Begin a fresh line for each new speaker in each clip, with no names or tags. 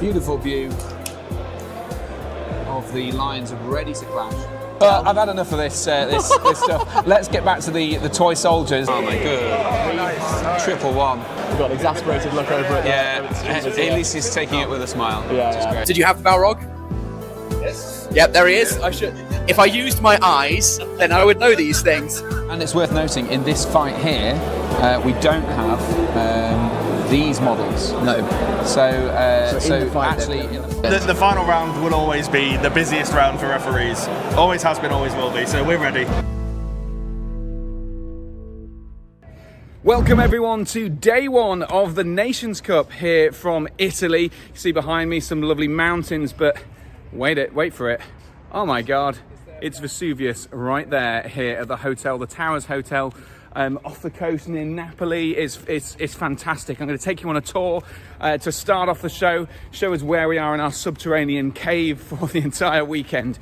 Beautiful view of the Lions ready to clash.
But I've had enough of this this stuff. Let's get back to the toy soldiers.
Oh my god. Nice. Triple one.
We've got an exasperated look over it.
Yeah, Elise is taking it with a smile.
Yeah.
Did you have the Balrog?
Yes.
Yep, there he is. If I used my eyes, then I would know these things.
And it's worth noting, in this fight here, we don't have these models.
No.
So actually,
The final round will always be the busiest round for referees. Always has been, always will be. So we're ready.
welcome everyone to day one of the Nations Cup here from Italy. You see behind me some lovely mountains, but wait for it. Oh my God, it's Vesuvius right there here at the hotel, the Towers Hotel. Off the coast near Napoli. It's fantastic. I'm going to take you on a tour to start off the show us where we are in our subterranean cave for the entire weekend.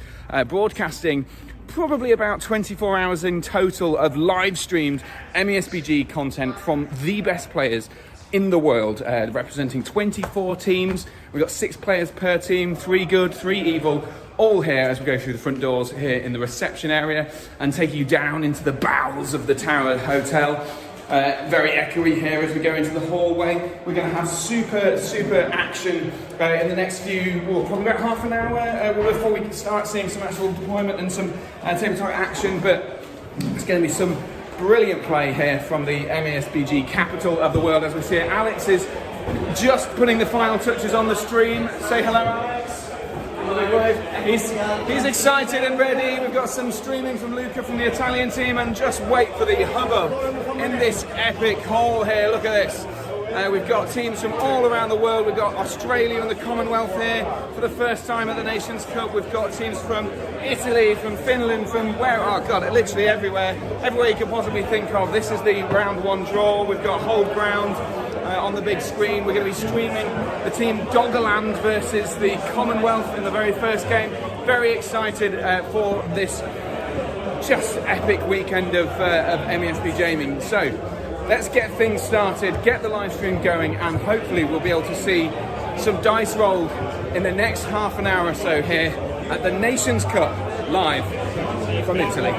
Broadcasting probably about 24 hours in total of live streamed MESBG content from the best players in the world, representing 24 teams. We've got 6 players per team, 3 good, 3 evil, all here as we go through the front doors here in the reception area and take you down into the bowels of the Tower Hotel. Very echoey here as we go into the hallway. We're going to have super action in the next few, probably about half an hour before we can start seeing some actual deployment and some tabletop action, but it's going to be some brilliant play here from the MESBG capital of the world. As we see it, Alex is just putting the final touches on the stream. Say hello, Alex. He's excited and ready. We've got some streaming from Luca from the Italian team, and just wait for the hubbub in this epic hall here. Look at this. We've got teams from all around the world. We've got Australia and the Commonwealth here for the first time at the Nations Cup. We've got teams from Italy, from Finland, from where? Oh God, literally everywhere you can possibly think of. This is the round 1 draw. We've got Hold Ground on the big screen. We're going to be streaming the team Doggerland versus the Commonwealth in the very first game. Very excited for this just epic weekend of MESB gaming. So let's get things started, get the live stream going, and hopefully we'll be able to see some dice rolled in the next half an hour or so here at the Nations Cup live from Italy.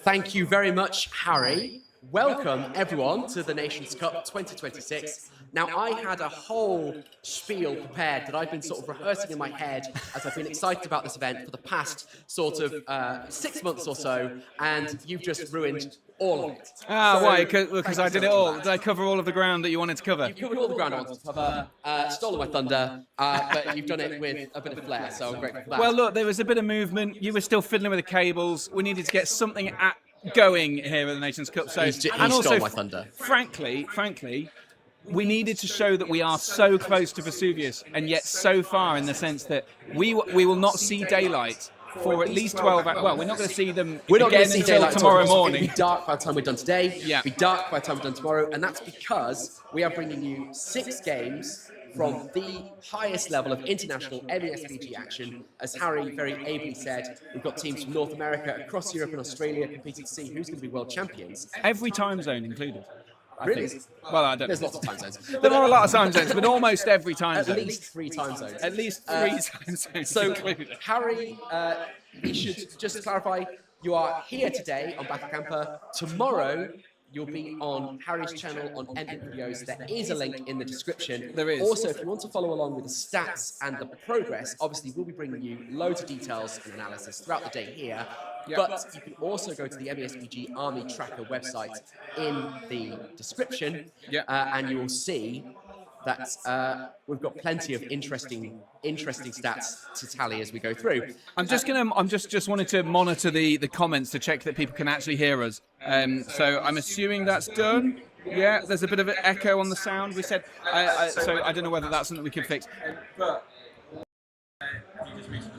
Thank you very much, Harry. Welcome, everyone, to the Nations Cup 2026. Now, I had a whole spiel prepared that I've been sort of rehearsing in my head as I've been excited about this event for the past sort of 6 months or so, and you've just ruined all of it.
Why? Because I did it all. Did I cover all of the ground that you wanted to cover?
You covered all the ground I wanted to cover, stolen my thunder, but you've done it with a bit of flair, so I'm grateful for that.
Well, look, there was a bit of movement. You were still fiddling with the cables. We needed to get something going here at the Nations Cup. So,
he stole my thunder.
Frankly, we needed to show that we are so close to Vesuvius, and yet so far in the sense that we will not see daylight for at least 12 hours. Well, we're not going to see them again until tomorrow morning.
It'll be dark by the time we're done today.
Yeah.
It'll be dark by the time we're done tomorrow, and that's because we are bringing you 6 games from the highest level of international MESBG action. As Harry very ably said, we've got teams from North America, across Europe and Australia competing to see who's going to be world champions.
Every time zone included.
Really?
Well, I don't
There's
know.
lots of time zones.
There are a lot of time zones, but almost every time zone.
At least 3 time zones.
At least 3 time zones.
So,
included.
Harry, we should just clarify, you are here today on Battle Camper. Tomorrow, you'll be on Harry's channel on Ending Videos. There is a link in the description.
There is.
Also, if you want to follow along with the stats and the progress, obviously we'll be bringing you loads of details and analysis throughout the day here. Yep. But you can also go to the MESBG Army Tracker website in the description, and you will see that we've got plenty of interesting stats to tally as we go through.
I'm just wanted to monitor the comments to check that people can actually hear us. So I'm assuming that's done. Yeah, there's a bit of an echo on the sound. We said, so I don't know whether that's something we can fix.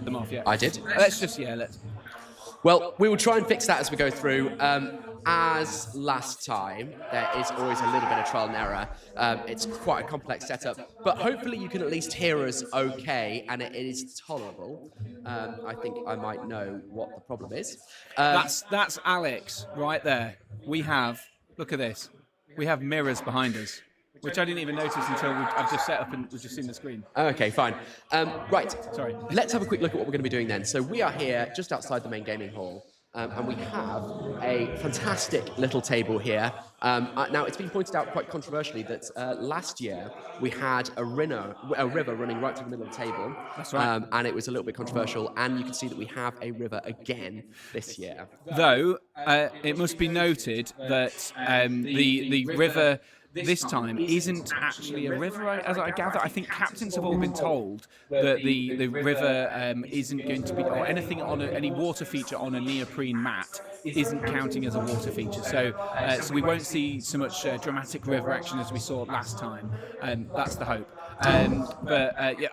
Them off, yeah.
I did.
Let's.
Well, we will try and fix that as we go through. As last time, there is always a little bit of trial and error. It's quite a complex setup, but hopefully you can at least hear us okay, and it is tolerable. I think I might know what the problem is.
That's Alex right there. Look at this. We have mirrors behind us. which I didn't even notice until I've just set up and we've just seen the screen.
Okay, fine. Right.
Sorry.
Let's have a quick look at what we're going to be doing then. So we are here just outside the main gaming hall. And we have a fantastic little table here. Now, it's been pointed out quite controversially that last year we had a river running right through the middle of the table.
That's right.
And it was a little bit controversial. And you can see that we have a river again this year.
Though, it must be noted that the river this time isn't actually a river, as I gather. I think captains have all been told that the river isn't going to be, or anything on any water feature on a neoprene mat isn't counting as a water feature. So we won't see so much dramatic river action as we saw last time. That's the hope. Yeah,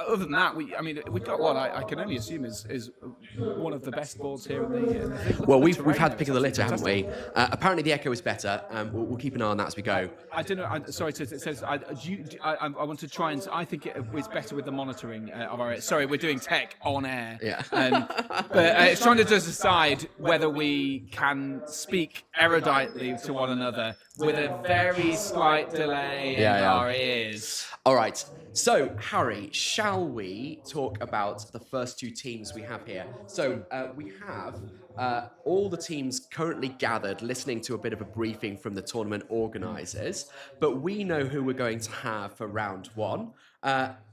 other than that, we've got what I can only assume is one of the best boards here in the thing.
Well, we've had the pick of the litter, haven't we? Apparently the echo is better. We'll keep an eye on that as we go.
I don't know. Sorry, it says I want to try and. I think it's better with the monitoring of our. Sorry, we're doing tech on air.
Yeah.
But it's trying to just decide whether we can speak eruditely to one another with a very slight delay in our ears.
All right. So, Harry, shall we talk about the first two teams we have here? So, we have all the teams currently gathered listening to a bit of a briefing from the tournament organisers, but we know who we're going to have for round one.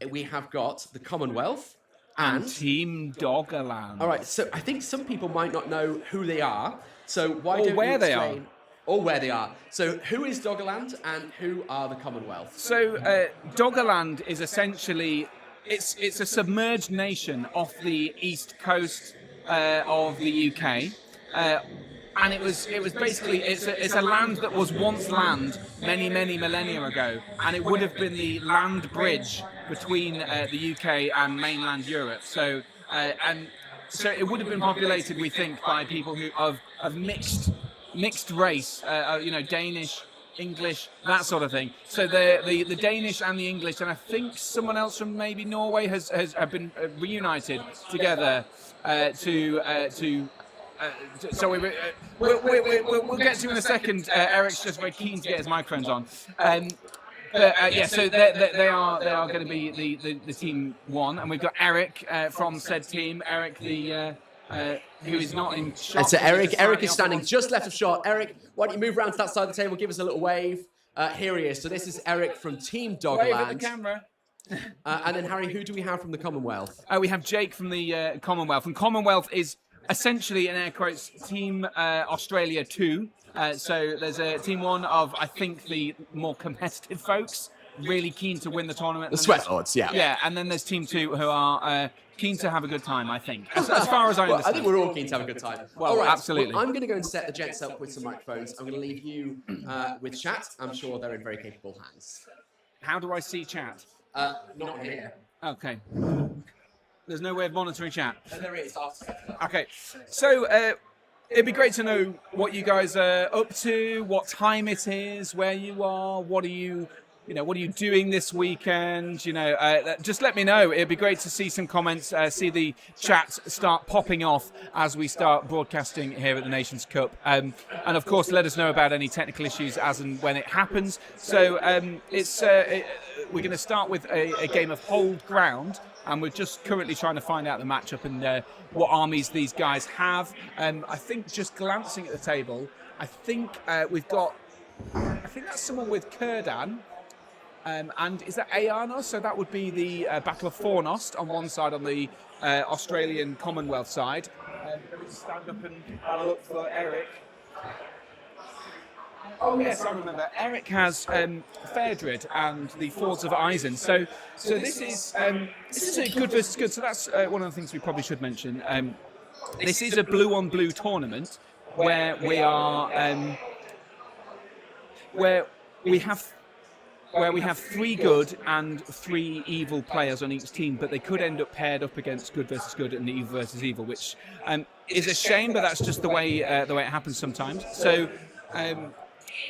We have got the Commonwealth and
Team Doggerland.
All right, so I think some people might not know who they are, so why don't
where
you
they
explain...
are.
Or where they are. So who is Doggerland and who are the Commonwealth?
So Doggerland is essentially it's a submerged nation off the east coast of the UK, and it was basically it's a land that was once land many millennia ago, and it would have been the land bridge between the UK and mainland Europe. So so it would have been populated, we think, by people who of mixed race, Danish, English, that sort of thing. So the Danish and the English, and I think someone else from maybe Norway have been reunited together so we'll get to in a second. Eric's just very keen to get his microphones on. So they are going to be the team one, and we've got Eric from said team. Eric, who is not in shot.
So Eric is standing just left of shot. Eric, why don't you move around to that side of the table, give us a little wave. Here he is. So this is Eric from Team Doggerland.
Wave at the camera.
And then Harry, who do we have from the Commonwealth?
We have Jake from the Commonwealth. And Commonwealth is essentially, in air quotes, Team Australia 2. So there's a Team 1 of, I think, the more competitive folks, really keen to win the tournament.
The Sweat Lords, yeah.
Yeah, and then there's Team 2 who are keen to have a good time, I think. As far as I understand.
I think we're all keen to have a good time.
Well,
all right,
absolutely.
Well, I'm going to go and set the gents up with some microphones. I'm going to leave you with chat. I'm sure they're in very capable hands.
How do I see chat?
Not here.
Okay. There's no way of monitoring chat.
There is.
Okay. So it'd be great to know what you guys are up to, what time it is, where you are, what are you doing this weekend? Just let me know. It'd be great to see some comments, see the chat start popping off as we start broadcasting here at the Nations Cup. And of course, let us know about any technical issues as and when it happens. So we're going to start with a game of Hold Ground. And we're just currently trying to find out the matchup and what armies these guys have. I think just glancing at the table, I think we've got... I think that's someone with Kurdan. And is that Aarna? So that would be the Battle of Fornost on one side, on the Australian Commonwealth side. Let me stand up and look for Eric. Oh yes, I remember. Eric has Fairdred and the Fords of Eisen. So this is a good versus good. So that's one of the things we probably should mention. This is a blue-on-blue tournament where we are where we have 3 good and 3 evil players on each team, but they could end up paired up against good versus good and evil versus evil, which is a shame, but that's just the way it happens sometimes. So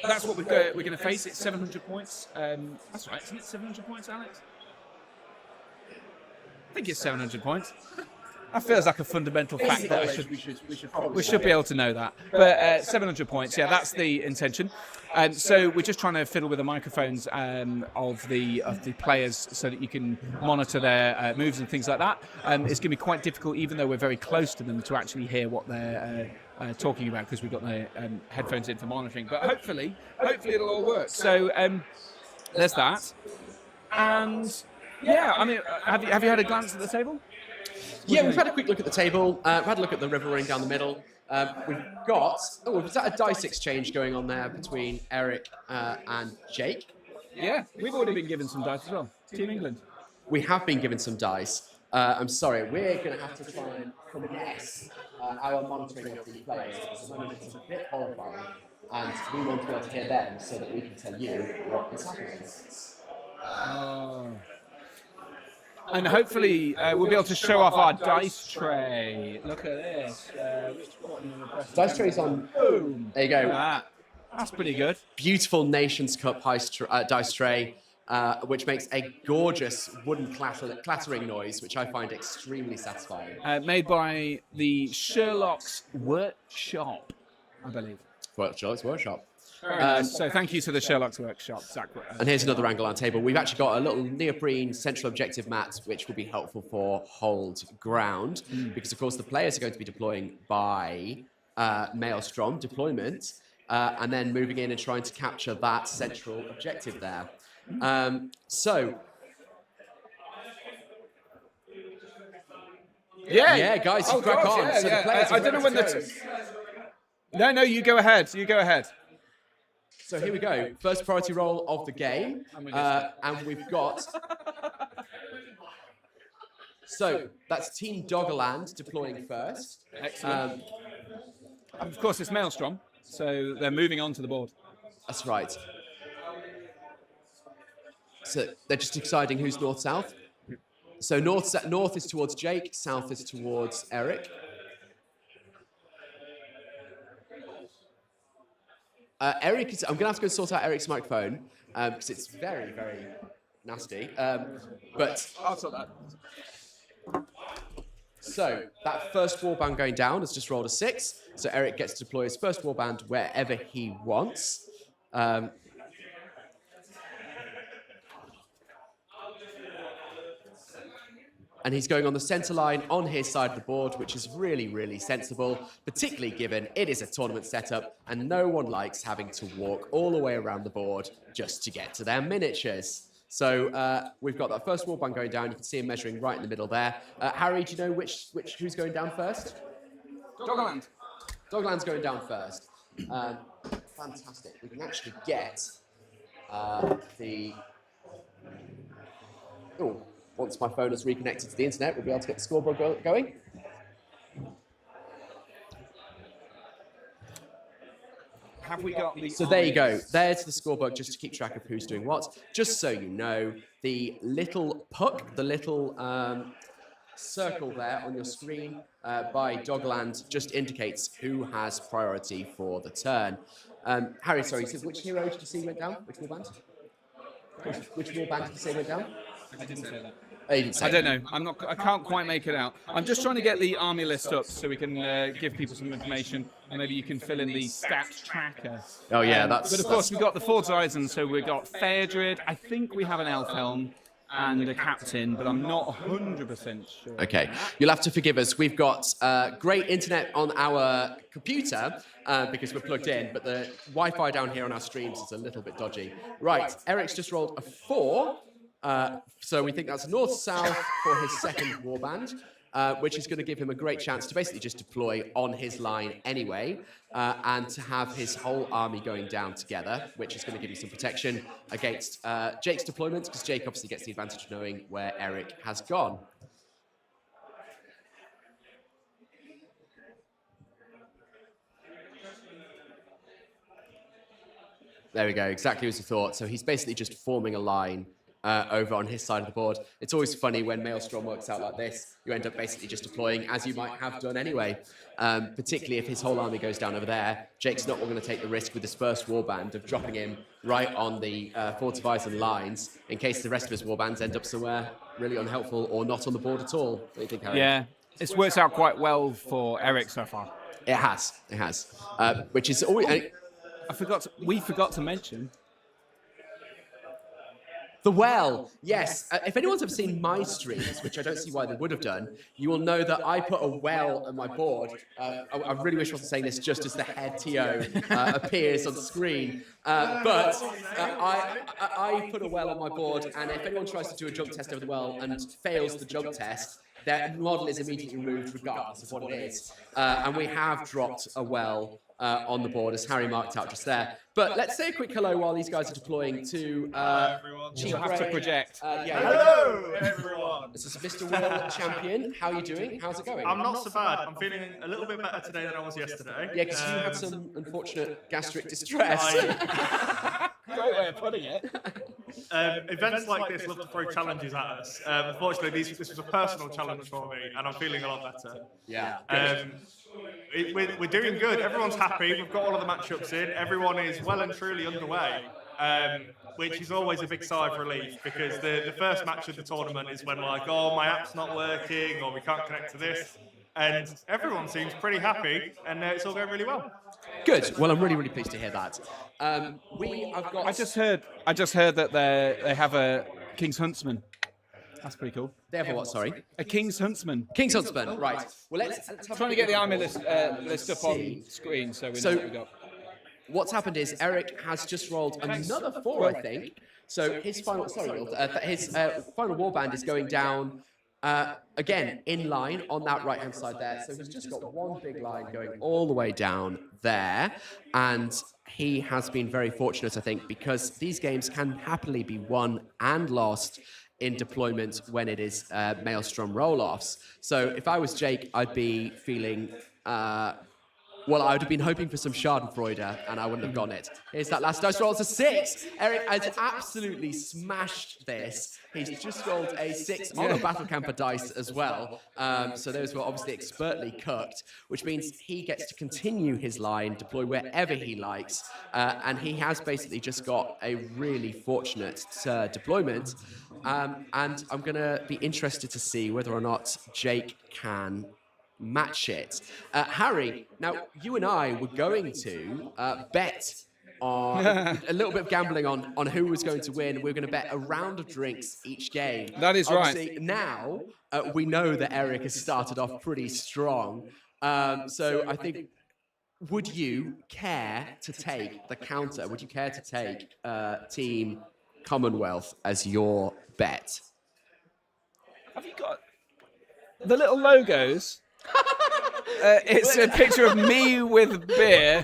that's what we're going to face. It's 700 points. That's right, isn't it 700 points, Alex? I think it's 700 points. That feels like a fundamental fact that we should
know.
be able to know that. But 700 points, yeah, that's the intention. And so we're just trying to fiddle with the microphones of the players so that you can monitor their moves and things like that. It's going to be quite difficult, even though we're very close to them, to actually hear what they're talking about because we've got the headphones in for monitoring. But hopefully it'll all work. So there's that. And yeah, I mean, have you had a glance at the table?
Yeah, we've had a quick look at the table. We've had a look at the river running down the middle. We've got a dice exchange going on there between Eric and Jake.
Yeah, we've already been given some dice as well. Team England.
We have been given some dice. I'm sorry, we're going to have to try and finesse our monitoring of the players. At the moment, it's a bit horrifying, and we want to be able to hear them so that we can tell you what is happening.
And hopefully we'll be able to show off our dice tray. Look at this.
Dice tray's on. Boom. There you go.
That's pretty good.
Beautiful Nations Cup dice tray, which makes a gorgeous wooden clattering noise, which I find extremely satisfying.
Made by the Sherlock's Workshop, I believe.
Sherlock's Workshop.
So thank you to the Sherlock's Workshop, Zach.
And here's another angle on table. We've actually got a little neoprene central objective mat, which will be helpful for hold ground, because of course the players are going to be deploying by Maelstrom deployment, and then moving in and trying to capture that central objective there. Yeah, guys, you crack on.
Yeah,
so
yeah.
the players
I don't know when the... No, you go ahead. You go ahead.
So here we go. First priority roll of the game. And we've got... So that's Team Doggerland deploying first.
Excellent. Of course, it's Maelstrom, so they're moving on to the board.
That's right. So they're just deciding who's north-south. So north is towards Jake, south is towards Eric. Eric is... I'm going to have to go sort out Eric's microphone, because it's very, very nasty. But...
I'll sort that.
So that first warband going down has just rolled a 6. So Eric gets to deploy his first warband wherever he wants. And he's going on the centre line on his side of the board, which is really, really sensible, particularly given it is a tournament setup and no one likes having to walk all the way around the board just to get to their miniatures. So we've got that first warband going down. You can see him measuring right in the middle there. Harry, do you know who's going down first?
Doggerland.
Doggerland's going down first. Fantastic. We can actually get the... Oh, once my phone is reconnected to the internet, we'll be able to get the scoreboard going.
Have we got the...
So there you go. There's the scoreboard, just to keep track of who's doing what. Just so you know, the little puck, the little circle there on your screen by Doggerland just indicates who has priority for the turn. Harry, sorry, so which hero did you see went down? Which warband? Which warband did you say went down?
I didn't say that.
Oh, you didn't say
I don't know. I can't quite make it out. I'm just trying to get the army list up so we can give people some information, and maybe you can fill in the stats tracker.
Oh yeah,
But of course, we've got the Fords Horizon, so we've got Fairdred. I think we have an elf helm and a captain, but I'm not 100% sure.
Okay, you'll have to forgive us. We've got great internet on our computer because we're plugged in, but the Wi-Fi down here on our streams is a little bit dodgy. Right, Eric's just rolled a 4. So we think that's north-south for his second warband, which is going to give him a great chance to basically just deploy on his line anyway, and to have his whole army going down together, which is going to give you some protection against Jake's deployment, because Jake obviously gets the advantage of knowing where Eric has gone. There we go, exactly as you thought. So he's basically just forming a line over on his side of the board. It's always funny when Maelstrom works out like this. You end up basically just deploying as you might have done anyway. Particularly if his whole army goes down over there. Jake's not going to take the risk with his first warband of dropping him right on the fortified lines in case the rest of his warbands end up somewhere really unhelpful or not on the board at all. What do you think, Harry?
Yeah. It's worked out quite well for Eric so far.
It has. It has. Which is always...
We forgot to mention
The well, yes. If anyone's ever seen my streams, which I don't see why they would have done, you will know that I put a well on my board. I really wish I wasn't saying this just as the head TO appears on screen. But I put a well on my board, and if anyone tries to do a jump test over the well and fails the jump test, their model is immediately removed regardless of what it is. And we have dropped a well on the board, as Harry marked out just there. But let's say a quick hello while these guys are deploying to
you'll have to project.
Hello, everyone.
This is Mr. World Champion. How are you doing? How's it going?
I'm not so bad. I'm feeling a little bit better today than I was yesterday.
Yeah, because you had some unfortunate gastric distress.
Great way of putting it.
Events like this love to throw challenges at us. Unfortunately, this was a personal challenge for me, and I'm feeling a lot better.
Yeah.
We're doing good. Everyone's happy. We've got all of the matchups in. Everyone is well and truly underway, which is always a big sigh of relief, because the first match of the tournament is when like, oh, my app's not working, or we can't connect to this. And everyone seems pretty happy, and it's all going really well.
Good. Well, I'm really, really pleased to hear that.
I just heard that they have a King's Huntsman. That's pretty cool.
They have a what? Sorry.
A King's Huntsman.
King's Huntsman. Right. Well, let's have
Trying to get the army list up on screen so we know what we got.
What's happened is Eric has just rolled another 4, I think. So his final, final warband is going down again in line on that right-hand side there. So he's just got one big line going all the way down there, and he has been very fortunate, I think, because these games can happily be won and lost in deployment when it is Maelstrom roll-offs. So if I was Jake, I'd be feeling... well, I would have been hoping for some Schadenfreude, and I wouldn't have gotten it. Here's that last dice roll. It's a 6. Eric has absolutely smashed this. He's just rolled a 6 on a Battle Camper dice as well. So those were obviously expertly cooked, which means he gets to continue his line, deploy wherever he likes, and he has basically just got a really fortunate deployment. And I'm going to be interested to see whether or not Jake can match it. Harry, now you and I were going to bet on a little bit of gambling on who was going to win. We're going to bet a round of drinks each game.
That is
Obviously,
right.
Now we know that Eric has started off pretty strong. So I think, would you care to take the counter? Would you care to take Team Commonwealth as your bet?
Have you got the little logos? It's a picture of me with beer.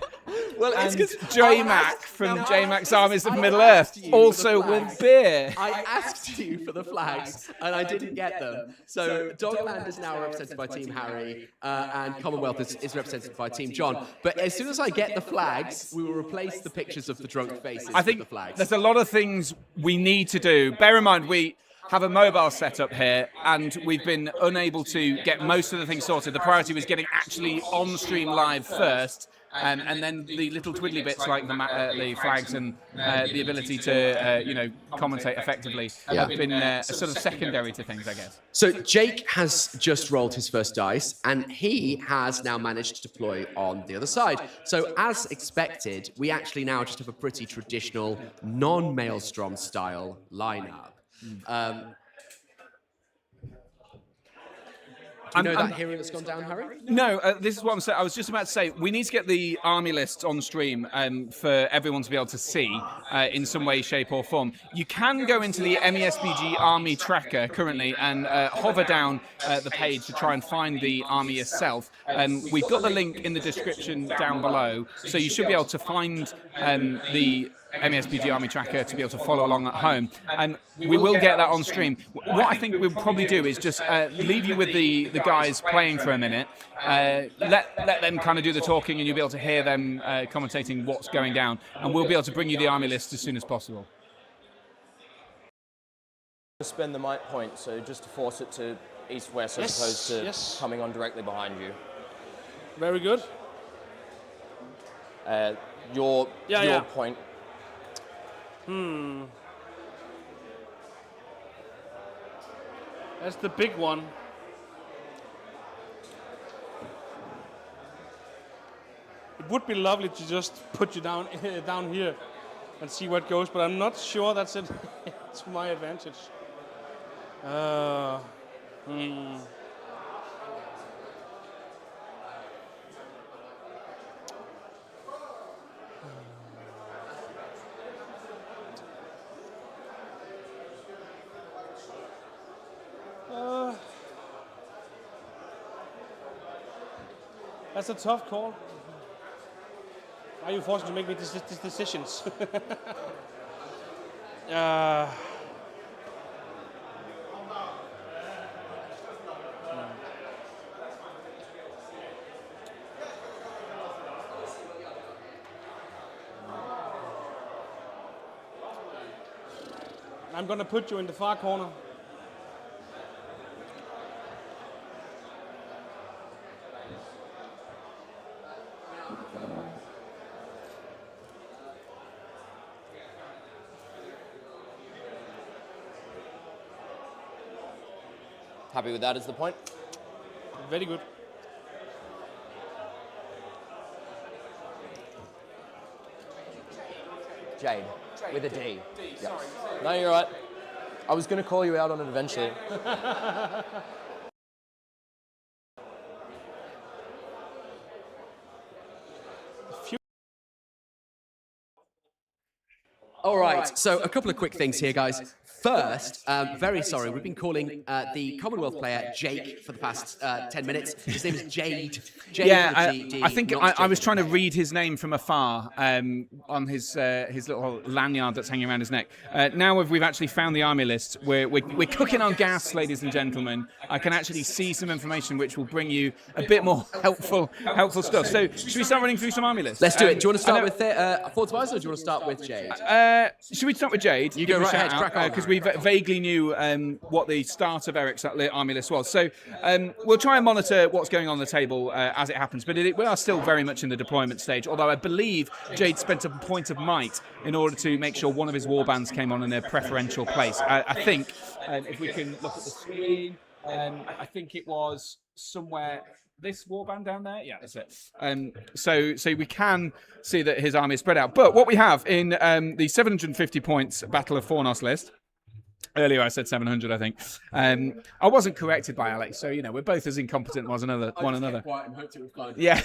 Well,
and
it's
J-Mac from J-Mac's Armies of Middle-earth, also with beer.
I asked you for the flags, and I didn't get them. So Dogland is now represented by Team Harry, and Commonwealth is represented by Team John. But as soon as I get the flags, we will replace the pictures of the drunk faces
I think
with the flags.
there's a lot of things we need to do. Bear in mind, we have a mobile setup here, and we've been unable to get most of the things sorted. The priority was getting actually on stream live first, and then the little twiddly bits like the flags and the ability to commentate effectively have been sort of secondary to things, I guess.
So Jake has just rolled his first dice, and he has now managed to deploy on the other side. So as expected, we actually now just have a pretty traditional non-Maelstrom style lineup. Do you know that hero that's gone down, Harry?
No, this is what I'm saying. I was just about to say, we need to get the army list on stream for everyone to be able to see in some way, shape or form. You can go into the MESBG army tracker currently and hover down the page to try and find the army itself. We've got the link in the description down below, so you should be able to find the MESBG Army Tracker to be able to follow along at home, and we will get that on stream. What I think we'll probably do is just leave you with the guys playing for a minute, let them kind of do the talking, and you'll be able to hear them commentating what's going down, and we'll be able to bring you the army list as soon as possible.
Spend the might point, so just to force it to east-west as opposed to coming on directly behind you.
Very good.
Your point.
That's the big one. would be lovely to just put you down down here and see what goes, but I'm not sure that's it to my advantage. That's a tough call. Why are you forced to make me these decisions? I'm going to put you in the far corner.
Happy with that as the point?
Very good.
Jade, with a D. Yeah. No, you're right. I was going to call you out on it eventually.
All right, so a couple of quick things here, guys. First, very sorry, we've been calling the Commonwealth player Jake for the past 10 minutes. His name is Jade.
Yeah,
I
think I was trying to read his name from afar on his little lanyard that's hanging around his neck. Now we've actually found the army list. We're cooking on gas, ladies and gentlemen. I can actually see some information which will bring you a bit more helpful stuff. So should we start running through some army lists?
Let's do it. Do you want to start with Ford's Advisor, or do you want to start with Jade?
Should we start with Jade?
You go right ahead, crack on.
Because we vaguely knew what the start of Eric's army list was. So we'll try and monitor what's going on the table as it happens. But we are still very much in the deployment stage, although I believe Jade spent a point of might in order to make sure one of his warbands came on in a preferential place. I think, if we can look at the screen, I think it was somewhere... This warband down there? Yeah, that's it. So we can see that his army is spread out. But what we have in the 750 points Battle of Fornos list, earlier I said 700, I think. I wasn't corrected by Alex, so we're both as incompetent as one another.
Quiet and hoped it was fine.
Yeah,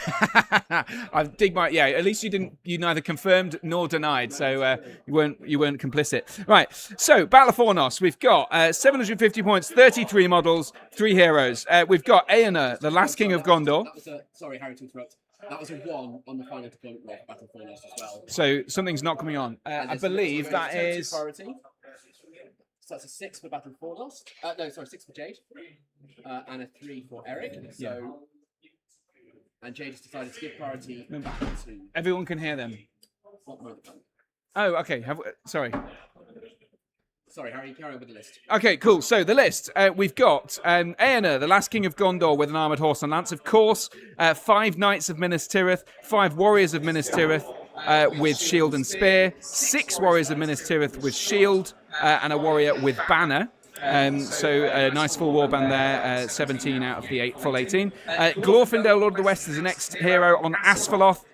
I dig my At least you neither confirmed nor denied, so you weren't complicit. Right. So Battle of Fornos, we've got 750 points, 33 models, 3 heroes. We've got Aeoner, the last king of Gondor.
Sorry, Harry, to interrupt. That was a 1 on the final deployment roll for Battle of Fornos as well.
So something's not coming on. I believe that is.
Priority. So that's a 6 for Battle of Fornos. 6 for Jade. And a 3 for Eric. So, and Jade has decided to give priority back to...
Everyone can hear them.
What mode?
Oh, okay. Sorry.
Sorry, Harry, carry on with the list.
Okay, cool. So the list, we've got Aeoner, the last king of Gondor with an armoured horse and lance, of course. 5 knights of Minas Tirith, 5 warriors of Minas Tirith with shield and spear, 6 warriors of Minas Tirith with shield, and a warrior with banner. So a nice full warband there, 17 out of the full 18. Glorfindel, Lord of the West, is the next hero on Asphalloth.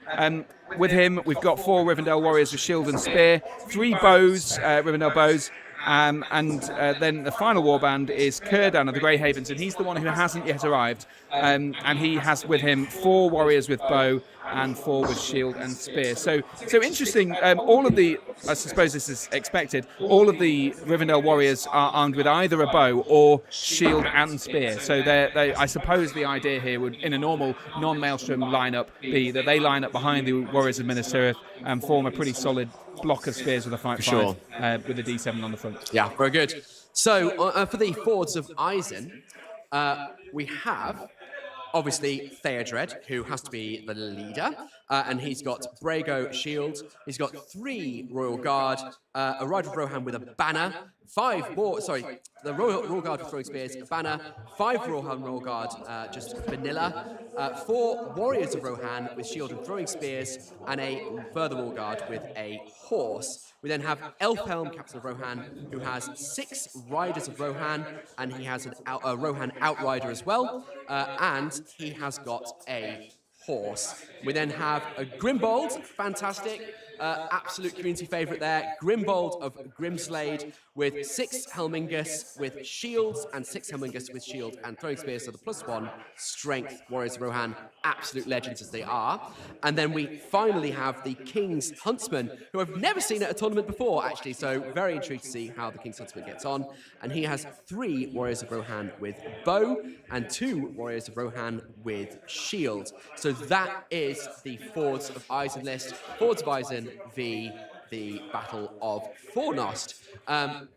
With him, we've got 4 Rivendell warriors with shield and spear, 3 bows, Rivendell bows. And then the final warband is Círdan of the Grey Havens, and he's the one who hasn't yet arrived. And he has with him 4 warriors with bow and 4 with shield and spear. So interesting. All of the, I suppose this is expected, all of the Rivendell warriors are armed with either a bow or shield and spear. So I suppose the idea here would, in a normal non-Maelstrom lineup, be that they line up behind the warriors of Minas Tirith and form a pretty solid block of spears with a 5/5 with a D7 on the front.
Yeah, very good. So for the Fords of Eisen, we have obviously Theodred, who has to be the leader, and he's got Brago shield. He's got 3 Royal Guard, a Rider of Rohan with a banner, 5 more. Sorry, the Royal Guard with throwing spears, a banner, 5 Royal Guard, just vanilla, 4 Warriors of Rohan with shield and throwing spears, and a further Royal Guard with a horse. We then have Elfhelm, Captain of Rohan, who has 6 Riders of Rohan, and he has a Rohan Outrider as well, and he has got a horse. We then have a Grimbold, fantastic, absolute community favourite there. Grimbold of Grimslade with 6 Helmingus with shields and 6 Helmingus with shield and throwing spears, so the +1 strength Warriors of Rohan, absolute legends as they are. And then we finally have the King's Huntsman, who I've never seen at a tournament before, actually, so very intrigued to see how the King's Huntsman gets on. And he has 3 Warriors of Rohan with bow and 2 Warriors of Rohan with shield. So that is the Fords of Eisen list. Fords of Eisen v the Battle of Fornost.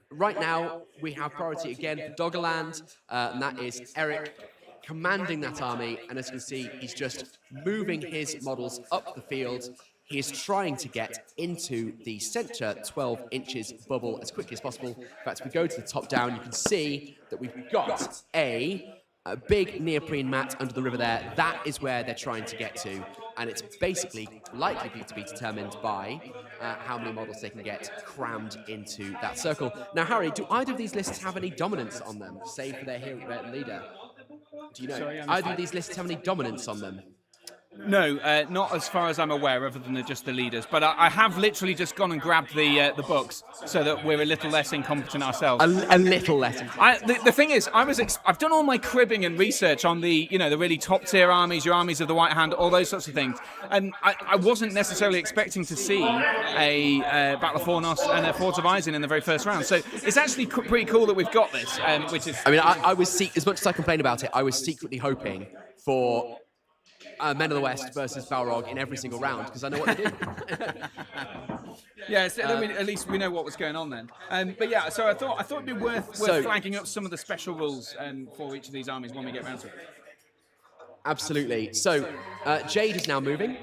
Right now, we have priority again for Doggerland, and that is Eric commanding that army. And as you can see, he's just moving his models up the field. He is trying to get into the center 12 inches bubble as quickly as possible. In fact, if we go to the top down, you can see that we've got a big neoprene mat under the river there. That is where they're trying to get to. And it's basically likely to be determined by how many models they can get crammed into that circle. Now, Harry, do either of these lists have any dominance on them, save for their hero, their leader? Do you know?
Sorry,
either of these lists have any dominance on them?
No, not as far as I'm aware, other than just the leaders. But I have literally just gone and grabbed the books so that we're a little less incompetent ourselves.
A little less.
The thing is, I've done all my cribbing and research on the really top tier armies, your armies of the White Hand, all those sorts of things, and I wasn't necessarily expecting to see a Battle of Fornost and a Fords of Eisen in the very first round. So it's actually pretty cool that we've got this, which is.
I mean, I was as much as I complain about it, I was secretly hoping for Men of the West versus Balrog in every single round, because I know what they do.
Yeah, so, I mean, at least we know what was going on then. But yeah, so I thought it'd be worth flagging up some of the special rules for each of these armies when we get round to it.
Absolutely. So Jade is now moving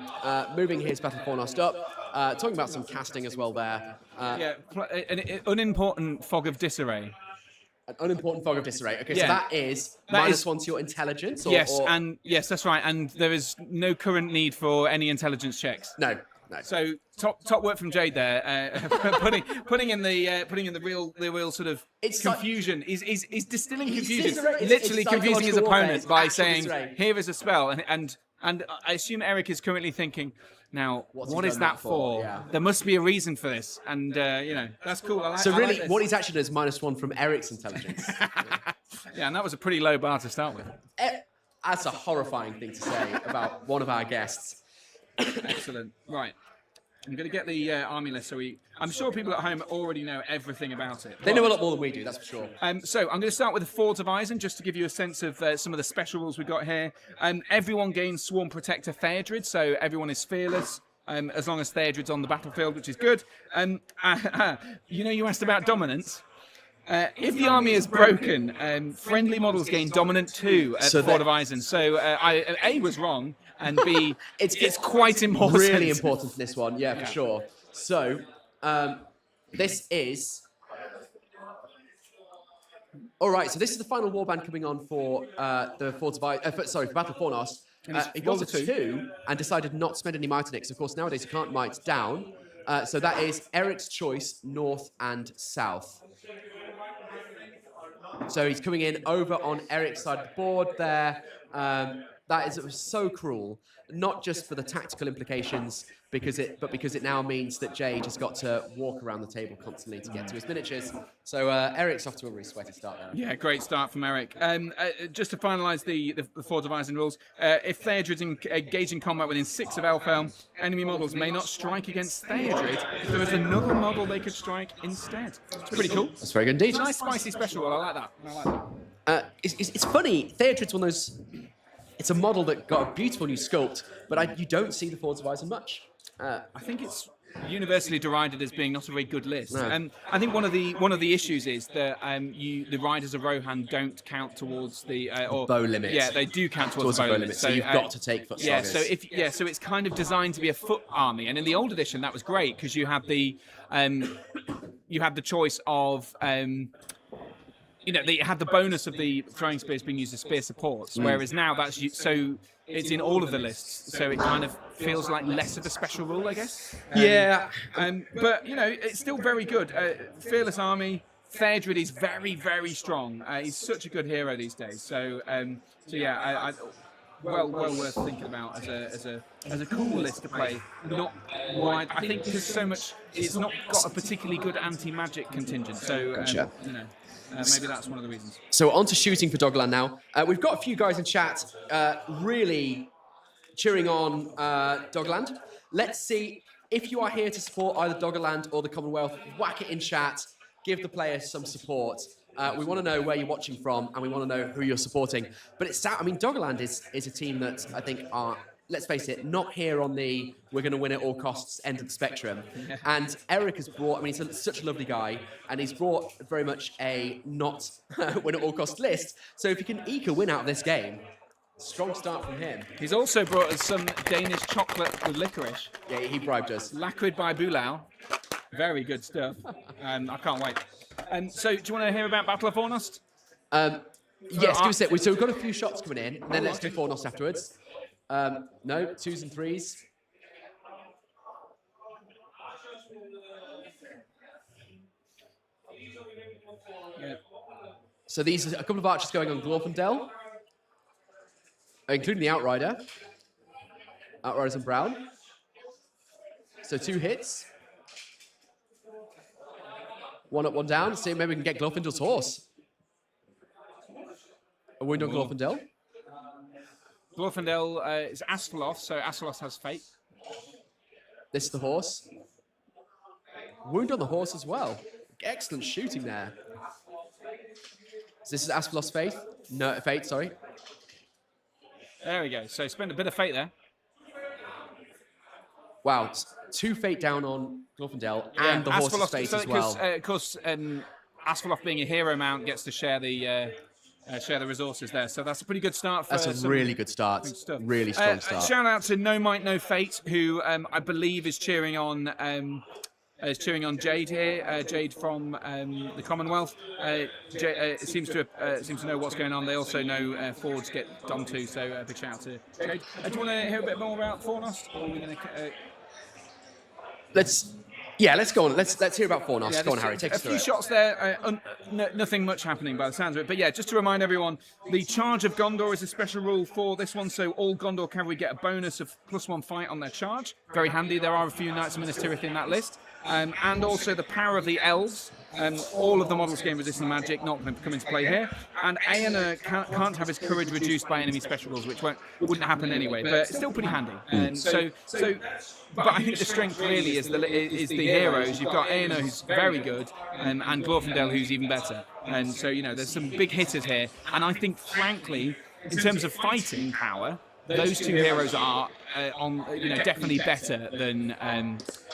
his Battle Fornost up. Talking about some casting as well there.
An unimportant Fog of Disarray.
An unimportant Fog of Disarray. Okay, so that is -1 to your intelligence?
Yes, that's right. And there is no current need for any intelligence checks.
No.
So top work from Jade there, putting in the real sort of confusion. He's distilling confusion, literally confusing his opponent by saying, "Here is a spell," and I assume Eric is currently thinking, now, what is that for? Yeah. There must be a reason for this, and that's cool.
So really, what he's actually does is -1 from Eric's intelligence.
Yeah, and that was a pretty low bar to start with.
That's a horrifying thing to say about one of our guests.
Excellent. Right. I'm going to get the army list, I'm sure people at home already know everything about it.
They know a lot more than we do, that's for sure.
So I'm going to start with the Fords of Eisen, just to give you a sense of some of the special rules we've got here. Everyone gains Swarm Protector Theodred, so everyone is fearless, as long as Theodred's on the battlefield, which is good. You asked about dominance. If the army is broken, friendly models gain Dominant 2 at Ford of Eisen. So A was wrong, and B, it's quite important.
Really important in this one, yeah, for sure. So, this is... All right, so this is the final warband coming on for the Fords of Eisen, for Battle of Fornost. He got a 2 and decided not to spend any Mightinix. Of course, nowadays you can't Might down. So that is Eric's choice, north and south. So he's coming in over on Eric's side of the board there. It was so cruel, not just for the tactical implications, but because it now means that Jade has got to walk around the table constantly to get to his miniatures. So Eric's off to a really sweaty start there.
Yeah, great start from Eric. Just to finalise the Fords of Eisen rules, if Theodred's engaging combat within 6 of Elfhelm, enemy models may not strike against Theodred if there is another model they could strike instead. It's pretty cool.
That's very good indeed.
It's a nice spicy special rule. I like that.
It's funny, Theodred's one of those... It's a model that got a beautiful new sculpt, but you don't see the Fords of Eisen much.
I think it's universally derided as being not a very good list.
No.
I think one of the issues is that the Riders of Rohan don't count towards the
bow limit.
Yeah, they do count towards the bow limit.
So you've got to take foot sagas.
So it's kind of designed to be a foot army, and in the old edition that was great because you had the choice of. They had the bonus of the throwing spears being used as spear supports, whereas now it's in all of the lists, so it kind of feels like less of a special rule, I guess. But it's still very good. Fearless army. Theodred is very, very strong. He's such a good hero these days. So yeah, well worth thinking about as a cool list to play. Not wide. I think because so much, it's not got a particularly good anti-magic contingent. So
Gotcha.
maybe that's one of the reasons.
So on to shooting for Dogland now. We've got a few guys in chat really cheering on Dogland. Let's see if you are here to support either Doggerland or the Commonwealth. Whack it in chat. Give the players some support. We want to know where you're watching from, and we want to know who you're supporting. But it's I mean, Doggerland is a team that I think are, let's face it, not here on the we're going to win at all costs end of the spectrum. Yeah. And Eric has brought, I mean, he's such a lovely guy, and he's brought very much a not win at all costs list. So if you can eke a win out of this game, strong start from him.
He's also brought us some Danish chocolate with licorice.
Yeah, he bribed us.
Lacquered by Bulau. Very good stuff. I can't wait. So, do you want to hear about Battle of Fornost?
Yes, give us it. So we've got a few shots coming in, and then let's do Fornost afterwards. No, 2s and 3s.
Yeah.
So these are a couple of archers going on Glorfindel, including the Outrider. Outriders and Brown. So 2 hits. 1 up, 1 down. See, maybe we can get Glorfindel's horse. A wound on Glorfindel.
Glorfindel is Asphalos, so Asphalos has fate.
This is the horse. Wound on the horse as well. Excellent shooting there. So this is Asphalos' fate. No, fate, sorry.
There we go. So spend a bit of fate there.
Wow, 2 fate down on Glorfindel and the horse's fate as well.
Of course, Asphalos being a hero mount gets to share the resources there. So that's a pretty good start. For
that's a really good start. Really strong start.
Shout out to No Might No Fate, who I believe is cheering on Jade here. Jade from the Commonwealth. Jade seems to know what's going on. They also know Fords get done too. So big shout out to Jade. Do you want to hear a bit more about Fornost? Or are we going to?
Let's go on. Let's hear about Fornost. Yeah, go on, Harry. Take us through it.
A few shots there. Nothing much happening by the sounds of it. But yeah, just to remind everyone, the Charge of Gondor is a special rule for this one. So all Gondor cavalry get a bonus of +1 fight on their charge. Very handy. There are a few Knights of Minas Tirith in that list. And also the power of the elves. All of the models gain resistant magic, not going to come into play here. And Aener can't have his courage reduced by enemy special rules, which wouldn't happen anyway, but it's still pretty handy. But I think the strength really is the heroes. You've got Aener, who's very good, and Glorfindel, who's even better. And so, there's some big hitters here. And I think, frankly, in terms of fighting power, those 2 heroes are definitely better than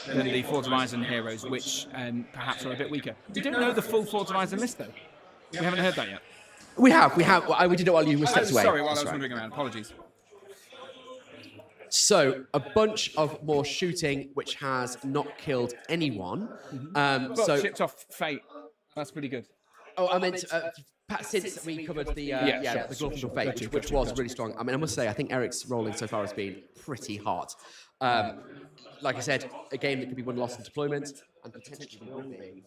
the Fords of Eisen heroes, which perhaps are a bit weaker. We don't know the full Fords of Eisen list, though. We haven't heard that yet.
We have. We did it while you were stepped away.
Sorry, while I was wandering around. Apologies.
So, a bunch of more shooting, which has not killed anyone.
But shipped off Fate. That's pretty good.
Oh, I meant since we covered the Glorfindel Fate, which was really strong. I mean, I must say, I think Eric's rolling so far has been pretty hot. Like I said, a game that could be won, lost in deployment, and potentially will be.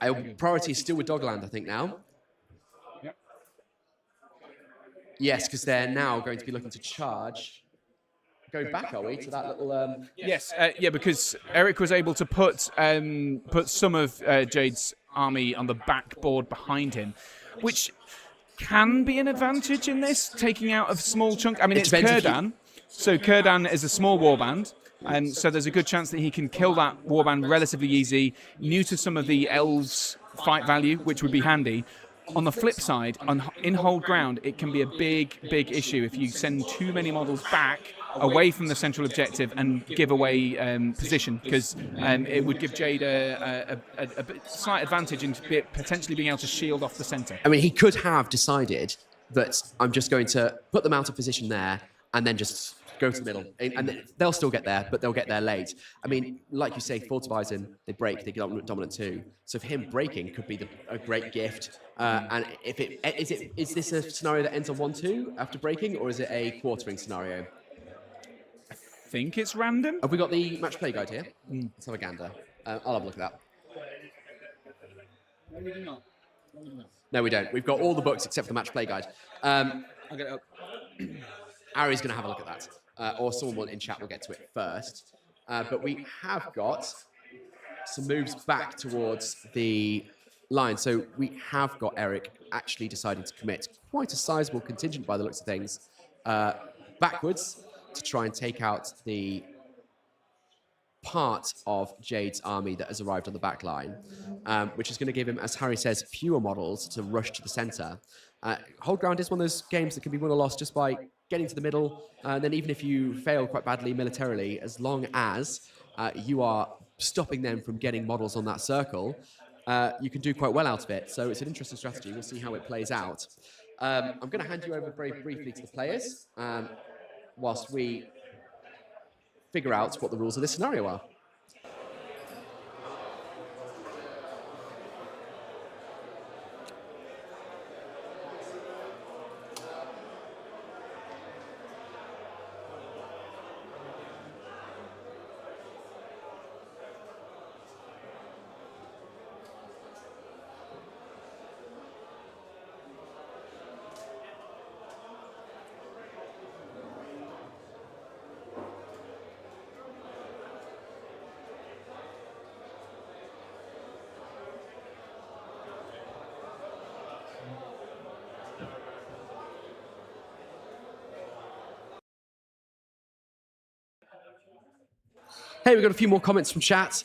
Our priority is still with Dogland, I think, now.
Yep.
Yes, because they're now going to be looking to charge. Going back, are we, to that little...
Yes, because Eric was able to put some of Jade's army on the backboard behind him, which can be an advantage in this, taking out a small chunk. I mean, it's Kurdan, so Kurdan is a small warband, and so there's a good chance that he can kill that warband relatively easy, neuter some of the elves' fight value, which would be handy. On the flip side, in hold ground, it can be a big issue if you send too many models back away from the central objective and give away position, because it would give Jade a slight advantage in potentially being able to shield off the centre.
I mean, he could have decided that I'm just going to put them out of position there and then just go to the middle. And they'll still get there, but they'll get there late. I mean, like you say, Fords of Eisen, they break, they get dominant too. So for him, breaking could be a great gift. And is this a scenario that ends on 1-2 after breaking, or is it a quartering scenario?
I think it's random.
Have we got the match play guide here? Let's have a gander. I'll have a look at that.
No, we do not.
No, we don't. We've got all the books except for the match play guide.
I'll get it up.
Ari's going to have a look at that, or someone in chat will get to it first. But we have got some moves back towards the line. So we have got Eric actually deciding to commit quite a sizable contingent by the looks of things backwards to try and take out the part of Jade's army that has arrived on the back line, which is going to give him, as Harry says, fewer models to rush to the center. Hold Ground is one of those games that can be won or lost just by getting to the middle, and then even if you fail quite badly militarily, as long as you are stopping them from getting models on that circle, you can do quite well out of it. So it's an interesting strategy. We'll see how it plays out. I'm going to hand you over very briefly to the players whilst we figure out what the rules of this scenario are. Hey, we've got a few more comments from chat.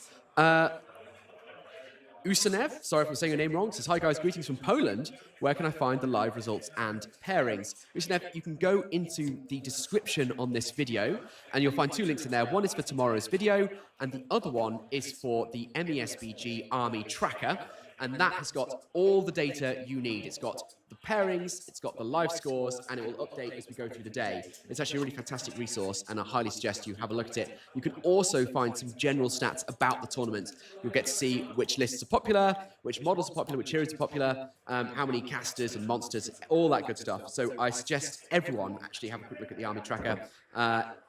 Usanev, sorry if I'm saying your name wrong, says, hi guys, greetings from Poland. Where can I find the live results and pairings? Usanev, you can go into the description on this video and you'll find two links in there. One is for tomorrow's video and the other one is for the MESBG Army Tracker. And that has got all the data you need. It's got the pairings, it's got the live scores, and it will update as we go through the day. It's actually a really fantastic resource, and I highly suggest you have a look at it. You can also find some general stats about the tournament. You'll get to see which lists are popular, which models are popular, which heroes are popular, how many casters and monsters, all that good stuff. So I suggest everyone actually have a quick look at the Army Tracker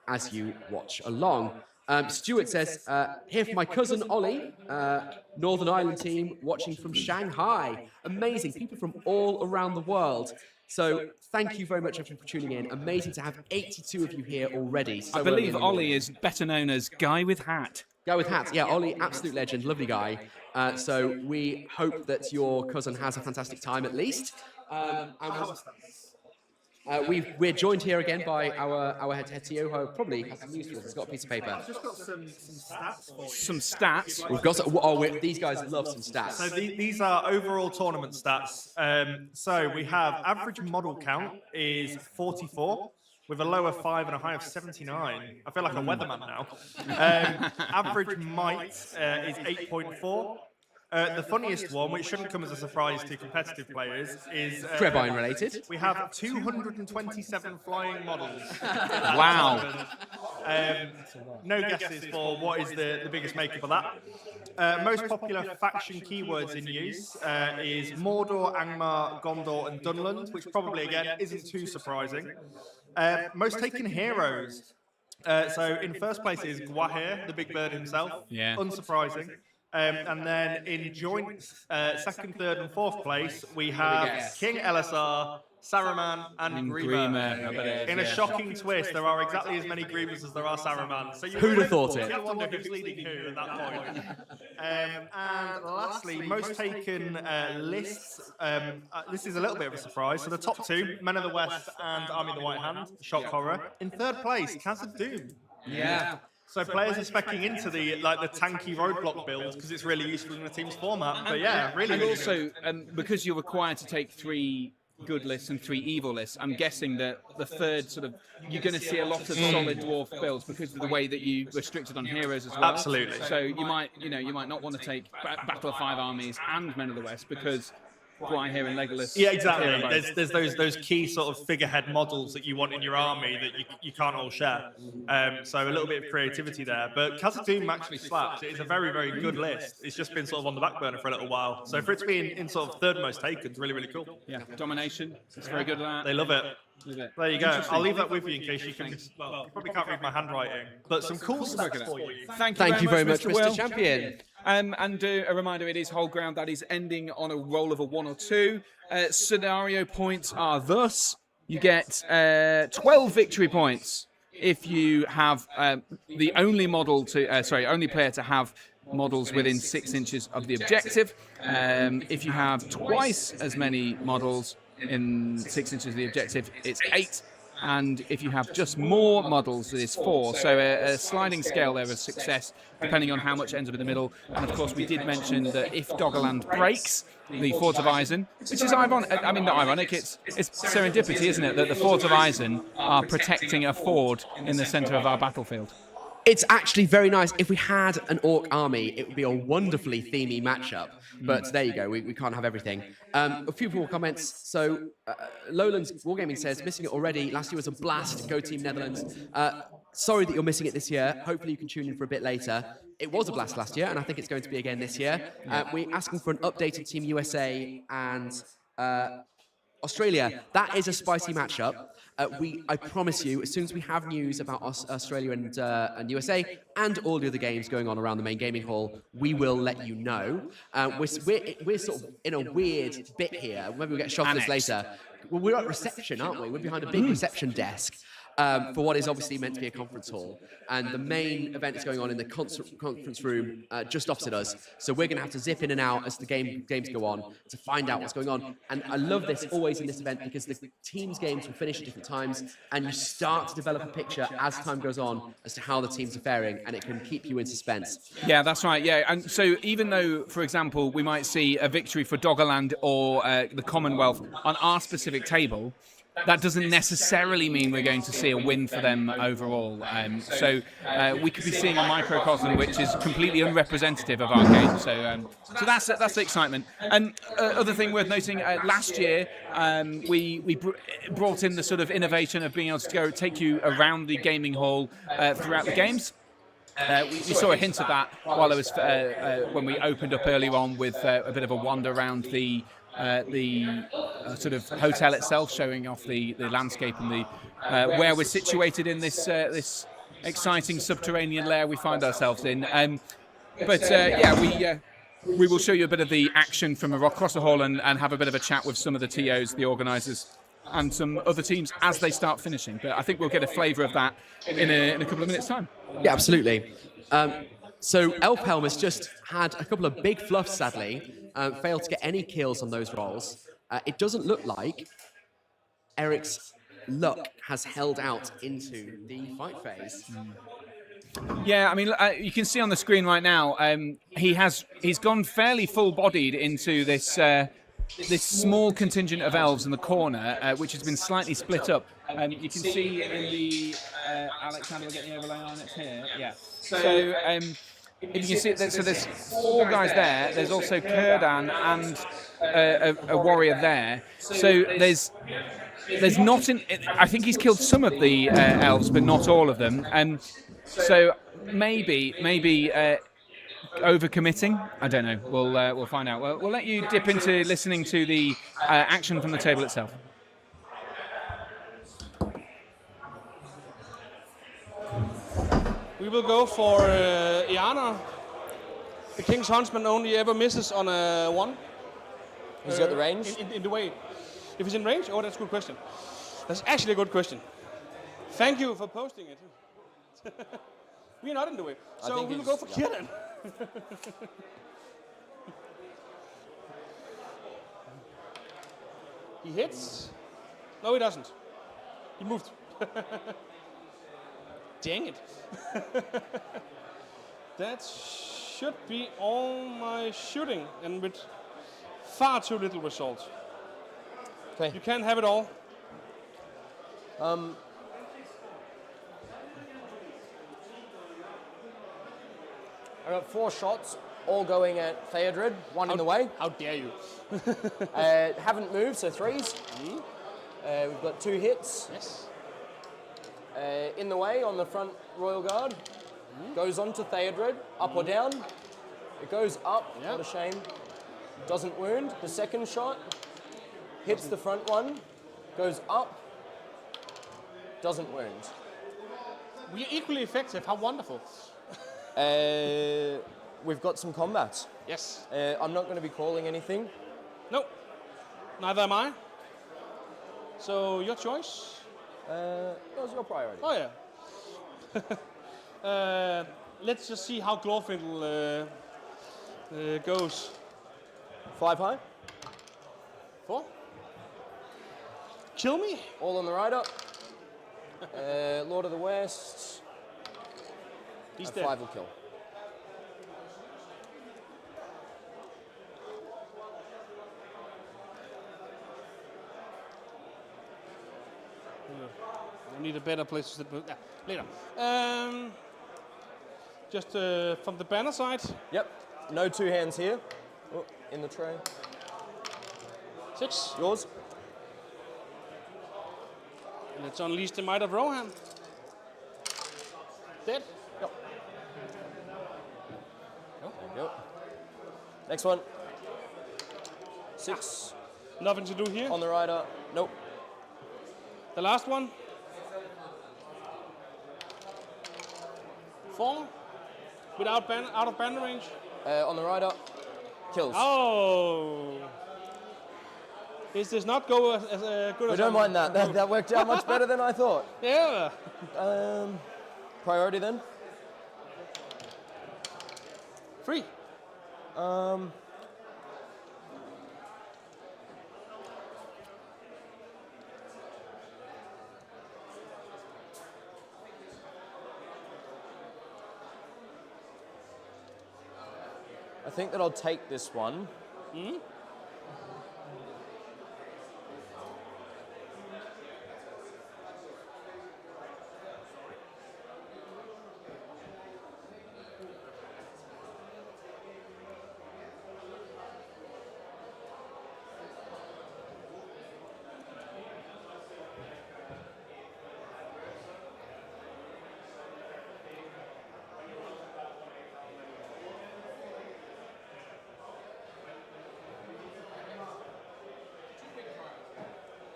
as you watch along. Stuart says, here for my cousin Ollie, Northern Ireland team, watching from Shanghai. Amazing, people from all around the world. So thank you very much everyone for tuning in. Amazing to have 82 of you here already. So
I believe Ollie is better known as Guy with Hat.
Guy with Hat, yeah, Ollie, absolute legend, lovely guy. So we hope that your cousin has a fantastic time at least. We're joined here again by our head TO, who probably has some news for us. He's got a piece of paper.
I've just got some stats for you.
Some stats.
We've got these guys love some stats.
So these are overall tournament stats. So we have average model count is 44, with a low of 5 and a high of 79. I feel like a weatherman now. Average might is 8.4. The funniest one, which shouldn't come as a surprise to competitive players, is...
Trebine related.
We have 227 flying models.
Wow.
No guesses for what is the biggest makeup of that. Most popular faction keywords in use is Mordor, Angmar, Gondor, and Dunland, which probably, again, isn't too surprising. Most taken heroes. So in first place is Gwahir, the big bird himself.
Yeah.
Unsurprising. And then in joint second, third, and fourth place, we have King Elisar, Saruman, and Grima. In a shocking twist, there are exactly as many Grimas as there are Saruman. So
who'd have thought it?
You wonder who's leading who at that point. And lastly, most taken lists. This is a little bit of a surprise. So the top two, Men of the West and Army of the White Hand, shock horror. In third place, Khazad Dûm.
Yeah.
So players are specking into the tanky roadblock build because it's really useful in the team's format. But yeah, really.
And
really
also, because you're required to take 3 good lists and 3 evil lists, I'm guessing that the third you're going to see a lot of solid dwarf builds because of the way that you restricted on heroes as well.
Absolutely.
So you might not want to take Battle of 5 Armies and Men of the West because Gwahir and Legolas.
Yeah, exactly. There's those key sort of figurehead models that you want in your army that you can't all share. So a little bit of creativity there. But Khazad Dûm actually slaps. It is a very, very good list. It's just been sort of on the back burner for a little while. So for it to be in sort of third most taken is really, really cool.
Yeah, domination. It's very good at that.
They love it. There you go. I'll leave that with you in case you can. Well, you probably can't read my handwriting, but some cool stats for you.
Thank you very much,
Mr. Champion.
And a reminder, it is whole ground that is ending on a roll of a 1 or 2. Scenario points are thus: you get 12 victory points if you have the only only player to have models within 6 inches of the objective. If you have twice as many models in 6 inches of the objective, it's 8. And if you have just more models, it's 4. So a sliding scale there of success, depending on how much ends up in the middle. And of course, we did mention that if Doggerland breaks the Forts of Eisen, which is ironic, I mean, not ironic, it's serendipity, isn't it? That the Forts of Eisen are protecting a ford in the centre of our battlefield.
It's actually very nice. If we had an orc army, it would be a wonderfully themey matchup. But there you go. We can't have everything. A few more comments. So Lowlands Wargaming says, missing it already. Last year was a blast. Go Team Netherlands. Sorry that you're missing it this year. Hopefully you can tune in for a bit later. It was a blast last year, and I think it's going to be again this year. We're asking for an updated Team USA and Australia. That is a spicy matchup. I promise you, as soon as we have news about Australia and USA and all the other games going on around the main gaming hall, we will let you know. We're sort of in a weird bit here. Maybe we'll get shot at this later. Well, we're at reception, aren't we? We're behind a big reception desk. For what is obviously meant to be a conference hall. And the main event is going on in the conference room just opposite us. So we're going to have to zip in and out as the games go on to find out what's going on. And I love this always in this event because the teams' games will finish at different times and you start to develop a picture as time goes on as to how the teams are faring, and it can keep you in suspense.
Yeah, that's right. Yeah, and so even though, for example, we might see a victory for Doggerland or the Commonwealth on our specific table, that doesn't necessarily mean we're going to see a win for them overall. So we could be seeing a microcosm which is completely unrepresentative of our game. So that's the excitement. And other thing worth noting, last year we brought in the sort of innovation of being able to go take you around the gaming hall throughout the games. We saw a hint of that while it was when we opened up earlier on with a bit of a wander around the sort of hotel itself, showing off the landscape and the where we're situated in this exciting subterranean lair we find ourselves in. We will show you a bit of the action from across the hall and have a bit of a chat with some of the TOs, the organisers, and some other teams as they start finishing. But I think we'll get a flavour of that in a couple of minutes' time.
Yeah, absolutely. So Elfhelm has just had a couple of big fluffs, sadly. Failed to get any kills on those rolls. It doesn't look like Eric's luck has held out into the fight phase.
Yeah, I mean, you can see on the screen right now, he's gone fairly full-bodied into this this small contingent of elves in the corner, which has been slightly split up. You can see in the Alexander, we're getting the overlay on it here. Yeah. So. If you can see, so there's 4 guys there. There's also Kurdan and a warrior there. So there's not I think he's killed some of the elves, but not all of them. So maybe overcommitting. I don't know. We'll find out. We'll let you dip into listening to the action from the table itself.
We will go for Iana. The King's Huntsman only ever misses on a 1.
He's got the range?
In the way. If he's in range? Oh, that's a good question. That's actually a good question. Thank you for posting it. We're not in the way. So we will go for Kieran. He hits. No, he doesn't. He moved. Dang it. That should be all my shooting, and with far too little result.
Okay.
You can't have it all.
I got 4 shots, all going at Theodred, 1 in the way.
How dare you?
Haven't moved, so 3s. We've got 2 hits.
Yes.
In the way on the front Royal Guard. Goes on to Theodred, up or down. It goes up, what a shame. Doesn't wound. The second shot hits the front one, goes up, doesn't wound.
We are equally effective, how wonderful.
we've got some combats.
Yes.
I'm not going to be calling anything.
No. Neither am I. So your choice.
That was your priority.
Oh yeah. Let's just see how Glorfindel goes.
5 high.
4. Kill me.
All on the rider. Lord of the West.
He's
And
dead.
5 will kill.
I need a better place to sit. Later. Just from the banner side.
Yep. No 2 hands here. Oh, in the tray.
6.
Yours.
Let's unleash the might of Rohan. Dead.
Yep. There you go. Next one. 6.
Nothing to do here.
On the rider. Nope.
The last one. 4. Without out of banner range.
On the rider. Kills.
Oh. This does not go as good
We
as
don't
I
mind that. That worked out much better than I thought.
Yeah.
Priority then.
3.
I think that I'll take this one.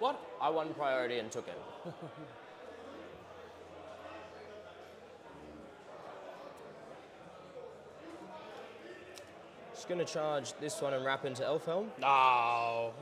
What?
I won priority and took it. Just gonna charge this one and wrap into Elfhelm.
No.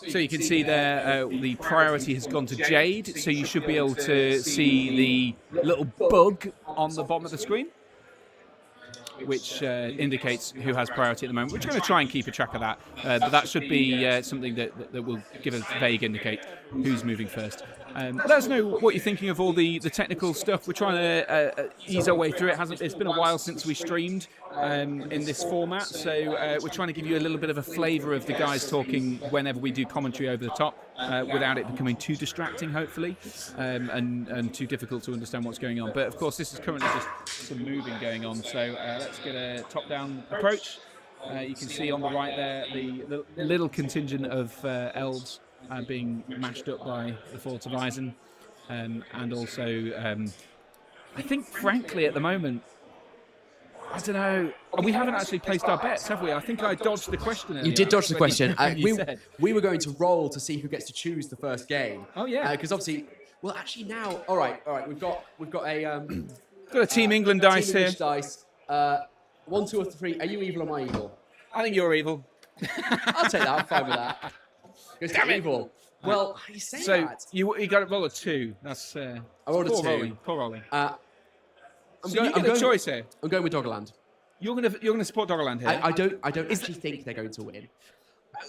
So you can see there the priority has gone to Jade, so you should be able to see the little bug on the bottom of the screen, which indicates who has priority at the moment. We're going to try and keep a track of that, but that should be something that will give a vague indicate who's moving first. Let us know what you're thinking of all the technical stuff. We're trying to ease our way through it. It's been a while since we streamed in this format, so we're trying to give you a little bit of a flavour of the guys talking whenever we do commentary over the top, without it becoming too distracting, hopefully, and too difficult to understand what's going on. But of course, this is currently just some moving going on, so let's get a top-down approach. You can see on the right there the little contingent of elves being mashed up by the Forts of Eisen, and also I think, frankly, at the moment, I don't know. We haven't actually placed our bets, have we? I think I dodged the question.
You did dodge the question.
Said.
We were going to roll to see who gets to choose the first game.
Oh yeah.
Because obviously, well, actually now, all right. We've got a
Got a Team England dice
Team
here.
English dice. 1, 2, or 3. Are you evil or am I evil?
I think you're evil.
I'll take that. I'm fine with that. Damn evil. Well, how do you say
So
that?
you got to roll a 2. That's
I rolled a
poor
2.
rolling. Poor rolling.
I'm
You get a choice here.
I'm going with Doggerland.
You're gonna support Doggerland here.
I don't actually think they're going to win.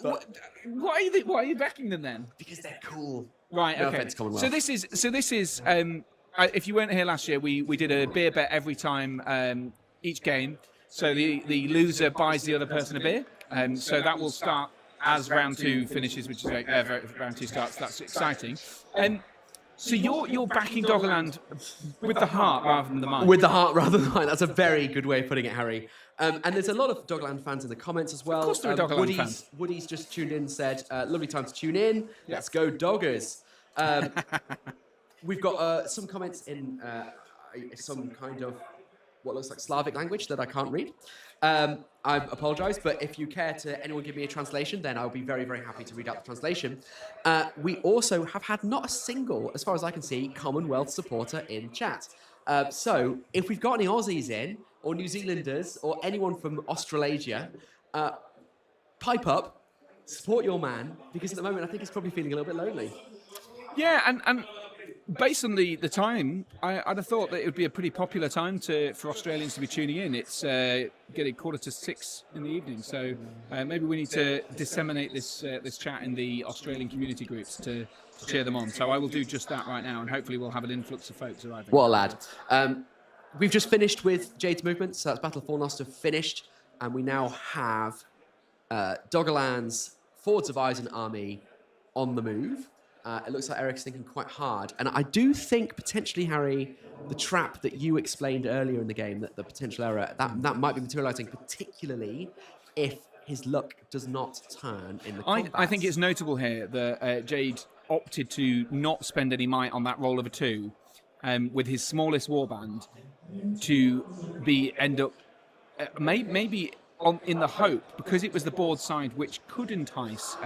But
Why are you backing them then?
because they're cool.
Right.
No
Okay.
offense, Commonwealth.
So this is. If you weren't here last year, we did a beer bet every time each game. So the loser buys the other person a beer. So that will start as round 2 finishes, which is round 2 starts. That's exciting. So you're backing Doggerland with the heart rather than the mind.
With the heart rather than the mind. That's a very good way of putting it, Harry. And there's a lot of Doggerland fans in the comments as well.
Of course there are Doggerland fans.
Woody's just tuned in, said, lovely time to tune in. Let's go Doggers. We've got some comments in some kind of what looks like Slavic language that I can't read. I apologize, but if you care to anyone give me a translation, then I'll be very, very happy to read out the translation. We also have had not a single, as far as I can see, Commonwealth supporter in chat. So if we've got any Aussies in, or New Zealanders, or anyone from Australasia, pipe up, support your man, because at the moment I think he's probably feeling a little bit lonely.
Yeah, and based on the time, I'd have thought that it would be a pretty popular time for Australians to be tuning in. It's getting 5:45 in the evening, so maybe we need to disseminate this chat in the Australian community groups to cheer them on. So I will do just that right now, and hopefully we'll have an influx of folks arriving.
What a lad. We've just finished with Jade's movement, so that's Battle of Fornoster finished, and we now have Doggerland's Forwards of Eisen army on the move. It looks like Eric's thinking quite hard. And I do think, potentially, Harry, the trap that you explained earlier in the game, that the potential error, that might be materializing, particularly if his luck does not turn in the combat.
I think it's notable here that Jade opted to not spend any might on that roll of a 2 with his smallest warband to end up maybe in the hope, because it was the board side which could entice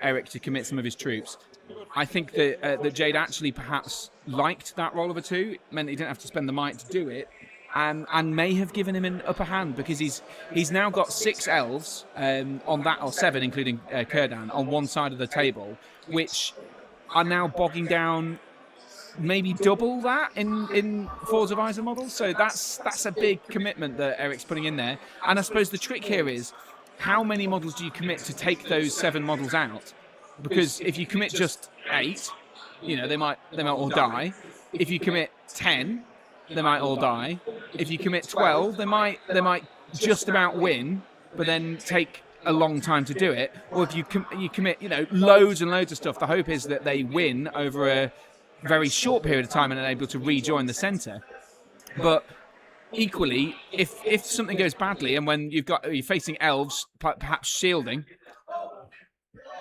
Eric to commit some of his troops. I think that Jade actually perhaps liked that roll of a 2. It meant he didn't have to spend the might to do it, and may have given him an upper hand, because he's now got 6 elves on that, or 7 including Kurdan, on one side of the table, which are now bogging down maybe double that in Forwards of Eisen models. So that's a big commitment that Eric's putting in there. And I suppose the trick here is, how many models do you commit to take those 7 models out? Because if you commit just 8, they might all die. If you commit 10, they might all die. If you commit 12, they might just about win, but then take a long time to do it. Or if you commit loads and loads of stuff, the hope is that they win over a very short period of time and are able to rejoin the centre. But equally, if something goes badly, and when you're facing elves, perhaps shielding.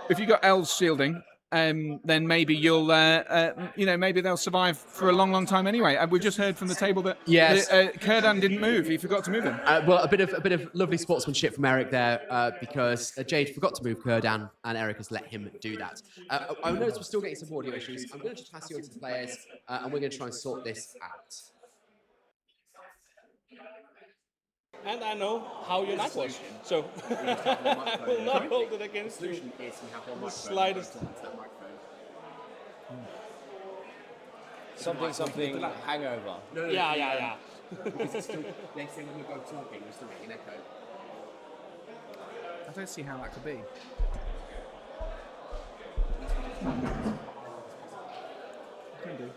If you've got elves shielding, then maybe you'll, maybe they'll survive for a long, long time anyway. And we've just heard from the table that Kurdan didn't move. He forgot to move him.
Well, a bit of lovely sportsmanship from Eric there, because Jade forgot to move Kurdan, and Eric has let him do that. I noticed we're still getting some audio issues. I'm going to just pass you on to the players, and we're going to try and sort this out.
And I know how your night was, so I will not hold it against you. The slightest.
Something hangover.
No, yeah.
Because it's still, they say when we go talking, we're still getting an echo.
I don't see how that could be. Can do.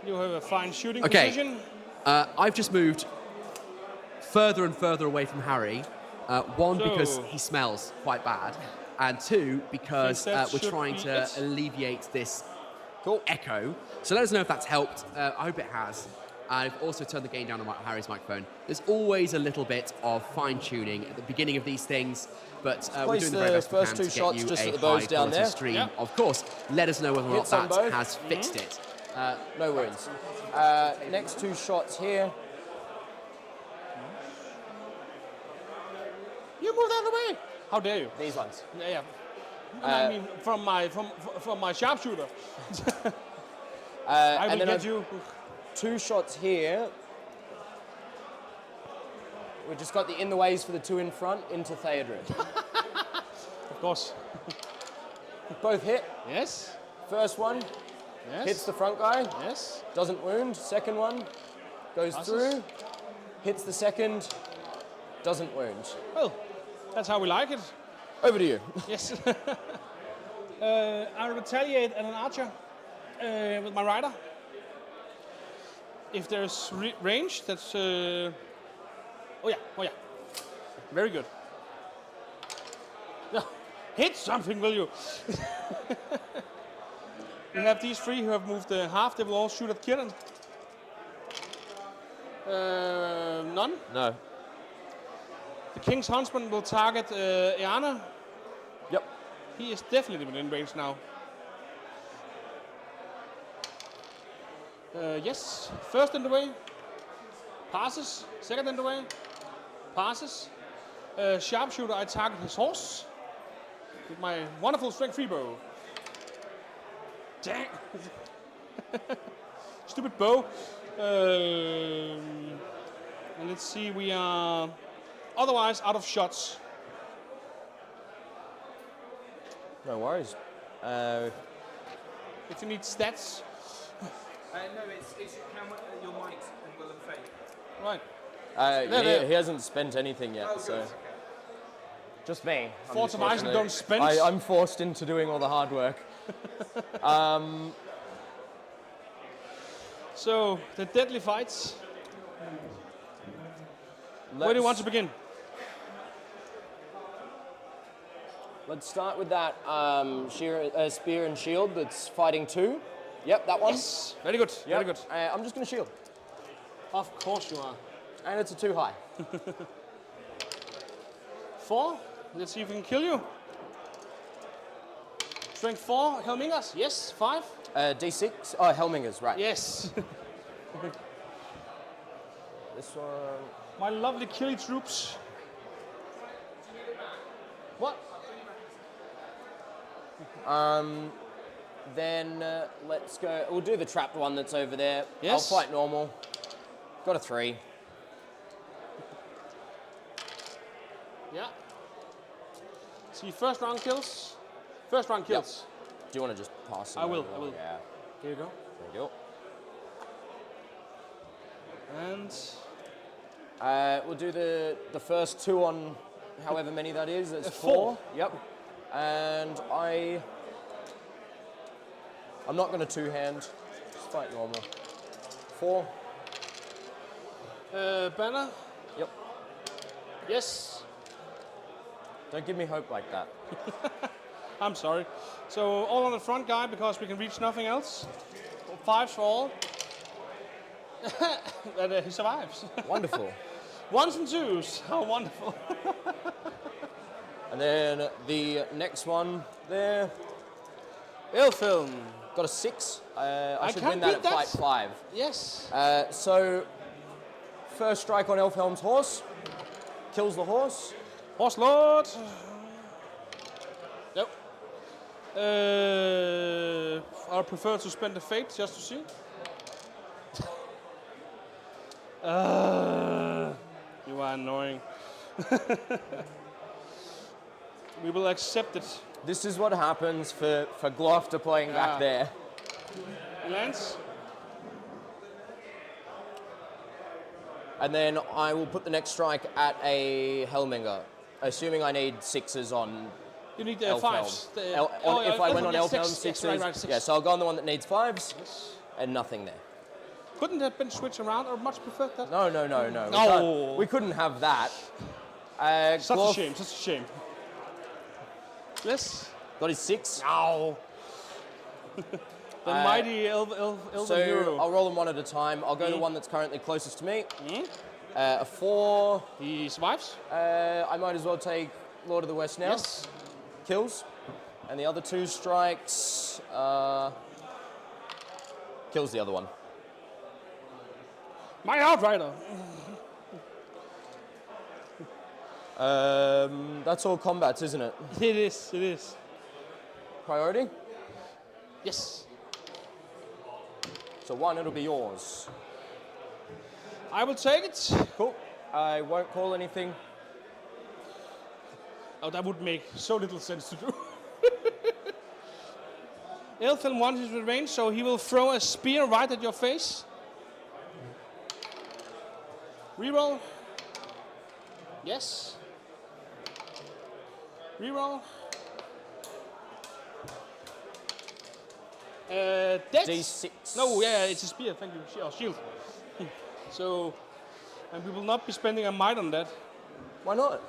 You have a fine shooting position.
I've just moved further and further away from Harry. One, because he smells quite bad, and 2, because we're trying to alleviate this echo. So let us know if that's helped. I hope it has. I've also turned the gain down on Harry's microphone. There's always a little bit of fine-tuning at the beginning of these things, but we're doing the very best we can to get you
just
a
at the bows down
high-quality
there.
stream.
Yep.
Of course, let us know whether or not that has fixed it.
No worries. Next 2 shots here.
You moved out of the way. How dare you?
These ones.
Yeah. I mean, from my sharpshooter. I will get you.
2 shots here. We've just got the in the ways for the 2 in front into Theodred.
Of course.
Both hit.
Yes.
First one hits the front guy.
Yes.
Doesn't wound. Second one goes through. Hits the second. Doesn't wound.
Well, that's how we like it.
Over to you.
Yes. I retaliate at an archer with my rider. If there's range, that's... Oh yeah. Very good. No, Hit something, will you? We have these three who have moved half. They will all shoot at Kieran. None.
No.
The King's Huntsman will target Eana.
Yep.
He is definitely within range now. Yes. First in the way. Passes. Second in the way. Passes. Sharpshooter, I target his horse with my wonderful strength 3 bow. Dang. Stupid bow. And let's see, we are otherwise out of shots.
No worries.
If you need stats.
No, it's how much your might and will and fate.
Right.
He hasn't spent anything yet, so.
Okay.
Just me.
Forts of Iceland don't spend.
I'm forced into doing all the hard work.
So, the deadly fights. Where do you want to begin?
Let's start with that spear and shield that's fighting 2. Yep, that one.
Yes. Very good.
Yep.
Very good.
I'm just going to shield.
Of course you are.
And it's a 2 high.
4. Let's see if we can kill you. Strength 4. Helmingers. Yes. 5.
D6. Oh, Helmingers, right.
Yes.
This one.
My lovely killy troops. What?
Then let's go. We'll do the trapped one that's over there.
Yes.
I'll fight normal. Got a 3.
Yeah. See, first round kills. First round kills.
Do you want to just pass it?
I will.
Yeah.
Here you go.
There you
And
go. We'll do the first 2 on however many that is. That's
4.
Yep. And I'm not going to 2-hand. Just fight normal. 4.
banner.
Yep.
Yes.
Don't give me hope like that.
I'm sorry. So all on the front guy because we can reach nothing else. 5s for all. And he survives.
Wonderful.
1s and 2s. How wonderful.
And then the next one there.
Ilfilm.
Got a 6. I should
can't
win that
beat
at
that.
fight 5.
Yes.
So, first strike on Elfhelm's horse. Kills the horse.
Horse Lord. Nope. I prefer to spend the fate just to see. You are annoying. We will accept it.
This is what happens for Glofter playing back there.
Lance.
And then I will put the next strike at a Helminger, assuming I need 6s on
You need
Elfhelm.
5s.
If I went on
yes,
Elfhelm,
6.
6s.
Right, 6.
Yeah, so I'll go on the one that needs 5s, and nothing there.
Couldn't have been switched around or much preferred that?
No.
No.
We couldn't have that.
Such a shame, such a shame. Yes?
Got his 6.
No. The mighty Elven
So
hero.
I'll roll them one at a time. I'll go the one that's currently closest to me. A 4.
He survives.
I might as well take Lord of the West now.
Yes.
Kills. And the other 2 strikes. Kills the other one.
My Outrider.
That's all combats, isn't it?
It is.
Priority?
Yes.
So 1, it'll be yours.
I will take it.
Cool. I won't call anything.
Oh, that would make so little sense to do. Elfhelm wants his range, so he will throw a spear right at your face. Reroll. Yes. Reroll. Death.
D6.
No, yeah, it's a spear. Thank you. Or shield. So, and we will not be spending a might on that.
Why not?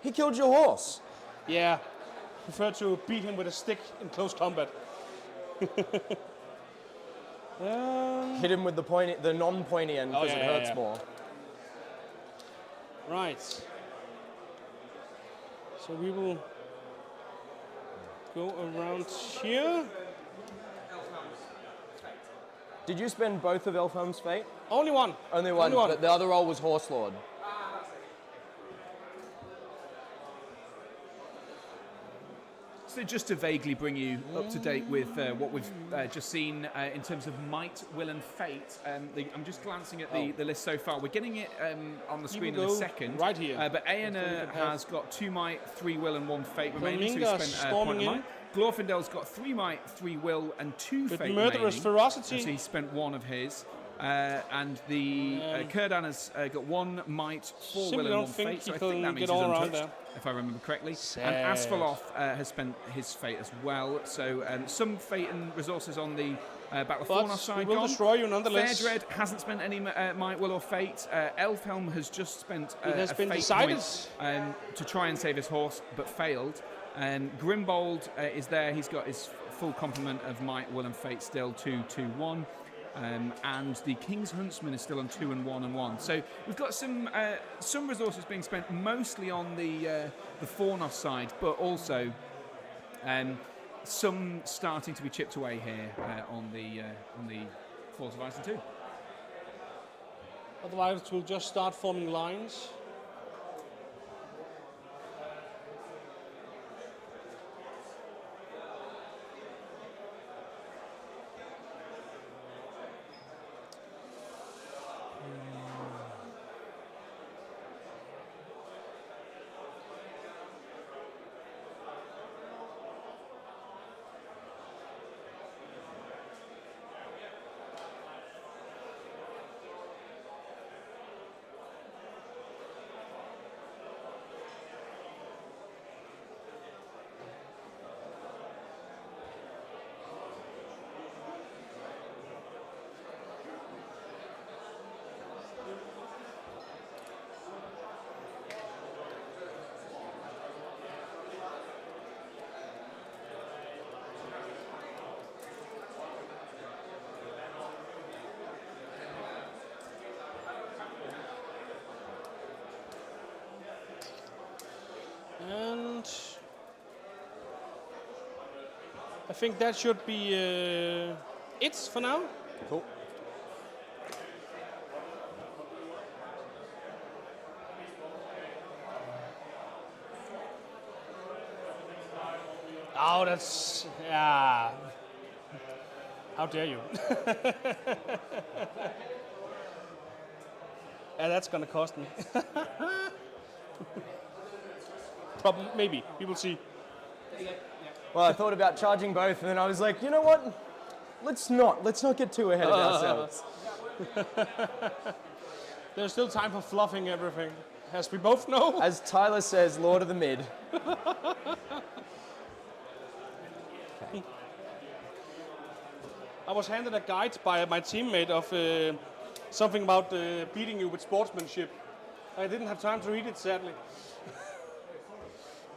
He killed your horse.
Yeah, prefer to beat him with a stick in close combat.
Hit him with the non-pointy end because
yeah,
it
yeah,
hurts
yeah.
more.
Right. So we will go around here.
Did you spend both of Elfhelm's fate?
Only one.
Only one,
Only one.
but the other role was Horse Lord.
So just to vaguely bring you up to date with what we've just seen in terms of might, will and fate, I'm just glancing at the list so far. We're getting it on the screen in a second.
Right here.
But Aena has got 2 might, 3 will and 1 fate remaining, so
Flamingo
he spent a
storming
point of
in.
might. Glorfindel's got 3 might, 3 will and 2
With
fate
murderous
remaining.
ferocity.
So he spent 1 of his. And the Kurdan has got 1 might, 4 will
Simply
and
don't
1
think
fate, so
he
I think
can
that means
get
he's
all around
untouched,
there.
if I remember correctly.
Sad.
And Asfaloth has spent his fate as well, so some fate and resources on the Battle of Thornos
But
side
we will
gone.
destroy you nonetheless.
Fairdred hasn't spent any might, will or fate. Elfhelm has just spent
It has
a
been
fate
decided.
point to try and save his horse, but failed. Grimbold is there, he's got his full complement of might, will and fate still, 2, 2, 1. And the King's Huntsman is still on 2 and 1 and 1. So we've got some resources being spent mostly on the Fornos side, but also some starting to be chipped away here on the Force of Iceland 2.
Otherwise, we'll just start forming lines. And I think that should be it for now.
Cool.
Oh, that's yeah. How dare you? Yeah, that's gonna cost me. Probably, maybe. We will see.
Well, I thought about charging both, and then I was like, you know what? Let's not get too ahead of ourselves.
There's still time for fluffing everything, as we both know.
As Tyler says, Lord of the Mid.
I was handed a guide by my teammate of something about beating you with sportsmanship. I didn't have time to read it, sadly.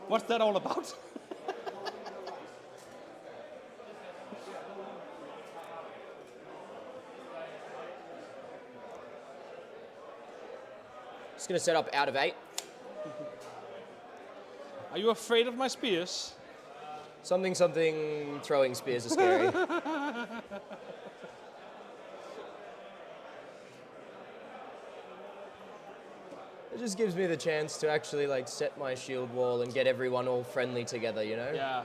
What's that all about?
Just gonna set up out of 8.
Are you afraid of my spears?
Something, throwing spears are scary. It just gives me the chance to actually like set my shield wall and get everyone all friendly together, you know?
Yeah.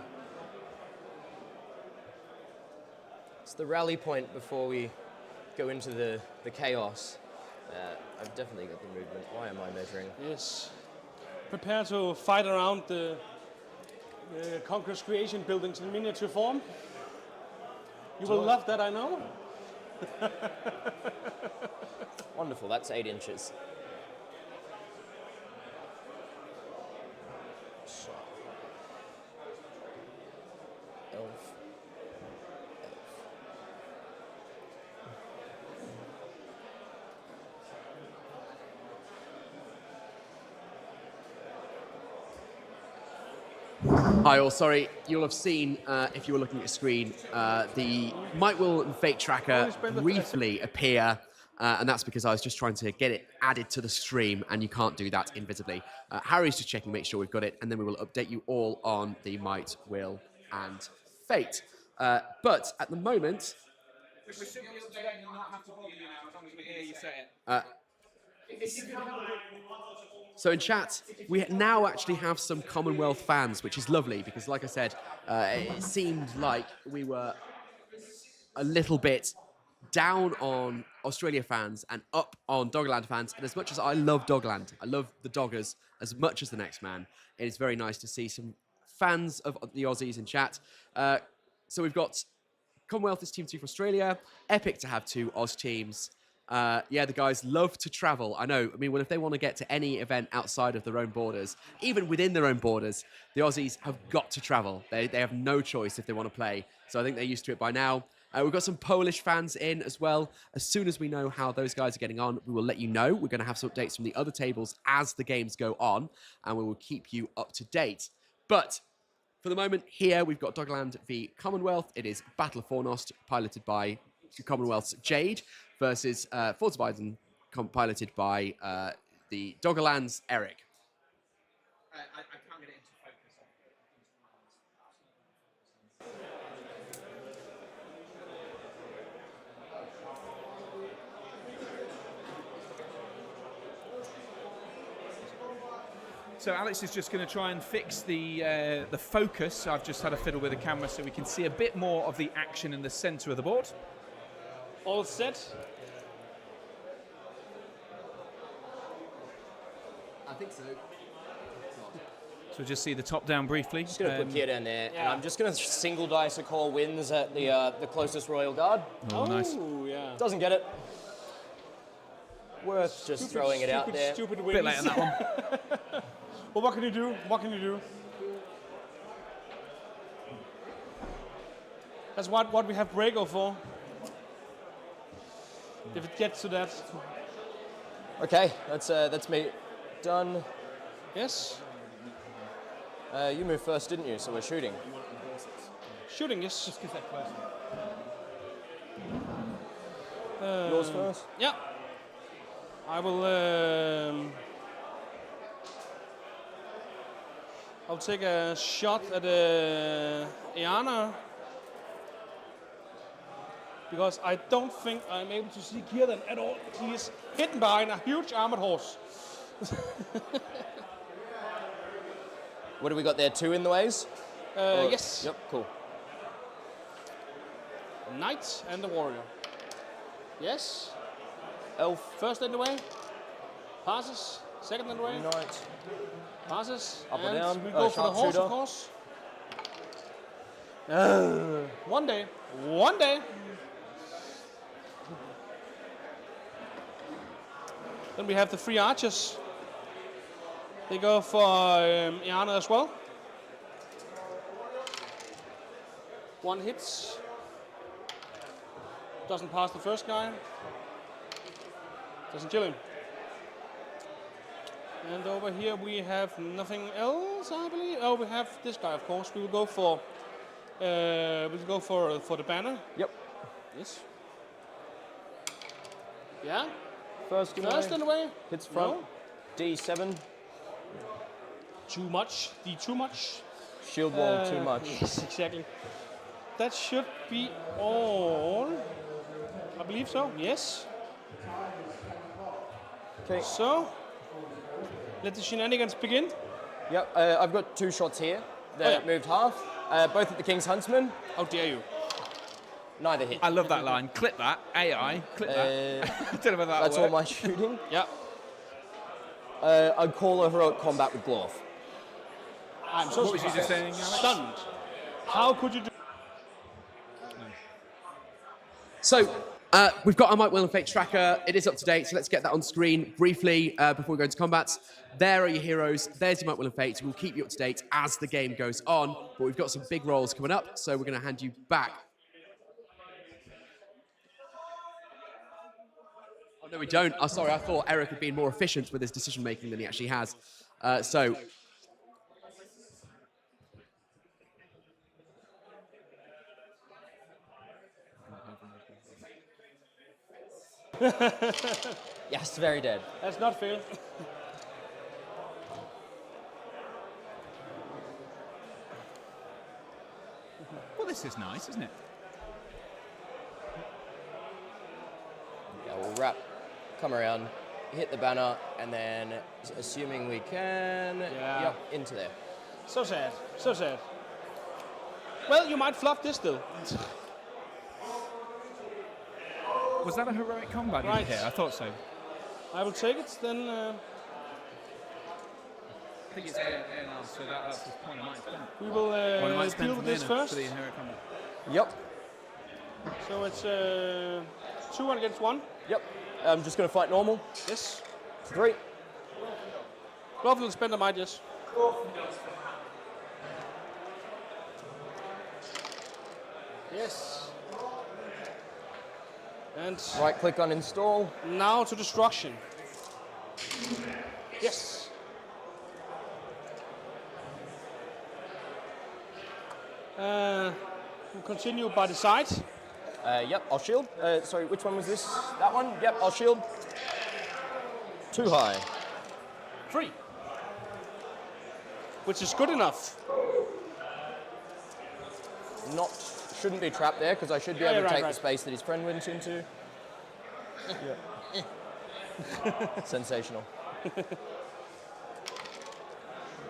It's the rally point before we go into the chaos. I've definitely got the movement. Why am I measuring?
Yes. Prepare to fight around the Conqueror's Creation buildings in miniature form. You will love that, I know.
Wonderful, that's 8 inches. So. Elf.
Hi all, sorry, you'll have seen, if you were looking at your screen, the Might Will and Fate tracker briefly appear, and that's because I was just trying to get it added to the stream, and you can't do that invisibly. Harry's just checking, make sure we've got it, and then we will update you all on the Might, Will, and Fate. But at the moment,
We should be able to not have to bother you now as long as we hear you say it.
so in chat, we now actually have some Commonwealth fans, which is lovely because, like I said, it seemed like we were a little bit down on Australia fans and up on Doggerland fans. And as much as I love Doggerland, I love the Doggers as much as the next man, it is very nice to see some fans of the Aussies in chat. So we've got Commonwealth is Team 2 for Australia. Epic to have 2 Oz teams. Yeah, the guys love to travel. I know. I mean, well, if they want to get to any event outside of their own borders, even within their own borders, the Aussies have got to travel. They have no choice if they want to play. So I think they're used to it by now. We've got some Polish fans in as well. As soon as we know how those guys are getting on, we will let you know. We're going to have some updates from the other tables as the games go on, and we will keep you up to date. But for the moment, here we've got Doggerland v Commonwealth. It is Battle of Fornost, piloted by Commonwealth's Jade, versus Forza Biden, piloted by the Doggerland's Eric.
I can't get it into focus. So Alex is just going to try and fix the focus. I've just had a fiddle with the camera so we can see a bit more of the action in the centre of the board.
All set.
I think so.
So we'll just see the top down briefly.
Just gonna put Kia down there, and I'm just gonna single dice a call wins at the closest Royal Guard.
Oh, nice.
Yeah.
Doesn't get it. Worth just throwing it out there.
Stupid
A
wins.
bit late on that one.
Well, what can you do? What can you do? That's what we have Brago for. If it gets to that.
Okay, that's me done.
Yes.
You moved first, didn't you? So we're shooting.
Shooting, yes. Just
Because they're close.
Yours first.
Yeah. I will. I'll take a shot at Iana because I don't think I'm able to see Kierden at all. He is hidden behind a huge armored horse.
What do we got there? 2 in the ways?
Yes.
Yep, cool.
Knight and the warrior. Yes.
Elf,
First in the way. Passes. Second in the way.
knight.
Passes.
Up or
and
down?
we go for the horse,
Sharpshooter.
of course. One day. One day. Then we have the 3 archers. They go for Iana as well. 1 hits. Doesn't pass the first guy. Doesn't kill him. And over here we have nothing else, I believe. Oh, we have this guy, of course. We will go for for the banner.
Yep.
Yes. Yeah.
First in the
First
way.
in the way.
Hits front.
No.
D7.
Too much. The too much.
Shield wall too much.
Yes, exactly. That should be all. I believe so. Yes.
Okay.
So let the shenanigans begin.
Yep. I've got 2 shots here that
yeah.
moved half. Both at the King's Huntsman.
How dare you?
Neither hit.
I love that line. Clip that. AI. Clip that. I don't know whether
That's
that'll
all
work.
my shooting.
Yeah.
I'd call a heroic combat with Glorf.
I'm so
What was you just saying, Alex?
stunned. How could you do?
So, we've got our Might, Will and Fate tracker. It is up to date, so let's get that on screen briefly before we go into combat. There are your heroes. There's your Might, Will and Fate. We'll keep you up to date as the game goes on, but we've got some big rolls coming up, so we're going to hand you back. Oh, no, we don't. Oh, sorry, I thought Eric had been more efficient with his decision-making than he actually has. So,
Yes, very dead.
That's not fair.
Well, this is nice, isn't it?
Yeah, we'll wrap, come around, hit the banner, and then, assuming we can, yep, into there.
So sad. So sad. Well, you might fluff this still.
Was that a heroic combat
Right.
here? I thought so.
I will take it, then...
I think it's air now, so that's the point I might spend.
we will
Well, I might spend
deal
from
with this
there
first.
for the heroic combat.
Yep,
So it's 2 against 1.
yep. I'm just going to fight normal.
Yes.
3.
Glove will spend a might, yes. Yes. And
Right click on install.
now to destruction. Yes. We'll continue by the side.
Yep, I'll shield. Sorry, which one was this? That one? Yep, I'll shield. Too high.
3. Which is good enough.
Shouldn't be trapped there because I should be
Yeah,
able to
right,
take
right.
the space that his friend went into. Sensational.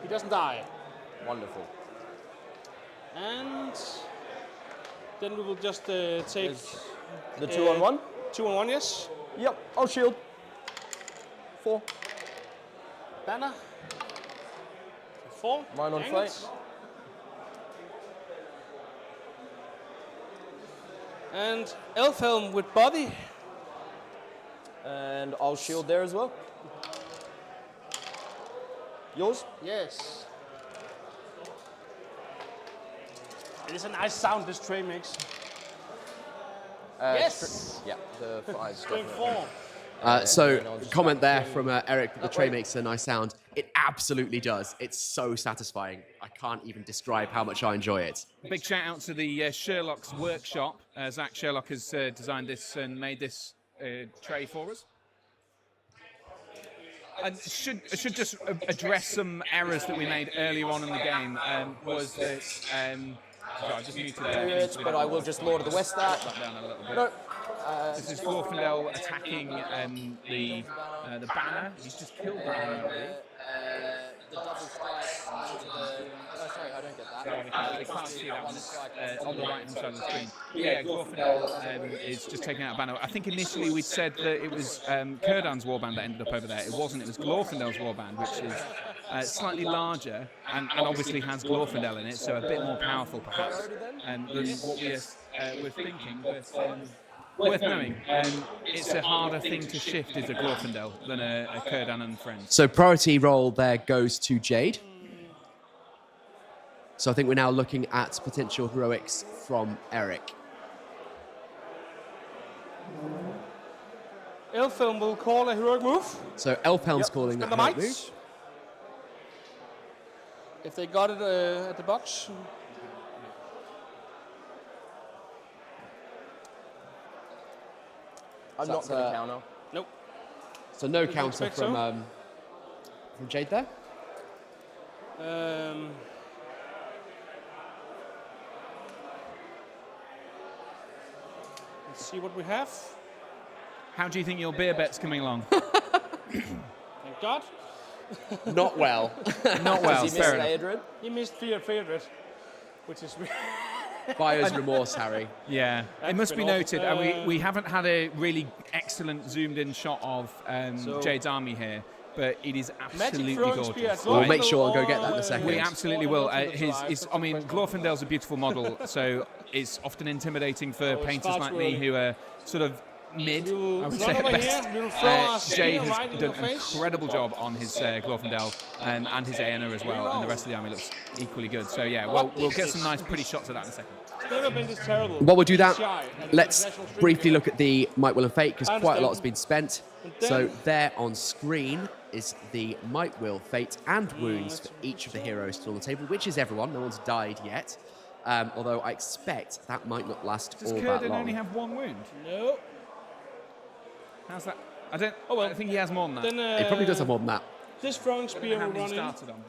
He doesn't die.
Wonderful.
And then we will just take
The 2 on 1?
2 on 1, yes.
Yep, I'll shield. 4.
Banner. 4.
Mine on
Dang
flight.
it. And Elfhelm with body.
And I'll shield there as well. Yours?
Yes. It is a nice sound this tray makes. Yes!
Yeah, the 5's
Going
definitely.
4.
So,
and I'll just
comment there
back
from Eric that the
that
tray
way.
makes a nice sound. It absolutely does. It's so satisfying. I can't even describe how much I enjoy it.
Big shout out to the Sherlock's workshop. Zach Sherlock has designed this and made this tray for us. And should just address some errors that we made earlier on in the game. Was that sorry, I just muted that.
But I will just Lord of the West that.
Down a little bit.
No.
This is Glorfindel attacking the banner. He's just killed the banner, I believe.
The double strike into the... Oh, sorry, I don't get that.
Sorry, they can't see that one. It's on the right hand side of the screen. Yeah, Glorfindel is just taking out a banner. I think initially we'd said that it was Kurdan's warband that ended up over there. It wasn't. It was Glorfindel's warband, which is slightly larger and obviously has Glorfindel in it, so a bit more powerful perhaps than what we're thinking. But worth knowing, it's a harder thing to shift is a Glorfindel than a Kurdan and friends.
So, priority roll there goes to Jade. So, I think we're now looking at potential heroics from Eric.
Elfhelm will call a heroic move.
So, Elfhelm's calling that
Spend the
heroic
might.
move.
If they got it at the box.
I'm not going to counter.
Nope.
So, no
Didn't
counter
expect
from,
so.
from Jade there.
Let's see what we have.
How do you think your beer bet's coming along?
Thank God.
Not well.
Not well,
Does he
fair
miss
enough.
Aedred?
He missed favorite, which is
Buyer's remorse, Harry.
Yeah, it must be
been awful.
noted, and we haven't had a really excellent zoomed-in shot of Jade's army here, but it is absolutely
throwing
gorgeous.
spear at
We'll
Glorfindel
make sure and go get that in a
or,
second.
We absolutely will. His, I mean,
Something
Glorfindel's a beautiful model, so it's often intimidating for
it's
painters
far
like
too
me
early.
who are sort of mid,
We will
I would
run
say at
over
best.
here, we will throw our
Jade
spear
has
right in
done
the
an
face.
incredible job on his Glorfindel and his Aena as well, and the rest of the army looks equally good. So yeah, we'll get some nice, pretty shots of that in a second.
It's never been this terrible.
While we'll do that,
Shy at
let's
international street
briefly
game.
look at the Might, Will and Fate, because
I
quite a lot
understand.
has been spent.
And
So
then-
there on screen is the Might, Will, Fate and Wounds for each of the heroes still on the table, which is everyone. No one's died yet. Although I expect that might not last
Does
all that
Kurdan
long.
only have one wound?
No.
How's that? I don't.
Oh, well.
I think he has more than that.
Then
He probably does have more than that.
this throwing spear
How
will
many
run
he
in.
started on?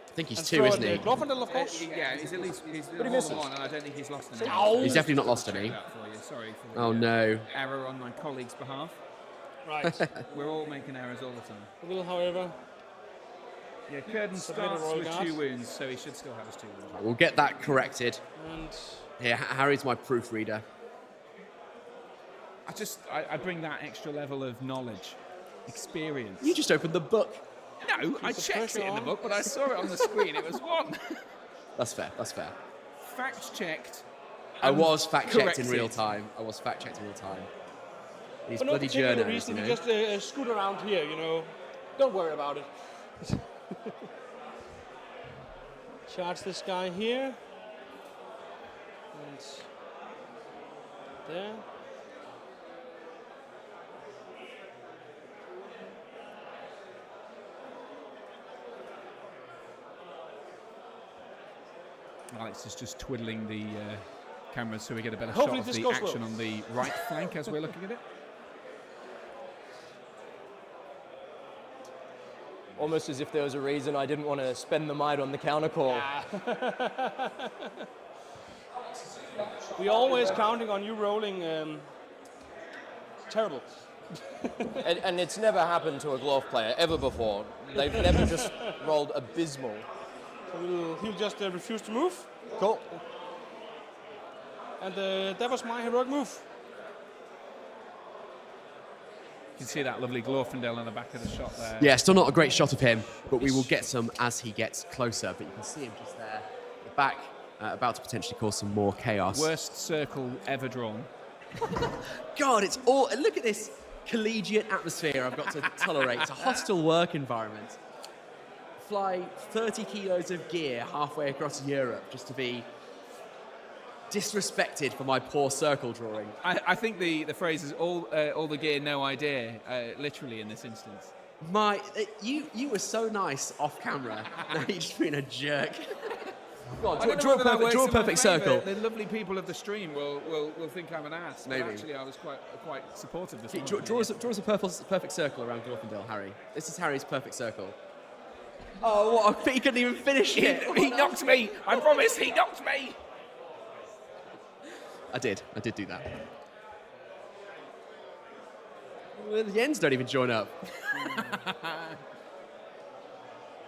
I think he's
And
2,
throw
isn't
at
he?
Glorfindel, of course.
Yeah, he's at least he's
he
more
misses.
than one, and I don't think he's lost any.
Ow.
He's definitely not lost any.
That for you. Sorry for
Oh
the
no.
error on my colleague's behalf.
Right.
We're all making errors all the time.
A little, however.
Yeah, Curtin
Submit a
starts
royal
with
guard.
2 wounds, so he should still have his 2 wounds.
We'll get that corrected.
And
Here, Harry's my proofreader.
I bring that extra level of knowledge, experience.
You just opened the book.
No, I
the
checked it in the
pressure
book, but I saw it on the screen. It was 1.
That's fair. That's fair.
Fact checked.
I was fact checked in
corrected.
real time. I was fact checked in real time. These
for no
bloody
particular
journals,
reason,
you
we
know.
just scoot around here, you know. Don't worry about it. Charge this guy here. And there.
Alex is just twiddling the cameras so we get a better
Hopefully
shot of
this
the
goes
action
well.
on the right flank as we're looking at it.
Almost as if there was a reason I didn't want to spend the might on the counter call.
We're always counting on you rolling terrible.
And it's never happened to a Glorf player ever before. They've never just rolled abysmal.
So he'll just refuse to move.
Cool.
And that was my heroic move.
You can see that lovely Glorfindel on the back of the shot there.
Yeah, still not a great shot of him, but we will get some as he gets closer. But you can see him just there, at the back, about to potentially cause some more chaos.
Worst circle ever drawn.
God, it's all. Look at this collegiate atmosphere I've got to tolerate. It's a hostile work environment. Fly 30 kilos of gear halfway across Europe just to be disrespected for my poor circle drawing.
I think the phrase is all the gear, no idea, literally in this instance.
You were so nice off camera. Now you're just being a jerk. Go on,
I don't know
draw
whether that
a
works in my
perfect
favour.
circle.
The lovely people of the stream will think I'm an ass.
Maybe.
But actually, I was quite supportive this
Okay,
morning.
draw us a perfect circle around Glorfindel, Harry. This is Harry's perfect circle. Oh, what? He couldn't even finish it.
He knocked me. I promise, he knocked me.
I did do that. Well, the ends don't even join up.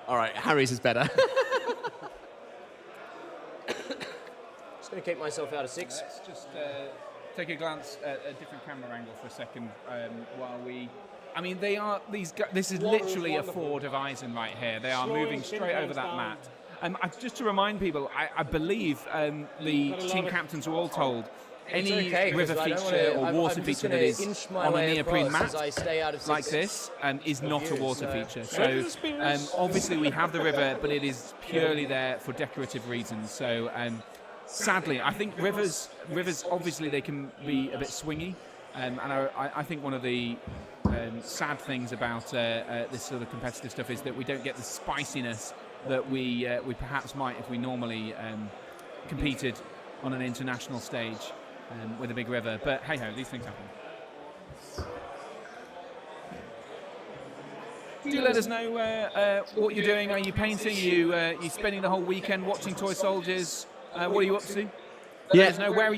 All right, Harry's is better.
Just going to keep myself out of 6.
Let's just take a glance at a different camera angle for a second while we. I mean, they are these. This is literally a Ford of Eisen right here. They are
Slowing
moving
thin
straight over
hands
that
down.
mat. Just to remind people, I believe the
Gotta love
team
it.
captains were all told any
okay, 'cause
river
I don't
feature
wanna-
or water
I'm just
feature that
gonna
is
inch my
on a
way
neoprene
across
mat
as I stay out of
like
6.
this is not a water
so-
feature. So obviously we have the river, but it is purely there for decorative reasons. So sadly, I think rivers obviously they can be a bit swingy, and I think one of the sad things about this sort of competitive stuff is that we don't get the spiciness that we perhaps might if we normally competed on an international stage with a big river. But hey ho, these things happen. Do let us know what you're doing. Are you painting? You spending the whole weekend watching toy soldiers? What are you up to? Let us know where are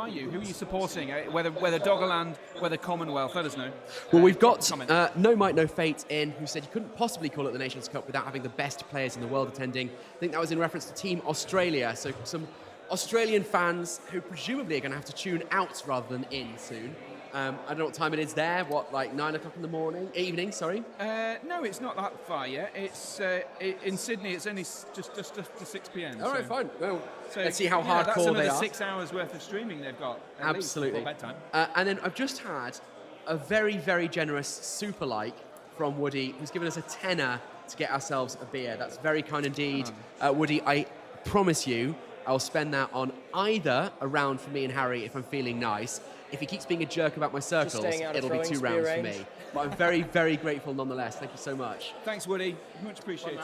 you? Who are you supporting? Whether Doggerland, whether Commonwealth. Let us know.
Well, we've got
comment.
No Might No Fate in, who said you couldn't possibly call it the Nations Cup without having the best players in the world attending. I think that was in reference to Team Australia. So some Australian fans who presumably are going to have to tune out rather than in soon. I don't know what time it is there. What, like 9 o'clock in the morning? Evening, sorry.
No, it's not that far yet. It's in Sydney. It's only just after 6 p.m.
All right,
so-
fine. Well,
So
let's see how
that's
hardcore
another
they are.
6 hours worth of streaming they've got. At least
Absolutely.
before bedtime.
And then I've just had a very, very generous super like from Woody, who's given us a tenner to get ourselves a beer. That's very kind indeed. Woody, I promise you, I'll spend that on either a round for me and Harry if I'm feeling nice. If he keeps being a jerk about my circles,
staying out of
it'll be 2
throwing
rounds
spear
for
range.
me. But I'm very, very grateful nonetheless. Thank you so much.
Thanks, Woody. Much appreciated.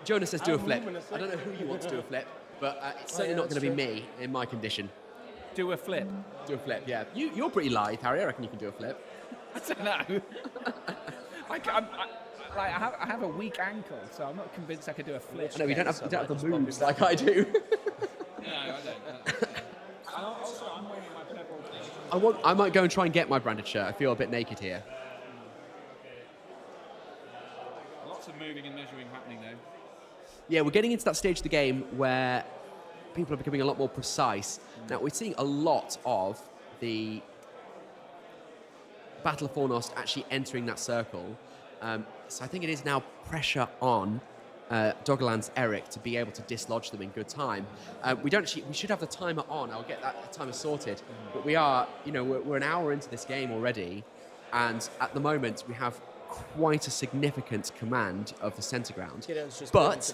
Jonah says do a
I'll
flip.
move in a
I don't know who you want to do a flip, but it's certainly
yeah,
not going to be
that's
me in my condition.
Do a flip.
Do a flip, yeah. You're pretty lithe, Harry. I reckon you can do a flip.
I don't know. I have a weak ankle, so I'm not convinced I could do a flip.
No, you don't have the moves like I do.
No, I don't. And also, I'm wearing my purple.
I might go and try and get my branded shirt. I feel a bit naked here.
Lots of moving and measuring happening though.
Yeah, we're getting into that stage of the game where people are becoming a lot more precise. Now, we're seeing a lot of the Battle of Fornost actually entering that circle. So I think it is now pressure on Doggerland's Eric to be able to dislodge them in good time. We should have the timer on. I'll get that timer sorted. But we are, we're an hour into this game already, and at the moment we have quite a significant command of the centre ground. But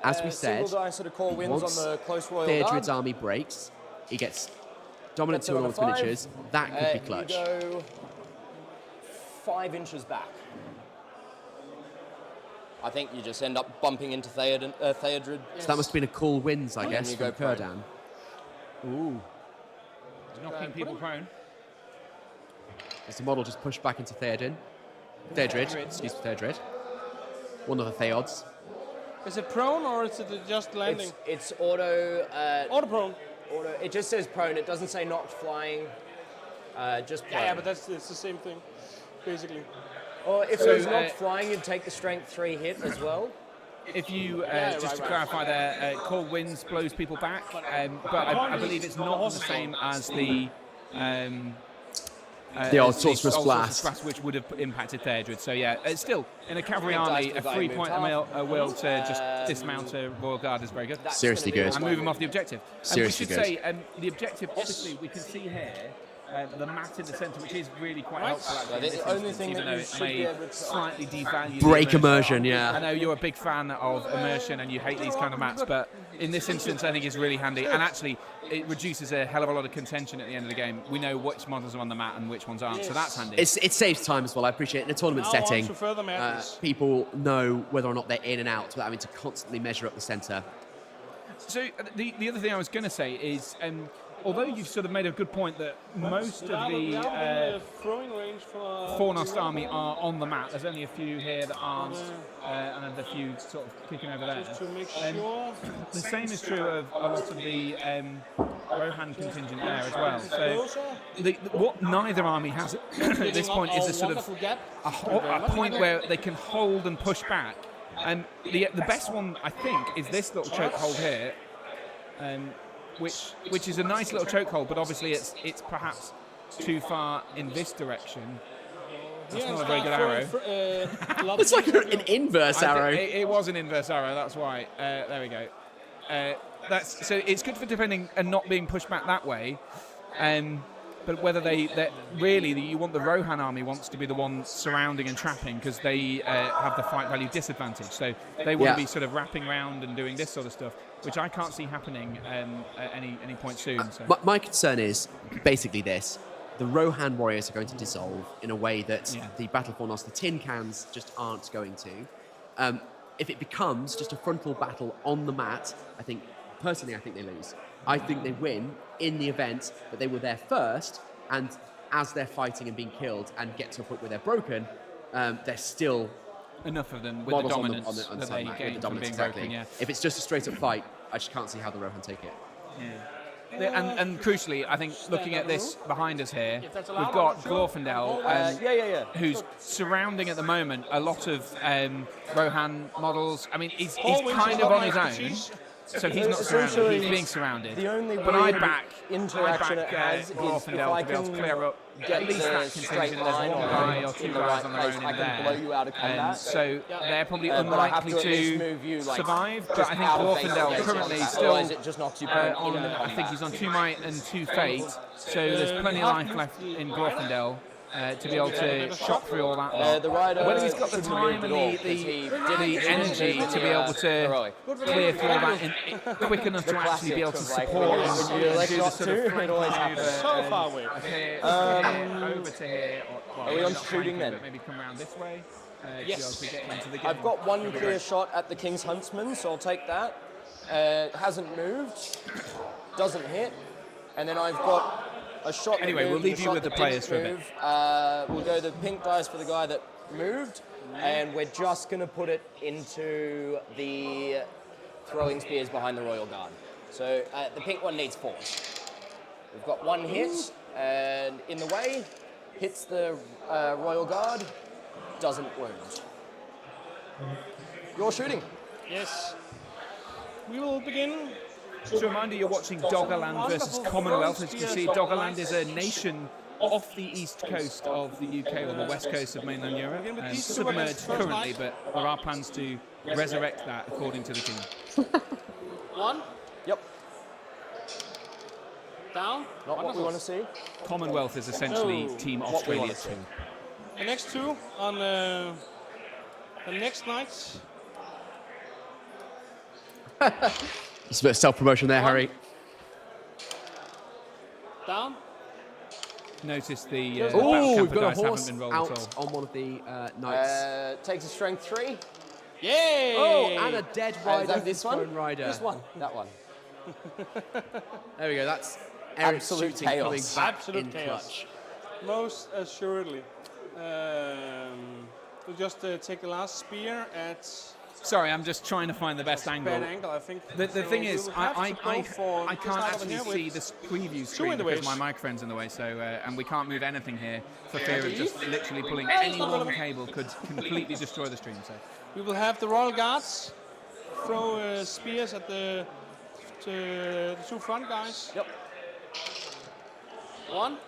as we said,
sort of call wins
once
on the close royal
Theodred's
guard.
army breaks, he gets dominant
Gets it on a
tournament
five.
miniatures. That could be clutch.
You go 5 inches back. I think you just end up bumping into Theodred.
So that must have been a cool wins, I guess,
you
from
go prone.
Kurdan.
Ooh. Knocking people prone.
As the model just pushed back into Theodred. Excuse me, Theodred. One of the Theods.
Is it prone or is it just landing?
It's auto.
Auto prone.
Auto. It just says prone. It doesn't say knocked flying. Just prone.
Yeah, but it's the same thing, basically.
Or if it was knocked flying, you'd take the strength 3 hit as well.
If you, just to clarify there, cold winds blows people back, but I believe it's not the same as the
old Sorcerer's Blast,
which would have impacted Theodred. So yeah, it's still, in a cavalry army, a 3-point will to just dismount a Royal Guard is very good.
Seriously good.
And move them off the objective.
Seriously
we should
good.
say, the objective, obviously, we can see here, the mat in the centre, which is really quite helpful. Actually,
The only thing
even
that
though
you
it
should
may
be able to
slightly devalue
Break
the
immersion, yeah.
I know you're a big fan of immersion and you hate these kind of mats, but in this instance, I think it's really handy. And actually, it reduces a hell of a lot of contention at the end of the game. We know which models are on the mat and which ones aren't, so that's handy.
It saves time as well. I appreciate it. In a tournament setting, people know whether or not they're in and out without having to constantly measure up the centre.
So the other thing I was going to say is, although you've sort of made a good point that most of the
throwing range for
Fornost army are on the mat. There's only a few here that aren't, and a few sort of kicking over there.
to make sure.
The same is true of a lot of the Rohan contingent there as well. So what neither army has at this point is a sort of a point where they can hold and push back. And the best one, I think, is this little chokehold here. Which is a nice little chokehold, but obviously it's perhaps too far in this direction. That's not a very good arrow.
It's like an inverse arrow.
It was an inverse arrow, that's why. There we go. So it's good for defending and not being pushed back that way. But whether you want the Rohan army wants to be the one surrounding and trapping because they have the fight value disadvantage. So they want to be sort of wrapping around and doing this sort of stuff, which I can't see happening at any point soon. So.
My concern is basically this. The Rohan warriors are going to dissolve in a way that the Battle for Fornost, the tin cans, just aren't going to. If it becomes just a frontal battle on the mat, personally I think they lose. I think they win in the event that they were there first, and as they're fighting and being killed and get to a point where they're broken, there's still
enough of them with the dominance
on
that
the
they
mat,
gain
the
from
dominance,
being
exactly.
broken. Yeah.
If it's just a straight up fight, I just can't see how the Rohan take it.
Yeah. And crucially, I think looking at this behind us here, we've got Glorfindel, who's surrounding at the moment a lot of Rohan models. I mean, he's kind of on his own. So he's not surrounded, he's being surrounded.
The only
but I
weird
back
interaction it has is if
Glorfindel
I
to be able to
can
clear up
get
at least
the
that
straight
contingent. There's
line
one
or
guy or
in
two
the
guys
right
on their
place,
own
I
in
can blow
there.
you out of combat.
So they're probably
but I have
unlikely
to at least
to
move you, like,
survive. But
just
I think
out of base
Glorfindel
against
currently
it.
still
Otherwise it just knocks you back
on,
into
I think
combat.
he's on 2 might and 2 fate. So there's plenty of life left in Glorfindel. To be able to chop through all that lot.
The rider
Whether he's got the
shouldn't
time
move
and
at all,
the
'cause he
energy to be able to clear through all that quick enough to actually be able to support and do the sort of flank maneuver,
So far away.
here, over to here.
Are we on shooting then?
But maybe come around this way.
Yes.
To get into the game.
I've got one clear shot at the King's Huntsman, so I'll take that. Hasn't moved, doesn't hit, and then I've got a shot.
Anyway,
that
we'll
moved,
leave
a
you
shot
with the
that
players
didn't
for a bit.
move. We'll go the pink dice for the guy that moved, and we're just going to put it into the throwing spears behind the Royal Guard. So the pink one needs force. We've got one hit, and in the way, hits the Royal Guard, doesn't wound. You're shooting.
Yes. We will begin.
Just a reminder, you're watching Doggerland versus Commonwealth. As you can see, Doggerland is a nation off the east coast of the UK or the west coast of mainland Europe, submerged currently, but there are plans to resurrect that according to the king.
One.
Yep.
Down.
Not what we want to see.
Commonwealth is essentially
No.
Team
What we
Australia
want to see.
too.
The next two on the next night.
Just a bit of self-promotion there, Harry.
Down.
Notice the
Oh,
battle
we've
camper
got a
dice haven't
horse
been rolled at
out
all.
on one of the knights.
Takes a strength 3.
Yay!
Oh, and a dead
Is
rider.
that this one?
Prone rider.
This one. That one.
There we go. That's Eric
Absolute
shooting
chaos.
coming back
Absolute
in
chaos.
clutch.
Most assuredly. We'll just take the last spear at
Sorry, I'm just trying to find the best
bad
angle.
angle, I think.
The
So
thing is,
we'll have to go for
I
this
can't
knight over
actually
here with
see this preview
in
screen
the
because
ways.
my microphone's in the way, so and we can't move anything here for fear of
believe.
just literally pulling
Yeah,
any
it's not
one
relevant.
cable could completely destroy the stream. So
We will have the Royal Guards throw spears at the two front guys.
Yep.
One.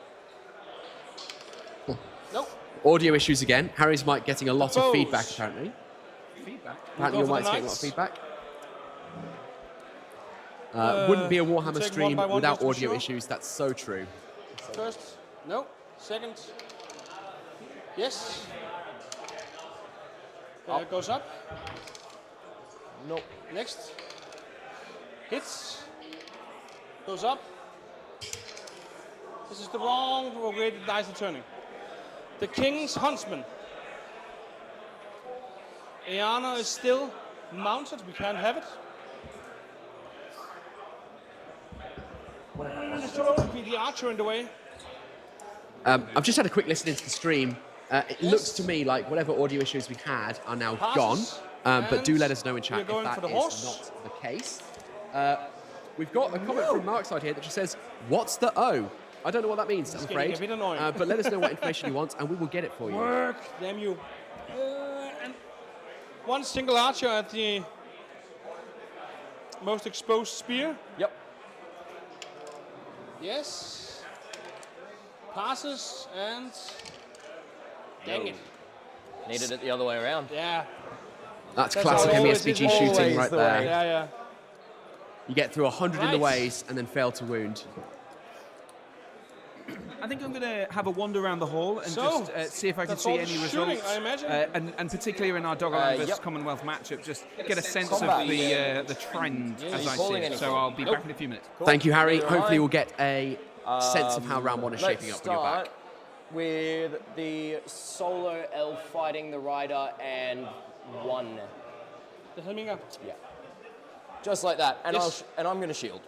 Nope.
Audio issues again. Harry's mic getting a lot of
Opposed.
feedback, apparently.
feedback.
Apparently
We'll
your
go for
mic's
the
getting a lot of
knights.
feedback. Wouldn't be a Warhammer
take
stream
one by one
without
just to be
audio
sure.
issues. That's so true.
First. No. Second. Yes. Goes up.
Nope.
Next. Hits. Goes up. This is the wrong way the dice are turning. The King's Huntsman. Eana is still mounted. We can't have it. Be the archer in the way.
I've just had a quick listen into the stream. It looks to me like whatever audio issues we had are now
Passes.
gone. But do
And
let us know in chat
we're
if
going
that
for the
is
horse.
not the case. We've got a comment from Mark's side here that just says, "What's the O?" I don't know what that means, I'm
getting
afraid.
a bit annoying.
But let us know what information you want, and we will get it for you.
Work, damn you. And one single archer at the most exposed spear.
Yep.
Yes. Passes and dang it.
Needed it the other way around.
Yeah.
That's
That's
classic
always-
MESBG
it's
shooting
always
right
the
there.
way.
Yeah, yeah.
You get through 100 in the
Right.
ways and then fail to wound.
I think I'm going to have a wander around the hall and
So,
just see if I can
that's
see
all
any
the
results.
shooting, I imagine.
And particularly in our Doggerland versus
yep.
Commonwealth matchup, just get a sense
Combat.
of the trend as
you
I see
calling
it. So
anything?
I'll be back in a few minutes.
Thank you, Harry.
Neither am
Hopefully
I.
we'll get a sense of how round one is shaping
Let's
up when you're
start
back.
with the solo elf fighting the rider and one.
The Helminga.
Yeah. Just like that. And
Yes.
and I'm going to shield.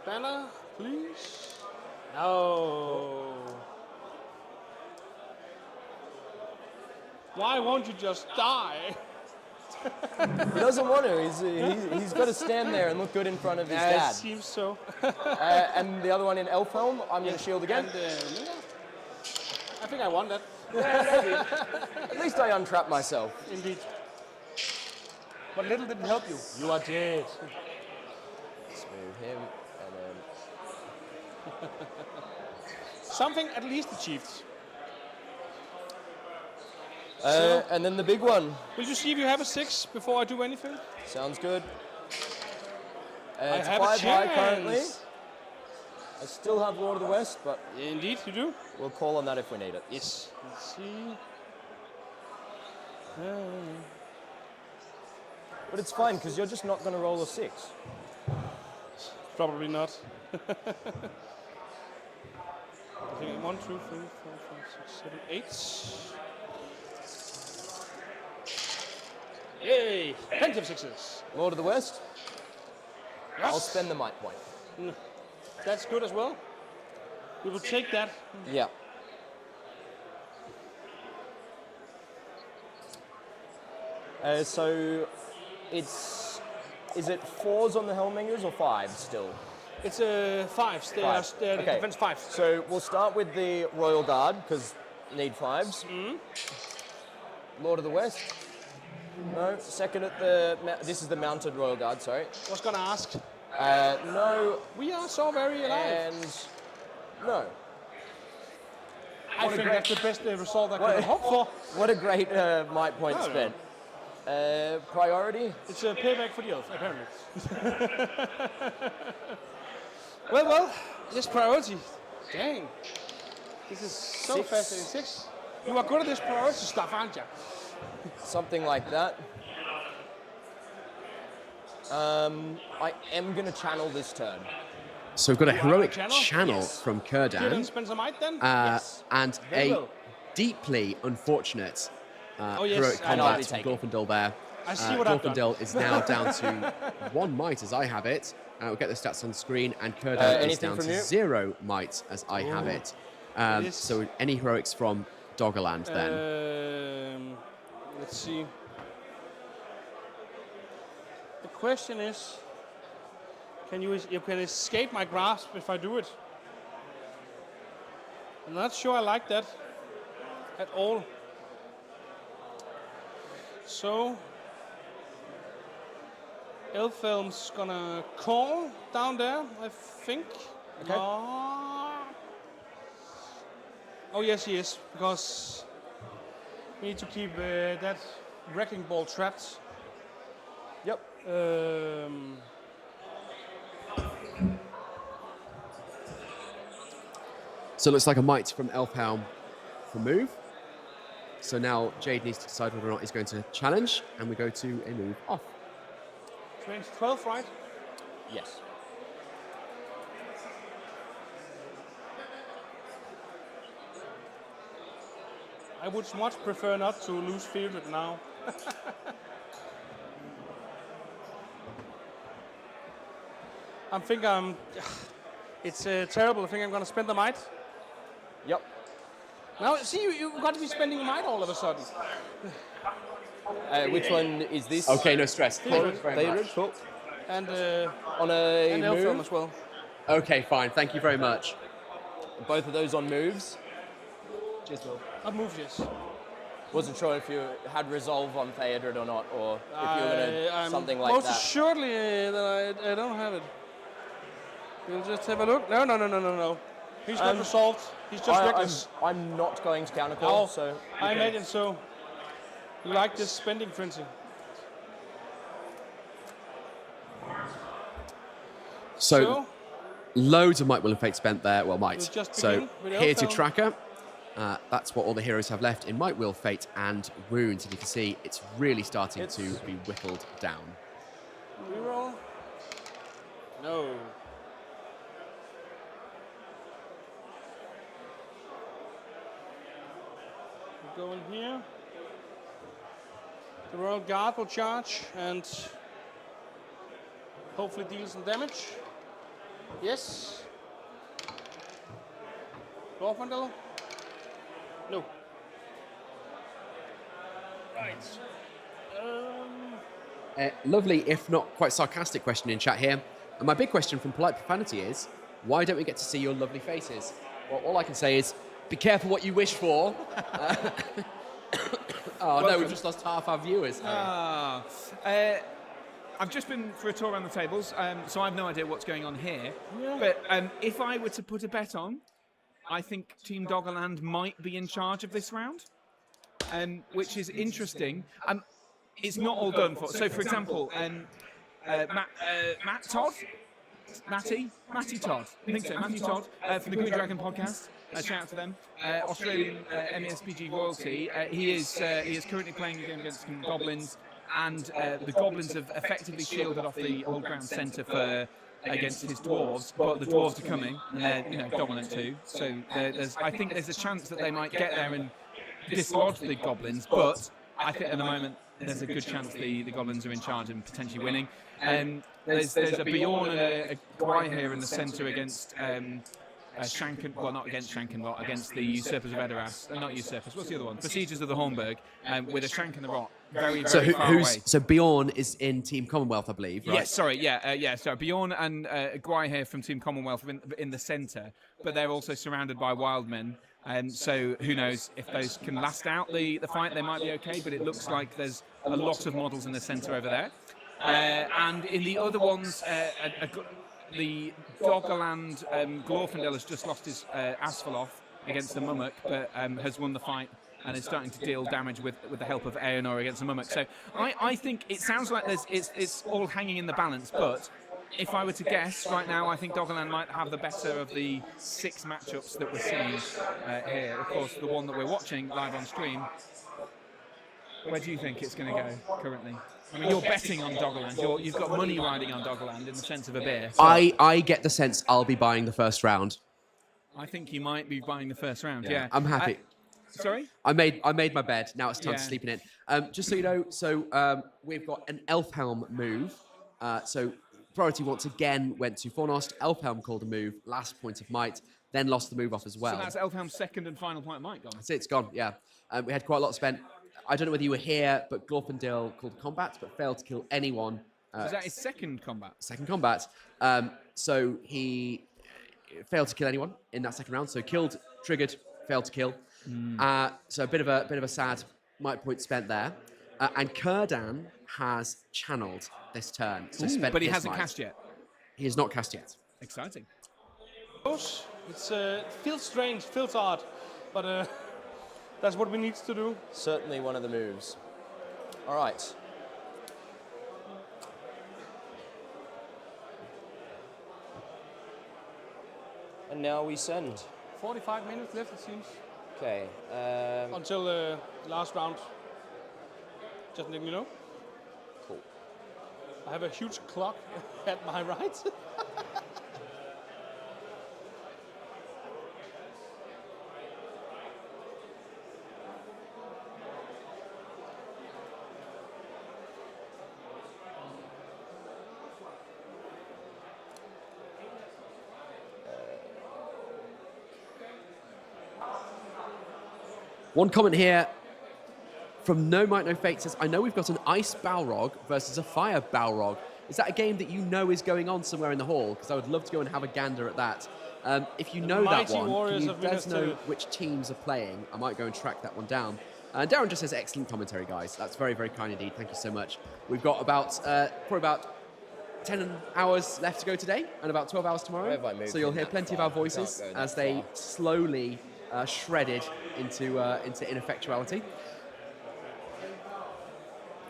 Banner, please. No. Why won't you just die?
He doesn't want to. He's got to stand there and look good in front of his
It
dad.
seems so.
And the other one in elf helm, I'm going to shield again.
And, I think I won that.
At least I untrap myself.
Indeed. But little didn't help you. You are dead.
Let's move him and then.
Something at least achieved.
And then the big one.
Will you see if you have a 6 before I do anything?
Sounds good.
I
It's
have a
5 high currently.
chance.
I still have Lord of the West, but
Indeed, you do.
we'll call on that if we need it.
Yes. Let's see.
But it's fine, because you're just not going to roll a 6.
Probably not. I think 1, 2, 3, 4, 5, 6, 7, 8. Yay! Plenty of 6s.
Lord of the West. I'll spend the might point.
That's good as well. We will take that.
Yeah. So is it 4s on the Hellmangers or 5s still?
It's a 5s. They are defense 5s.
So we'll start with the Royal Guard, because need 5s. Lord of the West. No. Second at the... This is the Mounted Royal Guard, sorry.
Was gonna ask.
No.
We are so very alive.
And... No.
I think that's the best result I could hope for.
What a great might point
Oh,
spent. Priority?
It's a payback for the elf, apparently. well, this priority. Dang. This is so
6.
fascinating. 6. You are good at this priority stuff, aren't you?
Something like that. I am going to channel this turn.
So we've got a heroic
channel?
channel from
Kieran
Kurdan,
spends a might then?
and
Very
a
well.
deeply unfortunate
yes,
heroic
and
I'll
combat
be
from
taking.
Glorfindel there.
I see what I've done.
Glorfindel is now down to 1 might as I have it. We'll get the stats on screen, and Kurdan is
anything
down
from
to
you?
0 might as I have it.
Yes.
So any heroics from Doggerland then?
Let's see. The question is, you can escape my grasp if I do it. I'm not sure I like that at all. So, Elfhelm's gonna call down there, I think.
Okay.
Oh yes, he is, because we need to keep that wrecking ball trapped.
Yep.
So it looks like a might from Elfhelm for move. So now Jade needs to decide whether or not he's going to challenge, and we go to a move off.
Range 12, right?
Yes.
I would much prefer not to lose fielded now. It's terrible. I think I'm going to spend the might.
Yep.
Now, see, you've got to be spending might all of a sudden.
Which one is this?
Okay, no stress. Thank you very
Theodred,
much.
cool.
And
On a
Elfhelm
move,
as well.
Okay, fine. Thank you very much.
both of those on moves.
Cheers, Will.
I've moved, yes.
Wasn't sure if you had resolve on Theodred or not, or if you were going to something like
most
that.
assuredly that I don't have it. We'll just have a look. No. He's not resolved. He's just reckless.
I'm not going to countercall,
Oh,
so...
I imagine so. You like this spending frenzy.
So, loads of Might, Will, and Fate spent there. Well, might.
We'll just
So,
begin with
here to
Elfhelm.
Tracker. That's what all the heroes have left in Might, Will, Fate, and Wounds. And you can see it's really starting to be whittled down.
Reroll. No. We go in here. The Royal Guard will charge and hopefully deal some damage. Yes. Glorfindel? No. Right.
Lovely, if not quite sarcastic question in chat here. And my big question from Polite Profanity is, why don't we get to see your lovely faces? Well, all I can say is, be careful what you wish for. Oh no, we've just lost half our viewers.
I've just been for a tour around the tables, so I have no idea what's going on here.
Yeah.
But if I were to put a bet on, I think Team Doggerland might be in charge of this round, which is interesting. It's not all done for. So, for example, Matt Todd, Matty Todd, I think so, Matty Todd from the Green Dragon podcast. Shout out to them. Australian MESBG royalty. He is currently playing a game against some goblins, and the goblins have effectively shielded off the old ground centre against his dwarves. But the dwarves are coming, and they're dominant too. So I think there's a chance that they might get there and dislodge the goblins. But I think at the moment there's a good chance the Goblins are in charge and potentially winning. There's a Bjorn and a Gwai here in the centre against Shanken, well, not against Shankenrot, against the Usurpers of Edoras. Not Usurpers, what's the other one? Besiegers of the Hornburg, with a Shanken the Rot. Very, very far away.
So Bjorn is in Team Commonwealth, I believe, right?
Yes, sorry, yeah. So Bjorn and Gwai here from Team Commonwealth in the centre, but they're also surrounded by Wildmen. So who knows if those can last out the fight? They might be okay, but it looks like there's a lot of models in the centre over there. And in the other ones, the Doggerland Glorfindel has just lost his Asphalov against the Mummock, but has won the fight and is starting to deal damage with the help of Aeonor against the Mummock. So I think it sounds like it's all hanging in the balance, but if I were to guess right now, I think Doggerland might have the better of the 6 matchups that we're seeing here. Of course, the one that we're watching live on stream. Where do you think it's going to go currently? I mean, you're betting on Doggerland. You've got money riding on Doggerland in the sense of a beer. So
I get the sense I'll be buying the first round.
I think you might be buying the first round. Yeah,
I'm happy.
Sorry?
I made my bed. Now it's time to
Yeah.
sleep in it. Just so you know, we've got an Elfhelm move. So priority once again went to Fornost. Elfhelm called a move, last point of might, then lost the move off as well.
So that's Elfhelm's second and final point of might gone.
That's it, it's gone, yeah. We had quite a lot spent. I don't know whether you were here, but Glorfindel called combat, but failed to kill anyone.
Was that his second combat?
Second combat. So he failed to kill anyone in that second round. So killed, triggered, failed to kill. So a bit of a sad might point spent there. And Kurdan has channeled this turn. So spent
But he
his
hasn't
might.
cast yet.
He has not cast yet.
Exciting.
It's feels strange, feels odd, but that's what we need to do.
Certainly one of the moves. All right. And now we send.
45 minutes left, it seems,
Okay.
until the last round. Just letting you know.
Cool.
I have a huge clock at my right.
One comment here from No Might No Fate says, I know we've got an Ice Balrog versus a Fire Balrog. Is that a game that you know is going on somewhere in the hall? Because I would love to go and have a gander at that. If you know that
Mighty
one,
Warriors
can you
of
let us know
Minas Tirith.
which teams are playing? I might go and track that one down. And Darren just says, excellent commentary, guys. That's very, very kind indeed. Thank you so much. We've got probably about 10 hours left to go today and about 12 hours tomorrow.
Where have I moved
So you'll
in
hear
that
plenty of
far?
our
I can't
voices
go that
as they
far.
slowly shredded into ineffectuality.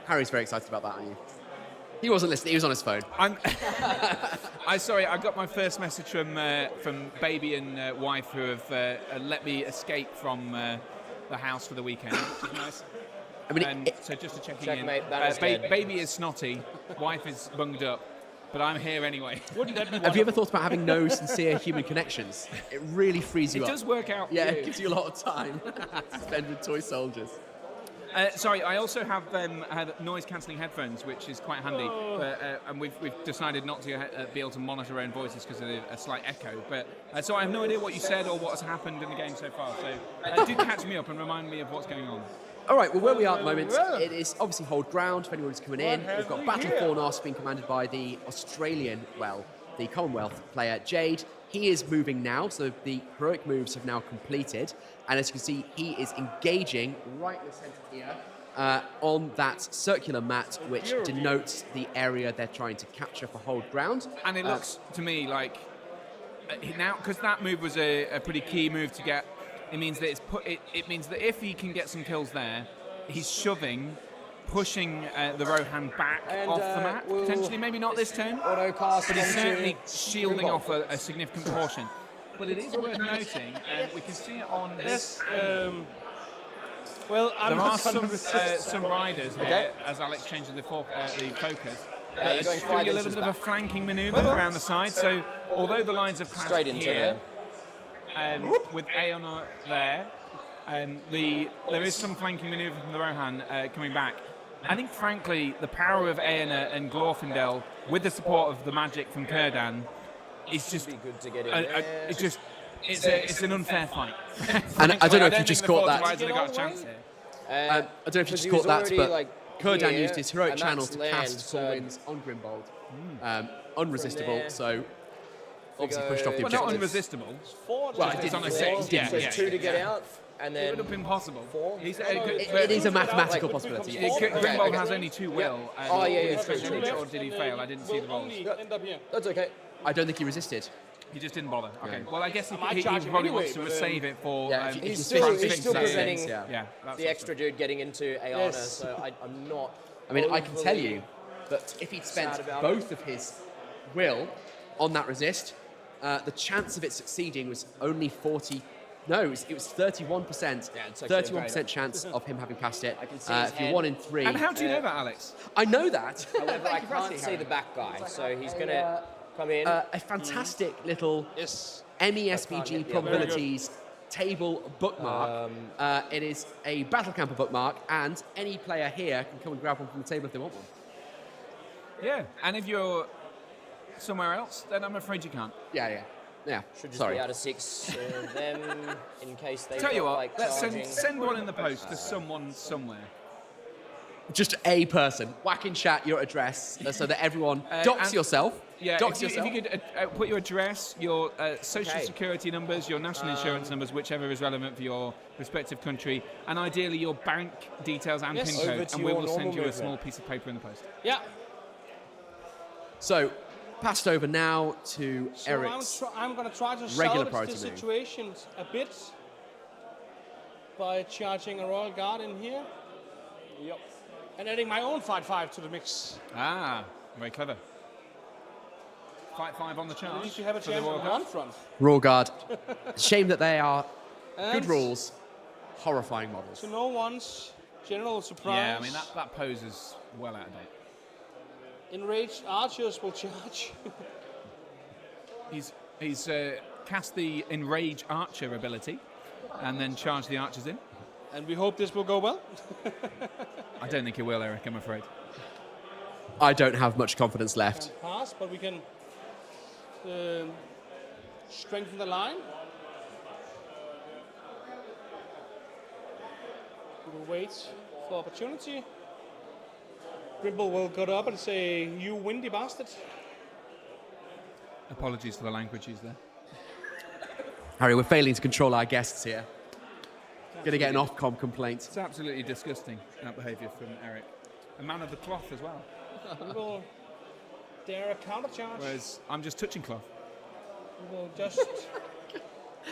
Harry's very excited about that, aren't you? He wasn't listening. He was on his phone.
Sorry, I got my first message from baby and wife who have let me escape from the house for the weekend, which is nice.
I mean,
So just to check in.
Checkmate, that is dead.
Baby is snotty, wife is bunged up, but I'm here anyway.
Wouldn't that be
have you ever thought about having no sincere human connections? It really frees you
It
up.
does work out.
Yeah,
for
it
you.
gives you a lot of time to spend with toy soldiers.
Sorry, I also have had noise-cancelling headphones, which is quite handy. And we've decided not to be able to monitor our own voices because of a slight echo. But so I have no idea what you said or what has happened in the game so far. So do catch me up and remind me of what's going on.
All right, well, where we are at the moment, it is obviously hold ground for anyone who's coming in. We've got Battle for Fornos being commanded by the the Commonwealth player, Jade. He is moving now, so the heroic moves have now completed. And as you can see, he is engaging right in the center here on that circular mat, which denotes the area they're trying to capture for hold ground.
And it looks to me like now, because that move was a pretty key move to get. It means that it means that if he can get some kills there, he's shoving, pushing the Rohan back
And,
off the mat.
we'll
Potentially, maybe not this turn,
Auto cast
but he's
onto
certainly shielding
Rhubarb.
off a significant portion. But it is worth noting, and we can see it on this.
Well, I'm
There are
not
some
100%.
some riders here, as Alex changes the focus.
you're going
It's
five
doing a little
inches
bit of a
back.
flanking manoeuvre around the side. So although the lines have
Straight
clashed
into
here,
there.
with Aeonor there, there is some flanking manoeuvre from the Rohan coming back. I think, frankly, the power of Aena and Glorfindel, with the support of the magic from Kurdan, is just
Be good to get in.
it's an unfair fight.
And I don't know if you
think
just
the
caught
Forge
that.
Riders have got a chance here.
I don't know if you just caught that, but Kurdan used his heroic channel to cast Four Winds on Grimbold. Unresistible, so obviously pushed off the
Well, not
objective.
unresistible.
Well,
It's on a
Four,
6. Yeah,
so
yeah.
two to get out, and
It
then
would have been possible.
Four?
It is a mathematical
Like,
possibility.
Grimbold
okay.
has only 2 will. And
Oh, yeah,
did he
true,
succeed
true,
Or did he fail? I didn't see the rolls.
End up here.
that's okay.
I don't think he resisted.
He just didn't bother. Okay.
Yeah.
Well, I guess he
might charge him
probably
anyway,
wants to
but,
save it for.
Yeah, if you
He's
switch
still,
things
he's still
makes
preventing
sense, yeah.
yeah, that's
the extra dude getting into Ayana,
Yes.
so I'm not.
I mean, I can tell
overly-
you that if he'd spent
Sad about
both of his will on that resist, the chance of it succeeding was only 40. No, it was 31%.
Yeah, it's actually
31% chance of him having passed it.
I can see his
If you're
hand.
1 in 3,
And how do you know that, Alex?
I know that.
However, I can't see the back guy, so he's gonna come in.
A fantastic little
Yes.
MESBG
I can't get the
probabilities table bookmark. It is a Battle Camper bookmark, and any player here can come and grab one from the table if they want one.
Yeah. And if you're somewhere else, then I'm afraid you can't.
Yeah.
Should just
Sorry.
be out of 6 them in case they
Tell you
feel
what,
like
let's
charging.
send one in the post to someone somewhere.
Just a person. Whack in chat your address so that everyone dox
and-
yourself.
Yeah,
Dox
if you
yourself.
could put your address, your social
Okay.
security numbers, your national insurance numbers, whichever is relevant for your respective country, and ideally your bank details and
Yes.
PIN
Over
code,
to
and we
your
will send
normal
you a
movement.
small piece of paper in the post.
Yeah.
So, passed over now to
So
Eric's.
I'm going to try to
regular
salvage
priority
the
move.
situation a bit by charging a Royal Guard in here. Yep. And adding my own Fight 5 to the mix.
Ah, very clever. Fight 5 on the
At
charge.
least you have a
for the
chance
Royal
on
Guard.
one front.
Royal Guard. Shame that they are
And
good rules, horrifying models.
to no one's general surprise,
Yeah, I mean that pose is well out of date.
enraged archers will charge.
He's cast the Enrage Archer ability, and then charged the archers in.
And we hope this will go well.
I don't think it will, Eric. I'm afraid.
I don't have much confidence left.
Pass, but we can strengthen the line. We will wait for opportunity. Grimble will go up and say, "You windy bastard."
Apologies for the language used there.
Harry, we're failing to control our guests here. Going to get an Ofcom complaint.
It's absolutely disgusting, that behaviour from Eric. A man of the cloth as well.
We will dare a counter charge.
Whereas I'm just touching cloth.
We will just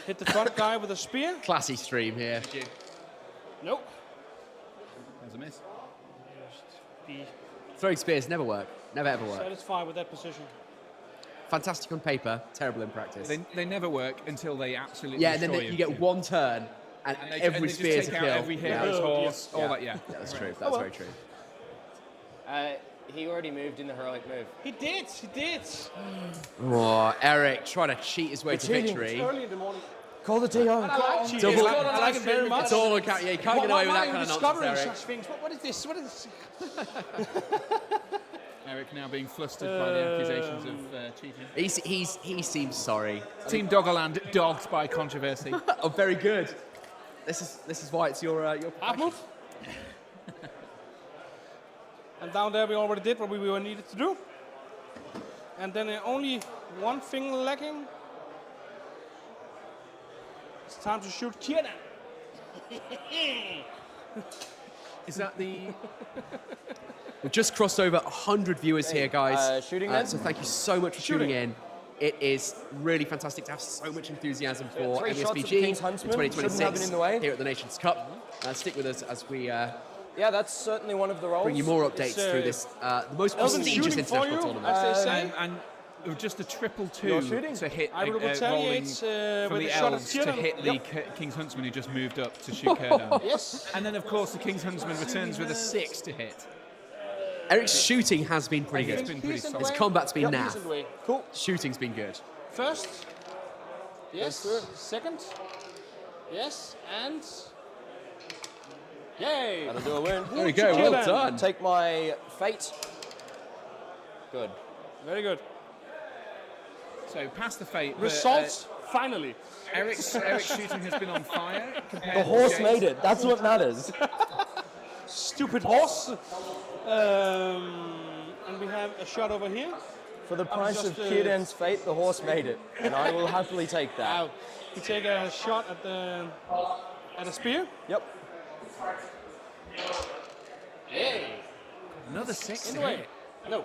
hit the front guy with a spear.
Classy stream here.
Nope.
There's a miss.
Just be
Throwing spears never work. Never ever work.
satisfied with that position.
Fantastic on paper, terrible in practice.
They never work until they absolutely
Yeah, and then
destroy
you get one turn, and
And they,
every
and they just
spear's
take
a
out
kill.
every
Yeah.
hero's horse, all
Yeah.
that, yeah.
Yeah, that's true. That's very true.
He already moved in the heroic move.
He did.
Oh, Eric trying to cheat his way to
cheating.
victory.
Early in the morning.
Call the TO.
I like cheating.
Double-
I like it very much.
It's all on count. Yeah, you can't get away with that kind of
discovering
nonsense, Eric.
such things. What is this? What is this?
Eric now being flustered by the accusations of cheating.
He seems sorry.
Team Doggerland dogged by controversy.
Oh, very good. This is why it's your
Half
profession.
move. And down there we already did what we were needed to do. And then only one thing lacking. It's time to shoot Kiernan.
Is that the...
We've just crossed over 100 viewers here, guys.
Shooting then?
So thank you so much for tuning in. It is really fantastic to have so much enthusiasm for
3 shots of
MESBG in
King's Huntsman. Shouldn't have
2026
been in the way.
here at the Nations Cup. Stick with us as we
Yeah, that's certainly one of the roles.
bring you more updates through this, the most
Elven
prestigious
shooting for
international
you,
tournament.
as they say.
And just a triple
You're
2
shooting.
to hit
I will
rolling
retaliate
from
with
the
a shot of
elves to
Kiernan.
hit the King's Huntsman who just moved up to shoot Kurdan.
Yes.
And then, of course, the King's Huntsman returns with a 6 to hit.
Eric's shooting has been pretty
It's
good.
been pretty solid.
His combat's been
He's in
naff.
the way.
Cool.
Shooting's been good.
First. Yes.
Goes through.
Second. Yes. And Yay!
That'll do a wound.
There we go. Well
Then.
done.
Take my fate. Good.
Very good.
So past the fate. but,
Results, finally.
Eric's shooting has been on fire.
The horse made it. That's what matters.
Stupid horse. And we have a shot over here.
For the price of
just,
Kieran's fate, the horse made it, and I will happily take that.
Now, we take a shot at a spear.
Yep.
Another 6
In
to
the way.
hit.
No.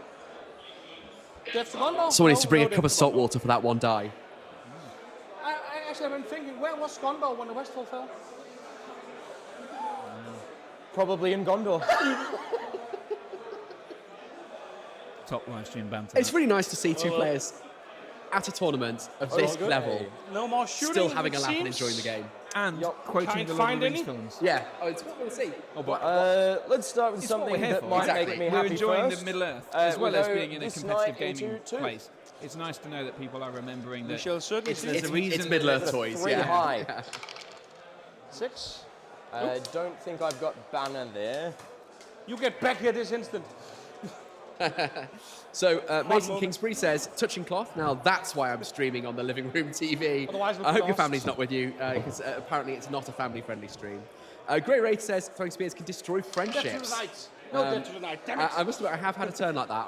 Depth to Gunbow?
Someone needs to bring
No
a cup of
depth to
salt
Gunbow.
water for that one die.
I actually have been thinking, where was Gunbow when the Westfall fell?
Probably in Gondor.
Top live stream banter.
It's really nice to see two players at a tournament of this
good.
level
No more shooting.
still having
it
a laugh and
seems.
enjoying the game.
and
Yup.
quoting
Can't
the Lord of
find
the Rings
any?
films.
Yeah, it's what we'll see.
Oh, but
Let's start with
it's what
something
we're here
that
for.
might
Exactly.
make me
We're
happy
enjoying
first.
the Middle Earth, as well
we
as
go
being in a
this
competitive
night
gaming
into two.
place. It's nice to know that people are remembering
We
that
shall certainly see.
There's a reason
It's Middle Earth
that-
toys,
3
yeah.
high.
6.
I don't think I've got banner there.
You get back here this instant.
So Mason
moment.
Kingsbury says, touching cloth. Now that's why I'm streaming on the living room TV.
Otherwise we'll
I
be
hope your
lost.
family's not with you, because apparently it's not a family-friendly stream. Grey Ray says, throwing spears can destroy
Death to the
friendships.
night. No death to the night. Damn it.
I must admit, I have had a turn like that.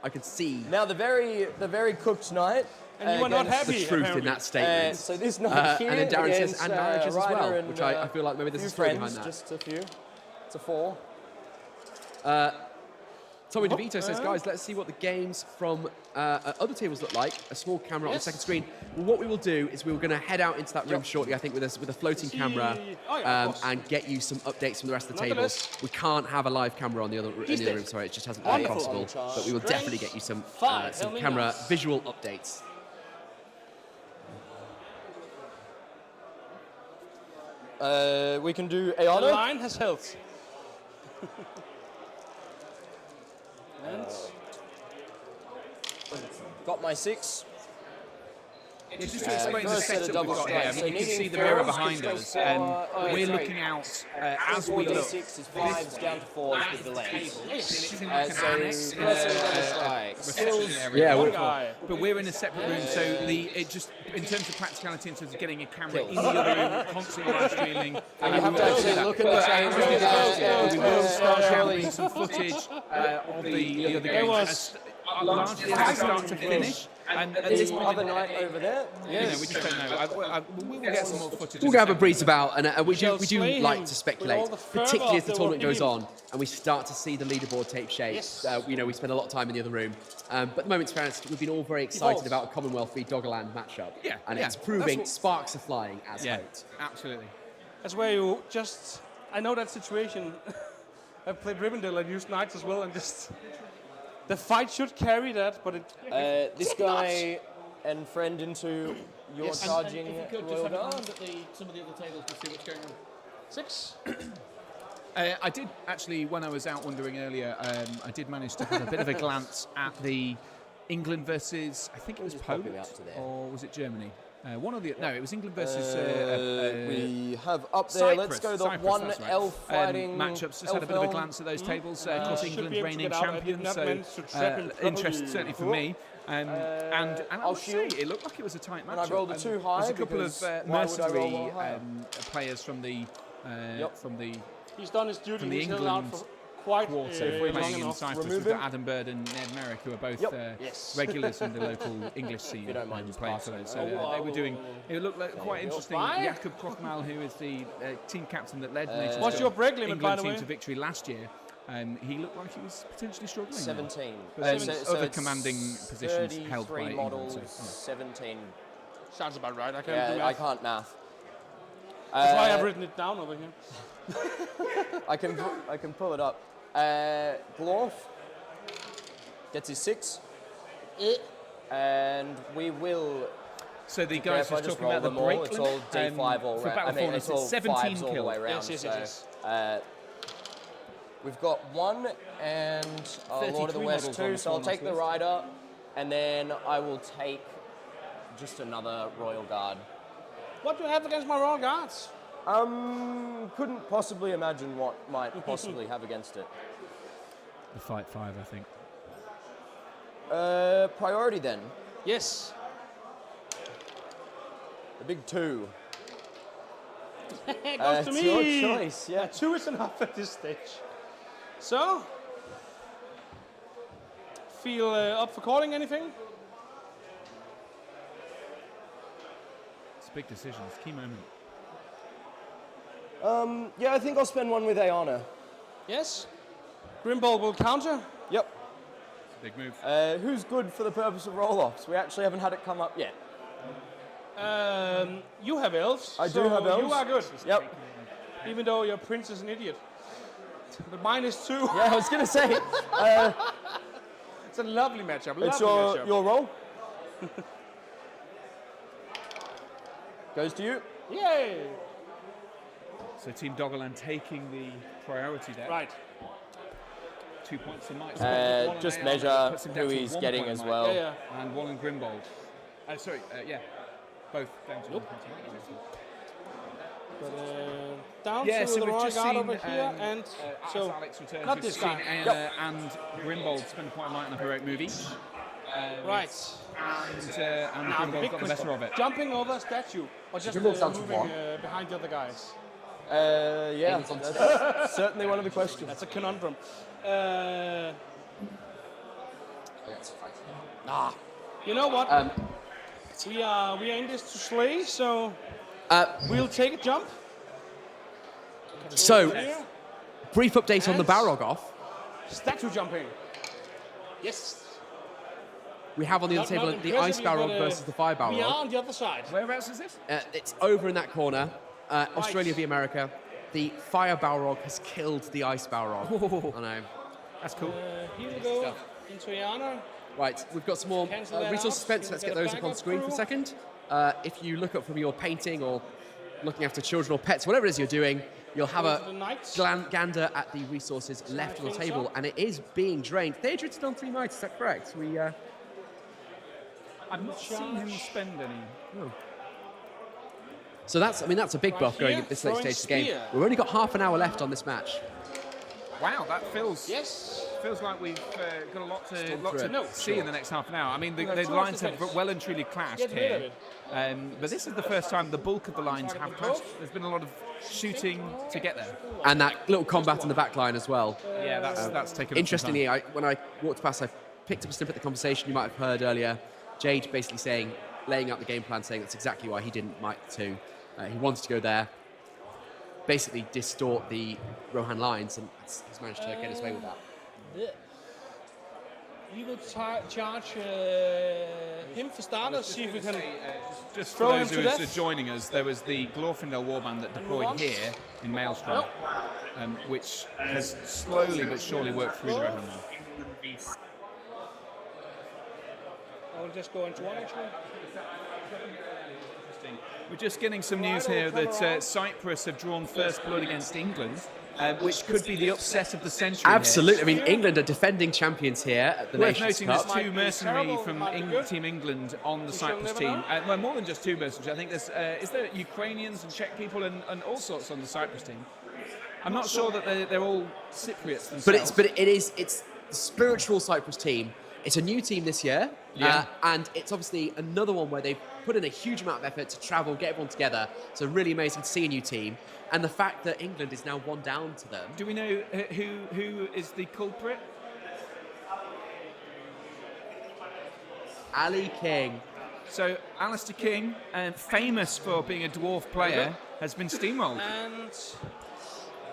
I can see
Now the very cooked knight.
And you are not
against-
happy.
the truth
apparently.
in that statement.
So this night here
and then Darren says,
against,
and marriages as
Ryder
well,
and,
which I feel like maybe there's
few
a story
friends,
behind that.
Just a few. It's a 4.
Tommy DeVito says, guys, let's see what the games from other tables look like. A small camera on the
Yes.
second screen. Well, what we will do is we're going to head out into that room
Yep.
shortly, I think, with a floating
See-
camera
oh, yeah, of course.
and get you some updates from the rest of the
Nonetheless-
tables. We can't have a live camera on the other, in the other room, sorry, it just hasn't been
Wonderful.
possible. But we will definitely get you some,
Five,
some
help me
camera
out.
visual updates.
We can do
The
Ayana.
line has health. And
Got my 6.
Yeah, just to explain the
first set of
setup
double
we've got here, I
strikes.
mean, you can
So
see the
needing
mirror
fours,
behind
just
us,
go
and
for-
we're
sorry.
looking out as we look.
6 is 5s down to 4s with delays.
It's in
So
like
first
an annex,
set of double strikes.
reception area.
Yeah,
one guy.
But we're in a separate room, so it just, in terms of practicality, in terms of getting a camera in the other room, constantly live streaming,
And you have to actually look at the change.
we will start gathering some footage of the other games,
was-
largely as they start to finish. And at this
The
point,
other night over there.
you know, we just don't know. We will get some more footage.
We'll
as
have a
it
breeze about, and we do
shall slay
like
him
to
with
speculate,
all the fervour
particularly as
of
the
the
tournament
world
goes on and we start to see the leaderboard take shape.
Yes.
We spend a lot of time in the other room. But at the moment, fairness, we've been all very excited
Evolve.
about a Commonwealth v Doggerland matchup.
Yeah,
And
yeah.
it's proving
That's
sparks are flying as
Yeah,
hoped.
absolutely.
that's where you just. I know that situation. I've played Rivendell and used knights as well, and just. The fight should carry that, but it.
This guy and friend into your charging Royal Guard.
some of the other tables to see what's going on.
6.
I did actually, when I was out wandering earlier, I did manage to have a bit of a glance at the England versus, I think it was
just popping
Poland,
up to there.
or was it Germany? One of the, no, it was England versus
We have up there.
Cyprus.
Let's go the
Cyprus,
one
that's right.
elf fighting
matchups. Just had a bit of a
elf
glance at those tables. Of course,
should
England
be able to
reigning
get out. I did
champions,
not
so
meant to trap him properly.
interest certainly for me. And I
I'll
must say,
shield.
it looked like it was a tight matchup.
And I rolled a 2 high
There's a couple of
because why would I roll
mercenary
one higher?
players from the from the
He's done his duty.
From the
He's held out
England
for quite
quarter
long
playing in
enough.
Cyprus.
Remove
We've got
him.
Adam Bird and Ned Merrick, who are both
Yep.
Yes.
regulars in the local English scene.
you don't mind just
playing for
passing
those.
that.
So
Oh,
they were doing. It looked like quite
you go.
interesting.
Five.
Jakob Krochmal, who is the team captain that led Nations
What's
Cup
your break limit,
England
by the
team
way?
to victory last year. He looked like he was potentially struggling.
17.
But
So
other
it's
commanding positions held by
33
England.
models,
So, yeah.
17.
Sounds about right. I can't do
Yeah,
math.
I can't math.
That's why I've written it down over here.
I can pull it up. Glorf gets his 6. And we will.
So the
Yeah,
guys
if I
just
just
talking
roll
about the
them all,
break
it's
limit,
all D5 all
for
round.
Battle
I mean,
Fauna,
it's
it's
all
17
5s all the
kill.
way around.
Yes, yes,
so, we've got 1 and Lord of the
33
West
models
2,
on
so I'll
this
take the
list.
Rider, and then I will take just another Royal Guard.
What do you have against my Royal Guards?
Couldn't possibly imagine what might possibly have against it.
The fight 5, I think.
Priority then.
Yes.
The big 2.
It goes to
It's
me.
your choice, yeah.
2 is enough at this stage. So, feel up for calling anything?
It's a big decision. It's a key moment.
Yeah, I think I'll spend one with Ayana.
Yes. Grimbold will counter.
Yep.
It's a big move.
Who's good for the purpose of roll-offs? We actually haven't had it come up yet.
You have elves.
I
so
do have elves.
You are good.
Yep.
Even though your prince is an idiot. But mine is too.
Yeah, I was going to say,
It's a lovely matchup.
it's
Lovely matchup.
your roll. Goes to you.
Yay!
So Team Doggerland taking the priority there.
Right.
2 points to Mike.
Just measure who he's getting as well.
Yeah.
And 1 on Grimbold. Yeah. Both down to 1 point.
Down
Yeah,
to
so
the
we've
royal
just
guard
seen,
over here, and
as
so
Alex returns,
not
we've
this
just seen
guy.
Anna and Grimbold spend a point of light on a heroic move each.
right.
And Grimbold
Big
got the
question.
better of it.
Jumping over a statue, or just
Grimbold's down to
moving
1.
behind the other guys.
Yeah, that's certainly one of the questions.
That's a conundrum. You know what? We are in this to slay, so we'll take a jump.
So,
Here.
brief update on the
And-
Balrog off.
Statue jumping. Yes.
We have on the other table
Not
the Ice
impressively,
Balrog
but,
versus the Fire
We are
Balrog.
on the other side.
Whereabouts is this?
It's over in that corner. Australia v America. The Fire Balrog has killed the Ice Balrog. I know.
That's cool.
Here we go into Iana.
Right, we've got some more
Cancel that
resource
out.
suspense.
We'll
Let's
get
get
a
those up on
backup
screen for a
crew.
second. If you look up from your painting or looking after children or pets, whatever it is you're doing, you'll have
Go to
a
the knights.
gander at the resources left on the
things
table,
up.
and it is being drained. Theodred's done 3 knights, is that correct?
I've not seen him spend any.
So that's a big buff going
here,
at this late
throwing
stage of the game.
spear.
We've only got half an hour left on this match.
Wow, that feels
Yes.
feels like we've got a lot to
No,
see in the next half an hour. I mean, the
got two
lines
defense.
have well and truly clashed
Get rid of
here.
it.
But this is the first time the bulk of the lines have clashed. There's been a lot of shooting to get there.
And that little combat in the back line as well.
Yeah, that's taken up some time.
Interestingly, when I walked past, I picked up a snippet of the conversation you might have heard earlier. Jade basically laying out the game plan, saying that's exactly why he didn't Mike 2. He wanted to go there, basically distort the Rohan lines, and he's managed to get his way with that.
We will charge him for starters, see if we can
Just
throw
for
him
those
to
who are
death.
joining us, there was the Glorfindel warband that deployed
once.
here in Maelstrom, which has slowly but surely worked through the Rohan now.
I'll just go into one actually.
We're just getting some news here that Cyprus have drawn first blood against England, which could be the upset of the century.
Absolutely. I mean, England are defending champions here at the
Worth
Nations
noting
Cup.
there's 2
Might be
mercenary
terrible,
from
might be good.
Team England on the
shall
Cyprus
never
team.
know.
Well, more than just 2 mercenaries. I think there's is there Ukrainians and Czech people and all sorts on the Cyprus team. I'm not sure that they're all Cypriots themselves.
But it's the spiritual Cyprus team. It's a new team this year,
Yeah.
and it's obviously another one where they've put in a huge amount of effort to travel, get everyone together. So really amazing to see a new team, and the fact that England is now 1 down to them.
Do we know who is the culprit?
Ali King.
So Alistair King, famous for being a dwarf player, has been steamrolled.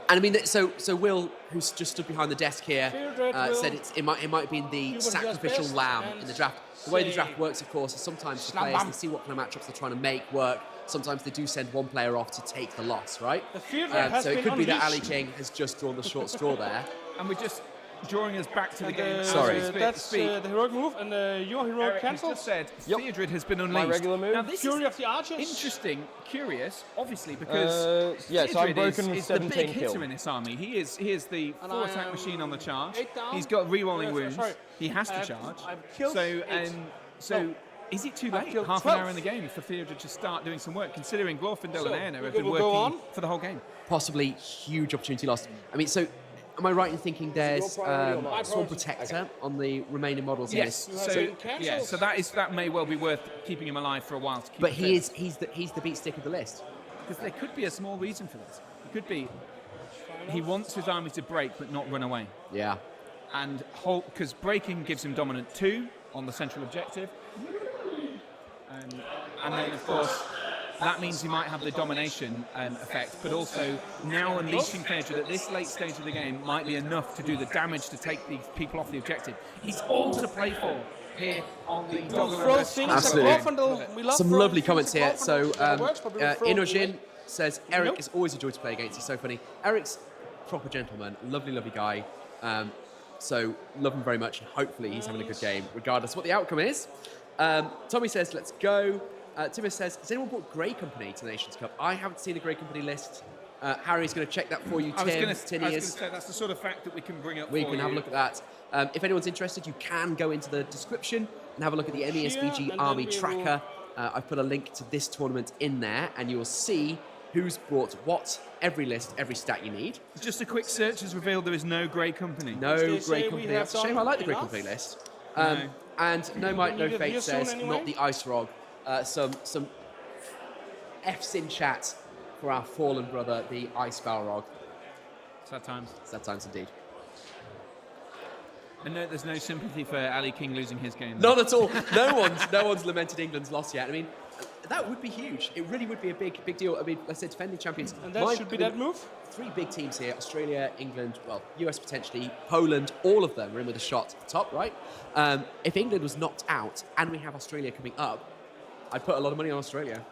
And I mean, so Will, who's just stood behind the desk here,
Fieldred
said
will
it might have been the
what he does
sacrificial
best
lamb
and
in the draft. The way the
say,
draft works, of course, is sometimes the
"Slam
players
bam."
they see what kind of matchups they're trying to make work. Sometimes they do send one player off to take the loss, right?
The Fieldred has
so it
been
could be that Ali
unleashed.
King has just drawn the short straw there.
And we're just drawing us back to the game.
Sorry.
as we
That's
speak.
the heroic move, and your heroic
Eric has
cancel.
just said Theodred has been unleashed.
regular move.
Now this
Fury
is
of the Archers.
interesting, curious, obviously, because
yeah, so I'm
Theodred
broken with
is the big
17
hitter
kill.
in this army. He is the
And
full
I
attack
am
machine on the charge.
8 down.
He's got rerolling wounds.
Sorry.
He has to
I've-
charge.
I've killed
so
8.
so
No,
Is it too
I
late,
feel
half an hour
12th.
in the game, for Theodore to start doing some work, considering Glorfindel
So,
and Erna have
we
been
will go
working
on.
for the whole game?
Possibly huge opportunity lost. I mean, so am I right in thinking there's
priority or mine?
Swarm Protector on the remaining models
Yes.
in this?
have
So
been cancelled.
yeah, so that may well be worth keeping him alive for a while. To keep
But
him
he
fit.
is he's the beat stick of the list.
Because there could be a small reason for this. It could be he wants his army to break but not run away.
Yeah.
And because breaking gives him dominant 2 on the central objective. And then, of course, that means he might have the domination effect, but also now unleashing Theodred at this late stage of the game might be enough to do the damage to take these people off the objective. He's all to play for here on the
Throw things at
Absolutely.
Glorfindel. We love
Some
throwing
lovely
things
comments
at
here.
Glorfindel.
So
That works, but we will throw them
Inojin
away.
says Eric
Nope.
is always a joy to play against. He's so funny. Eric's proper gentleman, lovely guy. So love him very much. Hopefully he's having a good game, regardless what the outcome is. Tommy says, let's go. Timur says, has anyone brought Grey Company to the Nations Cup? I haven't seen a Grey Company list. Harry's going to check that for you,
I was
Tim.
going to
Tinny is.
say that's the sort of fact that we can bring up
We
for
can have a
you.
look at that. If anyone's interested, you can go into the description and have a look at the
Here,
MESBG
and then
Army
we will-
Tracker. I've put a link to this tournament in there, and you will see who's brought what, every list, every stat you need.
Just a quick search has revealed there is no Grey Company.
No
They say
Grey
we
Company.
have
That's a shame. I
done
like the Grey
enough.
Company list.
No.
And No Might,
We
No
need it
Fate
here soon
says
anyway.
not the Ice Rog. Some F's in chat for our fallen brother, the Ice Balrog.
Sad times.
Sad times indeed.
And no, there's no sympathy for Ali King losing his game.
Not at all. No one's lamented England's loss yet. I mean, that would be huge. It really would be a big deal. I mean, let's say defending champions.
And that should be that move.
3 big teams here: Australia, England, well, US potentially, Poland. All of them are in with a shot at the top, right? If England was knocked out and we have Australia coming up, I'd put a lot of money on Australia.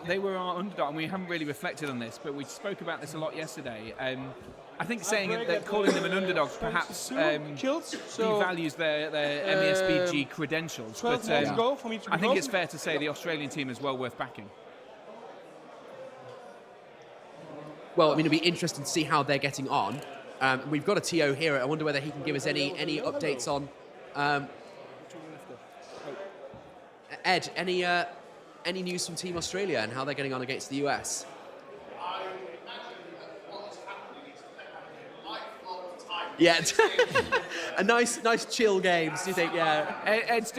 They were our underdog, and we haven't really reflected on this, but we spoke about this a lot yesterday. I think saying that calling them an underdog perhaps
kills. So
devalues their MESBG credentials.
12
But
more to go for me to be
I think it's
broken.
fair to say the Australian team is well worth backing.
Well, I mean, it'll be interesting to see how they're getting on. We've got a TO here. I wonder whether he can give us any updates on. Ed, any news from Team Australia and how they're getting on against the US? Yeah, a nice chill games. Do you think? Yeah.
Ed's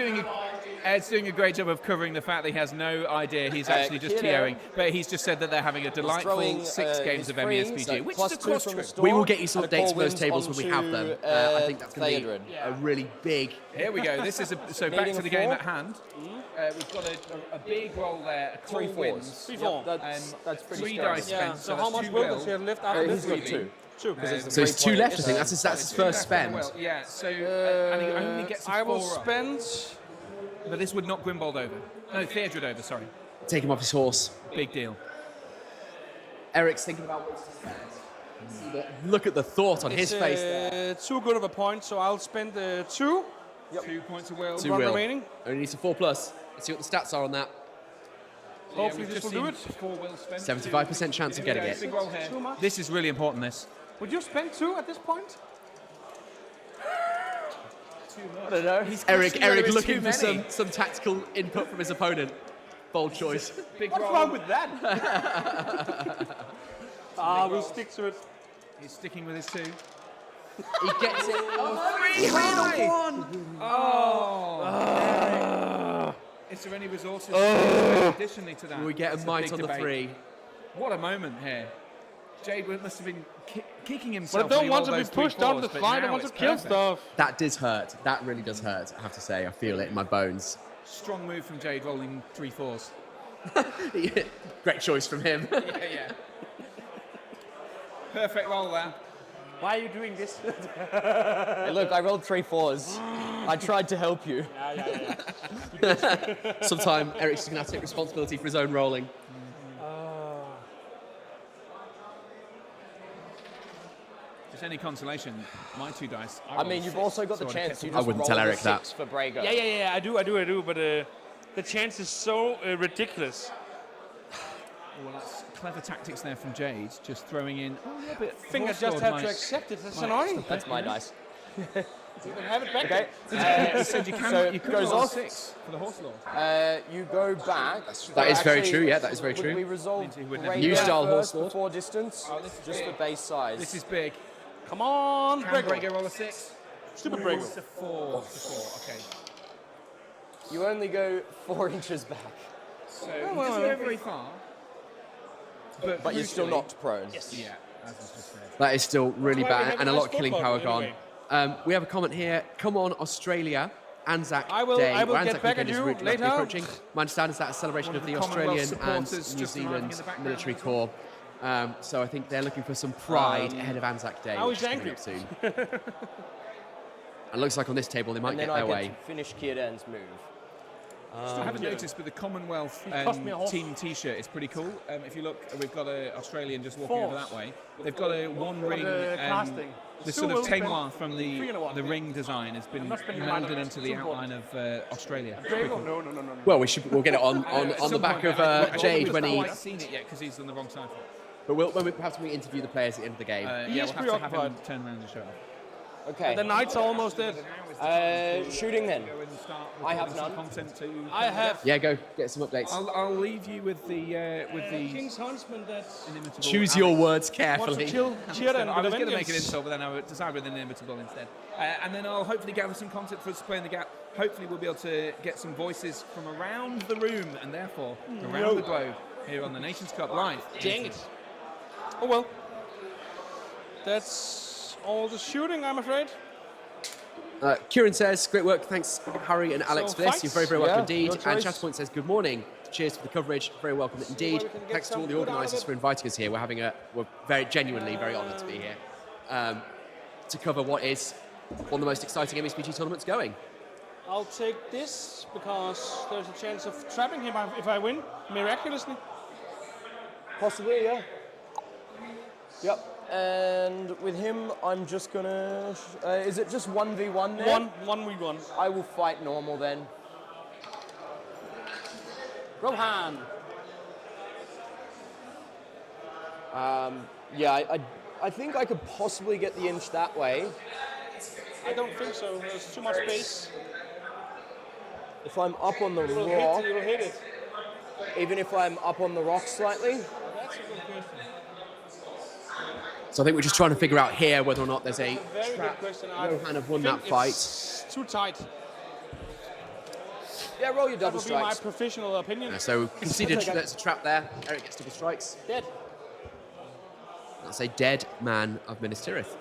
doing a great job of covering the fact that he has no idea he's actually just
Kieran
TOing, but he's just said that they're having a delightful
throwing,
6 games
his
of
free,
MESBG,
so
which
plus
is of
2
course
from
true.
the store.
We will get you some
and a
updates
call
for those
wins
tables when we have
onto,
them. I think that's going to
Theodred.
be a really big.
Here we go. This is so back
Needing
to
a
the game
4.
at hand. We've got a big roll there. A
Three
call
fours.
wins.
3-4.
That's pretty
3
scary.
dice
Yeah.
spent.
So
that's
how much
2
will
will.
does he have left after
He's
this?
got 2.
2.
So it's 2 left. I think that's his first spend.
Well, yeah. So and he only gets a
I will
4 up.
spend.
But this would knock Grimbold over. No, Theodred over. Sorry.
Take him off his horse.
Big deal.
Eric's thinking about what to spend. Look at the thought on his
It's,
face there.
too good of a point, so I'll spend 2.
2 points of will.
2
one
will.
remaining.
Only needs a 4+. Let's see what the stats are on that.
Hopefully
we've
this
just
will do it.
seen 4 will spent.
75% chance of getting
Big
it.
roll here.
Too much.
This is really important. This.
Would you spend 2 at this point?
I don't know.
Eric
whether it's
looking
too
for
many.
some tactical input from his opponent. Bold choice.
Big
What's
roll.
wrong with that? We'll stick to it.
He's sticking with his 2.
He gets it. Oh, 3
Oh. Is there any resources additionally to that?
We get a
It's
mite
big
on the
debate.
3.
What a moment here. Jade must have been kicking
But
himself.
I don't
when he
want to
rolled
be
those 3
pushed down
fours,
the
but
slide. I
now
want to
it's
kill
perfect.
stuff.
That does hurt. That really does hurt, I have to say. I feel it in my bones.
Strong move from Jade rolling 3 fours.
Great choice from him.
Yeah. Perfect roll there.
Why are you doing this?
Hey, look, I rolled 3 4s. I tried to help you.
Sometime Eric's going to have to take responsibility for his own rolling.
Just any consolation, my 2 dice.
I mean, you've also got the
So I
chance. You
kept-
just
wouldn't
roll
tell
the
Eric that.
6 for Brago.
Yeah, I do, but the chance is so ridiculous.
Well, that's clever tactics there from Jade, just throwing in a little bit.
I think I just
force
have
forward
to
my-
accept it. That's
my
annoying.
That's my dice.
You can have it back.
Okay.
You said you can.
So
You could
goes
roll a
off.
6 for the horse lord.
You go back.
That is very
Actually,
true, yeah, that is very
would
true.
we resolve
Means he would never-
radio
New style
first
horse lord.
before distance? Just for base size.
This is big.
Come on,
Can
Brego.
Brego roll a 6?
Stupid
It's
Brego.
a 4. It's a 4. Okay.
You only go 4 inches back,
So he doesn't go very far.
but you're still
crucially-
not prone.
Yeah, as was just said.
That is still really
That's why we
bad
have
and
a
a lot
nice
of killing
football,
power gone.
anyway.
We have a comment here. Come on, Australia. Anzac
I will
Day.
get
Anzac
back
weekend
at
is
you
really
later.
approaching. My understanding is that a celebration
One
of
of
the
the Commonwealth
Australian and
supporters
New
just arriving in
Zealand
the background
military
as well.
corps. So I think they're looking for some pride ahead of Anzac Day,
now
which
he's
is coming
angry.
up soon. And looks like on this table they might
And
get
then I
their
get
way.
to finish Kieran's move.
I haven't noticed, but the Commonwealth
cost me a horse.
team T-shirt is pretty cool. If you look, we've got an Australian just walking over that way. They've got a one-ring.
casting.
The
Still
sort of
will spend
Tengwa from
3 and a 1.
the ring design has been
not spending money
melded
on it.
into the
It's
outline of Australia. It's
Brego?
pretty cool.
No.
Well, we'll get it on
At
the
some
back
point,
of
I
Jade
haven't
when he.
quite seen it yet because he's on the wrong side.
But perhaps we interview the players at the end of the game.
Yeah,
is
we'll have to have him
preoccupied.
turn around and show it.
Okay.
The knights are almost dead.
Shooting then.
Go and start
I have
recording some
none.
content to.
I have
Yeah, go get some updates.
I'll leave you with the
King's Huntsman that's
inimitable.
Choose your
Alex.
words
wants to
carefully.
kill Tiernan
I was
with a
going to make an
vengeance.
insult, but then I decided with an inimitable instead. And then I'll hopefully gather some content for us to play in the gap. Hopefully we'll be able to get some voices from around the room and therefore around the globe here on the Nations Cup live.
Dang it. Oh well. That's all the shooting, I'm afraid.
Kieran says, great work, thanks Harry and Alex
So
for this.
fights?
You're very, very welcome
Yeah,
indeed.
your
And
choice.
Chatterpoint says, good morning. Cheers for the coverage. Very welcome indeed.
we can get
Thanks to
some
all the
good out of
organisers
it.
for inviting us here. We're very genuinely very honoured to be here to cover what is one of the most exciting MESBG tournaments going.
I'll take this because there's a chance of trapping him if I win, miraculously.
Possibly, yeah. Yep. And with him, I'm just gonna. Is it just 1v1 there?
1v1.
I will fight normal then.
Rohan.
Yeah, I think I could possibly get the inch that way.
I don't think so. There's too much space.
If I'm up on the
You'll
rock,
hit it.
even if I'm up on the rock slightly.
That's a good question.
So I think we're just trying to figure out here whether or not there's a
Very
trap.
good question.
Rohan have won
think
that fight.
it's too tight.
Yeah, roll your
That
double
would be my
strikes.
professional opinion.
So conceded there's a trap there. Eric gets double strikes.
Dead.
That's a dead man of Minas Tirith.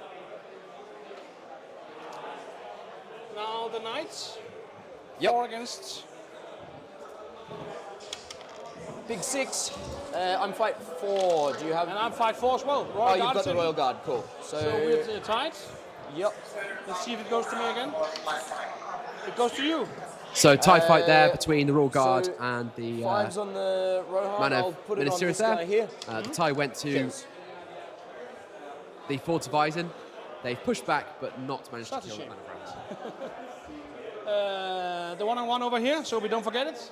Now the knights.
Yep.
4 against.
Big 6. I'm fight 4. Do you have?
And I'm fight 4 as well.
Oh,
Royal
you've
Guard
got the
in.
Royal Guard. Cool.
So we're tied.
Yep.
Let's see if it goes to me again. It goes to you.
So tie fight there between the Royal Guard
so
and the
5's on the Rohan.
man
I'll
of
put it
Minas
on
Tirith
this guy
there.
here.
The tie went to
Kills.
the Forts of Eisen. They've pushed back but not managed to
That's a
kill the
shame.
man of Rams.
The one-on-one over here, so we don't forget it.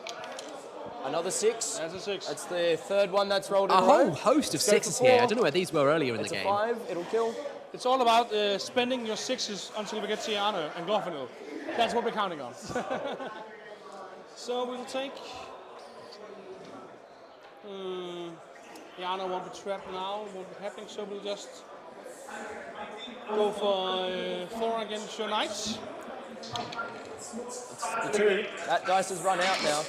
Another 6.
That's a 6.
That's the third one that's rolled in
A
a
whole
row.
host of
Let's go for
sixes here.
4.
I don't know where these were earlier in
It's
the
a
game.
5. It'll kill.
It's all about spending your 6s until we get Ciano and Glorfindel. That's what we're counting on. So we will take. Ciano won't be trapped now. Won't be happening. So we'll just go for 4 against your knights.
The 2. That dice has run out now.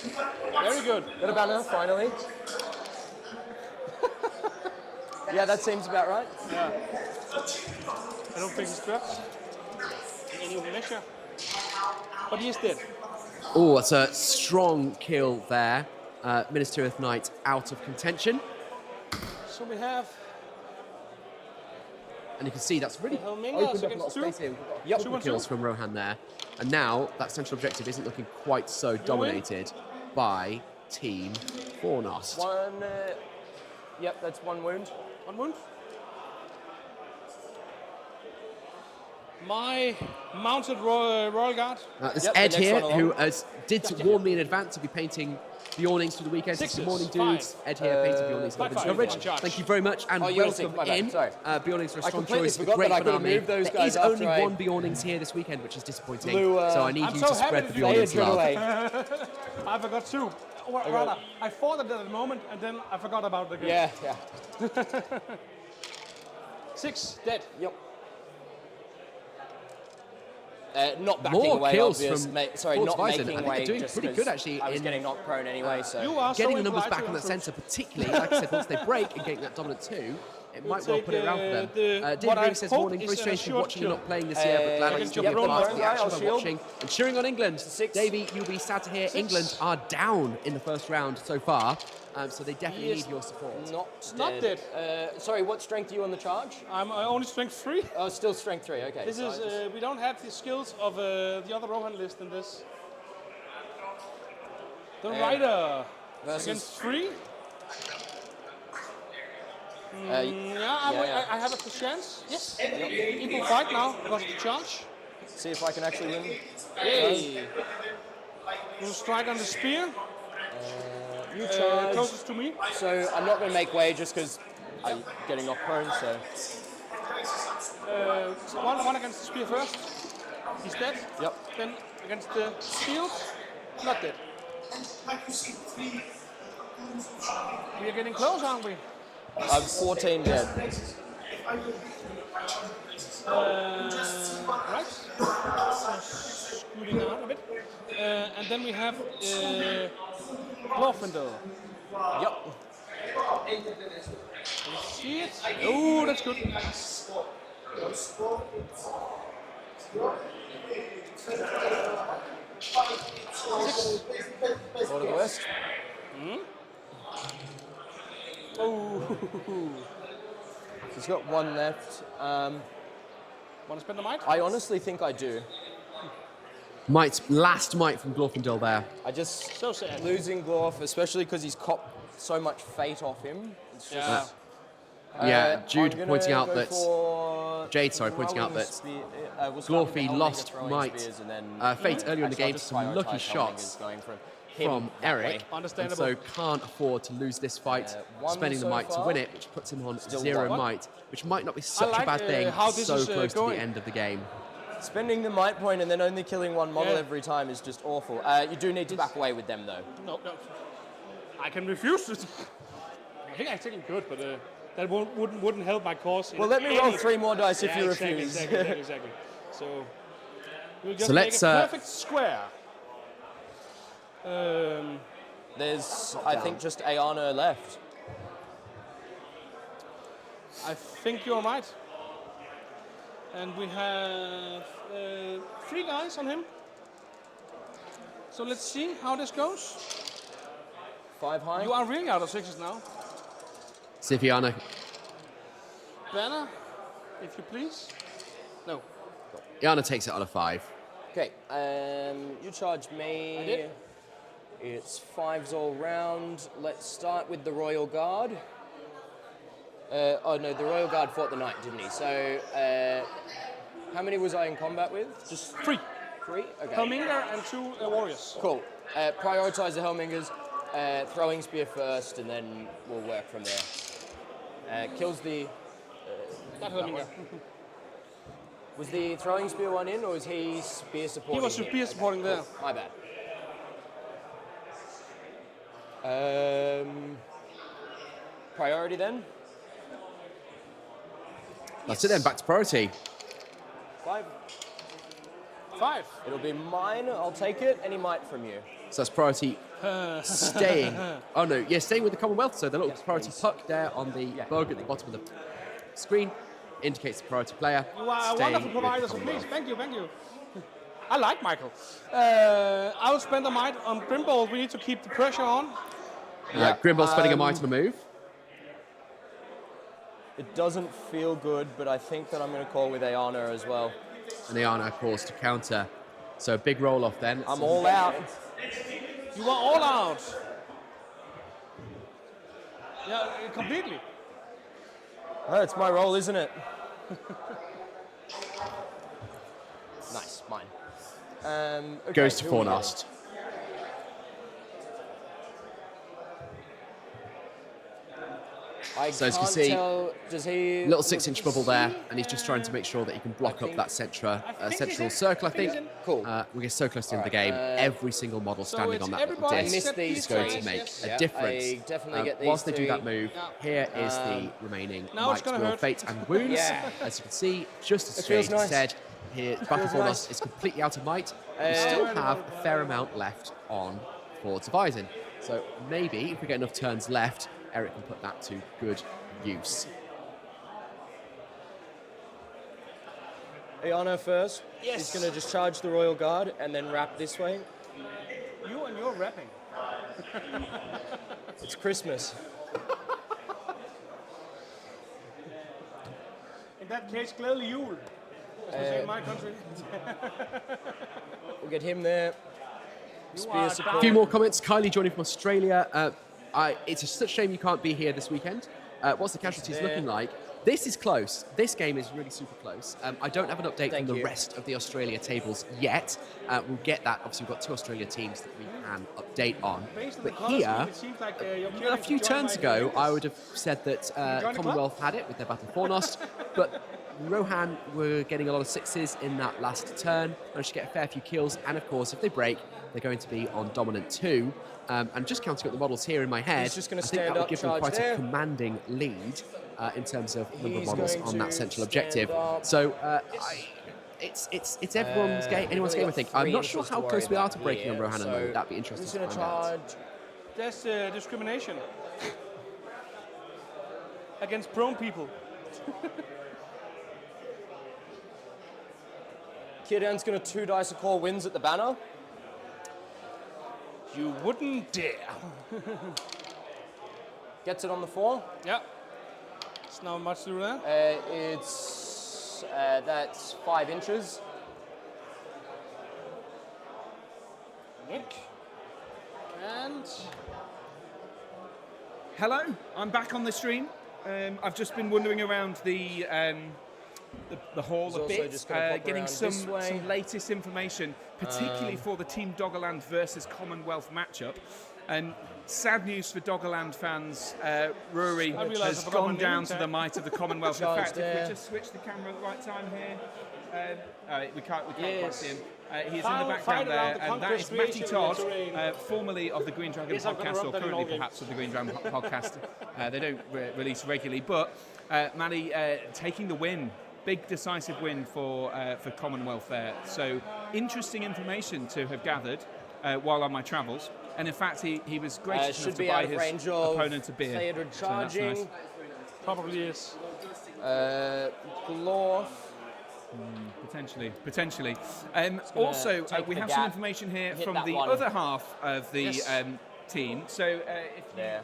Very good.
Got a banner, finally. Yeah, that seems about right.
I don't think he's trapped in any measure. But he is dead.
Oh, that's a strong kill there. Minas Tirith Knight out of contention.
So we have
And you can see that's really
Helmingas
opened up a lot of
against
space here. We've got
Yep.
couple kills from Rohan there. And now that central objective isn't looking quite so dominated by Team Fornost.
1. Yep, that's 1 wound.
1 wound. My mounted Royal Guard.
This
Yep, the
Ed
next
here,
one along.
who did warn me in advance to be painting Bjornings for the weekend.
Sixes.
Good morning,
Five.
dudes. Ed here, painted Bjornings.
Five, five.
Coverage.
On charge.
Thank you very much, and
Oh, you were six.
welcome
My bad.
in.
Sorry.
Bjornings are a
I
strong
completely
choice.
forgot
Great
that I
for
could
an
have
army.
moved those
There is
guys
only
after I
one Bjornings here this weekend, which is disappointing.
blew,
so I need
I'm
you
so
to
happy
spread
to
the
do
Bjornings
Theodred
love.
away.
I forgot two. Or rather, I thought I did at the moment, and then I forgot about it again.
Yeah, yeah.
6 dead.
Yep. Not backing
More
away,
kills
obvious.
from
Sorry,
Force
not
Bison.
making
I think
way.
they're doing
just
pretty
'cause
good, actually,
I was
in-
getting knocked prone anyway, so.
You are
Getting
so
the numbers
impolite
back
to
on that
improve.
centre, particularly, like I said, once they break and getting that dominant 2, it might well
take,
put it around for them.
what
David
I
Green says,
hope
morning,
is
very
an
strange to
assured
watching you
kill.
not playing this year, but glad I
against
can
your
be a
Bromar
part of the
guy,
action
I'll
by
shield.
watching and cheering on England.
Six.
Davey, you'll be sad to hear England are down in the first round so far, so they definitely need your support.
Not dead. Sorry, what strength are you on the charge?
I'm only strength 3.
Oh, still strength 3, okay.
This
so
is
I just-
we don't have the skills of the other Rohan list in this. The rider
versus-
against 3.
yeah,
Yeah, I have a chance. Yes. Equal fight now because of the charge.
see if I can actually win.
Hey. We'll strike on the spear.
You charge.
Closest to me.
So I'm not going to make way just because I'm getting knocked prone, so.
One against the spear first. He's dead.
Yep.
Then against the shield. Not dead. We are getting close, aren't we?
I'm 14 dead.
Right. Scooting out a bit. And then we have Glorfindel.
Yep.
See it? Oh, that's good.
Order the West.
Oh.
He's got one left.
Want to spend the might?
I honestly think I do.
Last might from Glorfindel there.
I just
So sad.
losing Glorf, especially because he's copped so much fate off him. It's just,
Yeah, Jude
I'm gonna
pointing out
go
that
for
Jade, sorry, pointing out
throwing
that
we'll start with the
Glorfy
Helminger
lost
throwing
might,
spears and then-
Fate earlier in the
Actually, I'll
game,
just
some lucky
prioritise
shots
Helmingers going from him
from
that
Eric,
way.
and
Understandable.
so can't afford to lose this fight,
one
spending the
so
might to
far.
win it, which puts him on
Still
0
one.
might, which might not be such
like,
a bad thing,
how this
so
is,
close to
going.
the end of the game.
Spending the might point and then only killing one model
Yeah.
every time is just awful. You do need to back away with them though.
No. I can refuse it. I think I actually could, but that wouldn't help my cause.
Well, let me roll 3 more dice if you
exactly,
refuse.
Exactly. So we'll just
So
make
let's,
a perfect square.
There's, I think, just Ayana left.
I think you're right. And we have 3 guys on him. So let's see how this goes.
5 high.
You are really out of 6s now.
Sifiana,
Banner, if you please. No.
Iana takes it out of 5.
Okay, you charge me.
I did.
It's 5s all round. Let's start with the Royal Guard. Oh no, the Royal Guard fought the knight, didn't he? So, how many was I in combat with? Just
3.
3? Okay.
Helminger and 2 warriors.
Cool. Prioritize the Helmingers. Throwing spear first, and then we'll work from there. Kills the.
Not Helminger.
Was the throwing spear one in, or was he spear supporting?
He was
him?
spear supporting there.
Cool. My bad. Priority then.
That's it then, back to priority.
5.
5.
It'll be mine. I'll take it. Any might from you.
So that's priority staying. Oh no, yeah, staying with the Commonwealth. So the little priority puck there on the bug at the bottom of the screen indicates the priority player.
You are a
staying
wonderful
with
provider, so
Commonwealth.
please, thank you. I like Michael. I will spend a might on Grimbold. We need to keep the pressure on.
Grimble spending a might on the move.
It doesn't feel good, but I think that I'm going to call with Ayana as well.
And Iana calls to counter. So a big roll off then.
I'm all out.
You are all out. Yeah, completely.
No, it's my roll, isn't it? Nice, mine. Okay,
Goes to
who are we
Fornast.
I
So as you
can't
can see,
tell. Does he?
little 6-inch bubble there, and he's just trying to make sure that he can block up that central circle, I think.
Cool.
We're getting so close to the end of the game. Every single model standing
it's
on that little
everybody
I
disc
missed these
is going
three.
to make
Yes.
a
Yeah,
difference.
I definitely get these
Whilst they do that
three.
move, here is the remaining
Now it's
Might,
gonna
Will,
hurt.
Fate, and Wounds.
Yeah.
As you can see, just as
It feels
Shade
nice.
said, here Battle
feels
for
nice.
Lost is completely out of might. We still have a fair amount left on Forward Vising. So maybe if we get enough turns left, Eric can put that to good use.
Ayano first.
Yes.
He's going to just charge the Royal Guard and then wrap this way.
You and your rapping.
It's Christmas.
In that case, glædelig jul. As we say in my country.
We'll get him there. Spear
are
support.
A few more comments. Kylie joining from Australia. It's such a shame you can't be here this weekend. What's the casualties
there.
looking like? This is close. This game is really super close. I don't have an update
Thank
from the
you.
rest of the Australia tables yet. We'll get that. Obviously, we've got 2 Australia teams that we can update on.
Based on the
But
colour
here,
scheme, it seems like you're
a few turns ago, I would have said that
club?
Commonwealth had it with their Battle for Nost, but Rohan were getting a lot of 6s in that last turn, managed to get a fair few kills, and of course, if they break, they're going to be on dominant 2. And just counting up the models here in my head,
He's just gonna
I think that
stand
would
up,
give them
charge
quite
there.
a commanding lead in terms of number of
He's
models
going
on that
to
central
stand
objective.
up.
So it's everyone's game, anyone's
really
game, I
got
think. I'm
3
not sure
inches to
how
worry
close we are
about
to breaking on
here,
Rohan and
so
Lou. That'd be
I'm
interesting
just
to
going to
find out.
charge.
That's discrimination against prone people.
Kidan's going to 2 dice a call wins at the banner.
You wouldn't dare.
Gets it on the 4.
Yeah. It's not much to do there.
That's 5 inches.
Nick. And
Hello, I'm back on the stream. I've just been wandering around the hall
He's
a
also
bit,
just gonna pop
getting
around
some
this way.
latest information, particularly for the Team Doggerland versus Commonwealth matchup. And sad news for Doggerland fans, Rory
I realised
has
I forgot my
gone
name
down to
tag.
the might of the Commonwealth. In
Charge
fact,
there.
if we just switch the camera at the right time here, we can't quite
Yes.
see him. He's in the
Fight
background
around
there,
the
and that is
conquest
Matty
creation
Todd,
in the terrain.
formerly of the Green Dragon
Yes, I'm gonna
podcast,
rub
or
that in
currently
all games.
perhaps of the Green Dragon podcast. They don't release regularly, but Matty taking the win. Big decisive win for Commonwealth there. So interesting information to have gathered while on my travels. And in fact, he was gracious
Should
enough to
be
buy
out of
his
range of
opponent a beer.
Theodred
So that's
charging.
nice.
probably is.
Glorf.
Potentially. Also,
take
we
the
have some
gap,
information here
hit
from
that
the
one.
other half of the
Yes.
team. So if you,
There.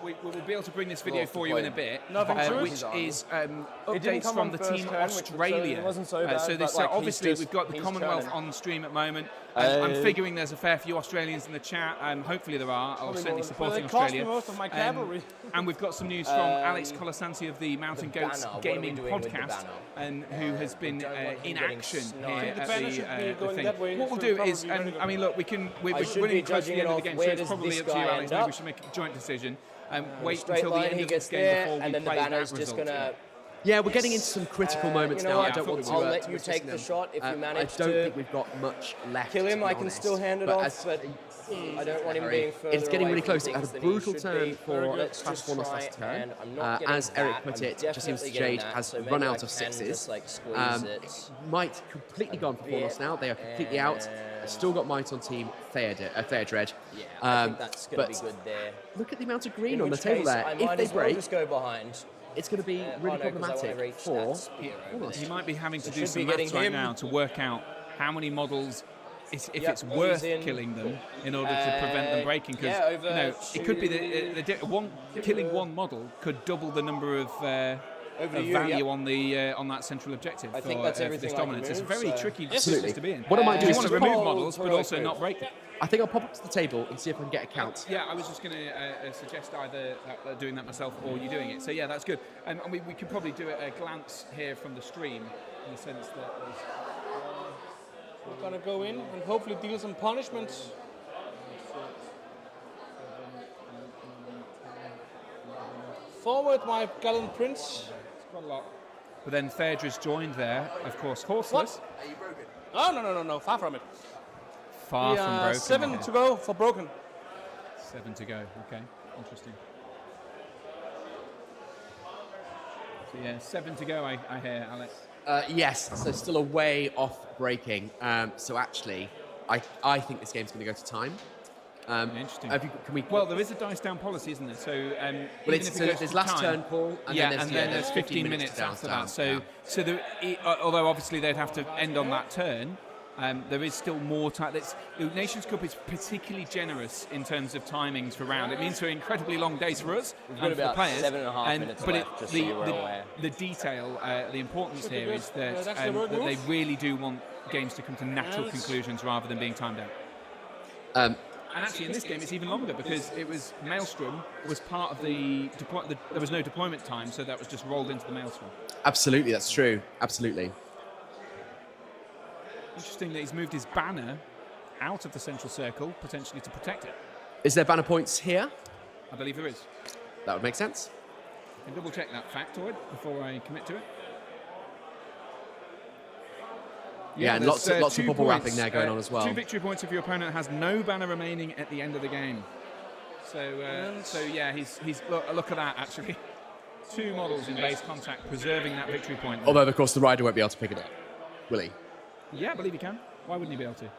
we will be able to bring this video
Off the
for you in a
point.
bit,
Nothing to it.
which is
didn't
updates
come
from
on
the
first
team
turn, which
Australia.
wasn't so bad,
so
but,
this,
like, he's
obviously
just-
we've got the
he's
Commonwealth
turning.
on stream at the moment. I'm figuring there's a fair few Australians in the chat. Hopefully there are. Or certainly
more.
supporting
Well, it cost
Australia.
me most of my cavalry.
And we've got some news from Alex Colasanti of the Mountain
the
Goats
banner. What are we
Gaming
doing with the
Podcast,
banner?
who has been
don't want him
in
getting
action
sniped.
here
I think
the
at
banner should be
the
going
thing.
that way,
What we'll
so
do
probably
is,
very good.
I mean, look, we're
should
running
be
close to the
judging
end
it
of the
off
game, so
where
it's
does
probably
this
up to you,
guy
Alex.
end
Maybe
up?
we should make a joint decision. Wait
Straight
until the
line,
end
he
of
gets
this game
there,
before we
and then the
play that
banner's just
result.
gonna.
Yeah, we're getting into some critical moments
you know
now.
what?
I don't want to.
I'll let
to
you
risk
take
them.
the shot if you manage
I don't
to
think we've got much left.
kill him.
to be
I can
honest.
still hand it
But
off,
as-
but I don't want him
Harry,
being further
it's getting
away
really
from
close. It had
things
a
than he
brutal
should
turn
be.
for
Let's
Fast
just
Warner's
try,
last turn.
and I'm not getting
As Eric
that.
put
I'm
it, just seems
definitely
Jade
getting that,
has
so maybe
run
I
out of
can
sixes.
just, like, squeeze it.
Might completely gone for Warnos now. They are completely out. Still got Might on team Theodred.
Yeah, I think that's going to
but
be good there.
look at the amount of green
In
on the
which
table
case,
there.
I
If
might
they
as well
break,
just go behind.
it's going to be really
no, 'cause I wanna
problematic
reach
for
that spear over
Warnos.
He might be having to
So
do
should
some
be
maths
getting
right
him.
now to work out how many models, if
Yep,
it's worth
ease in.
killing them in order to prevent them breaking. Because
yeah, over
it could be that killing one model could double the number of
Over to you,
value
yep.
on that central objective
I
for,
think that's
for
everything
this
I can
dominance. It's a
move,
very
so-
tricky
Absolutely.
position to be in.
What I might do
You
is
want to
just
remove
pop-
models, but
throw
also
it
not
through.
break them.
I think I'll pop up to the table and see if I can get a count.
Yeah, I was just going to suggest either doing that myself or you doing it. So yeah, that's good. And we could probably do a glance here from the stream in the sense that
We're gonna go in and hopefully deal some punishment. Forward, my gallant prince.
It's quite a lot. But then Theodra's joined there, of course, horseless.
Are you broken?
Oh, no, far from it.
Far from broken.
7 to go for broken.
7 to go, okay, interesting. So yeah, 7 to go, I hear, Alex.
Yes, so still a way off breaking. So actually, I think this game's going to go to time.
Interesting.
Can we?
Well, there is a dice down policy, isn't there? So,
well, there's last turn, Paul, and then there's 15 minutes
after
down.
that. So, although obviously they'd have to end on that turn, there is still more time. The Nations Cup is particularly generous in terms of timings for round. It means for incredibly long days for us and for the players.
7.5 minutes
but
left, just so you were aware.
the detail, the importance here is that, that they really do want games to come to natural conclusions rather than being timed out. And actually, in this game, it's even longer because it was Maelstrom was part of the there was no deployment time, so that was just rolled into the Maelstrom.
Absolutely, that's true. Absolutely.
Interesting that he's moved his banner out of the central circle, potentially to protect it.
Is there banner points here?
I believe there is.
That would make sense.
I can double check that factoid before I commit to it.
Yeah, and lots of bubble wrapping there going on as well.
2 victory points if your opponent has no banner remaining at the end of the game. So yeah, he's look at that actually. 2 models in base contact, preserving that victory point.
Although of course the rider won't be able to pick it up, will he?
Yeah, I believe he can. Why wouldn't he be able to?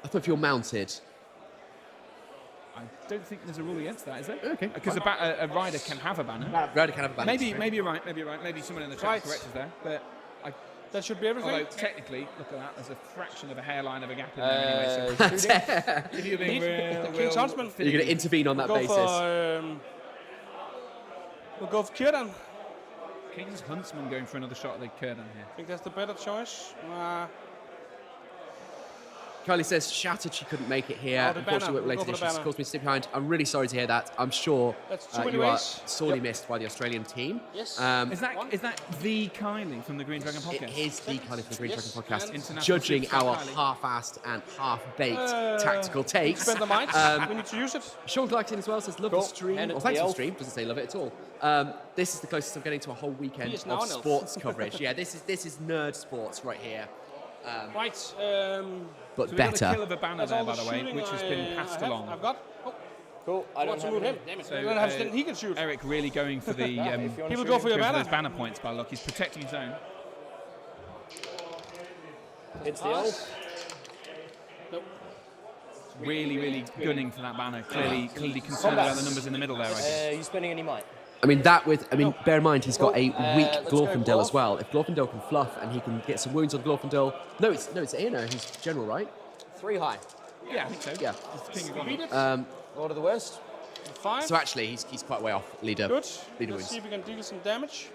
I thought if you're mounted.
I don't think there's a rule against that, is there?
Okay.
Because a rider can have a banner.
Rider can have a banner.
Maybe you're right. Maybe someone in the chat corrects us there. But
that should be everything.
Although technically, look at that, there's a fraction of a hairline of a gap in there anyway. So if you're being
the King's Huntsman.
You're going to intervene on that basis.
We'll go for Kierdan.
King's Huntsman going for another shot at the Kierdan here.
I think that's the better choice.
Kylie says shattered she couldn't make it here. Unfortunately,
we'll
later she's caused me to stay behind. I'm really sorry to hear that. I'm sure you are sorely missed by the Australian team.
Yes.
Is that the Kylie from the Green Dragon podcast?
It is the Kylie from the Green Dragon podcast,
International
judging our
Kylie.
half-assed and half-baked tactical takes.
Spend the mind. We need to use it.
Sean Clarkson as well says, love the stream. Well, thanks for the stream. Doesn't say love it at all. This is the closest I'm getting to a whole weekend of sports coverage. Yeah, this is nerd sports right here.
Right.
But
so
better.
Kill of a banner there, by the way, which has been passed along.
I've got.
Cool. I don't have him.
Damn it. So, he can shoot.
Eric really going for the.
He will go for your banner.
Those banner points by luck. He's protecting his own.
It's the elf.
Nope.
Really gunning for that banner. Clearly concerned about the numbers in the middle there. I guess.
Are you spending any might?
I mean, bear in mind, he's got a weak Glorfindel as well. If Glorfindel can fluff and he can get some wounds on Glorfindel. No, it's Aina who's general, right?
3 high.
Yeah, I think so.
Yeah.
Lord of the West.
5.
So actually, he's quite way off leader.
Good.
Leader
Let's
wins.
see if we can deal some damage.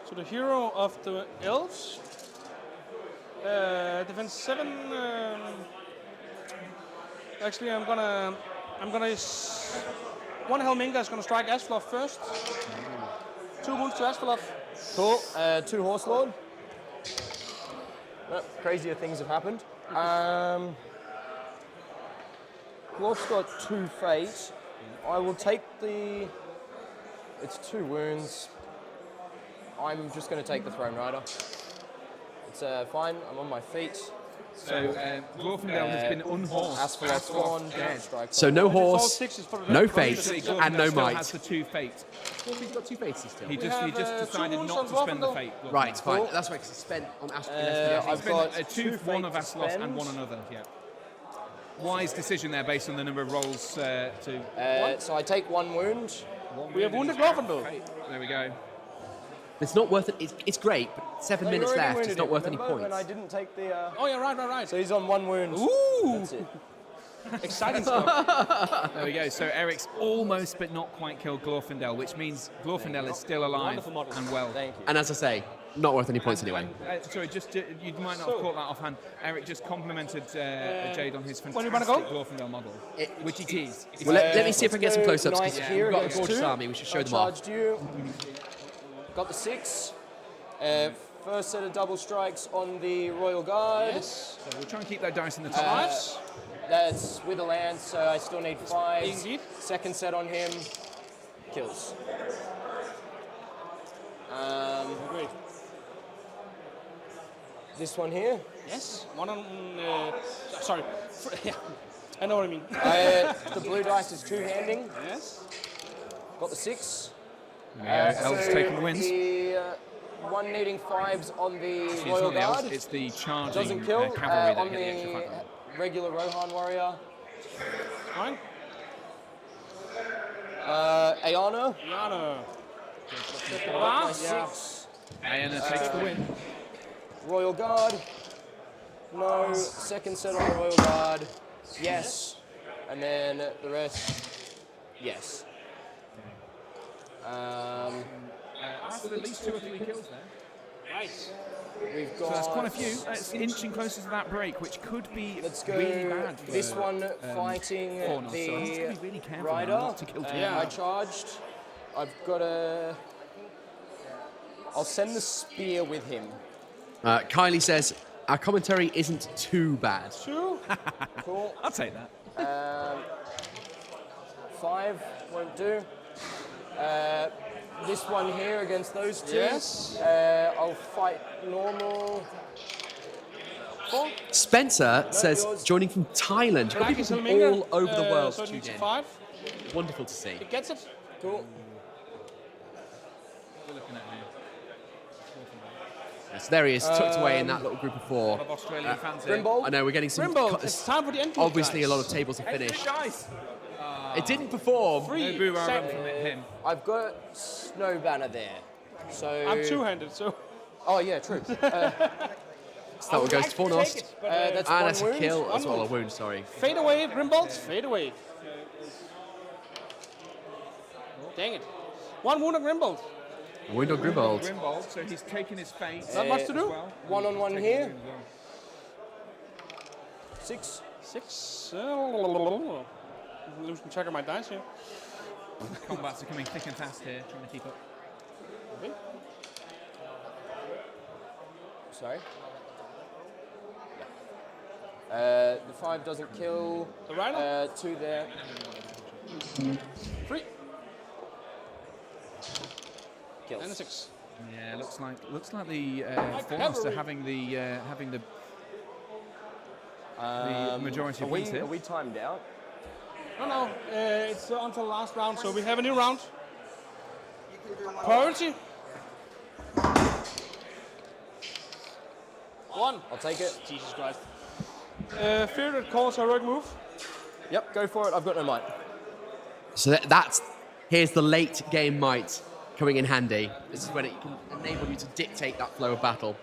So the hero of the elves. Defense 7. Actually, I'm gonna. One Helminga is gonna strike Asfloff first. 2 wounds to Asfloff.
Cool. 2 Horse Lord. Crazier things have happened. Dwarf's got 2 fate. I will take the. It's 2 wounds. I'm just going to take the Throne Rider. It's fine. I'm on my feet.
So Glorfindel has been unhorsed.
Asphalot's gone. Strike.
So no horse,
Sixes for
no
probably
fate,
the six.
and no
Still
might.
has the 2 fate.
He's got 2 fates still.
He just
have, 2
decided
wounds
not
on
to spend the
Glorfindel.
fate.
Right, fine.
Cool.
That's right, because he spent on Astro.
I've got
A 2
2
one of
fate to
Aslos
spend.
and one another. Yeah. Wise decision there, based on the number of rolls to.
So I take 1 wound.
We have wounded Glorfindel.
There we go.
It's not worth it. It's great, but 7 minutes
You already
left.
wounded
It's not
him,
worth any
remember,
points.
When I didn't take the.
Oh yeah, right.
So he's on 1 wound.
Ooh,
That's it.
exciting stuff.
There we go. So Eric's almost but not quite killed Glorfindel, which means Glorfindel is still alive
Wonderful model.
and well.
Thank you.
And as I say, not worth any points anyway.
Sorry, just you might not have caught that offhand. Eric just complimented Jade on his
When you
fantastic
wanna go?
Glorfindel model, which it is.
Well, let me see if I can get some
Let's
close-ups.
go
Because
knight here
we've got a
against
gorgeous
2.
army. We should show
I
them off.
charged you. Got the 6. First set of double strikes on the Royal Guard.
Yes.
So we'll try and keep that dice in the top.
Nice.
That's with a lance, so I still need 5.
Indeed.
Second set on him. Kills.
Great.
This one here.
Yes. One on. Sorry. Yeah. I know what I mean.
The blue dice is two-handing.
Yes.
Got the 6.
Elves
so
taking the wins.
The one needing 5s on the
It's
Royal
not the elves,
Guard
it's the charging
doesn't kill.
cavalry that
On
get the extra 5 points.
the regular Rohan warrior.
Fine.
Ayana.
Yana.
My 6.
Ayana takes the win.
Royal Guard. No. Second set on the Royal Guard. Yes. And then the rest. Yes.
That's at least 2 or 3 kills there.
Nice.
We've
So
got.
that's quite a few. It's inching closer to that break, which could be
Let's go.
really bad. For,
This one fighting
Fornos. So he has to
the
be really careful now
rider.
not to kill too
I
much.
charged. I've got a. I'll send the spear with him.
Kylie says, our commentary isn't too bad.
Two.
Cool.
I'll take that.
5 won't do. This one here against those 2.
Yes.
I'll fight normal. 4.
Spencer says,
yours.
joining from Thailand. Got people from
Helminga,
all over the world
so it
tuned
needs a
in.
5.
Wonderful to see.
It gets it.
Cool.
We're looking at here.
So there he is, tucked away in that little group of 4.
Of Australian fans here.
Grimbold.
I know we're getting some.
Grimbold, it's time for the end.
Obviously, a lot of tables are finished. It didn't perform.
No boo run from him.
I've got Snow Banner there. So.
I'm two-handed, so.
Oh yeah, true.
So that one goes to Fornost.
That's
And
one
that's a
wound.
kill as well, a wound, sorry.
Fade away, Grimbold. Fade away. Dang it. One wound on Grimbold.
Wound on Grimbold.
Grimbold, so he's taken his fate.
Not much to do.
Well.
1-on-1 here. 6.
6. Losing track of my dice here.
Combats are coming thick and fast here, trying to keep up.
Okay.
Sorry. The 5 doesn't kill.
The rider?
2 there.
3.
Kills.
And a 6.
Yeah, looks like the Fornos are having the majority
Are
of wins
we,
here.
are we timed out?
No, it's until last round, so we have a new round. Priority. 1.
I'll take it.
Jesus Christ. Fear that calls heroic move.
Yep, go for it. I've got no might.
So that's. Here's the late game might coming in handy. This is when it can enable you to dictate that flow of battle.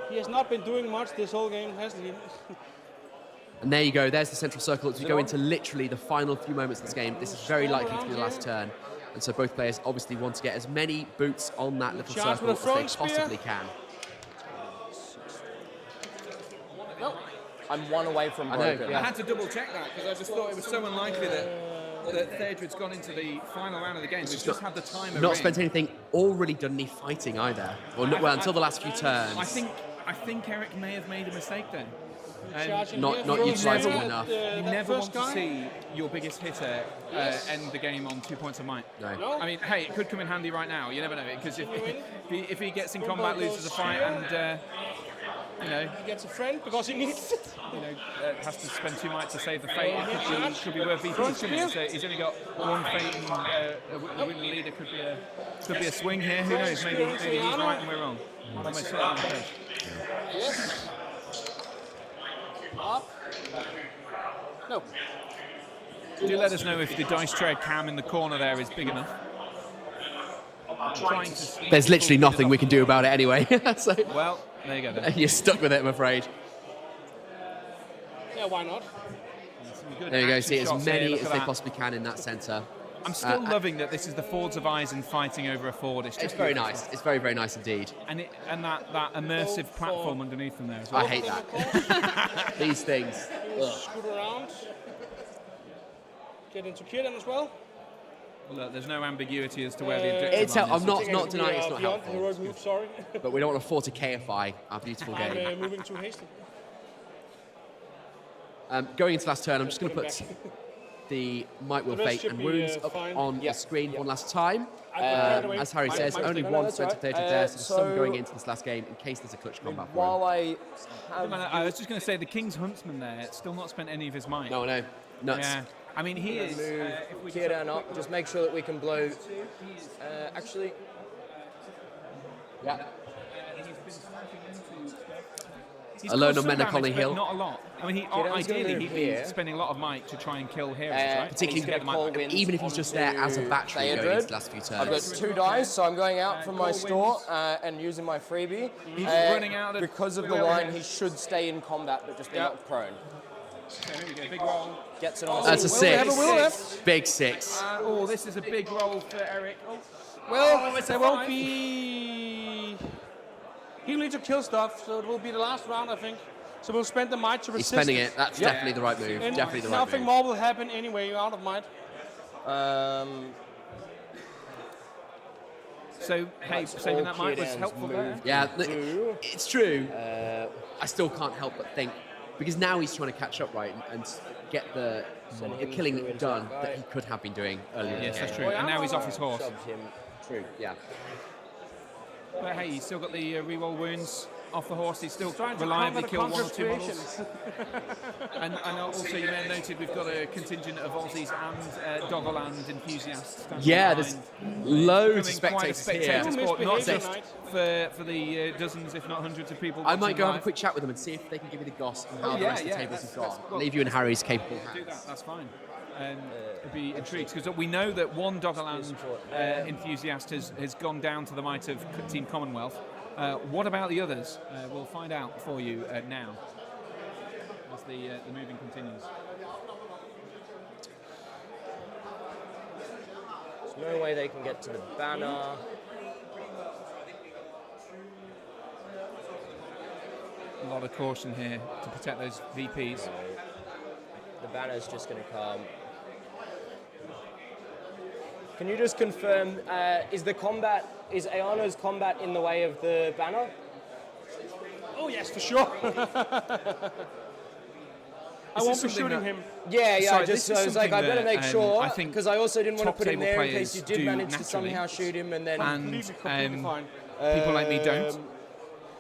He has not been doing much this whole game, hasn't he?
And there you go, there's the central circle. As we go into literally the final few moments of this game, this is very likely to be the last turn. And so both players obviously want to get as many boots on that little
Charge
circle
with a throwing
as they
spear.
possibly can.
No.
I'm 1 away from
I know,
broken.
yeah.
I had to double check that because I just thought it was so unlikely that Theodred's gone into the final round of the game. So he's just had the timer
Not
ring.
spent anything or really done any fighting either. Or well, until the last few turns.
I think Eric may have made a mistake then.
Charging
not
here.
not
Throws
utilising
spear
it enough.
at,
You
that
never
first
want to
guy.
see your biggest hitter end the game on 2 points of might.
No.
I mean, hey, it could come in handy right now. You never know it because if he gets in combat, loses a fight, and you know,
He gets a friend because he needs it.
has to spend 2 might to save the fate. It could be worth VP. So he's only got 1 fate, and the winning leader could be a swing here. Who knows? Maybe he's right and we're wrong. Almost certainly the case.
Yes. Up. No.
Do let us know if the dice tray cam in the corner there is big enough. Trying to
There's literally nothing we can do about it anyway. So
well, there you go. Then.
you're stuck with it, I'm afraid.
Yeah, why not?
Some good
There you go,
action
see as
shots here,
many
look
as
at
they
that.
possibly can in that centre.
I'm still loving that this is the Fords of Eisen fighting over a Ford. It's
It's
just
very
beautiful.
nice. It's very, very nice indeed.
And that immersive platform underneath them there as well.
I hate that. These things.
Scoot around. Get into Kieran as well.
Look, there's no ambiguity as to where the objective
It's
line
I'm
is.
not denying it's not
beyond the
helpful,
heroic move, sorry.
but we don't want to afford to KFI our beautiful
I'm
game.
moving too hasty.
Going into last turn, I'm just going to put the Might Will
This
Fate
should
and
be,
Wounds up
fine.
on the screen one last time. As Harry says,
mine's
only
taken.
one
that's
spent
all
to
right.
30 there, so there's some
So-
going into this last game in case there's a clutch combat for him.
While I have
I was just going to say the King's Huntsman there, still not spent any of his might.
No, nuts.
Yeah. I mean, he is.
move
If we
Kieran up, just make sure that we can blow. Actually,
Yeah.
He's
Alone
caused
on
some
Menacolny
damage, but
Hill.
Not a lot. I mean,
Kieran's
ideally
gonna
he'd
move
be
here.
spending a lot of might to try and kill heroes, right?
Particularly
he's gonna
Get them
call
out.
wins
Even if he's just there as a
onto
battery going
Theodred.
into the last few
I've got
turns.
2 dice, so I'm going out from my
Call
store
wins.
and using my freebie.
He's running out of
Because of the
wheel
line,
here.
he should stay in combat, but just be knocked prone.
Okay, here we go, big roll.
Gets it on.
That's a
Will we have a
six.
will left?
Big 6.
Oh, this is a big roll for Eric. Oh,
Well,
it's a
there won't
five.
be. He'll need to kill stuff, so it will be the last round, I think. So we'll spend the might to
He's
resist.
spending it. That's definitely the right move.
And
Definitely the right
nothing
move.
more will happen anyway. You're out of might.
so hey, saving that might was
Kieran's
helpful
move.
there.
Yeah,
Do.
it's true. I still can't help but think, because now he's trying to catch up, right, and get the
Send him
killing
through into
done
that
that
guy.
he could have been doing earlier in
Yes,
the
that's
game.
true. And now he's off his horse.
Shoves him. True.
Yeah.
But hey, he's still got the reroll wounds off the horse. He's still
Trying to
reliably
combat
killed one or
Conqueror's
two models.
creations.
And also, you may have noted we've got a contingent of Aussies and Doggerland enthusiasts. standing
Yeah,
behind.
there's loads of
Becoming quite a
spectators
spectator
here.
sport, not
Misbehaving
just for the dozens, if not hundreds of people.
I might
watching
go have a
live.
quick chat with them and see if they can give me the goss and how the
yeah,
rest of
yeah,
the tables
that's-
have gone.
well,
Leave you in Harry's capable
Do
hands.
that, that's fine. I'd be intrigued because we know that one Doggerland enthusiast has gone down to the might of Team Commonwealth. What about the others? We'll find out for you now as the moving continues.
There's no way they can get to the banner.
A lot of caution here to protect those VPs.
The banner's just going to come. Can you just confirm, is Ayano's combat in the way of the banner?
Oh, yes, for sure. I won't be
something
shooting
that-
him.
Yeah,
Sorry,
I
this
just
is
I was like, I
something
better
that,
make sure,
I think
because I also didn't want to
top
put him
table
there in
players
case you did
do
manage to
naturally.
somehow shoot him and then...
And
Completely fine.
people like me don't.
Um,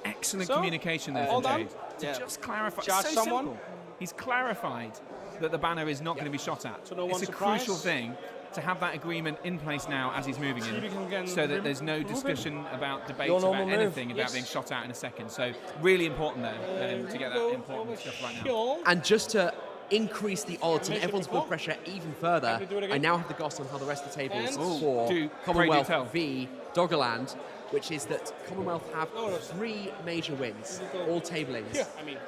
Excellent
So,
communication there
all
from
done?
Jade. To
Yeah.
just clarify.
Charge
so
someone?
simple. He's clarified that the banner is not going to be shot at.
So no
it's
one
a
surprise?
crucial thing to have that agreement in place now as he's moving
See if we can
in,
get
so that
him-
there's no
move him.
discussion about debates
Your
about
normal move.
anything about
Yes.
being shot at in a second. So really important there to get that important stuff right now.
Sure.
And just to increase the odds and
Make it
everyone's blood
before.
pressure even further,
Can we do it again?
I now have the goss on how the rest of the table is
And-
for
Do-
Commonwealth
pray do tell.
v Doggerland, which is that Commonwealth have
No, no.
3 major wins, all tablings.
Yeah, I mean-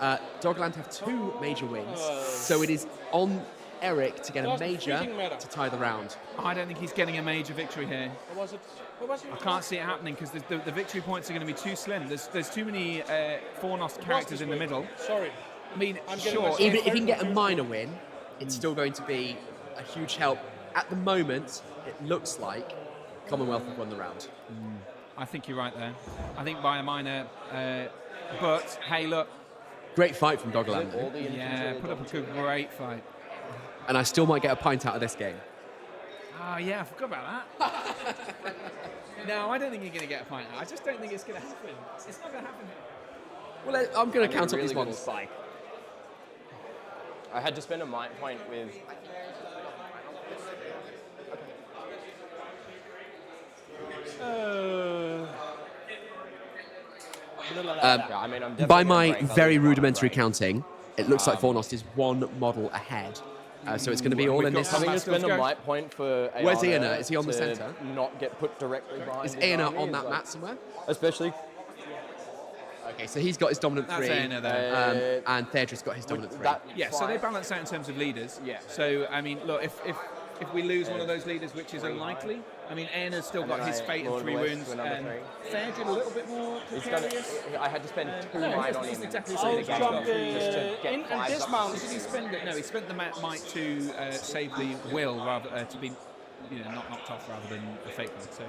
Doggerland have 2 major wins, so it is on Eric to get a
Doesn't
major
freaking matter.
to tie the round.
I don't think he's getting a major victory here.
What was it? What was it?
I can't see it happening because the victory points are going to be too slim. There's too many Fornos characters in the middle.
Sorry.
I mean,
I'm getting
sure.
myself-
Even if he can get a minor win, it's still going to be a huge help. At the moment, it looks like Commonwealth have won the round.
I think you're right there. I think by a minor. But hey, look,
Great fight from Doggerland,
all the infantry
yeah,
they
put up a
don't
good, great fight.
and I still might get a pint out of this game.
Oh yeah, I forgot about that. No, I don't think you're going to get a fight now. I just don't think it's going to happen. It's not going to happen.
Well, I'm going to
take
count up
really
these
good
models.
spike. I had to spend a might point with... Yeah, I mean, I'm definitely
By
gonna
my
break other
very
than
rudimentary
break.
counting, it looks like Fornost is 1 model ahead. So it's going to be all
We've
in
got
this.
some-
Having to spend a
Let's go.
might point for
Where's
Ayana
Iana? Is he on the
to
centre?
Not get put directly behind.
Is
his
Iana
army
on
is
that
like-
mat somewhere?
Especially
Okay, so he's got his dominant
That's
3,
Iana there.
and Theodred's got his dominant 3.
that.
Yeah, so they
fight-
balance out in terms of leaders.
Yeah.
So I mean, look, if we lose one of those leaders, which is unlikely, I mean, Anna's still got
then
his
I
fate and
roll
3
west
wounds,
to another
and
3.
Theodred a little bit more
He's gonna,
precarious.
I had to spend 2
No,
might
that's
on him.
exactly
to
the
see
same.
the game
Jump
just to get
in and
5
dismount.
Did he spend it? No, he spent the might to save the will rather to be, not knocked off rather than a fake one. So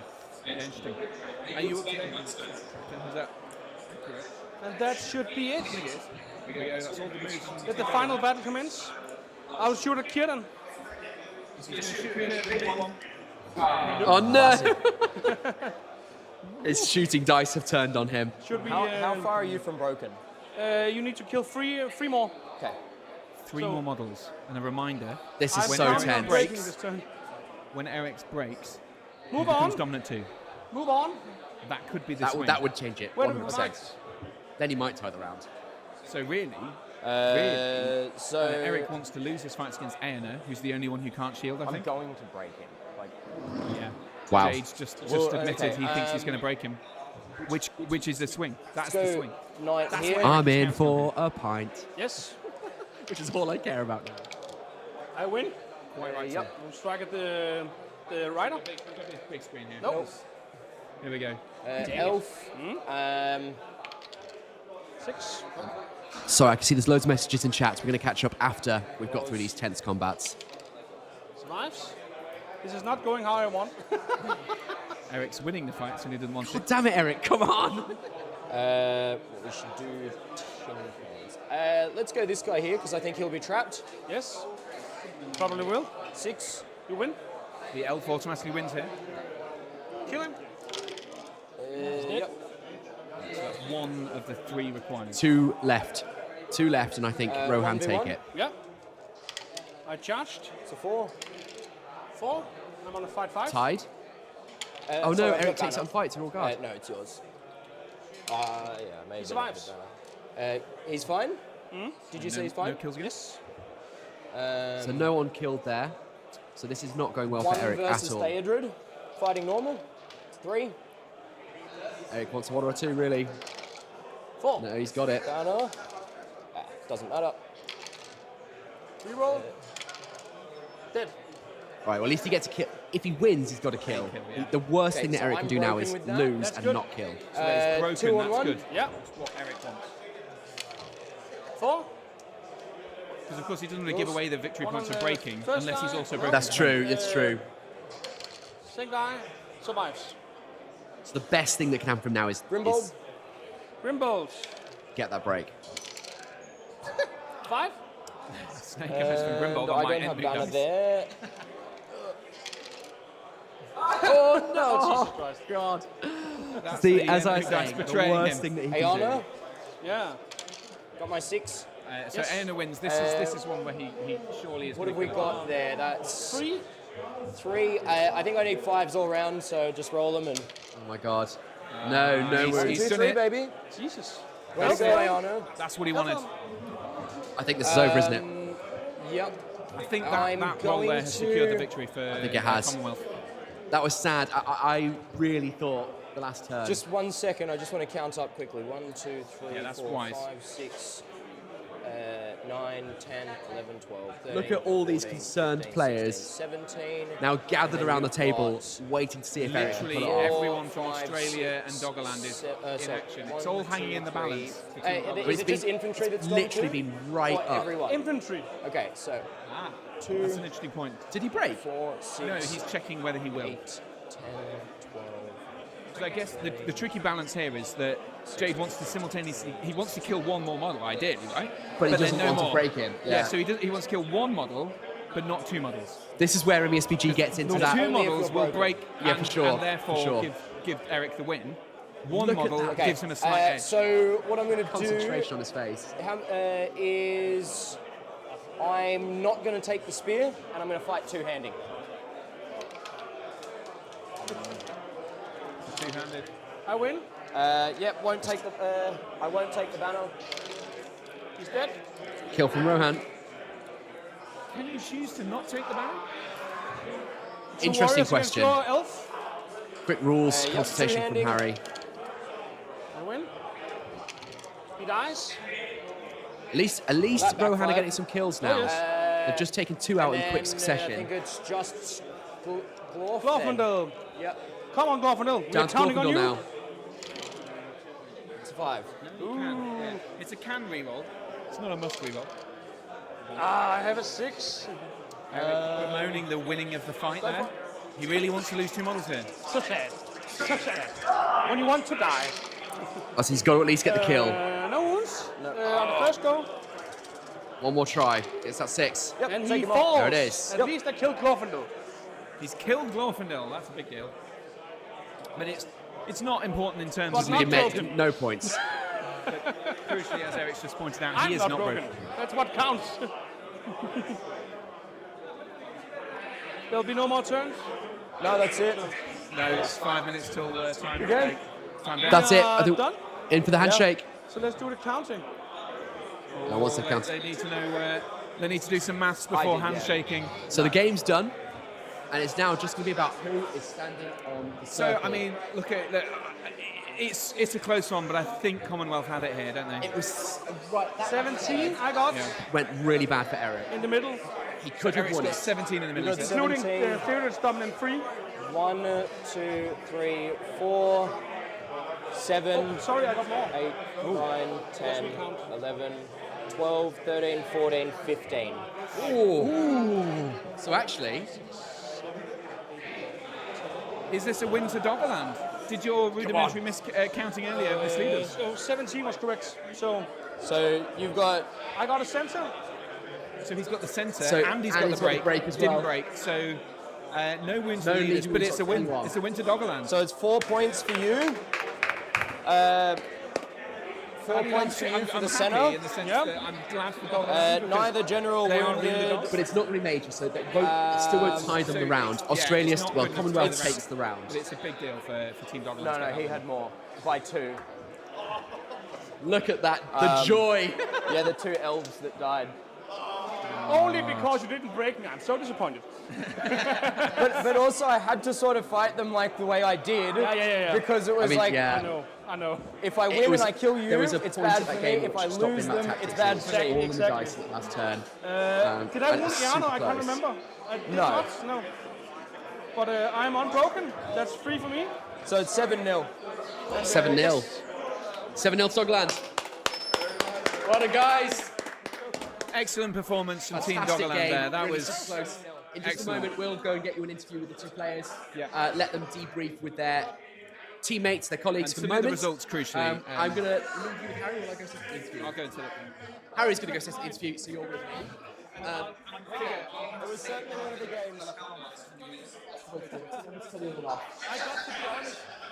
yeah, interesting. Are you up to date? Is that correct?
And that should be it.
Here we go. That's all the moves.
Let the final battle commence. I'll shoot at Kieran.
Oh no! His shooting dice have turned on him.
Should we?
How far are you from broken?
You need to kill three more.
Okay.
Three
So-
more models. And a reminder,
This is
I'm
so
counting on
tense.
breaking this turn.
when Eric's breaks, he
Move
becomes
on.
dominant 2.
Move on.
That could be the
That
swing.
would, that would change it.
Where do we
100%.
fight?
Then he might tie the round.
So really,
So
Eric wants to lose his fights against Aena, who's the only one who can't shield, I
I'm
think.
going to break him. Like,
Yeah.
Wow.
Jade's just
Well,
admitted
okay,
he thinks he's going to break him. Which is the swing. That's the
go
swing.
knight
That's
here.
what-
I'm in for a pint,
Yes.
which is all I care about now.
I win.
Quite right.
Yep.
We'll strike at the rider.
Big screen here.
Nope.
Here we go.
Elf.
6.
So I can see there's loads of messages in chat. We're going to catch up after we've got through these tense combats.
Survives. This is not going how I want.
Eric's winning the fights and he didn't want to.
God damn it, Eric! Come on.
What we should do. 10 points. Let's go this guy here because I think he'll be trapped.
Yes. Probably will.
6.
You win.
The elf automatically wins here.
Kill him.
Yep.
So that's one of the 3 requirements.
Two left, and I think Rohan
1v1.
take it.
Yeah. I charged.
It's a 4.
4. I'm on a fight 5.
Tied. Oh no,
sorry, I've
Eric
got
takes it
banner.
on fight to all guard.
No, it's yours. Yeah, maybe.
He survives.
He's fine. Did you say he's fine?
No kills again?
Yes.
So no one killed there. So this is not going well
1
for Eric
versus
at all.
Theodred. Fighting normal. It's 3.
Eric wants 1 or 2, really.
4.
No, he's got it.
Banner. Doesn't matter.
Reroll. Dead.
All right, well, at least he gets a kill. If he wins, he's got to kill. The worst
Okay,
thing that
so
Eric
I'm
can do now
broken
is
with that.
lose
That's
and
good.
not kill.
So that it's
2
broken,
on
that's
1.
good.
Yeah.
That's what Eric wants.
4.
Because of course he doesn't want to give away the victory
One
points
on
for
the
breaking
first
unless he's
guy.
also broken.
That's true. It's true.
Same guy. Survives.
So the best thing that can happen from now is
Grimbold.
Grimbold.
get that break.
5.
Snake efforts from Grimbold
I
on my
don't have
enemy
banner
dice.
there.
Oh no! Jesus Christ.
God.
That's
See,
the
as I
enemy dice
say, the
betraying
worst
him.
thing that he
Hey,
can
Anna.
do.
Yeah.
Got my 6.
So
Yes.
Aena wins. This is one where he surely is.
What have
gonna
we
kill.
got there? That's
3.
3. I think I need 5s all round, so just roll them and.
Oh my God. No, no
he's-
1,
worries.
2,
done
3,
it.
baby.
Jesus.
Way to go, Ayana.
That's what he wanted.
I think this is over, isn't it?
Yep.
I think that,
I'm
that roll there
going
has secured the
to-
victory for
think it has.
Commonwealth.
That was sad. I really thought the last turn.
Just 1 second. I just want to count up quickly. 1, 2, 3,
Yeah, that's
4,
wise.
5, 6, 9, 10, 11, 12, 13.
Look at all these
14,
concerned
15,
players
16, 17.
now gathered
And
around the
you've
table,
got
waiting to see if Eric can
Literally
pull it off.
everyone from
5,
Australia
6,
and Doggerland is in
sorry,
action. It's
1,
all hanging
2,
in the
3.
balance. between
Is
others.
it just infantry that's gone
literally
too?
been right
Or
up.
everyone?
Infantry.
Okay, so
Ah,
2,
that's an interesting point.
Did he break?
4, 6,
No, he's checking whether he will.
8, 10, 12.
So I guess the tricky balance here is that Jade wants to simultaneously, he wants to kill one more model, ideally, right?
But he
then
doesn't
no
want to
more.
break him.
Yeah, so he wants to kill one model, but not 2 models.
This is where MESBG gets into
The
that.
2
Only if
models
you're
will
broken.
break
Yeah,
and,
for sure,
and therefore
for sure.
give Eric the win. One
Look at
model
that.
Okay,
gives him a slight edge.
so what I'm going to do
Concentration on his face.
is I'm not going to take the spear, and I'm going to fight two-handing.
Two-handed.
I win.
Yep, won't take the. I won't take the banner.
He's dead.
Kill from Rohan.
Can you choose to not take the banner?
Two
Interesting
warriors against
question.
your elf.
Quick rules,
Yep,
consultation from
two-handing.
Harry.
I win. He dies.
At least
That
Rohan are
backfired.
getting some kills now.
yes.
They've just taken 2 out in
And
quick
then, I
succession.
think it's just Glorf.
Glorfindel.
Yep,
Come on, Glorfindel. We're
Down to
counting on
Glorfindel
you.
now.
it's a 5.
Yeah. It's a can reroll. It's not a must reroll.
Ah, I have a 6.
Eric bemoaning the winning of the fight there. He really wants to lose 2 models here.
So sad. So sad. When you want to die.
Oh, so he's got to at least get the kill.
No wounds. On the first go.
One more try. It's that 6.
Yep,
And
take
he
him off.
falls.
There it is.
At least I killed Glorfindel.
He's killed Glorfindel. That's a big deal. But it's not important in terms
But
of
not
He made
broken.
no points.
crucially, as Eric's just pointed out,
I'm
he is
not
not
broken.
broken.
That's what counts. There'll be no more turns.
No, that's it.
No, it's 5 minutes till time.
Okay.
Time down.
That's it. I think
Done.
in for the handshake.
So let's do the counting.
Now, once they've counted.
They need to know. They need to do some maths before
did, yeah.
handshaking.
So the game's done, and it's now just going to be about who is standing on the
So
circle.
I mean, look, it's a close one, but I think Commonwealth had it here, don't they?
it was right. That
17 I got
went really bad for Eric.
in the middle,
He could have
Eric's
won
got
it.
17 in the middle.
got
isn't it?
including
17.
Theodore's dominant 3.
1, 2, 3, 4, 7,
Sorry, I got more.
8, 9, 10, 11, 12, 13, 14, 15.
Ooh. So actually,
Is this a win to Doggerland? Did your rudimentary counting earlier mislead us?
So 17 was correct. So
So you've got
I got a center.
So he's got the centre
So-
and he's
and
got
he's
the
got the
break.
break as
Didn't
well.
break. So no wins
No
for leaders,
lead
but
wins
it's a
for
win.
anyone.
It's a win to Doggerland.
so it's 4 points for you. 4 points for you for the
happy
centre.
in the sense
Yeah.
that I'm glad for Doggerland. because
Neither general
they aren't really the
wounded.
dogs.
but it's not really major, so they won't, it still won't tie them
so
the round.
yeah,
Australia,
it's not
well,
good enough
Commonwealth
to tie the
takes the round.
But it's a big deal for Team Doggerland.
No,
to
no,
get
he
that
had
one.
more by 2.
Look at that, the joy.
Yeah, the 2 elves that died.
Only because you didn't break me. I'm so disappointed.
But also I had to sort of fight them like the way I did.
Yeah.
Because it was
mean,
like,
yeah.
I know.
if I
It
win
was-
and I kill you,
there was a
it's
point
bad
at
for
that
me.
game
If
which
I
stopped
lose
in that
them,
tactic,
it's
so
bad
it
for
was
me.
all in the
Exactly.
dice at the last turn.
Did I
and
win
it's
Iano?
super
I can't
close.
remember. I did
No.
not. No. But I'm unbroken. That's 3 for me.
So it's 7-0.
7-0. 7-0 to Dogland. What a guys.
Excellent performance from Team
Fantastic
Doggerland
game.
there. That
Really
was
super close. In just
excellent.
a moment, we'll go and get you an interview with the 2 players.
Yeah.
Let them debrief with their teammates, their colleagues
And
for the
salute the
moment.
results crucially.
I'm going to leave you with Harry while I go to the interview.
I'll go to the
Harry's going to go to the interview, so you're with me.
It was certainly one of the games.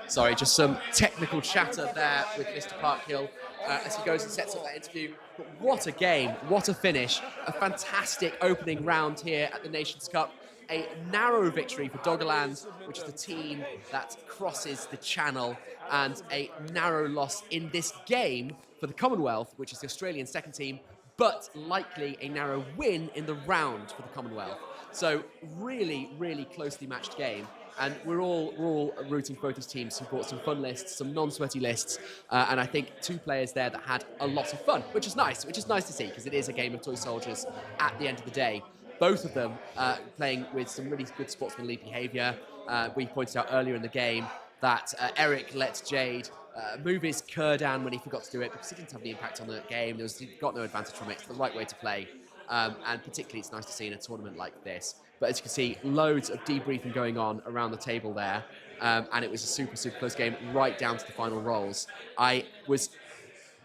Sorry, just some technical chatter there with Mr. Parkhill as he goes and sets up that interview. But what a game, what a finish. A fantastic opening round here at the Nations Cup. A narrow victory for Doggerland, which is the team that crosses the channel, and a narrow loss in this game for the Commonwealth, which is the Australian second team, but likely a narrow win in the round for the Commonwealth. So really, really closely matched game. And we're all rooting for both these teams who brought some fun lists, some non-sweaty lists, and I think 2 players there that had a lot of fun, which is nice to see, because it is a game of toy soldiers at the end of the day. Both of them playing with some really good sportsmanly behaviour. We pointed out earlier in the game that Eric let Jade move his cur down when he forgot to do it because he didn't have any impact on the game. He got no advantage from it. It's the right way to play. And particularly it's nice to see in a tournament like this. But as you can see, loads of debriefing going on around the table there. And it was a super, super close game right down to the final rolls. I was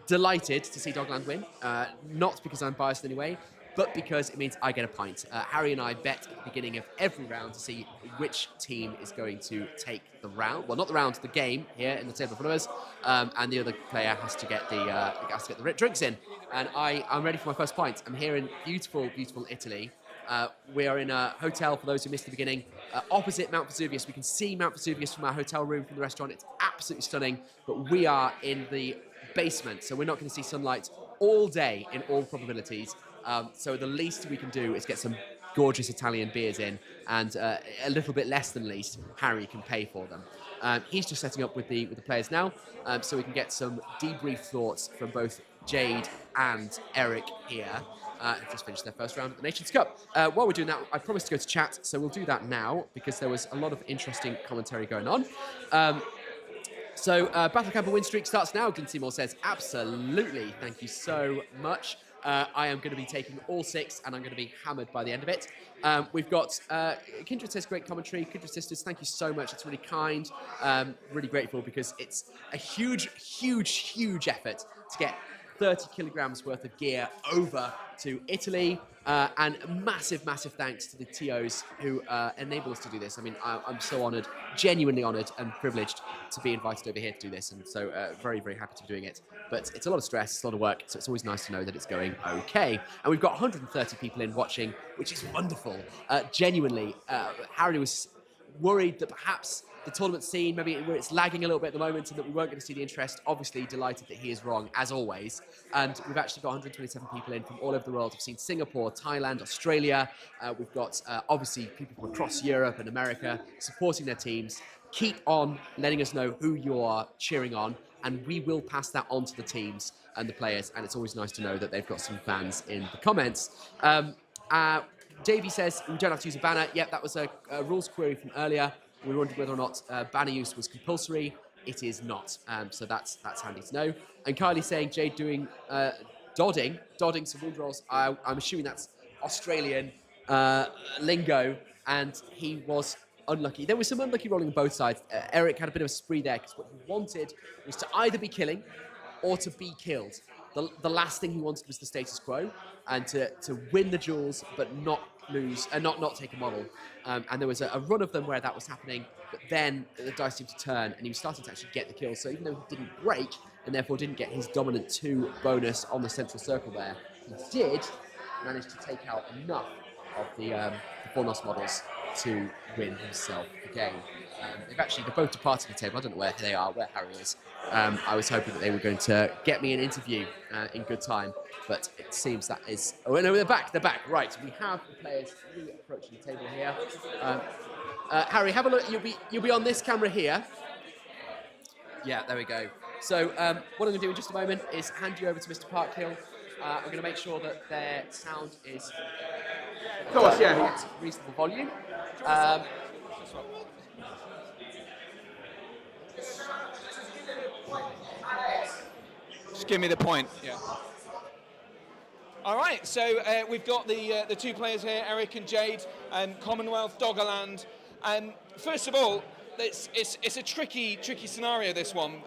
delighted to see Dogland win, not because I'm biased in any way, but because it means I get a pint. Harry and I bet at the beginning of every round to see which team is going to take the round. Well, not the round, the game here in the table in front of us, and the other player has to get the drinks in. And I'm ready for my first pint. I'm here in beautiful, beautiful Italy. We are in a hotel, for those who missed the beginning, opposite Mount Vesuvius. We can see Mount Vesuvius from our hotel room from the restaurant. It's absolutely stunning, but we are in the basement, so we're not going to see sunlight all day in all probabilities. So the least we can do is get some gorgeous Italian beers in, and a little bit less than least, Harry can pay for them. He's just setting up with the players now, so we can get some debrief thoughts from both Jade and Eric here. Just finished their first round of the Nations Cup. While we're doing that, I promised to go to chat, so we'll do that now because there was a lot of interesting commentary going on. So Battle Camper win streak starts now, Glenn Seymour says. Absolutely, thank you so much. I am going to be taking all 6 and I'm going to be hammered by the end of it. We've got Kindred says great commentary. Kindred Sisters, thank you so much. It's really kind. Really grateful because it's a huge, huge, huge effort to get 30 kilograms worth of gear over to Italy. And massive thanks to the TOs who enable us to do this. I mean, I'm so honoured, genuinely honoured and privileged to be invited over here to do this. And so very happy to be doing it. But it's a lot of stress, it's a lot of work, so it's always nice to know that it's going okay. And we've got 130 people in watching, which is wonderful. Genuinely, Harry was worried that perhaps the tournament scene, maybe it's lagging a little bit at the moment and that we weren't going to see the interest. Obviously delighted that he is wrong, as always. And we've actually got 127 people in from all over the world. We've seen Singapore, Thailand, Australia. We've got, obviously, people from across Europe and America supporting their teams. Keep on letting us know who you are cheering on, and we will pass that on to the teams and the players. And it's always nice to know that they've got some fans in the comments. Davey says we don't have to use a banner. Yep, that was a rules query from earlier. We wondered whether or not banner use was compulsory. It is not, so that's handy to know. And Kylie saying Jade doing dodding some wound rolls. I'm assuming that's Australian lingo, and he was unlucky. There was some unlucky rolling on both sides. Eric had a bit of a spree there because what he wanted was to either be killing or to be killed. The last thing he wanted was the status quo and to win the duels but not lose and not take a model. And there was a run of them where that was happening, but then the dice seemed to turn and he was starting to actually get the kills. So even though he didn't break and therefore didn't get his dominant 2 bonus on the central circle there, he did manage to take out enough of the Fornos models to win himself the game. They're both departing the table. I don't know where they are, where Harry is. I was hoping that they were going to get me an interview in good time, but it seems that is... Oh, no, they're back. Right, we have the players really approaching the table here. Harry, have a look. You'll be on this camera here. Yeah, there we go. So what I'm going to do in just a moment is hand you over to Mr. Parkhill. I'm going to make sure that their sound is...
Of course, yeah.
Reasonable volume.
Just give me the point. Yeah. All right, so we've got the 2 players here, Eric and Jade, Commonwealth, Doggerland. First of all, it's a tricky scenario, this one,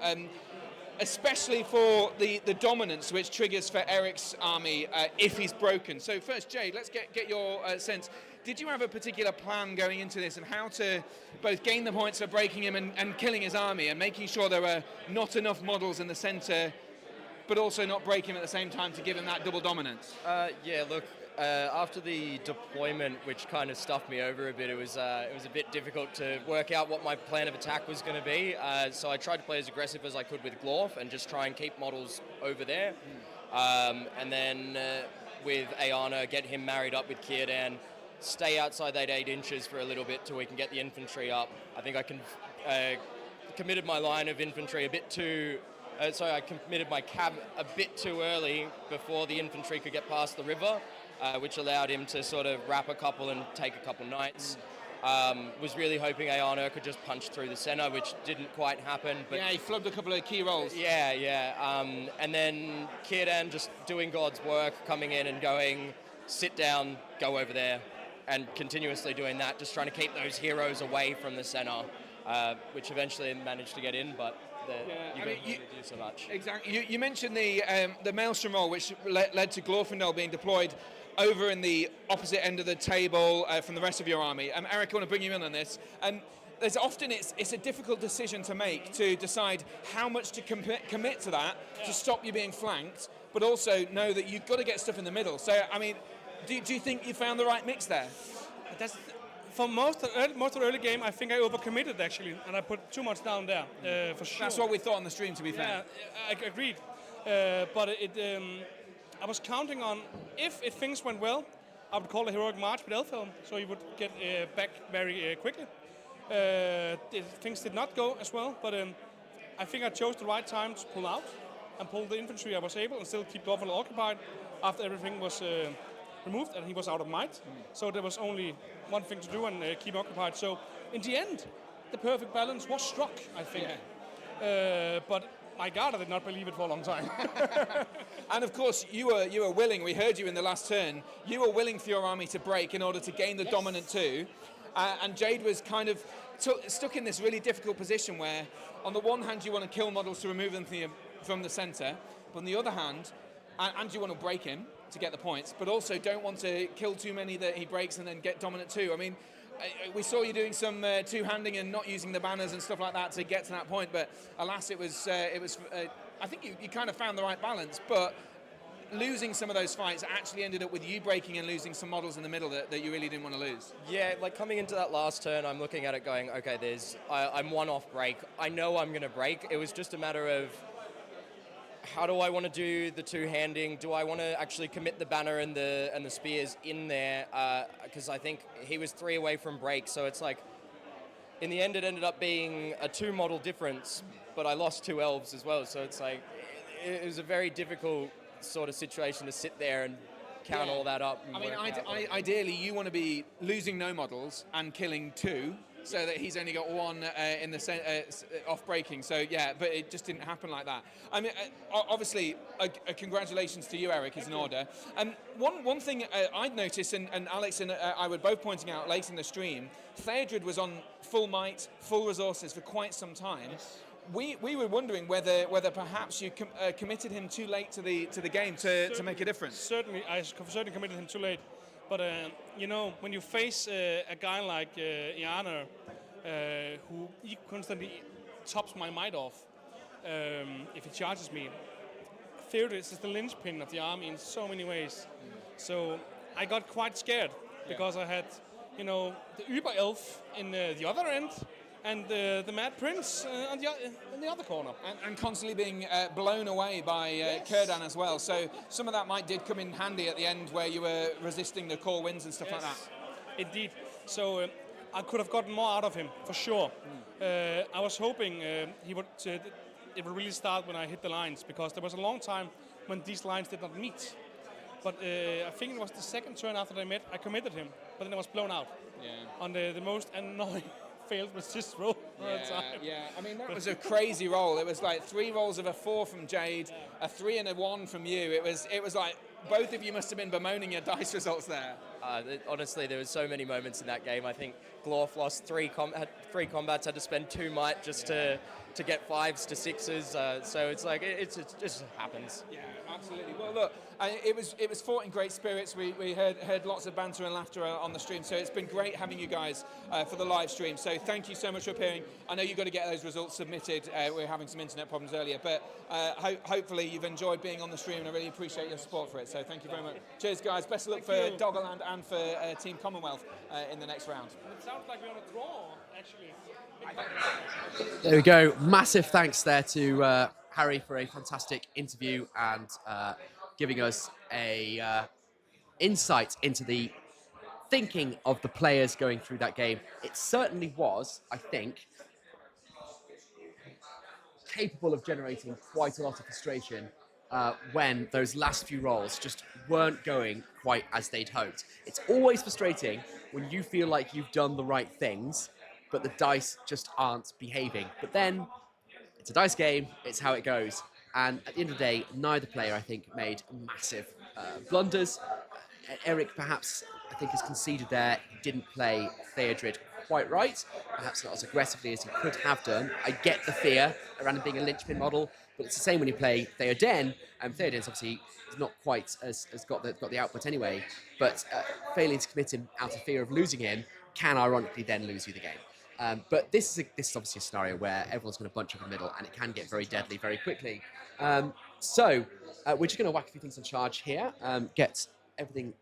especially for the dominance, which triggers for Eric's army if he's broken. So first, Jade, let's get your sense. Did you have a particular plan going into this and how to both gain the points for breaking him and killing his army and making sure there were not enough models in the centre, but also not break him at the same time to give him that double dominance?
Yeah, look, after the deployment, which kind of stuffed me over a bit, it was a bit difficult to work out what my plan of attack was going to be. So I tried to play as aggressive as I could with Glorf and just try and keep models over there. And then with Ayana, get him married up with Kierdan, stay outside that 8 inches for a little bit till we can get the infantry up. I think I committed my line of infantry a bit too... I committed my cab a bit too early before the infantry could get past the river, which allowed him to sort of wrap a couple and take a couple knights. Was really hoping Ayana could just punch through the centre, which didn't quite happen. But
yeah, he flubbed a couple of key rolls.
Yeah. And then Kierdan just doing God's work, coming in and going, sit down, go over there, and continuously doing that, just trying to keep those heroes away from the centre, which eventually managed to get in, but you don't do so much.
Exactly. You mentioned the Maelstrom roll, which led to Glorfindel being deployed over in the opposite end of the table from the rest of your army. Eric, I want to bring you in on this. There's often it's a difficult decision to make to decide how much to commit to that to stop you being flanked, but also know that you've got to get stuff in the middle. So, I mean, do you think you found the right mix there?
For most of the early game, I think I overcommitted actually, and I put too much down there for sure.
That's what we thought on the stream, to be fair.
Yeah, I agreed. But I was counting on if things went well, I would call a heroic march with Elfhelm, so he would get back very quickly. Things did not go as well, but I think I chose the right time to pull out and pull the infantry I was able and still keep Glorfindel occupied after everything was removed and he was out of might. So there was only one thing to do and keep occupied. So in the end, the perfect balance was struck, I think. Yeah. But my God, I did not believe it for a long time.
And of course, you were willing. We heard you in the last turn. You were willing for your army to break in order to gain the dominant 2. And Jade was kind of stuck in this really difficult position where, on the one hand, you want to kill models to remove them from the centre. But on the other hand, and you want to break him to get the points, but also don't want to kill too many that he breaks and then get dominant too. I mean, we saw you doing some two-handing and not using the banners and stuff like that to get to that point, but alas, it was I think you kind of found the right balance, but losing some of those fights actually ended up with you breaking and losing some models in the middle that you really didn't want to lose.
Yeah, like coming into that last turn, I'm looking at it going, okay, I'm one off break. I know I'm going to break. It was just a matter of how do I want to do the two-handing? Do I want to actually commit the banner and the spears in there? Because I think he was 3 away from break, so it's like, in the end, it ended up being a 2-model difference, but I lost 2 elves as well, so it's like, it was a very difficult sort of situation to sit there and count all that up.
I mean, ideally, you want to be losing no models and killing 2, so that he's only got 1 in the off breaking. So yeah, but it just didn't happen like that. I mean, obviously, congratulations to you, Eric, is in order. One thing I'd noticed, and Alex and I were both pointing out late in the stream, Theodred was on full might, full resources for quite some time. Yes. We were wondering whether perhaps you committed him too late to the game to make a difference.
Certainly, I certainly committed him too late. But you know, when you face a guy like Iana, who he constantly tops my might off, if he charges me, Theodred is the linchpin of the army in so many ways. So I got quite scared because I had, you know, the Uber Elf in the other end, and the Mad Prince on the other corner.
And constantly being blown away by Kurdan as well. So some of that did come in handy at the end where you were resisting the core winds and stuff like that.
Indeed. So I could have gotten more out of him, for sure. I was hoping it would really start when I hit the lines, because there was a long time when these lines did not meet. But I think it was the second turn after they met, I committed him, but then I was blown out.
Yeah.
On the most annoying failed resist roll.
Yeah, I mean, that was a crazy roll. It was like 3 rolls of a 4 from Jade, a 3 and a 1 from you. It was like both of you must have been bemoaning your dice results there.
Honestly, there were so many moments in that game. I think Glorf lost 3 combats, had to spend 2 might just to get 5s to 6s. So it's like, it just happens.
Yeah, absolutely. Well, look, it was fought in great spirits. We heard lots of banter and laughter on the stream, so it's been great having you guys for the live stream. So thank you so much for appearing. I know you've got to get those results submitted. We were having some internet problems earlier, but hopefully you've enjoyed being on the stream, and I really appreciate your support for it. So thank you very much. Cheers, guys. Best of luck for Doggerland and for Team Commonwealth in the next round.
It sounds like we're on a draw, actually.
There we go. Massive thanks there to Harry for a fantastic interview and giving us a insight into the thinking of the players going through that game. It certainly was, I think, capable of generating quite a lot of frustration when those last few rolls just weren't going quite as they'd hoped. It's always frustrating when you feel like you've done the right things, but the dice just aren't behaving. But then, it's a dice game, it's how it goes. And at the end of the day, neither player, I think, made massive blunders. Eric, perhaps, I think, has conceded there. He didn't play Theodred quite right, perhaps not as aggressively as he could have done. I get the fear around him being a linchpin model, but it's the same when you play Theoden. Theoden's obviously not quite as got the output anyway, but failing to commit him out of fear of losing him can ironically then lose you the game. But this is obviously a scenario where everyone's going to bunch up in the middle, and it can get very deadly very quickly. So we're just going to whack a few things on charge here, get everything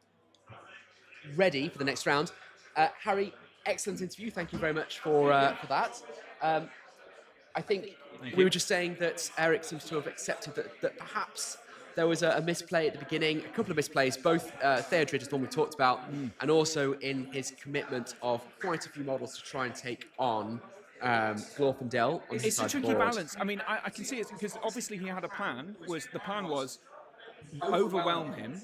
ready for the next round. Harry, excellent interview. Thank you very much for that. I think we were just saying that Eric seems to have accepted that perhaps there was a misplay at the beginning, a couple of misplays, both Theodred is the one we talked about, and also in his commitment of quite a few models to try and take on Glorfindel.
It's a tricky balance. I mean, I can see it because obviously he had a plan. The plan was overwhelm him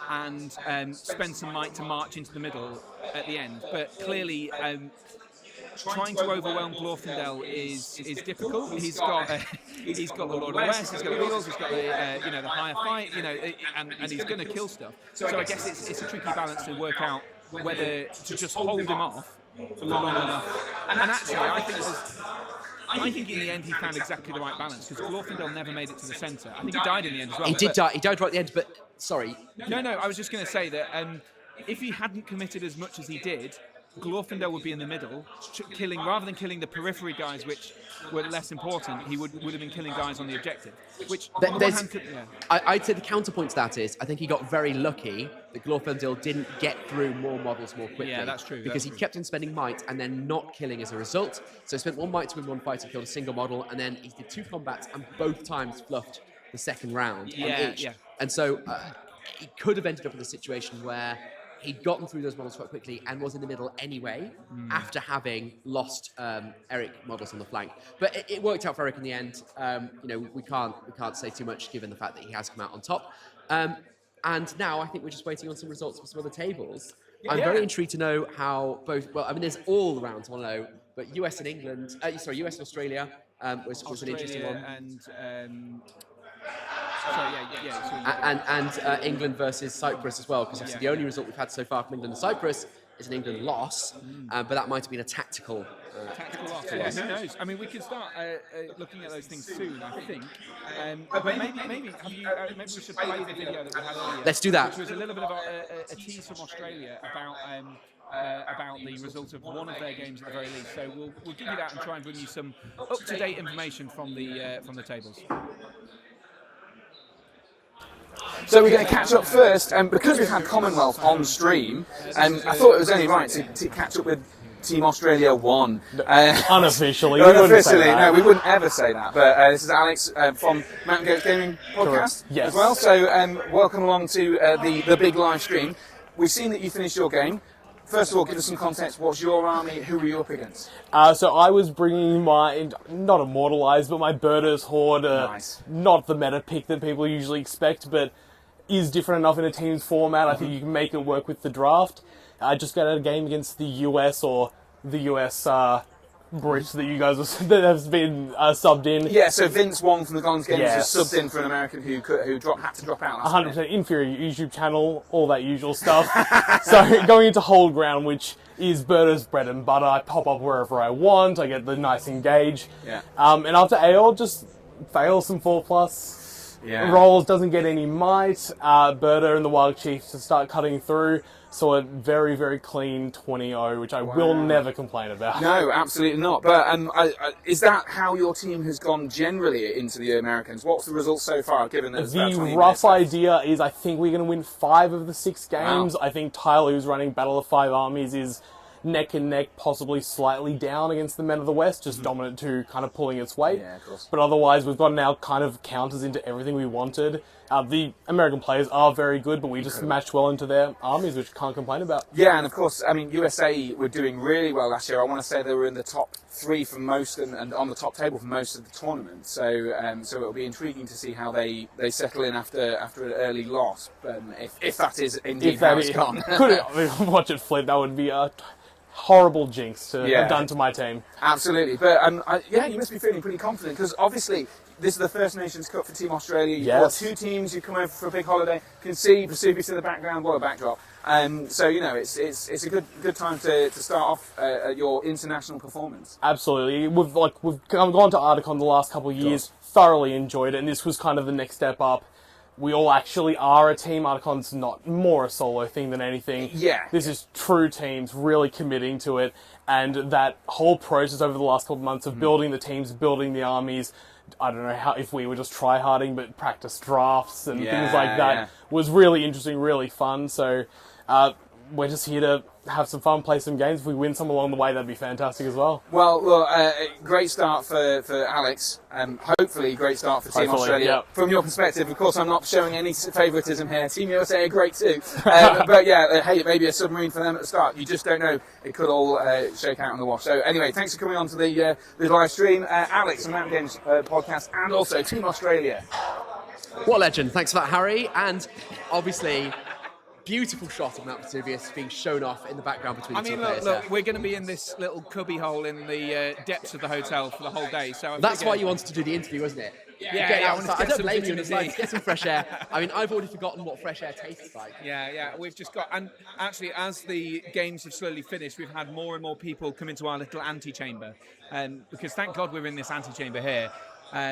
and spend some might to march into the middle at the end. But clearly, trying to overwhelm Glorfindel is difficult. He's got the Lord of the West, he's got the wheels, he's got the higher fight, and he's going to kill stuff. So I guess it's a tricky balance to work out whether to just hold him off for long enough. And actually, I think in the end he found exactly the right balance, because Glorfindel never made it to the centre. I think he died in the end as well.
He did die. He died right at the end, but sorry.
No, I was just going to say that if he hadn't committed as much as he did, Glorfindel would be in the middle, killing rather than killing the periphery guys, which were less important. He would have been killing guys on the objective. Which on the one hand
I'd say the counterpoint to that is I think he got very lucky that Glorfindel didn't get through more models more quickly.
Yeah, that's true.
Because he kept on spending might and then not killing as a result. So he spent 1 might to win 1 fight and killed a single model, and then he did 2 combats and both times fluffed the second round on each.
Yeah.
And so he could have ended up in a situation where he'd gotten through those models quite quickly and was in the middle anyway after having lost Eric models on the flank. But it worked out for Eric in the end. We can't say too much given the fact that he has come out on top. And now I think we're just waiting on some results for some other tables. I'm very intrigued to know how both. Well, I mean, there's all the rounds I want to know, but US and England. US and Australia was an interesting one. And England versus Cyprus as well, because the only result we've had so far from England and Cyprus is an England loss, but that might have been a tactical
loss. Yeah, who knows? I mean, we could start looking at those things soon, I think. But maybe we should play the video that we had earlier.
Let's do that.
Which was a little bit of a tease from Australia about the result of one of their games at the very least. So we'll give you that and try and bring you some up-to-date information from the tables.
So we're going to catch up first, and because we've had Commonwealth on stream, I thought it was only right to catch up with Team Australia 1.
Unofficially.
No, we wouldn't ever say that. But this is Alex from Mountain Goats Gaming Podcast as well. So welcome along to the big live stream. We've seen that you finished your game. First of all, give us some context. What's your army? Who were you up against?
So I was bringing my, not immortalized, but my Birders Horde.
Nice.
Not the meta pick that people usually expect, but is different enough in a team's format. I think you can make it work with the draft. I just got out a game against the US, or the US bridge that you guys that has been subbed in.
Yeah, so Vince Wong from the Gons Games just subbed in for an American who had to drop out.
100% inferior YouTube channel, all that usual stuff. So going into Hold Ground, which is Birders' bread and butter. I pop up wherever I want. I get the nice engage.
Yeah.
And after AOL, just fail some 4+ rolls, doesn't get any might. Birder and the Wild Chief to start cutting through. So a very, very clean 20-0, which I will never complain about.
No, absolutely not. But is that how your team has gone generally into the Americans? What's the result so far, given that
the rough idea is I think we're going to win 5 of the 6 games. Wow. I think Tyler, who's running Battle of 5 Armies, is neck and neck, possibly slightly down against the Men of the West, just dominant 2 kind of pulling its weight.
Yeah, of course.
But otherwise, we've got now kind of counters into everything we wanted. The American players are very good, but we just matched well into their armies, which can't complain about.
Yeah, and of course, I mean, USA were doing really well last year. I want to say they were in the top 3 for most and on the top table for most of the tournament. So it'll be intriguing to see how they settle in after an early loss, if that is indeed how it's gone.
Watch it flip. That would be a horrible jinx to have done to my team.
Absolutely. But you must be feeling pretty confident, because obviously this is the First Nations Cup for Team Australia. You've got 2 teams, you come over for a big holiday. You can see Vesuvius in the background, what a backdrop. So, it's a good time to start off your international performance.
Absolutely. We've gone to Articon the last couple of years, thoroughly enjoyed it, and this was kind of the next step up. We all actually are a team. Articon's not more a solo thing than anything.
Yeah.
This is true teams really committing to it, and that whole process over the last couple of months of building the teams, building the armies, I don't know if we were just try-harding, but practice drafts and things like that was really interesting, really fun. So we're just here to have some fun, play some games. If we win some along the way, that'd be fantastic as well.
Well, great start for Alex. Hopefully, great start for Team Australia.
Yep.
From your perspective, of course, I'm not showing any favouritism here. Team USA are great too. But hey, maybe a submarine for them at the start. You just don't know. It could all shake out on the wash. So anyway, thanks for coming on to the live stream. Alex from Mountain Games Podcast, and also Team Australia.
What a legend. Thanks for that, Harry. And obviously, beautiful shot of Mount Vesuvius being shown off in the background between the two players.
Look, we're going to be in this little cubby hole in the depths of the hotel for the whole day. So
that's why you wanted to do the interview, wasn't it?
Yeah,
I don't blame you. Like, get some fresh air. I mean, I've already forgotten what fresh air tastes like.
Yeah. We've just got, and actually, as the games have slowly finished, we've had more and more people come into our little antechamber, because thank God we're in this antechamber here.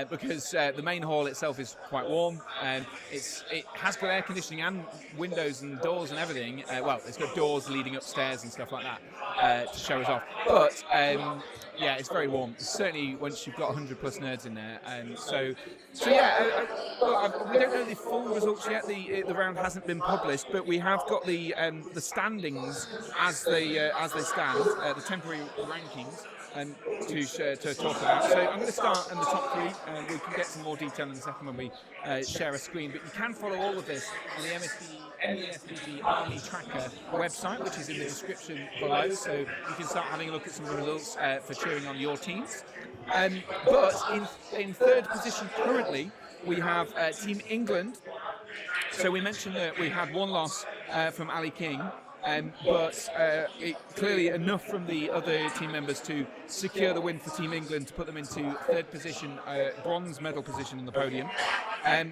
Because the main hall itself is quite warm, and it has got air conditioning and windows and doors and everything. Well, it's got doors leading upstairs and stuff like that to show us off. But yeah, it's very warm. Certainly once you've got 100 plus nerds in there. So yeah, we don't know the full results yet. The round hasn't been published, but we have got the standings as they stand, the temporary rankings. To talk about. So I'm going to start in the top three, and we can get some more detail in a second when we share a screen. But you can follow all of this on the MESBG Army Tracker website, which is in the description below. So you can start having a look at some of the results for cheering on your teams. But in third position currently, we have Team England. So we mentioned that we had one loss from Ali King. But clearly enough from the other team members to secure the win for Team England to put them into third position, bronze medal position on the podium.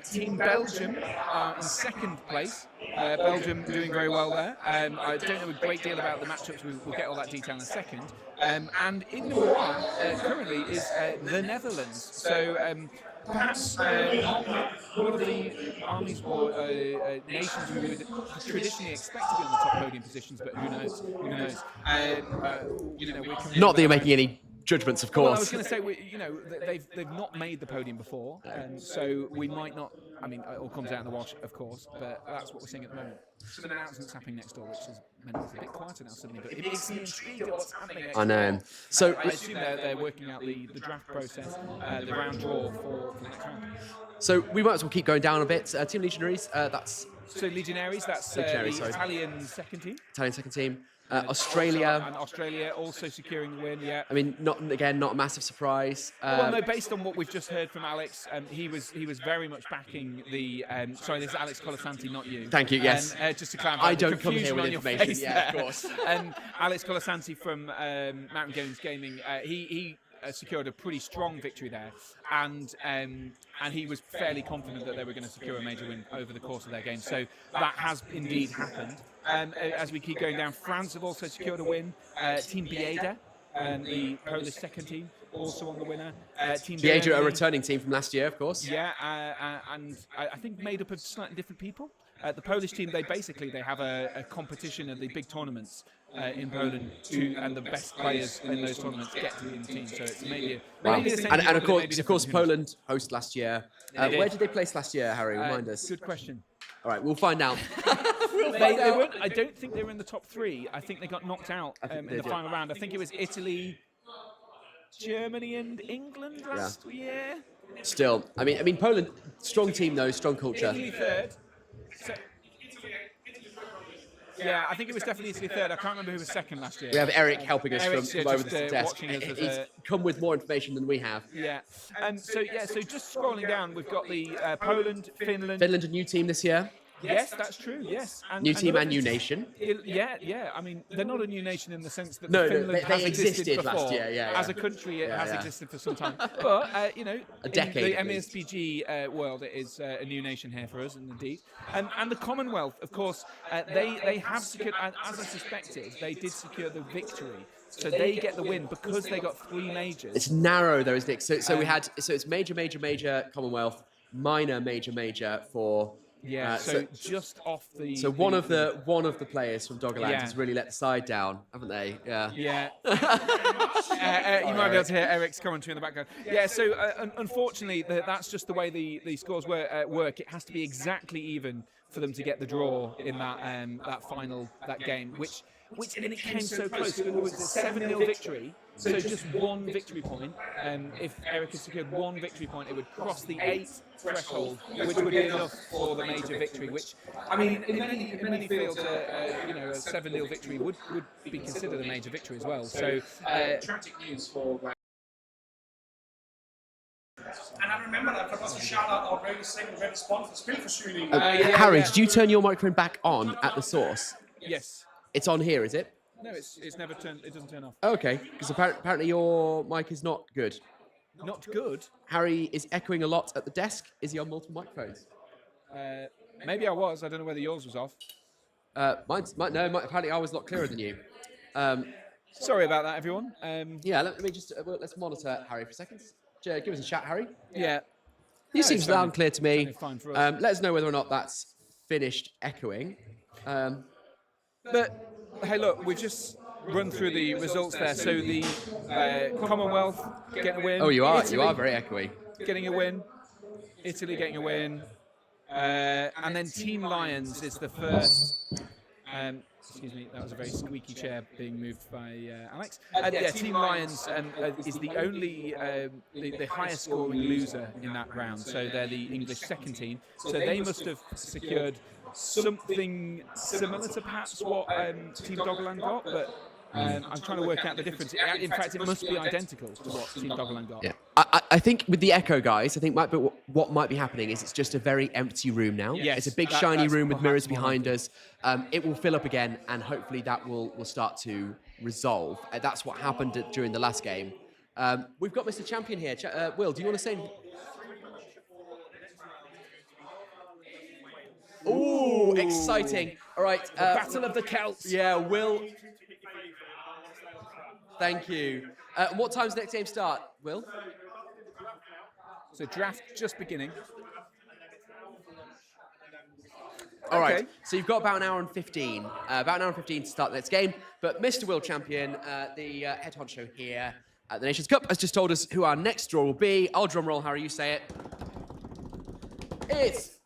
Team Belgium are in second place. Belgium doing very well there. I don't know a great deal about the matchups. We'll get all that detail in a second. And in number one currently is the Netherlands. So perhaps one of the armies or nations we would traditionally expect to be on the top podium positions, but who knows?
Not that you're making any judgments, of course.
Well, I was going to say, they've not made the podium before, so we might not. I mean, it all comes out in the wash, of course, but that's what we're seeing at the moment. Some announcements happening next door, which is meant it's a bit quieter now suddenly, but it makes me intrigued at what's happening next door.
I know. So
I assume they're working out the draft process, the round draw for next round.
So we might as well keep going down a bit. Team Legionaries, that's...
So Legionaries, that's the Italian second team.
Italian second team. Australia.
And Australia also securing the win, yeah.
I mean, not a massive surprise.
Well, no, based on what we've just heard from Alex, he was very much backing the... sorry, this is Alex Colasanti, not you.
Thank you, yes.
Just to clarify,
I don't come here with information, yeah, of course.
Alex Colasanti from Mountain Games Gaming, he secured a pretty strong victory there, and he was fairly confident that they were going to secure a major win over the course of their game. So that has indeed happened. As we keep going down, France have also secured a win. Team Bieda, the Polish second team, also on the winner. Team
Bieda, a returning team from last year, of course.
Yeah, and I think made up of slightly different people. The Polish team, they have a competition at the big tournaments in Poland, and the best players in those tournaments get to be in the team. So it's maybe
and of course, Poland host last year. Where did they place last year, Harry? Remind us.
Good question.
All right, we'll find out.
They weren't, I don't think they were in the top three. I think they got knocked out in the final round. I think it was Italy, Germany, and England last year.
Still, I mean, Poland, strong team though, strong culture.
Italy third. Yeah, I think it was definitely Italy third. I can't remember who was second last year.
We have Eric helping us from over the desk.
He's
come with more information than we have.
Yeah. So just scrolling down, we've got the Poland, Finland.
Finland, a new team this year.
Yes, that's true. Yes,
new team and new nation.
Yeah. I mean, they're not a new nation in the sense that
Finland
has
existed
before.
last year. Yeah.
As a country, it has existed for some time. But
a decade.
In the MESBG world, it is a new nation here for us, and indeed, and the Commonwealth, of course, they have secured. As I suspected, they did secure the victory. So they get the win because they got 3 majors.
It's narrow though, isn't it? So we had it's major Commonwealth, minor major for.
Yeah, so just off the.
So one of the players from Doggerland has really let the side down, haven't they? Yeah.
Yeah. You might be able to hear Eric's commentary in the background. Yeah. So unfortunately, that's just the way the scores work. It has to be exactly even for them to get the draw in that final game, which and it came so close. It was a 7-0 victory. So just one victory point. If Eric had secured one victory point, it would cross the 8 threshold, which would be enough for the major victory. Which, I mean, in many fields, a 7-0 victory would be considered a major victory as well. So tragic news for.
And I remember that I forgot to shout out our
Harry, did you turn your microphone back on at the source?
Yes.
It's on here, is it?
No, it's never turned. It doesn't turn off.
Okay, because apparently your mic is not good.
Not good.
Harry is echoing a lot at the desk. Is he on multiple microphones?
Maybe I was. I don't know whether yours was off.
Apparently I was a lot clearer than you.
Sorry about that, everyone.
Yeah, let me just let's monitor Harry for a second. Give us a chat, Harry.
Yeah.
He seems loud and clear to me.
Fine for us.
Let us know whether or not that's finished echoing.
But hey, look, we've just run through the results there. So the Commonwealth getting a win.
Oh, you are
Italy
very echoey.
getting a win. Italy getting a win. And then Team Lions is the first. Excuse me, that was a very squeaky chair being moved by Alex. Yeah, Team Lions is the only, the highest scoring loser in that round. So they're the English second team. So they must have secured something similar to perhaps what Team Doggerland got, but I'm trying to work out the difference. In fact, it must be identical to what Team Doggerland got.
Yeah. I think with the echo, guys, I think what might be happening is it's just a very empty room now.
Yes,
it's a big shiny room with mirrors behind us. It will fill up again, and hopefully that will start to resolve. That's what happened during the last game. We've got Mr. Champion here. Will, do you want to say anything? Ooh, exciting. All right.
Battle of the Celts.
Yeah, Will. Thank you. What time's next game start, Will?
So draft just beginning.
All right.
Okay.
So you've got about an hour and 15. About an hour and 15 to start the next game. But Mr. Will Champion, the head honcho here at the Nations Cup, has just told us who our next draw will be. I'll drum roll, Harry. You say it. It's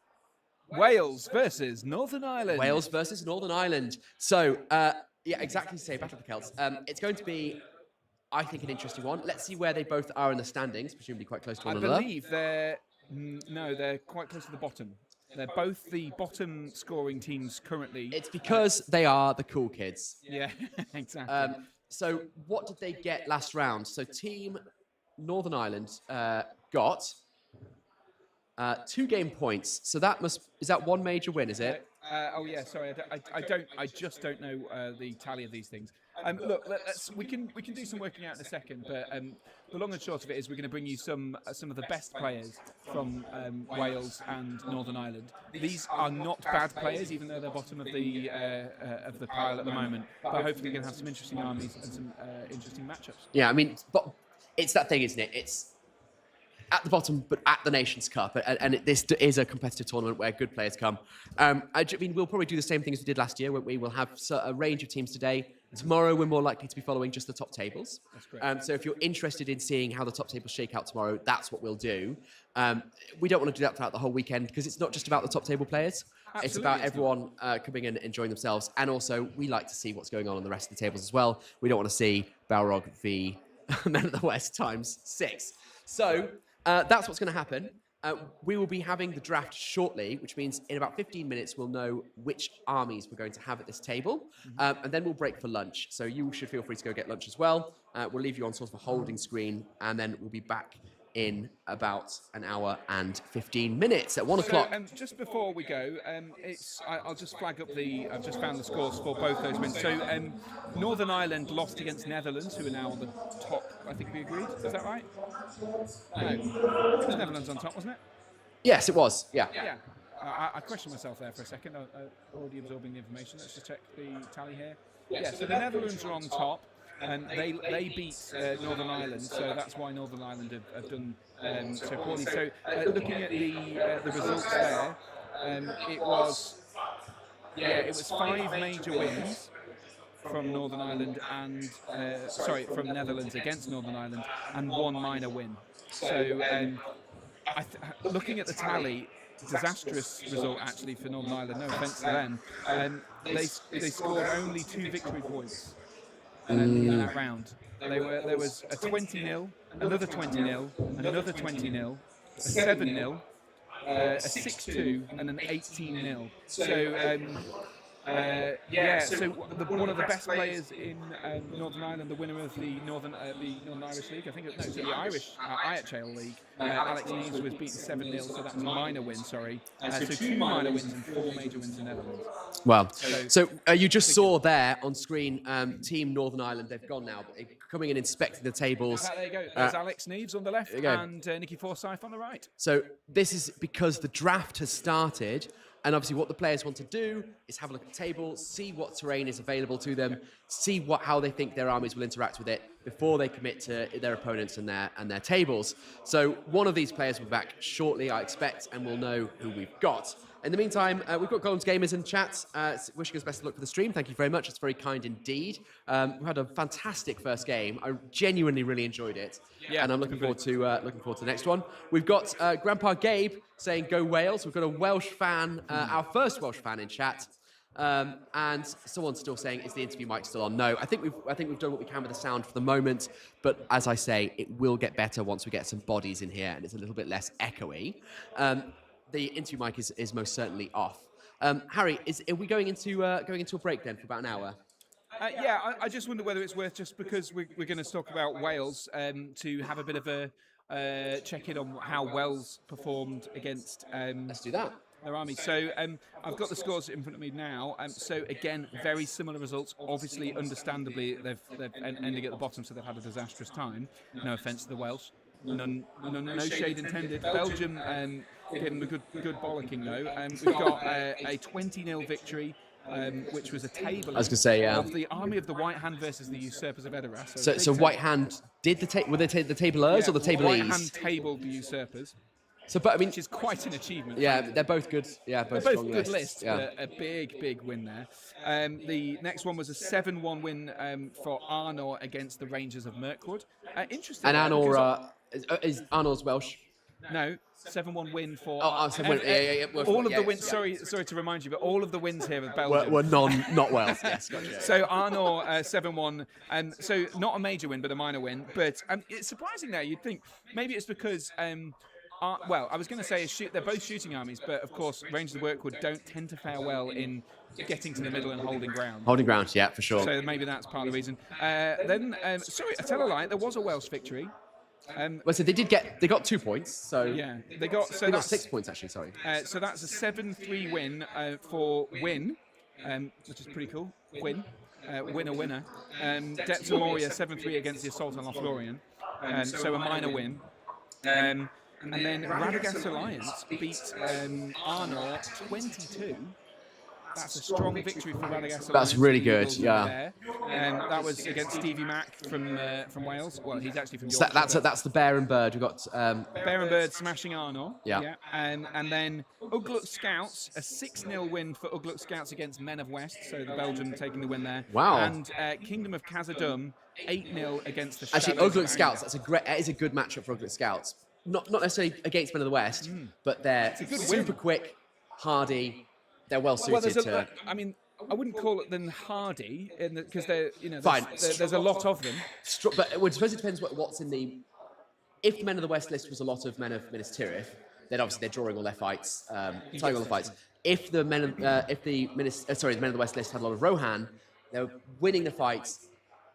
Wales versus Northern Ireland.
Wales versus Northern Ireland. So, yeah, exactly the same. Battle of the Celts. It's going to be, I think, an interesting one. Let's see where they both are in the standings, presumably quite close to one another.
I believe they're quite close to the bottom. They're both the bottom scoring teams currently.
It's because they are the cool kids.
Yeah, exactly.
So what did they get last round? So Team Northern Ireland got 2 game points. So is that one major win, is it?
Oh yeah, sorry, I just don't know the tally of these things. Look, we can do some working out in a second, but the long and short of it is we're going to bring you some of the best players from Wales and Northern Ireland. These are not bad players, even though they're bottom of the pile at the moment. But hopefully we're going to have some interesting armies and some interesting matchups.
Yeah, I mean, but it's that thing, isn't it? It's at the bottom, but at the Nations Cup, and this is a competitive tournament where good players come. I mean, we'll probably do the same thing as we did last year, where we will have a range of teams today. Tomorrow, we're more likely to be following just the top tables.
That's great.
So if you're interested in seeing how the top tables shake out tomorrow, that's what we'll do. We don't want to do that throughout the whole weekend, because it's not just about the top table players.
Absolutely,
it's about everyone coming in and enjoying themselves. And also, we like to see what's going on the rest of the tables as well. We don't want to see Balrog v Men of the West times 6. So that's what's going to happen. We will be having the draft shortly, which means in about 15 minutes we'll know which armies we're going to have at this table, and then we'll break for lunch. So you should feel free to go get lunch as well. We'll leave you on sort of a holding screen, and then we'll be back in about an hour and 15 minutes at 1 o'clock.
Just before we go, I'll just flag up I've just found the scores for both those wins. So Northern Ireland lost against Netherlands, who are now on the top. I think we agreed. Is that right? No, it was Netherlands on top, wasn't it?
Yes, it was. Yeah.
Yeah. I questioned myself there for a second. I'm already absorbing the information. Let's just check the tally here. Yeah. So the Netherlands are on top. And they beat Northern Ireland, so that's why Northern Ireland have done so poorly. So looking at the results there, it was 5 major wins from Northern Ireland and from Netherlands against Northern Ireland, and 1 minor win. So looking at the tally, disastrous result actually for Northern Ireland. No offence to them. They scored only 2 victory points. In that round. There was a 20-0, another 20-0, another 20-0, a 7-0, a 6-2, and an 18-0. So So one of the best players in Northern Ireland, the winner of the Northern Irish League, I think so the Irish IHL League, Alex Neves was beaten 7-0, so that was a minor win. Sorry, so 2 minor wins and 4 major wins in Netherlands.
Well, so you just saw there on screen, Team Northern Ireland. They've gone now, coming and inspecting the tables.
There you go. There's Alex Neves on the left and Nicky Forsyth on the right.
So this is because the draft has started. And obviously what the players want to do is have a look at the table, see what terrain is available to them, see how they think their armies will interact with it before they commit to their opponents and their tables. So one of these players will be back shortly, I expect, and we'll know who we've got. In the meantime, we've got Gold's Gamers in chat, wishing us best of luck for the stream. Thank you very much. It's very kind indeed. We had a fantastic first game. I genuinely really enjoyed it. Yeah, and I'm looking forward to the next one. We've got Grandpa Gabe saying "Go Wales." We've got a Welsh fan, our first Welsh fan in chat, and someone's still saying, "Is the interview mic still on?" No, I think we've done what we can with the sound for the moment. But as I say, it will get better once we get some bodies in here and it's a little bit less echoey. The interview mic is most certainly off. Harry, are we going into a break then for about an hour?
I just wonder whether it's worth, just because we're going to talk about Wales, to have a bit of a check-in on how Wales performed against
Let's do that.
their army. So I've got the scores in front of me now. So again, very similar results. Obviously, understandably, they've ending at the bottom, so they've had a disastrous time. No offence to the Welsh. No shade intended. Belgium gave them a good bollocking though. We've got a 20-0 victory, which was a table.
I was going to say,
of the army of the White Hand versus the usurpers of Edoras.
So White Hand did the tablers or the tablees?
White Hand tabled the usurpers.
So, but I mean,
which is quite an achievement.
Yeah, they're both good. Yeah,
both
strong
good
lists.
but a big win there. The next one was a 7-1 win for Arnor against the Rangers of Mirkwood. Interesting.
And Arnor is Arnor's Welsh?
No. 7-1 win for.
All
of the wins. Sorry to remind you, but all of the wins here are Belgium.
Were not Wales. Yes, gotcha.
So Arnor 7-1, so not a major win, but a minor win. But it's surprising there. You'd think maybe it's because. Well, I was going to say they're both shooting armies, but of course, Rangers of Mirkwood don't tend to fare well in getting to the middle and holding ground.
Holding ground, yeah, for sure.
So maybe that's part of the reason. Sorry, I tell a lie. There was a Welsh victory.
Well, so they got 2 points. So
yeah, they got
6 points actually. Sorry.
So that's a 7-3 win for Win, which is pretty cool. Win, winner. Depths of Moria 7-3 against the Assault on Lothlorien. So a minor win. And then Radagast Alliance beat Arnor 22. That's a strong victory for Radagast Alliance.
That's really good, yeah.
That was against Stevie Mack from Wales. Well, he's actually from Yorkshire.
So that's the Bear and Bird. We've got
Bear and Bird smashing Arnor.
Yeah.
And then Ugluk Scouts, a 6-0 win for Ugluk Scouts against Men of West. So the Belgian taking the win there.
Wow.
And Kingdom of Khazad-dûm, 8-0 against the
Actually,
Shadows
Ugluk Scouts. That is a good matchup for Ugluk Scouts. Not necessarily against Men of the West, but they're super quick, hardy. They're well suited to.
I mean, I wouldn't call it them hardy, because they're
Fine.
There's a lot of them.
But I suppose it depends what's in the. If the Men of the West list was a lot of Men of Minas Tirith, then obviously they're drawing all their fights, tying all the fights. If the Men of the Men of the West list had a lot of Rohan, they're winning the fights,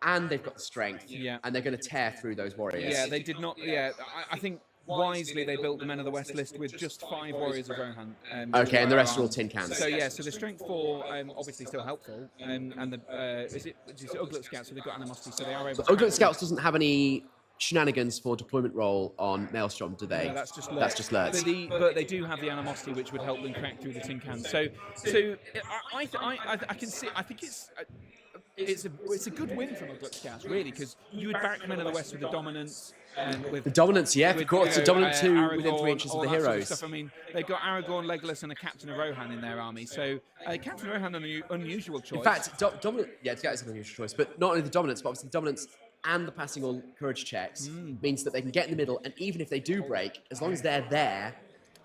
and they've got the strength, and they're going to tear through those warriors.
Yeah, they did not. Yeah, I think. Wisely, they built the Men of the West list with just 5 warriors of Rohan.
Okay, and the rest are all tin cans.
So yeah, so the strength 4 obviously still helpful, and the Ugluk Scouts, so they've got animosity, so they are able.
But Ugluk Scouts doesn't have any shenanigans for deployment roll on Maelstrom, do they?
No, that's just Lurtz.
That's just Lurtz.
But they do have the animosity, which would help them crack through the tin cans. So I can see. I think it's a good win from Ugluk Scouts, really, because you would back Men of the West with the dominance. With
the dominance, yeah, of course. The dominant 2
Aragorn,
within 3 inches of the heroes.
Sort of stuff. I mean, they've got Aragorn, Legolas, and a Captain of Rohan in their army. So, Captain of Rohan, an unusual choice.
In fact, dominant, it's an unusual choice, but not only the dominance, but obviously the dominance and the passing all courage checks means that they can get in the middle, and even if they do break, as long as they're there,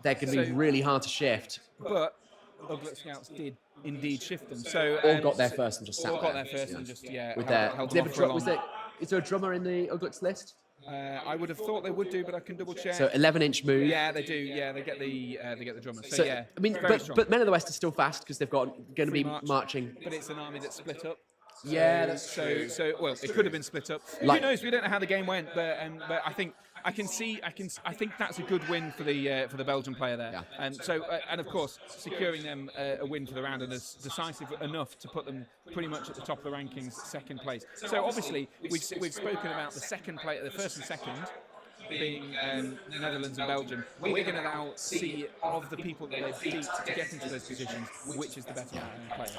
they're going to be really hard to shift.
But Ugluk Scouts did indeed shift them. So
all got there first and just sat there.
All got there first and just
with their. Is there a drummer in the Ugluk's list?
I would have thought they would do, but I can double check.
So 11-inch move.
Yeah, they do. Yeah, they get the drummer. So,
So,
yeah,
I mean,
very strong.
but Men of the West is still fast because they've got going to be
Pretty much.
marching.
But it's an army that's split up.
Yeah, that's true.
So well, it could have been split up.
Like-
Who knows? We don't know how the game went, but I think I think that's a good win for the Belgian player there.
Yeah.
And of course, securing them a win for the round and is decisive enough to put them pretty much at the top of the rankings, second place. So obviously we've spoken about the first and second being Netherlands and Belgium. We're going to now see of the people that they beat to get into those positions, which is the better player.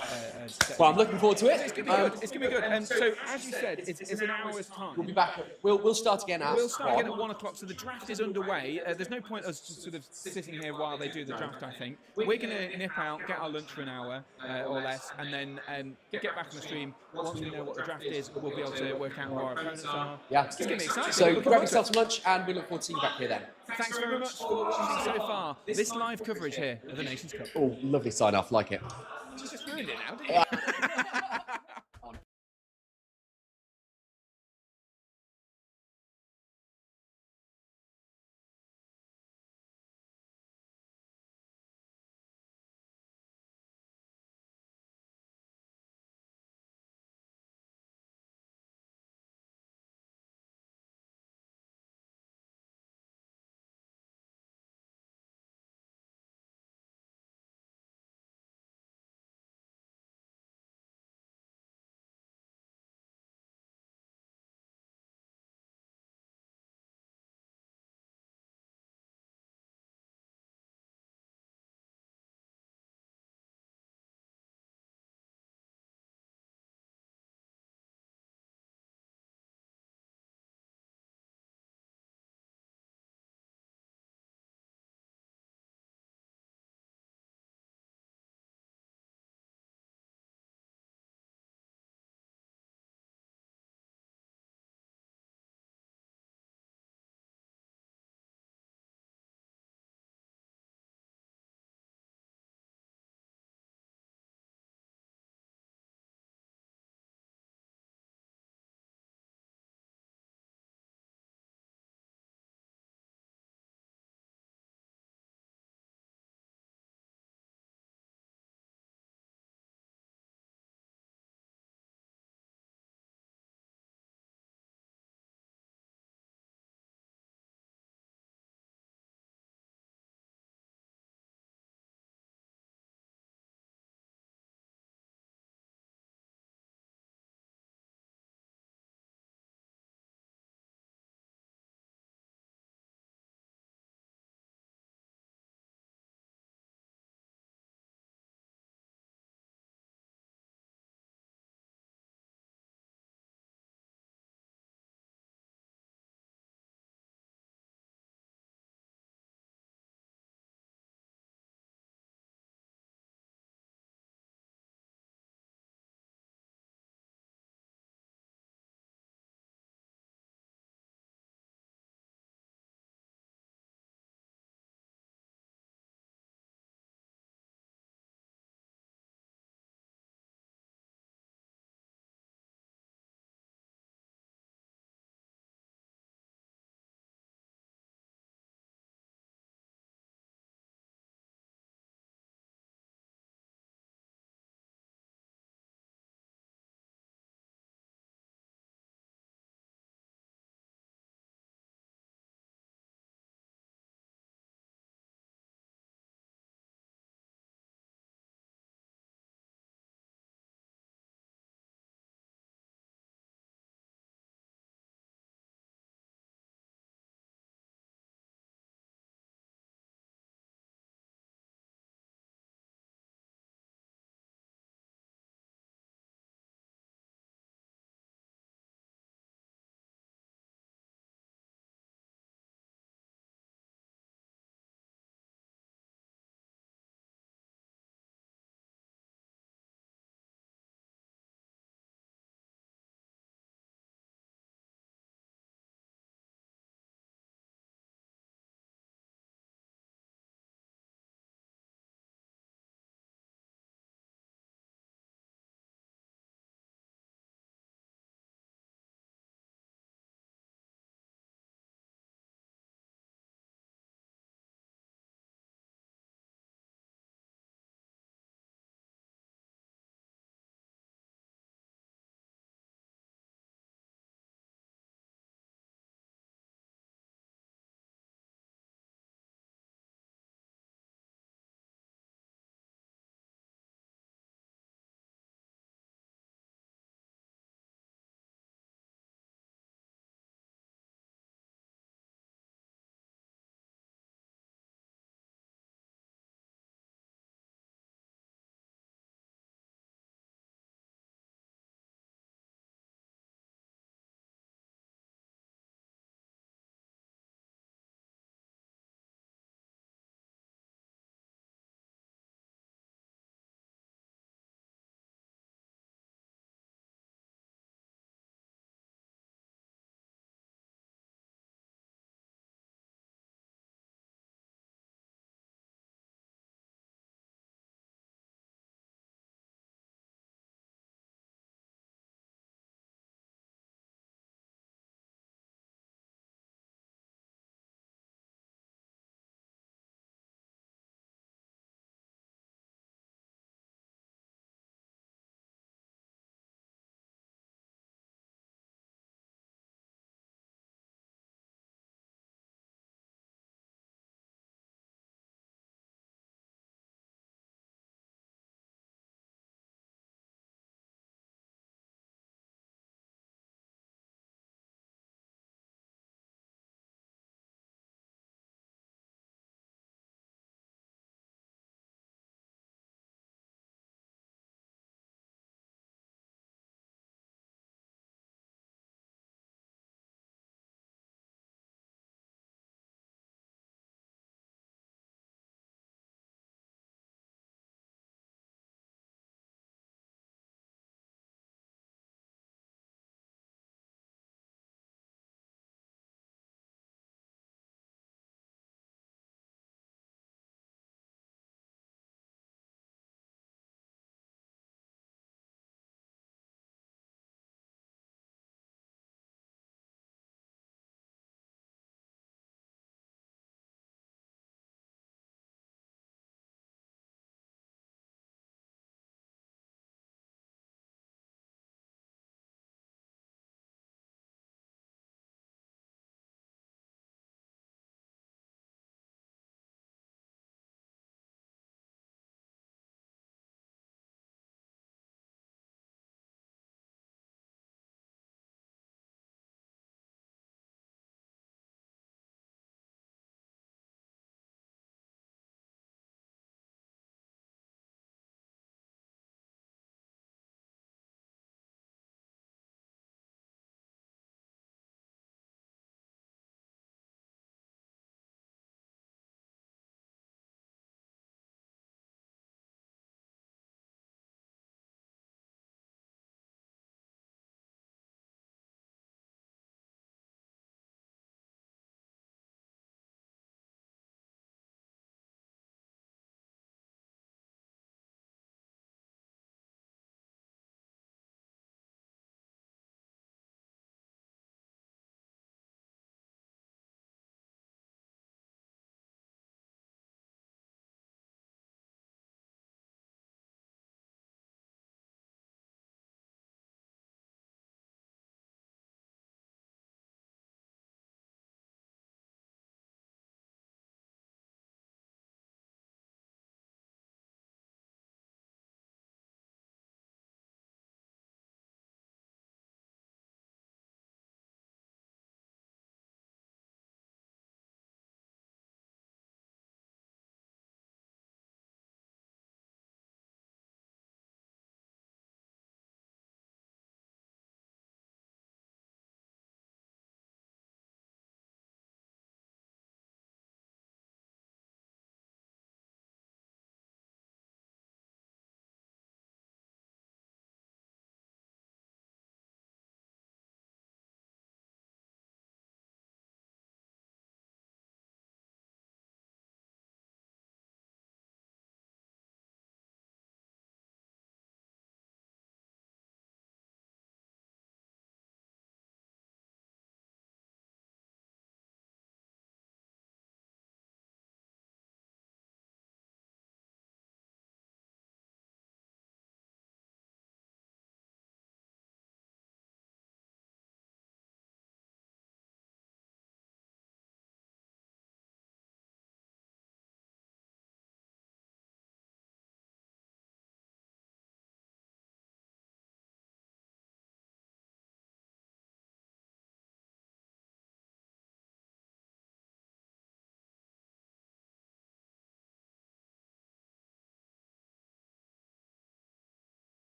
Well, I'm looking forward to it.
It's going to be good. It's going to be good. And so, as you said, it's an hour's time.
We'll be back. We'll start again at
We'll start again at 1 o'clock. So the draft is underway. There's no point us just sort of sitting here while they do the draft. I think we're going to nip out, get our lunch for an hour or less, and then get back on the stream. Once we know what the draft is, we'll be able to work out who our opponents are.
Yeah.
It's going to be exciting.
So
Looking
grab
forward to
yourself some lunch, and we look forward to seeing you back here then.
Thanks very much for watching so far. This live coverage here of the Nations Cup.
Oh, lovely sign off. Like it.
You just ruined it now, didn't you?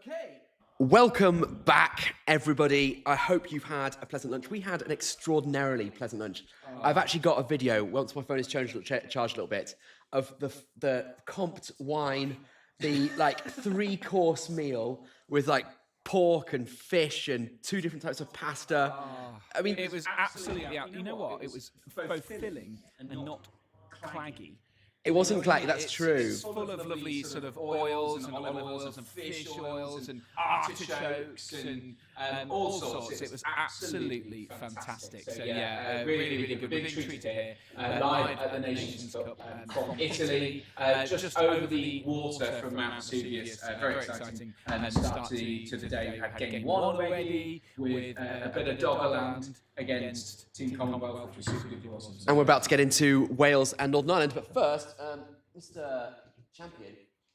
Okay. Welcome back, everybody. I hope you've had a pleasant lunch. We had an extraordinarily pleasant lunch. I've actually got a video, once my phone is charged a little bit, of the comped wine, the like 3-course meal with like pork and fish and 2 different types of pasta. I mean,
It was absolutely out. You know what? It was both filling and not claggy.
it wasn't like that's
It's
true.
full of lovely sort of oils and olive oils and fish oils and artichokes and all sorts. It was absolutely fantastic. So yeah, really, really good. Big treat to hear. Live at the Nations Cup from Italy, just over the water from Mount Vesuvius. Very exciting. And start to the day. We had game 1 already with a bit of Doggerland against Team Commonwealth, which was super good. Awesome.
And we're about to get into Wales and Northern Ireland, but first, Mr. Champion,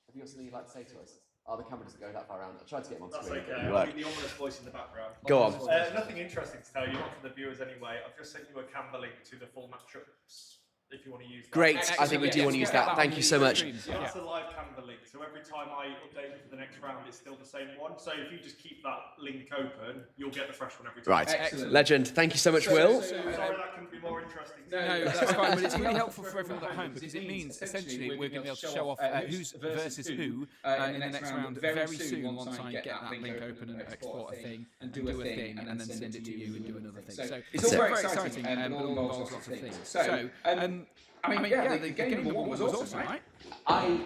have you got something you'd like to say to us? Oh, the camera doesn't go that far around. I tried to get him on screen.
That's okay. I'll be the ominous voice in the background.
Go on.
Nothing interesting to tell you, not for the viewers anyway. I've just sent you a Canva link to the full matchups if you want to use that.
Great. I think we do want to use that. Thank you so much.
That's a live Canva link, so every time I update it for the next round, it's still the same one. So if you just keep that link open, you'll get the fresh one every time.
Right. Excellent. Legend. Thank you so much, Will.
Sorry, that couldn't be more interesting.
No, that's fine, but it's really helpful for everyone at home because it means essentially we're going to be able to show off who's versus who in the next round very soon once I get that link open and export a thing and do a thing and then send it to you and do another thing. So it's all very exciting and it all involves lots of things. So, I mean, yeah, the game 1 was awesome, right?
I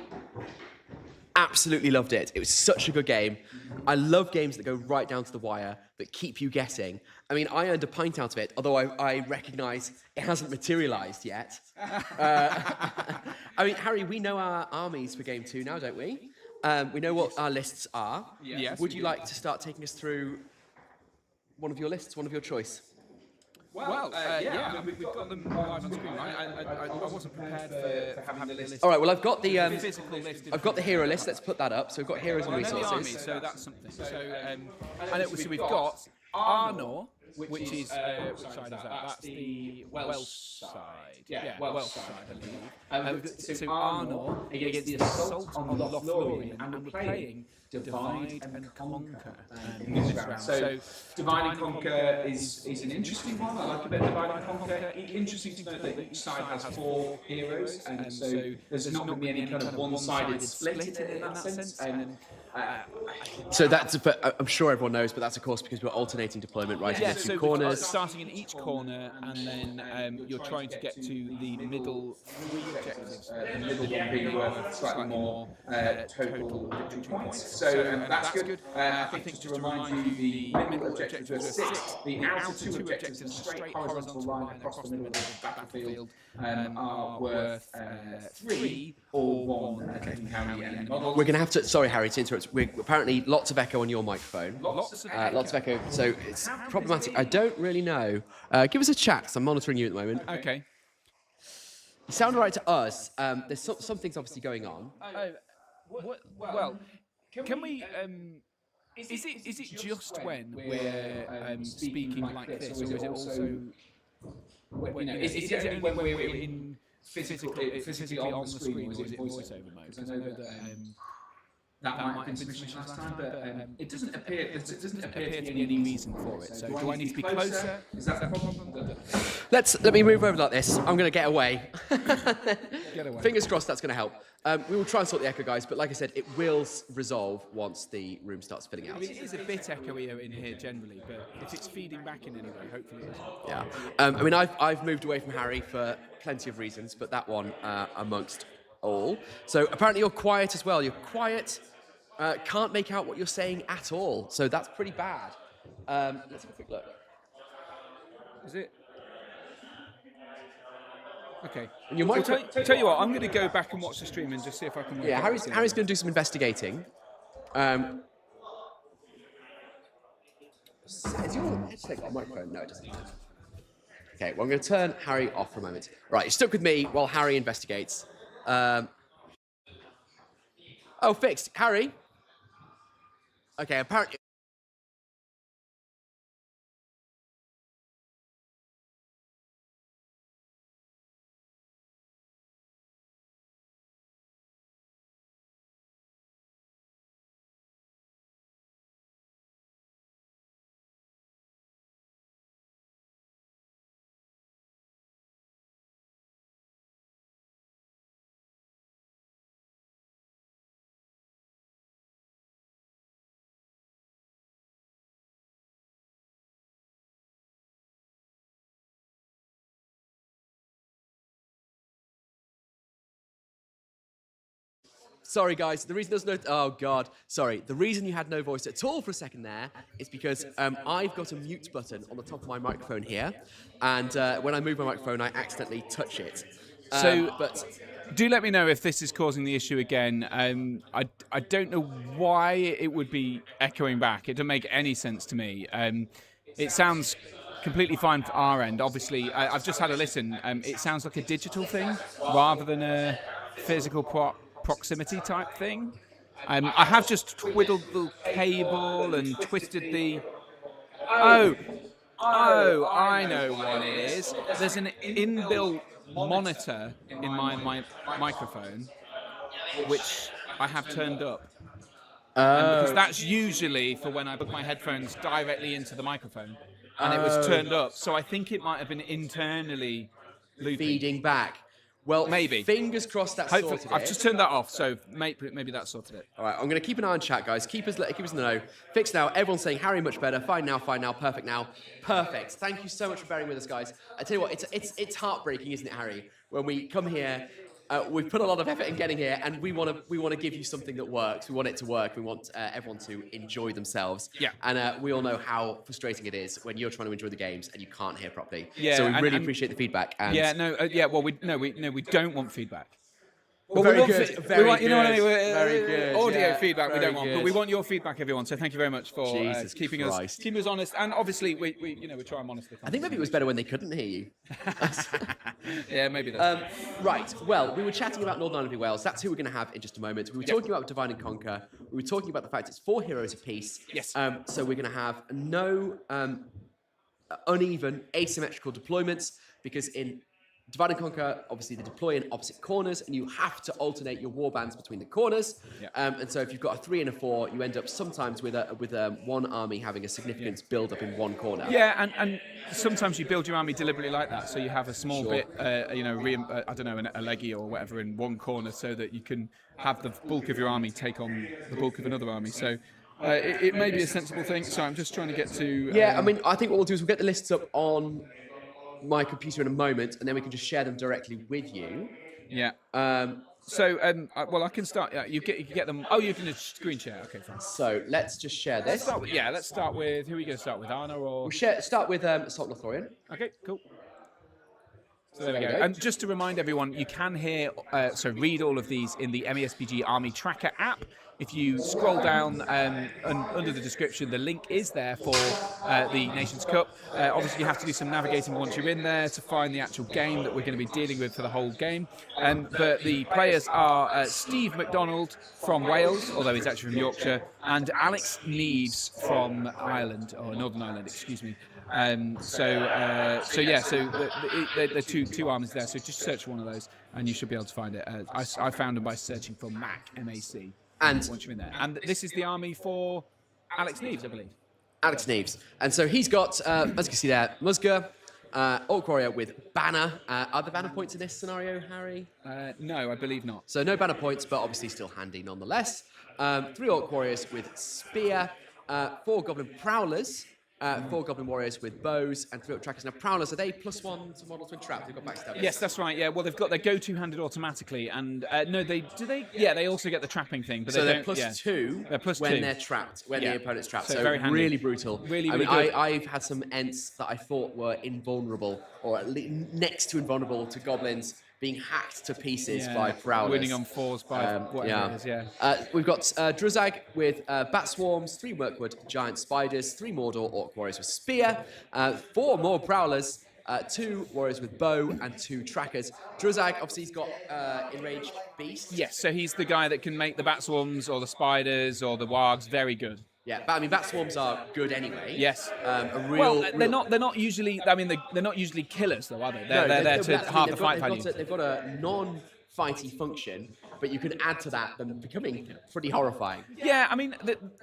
absolutely loved it. It was such a good game. I love games that go right down to the wire, that keep you guessing. I mean, I earned a pint out of it, although I recognise it hasn't materialised yet. I mean, Harry, we know our armies for game 2 now, don't we? We know what our lists are.
Yes.
Would you like to start taking us through one of your lists, one of your choice?
Well, yeah, I mean, we've got them live on screen, right? I wasn't prepared for having the list.
All right, well, I've got the
Physical list.
I've got the hero list. Let's put that up. So we've got heroes and
I know the army,
resources.
so that's something. So we've got Arnor, which is which side is that? That's the Welsh side. Yeah, Welsh side, I believe. So Arnor against the assault on Lothlorien, and we're playing Divide and Conquer in this round. So Divide and Conquer is an interesting one. I like a bit of Divide and Conquer. Interesting to note that each side has 4 heroes, and so there's not going to be any kind of one-sided split in that sense.
So that's, but I'm sure everyone knows, but that's of course because we're alternating deployment right in the 2 corners.
Starting in each corner, and then you're trying to get to the middle 3 objectives. The middle one being worth slightly more total victory points. So that's good. I think just to remind you, the middle objectives are 6. The outer 2 objectives, a straight horizontal line across the middle of the battlefield, are worth 3 or 1, depending how many models.
We're going to have to. Sorry, Harry, to interrupt. We're apparently lots of echo on your microphone.
Lots of
echo. So it's problematic. I don't really know. Give us a chat, 'cause I'm monitoring you at the moment.
Okay.
You sound right to us. There's some things obviously going on.
Well, can we? Is it just when we're speaking like this, or is it also? Is it only when we're in physically on the screen, or is it voiceover mode? Because I know that might have been submission last time, but it doesn't appear to be any reason for it. So do I need to be closer? Is that the problem?
Let me move over like this. I'm going to get away.
Get away.
Fingers crossed that's going to help. We will try and sort the echo, guys, but like I said, it will resolve once the room starts filling out.
I mean, it is a bit echoey in here generally, but if it's feeding back in any way, hopefully it is.
Yeah. I mean, I've moved away from Harry for plenty of reasons, but that one amongst all. So apparently you're quiet as well. You're quiet. Can't make out what you're saying at all. So that's pretty bad. Let's have a quick look.
Is it? Okay.
And you might
tell you what, I'm going to go back and watch the stream and just see if I can work out
Harry's going to do some investigating. Is your headset got a microphone? No, it doesn't. Okay, well, I'm going to turn Harry off for a moment. Right, you're stuck with me while Harry investigates. Oh, fixed. Harry? Okay, apparently... Sorry, guys. The reason there's no... Oh, God. Sorry. The reason you had no voice at all for a second there is because I've got a mute button on the top of my microphone here. And when I move my microphone, I accidentally touch it. But
do let me know if this is causing the issue again. I don't know why it would be echoing back. It doesn't make any sense to me. It sounds completely fine for our end. Obviously, I've just had a listen. It sounds like a digital thing rather than a physical proximity type thing. I have just twiddled the cable and twisted the... Oh, I know what it is. There's an inbuilt monitor in my microphone, which I have turned up. Because that's usually for when I put my headphones directly into the microphone. And it was turned up. So I think it might have been internally looping.
Feeding back. Well,
maybe.
Fingers crossed that's
Hopefully,
sorted.
I've just turned that off, so maybe that sorted it.
All right, I'm going to keep an eye on chat, guys. Keep us in the know. Fix now. Everyone's saying Harry much better. Fine now. Perfect now. Perfect. Thank you so much for bearing with us, guys. I tell you what, it's heartbreaking, isn't it, Harry? When we come here, we've put a lot of effort in getting here, and we want to give you something that works. We want it to work. We want everyone to enjoy themselves.
Yeah.
And we all know how frustrating it is when you're trying to enjoy the games and you can't hear properly.
Yeah.
So we really appreciate the feedback. And
Well, we don't want feedback.
Well, very good. Very good.
You know what I mean?
Very good.
Audio feedback we don't want,
good.
but we want your feedback, everyone. So thank you very much for keeping
Christ.
us honest. And obviously, we try and honestly.
I think maybe it was better when they couldn't hear you.
Yeah, maybe that's
right. Well, we were chatting about Northern Ireland v Wales. That's who we're going to have in just a moment. We were talking about Divide and Conquer. We were talking about the fact it's 4 heroes apiece.
Yes.
So we're going to have no uneven, asymmetrical deployments because in Divide and Conquer, obviously, they deploy in opposite corners, and you have to alternate your warbands between the corners.
Yeah.
And so if you've got a 3 and a 4, you end up sometimes with one army having a significant build-up in one corner.
Yeah, and sometimes you build your army deliberately like that, so you have a small bit, a leggy or whatever in one corner, so that you can have the bulk of your army take on the bulk of another army. So it may be a sensible thing. So I'm just trying to get to.
I think what we'll do is we'll get the lists up on my computer in a moment, and then we can just share them directly with you.
Yeah. I can start. You get them. Oh, you can screen share. Okay, fine.
So let's just share this.
Let's start with who are we going to start with, Anna or?
We'll start with Assault Lothlorien.
Okay, cool. So there we go. And just to remind everyone, you can read all of these in the MESBG Army Tracker app. If you scroll down and under the description, the link is there for the Nations Cup. Obviously, you have to do some navigating once you're in there to find the actual game that we're going to be dealing with for the whole game. But the players are Steve McDonald from Wales, although he's actually from Yorkshire, and Alex Neves from Ireland, or Northern Ireland, excuse me. The two armies there. So just search one of those, and you should be able to find it. I found them by searching for MAC, M-A-C.
And
once you're in there, and this is the army for Alex Neves, I believe.
Alex Neves, and so he's got, as you can see there, Musga, Orc Warrior with Banner. Are there banner points in this scenario, Harry?
No, I believe not.
So no banner points, but obviously still handy nonetheless. 3 Orc Warriors with Spear, 4 Goblin Prowlers, 4 Goblin Warriors with bows, and 3 Orc Trackers. Now, Prowlers, are they +1 to models with trap? They've got backstab.
Yes, that's right. Yeah, well, they've got their go-to handed automatically, and Yeah, they also get the trapping thing, but
so
they're
+2.
They're +2
when they're trapped, when the opponent's trapped. So
very handy.
Really brutal.
Really
good.
I've
had some Ents that I thought were invulnerable, or at least next to invulnerable to goblins, being hacked to pieces by Prowlers.
Winning on 4s by whatever it is,
We've got Druzag with Bat Swarms, 3 Mirkwood Giant Spiders, 3 Mordor Orc Warriors with Spear, 4 more Prowlers, 2 Warriors with Bow, and 2 Trackers. Druzag, obviously, he's got Enraged Beast.
Yes, so he's the guy that can make the Bat Swarms or the Spiders or the Wargs very good.
Yeah, but I mean, Bat Swarms are good anyway.
Yes.
They're
not usually. I mean, they're not usually killers, though, are they? They're there to halve the fight value.
They've got a non-fighty function, but you can add to that them becoming pretty horrifying.
Yeah, I mean,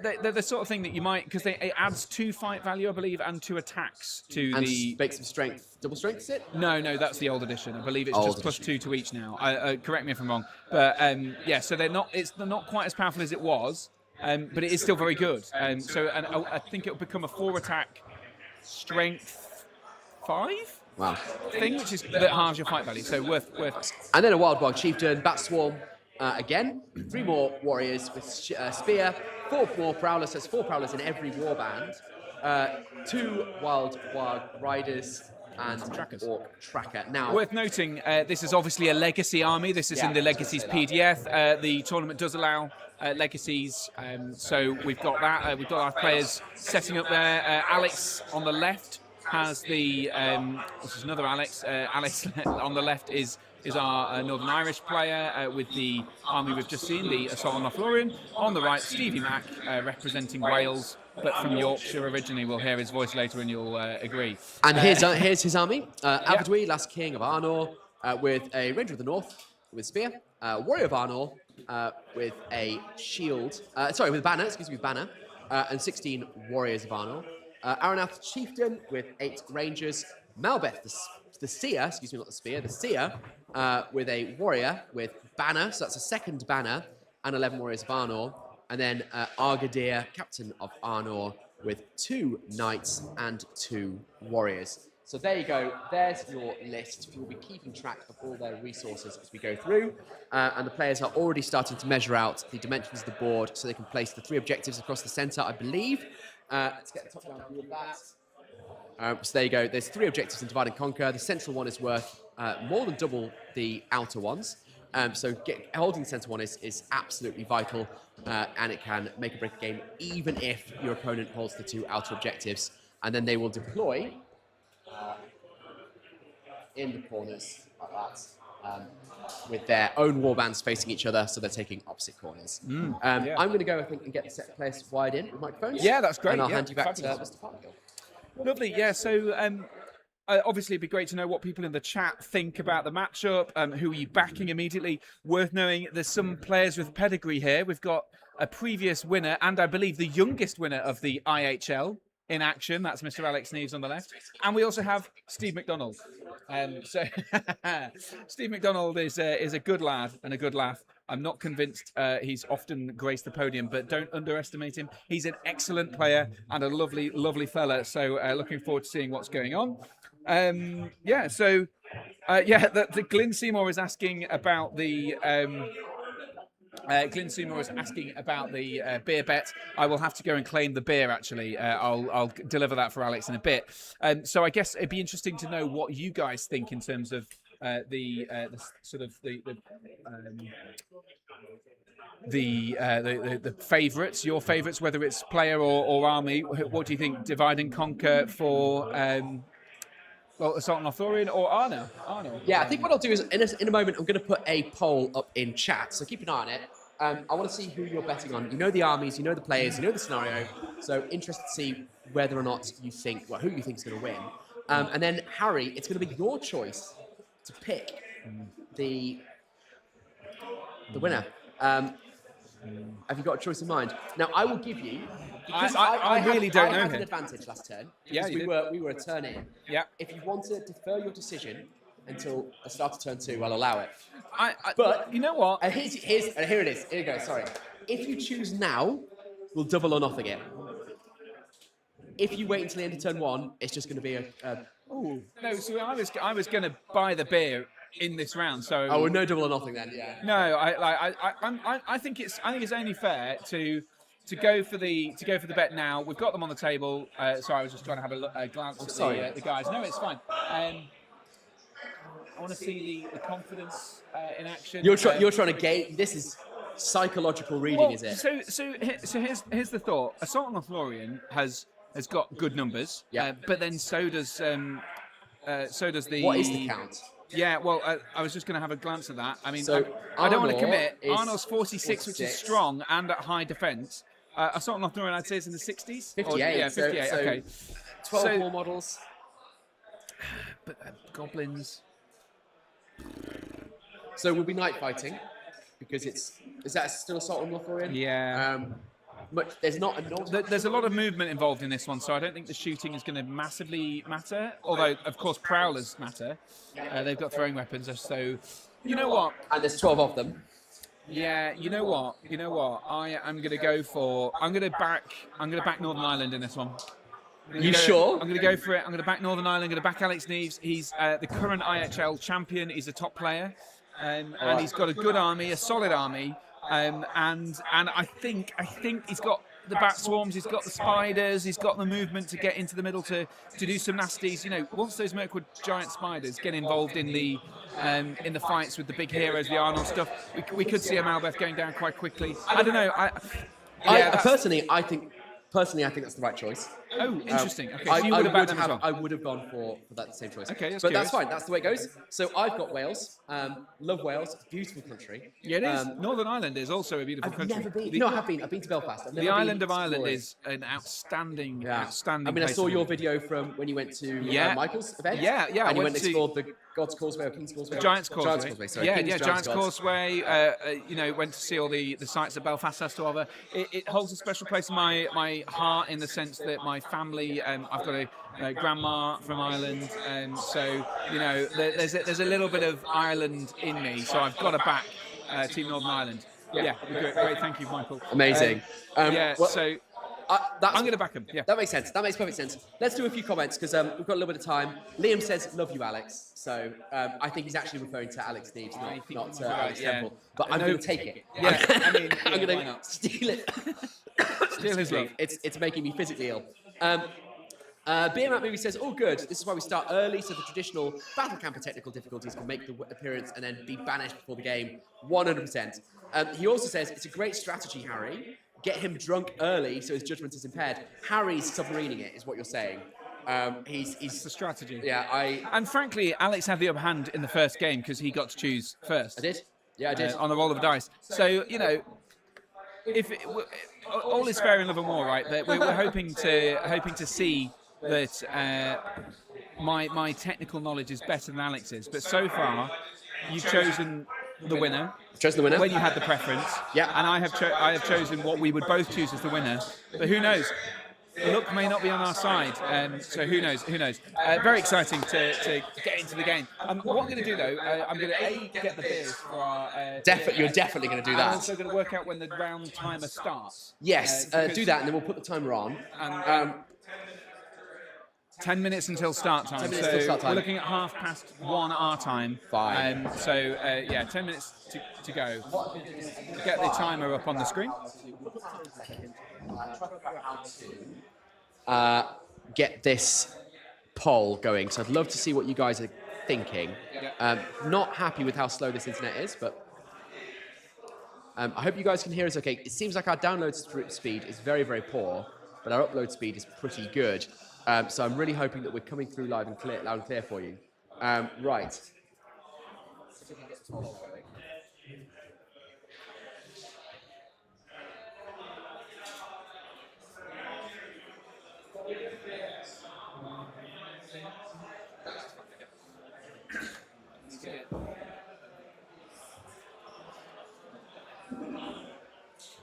they're the sort of thing that you might, because it adds 2 fight value, I believe, and 2 attacks to
and
the.
Make some strength. Double strength, is it?
No, that's the old edition. I believe it's just +2 to each now. Correct me if I'm wrong, but so they're not quite as powerful as it was. But it is still very good. I think it'll become a 4 attack, strength 5
wow.
thing, which is that halves your fight value. So worth.
And then a Wild Chieftain, Bat Swarm, again, 3 more warriors with spear, 4 more prowlers. So it's 4 prowlers in every warband, 2 wild riders, and orc tracker. Now,
worth noting, this is obviously a legacy army. This is in the Legacies PDF. The tournament does allow legacies, so we've got that. We've got our players setting up there. Alex on the left has the. This is another Alex. Alex on the left is our Northern Irish player with the army we've just seen, the Assault on Lothlorien. On the right, Stevie Mack representing Wales, but from Yorkshire originally. We'll hear his voice later and you'll agree.
And here's his army. Avadui, last king of Arnor, with a Ranger of the North with spear. Warrior of Arnor with a shield. With a banner, with banner. And 16 warriors of Arnor. Aranath Chieftain with 8 rangers. Malbeth the seer, not the spear, the seer with a warrior with banner. So that's a second banner and 11 warriors of Arnor. And then Argadir, captain of Arnor, with 2 knights and 2 warriors. So there you go. There's your list. We'll be keeping track of all their resources as we go through. And the players are already starting to measure out the dimensions of the board so they can place the 3 objectives across the centre, I believe. Let's get the top-down view of that. So there you go. There's 3 objectives in Divide and Conquer. The central one is worth more than double the outer ones. So holding the centre one is absolutely vital, and it can make or break a game, even if your opponent holds the 2 outer objectives. And then they will deploy in the corners like that, with their own warbands facing each other, so they're taking opposite corners. I'm going to go, I think, and get the set players wired in with microphones.
Yeah, that's great.
And I'll
yeah,
hand you back
fabulous.
to Mr. Parker.
Lovely, yeah. So obviously it'd be great to know what people in the chat think about the matchup. Who are you backing immediately? Worth knowing there's some players with pedigree here. We've got a previous winner and I believe the youngest winner of the IHL in action. That's Mr. Alex Neves on the left. And we also have Steve McDonald. So Steve McDonald is a good lad and a good laugh. I'm not convinced he's often graced the podium, but don't underestimate him. He's an excellent player and a lovely, lovely fella. So looking forward to seeing what's going on. The Glyn Seymour is asking about the beer bet. I will have to go and claim the beer. Actually, I'll deliver that for Alex in a bit. So I guess it'd be interesting to know what you guys think in terms of the favourites, your favourites, whether it's player or army. What do you think? Divide and Conquer for Assault on Lothlorien or Arno?
Yeah, I think what I'll do is in a moment I'm going to put a poll up in chat, so keep an eye on it. I want to see who you're betting on. You know the armies, you know the players, you know the scenario. So interested to see whether or not you think, who you think is going to win. And then Harry, it's going to be your choice to pick the winner. Have you got a choice in mind? Now I will give you.
I really don't know
I had
him.
an advantage last turn
Yeah,
because we were a turn in.
Yeah.
If you want to defer your decision until the start of turn 2, I'll allow it.
But you know what?
Here it is. Here you go. Sorry. If you choose now, we'll double or nothing it. If you wait until the end of turn 1, it's just going to be a.
No, so I was going to buy the beer in this round. So
no double or nothing then. Yeah.
No, I think it's only fair to go for the bet now. We've got them on the table. So I was just trying to have a glance at the guys. No, it's fine. I want to see the confidence in action.
You're trying to gauge. This is psychological reading, is it?
So here's the thought. Assault on Lothlorien has got good numbers.
Yeah.
But then so does the.
What is the count?
Yeah, well, I was just going to have a glance at that. I mean,
So
I don't want to
Arnor
commit.
is
Arnor's 46, which is
46.
strong and at high defence. Assault on Lothlorien, I'd say, is in the 60s.
58.
Yeah, 58.
So
Okay.
12 more models.
But goblins.
So we'll be night fighting because is that still Assault on Lothlorien?
Yeah.
But there's not a
There's a lot of movement involved in this one, so I don't think the shooting is going to massively matter. Although, of course, prowlers matter. They've got throwing weapons, so you know what?
And there's 12 of them.
Yeah, you know what? I'm going to back Northern Ireland in this one.
Sure?
I'm going to go for it. I'm going to back Northern Ireland. I'm going to back Alex Neves. He's the current IHL champion. He's a top player. and he's got a good army, a solid army, and I think he's got the bat swarms, he's got the spiders, he's got the movement to get into the middle to do some nasties. You know, once those Mirkwood giant spiders get involved in the fights with the big heroes, the Arnold stuff, we could see a Malbeth going down quite quickly. I don't know.
Personally, I think that's the right choice.
Oh, interesting. Okay, so you would have backed them as well.
I would have gone for that same choice.
Okay,
but that's fine. That's the way it goes. So I've got Wales. Love Wales. Beautiful country.
Yeah, it is. Northern Ireland is also a beautiful country.
I've never been. No, I have been. I've been to Belfast. I've never
the
been
island of Ireland
exploring.
is an outstanding.
I mean, I saw your video from when you went to Michael's event.
Yeah.
And you went and explored the God's Causeway or King's Causeway?
Giant's Causeway.
Giant's Causeway, sorry.
Yeah,
King's
Giant's Causeway. Went to see all the sites that Belfast has to offer. It holds a special place in my heart in the sense that my family, I've got a grandma from Ireland, so there's a little bit of Ireland in me. So I've got to back Team Northern Ireland. Yeah, great. Thank you, Michael.
Amazing.
I'm going to back him. Yeah,
that makes sense. That makes perfect sense. Let's do a few comments because we've got a little bit of time. Liam says, "Love you, Alex." So I think he's actually referring to Alex Neves, not Alex Temple. But I'm going to take it.
Yeah,
I'm going to steal it.
Steal his love.
It's making me physically ill. Beer Map Movie says, all good. This is why we start early, so the traditional battle camper technical difficulties can make the appearance and then be banished before the game. 100%. He also says, it's a great strategy, Harry. Get him drunk early so his judgment is impaired. Harry's submarining it, is what you're saying. He's
the strategy.
Yeah,
And frankly, Alex had the upper hand in the first game because he got to choose first.
I did. Yeah, I did.
On a roll of the dice. So, all is fair in love and war, right? That we're hoping to see that my technical knowledge is better than Alex's, but so far you've chosen the winner.
Chosen the winner
when you had the preference.
Yeah.
And I have chosen what we would both choose as the winner. But who knows? Luck may not be on our side, so who knows? Very exciting to get into the game. What I'm going to do though, I'm going to get the beers for our.
You're definitely going to do that.
I'm also going to work out when the round timer starts.
Yes, do that, and then we'll put the timer on.
10 minutes until start time.
10 minutes until start time.
We're looking at 1:30 our time.
Fine.
10 minutes to go. Get the timer up on the screen.
Get this poll going. So I'd love to see what you guys are thinking. Not happy with how slow this internet is, but I hope you guys can hear us okay. It seems like our download speed is very, very poor, but our upload speed is pretty good. So I'm really hoping that we're coming through loud and clear for you. Right.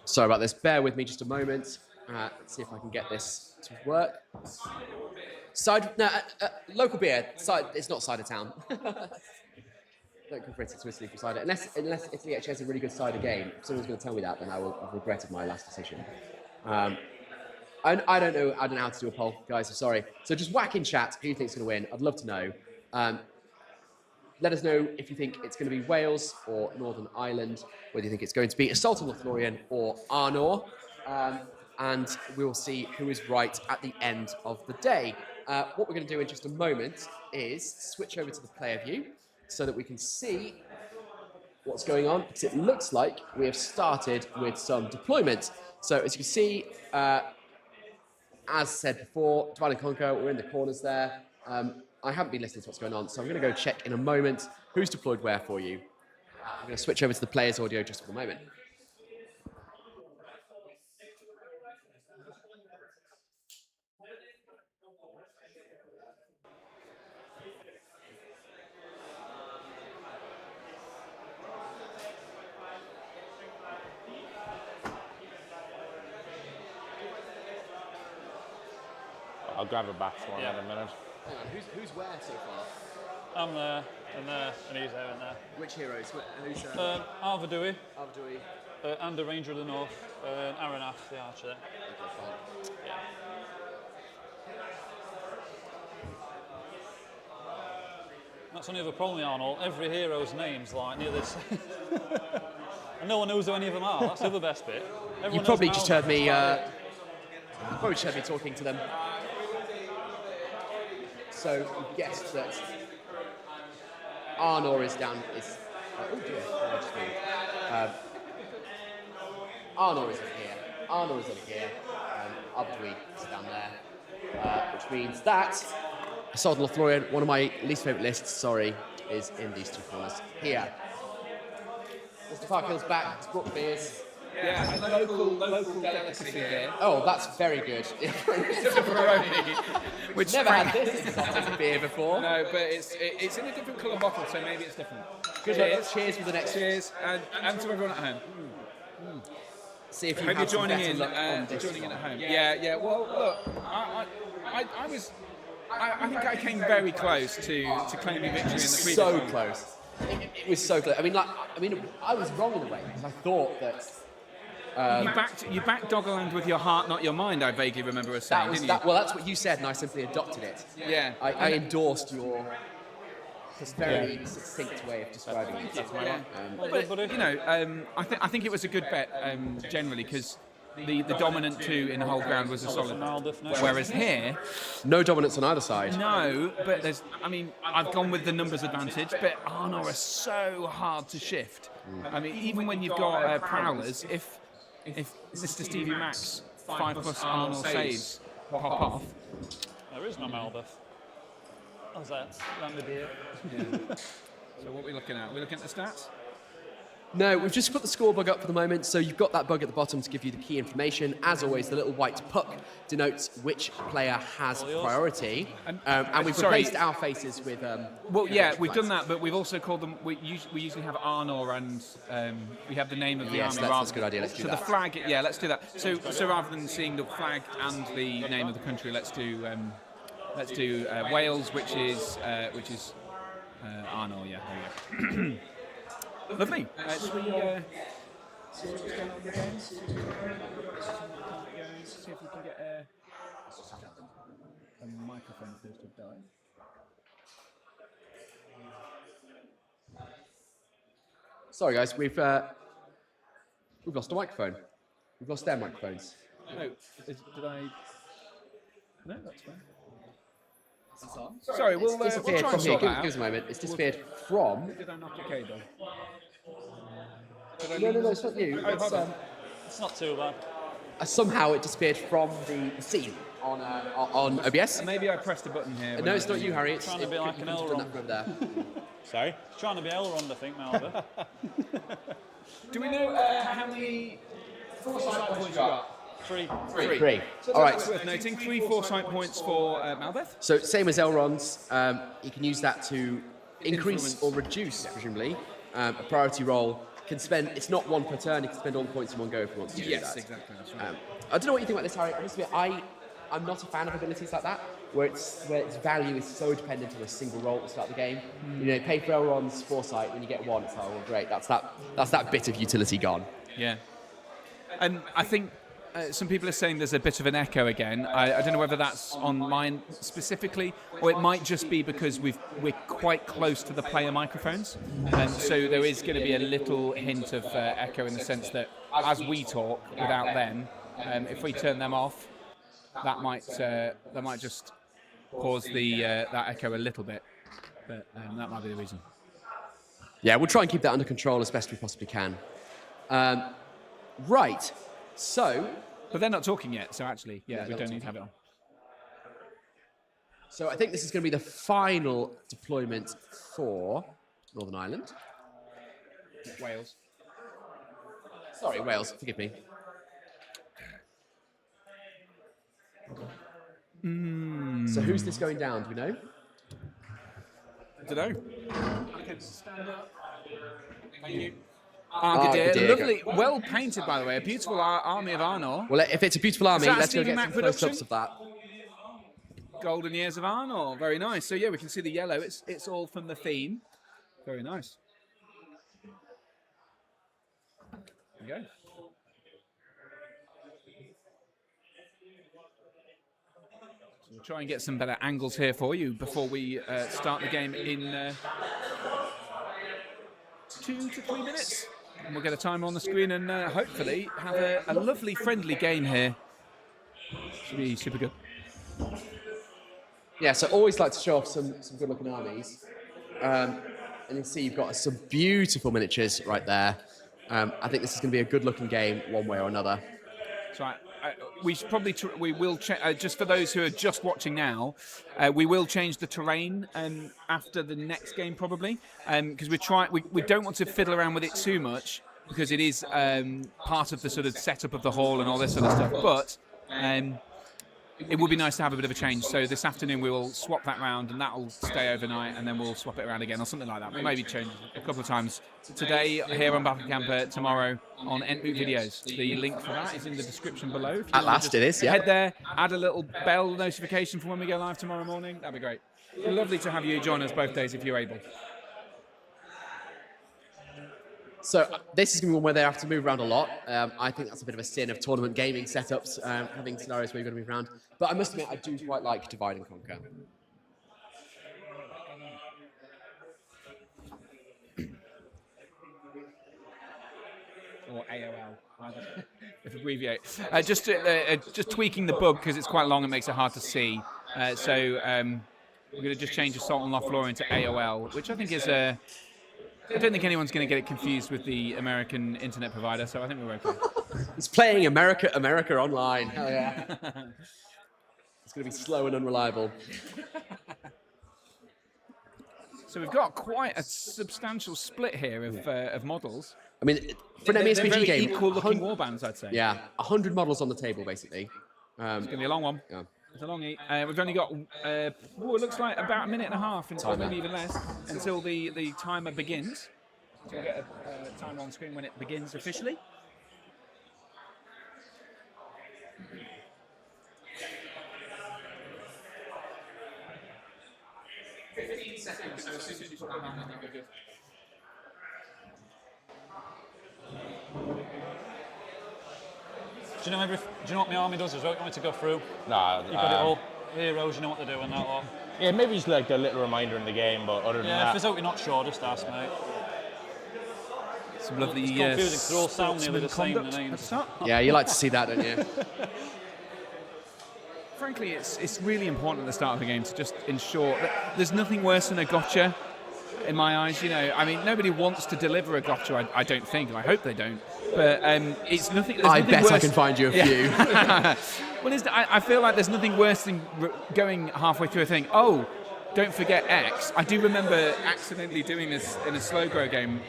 Sorry about this. Bear with me just a moment. Let's see if I can get this to work. Local beer. It's not cider town. Don't convert it to Italy for cider. Unless Italy actually has a really good cider game. If someone's going to tell me that, then I will have regretted my last decision. I don't know how to do a poll, guys. I'm sorry. So just whack in chat who you think's going to win. I'd love to know. Let us know if you think it's going to be Wales or Northern Ireland, whether you think it's going to be Assault on Lothlorien or Arnor. And we will see who is right at the end of the day. What we're going to do in just a moment is switch over to the player view so that we can see what's going on, because it looks like we have started with some deployment. So as you can see, as said before, Divide and Conquer, we're in the corners there. I haven't been listening to what's going on, so I'm going to go check in a moment who's deployed where for you. I'm going to switch over to the player's audio just for the moment.
I'll grab a back one in a minute.
Hang on, who's where so far?
I'm there, and he's there and there.
Which heroes? Who's
Arvadui,
Avdui?
and the Ranger of the North, and Aranaf, the Archer there.
Okay, fine.
Yeah. That's only the problem, Arnold. Every hero's name's like near this. And no one knows who any of them are. That's the other best bit. Everyone
You
knows
probably
Malbeth,
just heard me.
that's
Probably just heard me talking to them. So you guessed that Arnor is down. Oh dear, I just moved. Arnor is in here. Arnor is in here. Abdui is down there, which means that Assault on Lothlorien, one of my least favourite lists, sorry, is in these two corners here. Mr. Parkhill's back. He's brought the beers.
Yeah, and local delicacy here.
Oh, that's very good.
Which
Never had this exotic beer before.
No, but it's in a different colour bottle, so maybe it's different.
Good luck. Cheers for the next.
Cheers, and to everyone at home.
See if you
Hope
have
you're
some
joining
better
in.
luck on this
Joining in
one.
at home. Yeah. Well, look, I think I came very close to claiming victory in the previous
So
one.
close. It was so close. I mean, I was wrong in a way because I thought that
You backed Doggerland with your heart, not your mind. I vaguely remember us saying, didn't you?
well, that's what you said, and I simply adopted it.
Yeah.
I endorsed your very succinct way of describing it. That's my
But you know, I think it was a good bet generally because the dominant two in the whole ground was a solid. Whereas here,
no dominance on either side.
no, but I've gone with the numbers advantage, but Arnor are so hard to shift. I mean, even when you've got prowlers, if Mr. Stevie Max 5+ Arnor saves pop off.
There is no Malbeth. How's that? Landed here.
So what are we looking at? We're looking at the stats.
No, we've just put the score bug up for the moment, so you've got that bug at the bottom to give you the key information. As always, the little white puck denotes which player has priority, and we've replaced our faces with.
Well, yeah, we've done that, but we've also called them. We usually have Arnor and we have we have the name of the army.
That's a good idea. Let's do
that.
that.
So the flag, yeah, let's do that. So rather than seeing the flag and the name of the country, let's do Wales, which is Arnor. Yeah, there you go. Lovely. Should we see what's going on with the games? See if we can get a microphone first to die.
Sorry, guys, we've lost a microphone. We've lost their microphones.
No, did I? No, that's fine. Sorry, we'll try
Disappeared
and
from here.
sort
Give
that
us a
out.
moment. It's disappeared from.
Did I knock a cable?
No, it's not you.
It's not too bad.
Somehow it disappeared from the scene on OBS.
Maybe I pressed a button here.
No, it's not you, Harry. It's
Trying to be like an
Elrond
Elrond.
over there.
Sorry? It's trying to be Elrond, I think, Malbeth.
Do we know how many foresight points you got?
Three.
So
All right.
that's worth noting. 3 foresight points for Malbeth.
So same as Elrond's, you can use that to increase or reduce, presumably, a priority roll. Can spend. It's not one per turn. You can spend all the points in one go if you want to do that.
Yes, exactly. That's right.
I don't know what you think about this, Harry. Honestly, I'm not a fan of abilities like that, where its value is so dependent on a single roll at the start of the game. You know, pay for Elrond's foresight when you get one. It's like, well, great. That's that bit of utility gone.
Yeah. And I think some people are saying there's a bit of an echo again. I don't know whether that's on mine specifically, or it might just be because we're quite close to the player microphones, and so there is going to be a little hint of echo in the sense that as we talk without them, if we turn them off, that might just cause that echo a little bit, but that might be the reason.
Yeah, we'll try and keep that under control as best we possibly can. Right. So.
But they're not talking yet, so actually, we don't need to have it on.
So I think this is going to be the final deployment for Northern Ireland.
Wales.
Sorry, Wales. Forgive me. So who's this going down? Do we know?
I don't know. I can stand up. Thank you.
Argadir.
Lovely, well painted, by the way. A beautiful army of Arnor.
Well, if it's a beautiful army,
Is that
let's go
Stevie
get
Mac
some close-ups
production?
of that.
Golden Years of Arnor. Very nice. So yeah, we can see the yellow. It's all from the theme. Very nice. There you go. We'll try and get some better angles here for you before we start the game in 2 to 3 minutes. And we'll get a timer on the screen and hopefully have a lovely, friendly game here. Should be super good.
Yeah, so always like to show off some good-looking armies. And you see you've got some beautiful miniatures right there. I think this is going to be a good-looking game one way or another.
That's right. We should probably we will just for those who are just watching now, we will change the terrain after the next game probably because we don't want to fiddle around with it too much because it is part of the sort of setup of the hall and all this sort of stuff. But it would be nice to have a bit of a change. So this afternoon we will swap that round and that will stay overnight and then we'll swap it around again or something like that. We'll maybe change a couple of times. Today here on Battle Camper, tomorrow on Entboot Videos. The link for that is in the description below.
At last it is, yeah.
Head there, add a little bell notification for when we go live tomorrow morning. That'd be great. Lovely to have you join us both days if you're able.
So this is going to be one where they have to move around a lot. I think that's a bit of a sin of tournament gaming setups, having scenarios where you're going to move around. But I must admit, I do quite like Divide and Conquer.
Or AOL, if abbreviate. Just tweaking the bug because it's quite long and makes it hard to see. So we're going to just change Assault on Loft Floor into AOL, which I think is a... I don't think anyone's going to get it confused with the American internet provider, so I think we're okay.
It's playing America Online. Hell yeah. It's going to be slow and unreliable.
So we've got quite a substantial split here of models.
I mean, for an MESBG
very
game,
equal-looking warbands, I'd say.
Yeah, 100 models on the table, basically.
It's going to be a long one.
Yeah.
It's a longie. We've only got, it looks like about a minute and a half, or maybe even less, until the timer begins. So we'll get a timer on screen when it begins officially. Seconds, so as soon as you put that on, I think we're good.
Do you know what my army does as well? You want me to go through?
Nah,
You've got it all. Heroes, you know what they're doing, that lot.
Yeah, maybe it's like a little reminder in the game, but other than
Yeah,
that...
if there's out you're not sure, just ask, mate.
Some lovely
it's confusing, they're all sound nearly the same, the names.
Yeah, you like to see that, don't you?
Frankly, it's really important at the start of the game to just ensure that there's nothing worse than a gotcha, in my eyes. You know, I mean, nobody wants to deliver a gotcha. I don't think. I hope they don't. But it's nothing.
I
nothing
bet
worse.
I can find you a few.
Well, I feel like there's nothing worse than going halfway through a thing. Oh, don't forget X. I do remember accidentally doing this in a slow grow game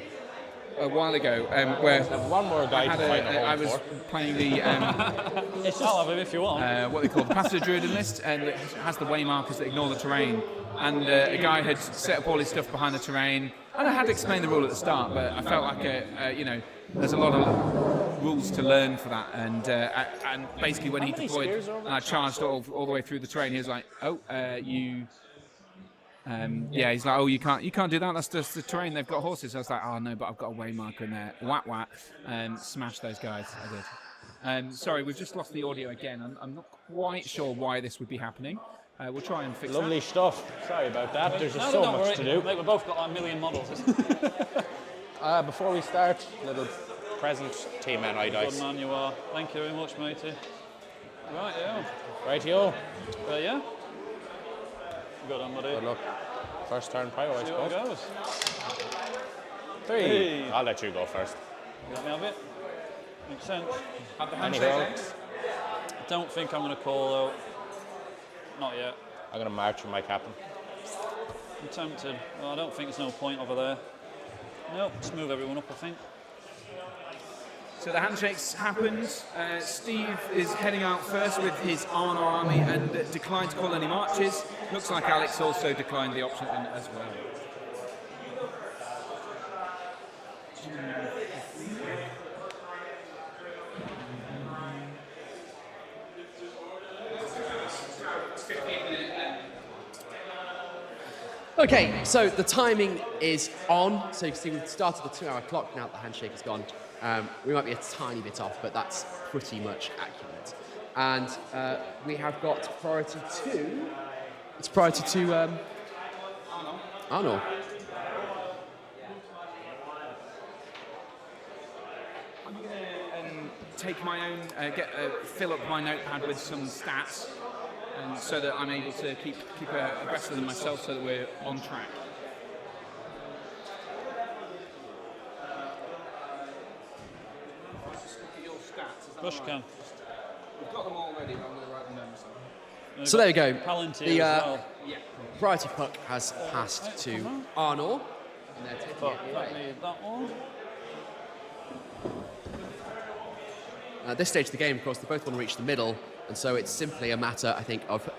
a while ago, where
one more guy to find
I was playing the
I'll have it if you want.
what they call the Pastor Druiden list, and it has the way markers that ignore the terrain. And a guy had set up all his stuff behind the terrain, and I had to explain the rule at the start, but I felt like there's a lot of rules to learn for that. And basically when he deployed, and I charged all the way through the terrain, he was like, "Oh, you." Yeah, he's like, "Oh, you can't do that. That's just the terrain. They've got horses." I was like, "Oh no, but I've got a way marker in there." Whack, smash those guys. I did. Sorry, we've just lost the audio again. I'm not quite sure why this would be happening. We'll try and fix
Lovely stuff. Sorry about that. There's just
No,
so much to do.
Mate, we've both got like a million models.
Before we start, little present team and I dice.
Good man you are. Thank you very much, matey. Right, yeah.
Rightio.
Yeah. Good on, buddy.
Good luck. First turn prio, I
See how
suppose.
it goes.
3.
Hey.
I'll let you go first.
You let me have it? Makes sense.
Have the
Any
handshake
roll?
next.
I don't think I'm going to call though. Not yet.
I'm going to march with my captain.
I'm tempted. Well, I don't think there's no point over there. Nope, just move everyone up, I think.
So the handshakes happened. Steve is heading out first with his Arnor army and declined to call any marches. Looks like Alex also declined the option as well.
Okay, so the timing is on. So you can see we've started the 2-hour clock now that the handshake is gone. We might be a tiny bit off, but that's pretty much accurate. And we have got priority 2. It's priority 2 Arnold.
I'm going to take my own, fill up my notepad with some stats, and so that I'm able to keep abreast of them myself, so that we're on track.
Bush can.
We've got them all ready, but I'm going to write them down.
So there you go.
Palantir
The
as well.
priority puck has passed to Arnold. And they're taking
But
it
that
away.
need that one.
At this stage of the game, of course, they both want to reach the middle, and so it's simply a matter, I think, of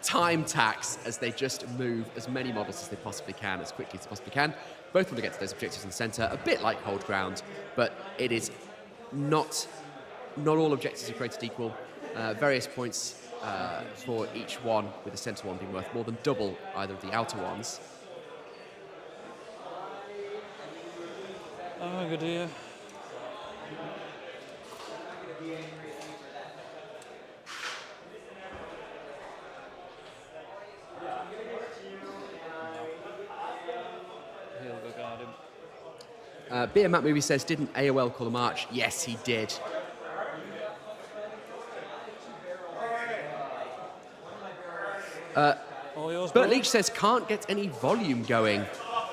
time tax as they just move as many models as they possibly can, as quickly as they possibly can. Both want to get to those objectives in the centre, a bit like hold ground, but it is not all objectives are created equal. Various points for each one, with the centre one being worth more than double either of the outer ones.
Oh, good dear. He'll go guard him.
Beer Matt Movie says, didn't AOL call a march? Yes, he did.
All yours,
Bert
bro.
Leach says, can't get any volume going.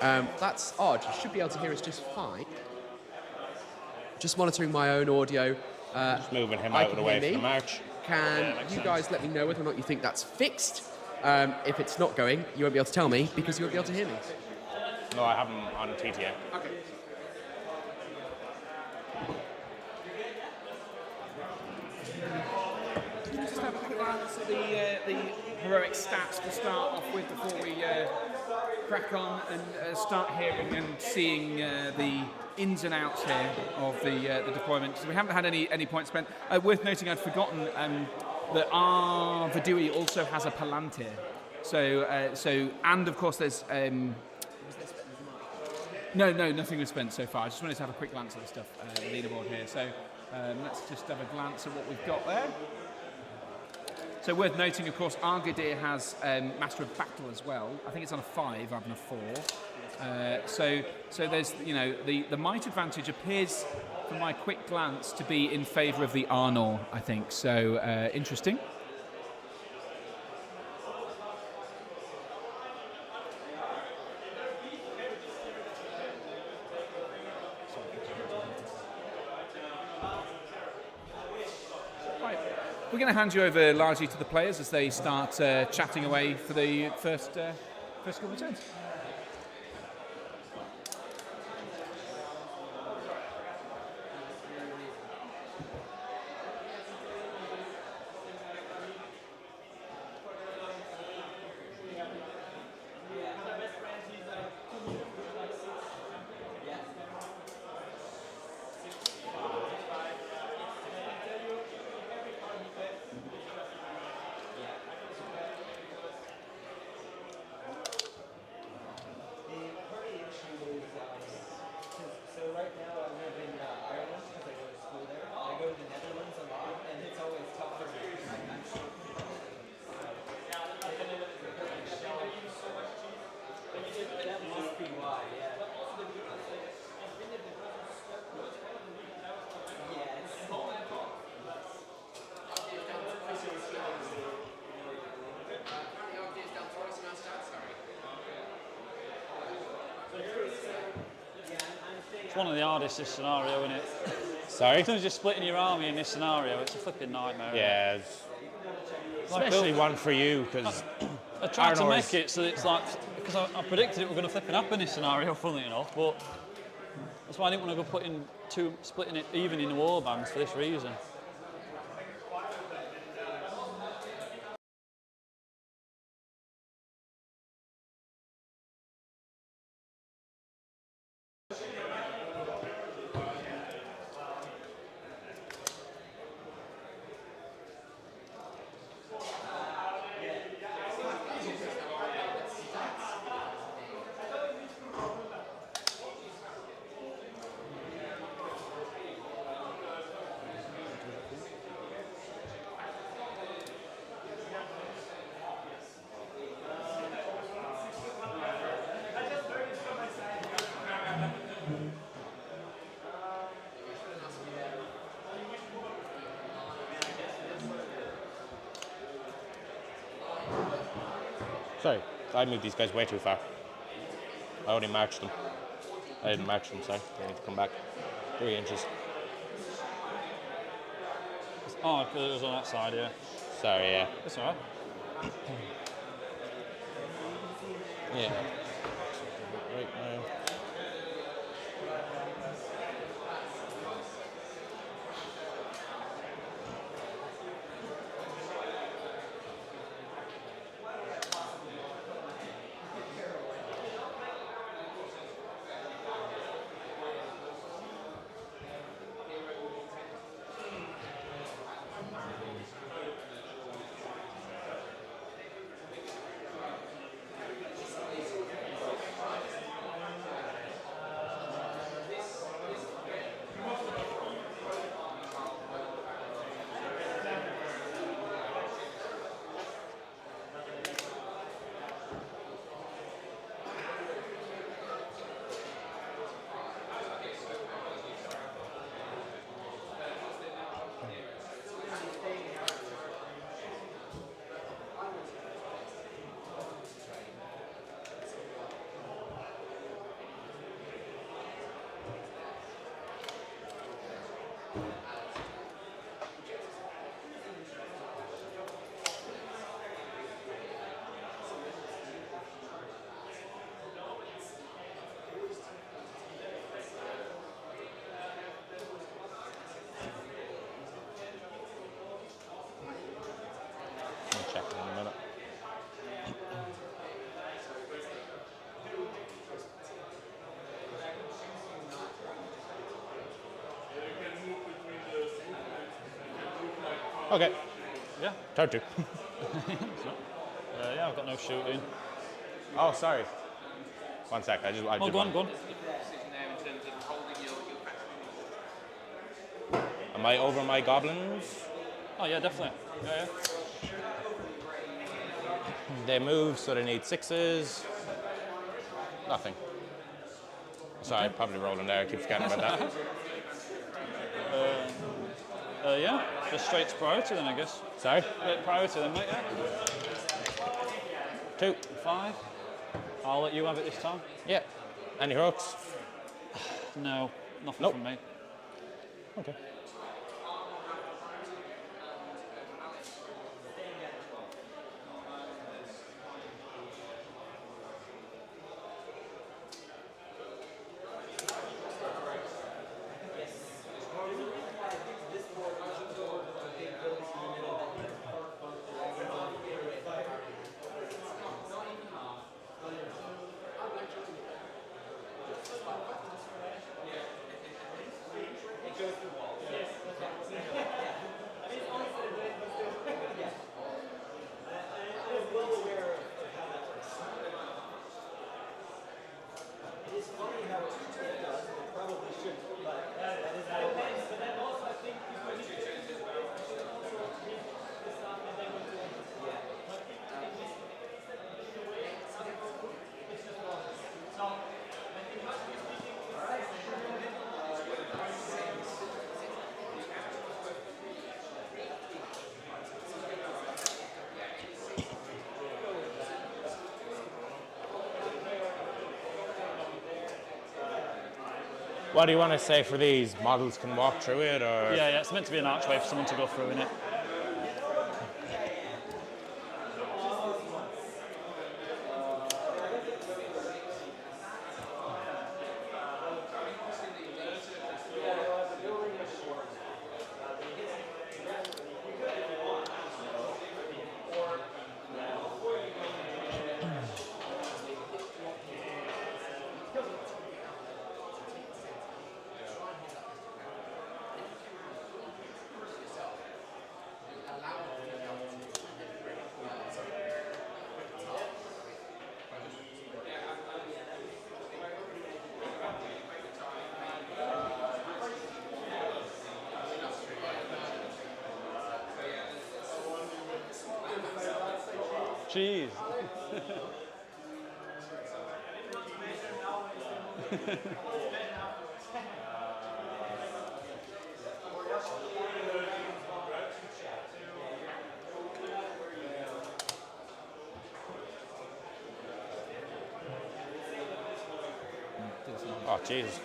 That's odd. You should be able to hear us just fine. Just monitoring my own audio.
Just moving him
I
out of
can
the way
hear
for the
me.
march.
Can
makes
you
sense.
guys let me know whether or not you think that's fixed? If it's not going, you won't be able to tell me because you won't be able to hear me.
No, I haven't on TTA.
Okay. Just have a quick glance at the heroic stats to start off with before we crack on and start hearing and seeing the ins and outs here of the deployment. So we haven't had any points spent. Worth noting, I'd forgotten that our Vidui also has a Palantir. So and of course there's no, nothing was spent so far. I just wanted to have a quick glance at the stuff, the leaderboard here. So let's just have a glance at what we've got there. So worth noting, of course, Argadir has Master of Battle as well. I think it's on a 5 rather than a 4. So there's, the might advantage appears, from my quick glance, to be in favour of the Arnor, I think. So interesting. We're going to hand you over largely to the players as they start chatting away for the first couple of turns.
It's one of the hardest, this scenario, isn't it?
Sorry?
As soon as you're splitting your army in this scenario, it's a flipping nightmare.
Yeah, especially one for you, because
I tried to make it so that it's like, because I predicted it were going to flipping happen in this scenario, funnily enough, but that's why I didn't want to go splitting it even in the war bands for this reason.
Sorry, I moved these guys way too far. I only marched them. I didn't march them, sorry. They need to come back 3 inches.
Oh, because it was on that side, yeah.
Sorry, yeah.
That's all right.
Yeah. Right now. I'll check in a minute. Okay.
Yeah.
Turn 2.
Yeah, I've got no shooting.
Oh, sorry. 1 sec. I
Oh,
just
go on, go on.
Am I over my goblins?
Oh, yeah, definitely. Yeah, yeah.
They move, so they need 6s. Nothing. Sorry, I'm probably rolling there. I keep forgetting about that.
Yeah, just straight to priority then, I guess.
Sorry?
Priority then, mate, yeah.
2.
5. I'll let you have it this time.
Yeah. Any hooks?
No, nothing
Nope.
from me.
Okay. What do you want to say for these? Models can walk through it, or?
Yeah, yeah, it's meant to be an archway for someone to go through in it. Jeez.
Oh, Jesus.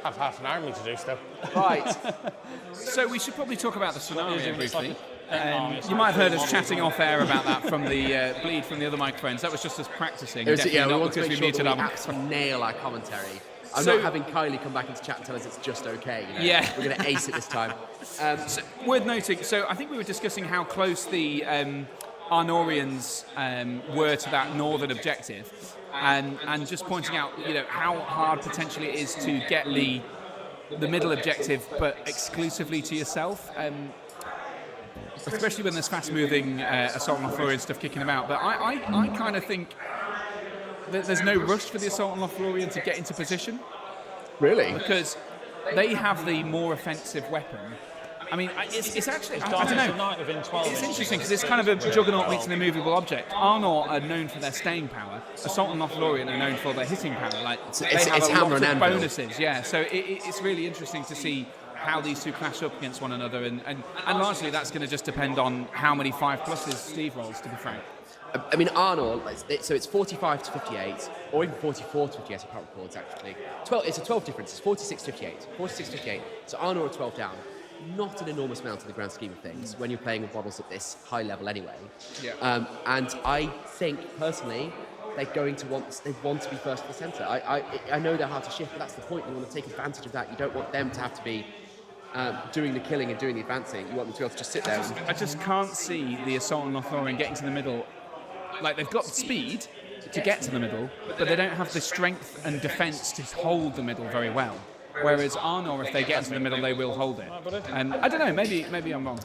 I have half an army to do still.
Right.
So we should probably talk about the scenario briefly.
It's
You might have heard us chatting off air about that from the bleed from the other microphones. That was just us practicing.
It was,
definitely
yeah, we
not
want to
because
make
we
sure that
muted
we
our
absolutely nail our commentary. I'm
So-
not having Kylie come back into chat and tell us it's just okay. You know?
Yeah.
We're going to ace it this time.
Worth noting, so I think we were discussing how close the Arnorians were to that northern objective, and just pointing out, how hard potentially it is to get the middle objective, but exclusively to yourself. Especially when there's fast-moving assault on Lothlorien stuff kicking about. But I kind of think that there's no rush for the assault on Lothlorien to get into position.
Really?
Because they have the more offensive weapon. I mean, it's actually, I don't know.
Knight within 12
It's interesting because it's kind of a juggernaut meets an immovable object. Arnor are known for their staying power. Assault on Lothlorien are known for their hitting power. Like they have
it's
a
hammer
lot
and
of
anvil.
bonuses. Yeah, so it's really interesting to see how these two clash up against one another, and largely that's going to just depend on how many 5+s Steve rolls, to be frank.
I mean, Arnold, so it's 45 to 58, or even 44 to 58, I can't recall exactly. It's a 12 difference, it's 46 to 58. 46 to 58, so Arnold are 12 down. Not an enormous amount in the grand scheme of things when you're playing with models at this high level anyway.
Yeah.
And I think, personally, they want to be first for the centre. I know they're hard to shift, but that's the point. You want to take advantage of that. You don't want them to have to be doing the killing and doing the advancing. You want them to be able to just sit there.
I just can't see the assault on Lothlorien getting to the middle. Like, they've got the speed to get to the middle, but they don't have the strength and defence to hold the middle very well. Whereas Arnor, if they get into the middle, they will hold it. And I don't know, maybe I'm wrong.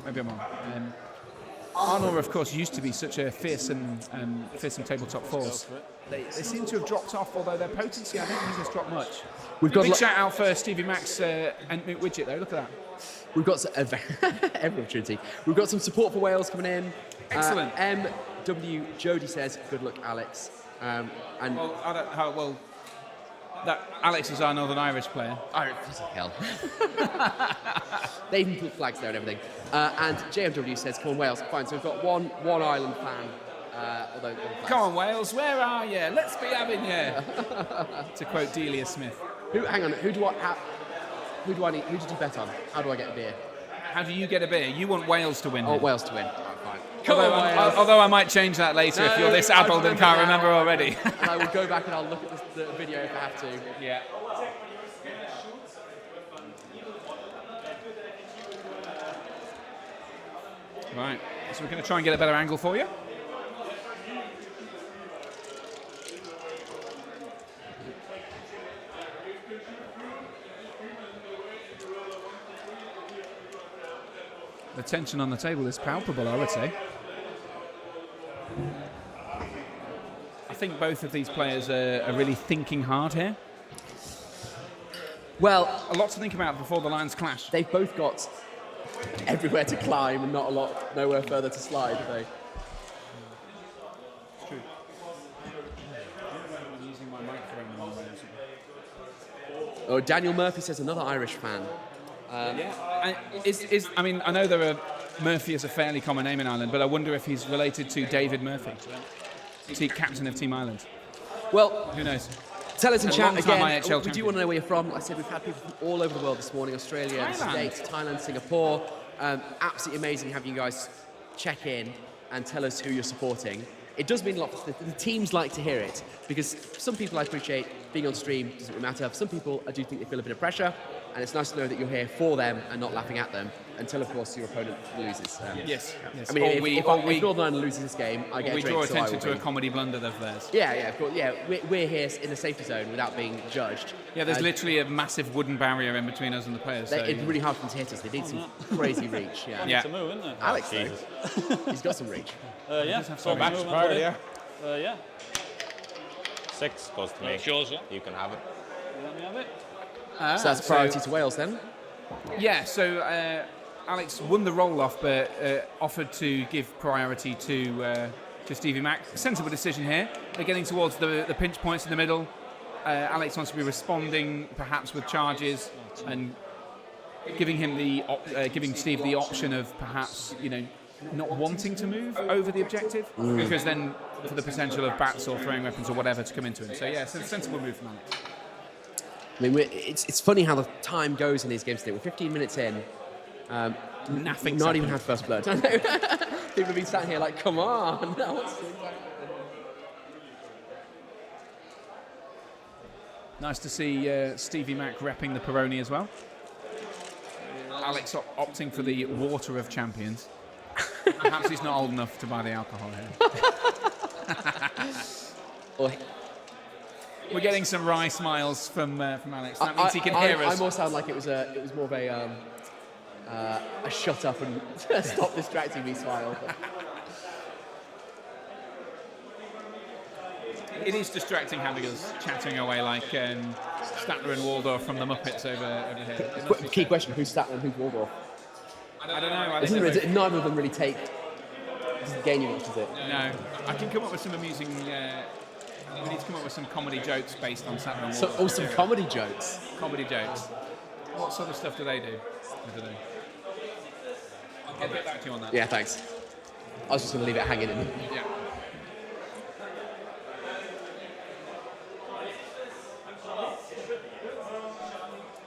Arnor, of course, used to be such a fearsome tabletop force. They seem to have dropped off, although their potency, I don't think has dropped much.
We've got
big shout out for Stevie Max and Mick Widget, though. Look at that.
We've got every opportunity. We've got some support for Wales coming in.
Excellent.
MW Jody says, "Good luck, Alex." And
That Alex is our Northern Irish player.
Hell. They even put flags there and everything. And JMW says, "Come on, Wales." Fine. So we've got one Ireland fan. Although
come on, Wales, where are you? Let's be having you. To quote Delia Smith.
Hang on. Who do I need? Who did you bet on? How do I get a beer?
How do you get a beer? You want Wales to win.
Oh,
here.
Wales to win. All right, fine.
Although I might change that later if you're this addled and can't remember already.
And I will go back and I'll look at the video if I have to.
Yeah. Right, so we're going to try and get a better angle for you. The tension on the table is palpable, I would say. I think both of these players are really thinking hard here.
Well,
a lot to think about before the lines clash.
They've both got everywhere to climb and nowhere further to slide, have they?
It's true. I'm using my microphone.
Oh, Daniel Murphy says another Irish fan.
Yeah. I mean, I know Murphy is a fairly common name in Ireland, but I wonder if he's related to David Murphy, captain of Team Ireland.
Well,
who knows?
Tell us in chat again.
IHL
We do want to know where you're from. Like I said, we've had people from all over the world this morning: Australia, the States, Thailand, Singapore. Absolutely amazing having you guys check in and tell us who you're supporting. It does mean a lot. The teams like to hear it because some people I appreciate being on stream doesn't really matter. For some people, I do think they feel a bit of pressure, and it's nice to know that you're here for them and not laughing at them until, of course, your opponent loses.
Yes.
I mean, if Northern Ireland loses this game, I get a drink.
We draw attention to a comedy blunder of theirs.
Yeah, of course. Yeah, we're here in the safety zone without being judged.
Yeah, there's literally a massive wooden barrier in between us and the players.
It's really hard for them to hit us. They need some crazy reach. Yeah.
To move, isn't it?
Alex, he's got some reach.
Yeah.
So match power, yeah.
Yeah.
6 goes to me.
It's yours, yeah?
You can have it.
Let me have it.
So that's priority to Wales then?
Yeah, so Alex won the roll-off, but offered to give priority to Stevie Mac. Sensible decision here. They're getting towards the pinch points in the middle. Alex wants to be responding, perhaps with charges, and giving Steve the option of perhaps, not wanting to move over the objective, because then for the potential of bats or throwing weapons or whatever to come into him. So yeah, it's a sensible move from Alex.
I mean, it's funny how the time goes in these games today. We're 15 minutes in.
Nothing's
Not even
happened.
had first blood. I know. People have been sat here like, come on. No, what's going to happen?
Nice to see Stevie Mac repping the Peroni as well. Alex opting for the water of champions. Perhaps he's not old enough to buy the alcohol here. We're getting some wry smiles from Alex. That means he can hear us.
I more sound like it was more of a shut up and stop distracting me smile. But.
It is distracting having us chatting away like Statler and Waldorf from the Muppets over here.
Key question: who's Statler and who's Waldorf?
I don't know.
Neither of them really take. Doesn't gain you much, does it?
No. I can come up with some amusing. We need to come up with some comedy jokes based on Statler and Waldorf.
Some comedy jokes.
Comedy jokes. What sort of stuff do they do? I don't know. I'll get back to you on that.
Yeah, thanks. I was just going to leave it hanging in.
Yeah.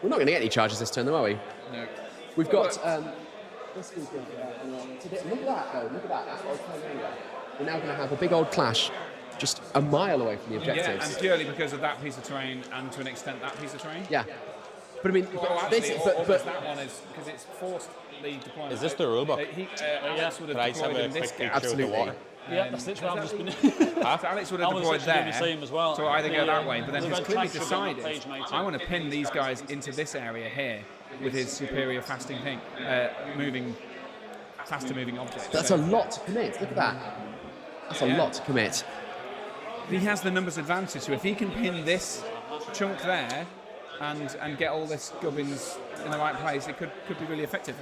We're not going to get any charges this turn, though, are we?
No.
We've got. This week, look at that, though. Look at that. That's what I was telling you earlier. We're now going to have a big old clash just a mile away from the objectives.
Yeah, and purely because of that piece of terrain and to an extent that piece of terrain.
Yeah. But I mean,
but that one is because it's forced lead deployment.
Is this the rulebook?
Alex would have
Could I
deployed
have
in
a
this
quick
gap.
picture of the water?
Yeah, that's literally what I've just been.
So Alex would have
I was
deployed
literally doing
there.
the same as well.
So either go that way,
Yeah.
but then
There's
he's
a
clearly
red tractor on that
decided
page, mate.
I want to pin these guys into this area here with his superior faster moving objects.
That's a lot to commit. Look at that. That's a lot to commit.
He has the numbers advantage, so if he can pin this chunk there and get all this gubbins in the right place, it could be really effective.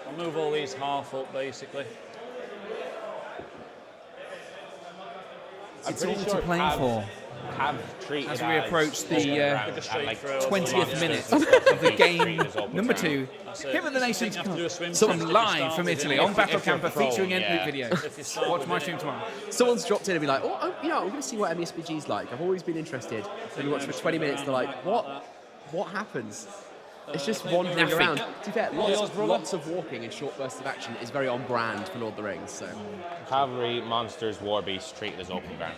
I'll move all these half up, basically.
It's all to play for. As we approach the 20th minute of the game number 2, here at the Nations Cup, live from Italy on Battle Camper featuring end video. Watch my stream tomorrow.
Someone's dropped in and be like, I'm going to see what MESBG's like. I've always been interested. And you watch for 20 minutes, they're like, what happens? It's just wandering around. To be fair, lots of walking in short bursts of action is very on brand for Lord of the Rings. So,
Cavalry, monsters, war beasts treated as open ground.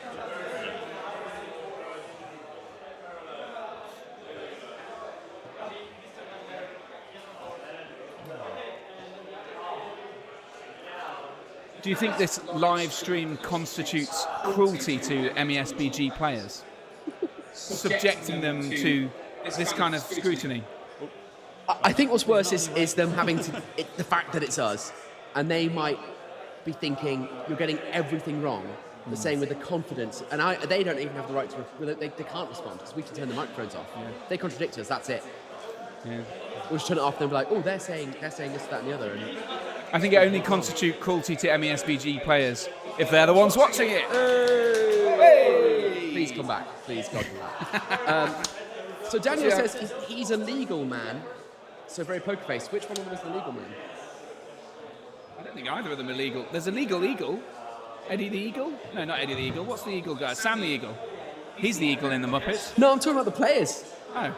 Do you think this live stream constitutes cruelty to MESBG players? Subjecting them to this kind of scrutiny?
I think what's worse is them having the fact that it's us, and they might be thinking you're getting everything wrong. The same with the confidence, and they don't even have the right to. They can't respond because we can turn the microphones off. Yeah. They contradict us. That's it.
Yeah.
We'll just turn it off and be like, they're saying this, that, and the other. And
I think it only constitutes cruelty to MESBG players if they're the ones watching it.
Hey! Please come back. Please, God, come back. So Daniel says he's a legal man. So very poker face. Which one of them is the legal man?
I don't think either of them are legal. There's a legal eagle. Eddie the Eagle? No, not Eddie the Eagle. What's the eagle guy? Sam the Eagle. He's the eagle in the Muppets.
No, I'm talking about the players.
Oh.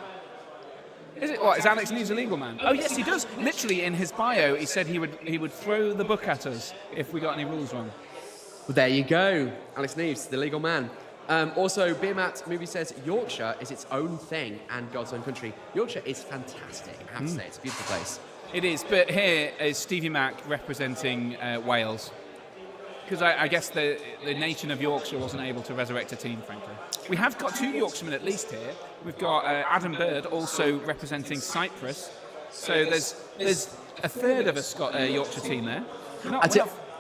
Is it what? Is Alex News a legal man? Oh yes, he does. Literally in his bio, he said he would throw the book at us if we got any rules wrong.
Well, there you go, Alex Neves, the legal man. Also, Beermat Movie says Yorkshire is its own thing and God's own country. Yorkshire is fantastic. I have to say, it's a beautiful place.
It is, but here is Stevie Mac representing Wales. Because I guess the nation of Yorkshire wasn't able to resurrect a team, frankly. We have got 2 Yorkshiremen at least here. We've got Adam Bird also representing Cyprus. So there's a third of a Yorkshire team there.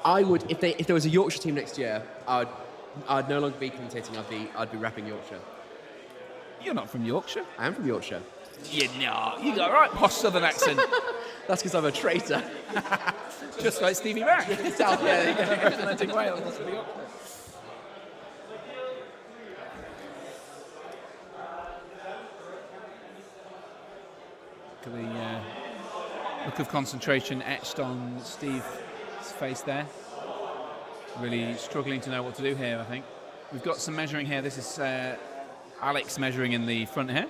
I would, if there was a Yorkshire team next year, I'd no longer be commentating. I'd be repping Yorkshire.
You're not from Yorkshire.
I am from Yorkshire.
You're not. You got a right posh southern accent.
That's because I'm a traitor.
Just like Stevie Mac.
Representing
Wales. The look of concentration etched on Steve's face there. Really struggling to know what to do here, I think. We've got some measuring here. This is Alex measuring in the front here.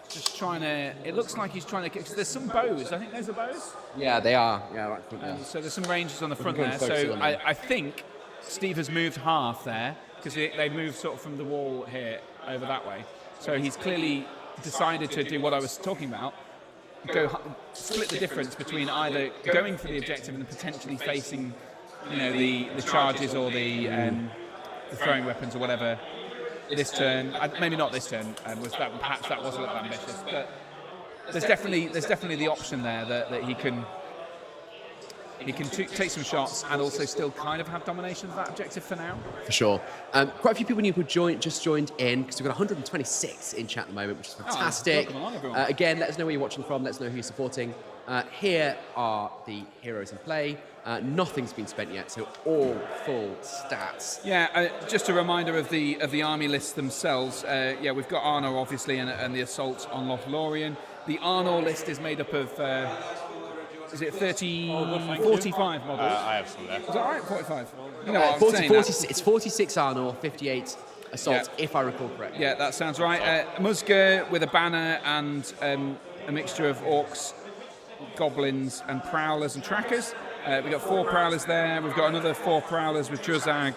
Just trying to, it looks like he's trying to, because there's some bows. I think those are bows.
Yeah, they are. Yeah, right. Yeah.
So there's some ranges on the front
go and
there.
focus
So
on them.
I think Steve has moved half there, because they moved sort of from the wall here over that way. So he's clearly decided to do what I was talking about, split the difference between either going for the objective and potentially facing, the charges or the throwing weapons or whatever. This turn, maybe not this turn, perhaps that was a little ambitious, but there's definitely the option there that he can take some shots and also still kind of have domination of that objective for now.
For sure. Quite a few people new who just joined in, because we've got 126 in chat at the moment, which is fantastic.
Welcome along, everyone.
Again, let us know where you're watching from, let us know who you're supporting. Here are the heroes in play. Nothing's been spent yet, so all full stats.
Yeah, just a reminder of the army lists themselves. We've got Arnor, obviously, and the assault on Lothlorien. The Arnor list is made up of... is it 45 models?
I have some there.
Is that right? 45?
40, it's 46 Arnor, 58 assault, if I recall correctly.
Yeah, that sounds right. Musga with a banner and a mixture of orcs, goblins, and prowlers and trackers. We've got 4 prowlers there. We've got another 4 prowlers with Druzag,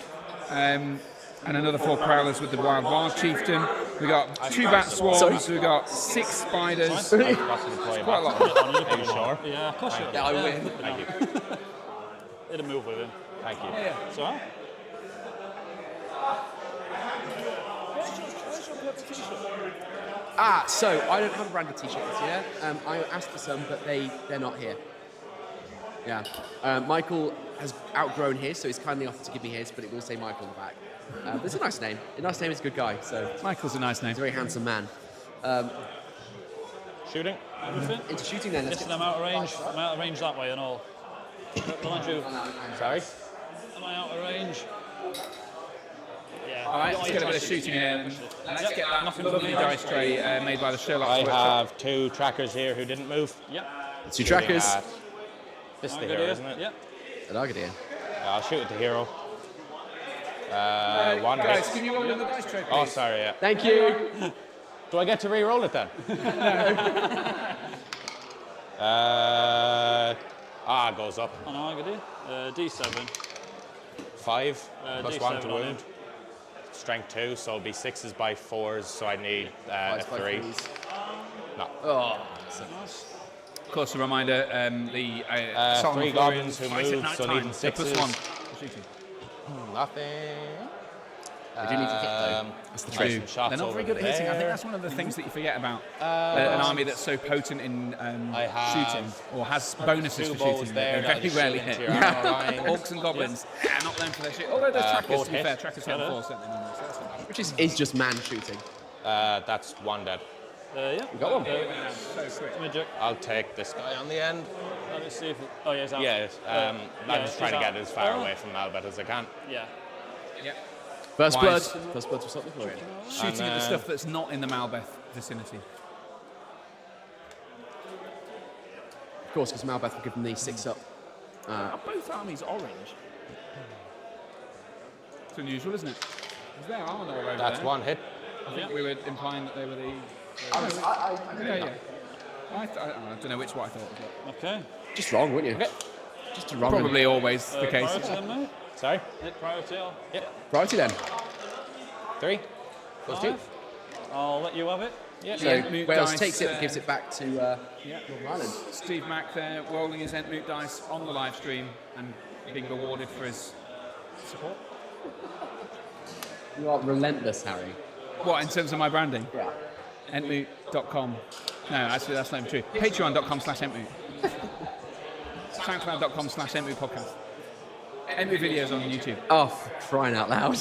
and another 4 prowlers with the Wild Chieftain. We've got 2 bat swarms. We've got 6 spiders. Quite a lot.
Are you sure?
Yeah, of course you
Yeah, I win.
Thank you.
It'll move with him.
Thank you.
Yeah.
It's all right.
So I don't have a branded t-shirt this year. I asked for some, but they're not here. Yeah. Michael has outgrown his, so he's kindly offered to give me his, but it will say Michael on the back. But it's a nice name. A nice name is a good guy, so
Michael's a nice name.
he's a very handsome man.
Shooting?
Everything?
Into shooting then.
Listen, I'm out of range. I'm out of range that way and all. Behind you.
Sorry?
Am I out of range? Yeah.
All right, let's get a bit of shooting in. Let's get that lovely dice tray made by the Sherlock.
I have 2 trackers here who didn't move.
Yep.
2 trackers.
This is the hero, isn't it?
Yep.
A Dargadier.
I'll shoot at the hero. 1
Guys,
hit.
can you roll in the dice tray, please?
Oh, sorry, yeah.
Thank you.
Do I get to re-roll it then? Goes up.
On Argady. D7.
5 plus
D7
1 to
on
wound.
him.
Strength 2, so it'll be 6s by 4s, so I need a 3. No.
Oh.
Of course, a reminder, the
3 goblins who move, so needing 6s.
+1 shooting.
Nothing.
They do need to hit, though. That's the
Try
trick.
some shots
They're not very good at hitting. I think that's one of the things that you forget about an army that's so potent in
I have
shooting, or has bonuses
2
for
bows
shooting.
there.
They very rarely hit. Orcs and goblins, not them for their shit. Although there's trackers,
both
to be
hit.
fair, trackers hit on 4 certainly. So that's not bad.
Which is just man shooting.
That's 1 dead.
Yeah.
You got one.
So quick.
Magic.
I'll take this guy on the end.
Let me see if. Oh, yeah, he's out.
Yeah, I'm just trying to
he's
get
out.
as far away from Albert as I can.
Yeah.
Yeah.
First blood.
Wise.
First blood for something.
Shooting at the stuff that's not in the Malbeth vicinity.
Of course, because Malbeth will give them the 6 up.
Are both armies orange? It's unusual, isn't it? Is there Arnor over
That's
there?
1 hit.
I think we were implying that they were the... yeah. I don't know which one I thought. But
Okay.
Just wrong, wouldn't you? Just wrong.
probably always the case.
Priority then, mate?
Sorry?
Hit priority.
Priority then.
3 plus 2.
5. I'll let you have it.
Yeah,
So
Entmoot
Wales
dice,
takes it and gives it back to Northern Ireland.
Steve Mack there rolling his Entmoot dice on the live stream and being rewarded for his support.
You are relentless, Harry.
What, in terms of my branding?
Yeah.
Entmoot.com. No, actually, that's not even true. Patreon.com/Entmoot. SoundCloud.com/Entmoot podcast. Entmoot videos on YouTube.
Oh, for crying out loud.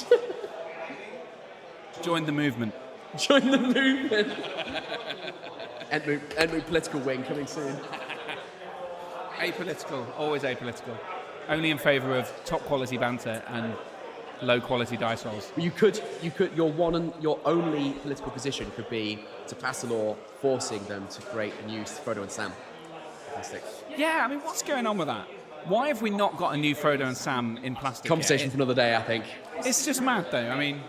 Join the movement.
Join the movement. Entmoot political wing coming soon.
Apolitical, always apolitical. Only in favour of top quality banter and low quality dice rolls.
But you could, your only political position could be to pass a law forcing them to create a new Frodo and Sam. Fantastic.
Yeah, I mean, what's going on with that? Why have we not got a new Frodo and Sam in plastic
Conversation
yet?
for another day, I think.
It's just mad, though. I mean,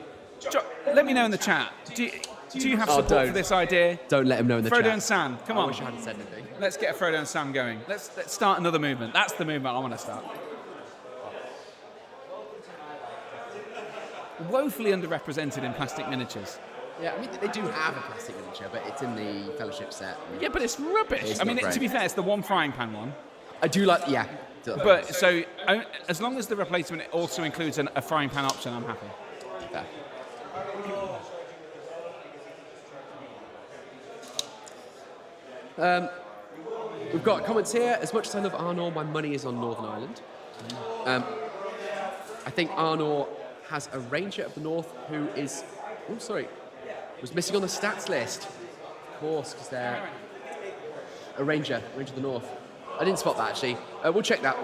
Let me know in the chat. Do you have support for this idea?
Don't let him know in the chat.
Frodo and Sam, come on.
I wish I hadn't said anything.
Let's get Frodo and Sam going. Let's start another movement. That's the movement I want to start. Woefully underrepresented in plastic miniatures.
Yeah, I mean, they do have a plastic miniature, but it's in the Fellowship set.
Yeah, but it's rubbish.
It's
I mean,
not great.
to be fair, it's the one frying pan one.
I do like, yeah.
But so, as long as the replacement also includes a frying pan option, I'm happy.
Yeah. We've got comments here. As much as I love Arnor, my money is on Northern Ireland. I think Arnor has a Ranger of the North who is... Oh, sorry. Was missing on the stats list. Of course, because they're a Ranger of the North. I didn't spot that, actually. We'll check that.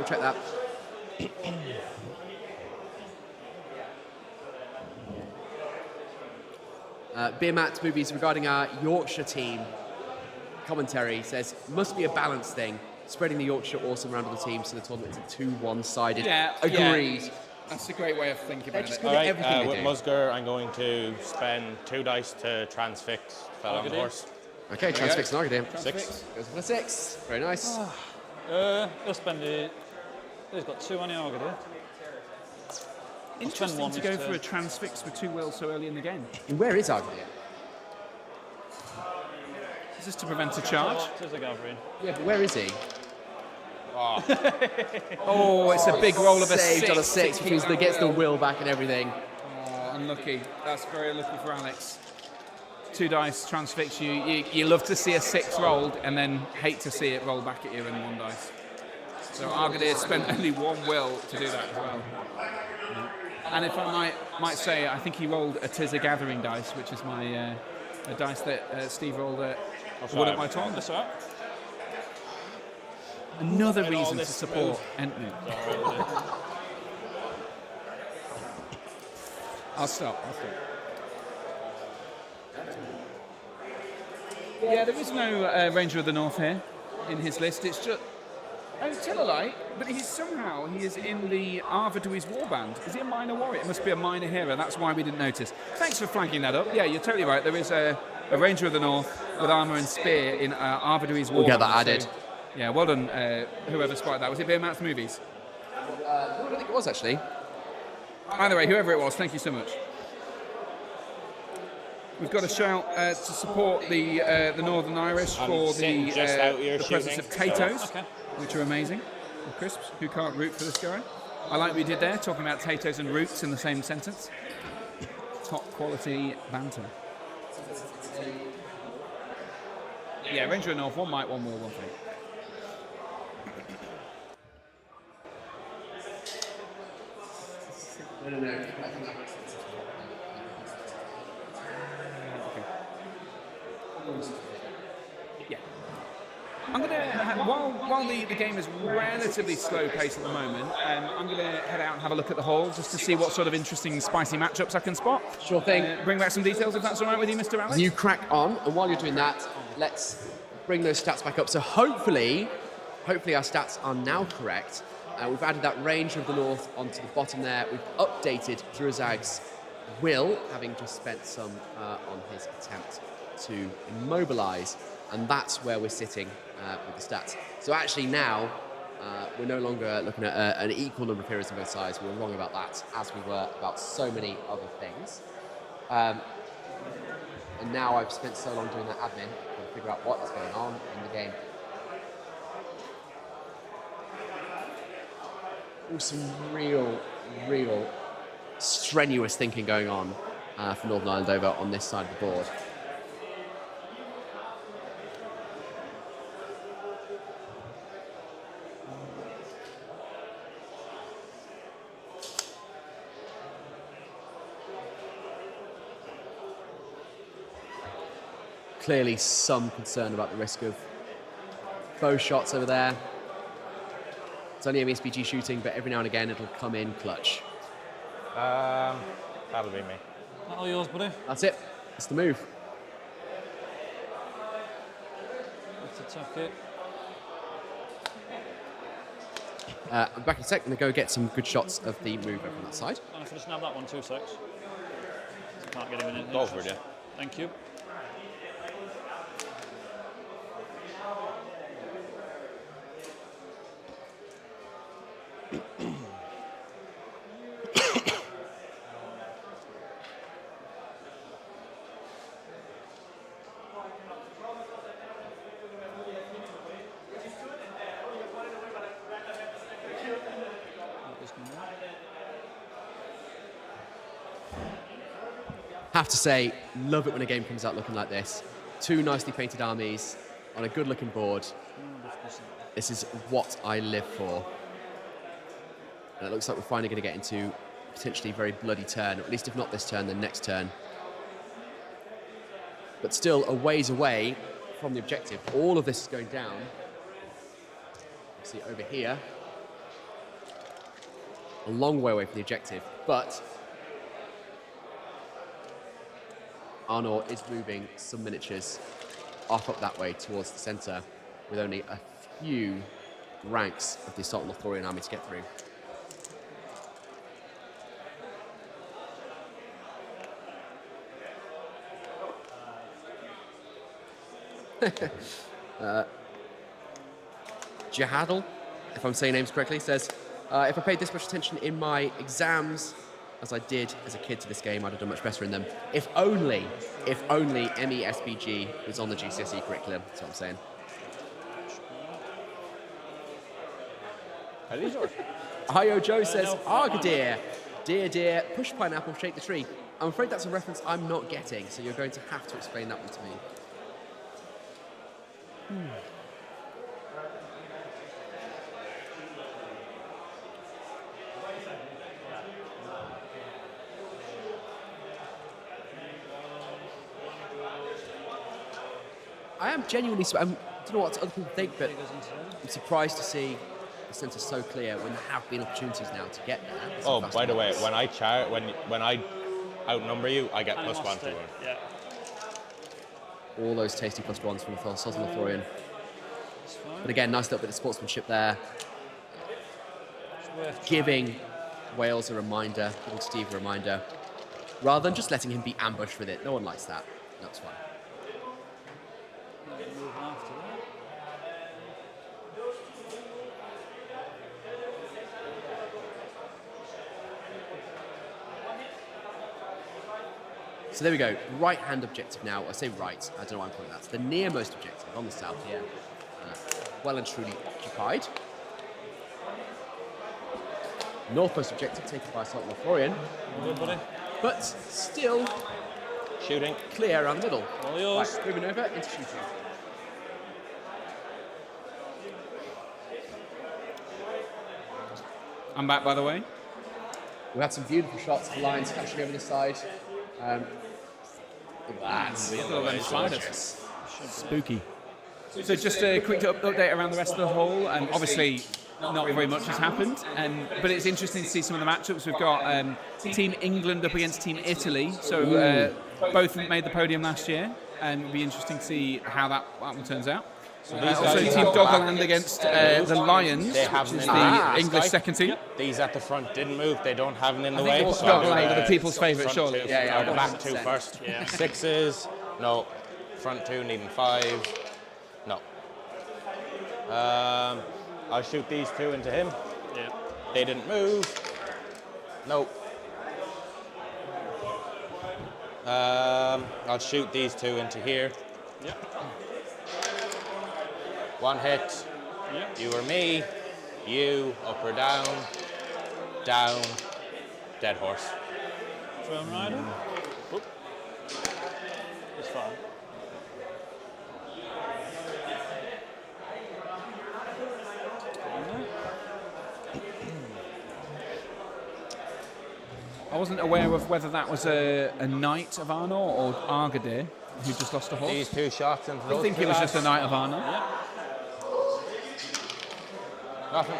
Beer Matt Movies regarding our Yorkshire team commentary says, must be a balance thing. Spreading the Yorkshire awesome around the team so the tournament is too one-sided.
Yeah,
agreed.
Yeah. That's a great way of thinking about it.
All right, with Musger, I'm going to spend 2 dice to transfix fell on the horse.
Okay, transfix and Argadam.
6.
Goes for a 6. Very nice.
He'll spend it. He's got 2 on the Argadam.
Interesting to go for a transfix with 2 wills so early in the game.
And where is Argadam?
Is this to prevent a charge?
There's a gathering.
Yeah, but where is he?
Oh, it's a big roll of a 6.
Saved on a 6, which means they gets the will back and everything.
Oh, unlucky. That's very unlucky for Alex. 2 dice, transfix you. You love to see a 6 rolled and then hate to see it roll back at you in 1 dice. So Argadir spent only 1 will to do that as well. And if I might say, I think he rolled a Tis a Gathering dice, which is my a dice that Steve rolled at one at my tournament.
That's right.
Another reason to support Entmoot. I'll stop. Yeah, there is no Ranger of the North here in his list. It's just... Oh, tell a lie, but he is in the Arvadui's warband. Is he a minor warrior? It must be a minor hero. That's why we didn't notice. Thanks for flagging that up. Yeah, you're totally right. There is a Ranger of the North with armour and spear in Arvadui's warband.
We'll get that added.
So, yeah, well done, whoever spotted that. Was it Beer Matt's Movies?
No, I don't think it was, actually.
Either way, whoever it was, thank you so much. We've got a shout to support the Northern Irish for the presence of potatoes, which are amazing. And crisps, who can't root for this guy? I like what we did there, talking about potatoes and roots in the same sentence. Top quality banter. Yeah, Ranger of the North, 1 might, 1 will, 1 thing.
No.
Yeah. I'm going to, while the game is relatively slow pace at the moment, I'm going to head out and have a look at the hall just to see what sort of interesting, spicy matchups I can spot.
Sure thing.
Bring back some details if that's all right with you, Mr. Alex.
You crack on, and while you're doing that, let's bring those stats back up. So hopefully our stats are now correct. We've added that Ranger of the North onto the bottom there. We've updated Druzag's will, having just spent some on his attempt to immobilise, and that's where we're sitting with the stats. So actually now, we're no longer looking at an equal number of heroes on both sides. We were wrong about that, as we were about so many other things. And now I've spent so long doing that admin, trying to figure out what is going on in the game. Some real strenuous thinking going on for Northern Ireland over on this side of the board. Clearly some concern about the risk of bow shots over there. It's only MESBG shooting, but every now and again it'll come in clutch.
That'll be me.
All yours, buddy.
That's it. That's the move.
Let's attack it.
I'm back in a sec. I'm going to go get some good shots of the move over on that side.
And if I just nab that one, 2 secs. can't get him in it.
Go for it, yeah.
Thank you.
Have to say, love it when a game comes out looking like this. Two nicely painted armies on a good looking board. This is what I live for. And it looks like we're finally going to get into potentially a very bloody turn, or at least if not this turn, then next turn. But still a ways away from the objective. All of this is going down. See over here. A long way away from the objective, but Arnor is moving some miniatures off up that way towards the centre with only a few ranks of the Assault Lothorian army to get through. Jihadal, if I'm saying names correctly, says, if I paid this much attention in my exams as I did as a kid to this game, I'd have done much better in them. If only MESBG was on the GCSE curriculum, that's what I'm saying.
Are these yours?
Ohio Joe says, Argadir, dear, push pineapple, shake the tree. I'm afraid that's a reference I'm not getting, so you're going to have to explain that one to me. I am genuinely, I don't know what other people think, but I'm surprised to see the centre so clear when there have been opportunities now to get there.
Oh, by the way, when I outnumber you, I get +1 to it.
Yeah.
All those tasty +1s from the Southern Lothorian. But again, nice little bit of sportsmanship there. Giving Wales a reminder, giving Steve a reminder, rather than just letting him be ambushed with it. No one likes that. That's fine. So there we go, right-hand objective now. I say right, I don't know why I'm calling that. It's the nearmost objective on the south here. Well and truly occupied. Northmost objective taken by Assault Lothorian.
Good, buddy.
But still
Shooting.
clear around the middle.
All yours.
Right, moving over into shooting.
I'm back, by the way.
We had some beautiful shots of the Lions catching over the side. Look at that.
Spooky. So just a quick update around the rest of the hole. Obviously, not very much has happened, but it's interesting to see some of the matchups. We've got Team England up against Team Italy. So both made the podium last year, and it'll be interesting to see how that one turns out. Also, Team Doggerland against the Lions, which is the English second team.
These at the front didn't move. They don't have them in the way.
Doggerland are the people's favourite, surely.
Yeah, the back two first. Yeah. 6s, no. Front 2 needing 5, no. I'll shoot these 2 into him.
Yeah.
They didn't move. No. I'll shoot these 2 into here.
Yep.
1 hit.
Yep.
You or me. You, up or down. Down. Dead horse.
Firm rider. Oop. It's fine.
I wasn't aware of whether that was a Knight of Arnor or Argadir who just lost a horse.
These 2 shots into those
I think it was just a Knight of Arnor.
Yeah.
Nothing.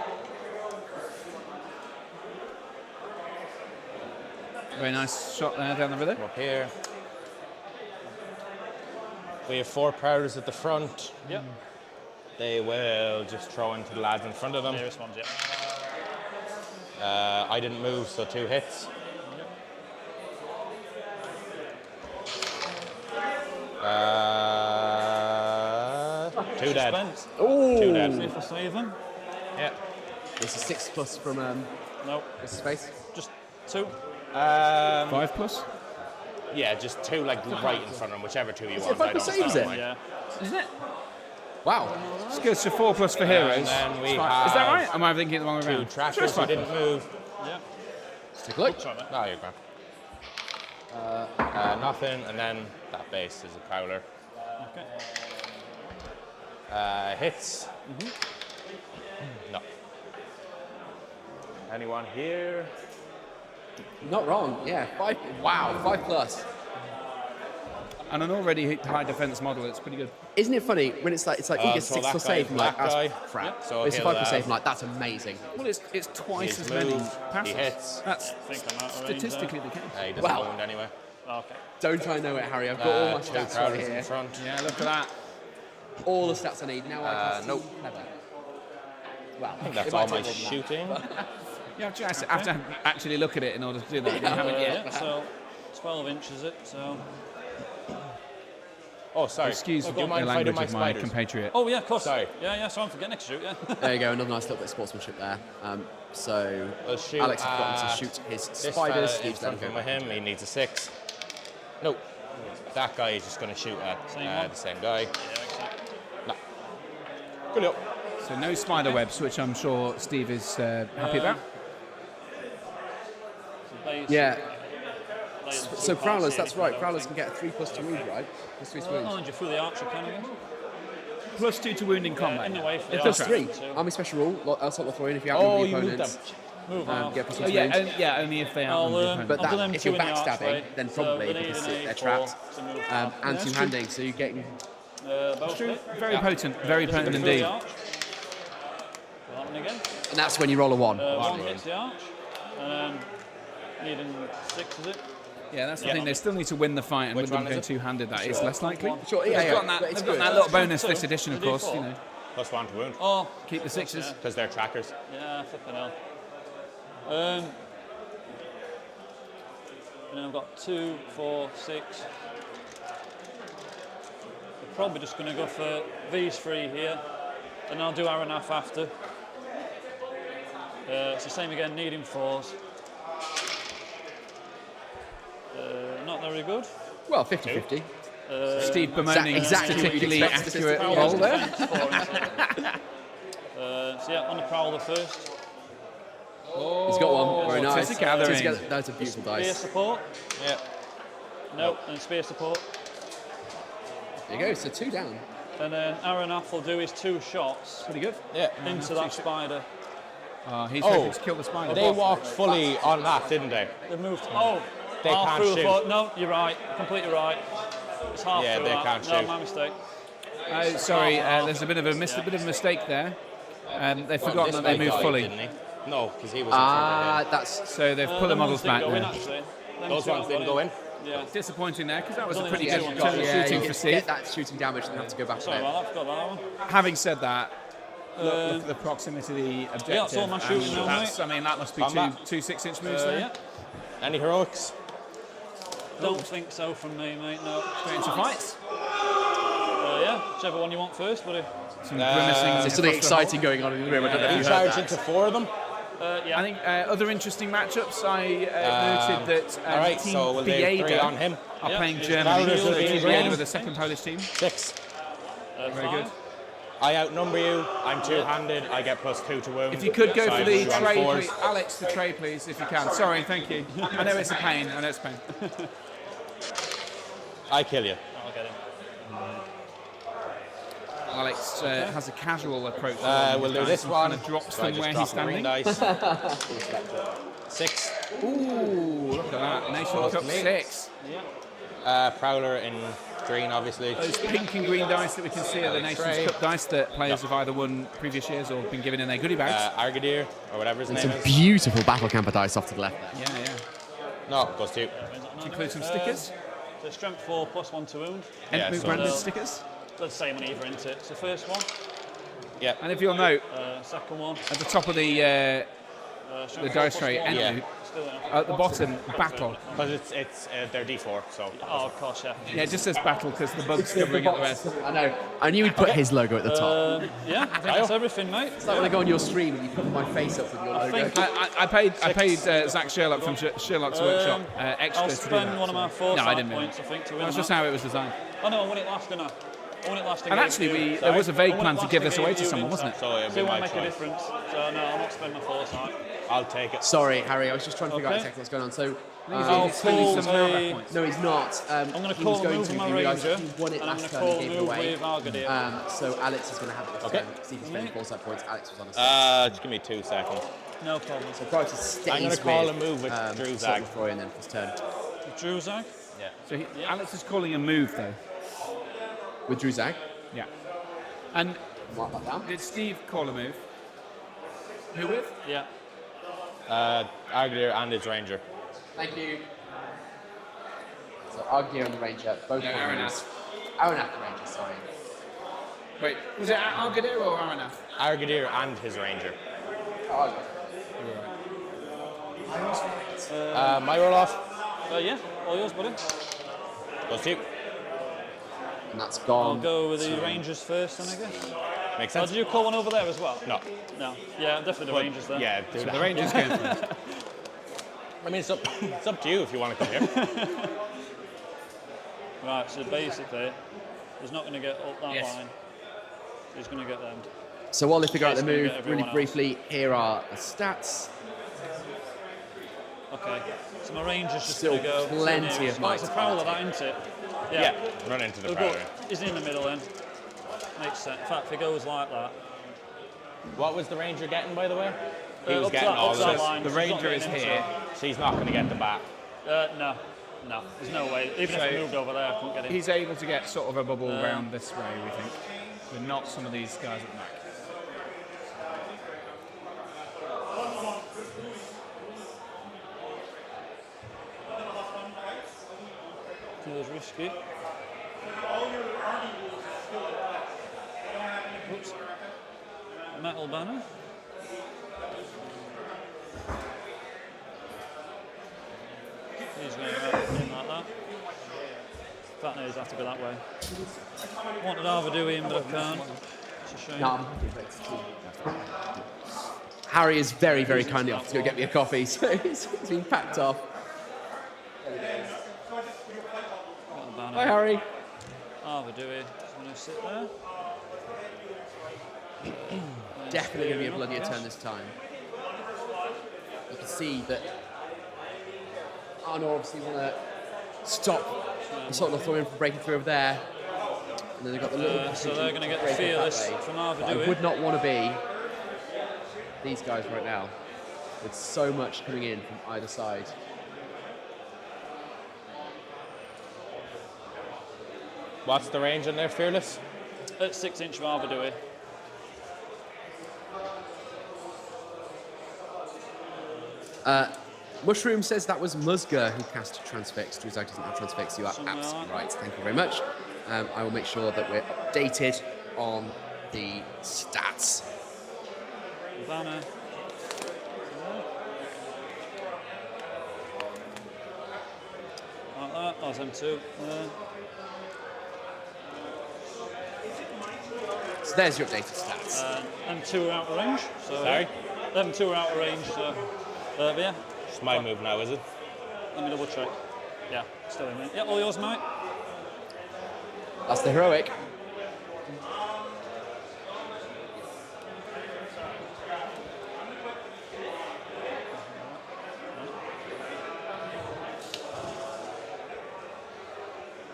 Very nice shot there down the river.
Up here. We have 4 prowlers at the front.
Yep.
They will just throw into the lads in front of them.
Nearest ones, yeah.
I didn't move, so 2 hits. Two dead.
Ooh.
2 dead.
See if I save them.
Yeah.
It's a 6+ from
No,
what's his face?
just 2.
5+?
Yeah, just 2 like right in front of him, whichever 2 you want.
5+ saves it?
Yeah.
Isn't it?
Wow.
It's good. So 4+ for heroes.
And then we
Is that
have
right? Am I thinking the wrong way
2
around?
trackers who didn't move.
Yeah.
Let's take a look.
Sorry, mate.
No, you're grand. Nothing, and then that base is a prowler.
Okay.
Hits. No. Anyone here?
Not wrong. Yeah. 5. Wow. 5+.
And an already high defense model. It's pretty good.
Isn't it funny when it's like he gets
so
6+
that
save? I'm like,
guy,
that's
black guy.
crap.
So
It's a
he'll,
5+ save. I'm like, that's amazing.
Well, it's twice
He's
as many
moved,
passes.
he hits.
That's
I think I'm out of range
statistically the case.
He doesn't
Wow.
wound anyway.
there. Okay.
Don't I know it, Harry? I've got all my
2
stats right
prowlers
here.
in front.
Yeah, look at that.
All the stats I need. Now I can
nope.
see clever. Well,
That's
it might
all my
take more than that.
shooting.
You have to actually look at it in order to do that. You haven't yet.
Yeah, so 12 inches it, so...
Oh, sorry.
Excuse
do
the
you mind if I do
language
my
of my
spiders?
compatriot.
Oh, yeah, of course.
Sorry.
Yeah, so I'm forgetting to shoot, yeah.
There you go, another nice little bit of sportsmanship there. So
We'll shoot
Alex has forgotten to
at
shoot his
This
spiders.
fella in
Steve's
front
letting
of
go.
him, he needs a 6. No. That guy is just going to shoot at
Same one?
the same guy.
Yeah, excellent.
No. Coolio.
So no spider webs, which I'm sure Steve is happy about.
So base,
Yeah.
layers
So
two
Prowlers,
parts
that's
here,
right.
I
Prowlers
think.
can get a 3+ to wound, right? Plus 3
Oh,
wounds.
and you're through the archer can again?
+2 to wound in combat.
In the way for the
Plus
archer.
3.
too.
Army special rule. Assault Lothlorien if you
Oh,
outnumber
you
your
moved
opponents.
them.
Move
Get plus
Oh,
1
yeah,
wounds.
only if they
I'll,
are.
But
I'll do them
that, if
2
you're
in the
backstabbing,
archway,
then
so
probably
they
because
need an
they're
A4
trapped.
to move
And two-handing, so you're getting...
both
True.
hit.
Very potent. Very
Does it
potent
go through
indeed.
the arch? That one again.
And that's when you roll a 1.
One hits the arch. And needing 6, is it?
Yeah, that's the thing. They still need to win the fight, and
Which
with them
one is
going
it?
two-handed, that is less likely.
Sure, yeah,
They've
yeah,
got that,
but it's
they've got
good.
that little bonus
Two.
this edition, of
The
course.
D4.
You know,
+1 to wound.
Oh,
keep the 6s.
Because they're trackers.
yeah, flipping hell. And then I've got 2, 4, 6. We're probably just going to go for these 3 here. And I'll do Aranaf after. It's the same again, needing 4s. Not very good.
Well, 50-50.
Steve bemoaning
Exactly what you'd
particularly
expect
accurate
statistically.
roll there.
So yeah, on the Prowler first.
He's got one. Very nice.
Tis a gathering.
Tis a gathering. That's a beautiful
Spear
dice.
support.
Yeah.
No, and spear support.
There you go. So 2 down.
And then Aranaf will do his 2 shots
Pretty good.
Yeah.
into that spider.
He's
Oh,
hoping to kill the spider.
They walked fully on that, didn't they?
They've moved. Oh,
They
half
can't
through the
shoot.
foot. No, you're right. Completely right. It's half
Yeah,
through
they
that.
can't
No,
shoot.
my mistake.
Sorry, there's a bit of a mistake there. They've forgotten
This
that they
guy
moved
died,
fully,
Didn't he? No, because he was in front of
That's...
so they've put the
them
models
ones didn't
back
go in,
now.
actually. Them
him. Those
two
ones
got
didn't go in.
Yeah.
Disappointing there, because that was a
Only
pretty
the
good
two ones.
turn of
Yeah,
shooting
you
for
get
Steve.
that shooting damage and have to go back
Sorry
to
about that. Forgot that one.
Having said that, look at the proximity of the objective.
that's all my shooting
and
now,
that's-
mate.
I mean, that must be
Combat.
two 6-inch moves there.
Yeah.
Any heroics?
Don't think so from me, mate. No.
Straight into fights.
Yeah. Whichever one you want first, buddy.
Some grimacing.
There's something
across the
exciting going on in the room. I don't know if
You
you
charge
heard
into
that.
4 of them?
Yeah.
I think other interesting matchups. I noted that
All right,
Team
so we'll do 3
Bieda
on him.
are
Yeah.
playing
Yes.
Germany.
Prowlers
So
will be
Team
green.
Bieda with a second Polish team.
6.
Very good.
I outnumber you. I'm two-handed. I get +2 to wound.
If you could go
So
for
I
the
move on
tray,
4s.
please. Alex, the tray, please, if you can. Sorry, thank you. I know it's a pain.
I kill you.
I'll get him.
Alex has a casual approach.
We'll do this one.
Kind of drops
So I
from
just
where
drop
he's
a green
standing.
dice. 6.
Ooh, look at that. Nation
Close
Cup
to me.
6.
Prowler in green, obviously.
Those pink and green dice that we can see are the Nations
Tray.
Cup dice that players have either won previous years or been given in their goodie bags.
Argadir, or whatever his
And
name
some
is.
beautiful battle camper dice off to the left there.
Yeah.
No, goes 2.
Include some stickers.
So strength 4 +1 to wound.
Yeah,
Entmoot
so
branded
the-
stickers.
That's the same on either, isn't it? It's the first one.
Yeah.
And if you'll note,
Second one.
at the top of the the dice tray end loop. At the bottom, battle.
Because it's they're D4, so.
Oh, of course, yeah.
Yeah, it just says battle because the bug's covering up the rest.
I know. I knew he'd put his logo at the top.
Yeah, I think that's everything, mate.
It's like when I go on your stream and you put my face up with your logo.
I paid Zach Sherlock from Sherlock's Workshop extra
I'll
to do
spend
that.
one of my
No, I didn't mean
points, I think, to win
That's just how it was designed.
Oh no, I won it last, didn't I? I won it last.
And actually, there was a vague plan to give this away to someone, wasn't it?
So it'll
So
be
it
my
won't make a
choice.
difference. So no, I'll not spend my foresight.
I'll take it.
Sorry, Harry, I was just trying to figure out
Okay.
exactly what's going on. So,
I'll call
no, he's not.
I'm going to
he
call
was
a
going
move
to.
with my
He realised
ranger,
he won it
and I'm
last
going to
turn
call
and
a
gave it
move
away.
with Argadir.
So Alex is going to have it this
Okay.
turn. See if he's spending foresight points. Alex was on a
Just give me 2 seconds.
No problem.
So priority stays
I'm gonna call a move with Drew Zag.
and then for his turn.
Drew Zag?
Yeah.
So Alex is calling a move though.
With Drew Zag.
Yeah. And
Mark that down.
did Steve call a move? Who with?
Yeah.
Argadir and his ranger.
Thank you. So Argeir and the Ranger, both
No,
on
Aranath.
moves. Aranath the Ranger, sorry.
Wait, was it Argadir or Aranath?
Argadir and his ranger. My roll off.
Yeah, all yours, buddy.
Goes to you.
And that's
I'll
gone.
go with the Rangers first, then, I guess.
Makes
Oh,
sense.
did you call one over there as well?
No.
No. Yeah, definitely the
But,
Rangers then.
Yeah, do
So
that.
the Rangers going first.
I mean, it's up to you if you want to come here.
Right, so basically, he's not going to get up that
Yes.
line. He's going to get them.
So while they figure out the
Jason, you
move,
get
really
everyone
briefly, here are the stats.
Okay. So my Rangers just
Still
going to go.
plenty of might
It's a
to
prowler,
party.
that, isn't it?
Yeah, run into the
He'll go-
prowler.
He's in the middle then. Makes sense. In fact, if he goes like that.
What was the ranger getting, by the way? He was
up
getting
that,
all
up
of
that
this.
line,
The
so he's not
Ranger is
getting into
here.
So he's not going to get the bat.
No. No, there's no way. Even if I
So
moved over there, I couldn't get in.
He's able to get sort of a bubble round this way, we think. But not some of these guys at the back.
Feels risky. Oops. Metal banner. He's going to go in like that. Fat nose have to go that way. Wanted Arvadoo in, but I can't. It's a shame.
No, I'm happy with it. Harry is very, very kindly offered to go get me a coffee, so he's been packed off.
Metal banner.
Hi, Harry.
Arvadoo is going to sit there.
Definitely going to be a bloodier turn this time. You can see that Arnor obviously want to stop the sort of Lothlorien from breaking through over there. And then they've got the little
So they're going to get the
break up that
fearless
way.
from
But I
Arvadoo.
would not want to be these guys right now with so much coming in from either side.
What's the range on there, Fearless?
At 6-inch from Arvadoo.
Mushroom says that was Musga who cast Transfix. Druzag doesn't have Transfix. You are
Somewhere
absolutely
like
right. Thank you very much. I will make sure that we're updated on the stats.
Banner. Like that. That's M2 there.
So there's your updated stats.
M2 are out of range. So
Sorry?
M2 are out of range. So, but yeah,
It's my move now, is it?
let me double check. Yeah, still in there. Yeah, all yours, mate.
That's the heroic.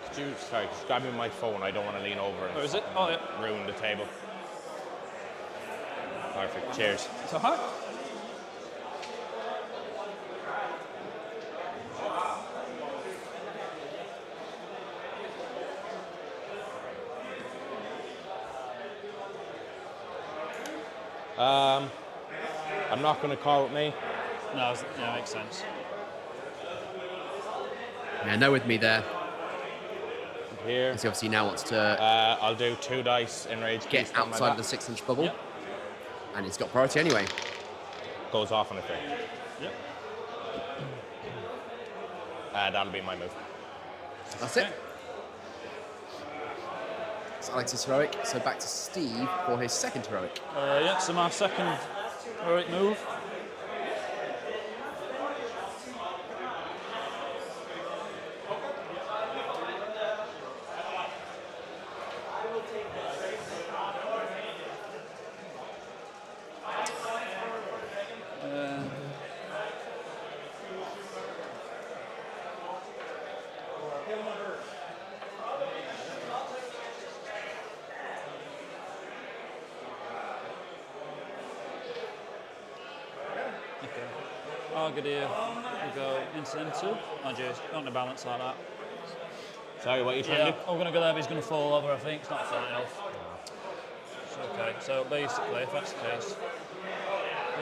Could you, sorry, just grab me my phone. I don't want to lean over and
Where is it? Oh, yeah.
ruin the table. Perfect. Cheers.
So hi.
I'm not going to call it me.
No, yeah, makes sense.
Yeah, no with me there.
Here.
Because he obviously now wants to
I'll do 2 dice enrage.
get
Beast on my
outside of
back.
the 6-inch bubble.
Yep.
And he's got priority anyway.
goes off on a 3.
Yep.
That'll be my move.
That's it. It's Alex's heroic. So back to Steve for his second heroic.
Yeah, so my second heroic move. Argadir will go into. I just not to balance like that.
Sorry, what are you trying to do?
I'm going to go there, but he's going to fall over, I think. It's not far enough. It's okay, so basically, if that's the case,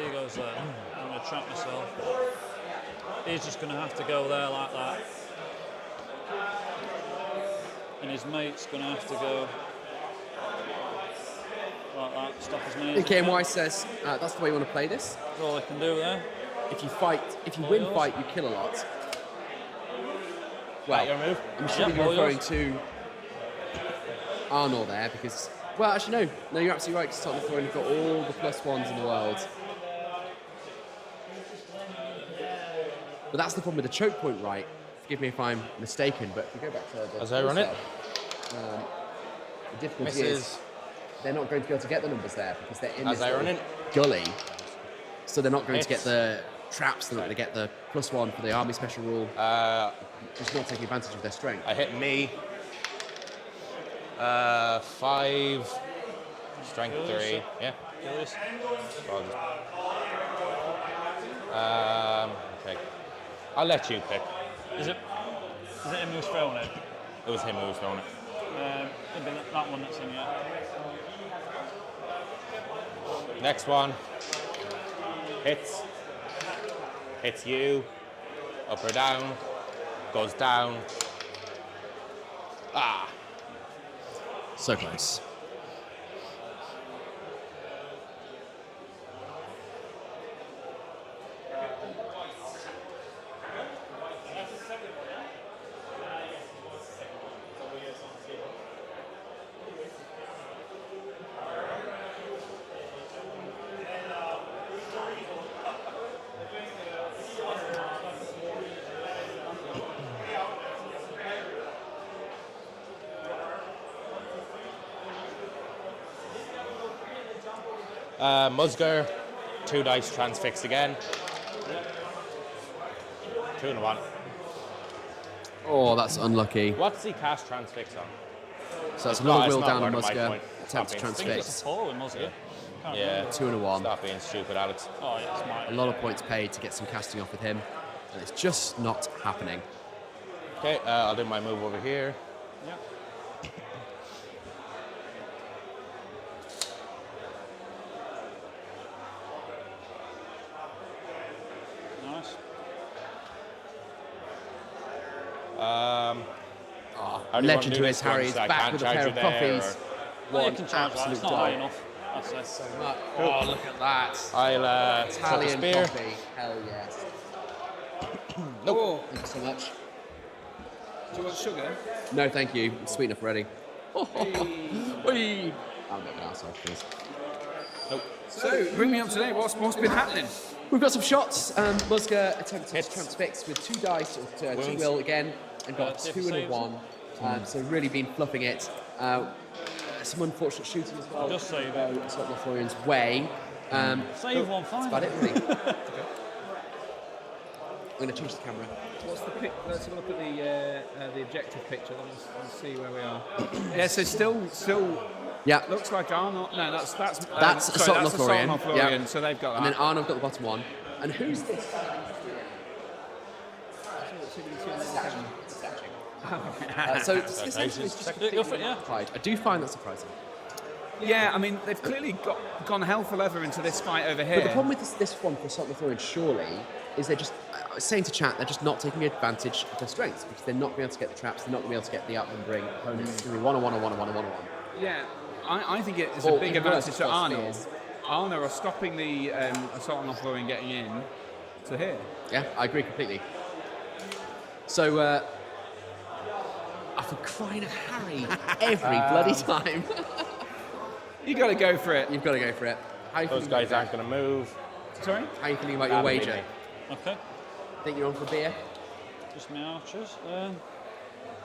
he goes there. I'm going to trap myself. He's just going to have to go there like that. And his mate's going to have to go like that, stop his mate.
KMY says that's the way you want to play this.
That's all I can do there.
If you win fight, you kill a lot. Well,
your move?
I'm assuming you're referring to Arnold there because, well, actually no, you're absolutely right. Because Tottenham Throne have got all the +1s in the world. But that's the problem with the choke point, right? Forgive me if I'm mistaken, but if we go back to the
As I run it,
the difficulty is they're not going to be able to get the numbers there because they're in
As
this
I run
little
it.
gully. So they're not going to get
Hits.
the traps, they're not going to get the +1 for the army special rule. Just not taking advantage of their strength.
I hit me. 5. Strength 3. Yeah.
Kill this.
Okay. I'll let you pick.
Is it him who's thrown it?
It was him who was throwing it.
Could be that one that's in here.
Next one. Hits. Hits you. Up or down. Goes down. Ah.
So close.
Musger, 2 dice transfix again. 2 and a 1.
Oh, that's unlucky.
What's he cast transfix on?
So that's
It's not-
another
it's
wheel
not
down on
worth my
Musger.
point.
Attempt to
Stop being
I think it's
transfix.
a 4 with Musger. Can't
Yeah.
remember.
2 and a 1.
Stop being stupid, Alex.
Oh, yeah, it's mine.
A lot of points paid to get some casting off with him. And it's just not happening.
Okay, I'll do my move over here.
Yeah. Nice.
How do you want
Legend
do
to
this
his
one?
Harry is
So I
back
can't
with a
charge
pair
you
of
there,
coffees.
Well, you
One
can charge that.
absolute
It's not high
dog.
enough. That's it.
Oh, look at that.
I'll take a
Italian
spear.
coffee. Hell yes.
Oh,
Thank you so much.
do you want sugar?
No, thank you. It's sweet enough already. Whee! I'm not going to ask please.
So, bring me up to date. What's been happening?
We've got some shots. Musger attempted to transfix with 2 dice, or 2
Wounds.
will again, and got
see if
2
it
and a
saves
1. So really been fluffing it. Some unfortunate shooting as well.
Just save it.
Assault Florian's way.
Save one,
That's
fine.
about it, really. I'm going to change the camera.
What's the pic? Let's have a look at the objective picture. Let's see where we are. Yeah, so still
Yeah.
looks like Arnold. No, that's
Assault
that's
Florian.
Assault Florian. So they've got that.
And then Arnold got the bottom one. And who's this? So this actually is just
Go for it, yeah.
I do find that surprising.
Yeah, I mean they've clearly gone hell for leather into this fight over here.
But the problem with this one for Assault Florian, surely, is they're just saying to chat, they're just not taking advantage of their strengths because they're not going to be able to get the traps, they're not going to be able to get the outnumbering opponents. It's going to be 1-on-1-on-1-on-1-on-1-on-1.
Yeah, I think it is
Or
a big
even worse,
advantage to
cross
Arnold.
spears.
Arna are stopping the Assault on Lothlorien getting in to here.
Yeah, I agree completely. So, for crying out Harry, every bloody time.
You got to go for it.
You've got to go for it. How you
Those
feeling
guys
about
aren't going to move.
Sorry?
How are you feeling about your wager?
Okay.
Think you're on for beer?
Just my archers.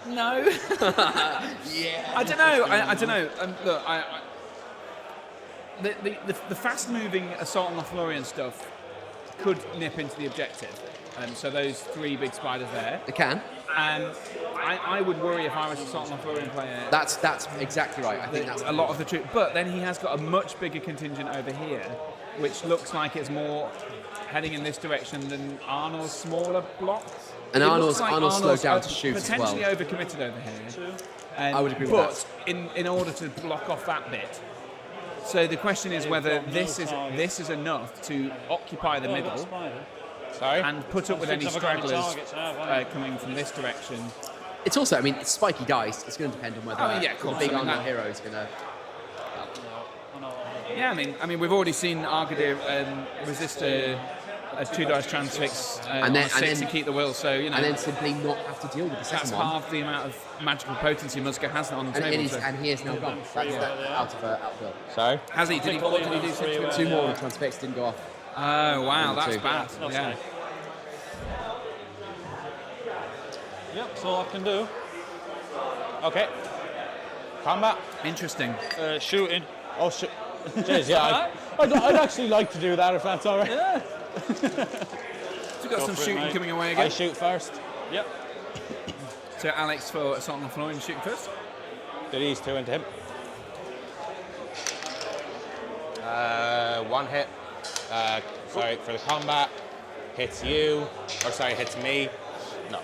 No.
Yeah.
I don't know. I don't know. Look, the fast-moving Assault on Lothlorien stuff could nip into the objective. So those 3 big spiders there.
It can.
And I would worry if I was a Assault on Lothlorien player.
That's exactly right. I think that's
a lot of the troops. But then he has got a much bigger contingent over here, which looks like it's more heading in this direction than Arnold's smaller block.
And
It
Arnold's
looks like
slowed down to shoot as well.
Potentially overcommitted over here.
I would agree with that.
But in order to block off that bit. So the question is whether this is enough to occupy the middle.
Sorry?
And put up with any stragglers coming from this direction.
It's also, I mean, it's spiky dice. It's going to depend on whether
yeah, of course.
the big
I mean,
Arnold hero is going to.
Yeah, I mean, we've already seen Argadir resist a 2 dice transfix on a 6 and keep the will. So
and then simply not have to deal with the second
that's
one.
half the amount of magical potency Muska has on the table.
And he is now gone. That's out of build.
Sorry?
Has he? What did he do?
2 more on transfix didn't go off.
Oh wow, that's
2.
bad. Yeah.
Yep, that's all I can do.
Okay. Combat.
Interesting.
Shooting.
Oh, shit. Cheers, yeah. I'd actually like to do that if that's all right.
Yeah.
So we've got some shooting coming away
I
again.
shoot first.
Yep.
So Alex for Assault on Lothlorien shooting first.
Did these 2 into him. 1 hit. Sorry, for the combat. Hits you. Or sorry, hits me. No.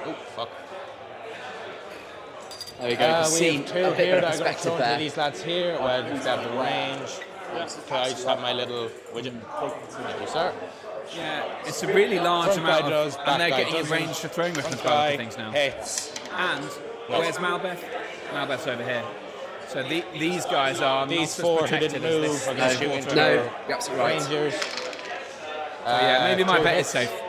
Oh, fuck.
There we go.
We have 2 here that are going to
perspective
throw into
there.
these lads here. Well, they have the range. Can I just have my little widget? Thank you, sir.
Yeah, it's a really large
Front
amount
guy does,
of,
back
and they're
guy
getting in
doesn't.
range for throwing weapons
Front
by
guy
things now.
hits.
And where's Malbeth? Malbeth's over here. So these guys are
These
not
4
as
who
protected
didn't
as
move
this.
are going to shoot into
No,
the
you're absolutely right.
Rangers.
Yeah, maybe my
2
bet is
hits.
safe.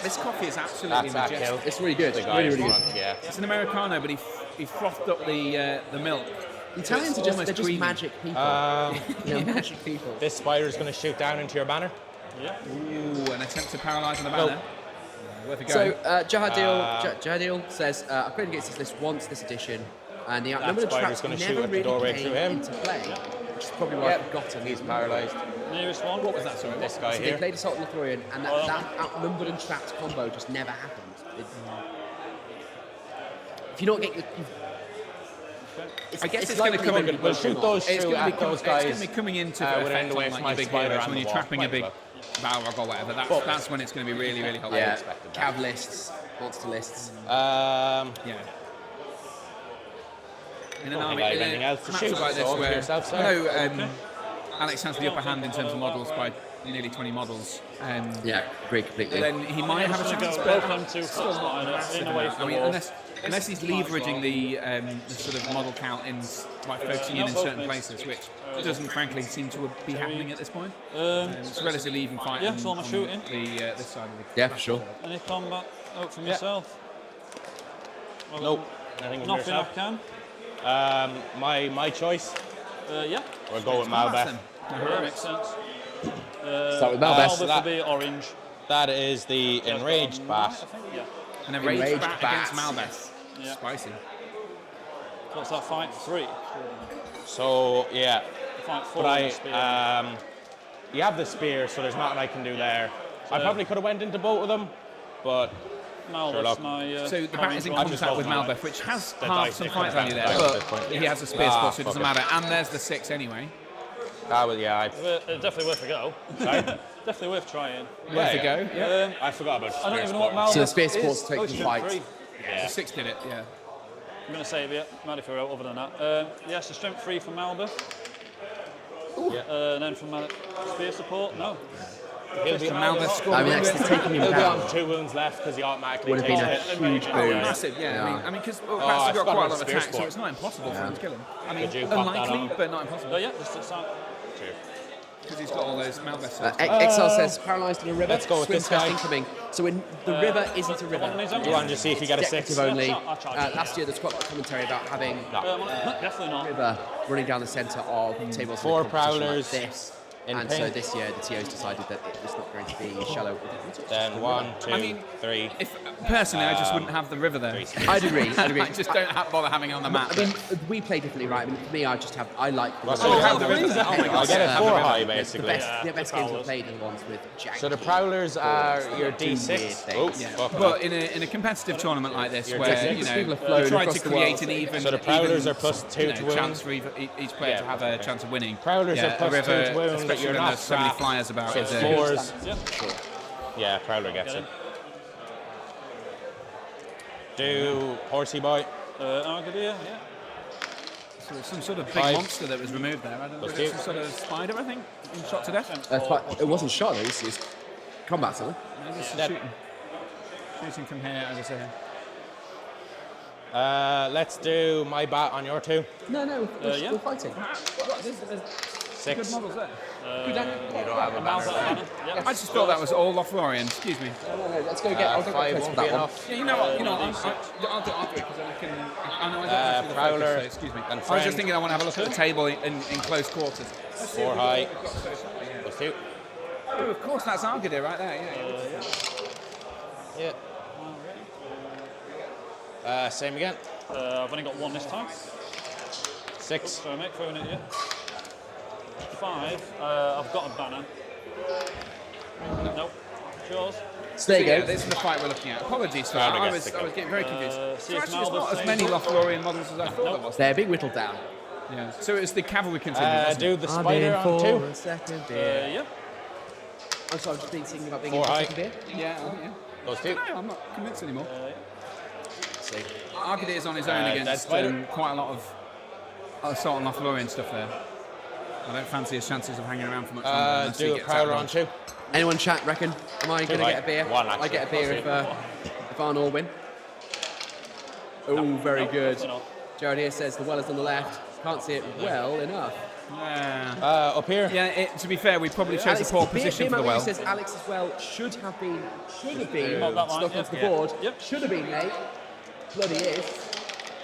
This coffee is absolutely
That's that
majestic.
kill.
It's really good.
The guy
Really,
in
really good.
front, yeah.
It's an Americano, but he frothed up the milk.
The Italians
It's
are
almost
just
creamy.
magic people. They're magic people.
This spider is going to shoot down into your banner.
Yeah.
Ooh, an attempt to paralyse on the banner. Worth a go.
So Jahadil says, I've played against this list once this edition, and the outnumbered
spider's
traps
gonna
never
shoot at the
really
doorway
came
through him.
into play, which is probably why I've forgotten.
He's paralysed.
Nearest one.
What was that, sorry?
This guy
So they
here.
played Assault on Lothlorien, and that outnumbered and trapped combo just never happened. If you're not getting,
I guess it's going to come in.
We'll shoot those
It's
through
going
at those
to
guys.
be coming into
without
effect
away
on
from
like
my
your big
spider
heroes
and
when
the
you're
wall.
trapping a
Quite
big
well.
Balrog or whatever. That's when it's going to be really, really helpful.
yeah,
expected that.
cav lists, monster lists.
Yeah. In an
Don't
army,
think I have
in
anything
a
else to
matchup
shoot,
like this
so
where
yourself, sir.
I know Alex has the upper hand in terms of models by nearly 20 models.
Yeah, agree completely.
Then he might have a
Just
chance,
gonna go
but
both on 2 foot line in away from
I
the
mean,
wall.
unless he's leveraging the sort of model count by focusing in certain places, which doesn't frankly seem to be happening at this point. It's a relatively even fight.
Yeah, so I'm shooting.
This side of the
Yeah, for sure.
Any combat out from yourself? Well,
Nope. Nothing from
Nothing I
yourself.
can.
My choice.
Yeah.
We'll go with Malbeth.
Makes sense.
Start with Malbeth.
Malbeth will be orange.
That is the enraged
I
bat.
think, yeah.
An enraged
Enraged
bat
bat.
against Malbeth.
Yeah.
Spicy.
What's that fight? 3.
So yeah,
Fight 4.
but
on the spear.
you have the spear, so there's nothing I can do there. I probably could have went into both of them, but
Malbeth's
luck.
my.
So the bat is in
I'll just
contact
go
with
for Malbeth.
Malbeth, which has
The
half
dice,
some
it
fight
comes down
value
to
there,
dice at this point.
but he has a spear spot, so it doesn't
fuck
matter. And there's the 6 anyway.
that was
Definitely worth a go.
Sorry?
Definitely worth trying.
Worth a go. Yeah.
I forgot about.
I don't even know what
Malbeth.
Malbeth
So the spear
is.
support's taking
it's
the fight.
strength 3.
The 6 did it. Yeah.
I'm going to save it. Might if you're out other than that. Yes, the strength 3 from Malbeth. And then from spear support, no.
He'll be
I mean, actually taking him
He'll be
down
on 2 wounds left because he automatically
would have
takes
been a
it.
huge boost.
Massive, yeah. I mean, because
I
Pat's got
forgot
quite a
about
lot of
spear
attack, so
sport.
it's not impossible for him to kill him. I mean,
Could you pop that
unlikely,
on?
but not impossible.
Yeah, just start.
Because he's got all those Malvest.
Exile says paralysed in a river.
Let's go with
swim
this guy.
test incoming. So when the river isn't a river,
You want to just see if you get a 6?
objective only.
I'll charge it.
Last year, there's quite a lot of commentary about having
Definitely not.
river running down the centre of tables.
4
Like
prowlers
this.
in
And
pink.
so this year, the TO's decided that it was not going to be shallow.
Then 1, 2, 3.
If personally, I just wouldn't have the river there.
I'd agree. I'd agree.
I just don't bother having it on the map.
I mean, we play differently, right? I mean, for me, I just have. I like. The
What's
river.
the
have the river. Oh my
I
god.
get it 4 high,
The
basically.
best, the best games I've played are the ones with janky.
So the prowlers are your
Doing
D6.
weird
Oh,
things.
fuck
But in a competitive tournament like this, where
D6.
you know
People are
you
flown
try
across
to
the
create
world.
an even,
So the prowlers
even,
are plus 2
you know,
to win?
chance for each player to have a chance of winning.
Prowlers are plus
a
2
river,
to win, but
especially
you're
when
not
there's so many
strapped.
flyers about.
So
is,
floors.
Yep.
Yeah, prowler gets it. Do horsey boy.
Arcadia, yeah.
So there's some sort of big
5.
monster that was removed there. I don't know.
Let's
It's
do-
some sort of spider, I think, and shot to death.
It wasn't shot. It was combat, something.
Maybe it's
That-
shooting from here, as I say.
Let's do my bat on your 2.
No,
yeah.
we're fighting.
6.
Models there.
You don't have a banner.
Yep.
I just thought that was all Lothlorien. Excuse me.
No, let's go get. I'll go
5
get
won't
for
be
that one.
enough.
Yeah, you know what? I'll do it because then I can. I know I don't have to do the
Prowler
focus, so excuse me.
and
I was
friend.
just thinking I want to have a look at the table in close quarters.
4 high. Plus 2.
Oh, of course, that's Arcadia right there. Yeah.
Yeah. Same again.
I've only got 1 this time.
6.
Sorry, mate, throwing it, yeah. 5. I've got a banner. Nope. Yours.
So there you
Yeah,
go.
this is the fight we're looking at. Apologies for that.
Prowler
I
gets
was
to go.
getting very confused.
see
So
if
actually, it's
Malbus
not as
saves
many
it.
Lothlorien models as I thought there was.
They're being whittled down.
Yeah. So it was the cavalry contingent. wasn't
Do
it?
the spider on 2.
a second
Yeah.
I'm sorry, I'm just thinking about being
4
in
high.
second beer.
Yeah.
Plus 2.
No, I'm not convinced anymore.
See.
Arcadia is on his own
Dead
against
spider.
quite a lot of assault and Lothlorien stuff there. I don't fancy his chances of hanging around for much longer. unless he
Do a
gets
prowler
outdone.
on 2.
Anyone chat reckon? Am I going to
high.
get a beer?
1
I
actually.
get a beer if Arnor win. Oh, very good. Jared here says the well is on the left. Can't see it well enough.
Yeah.
Up here.
Yeah, to be fair, we probably chose a poor position for the well.
says Alex as well should have been
Not that line,
stuck
yeah.
onto the board.
Yep.
Should have been, mate. Bloody is.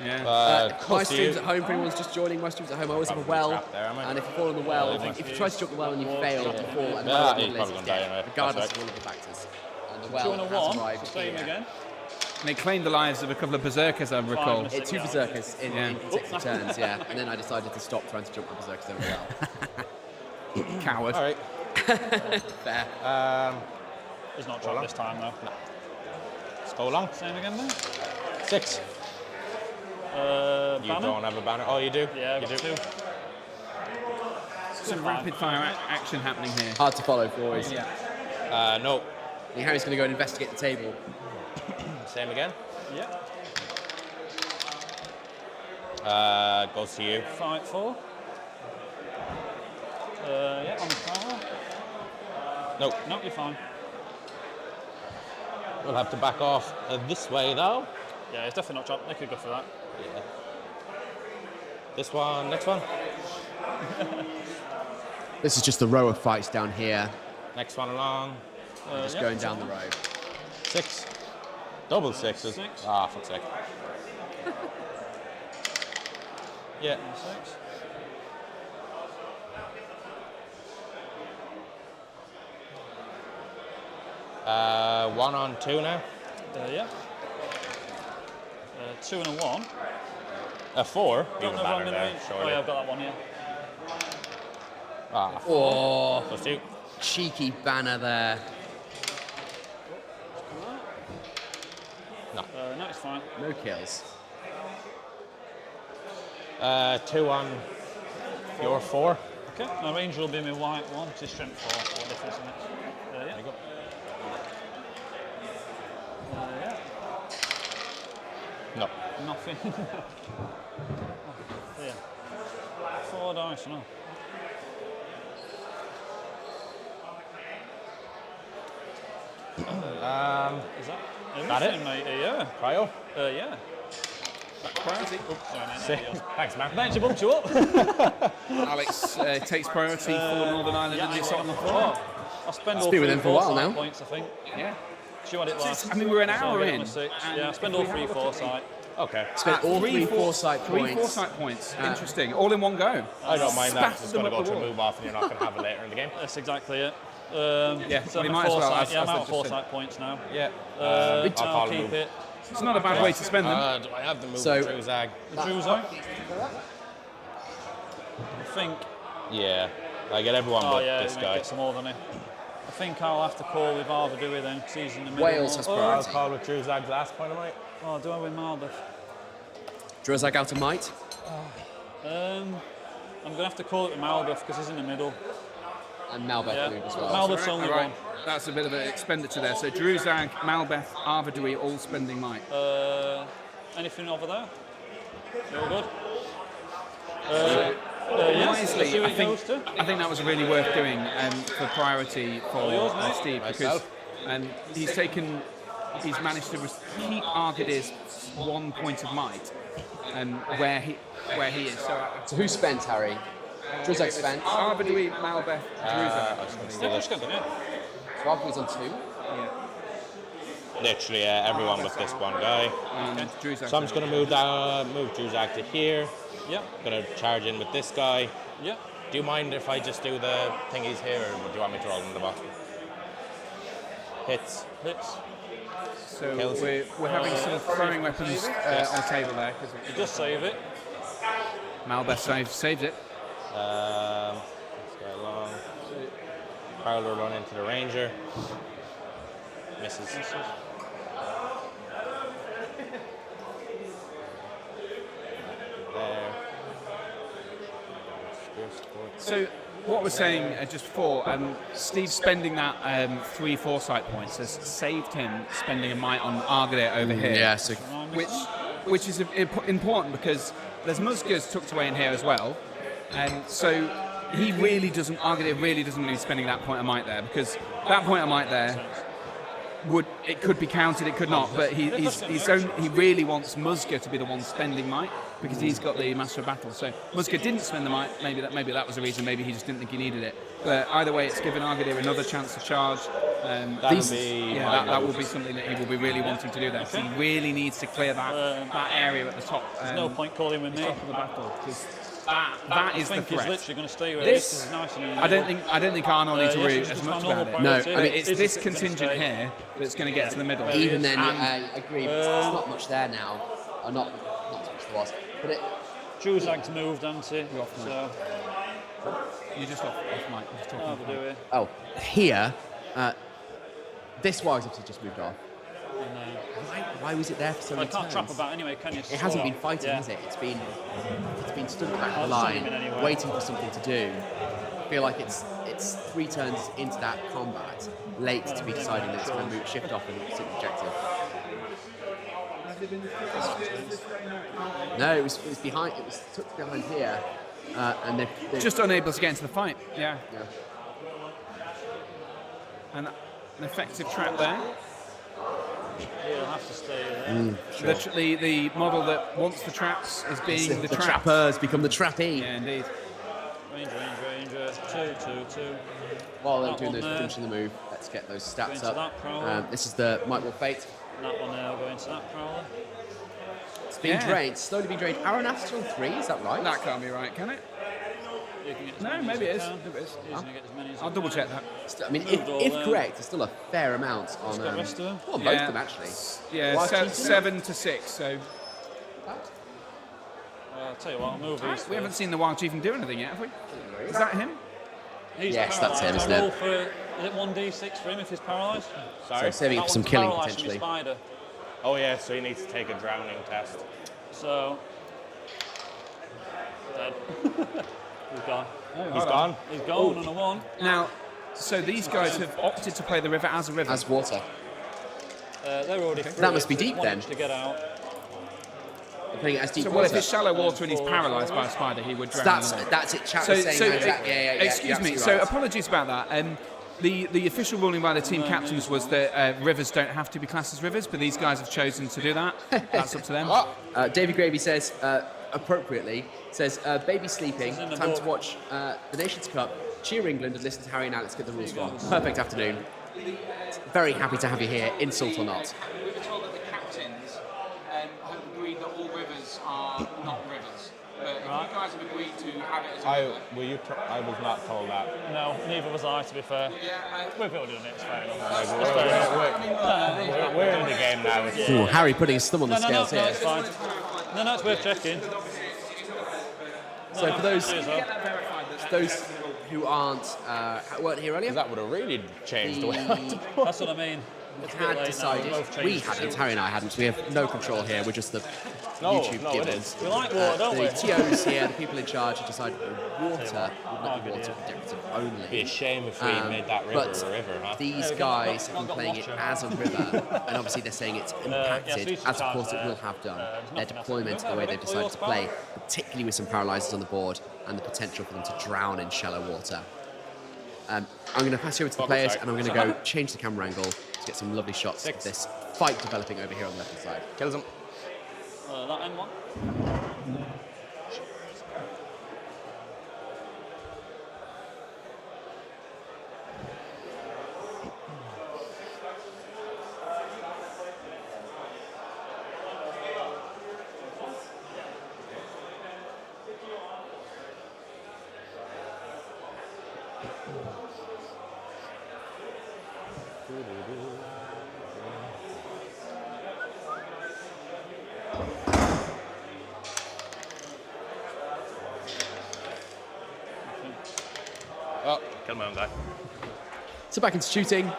Yeah.
My
close to
streams
you.
at home, for anyone's just joining, my streams at home, I always have a well,
Trapped there, am I?
and if you fall in the well, if you try to jump the well and you fail, you fall, and the
Yeah,
well
he's
is
probably gonna die
dead,
anyway.
regardless
That's
of all of the factors. And the
2
well
and a
has
1.
arrived
Same
here.
again.
And they claimed the lives of a couple of berserkers, I recall.
minutes.
Two berserkers in
Yeah.
consecutive turns, yeah. And then I decided to stop trying to jump the berserkers over the well.
Coward.
All right.
Fair.
He's not dropped this time, though.
Let's go along.
Same again, then.
6. You
Banner?
don't have a banner. Oh, you do?
Yeah, I've
you
got
do.
2.
Some rapid fire action happening here.
Hard to follow, boys.
Yeah.
No.
I think Harry's going to go and investigate the table.
Same again.
Yeah.
Goes to you.
Fight 4. Yeah, on the power.
No.
No, you're fine.
We'll have to back off this way, though.
Yeah, it's definitely not dropped. They could go for that.
Yeah. This one, next one.
This is just the row of fights down here,
Next one along.
just
Yep.
going down the road.
6. Double 6s.
6.
Ah, fuck's sake. Yeah.
6.
One on 2 now.
Yeah. 2 and a 1.
A 4.
Got
Even
the
better
wrong in
there,
range. Oh,
surely.
yeah, I've got that one, yeah.
Ah,
Oh,
plus 2.
cheeky banner there.
No, it's fine.
No kills.
2 on your 4.
Okay, my ranger will be my white one. It's strength 4. What difference in it? Yeah.
There you go.
Yeah.
No.
Nothing. Yeah. 4 dice, no. Is that everything, mate? Yeah.
Cryo?
Yeah.
Priority.
Oops, sorry, mate.
Thanks, man.
Thanks, I bumped you up.
Alex takes priority for Northern Ireland and the on the floor.
I'll spend all
been with
3
them for a while
foresight
now.
points, I think.
Yeah.
She had it last.
I mean, we're an
so
hour
I'll get
in.
on a 6.
and
Yeah, I'll spend
if
all
we have
3
a look at
foresight.
Okay.
Spent all three foresight
Three
points.
foresight points. Interesting. All in one go.
I don't mind that.
Spaff
It's
them
going to
up
go
the
to a
wall.
move off and you're not going to have it later in the game.
That's exactly it.
Yeah,
so
well, you
I'm
might
at
as well,
foresight.
as-
Yeah, I'm
as
out
I
of
just said.
foresight points now.
Yeah.
I'll
call
keep
move.
it.
It's not a bad way to spend them.
Do I have the move
So-
for Druzag?
The Druzag. I think.
Yeah. I get everyone
Oh
but
yeah,
this
he
guy.
gets more than he. I think I'll have to call with Arvadui then, because he's in the middle.
Wales has
I'll
priority.
call with Druzag's last point, mate.
Oh, do I win Maldiv?
Drozak out of might.
I'm going to have to call it with Maldiv because he's in the middle.
And Malbec
Yeah.
moved as well.
Malbeth's only
All right.
one.
That's a bit of an expenditure there. So Druzag, Malbeth, Arvadui all spending might.
Anything over there? All good.
Wisely,
Let's see what
I
it
think,
goes to.
I think that was really worth doing for priority for
yours, mate.
Steve because
Myself.
he's managed to keep Argadir's 1 point of might where he is.
So who spent, Harry? Drozak spent.
Arvadui, Malbeth, Druzag.
Yeah, let's go, yeah.
So Arvaduy's on 2.
Literally everyone but this one guy.
And Druzag.
So I'm just going to move Druzag to here.
Yeah,
Going to charge in with this guy.
yeah.
Do you mind if I just do the thingies here, or do you want me to roll them in the bottom? Hits.
Hits.
So
Kills.
we're having some throwing weapons on the table there.
Just save it.
Malbeth saved it.
Let's go along. Prowler run into the Ranger. Misses. There. Spear support.
So what we're saying just before, Steve spending that 3 foresight points has saved him spending a might on Argadir over here.
Yeah, so
Which is important because there's Musgers tucked away in here as well, and so Argadir really doesn't need spending that point of might there because that point of might there it could be counted, it could not, but he really wants Musger to be the one spending might because he's got the Master of Battle. So Musger didn't spend the might. Maybe that was the reason. Maybe he just didn't think he needed it. But either way, it's given Argadir another chance to charge.
That
will be something that he will be really wanting to do there. So he really needs to clear that area at the top.
There's no point calling with me.
Top of the battle because that is the
I think he's
threat.
literally going to stay with
This-
this is nice and easy.
I don't think Arnold needs to worry
yes,
as
it's
much
my
about
normal
it.
No,
priority.
I mean,
It's this contingent here that's going to get to the middle.
even then,
And-
I agree. It's not much there now. Or not as much as there was. But it,
Druzag's moved, hasn't he?
off mic.
So,
You're just off mic. You're just talking.
Arvadui.
oh, here, this wise obviously just moved off. Why was it there for so
I
many
can't
turns?
trap about anyway, can you?
It hasn't been fighting,
Yeah.
has it? It's been stood at the back of the
I'll send
line,
him in anyway.
waiting for something to do. I feel like it's 3 turns into that combat, late to be deciding that it's going to shift off and sit objective. No, it was behind. It was tucked behind here, and they've
Just unable to get into the fight. Yeah.
yeah.
And an effective trap there.
He'll have to stay there.
The model that wants the traps is being the
the
trap.
trappers become the trappee.
Yeah, indeed.
Ranger. 2.
While they're
That
doing
one
those
there.
finishing the move, let's get those
Going
stats
to
up.
that prowler.
This is the Might Will Fate.
That one now going to that prowler.
It's being
Yeah.
drained, slowly being drained. Aeronastral 3, is that right?
That can't be right, can it?
You can get as
No,
many
maybe
as
it
you
is.
can.
Maybe it is.
He's going to get as many as
I'll
he
double
can.
check that.
I mean,
Moved all
if
there.
correct, it's still a fair amount on.
got the rest of them.
Well, both of them actually.
Yeah,
Wild Chieftain?
7 to 6. So
I'll tell you what, I'll move these.
we haven't seen the Wild Chieftain do anything yet, have we? Is that him?
He's
Yes, that's him,
paralysed.
isn't
I
it?
roll for, is it 1d6 for him if he's paralysed?
So saving
That
for some
one's
killing
paralysed from his
potentially.
spider.
Oh yeah, so he needs to take a drowning test.
So, dead. He's gone.
He's gone.
He's gone on a 1.
Now, so these guys have opted to play the river as a river.
As water.
They're already through.
That must be
It's
deep
1
then.
inch to get out.
They're playing it as deep
So, well, if
water.
it's shallow water and he's paralysed by a spider, he would drown.
That's it. Chat
So,
was saying
so
that exactly. Yeah,
excuse
you're
me.
absolutely
So
right.
apologies about that. The official ruling by the team captains was that rivers don't have to be classed as rivers, but these guys have chosen to do that. That's up to them.
Davy Gravy says, appropriately, says, baby sleeping, time to watch the Nations Cup, cheer England and listen to Harry and Alex get the rules wrong. Perfect afternoon. Very happy to have you here, insult or not.
We were told that the captains have agreed that all rivers are not rivers. But if you guys have agreed to have it as a river...
I was not told that.
No, neither was I, to be fair.
Yeah,
We're all doing it, it's fair enough.
We're in the game now.
Ooh, Harry putting his thumb on the scales
no,
here.
it's fine. No, it's worth checking.
So for those who weren't here earlier,
That would have really changed the way.
That's what I mean.
we had decided, we hadn't, Harry and I hadn't, we have no control here, we're just the YouTube
it
gibbons.
is.
We like water, don't we?
The TOs here, the people in charge, have decided that water would not be water decorative only.
It'd be a shame if we made that river
But
a river, huh?
these guys have been playing it as a river, and obviously they're saying it's impacted, as of course it will have done, their deployment and the way they've decided to play, particularly with some paralysers on the board and the potential for them to drown in shallow water. I'm going to pass you over to the players, and I'm going to go change the camera angle to get some lovely shots of this fight developing over here on the left side.
Kills him.
That end one.
Oh, killed my own guy.
So back into shooting.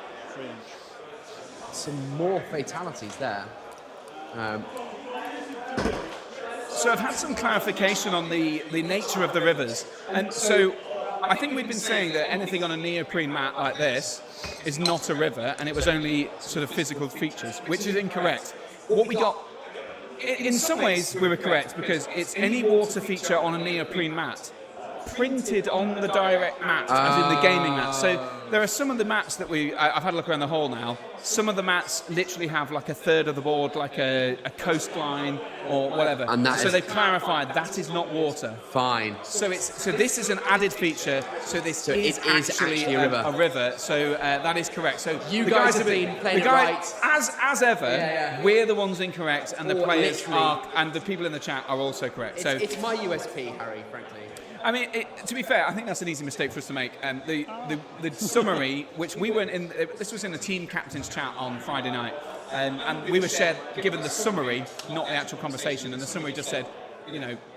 Some more fatalities there.
So I've had some clarification on the nature of the rivers. And so I think we've been saying that anything on a neoprene mat like this is not a river, and it was only sort of physical features, which is incorrect. What we got, in some ways we were correct, because it's any water feature on a neoprene mat printed on the direct mat, as in the gaming mat. So there are some of the mats that I've had a look around the hall now. Some of the mats literally have like a third of the board, like a coastline or whatever.
And
so they've clarified that is not water.
Fine.
So this is an added feature. So this is actually a river. So that is correct. So
you guys have been playing it right.
As ever. We're the ones incorrect, and the players are, and the people in the chat are also correct.
It's my USP, Harry, frankly.
I mean, to be fair, I think that's an easy mistake for us to make. The summary, which we weren't in, this was in the team captain's chat on Friday night, and we were given the summary, not the actual conversation, and the summary just said,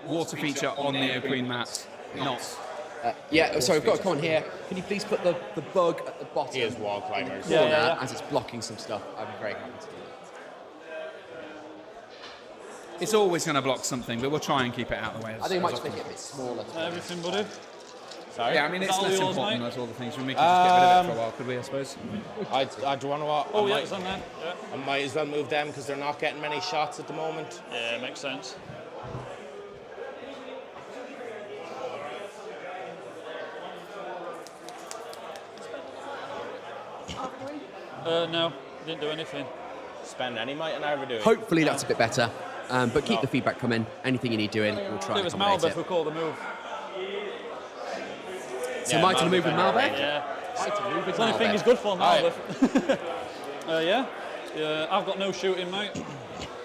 water feature on neoprene mats, not.
Sorry, we've got a comment here. Can you please put the bug at the bottom?
He is wall climbers.
Corner, as it's blocking some stuff. I'd be very happy to do that.
It's always going to block something, but we'll try and keip it out of the way.
I think I might just make it a bit smaller.
Everything, buddy.
Sorry?
Yeah, I mean, it's
all
less
yours,
important
mate?
than all the things. We can just get rid of it for a while, could we, I suppose?
I do you want to what?
Oh, yeah, it's on there. Yeah.
I might as well move them because they're not getting many shots at the moment.
Yeah, makes sense. No, didn't do anything.
Spend any might and hour doing.
Hopefully that's a bit better. But keep the feedback coming. Anything you need doing, we'll try
It
and
was
accommodate
Malbeth who called the move.
So Might to move with Malbec?
Yeah.
Might to move with
It's the only thing
Malbec.
he's good for, Malbeth. Yeah, I've got no shooting, mate.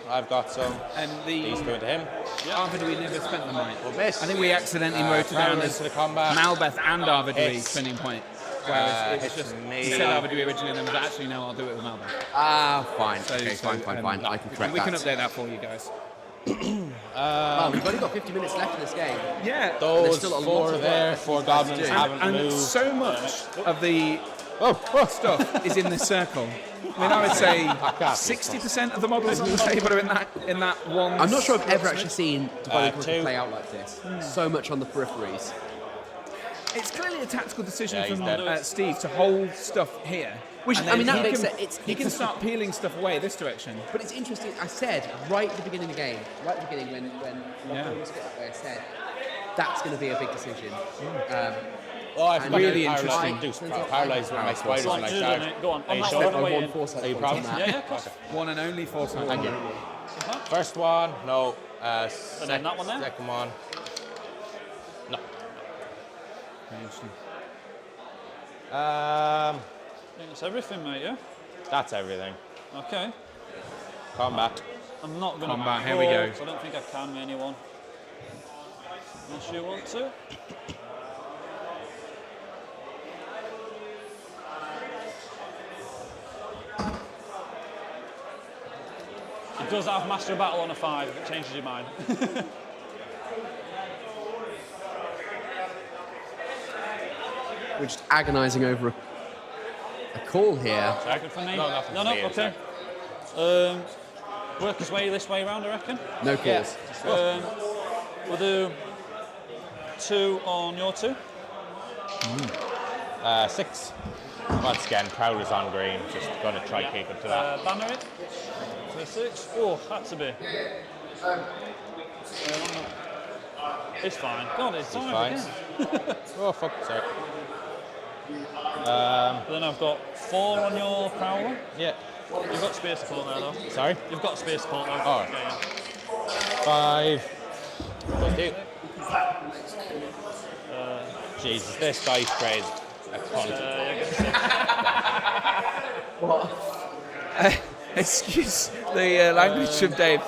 I've got some.
And
He's going to him.
Arvidui never spent the night.
Well, miss.
I think we accidentally wrote it down as
the combat.
Malbeth and Arvidui
Hits.
spending point. Whereas it's just,
me.
he said Arvidui originally, and then was actually, no, I'll do it with Malbeth.
Fine.
So,
Okay, fine. I can correct
we can
that.
update that for you guys.
Well, we've only got 50 minutes left in this game.
Yeah.
There's
Those
still a lot
four
of
there,
work
4
for us to
goblins
do.
haven't
And
moved.
so much of the stuff is in this circle. I mean, I would say 60% of the models on the table are in that one.
I'm not sure I've ever actually seen Devonian
two.
play out like this. So much on the peripheries.
It's clearly a tactical decision
Yeah, he's
from
dead.
Steve to hold stuff here.
Which,
And
I mean,
then
that
he
makes
can-
sense.
He can start peeling stuff away this direction.
But it's interesting, I said right at the beginning of the game, right at the beginning when
Yeah.
was that way, I said that's going to be a big decision.
Oh, I forgot
Really
to
interesting.
paralyze with my spiders
Like,
and my
do
sharks.
it. Go on.
Are you
I'm
sure?
not
One
waiting.
foresight
Are you
point on
promised?
that.
Yeah, of course.
One and only foresight.
Thank you. First one, no.
And then that one there?
Second one, no.
Very interesting.
I think that's everything, mate, yeah?
That's everything.
Okay.
Combat.
I'm not going to
Combat, here we go.
I don't think I can with anyone. Unless you want to. It does have Master of Battle on a 5, if it changes your mind.
We're just agonising over a call here.
Good for me?
No, nothing
No,
for me,
okay. Work his way this way round, I reckon.
No calls.
We'll do 2 on your 2.
6. Once again, Prowler's on green. Just gonna try keep it to that.
Banner it. To 6. Oh, that's a bit. It's fine. God, it's time
fine.
again.
Oh fuck, sorry.
Then I've got 4 on your Prowler.
Yeah.
You've got space support there, though.
Sorry.
You've got space support there.
Oh.
Yeah.
5. Jesus, this dice tray is a cunt.
Excuse the language of Dave.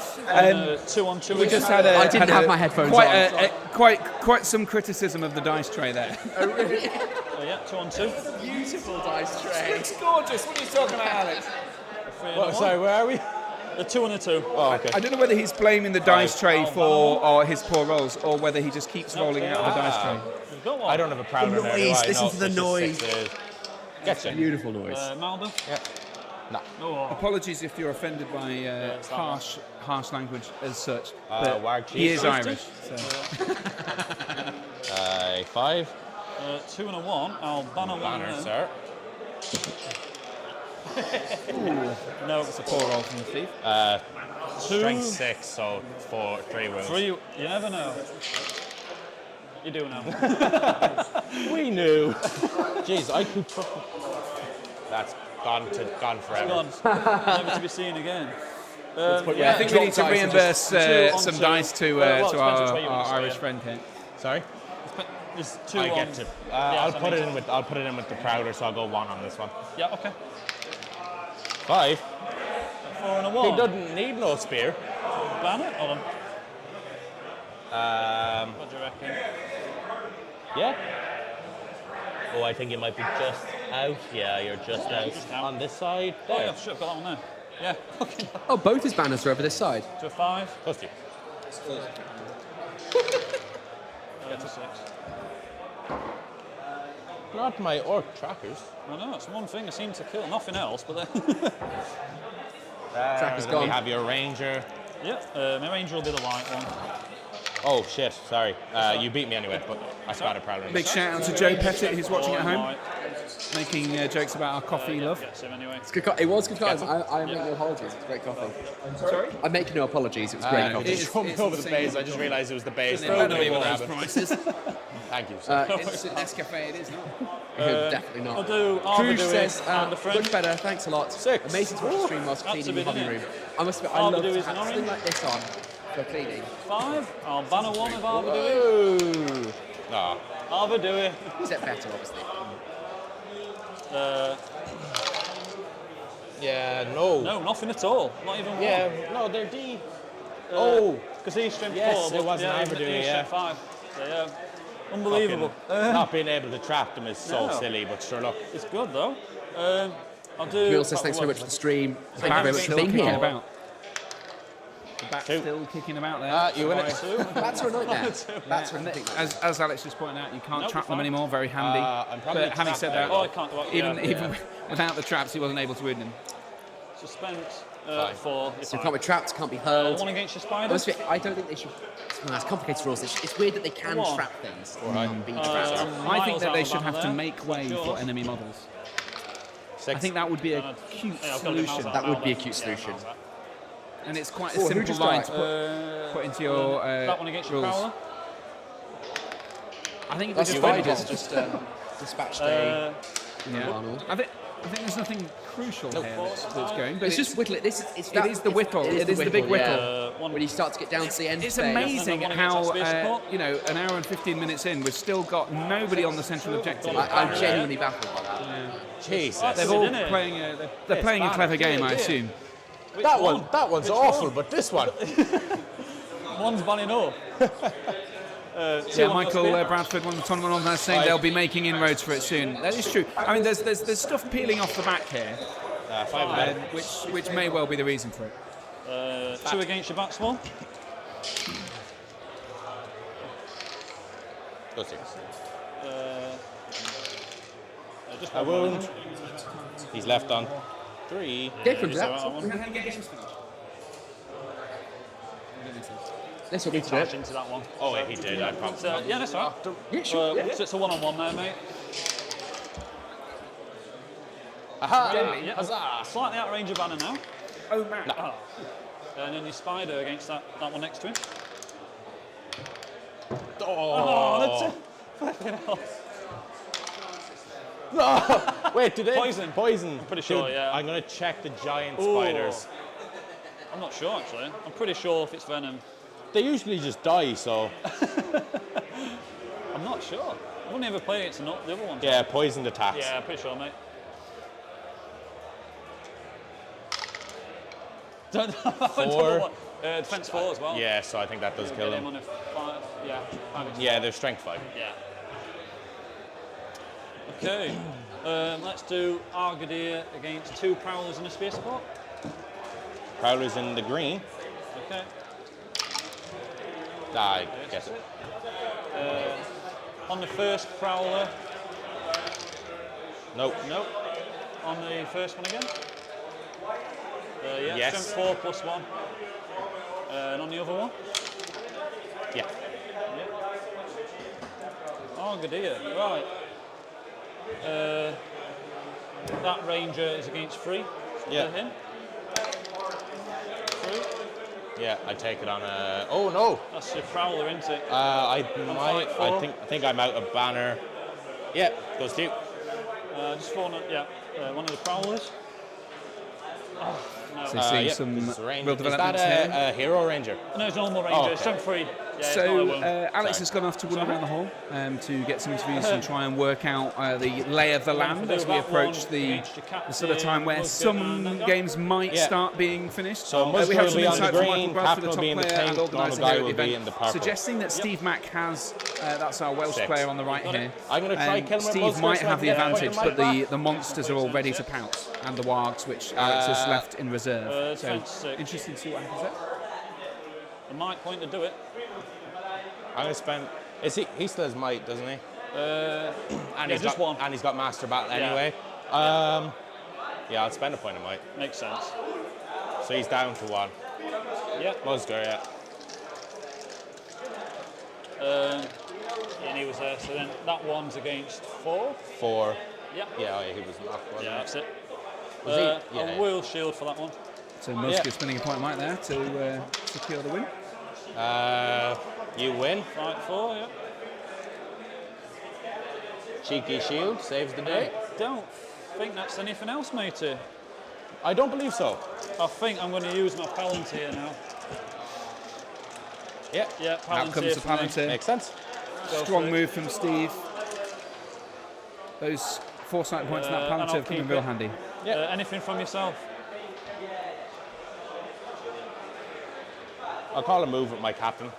2 on 2.
We just had
I didn't have my headphones on.
Quite some criticism of the dice tray there.
Yeah, 2 on 2.
Beautiful dice tray.
It's gorgeous. What are you talking about, Alex?
3 and
What,
a 1.
sorry, where are we?
The 2 and a 2.
Oh, okay.
I don't know whether he's blaming the dice tray for or his poor rolls, or whether he just keeps rolling out of the dice tray.
You've got one.
I don't have a Prowler
The
there, do
noise,
I?
listen
No,
to the
it's just
noise.
6s. Getcha.
Beautiful noise.
Malden.
Yeah. No.
Oh.
Apologies if you're offended by
it's that
harsh language as such,
Wag
but he is
cheese.
Irish. So.
5.
2 and a 1. I'll ban a 1
Banner,
then.
sir.
No,
It's a poor roll from the thief.
2.
Strength 6, so 3 wounds.
3. You never know. You do know.
We knew. Jeez, I could. That's gone forever.
Gone. Never to be seen again.
I think we need to reimburse some dice to our Irish friend here.
Sorry.
There's 2
I
on.
get to. I'll put it in with the Prowler, so I'll go 1 on this one.
Yeah, okay.
5.
4 and a
He
1.
doesn't need no spear.
Ban it? Hold on. What do you reckon?
Yeah. Oh, I think it might be just out. Yeah, you're just out. On this side.
Oh,
There.
yeah, sure, I've got that one there. Yeah, okay.
Oh, both his banners are over this side.
To a 5.
Close to you.
To 6.
Not my orc trackers.
I know, it's one thing I seem to kill. Nothing else, but then.
Tracker's
Then
gone.
we have your ranger.
Yeah, my ranger will be the white one.
Oh shit, sorry. You beat me anyway, but I got a Prowler.
Big shout out to Joe Pettit, who's watching at home,
White.
making jokes about our coffee love.
Gets him anyway.
It's good it was good times. I make no apologies. It's great coffee.
Sorry?
I make no apologies. It was great coffee.
It's
Jumped over the base. I just realised it was the base.
prices.
Thank you, sir.
It's at Nescafe, it is not.
Definitely
I'll
not.
do
Kruj
Armadillo
says,
and a friend.
look better, thanks a lot.
6.
Amazing to watch the stream whilst
That's
cleaning
a
the
bit,
hobby
isn't
room.
it?
I must admit, I
Armadillo
love to
is
have
an
something
orange.
like this on for cleaning.
5. I'll ban a 1 of Armadillo.
Ooh. No.
Armadillo.
Except better, obviously.
Yeah, no.
No, nothing at all. Not even 1.
Yeah, no, they're D.
Because he's strength
Yes,
4.
it
but
wasn't
yeah,
Armadillo,
he's
yeah.
strength 5. So, yeah. Unbelievable.
Not being able to trap them is so
No.
silly, but sure, look.
It's good though. I'll do.
Will says, thanks very much for the stream. Thank you very much for
Still
being
kicking
here.
about. The bat's
Two.
still kicking about there.
You win it.
Bats are a nightmare. Bats are a complete nightmare.
As Alex just pointed out, you can't
Nope,
trap them
fine.
anymore. Very handy.
I'm probably
But having said that,
Oh, I can't. Well,
even without the traps, he wasn't able to win them.
Suspense.
Fine.
4.
So can't be trapped, can't be hurled.
1 against your spider.
Honestly, I don't think they should. It's complicated rules. It's weird that they can
Go on.
trap things or be trapped.
I think that they should
Miles
have to
out
make way
there.
for enemy models.
6.
I think that would be a cute
Yeah, I've got it, Miles
solution,
out
That would
there.
be a cute solution.
Miles out.
and it's quite a
Oh, who
simple
just
line
died?
to put into your
That one against your
rules.
Prowler.
I think
That's
they
fine.
just
Just dispatch day.
Yeah. I think there's nothing crucial here that's going, but
It's just whittle. It is
the whittle. It is the big whittle.
When you start to get down to the end
It's
phase.
amazing how, an hour and 15 minutes in, we've still got nobody on the central objective.
I'm genuinely baffled by that.
Jesus.
They're all playing they're playing a clever game, I assume.
That one's awful, but this one.
One's bad enough.
Michael Bradford won the tournament on that, saying they'll be making inroads for it soon. That is true. I mean, there's stuff peeling off the back here, which may well be the reason for it.
2 against your back swan.
Go 6.
Just
A wound. He's left on 3.
Go from that. This will be
charged into that one.
Oh, wait, he did. I promise.
Yeah, that's right.
Yeah, sure.
So it's a one-on-one there, mate.
Aha!
Yeah.
Huzzah!
Slightly out of range of banner now.
Oh, man.
No. And then your spider against that one next to him.
Oh,
that's it. Flipping hell.
No! Wait, did they?
Poison.
Poison.
Pretty sure,
Dude,
yeah.
I'm going to check the giant
Ooh.
spiders.
I'm not sure, actually. I'm pretty sure if it's venom.
They usually just die, so.
I'm not sure. I wouldn't ever play against the other ones.
Yeah, poisoned attacks.
Yeah, pretty sure, mate.
Four.
Defense 4 as well.
Yeah, so I think that does kill
Get him
them.
on a 5. Yeah.
Yeah, they're strength 5.
Yeah. Okay. Let's do Argadir against 2 Prowlers and a Spear Support.
Prowler's in the green.
Okay.
I guess it.
On the first Prowler.
Nope.
Nope. On the first one again. Yeah.
Yes.
Strength 4 + 1. And on the other one.
Yeah.
Argadir. Right. That Ranger is against 3.
Yeah.
Him. 3.
Yeah, I take it on a. Oh no!
That's your Prowler, isn't it?
I might.
fight
I think I'm out of banner. Yeah, goes to you.
Just one. Yeah. One of the Prowlers. Oh, no.
So seeing
Yeah,
some
this is a ranger.
real
Is
developments
that
here.
a hero ranger?
No, it's normal Ranger.
Oh, okay.
Strength 3. Yeah, it's
So
not a wound.
Alex has gone off to run around the hall to get some interviews and try and work out the lay of the land as we approach the sort of time where some games might start being finished.
So
we
Musgrave
have
will
some
be on the
insight from Michael
green,
Bradford, the
Captain
top
will be in the
player and
pink, normal
organiser
guy
here at
will
the
be
event,
in the purple.
suggesting that Steve Mack has, that's our Welsh
6.
player on the right here.
I'm going to try kill him with
Steve
Musgrave
might
so I
have
can
the
get a point
advantage,
on
but
my
the monsters are all ready to pounce, and the wargs, which Alex has left in reserve. So
Defense 6.
interesting to see what happens there.
A might point to do it.
I'm going to spend. Is he still has might, doesn't he? And
Yeah,
he's
just
got,
one.
And he's got master battle
Yeah.
anyway. Yeah, I'll spend a point of might.
Makes sense.
So he's down to 1.
Yeah.
Musgrave, yeah.
And he was there. So then that one's against 4.
4.
Yeah.
Yeah, oh, yeah, he was not.
Yeah, that's it.
Was he? Yeah.
A World Shield for that one.
So Musgrave spending a point of might there to secure the win.
You win.
Fight 4, yeah.
Cheeky shield saves the day.
Don't think that's anything else, matey.
I don't believe so.
I think I'm going to use my Palantir now.
Yeah.
Yeah, Palantir.
Out comes the
for me.
Palantir.
Makes sense.
Go
Strong
for it.
move from Steve. Those foresight points in that
and
Palantir
I'll
have come in
keep
real
it.
handy.
Anything from yourself?
I'll call a move with my captain.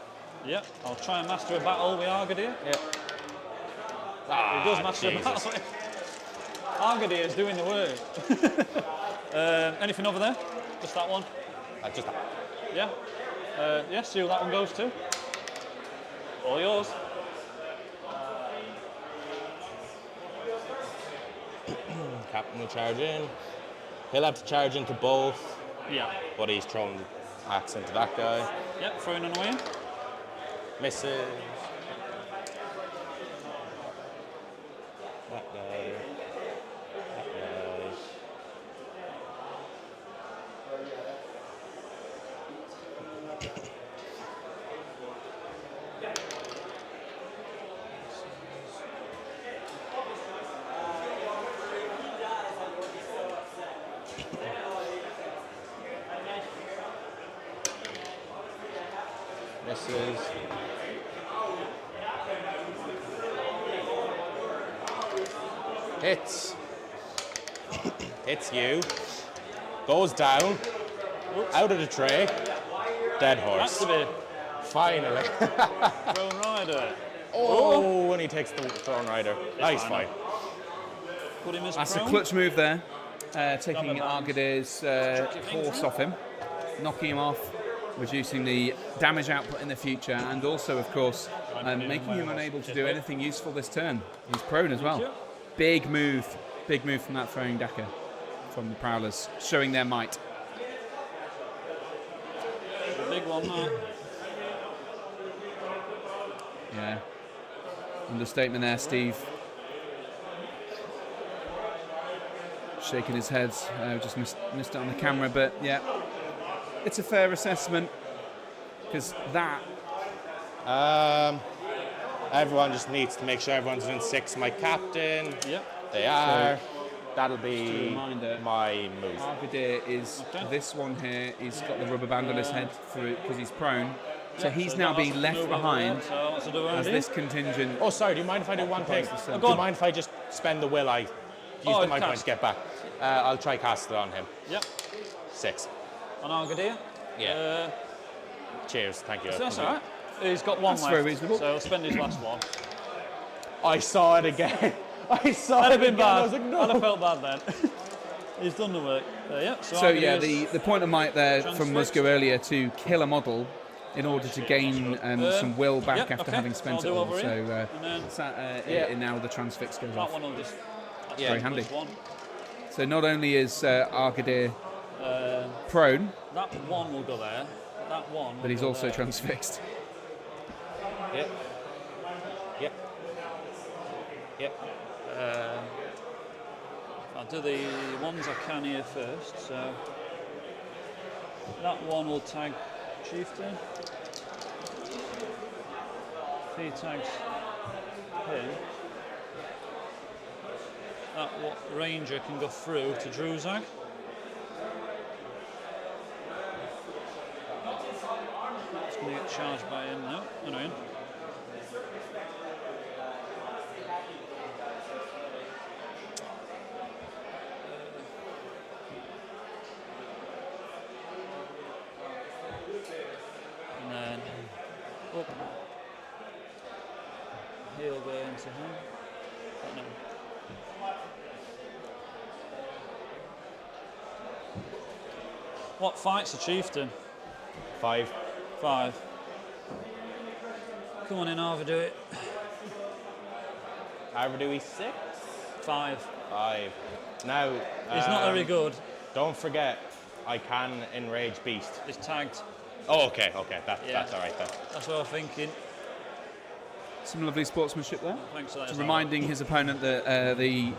Yeah, I'll try and master a battle with Argadir.
Yeah.
He does master a battle. Argadir is doing the work. Anything over there? Just that one?
Just
Yeah. Yeah, see who that one goes to. All yours.
Captain will charge in. He'll have to charge into both,
Yeah.
but he's thrown axe into that guy.
Yep, throwing an away.
Misses. That guy. That guy. Misses. Hits. Hits you. Goes down. Out of the tray. Dead horse.
Activate.
Finally.
Throne Rider.
Oh, and he takes the Throne Rider. Nice fight.
Put him as
That's a
prone.
clutch move there, taking Argadir's horse off him, knocking him off, reducing the damage output in the future, and also, of course, making him unable to do anything useful this turn. He's prone as well. Big move from that throwing Daka, from the Prowlers, showing their might.
A big one, that.
Yeah. Understatement there, Steve. Shaking his head, just missed it on the camera, but yeah, it's a fair assessment because that.
Everyone just needs to make sure everyone's in 6. My captain.
Yep.
They are. That'll
Just a
be
reminder,
my move.
Argadir is this one here. He's got the rubber band on his head because he's prone. So he's
so
now
that's
being
the
left
move over
behind
there, so what's to do
as
Andy?
this contingent.
Oh, sorry. Do you mind if I do one thing?
Oh,
Do you mind if I just spend the will I use the mind point
cast.
to get back? I'll try cast it on him.
Yep.
6.
On Argadir.
Yeah. Cheers. Thank you.
That's all right. He's got one
That's
left,
very reasonable.
so he'll spend his last one.
I saw it again. I saw
That'd
it
have been
again. I
bad.
was like, no.
I'd have felt bad then. He's done the work. Yeah.
So yeah,
Argadir's
the point of might there from
transfixed.
Musgo earlier to kill a model in order to gain some will back
yep,
after
okay.
having spent
I'll
it
do
all.
over
So
in. And then
now the transfix goes
that
off.
one will just. That's
Very handy.
plus 1.
So not only is Argadir prone,
That one will go there. That one. Will
but he's
go
also
there.
transfixed.
Yep. Yep. Yep.
I'll do the ones I can here first. So that one will tag Chieftain. If he tags him, that Ranger can go through to Druzag. It's going to get charged by him now. Anyway. And then up. He'll go into him. Oh, no. What fight's a chieftain?
5.
5. Come on in, Arva, do it.
Arvadui 6.
5.
5. Now.
He's not very good.
Don't forget, I can enrage beast.
He's tagged.
Oh, okay. That's all right then.
That's what I'm thinking.
Some lovely sportsmanship there.
Thanks for that.
Reminding his opponent that the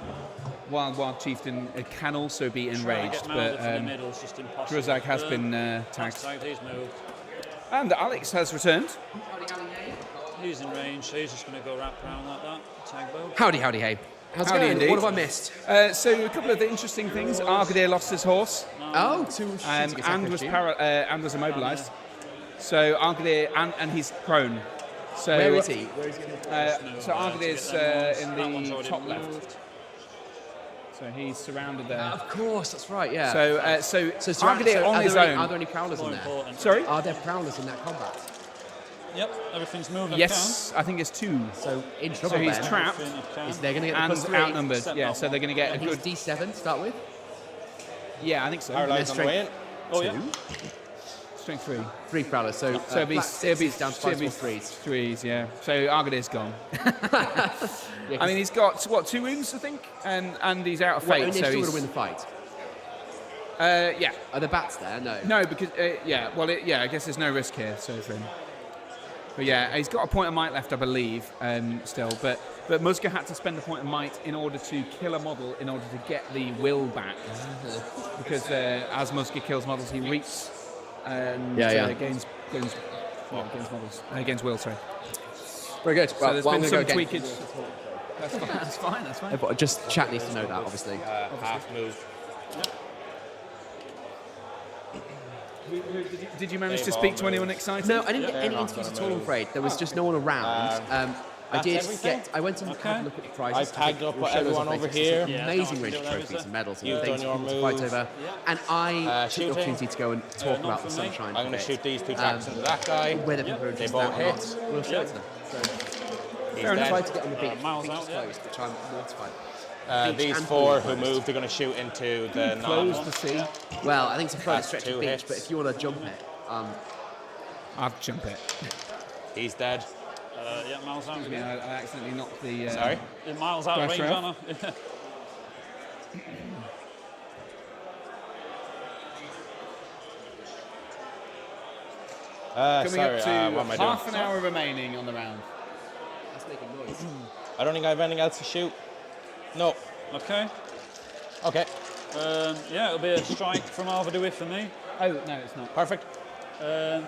Wild Chieftain can also be enraged, but
from the middle is just impossible.
Druzag has been
That's
tagged.
tagged. He's moved.
And Alex has returned.
He's in range, so he's just going to go wrap around like that. Tag bow.
Howdy, hey. How's it
Howdy
going?
indeed.
What have I missed?
So a couple of the interesting things. Argadir lost his horse
Oh, two
and was immobilised. So Argadir and he's prone. So
Where is he?
so Argadir's in the top left. So he's surrounded there.
Of course, that's right, yeah.
So
surround-
Argadir on
are
his
there any,
own.
Are there any prowlers
More
in there?
important.
Sorry?
Are there prowlers in that combat?
Yep, everything's moving.
Yes, I think it's 2.
So in trouble
So he's
then.
trapped
Is they're going to get the
and
plus 3?
outnumbered.
Except
Yeah,
that
so they're going to get a
And he's
good.
D7 to start with.
Yeah, I think so.
Our line's on the way in.
Oh, yeah.
Strength 3.
3 prowlers, so
So it'll be
flat 6s down to
it'll
5s
be
or 3s.
3s, yeah. So Argadir's gone. I mean, he's got 2 wounds, I think, and he's out of
Well,
fate.
only
So
if you
he's
would win the fight.
yeah.
Are the bats there? No.
No, because yeah. Well, I guess there's no risk here. So for him. But yeah, he's got a point of might left, I believe, still. But Musga had to spend a point of might in order to kill a model in order to get the will back. Because as Musga kills models, he reaps and gains models. Gains will, sorry.
Very good.
So
Well,
there's
well,
been
I'm
some
going to go again.
tweakage. That's fine. That's fine.
But just chat needs to know that, obviously.
Half move.
Did you manage
They've
to
all
speak to
moved.
anyone excited?
No, I didn't get
They're
any
not
interviews
gonna
at all, I'm
move.
afraid. There was just no one around. I
that's
did
everything?
I went and had a look at the prizes.
I've tagged up
We'll show those
everyone
on
over
Facebook.
here.
There's
Yeah,
amazing
no,
range of
do those,
trophies and medals and
You've
things
done
for
your
people to fight
move.
over. And I took the
shooting.
opportunity to go and talk
not
about the
for me.
sunshine.
I'm going to
bit.
shoot these 2 tracks into that guy.
Whether people are
They
interested
both
in that or
hit.
not, we'll show it to them. So,
He's
I tried
dead.
to get on the beach.
Miles
Beach
out,
is
yeah.
closed, which I'm mortified.
These
and
4
pool
who
closed.
moved are going to shoot into the
Close
non.
the sea.
Well, I think it's a further
That's
stretch
2
of beach,
hits.
but if you want to jump it,
I've jumped it.
He's dead.
Yeah, miles out.
Yeah, I accidentally knocked the.
Sorry?
Yeah, miles out of
Dash
range,
rail.
aren't I?
Coming
Sorry,
up to
what am I doing?
half an hour remaining on the round.
that's making noise.
I don't think I have anything else to shoot. No.
Okay.
Okay.
Yeah, it'll be a strike from Arvadui for me.
Oh no, it's not.
Perfect.
I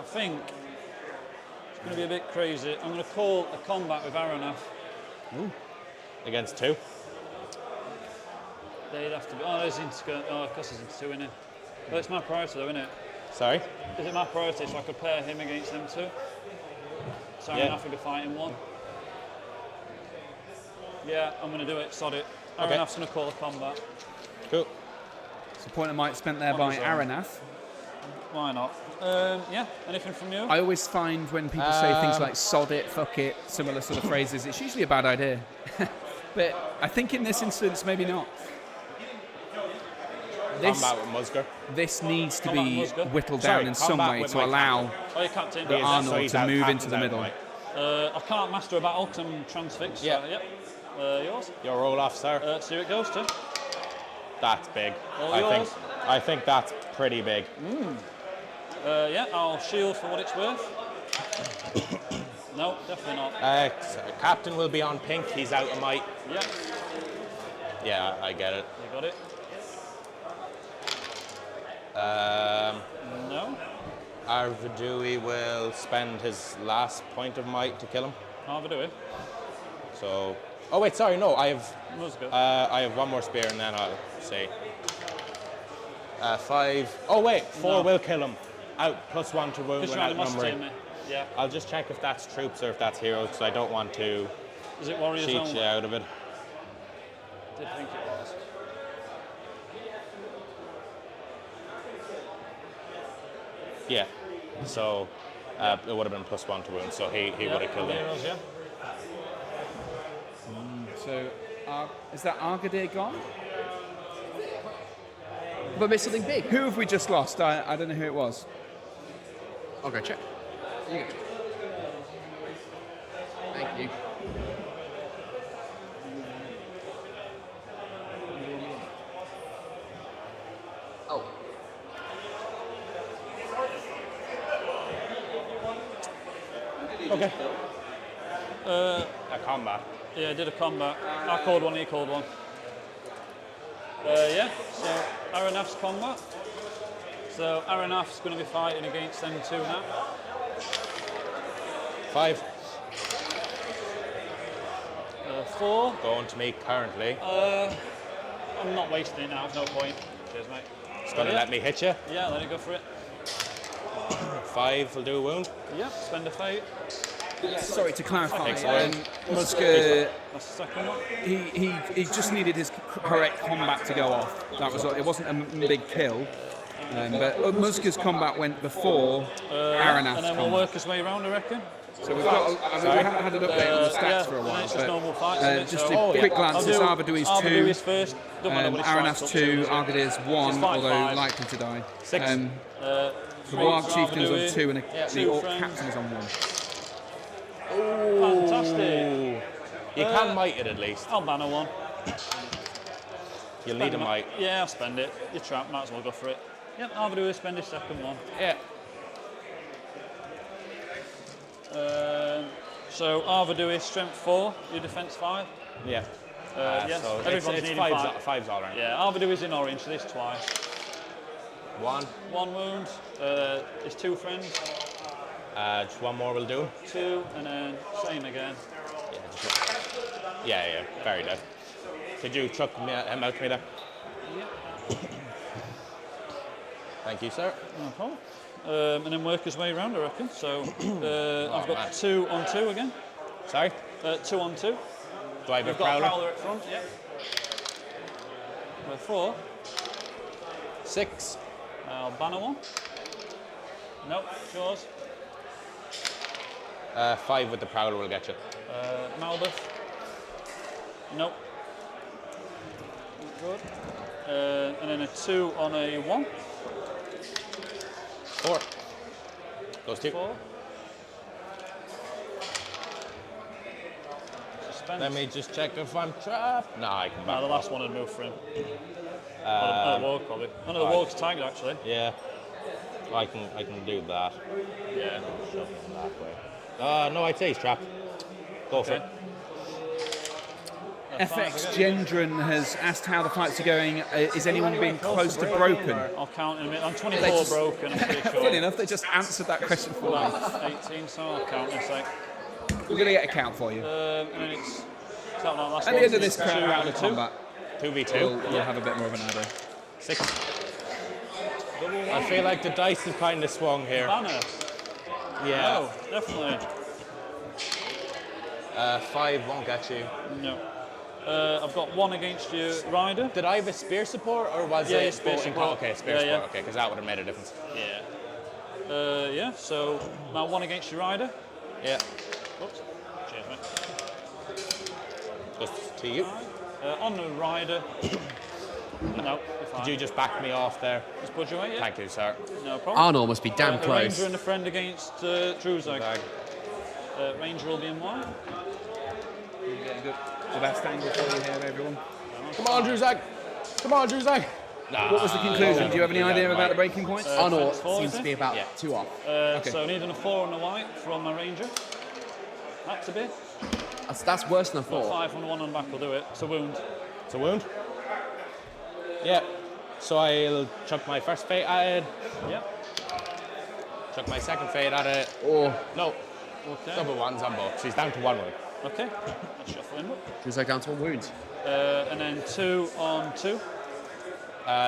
think it's going to be a bit crazy. I'm going to call a combat with Aronoff.
Against 2.
They'd have to be. Oh, there's into. Oh, of course, there's into 2, isn't it? But it's my priority, though, isn't it?
Sorry?
Is it my priority so I could pair him against them 2? So
Yeah.
Aronoff will be fighting 1. Yeah, I'm going to do it. Sod it.
Okay.
Aronoff's going to call a combat.
Cool.
It's a point of might spent there
On
by
his own.
Aranath.
Why not? Yeah. Anything from you?
I always find when people say things like "sod it," "fuck it," similar sort of phrases, it's usually a bad idea. But I think in this instance, maybe not.
Combat with Musger.
This needs to
Combat
be
with Musger?
whittled
Sorry,
down in some
combat
way
with
to
my
allow
captain.
Oh, you captain.
the
Yeah,
Arnold
he's
to
out,
move into
captain's
the
out,
middle.
right.
I can't master a battle 'cause I'm transfixed.
Yeah.
So, yep. Yours?
Your roll off, sir.
So here it goes, Tim.
That's big.
All
I
yours.
think that's pretty big.
Yeah, I'll shield for what it's worth. No, definitely not.
Captain will be on pink. He's out of might.
Yeah,
Yeah, I get it.
you got it. No.
Arvadui will spend his last point of might to kill him.
Arvadui.
So, oh wait, sorry, no, I have
Musgo.
I have 1 more spear and then I'll say 5. Oh wait, 4
No.
will kill him. Out +1 to wound
Just
when
trying to muster
outnumbering.
me. Yeah.
I'll just check if that's troops or if that's heroes because I don't want to
Is it Warriors
cheat
only?
you out of it.
Did think it was.
Yeah. So it would have been +1 to wound, so he would have killed him.
Heroes, yeah.
So, is that Argadir gone?
But missed something big.
Who have we just lost? I don't know who it was.
I'll go check. You go check. Thank you. Oh.
Okay. A combat.
Yeah, I did a combat. I called 1, he called 1. Yeah, so Aronoff's combat. So Aronoff's going to be fighting against them 2 now.
5.
4.
Going to me currently.
I'm not wasting it now, there's no point. Cheers, mate.
It's going to let me hit you.
Yeah, let it go for it.
5 will do a wound.
Yep, spend a fate.
Sorry to clarify,
Excellent.
Musker,
That's the second one.
he just needed his correct combat to go off. That was it. Wasn't a big kill. But Musker's combat went before Aranath's
And then we'll
combat.
work his way around, I reckon.
So we've got. I mean, we haven't had an update on the stats
Yeah,
for a
and
while.
it's just normal
But,
fights, isn't it?
just
So-
a quick glance.
I'll
It's
do
Arvadui's 2.
Arvadui's first. Don't matter what his strike's
Aranath's
up
2,
to.
Argadir's 1,
Just fight
although
5.
likely to die.
6.
The
Three
Warg
for
Chieftain's on
Arvadui.
2 and the
2
Orc
friends.
Captain is on 1.
Fantastic.
You can might it at least.
I'll banner 1.
You need a might.
Yeah, I'll spend it. You're trapped, might as well go for it. Yep, Arvadui spend his second 1.
Yeah.
So Arvadui strength 4, your defense 5.
Yeah.
Yes,
So
everyone's
it's
needing
5's,
5.
5's all right.
Yeah, Arvadui's in orange, so this twice.
1.
1 wound. His 2 friends.
Just 1 more will do.
2, and then same again.
Yeah, very dead. Could you chuck him out to me there? Thank you, sir.
No problem. And then work his way around, I reckon. So I've got
man.
2 on 2 again.
Sorry?
2 on 2.
Do I have a
We've got
prowler?
Prowler at front, yeah. With 4.
6.
Banner 1. Nope, it's yours.
5 with the prowler will get you.
Malbeth. Nope. Not good. And then a 2 on a 1.
4. Goes 2.
4. Suspense.
Let me just check if I'm trapped. No, I can back
No, the last
off.
one had moved for him. Another walk, probably. Another walk's tagged, actually.
Yeah. I can do that.
Yeah.
Shove him that way. No, I'd say he's trapped. Go for it.
FX Gendron has asked how the fights are going. Is anyone being close to broken?
I'll count in a minute. I'm 24 broken, I'm pretty sure.
Funny enough, they just answered that question for me.
18, so I'll count in a sec.
We're going to get a count for you.
And then it's that last
At the end of this round of combat,
2v2.
we'll have a bit more of an idea.
6. I feel like the dice have kind of swung here.
Banner.
Yeah.
Oh, definitely.
5 won't get you.
No. I've got 1 against you, Ryder.
Did I have a spear support or was
Yeah,
it
spear
sporting
support.
Okay, spear
Yeah,
support.
yeah.
Okay, because that would have made a difference.
Yeah. Yeah, so now 1 against you, Ryder.
Yeah.
Oops. Cheers, mate.
Goes to you.
On the Ryder. No, you're fine.
Did you just back me off there?
Just budge away, yeah?
Thank you, sir.
No problem.
Arnold must be damn
A
close.
Ranger and a friend against Druzag. Ranger will be in white.
The best angle for you here, everyone.
Come on, Druzag. Come on, Druzag.
What was the conclusion? Do you have any idea about the breaking points?
Arnold
four,
seems
is
to
it?
be about
Yeah.
2 off.
So needing a 4 and a white from my Ranger. That's a bit.
That's worse than I thought.
5 on the 1 on the back will do it. It's a wound.
It's a wound. Yeah. So I'll chuck my first fate at it.
Yep.
Chuck my second fate at it.
Or
No.
Okay.
Double ones on both. So he's down to 1 wound.
Okay. Let's shuffle him up.
was I down to 1 wound?
And then 2 on 2.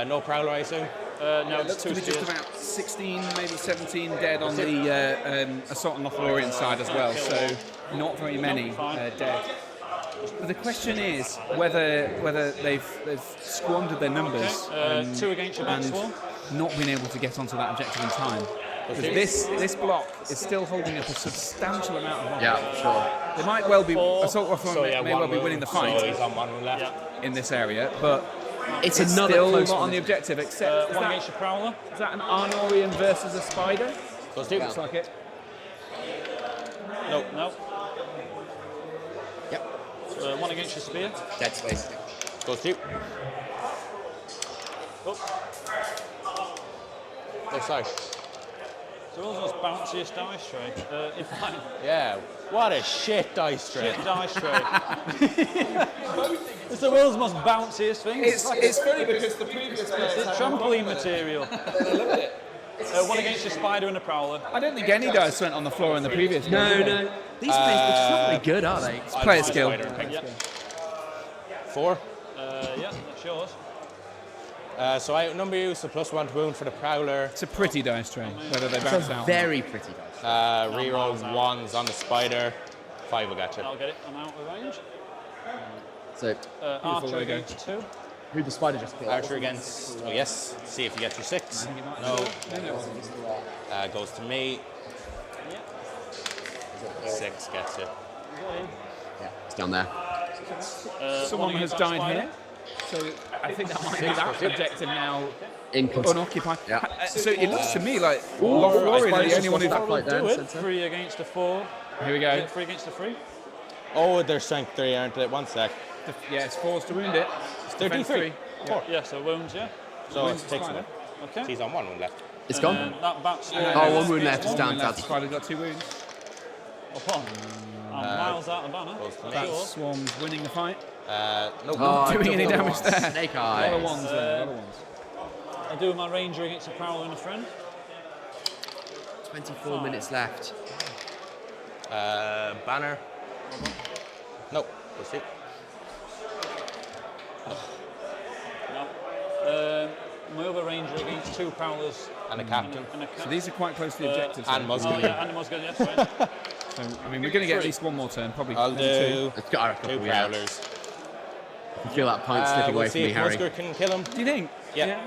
No prowler, I assume.
No,
It looks
it's 2
to be just
spears.
about 16, maybe 17 dead on the Assault and Lothlorien side as well, so not very many dead. But the question is whether they've squandered their numbers
2 against your back
and
swarm.
not been able to get onto that objective in time. Because this block is still holding up a substantial amount of bombs.
Yeah, sure.
They might well be,
4.
Assault Lothlorien may well be winning the
So
fight
he's on 1 wound left.
Yeah.
in this area, but
It's
it's
another
still
close
not
one.
on the objective, except is
1
that,
against your Prowler.
is that an Arnorian versus a spider?
Goes 2.
Looks like it.
No. No.
Yep.
1 against your spear.
Dead space.
Goes 2.
Oh.
Oh, sorry.
So the world's most bounciest dice tray. In fact,
Yeah. What a shit dice tray.
shit dice tray. It's the world's most bounciest thing.
It's funny because the previous players
It's trampoline material. 1 against your spider and a prowler.
I don't think any dice went on the floor in the previous game.
No, no. These players are not very good, are they?
It's player skill.
Yeah.
4.
Yeah, that's yours.
So I outnumber you, so +1 to wound for the prowler.
It's a pretty dice tray, whether they
It's
bounce
a
out.
very pretty dice.
Reroll 1s on the spider. 5 will get you.
I'll get it. I'm out of range.
So,
Archer
way to go.
against 2.
who the spider just killed?
Archer against. Oh, yes. See if you get your 6. No. Goes to me.
Yeah.
6 gets you.
Yeah, it's down there.
Someone has died here, so I think that might be that objective now unoccupied.
Yeah.
So it looks to me like Lothlorien are the only one who's...
that fight
Do
down,
it.
centre.
3 against a 4.
Here we go.
3 against a 3.
Oh, they're strength 3, aren't they? 1 sec.
Yeah, it's 4s to wound it. It's defense
33.
3.
Yeah, so wounds, yeah.
So
Wounds
it
the
takes
spider.
1.
Okay.
He's on 1 wound left.
It's
And
gone.
then that bat swarm.
Oh, 1 wound left. It's down.
Left
Down.
spider got 2 wounds.
Upon. I'm miles out of banner.
Goes to me.
That
Sure.
swarm's winning the fight.
Nope.
Oh,
Doing any
double
damage there.
Snake
A lot of
eyes.
ones there, a lot of ones.
I do my ranger against a prowler and a friend.
24 minutes left.
Banner. Nope. Goes to
No. my other ranger against 2 prowlers
And a captain.
and a
So these are quite close to the objectives.
And Musgrave.
Oh yeah, and the Musgrave, yes, right.
So, I mean, we're going to get at least one more turn, probably.
I'll
maybe
do
Let's go. I reckon
2
we have.
prowlers.
I feel that pint slipping away
We'll
from
see
me,
if
Harry.
Musgrave can kill him.
Do you think?
Yeah.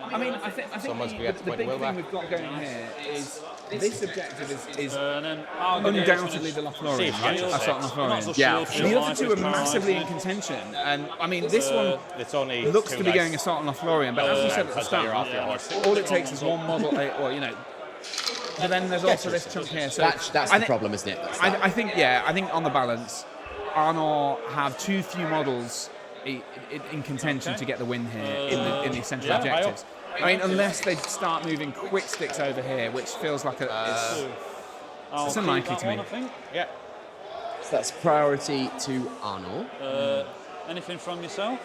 I mean, I think
must be at
the
20
big
will
thing
back.
we've got going here is this objective is
And then Argonier is
undoubtedly the Lothlorien,
See,
right?
shield
Assault
six.
Lothlorien.
Not so
Yeah.
shield, shield
The other
life
two
is
are
paralyzed,
massively
yeah.
in contention, and I mean, this one
It's only
looks
2
to be
dice.
going Assault Lothlorien, but as you said at the
Because you're off
start,
your horse.
all it takes is one model, or you know. But then there's also this chunk here. So
That's
I
the
thi-
problem, isn't it? That's that.
I think on the balance, Arnor have too few models in contention to get the win here in the essential
yeah,
objectives. I mean, unless they start moving quick sticks over here, which feels like
I'll
it's
keep
unlikely
that
to me.
one, I think.
Yeah.
So that's priority to Arnold.
Anything from yourself?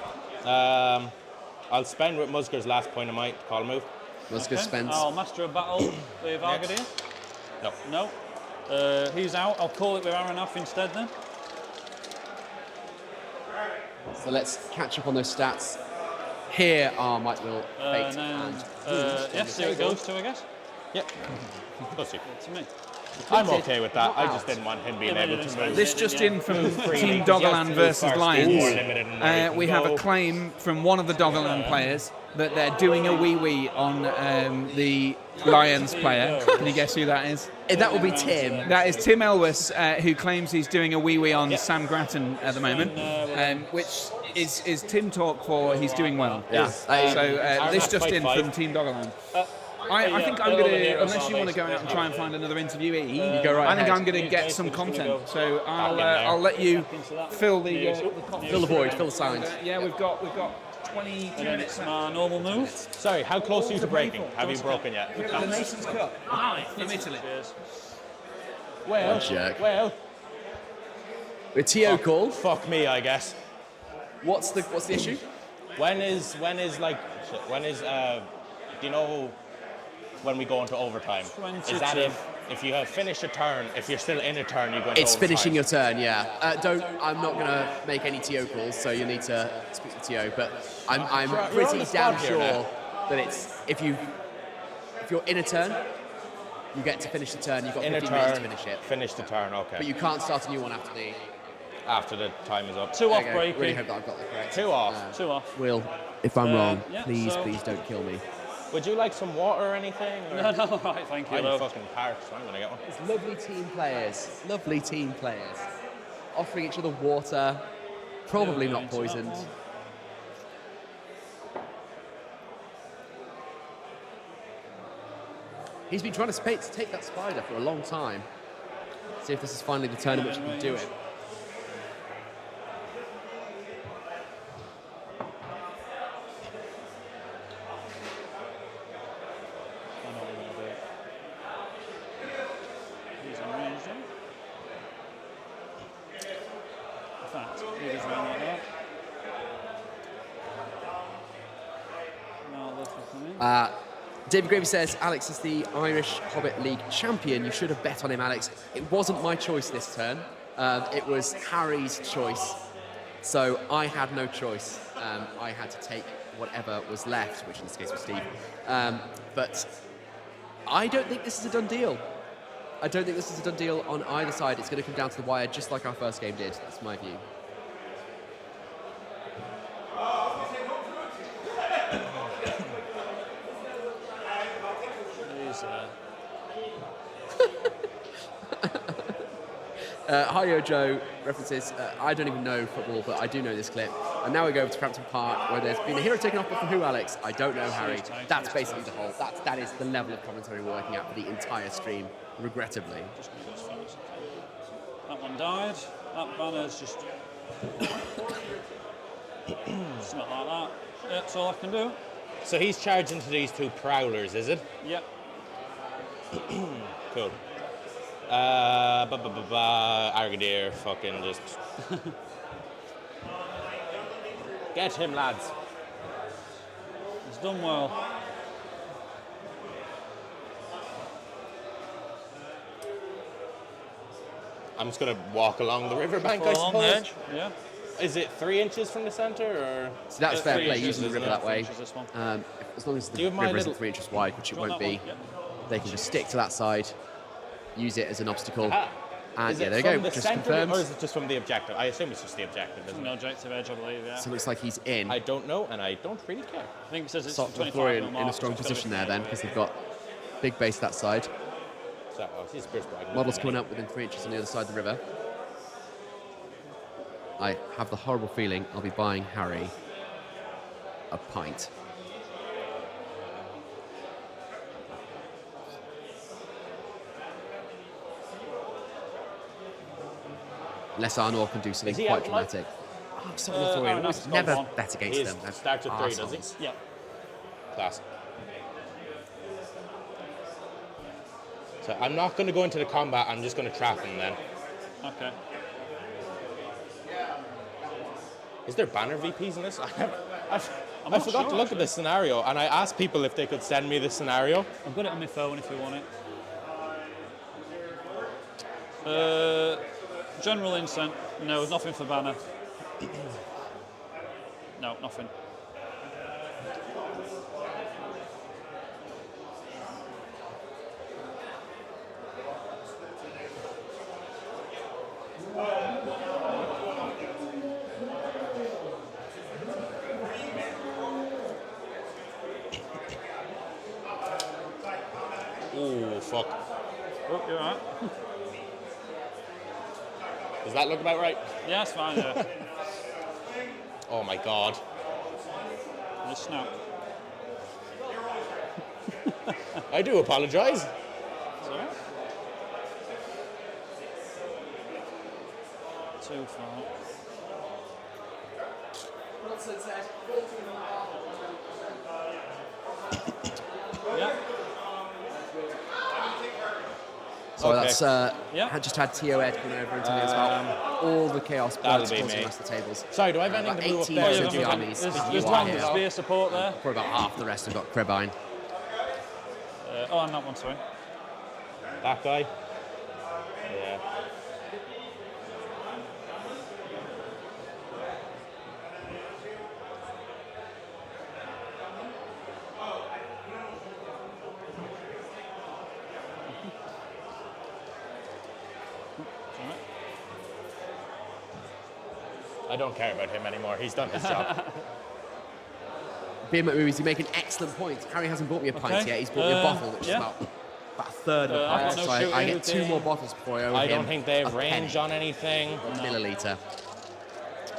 I'll spend with Musgrave's last point of might to call a move.
Musgrave spends.
I'll master a battle with Argonier.
No.
No. He's out. I'll call it with Aranaf instead then.
So let's catch up on those stats. Here are Might Will, Fate, and
Yes, there it goes to, I guess.
Yep. Plus 2.
To me.
I'm okay with that. I just didn't want him being able to move.
This just in from Team Doggerland versus Lions. We have a
Go.
claim from one of the Doggerland players that they're doing a wee-wee on the Lions player. Can you guess who that is?
that will be Tim.
That is Tim Elwes, who claims he's doing a wee-wee on Sam Grattan at the moment, which is Tim talk for he's doing well.
Yeah.
So this just in from Team Doggerland. I think I'm going to, unless you want to go out and try and find another interviewee,
You go right
I think
ahead.
I'm going to get some content. So I'll let you fill the
Fill the void, fill the silence.
yeah, we've got 22
And then
minutes
it's
left.
my normal move.
Sorry, how close are you to breaking? Have you broken yet?
The Nations Cup from Italy.
Cheers.
Well,
Jerk.
well,
With TO call.
fuck me, I guess.
What's the issue?
When is do you know when we go into overtime? Is that
22.
if you have finished a turn, if you're still in a turn, you go into
It's
overtime?
finishing your turn, yeah. I'm not going to make any TO calls, so you'll need to speak to TO. But I'm
You're on
pretty
the spot
damn
here
sure
now.
that it's if you're in a turn, you get to finish the turn. You've got
In a
15 minutes to
turn,
finish it,
finish the turn, okay.
but you can't start a new one after the.
After the time is up.
2 off
There you go. Really
breaking.
hope that I've got that correct.
2 off.
2 off.
Will, if I'm wrong,
yeah,
please
so-
don't kill me.
Would you like some water or anything? Or?
No, no, right, thank you.
I'm
love.
fucking parched, so I'm gonna get one.
It's lovely team players, offering each other water, probably not poisoned. He's been trying to take that spider for a long time. See if this is finally the turn in which he can do it.
I know what I'm going to do. He's in range there. In fact, he goes around like that. Now this will come in.
David Gravy says, Alex is the Irish Hobbit League champion. You should have bet on him, Alex. It wasn't my choice this turn. It was Harry's choice. So I had no choice. I had to take whatever was left, which in this case was Steve. But I don't think this is a done deal. I don't think this is a done deal on either side. It's going to come down to the wire, just like our first game did. That's my view.
He's
Hi-Yo Joe references, I don't even know football, but I do know this clip. And now we go over to Frampton Park, where there's been a hero taken off, but from who, Alex? I don't know, Harry. That's basically the whole, that is the level of commentary we're working at for the entire stream, regrettably.
just going to go as far as I can. That one died. That banner's just something like that. Yeah, that's all I can do.
So he's charged into these 2 prowlers, is it?
Yep.
Cool. Argonier, fucking just. Get him, lads.
He's done well.
I'm just gonna walk along the riverbank, I
Along the
suppose.
edge. Yeah.
Is it 3 inches from the centre, or?
So that's fair
3
play,
inches,
using the
isn't
river
it?
that way.
3 inches, this one.
As long as the
Do you have my
river isn't
little-
3 inches wide, which it
Do you
won't
want that
be,
one? Yeah.
they can just stick to that side, use it as an obstacle.
Ah.
And
Is
yeah,
it
there you
from
go,
the
just
centre,
confirmed.
or is it just from the objective? I assume it's just the objective, isn't
The
it?
objective edge, I believe, yeah.
So it looks like he's in.
I don't know, and I don't really care.
I think it says it's
So
25
Florian
mil
in a
mark,
strong
so it's gotta
position
be-
there then, because they've got big base that side.
So, oh, he's Pierce Bragg.
Models coming up within 3 inches on the other side of the river. I have the horrible feeling I'll be buying Harry a pint. Unless Arnor can do something
Is he
quite
out, Mike?
dramatic. Oh, sorry, Florian.
no,
Always
it's got
never
one.
bet against
He's
them. They're
stacked at 3, does he?
arseholes.
Yeah.
Class. So I'm not going to go into the combat, I'm just going to trap him then.
Okay.
Is there banner VPs in this? I
not
forgot
sure,
to look at the scenario, and I asked people if they could send me the scenario.
I've got it on my phone if you want it. General incent. No, nothing for banner. No, nothing.
Oh, fuck.
Oh, you're alright.
Does that look about right?
Yeah, it's fine, yeah.
Oh my god.
The snap.
I do apologise.
It's alright. Too far. Yeah.
So
Okay.
that's
Yeah.
had just had T.O. Ed come over and tell me as well. All the chaos
that'll
blood
be
causing
me.
across the tables.
Sorry, do I have anything
About
to move up
18
there?
of
There's,
the armies.
there's
are
one
here.
spear support there.
Probably about half the rest have got Cribine.
Oh, and that one, sorry.
That guy? Yeah. I don't care about him anymore. He's done his job.
Beer movies, you make an excellent point. Harry hasn't bought me a pint
Okay.
yet. He's bought me a bottle, which
yeah.
is about a third of a
I've
pint.
got no
So I
shooting
get 2
routine.
more bottles before I owe
I
him
don't think they have
a
range
penny.
on anything.
Milliliter.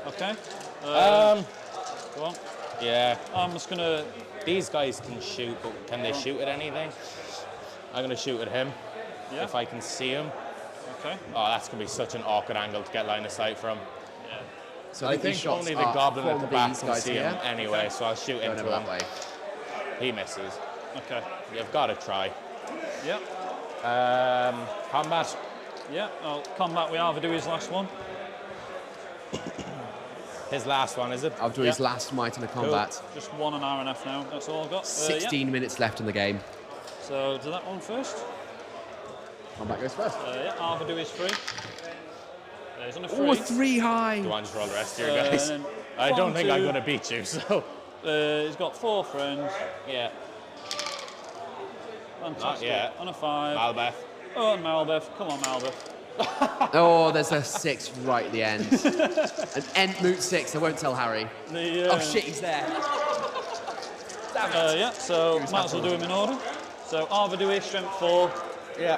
Okay. Go on.
Yeah.
I'm just gonna.
These guys can shoot, but can they shoot at anything? I'm going to shoot at him
Yeah.
if I can see him.
Okay.
Oh, that's going to be such an awkward angle to get line of sight from.
Yeah.
So
I
these
think
shots
only the
are
goblin at
from
the back
these
can
guys
see
here.
him anyway, so I'll shoot
Going
into
over
him.
that way.
He misses.
Okay.
You've got to try.
Yeah.
Combat.
Yeah. I'll come back. We have do his last one.
His last one, is it?
I'll do his last might in the combat.
Just 1 hour and a half now. That's all I've got.
16 minutes left in the game.
Yeah. So do that one first.
Combat goes first.
Yeah. Arthur is free. He's on a free.
Oh, 3 high.
Go on, just roll the rest here, guys.
and then
I don't
1,
think I'm
2.
going to beat you, so.
He's got 4 friends.
Yeah.
Fantastic.
yet.
On a 5.
Malbeth.
Oh, and Malbeth. Come on, Malbeth.
Oh, there's a 6 right at the end. An end moot 6. I won't tell Harry.
The,
Oh shit, he's there.
yeah, so might as well do him in order. So Arvadui, strength 4.
Yeah.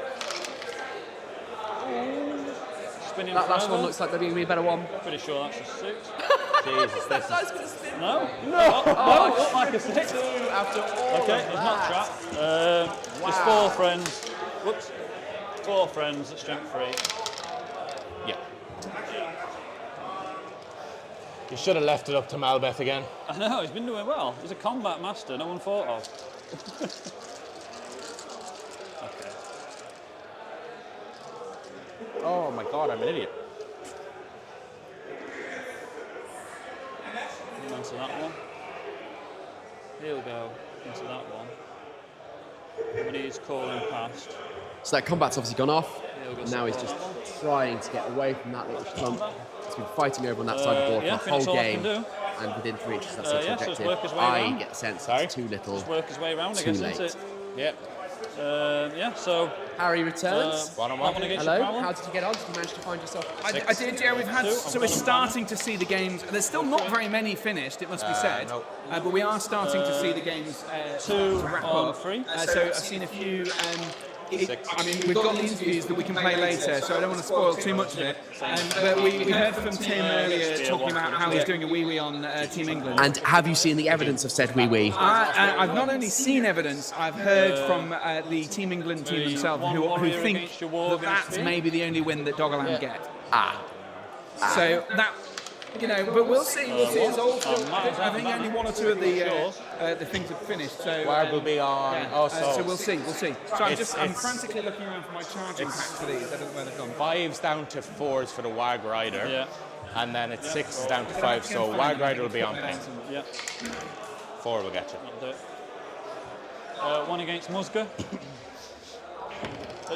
Spinning
That last
forever.
one looks like maybe be a better one.
Pretty sure that's a 6.
Jesus, this is...
No? No! No, look like a 6.
After all
Okay, he's not trapped. Just 4 friends. Whoops. 4 friends at strength 3.
Yeah. You should have left it up to Malbeth again.
I know, he's been doing well. He's a combat master no one thought of. Okay.
Oh my god, I'm an idiot.
Into that one. He'll go into that one. When he's calling past.
So that combat's obviously gone off.
He'll go
Now he's
support
just
that one.
trying to get away from that little clump. has been fighting over on that side of the board
yeah,
for the whole
finish all I can
game.
do.
And within 3 inches, that's such an
yeah, so just
objective.
work his way
I
around.
get the sense it's too little.
Just work his way around, I
too
guess,
late.
isn't it?
Yep.
Yeah, so
Harry returns.
One-on-one.
that one against
Hello,
your Prowler.
how did you get on? Did you manage to find yourself?
I did, yeah. We've had, so we're starting to see the games. There's still not very many finished, it must be said,
no.
but we are starting to see the games
Two
wrap
on
up.
three.
So I've seen a few. I mean, we've got the interviews that we can play later, so I don't want to spoil too much of it. But we heard from Tim earlier talking about how he's doing a wee-wee on Team England.
And have you seen the evidence of said wee-wee?
I've not only seen evidence, I've heard from the Team England team themselves who think that that's maybe the only win that Doggerland get. So that, you know, but we'll see. It's all I think only one or two of the things have finished. So
Wag will be on.
yeah.
So
we'll see. So I'm
it's-
frantically looking around for my charging packs for these. I don't know where they've gone.
5's down to 4's for the Wag Rider.
Yeah.
And then it's 6 is down to 5, so Wag Rider will be on pink.
Yeah,
4 will get you.
that'll do it. One against Musga.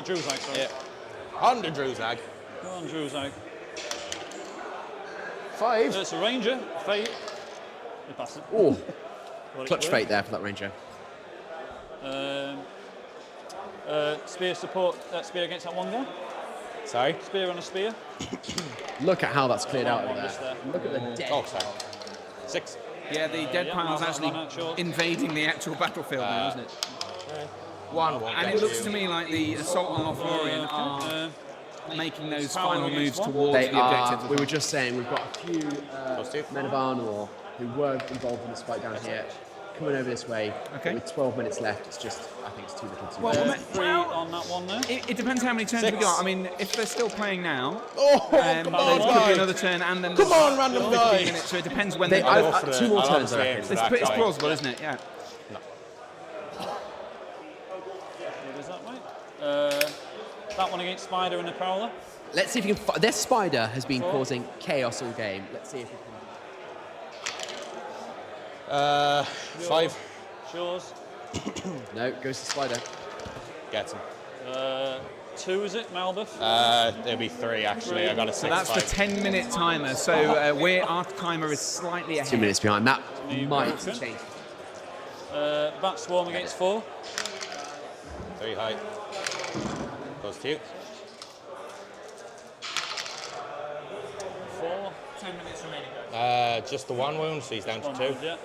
Drew's Ag, sorry.
Yeah. On the Drewzag.
Go on, Drew's Ag.
5.
It's a Ranger. Fate. They pass it.
Oh,
Well,
clutch
it's
fate there for that Ranger.
Spear support. Spear against that one guy.
Sorry.
Spear on a spear.
Look at how that's cleared out over
Just
there.
there.
Look at the dead.
Oh, sorry. 6.
Yeah, the dead pile's actually invading the actual battlefield now, isn't it?
1 won't
And
get
it looks
you.
to me like the assault on Lothlorien are making those final moves towards
They
the
are.
objectives.
We were just saying we've got a few
Close to.
men of Arnor who were involved in this fight down here, coming over this way.
Okay.
With 12 minutes left, it's just, I think it's too little too
Well,
late.
3 on that one there.
It depends how many turns we
6.
got. I mean, if they're still playing now,
Oh,
there
come on,
could be
guy.
another turn, and then
Come
there's
on, random
15
guy.
minutes, so it depends when
They-
they.
I-
I'll go for the-
2 more
I'll
turns, I
obviously
reckon.
aim for
It's
that guy.
plausible, isn't it? Yeah.
Is that right? That one against Spider and the Prowler.
Let's see if you can. This spider has been causing chaos all game. Let's see if we can.
5
Shores.
No, goes to spider.
gets him.
2 is it? Malbuff.
There'll be 3 actually. I got a 6.
So that's the 10-minute timer. So our timer is slightly ahead.
2 minutes behind. That might
broken.
change.
Bat Swarm against 4.
3 height. Goes to you.
4.
10 minutes remaining.
Just the 1 wound, so he's down to 2.
Yeah.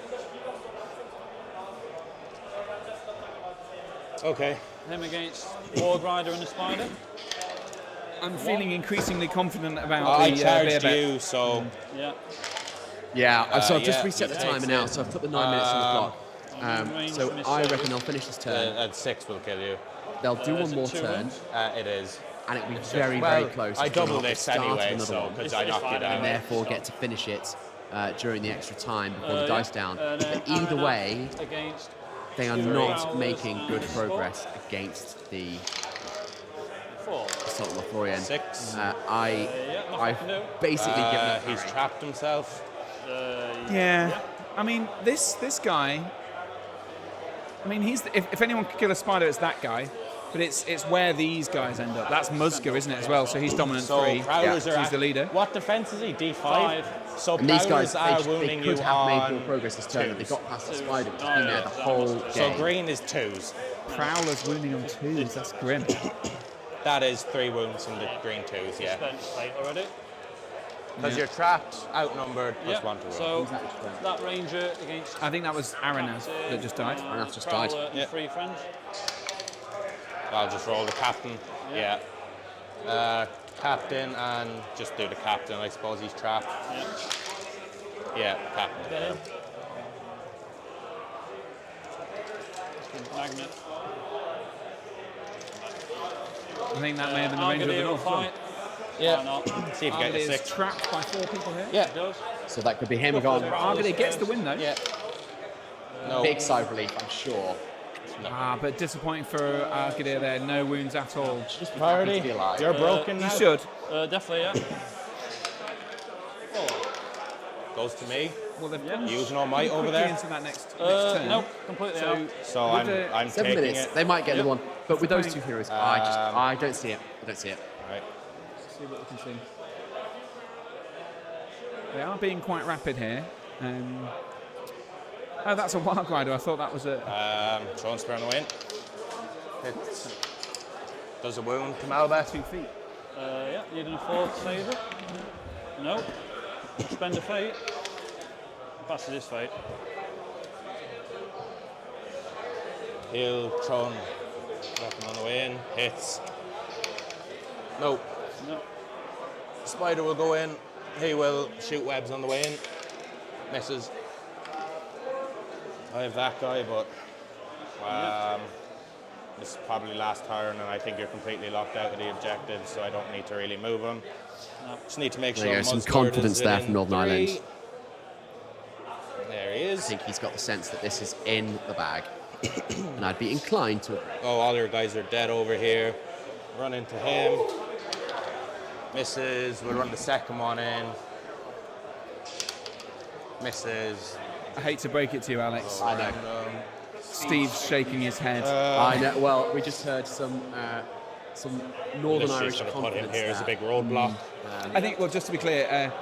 Okay.
Him against Ward Rider and the Spider.
I'm feeling increasingly confident about
I
the
charged
beer bet.
you, so
Yeah.
Yeah, so I've just
yeah,
reset the
yeah,
timer
it's
now,
it.
so I've put the 9 minutes on the clock.
range
So
from his
I
service.
reckon they'll finish this turn.
at 6 will kill you.
They'll do
is
one
it
more
2
turn,
wounds?
It is.
and it'll be very,
Well,
very close.
I
to
double
the
this
start of
anyway,
another
so
one.
because
It's
I knocked you
fine
down.
And therefore get to finish it during the extra time before the
Yeah.
dice down.
And then
But either
Arana
way,
against
they are
Three.
not
Prowlers
making good
and
progress against the
4.
Assault on Lothlorien.
6.
Yeah, nothing I
I've
can do.
basically given up.
He's
Harry.
trapped himself.
Yeah. I mean, this guy. I mean, if anyone could kill a spider, it's that guy. But it's where these guys end up. That's Musga, isn't it, as well? So he's dominant
So
3.
Prowlers
So
are
he's the leader.
What defense is he? D5.
5.
So
And these guys,
Prowlers are
they
wounding
could
you
have made more
on.
progress this turn if they got past the spider, which has been there the
yeah,
whole
So
game.
green is 2s.
Prowler's wounding on 2s. That's grim.
That is 3 wounds from the green 2s, yeah.
Spent fate already.
Because you're trapped, outnumbered, plus
Yeah.
1 to roll.
So that Ranger against.
I think that was Aranaz that just died.
Aranaz just died.
Prowler and
Yeah.
3 friends.
I'll just roll the captain. Yeah. Captain and just do the captain. I suppose he's trapped. Yeah, captain.
Get him. Magnet.
I think that may have been the range of the
Argadier will
North. as well.
fight.
Yeah.
Why not?
See if you get the
Argadier is
6.
trapped by 4 people here.
Yeah.
It does.
So that could be him gone.
Argadier gets the win though.
Yeah. No.
Big sigh of relief, I'm sure.
But disappointing for Argadier there. No wounds at all.
Just
Priority.
to be alive.
You're broken
You
now.
should.
Definitely, yeah.
Goes to me.
Well, they've
Yeah.
gone
Using all might over
quickly
there.
into that next turn.
Nope, completely out.
So
With
I'm,
the-
I'm
7
taking
minutes.
it.
They might get
Yep.
the one. But with those two heroes, I don't see it. I don't see it.
Right.
See what we can see. They are being quite rapid here. Oh, that's a wild rider. I thought that was a...
Throwing spear on the wing. Does a wound to Malbeth.
2 feet.
Yeah, you can afford to save it. No. Spend a fate. Passes his fate.
He'll throw weapon on the way in. Hits. No. Spider will go in. He will shoot webs on the way in. Misses. I have that guy, but this is probably last turn, and I think you're completely locked out of the objective, so I don't need to really move him. No. Just need to make sure.
There you go, some confidence there from Northern Ireland.
There he is.
I think he's got the sense that this is in the bag, and I'd be inclined to agree.
Oh, all your guys are dead over here. Run into him. Misses. We'll run the second one in. Misses.
I hate to break it to you, Alex.
I know.
Steve's shaking his head.
I know. Well, we just heard some Northern Irish
Just
confidence
put him here
there.
as a big roadblock.
I think, well, just to be clear,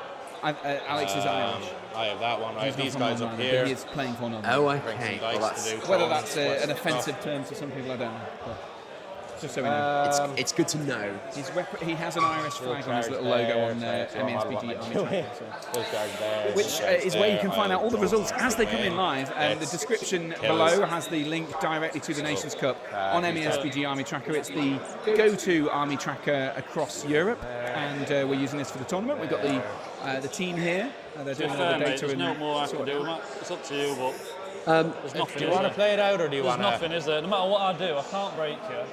Alex is Irish.
I have that one. I
He's
have
not
these
from
guys
Northern
up
Ireland,
here.
but he is playing for Northern
Oh,
Ireland.
okay.
Bring some
Well,
dice to do
Whether
throws,
that's
but
an offensive term to some people, I don't know. But just so we know.
it's good to know.
He has an Irish flag on his little logo on MESBG Army Tracker. So. Which is where you can find out all the results as they come in live. And the description below has the link directly to the Nations Cup on MESBG Army Tracker. It's the go-to Army Tracker across Europe, and we're using this for the tournament. We've got the team here. They're doing all the data.
There's no more I can do, Matt. It's up to you, but there's nothing.
Do you want to play it out, or do you want to?
There's nothing, is there? No matter what I do, I can't break you.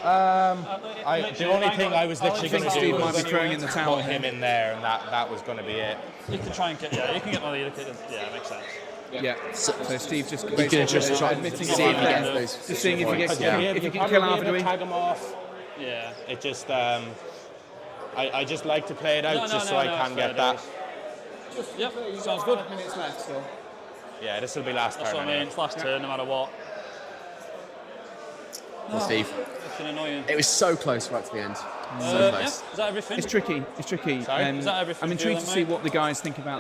The only thing I was literally going to do
Steve
was
might be throwing in the towel.
put him in there, and that was going to be it.
You can try and get, you can get my leader. Yeah, makes sense.
Yeah. So Steve just
You can just try and
admitting
see if he gets
it.
those.
Just seeing if you get if you can
probably
kill
be able to
Arvidui.
tag him off.
Yeah.
It just I just like to play it out just so I can get that.
Yep, sounds good.
Minutes left still.
Yeah, this will be last
That's
turn.
what I mean. It's last turn, no matter what.
Well, Steve,
It's annoying.
it was so close right to the end. So
Yeah,
close.
is that everything?
It's tricky. It's tricky.
Sorry?
Is that everything
I'm intrigued
for
to
you
see
then,
what the guys think about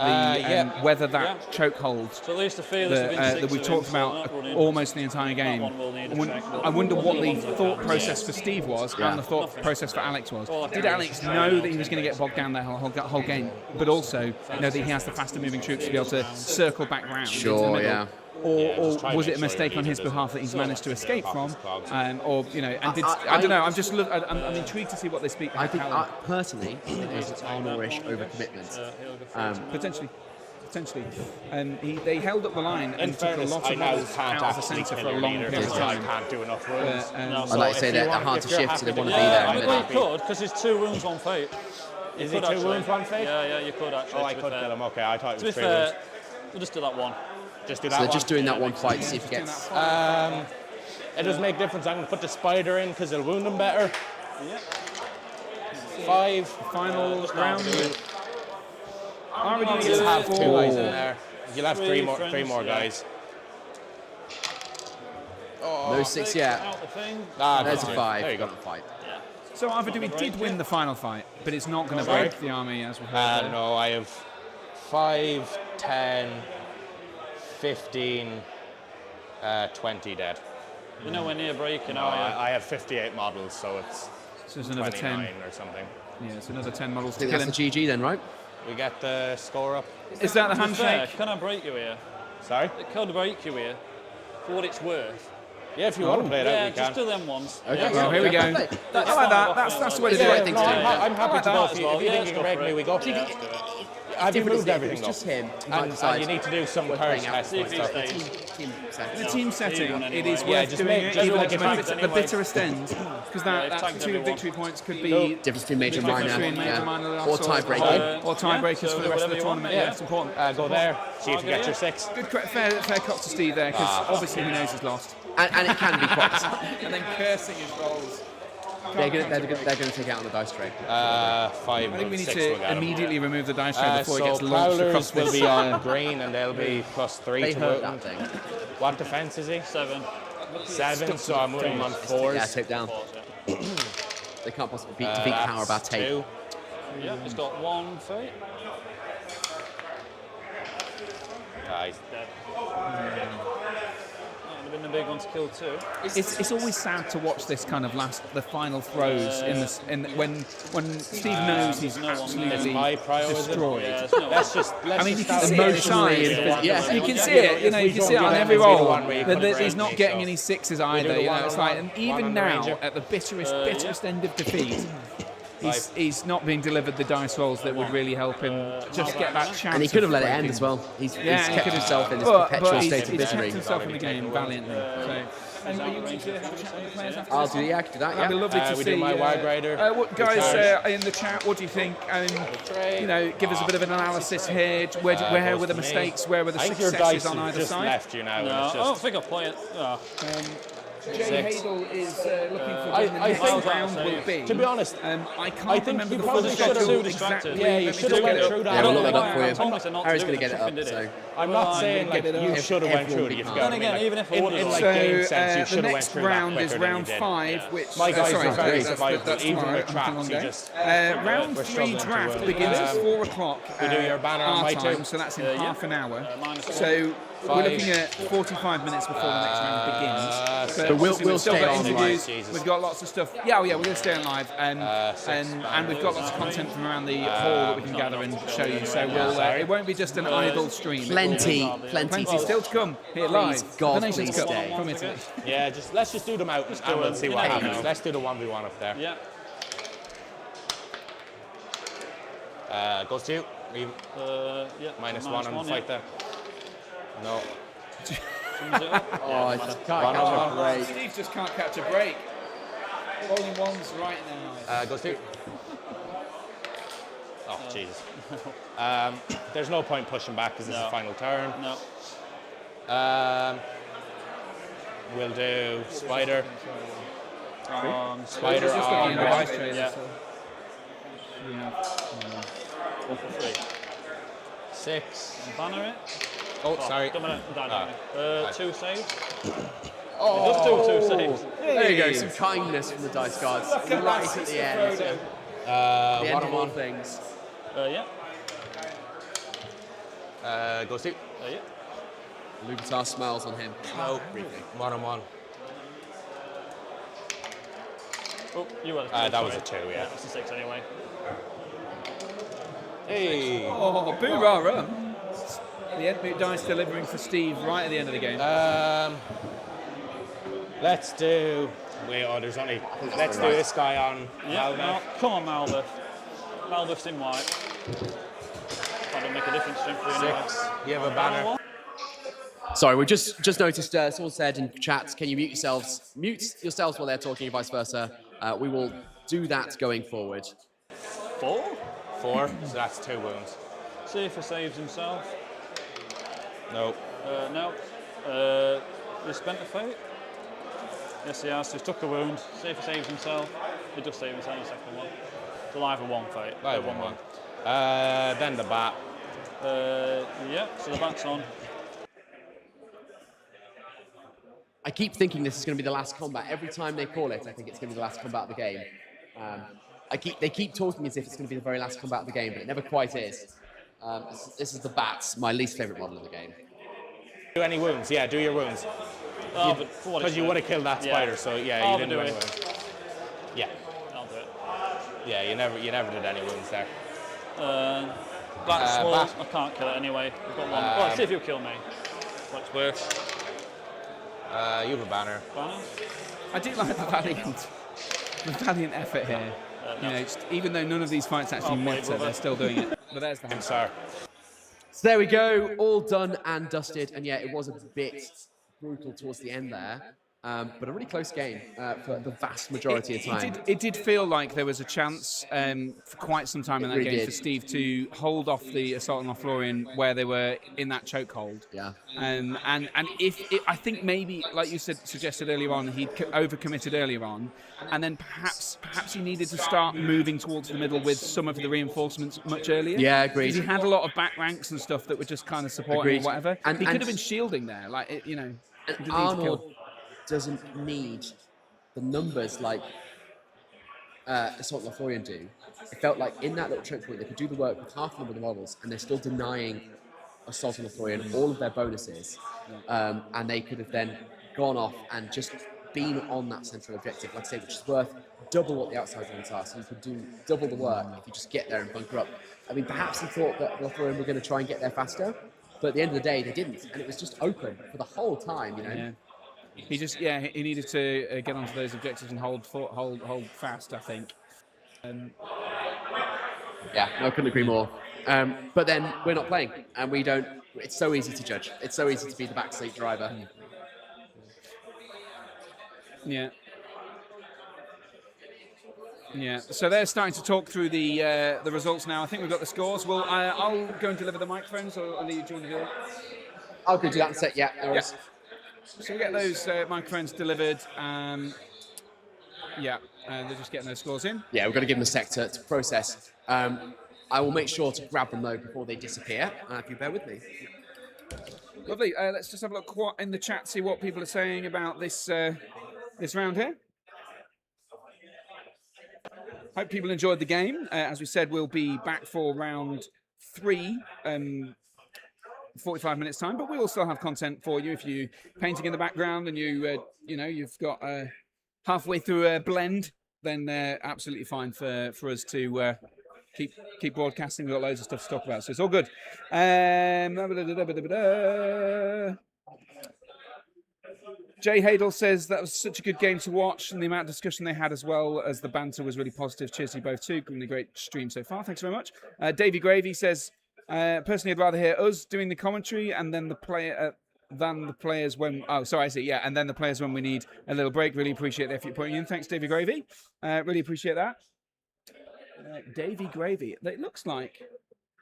whether that choke hold
So at least the feel is
that we talked about almost the entire game. I wonder what the thought process for Steve was and the thought process for Alex was. Did Alex know that he was going to get bogged down the whole game, but also know that he has the faster moving troops to be able to circle back round into the
Sure,
middle?
yeah.
Or was it a mistake on his behalf that he's managed to escape from? Or I don't know. I'm intrigued to see what they speak.
I think personally, it was an Armour-ish overcommitment.
Potentially. They held up the line and took a lot of models out of the centre for a long period of
I
time.
can't do enough runs.
I'd like to say that they're hard to shift, so they want to be there.
Yeah, I
and
mean,
then-
you could, because it's 2 wounds, 1 fate.
Is it 2 wounds, 1 fate?
Yeah, you could actually.
Oh, I could kill him. Okay, I thought it
To be
was 3
fair,
wounds.
we'll just do that one.
Just do
So
that
they're
one.
just doing that one fight to see if he gets.
It does make difference. I'm going to put the spider in because it'll wound him better.
Yeah.
5.
Final round.
You'll have 2 guys in there. You'll have 3 more guys.
No 6 yet.
Out the thing.
There's a 5.
There you go.
Fight.
So Arvidui did win the final fight, but it's not going to break the army as we heard. there.
No, I have 5, 10, 15, 20 dead.
You're nowhere near breaking, are you?
I have 58 models, so it's
So there's another
29
10.
or something.
Yeah, it's another 10 models
I
to
think
kill
that's
him.
the GG then, right?
We get the score up.
Is that the
To be fair,
handshake?
can I break you here?
Sorry?
Can I break you here? For what it's worth.
Yeah, if you want to play it out,
Yeah,
we
just
can.
do them ones.
Okay.
Yeah,
Well, here we go. I like that. That's the way to do
the right
it.
thing to do.
I'm happy to go. If you think you
let's
can
go
break
for
me,
it.
we go.
Yeah, let's do it.
Have you
Different
moved
is
everything
It's
though?
just him.
And you need to do some curse tests
See
and
if he
stuff.
stays.
The team setting, it is
Yeah,
worth
just
doing
make-
it,
just
even
like
at
if
the
anyway.
bitterest end, because
Yeah,
that
tagged
2
everyone.
victory points could be
Difference between major and
difference
minor.
between major and minor
Or tiebreaker.
or tiebreakers
so
for the rest of
whatever
the
you want.
tournament.
Yeah.
Yeah, it's important.
Go there, see if you get your 6.
Good, fair cop to Steve there, because obviously he knows he's lost.
And it can be quite.
And then cursing his rolls.
They're going to take out on the dice tray.
5
I think we need
6
to
will get him.
immediately remove the dice tray before it
So
gets launched across
Prowlers will
this.
be on green and they'll be +3
They
to
hurt
wound.
that thing.
What defense is he?
7.
7, so I'm moving him on 4s.
Yeah, take down. They can't possibly defeat power about 8.
2.
Yeah, it's got 1 fate.
He's
dead. That would have been a big one to kill too.
It's always sad to watch this kind of the final throws when Steve knows he's absolutely
high priority.
destroyed.
Yeah,
Let's just
I mean, you can
have
see
a
it inside.
Yeah.
You can see it. You know, you can see it on every roll.
He's
He's not getting any sixes either. You know, it's like, and even
on the
now
Ranger.
at the bitterest end of defeat. He's not being delivered the dice rolls that would really help him just get that chance.
And he could have
of
let it
breaking.
end as well. He's
He
kept
could have-
himself in this
but
perpetual
he's
state of
kept
misery.
himself in the game valiantly. So, and are you going to have a chat with the players after
I'll
this
do
one?
I can do that,
That'd be
yeah.
lovely to
we
see.
do my wide rider.
What guys in the chat? What do you think? You know, give us a bit of an analysis here. Where were the mistakes? Where were the
I think your
successes
dice
on
have
either
just
side?
left you now.
No,
and
I
it's
don't
just,
think I'll play it. Oh.
Jay Hadel is looking for when the
I
next
think-
round will be.
to be honest,
I can't
I think
remember
you
the
probably
full
should have
schedule
too distracted.
exactly.
Yeah, you
Let me
should
just
have
get
went
it
through
up.
that.
Yeah, we'll look
I
that up for you.
told myself not to
Harry's
do
going to
it,
get it
I
up.
fucking did
So
it.
I'm not saying like
get it
you
up.
should have went
Everyone
through it.
be
You've
calm.
got
Then again, even if I
in
would've
like
So
game sense, you
the
should have went
next
through that
round is
quicker than you
round
did.
5, which
My guys
sorry,
are very
that's
survivable, even
tomorrow.
with traps.
Long
You
day.
just
Round
we're
3
struggling to
draft
win.
begins at 4 o'clock.
we do your banner on
our
my
time,
team.
so that's in half an hour.
-1.
So we're
5.
looking at 45 minutes before the next round begins.
But we'll
obviously we've still
stay
got
on
interviews.
live. Jesus.
We've got lots of stuff. Yeah, we're going to stay on live, and we've got lots of content from around the hall that we can gather and show you. So it won't be just an idle stream.
plenty
Plenty still to come here live.
God,
the Nations
please
Cup
stay.
from Italy.
Yeah, let's just do them out and we'll see what happens. Let's do the 1v1 up there.
Yeah.
Goes to you.
Yeah.
-1 on the fight there. No.
Oh, I just can't catch a break.
Steve just can't catch a break. Rolling ones right now.
Goes to you. Oh, Jesus. There's no point pushing back because this is the final turn.
No.
We'll do Spider.
Spider
Just got
on
the
one.
ice trailer,
Yeah.
so.
3.
6.
Banner it.
Oh, sorry.
Dominant. 2 saves.
Oh,
It does do 2 saves.
there you go. Some kindness from the dice gods right at the end. The end of all
1-on-1.
things.
Yeah.
Goes to you.
Yeah.
Lucatar smiles on him.
No. 1-on-1.
Oh, you were.
That was a 2, yeah.
That's a 6 anyway.
Hey.
Oh, boo-rah-rah. The Ed dice delivering for Steve right at the end of the game.
Let's do. There's only. Let's do this guy on.
Yeah.
Malbec.
No, come on, Malbeth. Malbeth's in white. That don't make a difference to him for you anyway.
6. You have a banner.
Sorry, we just noticed someone said in chat, can you mute yourselves while they're talking and vice versa. We will do that going forward.
4.
4. So that's 2 wounds.
See if he saves himself.
No.
No. He spent a fate. Yes, he has. So he's took a wound. See if he saves himself. He does save himself in the second one. It's alive with 1 fate.
Live
1
1. Then the bat.
Yeah, so the bat's on.
I keep thinking this is going to be the last combat. Every time they call it, I think it's going to be the last combat of the game. They keep talking as if it's going to be the very last combat of the game, but it never quite is. This is the bats, my least favourite model of the game.
Do any wounds? Yeah, do your wounds.
Oh, but for what
Because
it's
you
worth.
would have killed that spider, so yeah,
I'll
you didn't
do
do any
it.
wounds. Yeah.
I'll do it.
Yeah, you never did any wounds there.
Black Sword,
bat.
I can't kill it anyway. We've got 1. Well, let's see if you'll kill me. What it's worth.
You have a banner.
Banner?
I do like the valiant effort here. You know, even though none of these fights actually matter, they're still doing it. But there's the hand.
Sorry.
So there we go, all done and dusted. And yeah, it was a bit brutal towards the end there. But a really close game for the vast majority of time.
It did feel like there was a chance for quite some time in that
really
game
did.
for Steve to hold off the Assault on Lothlorien where they were in that chokehold.
Yeah.
And I think maybe, like you suggested earlier on, he'd overcommitted earlier on, and then perhaps he needed to start moving towards the middle with some of the reinforcements much earlier.
Yeah, agreed.
Because he had a lot of back ranks and stuff that were just kind of supporting
Agreed.
or whatever.
And-
he could
and-
have been shielding there, like he
And
didn't need to
Arnold
kill.
doesn't need the numbers like Assault on Lothlorien do. It felt like in that little choke point, they could do the work with half the number of the models, and they're still denying Assault on the Thorian, all of their bonuses, and they could have then gone off and just been on that central objective, like I say, which is worth double what the outside ones are. So you could do double the work if you just get there and bunker up. I mean, perhaps he thought that the Thorian were going to try and get there faster, but at the end of the day, they didn't, and it was just open for the whole time, you know.
Yeah. He needed to get onto those objectives and hold fast, I think.
Yeah, no, I couldn't agree more. But then we're not playing, and we don't. It's so easy to judge. It's so easy to be the backseat driver.
Yeah. Yeah. So they're starting to talk through the results now. I think we've got the scores. Well, I'll go and deliver the microphones, or do you want to do it?
I'll go do that in a sec. Yeah. No worries.
So we get those microphones delivered. They're just getting those scores in.
Yeah, we've got to give them a sec to process. I will make sure to grab them though before they disappear. If you bear with me.
Lovely. Let's just have a look in the chat, see what people are saying about this this round here. Hope people enjoyed the game. As we said, we'll be back for round 3. 45 minutes time, but we will still have content for you if you painting in the background and you've got halfway through a blend, then absolutely fine for us to keep broadcasting. We've got loads of stuff to talk about, so it's all good. Jay Hadel says that was such a good game to watch, and the amount of discussion they had as well as the banter was really positive. Cheers to you both too. Been a great stream so far. Thanks very much. Davey Gravy says, personally, I'd rather hear us doing the commentary and then the players when. Oh, sorry, I see. Yeah, and then the players when we need a little break. Really appreciate the effort you're putting in. Thanks, Davey Gravy. Really appreciate that. Davey Gravy. It looks like.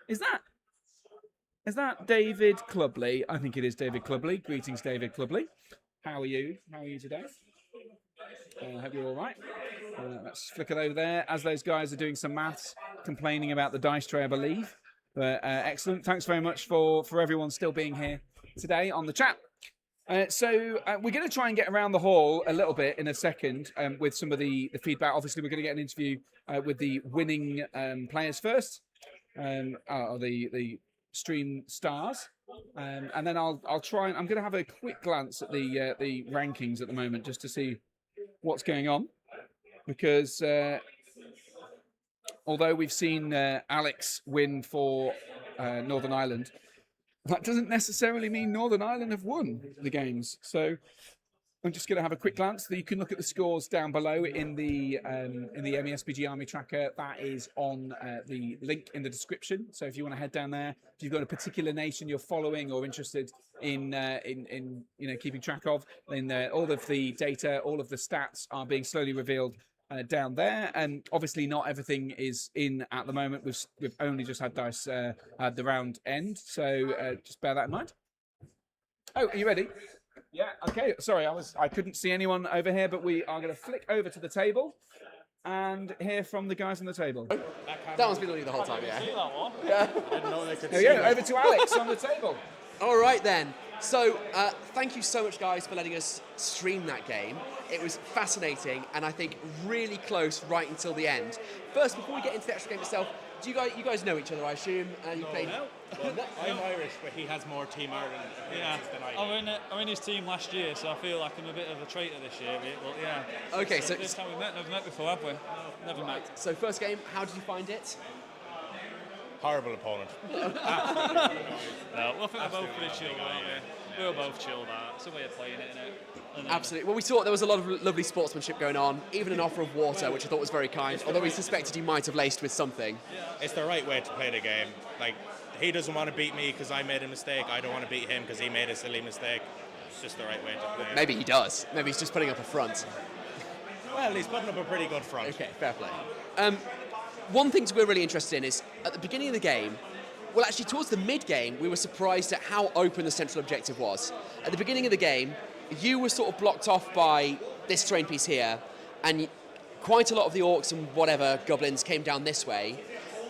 Is that David Clubley? I think it is David Clubley. Greetings, David Clubley. How are you? How are you today? I hope you're all right. Let's flick it over there as those guys are doing some maths, complaining about the dice tray, I believe. But excellent. Thanks very much for everyone still being here today on the chat. So we're going to try and get around the hall a little bit in a second with some of the feedback. Obviously, we're going to get an interview with the winning players first, the stream stars. And then I'll try and I'm going to have a quick glance at the rankings at the moment just to see what's going on, because although we've seen Alex win for Northern Ireland, that doesn't necessarily mean Northern Ireland have won the games. So I'm just going to have a quick glance. You can look at the scores down below in the MESBG Army Tracker. That is on the link in the description. So if you want to head down there, if you've got a particular nation you're following or interested in keeping track of, then all of the data, all of the stats are being slowly revealed down there. And obviously not everything is in at the moment. We've only just had dice at the round end. So just bear that in mind. Oh, are you ready? Yeah, okay. Sorry, I couldn't see anyone over here, but we are going to flick over to the table and hear from the guys on the table.
That one's been on you the whole time, yeah.
Yeah. I didn't know they could see
that. Over to Alex on the table.
All right then. So thank you so much, guys, for letting us stream that game. It was fascinating, and I think really close right until the end. First, before we get into the actual game itself, you guys know each other, I assume? You played.
No. Well, I'm Irish, but he has more Team Ireland than I do.
I'm in his team last year, so I feel like I'm a bit of a traitor this year. But yeah.
Okay, so
this time we met. Never met before, have we? Never met.
So first game, how did you find it?
Horrible opponent.
No, I think we're both pretty chilled, aren't we? We were both chilled out. It's a way of playing it, isn't it?
Absolutely. Well, we saw there was a lot of lovely sportsmanship going on, even an offer of water, which I thought was very kind, although we suspected he might have laced with something.
It's the right way to play the game. Like, he doesn't want to beat me because I made a mistake. I don't want to beat him because he made a silly mistake. It's just the right way to play.
Maybe he does. Maybe he's just putting up a front.
Well, he's putting up a pretty good front.
Okay, fair play. One thing we're really interested in is, at the beginning of the game, well, actually, towards the mid-game, we were surprised at how open the central objective was. At the beginning of the game, you were sort of blocked off by this terrain piece here, and quite a lot of the orcs and whatever goblins came down this way.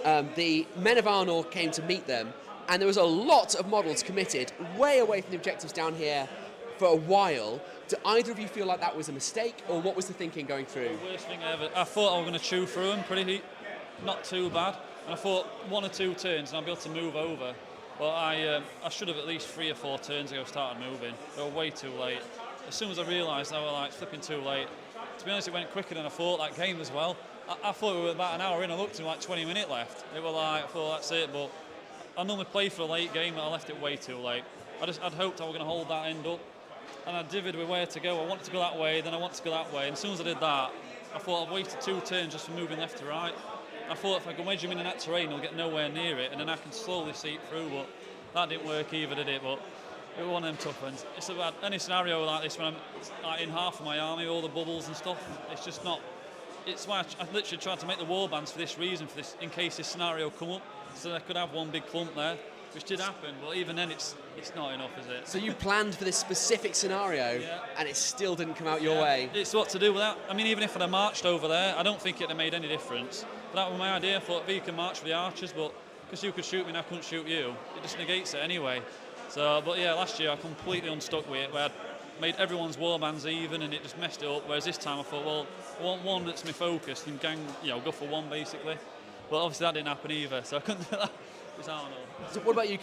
The men of Arnor came to meet them, and there was a lot of models committed way away from the objectives down here for a while. Do either of you feel like that was a mistake, or what was the thinking going through?
The worst thing ever. I thought I was going to chew through them pretty, not too bad. And I thought 1 or 2 turns and I'll be able to move over. But I should have at least 3 or 4 turns ago started moving. They were way too late. As soon as I realised I was like flipping too late, to be honest, it went quicker than I thought that game as well. I thought we were about an hour in. I looked at like 20 minutes left. It was like, I thought that's it. But I normally play for a late game, but I left it way too late. I'd hoped I was going to hold that end up, and I divvied with where to go. I wanted to go that way, then I wanted to go that way. And as soon as I did that, I thought I've wasted 2 turns just from moving left to right. I thought if I can wedge him in that terrain, he'll get nowhere near it, and then I can slowly see it through. But that didn't work either, did it? But it was one of them tough ones. It's about any scenario like this when I'm like in half of my army, all the bubbles and stuff. It's just not. It's why I literally tried to make the warbands for this reason, in case this scenario come up, so I could have one big clump there, which did happen. But even then, it's not enough, is it?
So you planned for this specific scenario, and it still didn't come out your way.
It's what to do with that. I mean, even if I'd have marched over there, I don't think it'd have made any difference. But that was my idea. I thought you can march for the archers, but because you could shoot me and I couldn't shoot you, it just negates it anyway. So, but yeah, last year I completely unstuck with it, where I'd made everyone's warbands even, and it just messed it up. Whereas this time I thought, well, I want one that's me focused and go for one basically. But obviously that didn't happen either, so I couldn't do that. I don't know.
So what about you?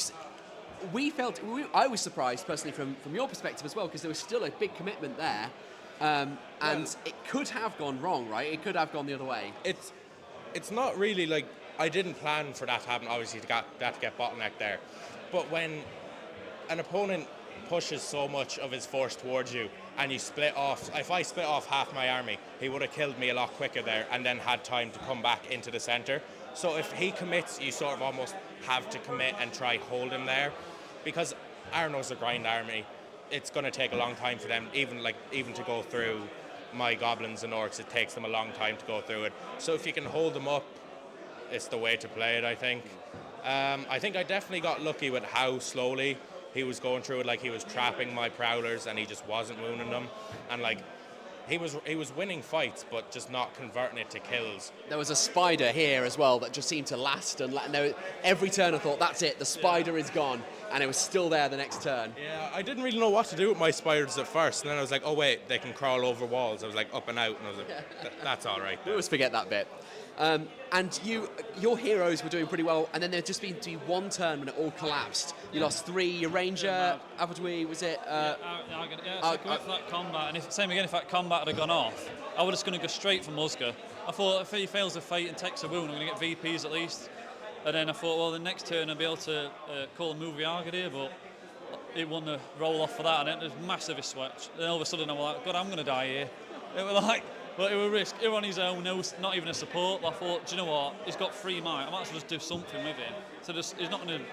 I was surprised personally from your perspective as well, because there was still a big commitment there, and it could have gone wrong, right? It could have gone the other way.
It's not really like, I didn't plan for that to happen, obviously, to get bottlenecked there. But when an opponent pushes so much of his force towards you and you split off, if I split off half my army, he would have killed me a lot quicker there and then had time to come back into the centre. So if he commits, you sort of almost have to commit and try hold him there, because Arno's a grind army. It's going to take a long time for them, even to go through my goblins and orcs. It takes them a long time to go through it. So if you can hold them up, it's the way to play it, I think. I think I definitely got lucky with how slowly he was going through it. Like, he was trapping my prowlers and he just wasn't wounding them, and like he was winning fights but just not converting it to kills.
There was a spider here as well that just seemed to last, and every turn I thought, that's it, the spider is gone, and it was still there the next turn.
Yeah, I didn't really know what to do with my spiders at first, and then I was like, oh wait, they can crawl over walls. I was like, up and out, and I was like, that's all right.
We always forget that bit. And your heroes were doing pretty well, and then there just been to be one turn when it all collapsed. You lost 3, your ranger, Abadwi, was it?
So go for that combat, and if that combat had gone off, I was just going to go straight for Musga. I thought if he fails a fight and takes a wound, I'm going to get VPs at least. And then I thought, well, the next turn I'll be able to call a movie Argadir, but it wouldn't roll off for that, and it was massive switch. Then all of a sudden I was like, God, I'm going to die here. It was like, but it was a risk. He was on his own, not even a support. But I thought, do you know what? He's got 3 might. I might as well just do something with him. So he's not going to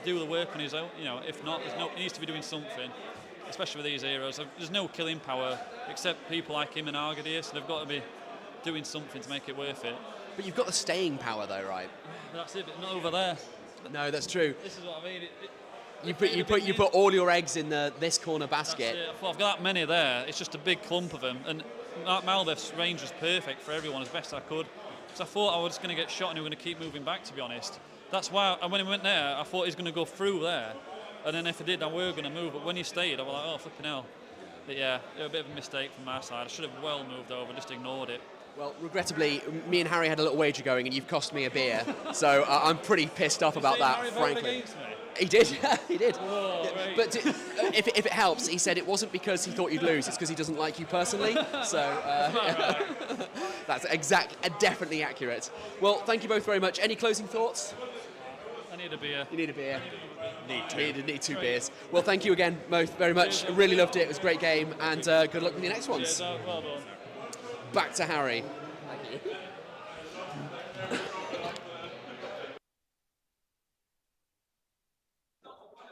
do the work on his own. If not, he needs to be doing something, especially with these heroes. There's no killing power except people like him and Argadir, so they've got to be doing something to make it worth it.
But you've got the staying power though, right?
That's it, but not over there.
No, that's true.
This is what I mean.
You put all your eggs in this corner basket.
Well, I've got that many there. It's just a big clump of them, and Maldef's range was perfect for everyone as best I could. So I thought I was just going to get shot and he was going to keep moving back, to be honest. That's why when he went there, I thought he was going to go through there, and then if he did, I were going to move. But when he stayed, I was like, oh flipping hell. But yeah, it was a bit of a mistake from my side. I should have well moved over, just ignored it.
Well, regrettably, me and Harry had a little wager going, and you've cost me a beer. So I'm pretty pissed off about that,
Harry
frankly.
Against me?
He did, he did.
Whoa, right.
But if it helps, he said it wasn't because he thought you'd lose, it's because he doesn't like you personally. So that's definitely accurate. Well, thank you both very much. Any closing thoughts?
I need a beer.
You need a beer? Need 2
Right.
beers. Well, thank you again, both, very much. I really loved it. It was a great game, and good luck with your next ones.
Cheers, well done.
Back to Harry. Thank you.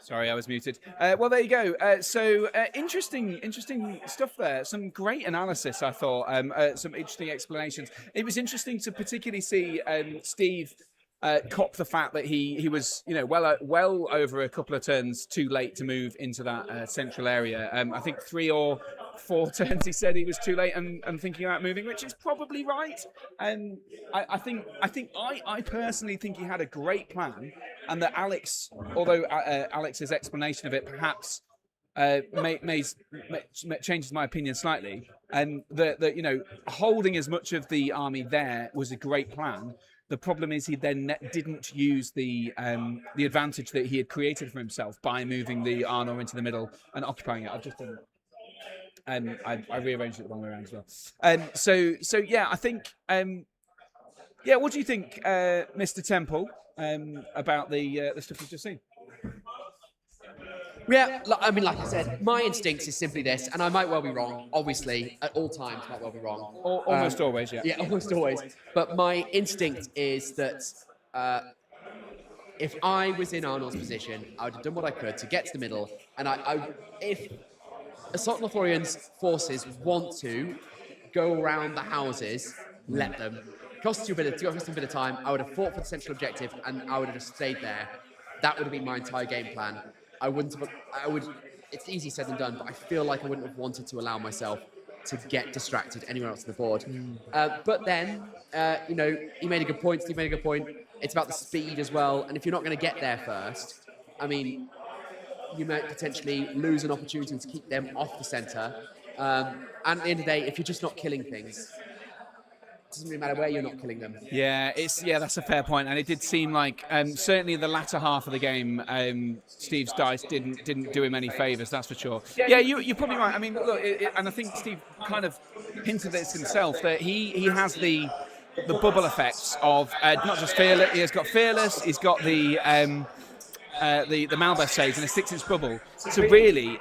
Sorry, I was muted. Well, there you go. So interesting stuff there. Some great analysis, I thought. Some interesting explanations. It was interesting to particularly see Steve cop the fact that he was, well over a couple of turns too late to move into that central area. I think 3 or 4 turns he said he was too late and thinking about moving, which is probably right. I personally think he had a great plan, and that Alex, although Alex's explanation of it perhaps changes my opinion slightly, and that holding as much of the army there was a great plan. The problem is he then didn't use the advantage that he had created for himself by moving the Arnor into the middle and occupying it. I've just done it. I rearranged it the wrong way around as well. So yeah, I think. Yeah, what do you think, Mr. Temple, about the stuff you've just seen?
Yeah, I mean, like I said, my instinct is simply this, and I might well be wrong. Obviously, at all times, might well be wrong.
Almost always, yeah.
Yeah, almost always. But my instinct is that if I was in Arnold's position, I would have done what I could to get to the middle, and if Assault Lothorian's forces want to go around the houses, let them. Cost you a bit of time. I would have fought for the central objective, and I would have just stayed there. That would have been my entire game plan. It's easy said than done, but I feel like I wouldn't have wanted to allow myself to get distracted anywhere else on the board. But then, he made a good point. Steve made a good point. It's about the speed as well. And if you're not going to get there first, I mean, you might potentially lose an opportunity to keep them off the centre. And at the end of the day, if you're just not killing things, it doesn't really matter where you're not killing them.
Yeah, that's a fair point, and it did seem like certainly in the latter half of the game, Steve's dice didn't do him any favours. That's for sure. Yeah, you're probably right. I mean, look, and I think Steve kind of hinted this himself that he has the bubble effects of not just fearless. He has got fearless. He's got the Malbeth saves and a 6-inch bubble. So really,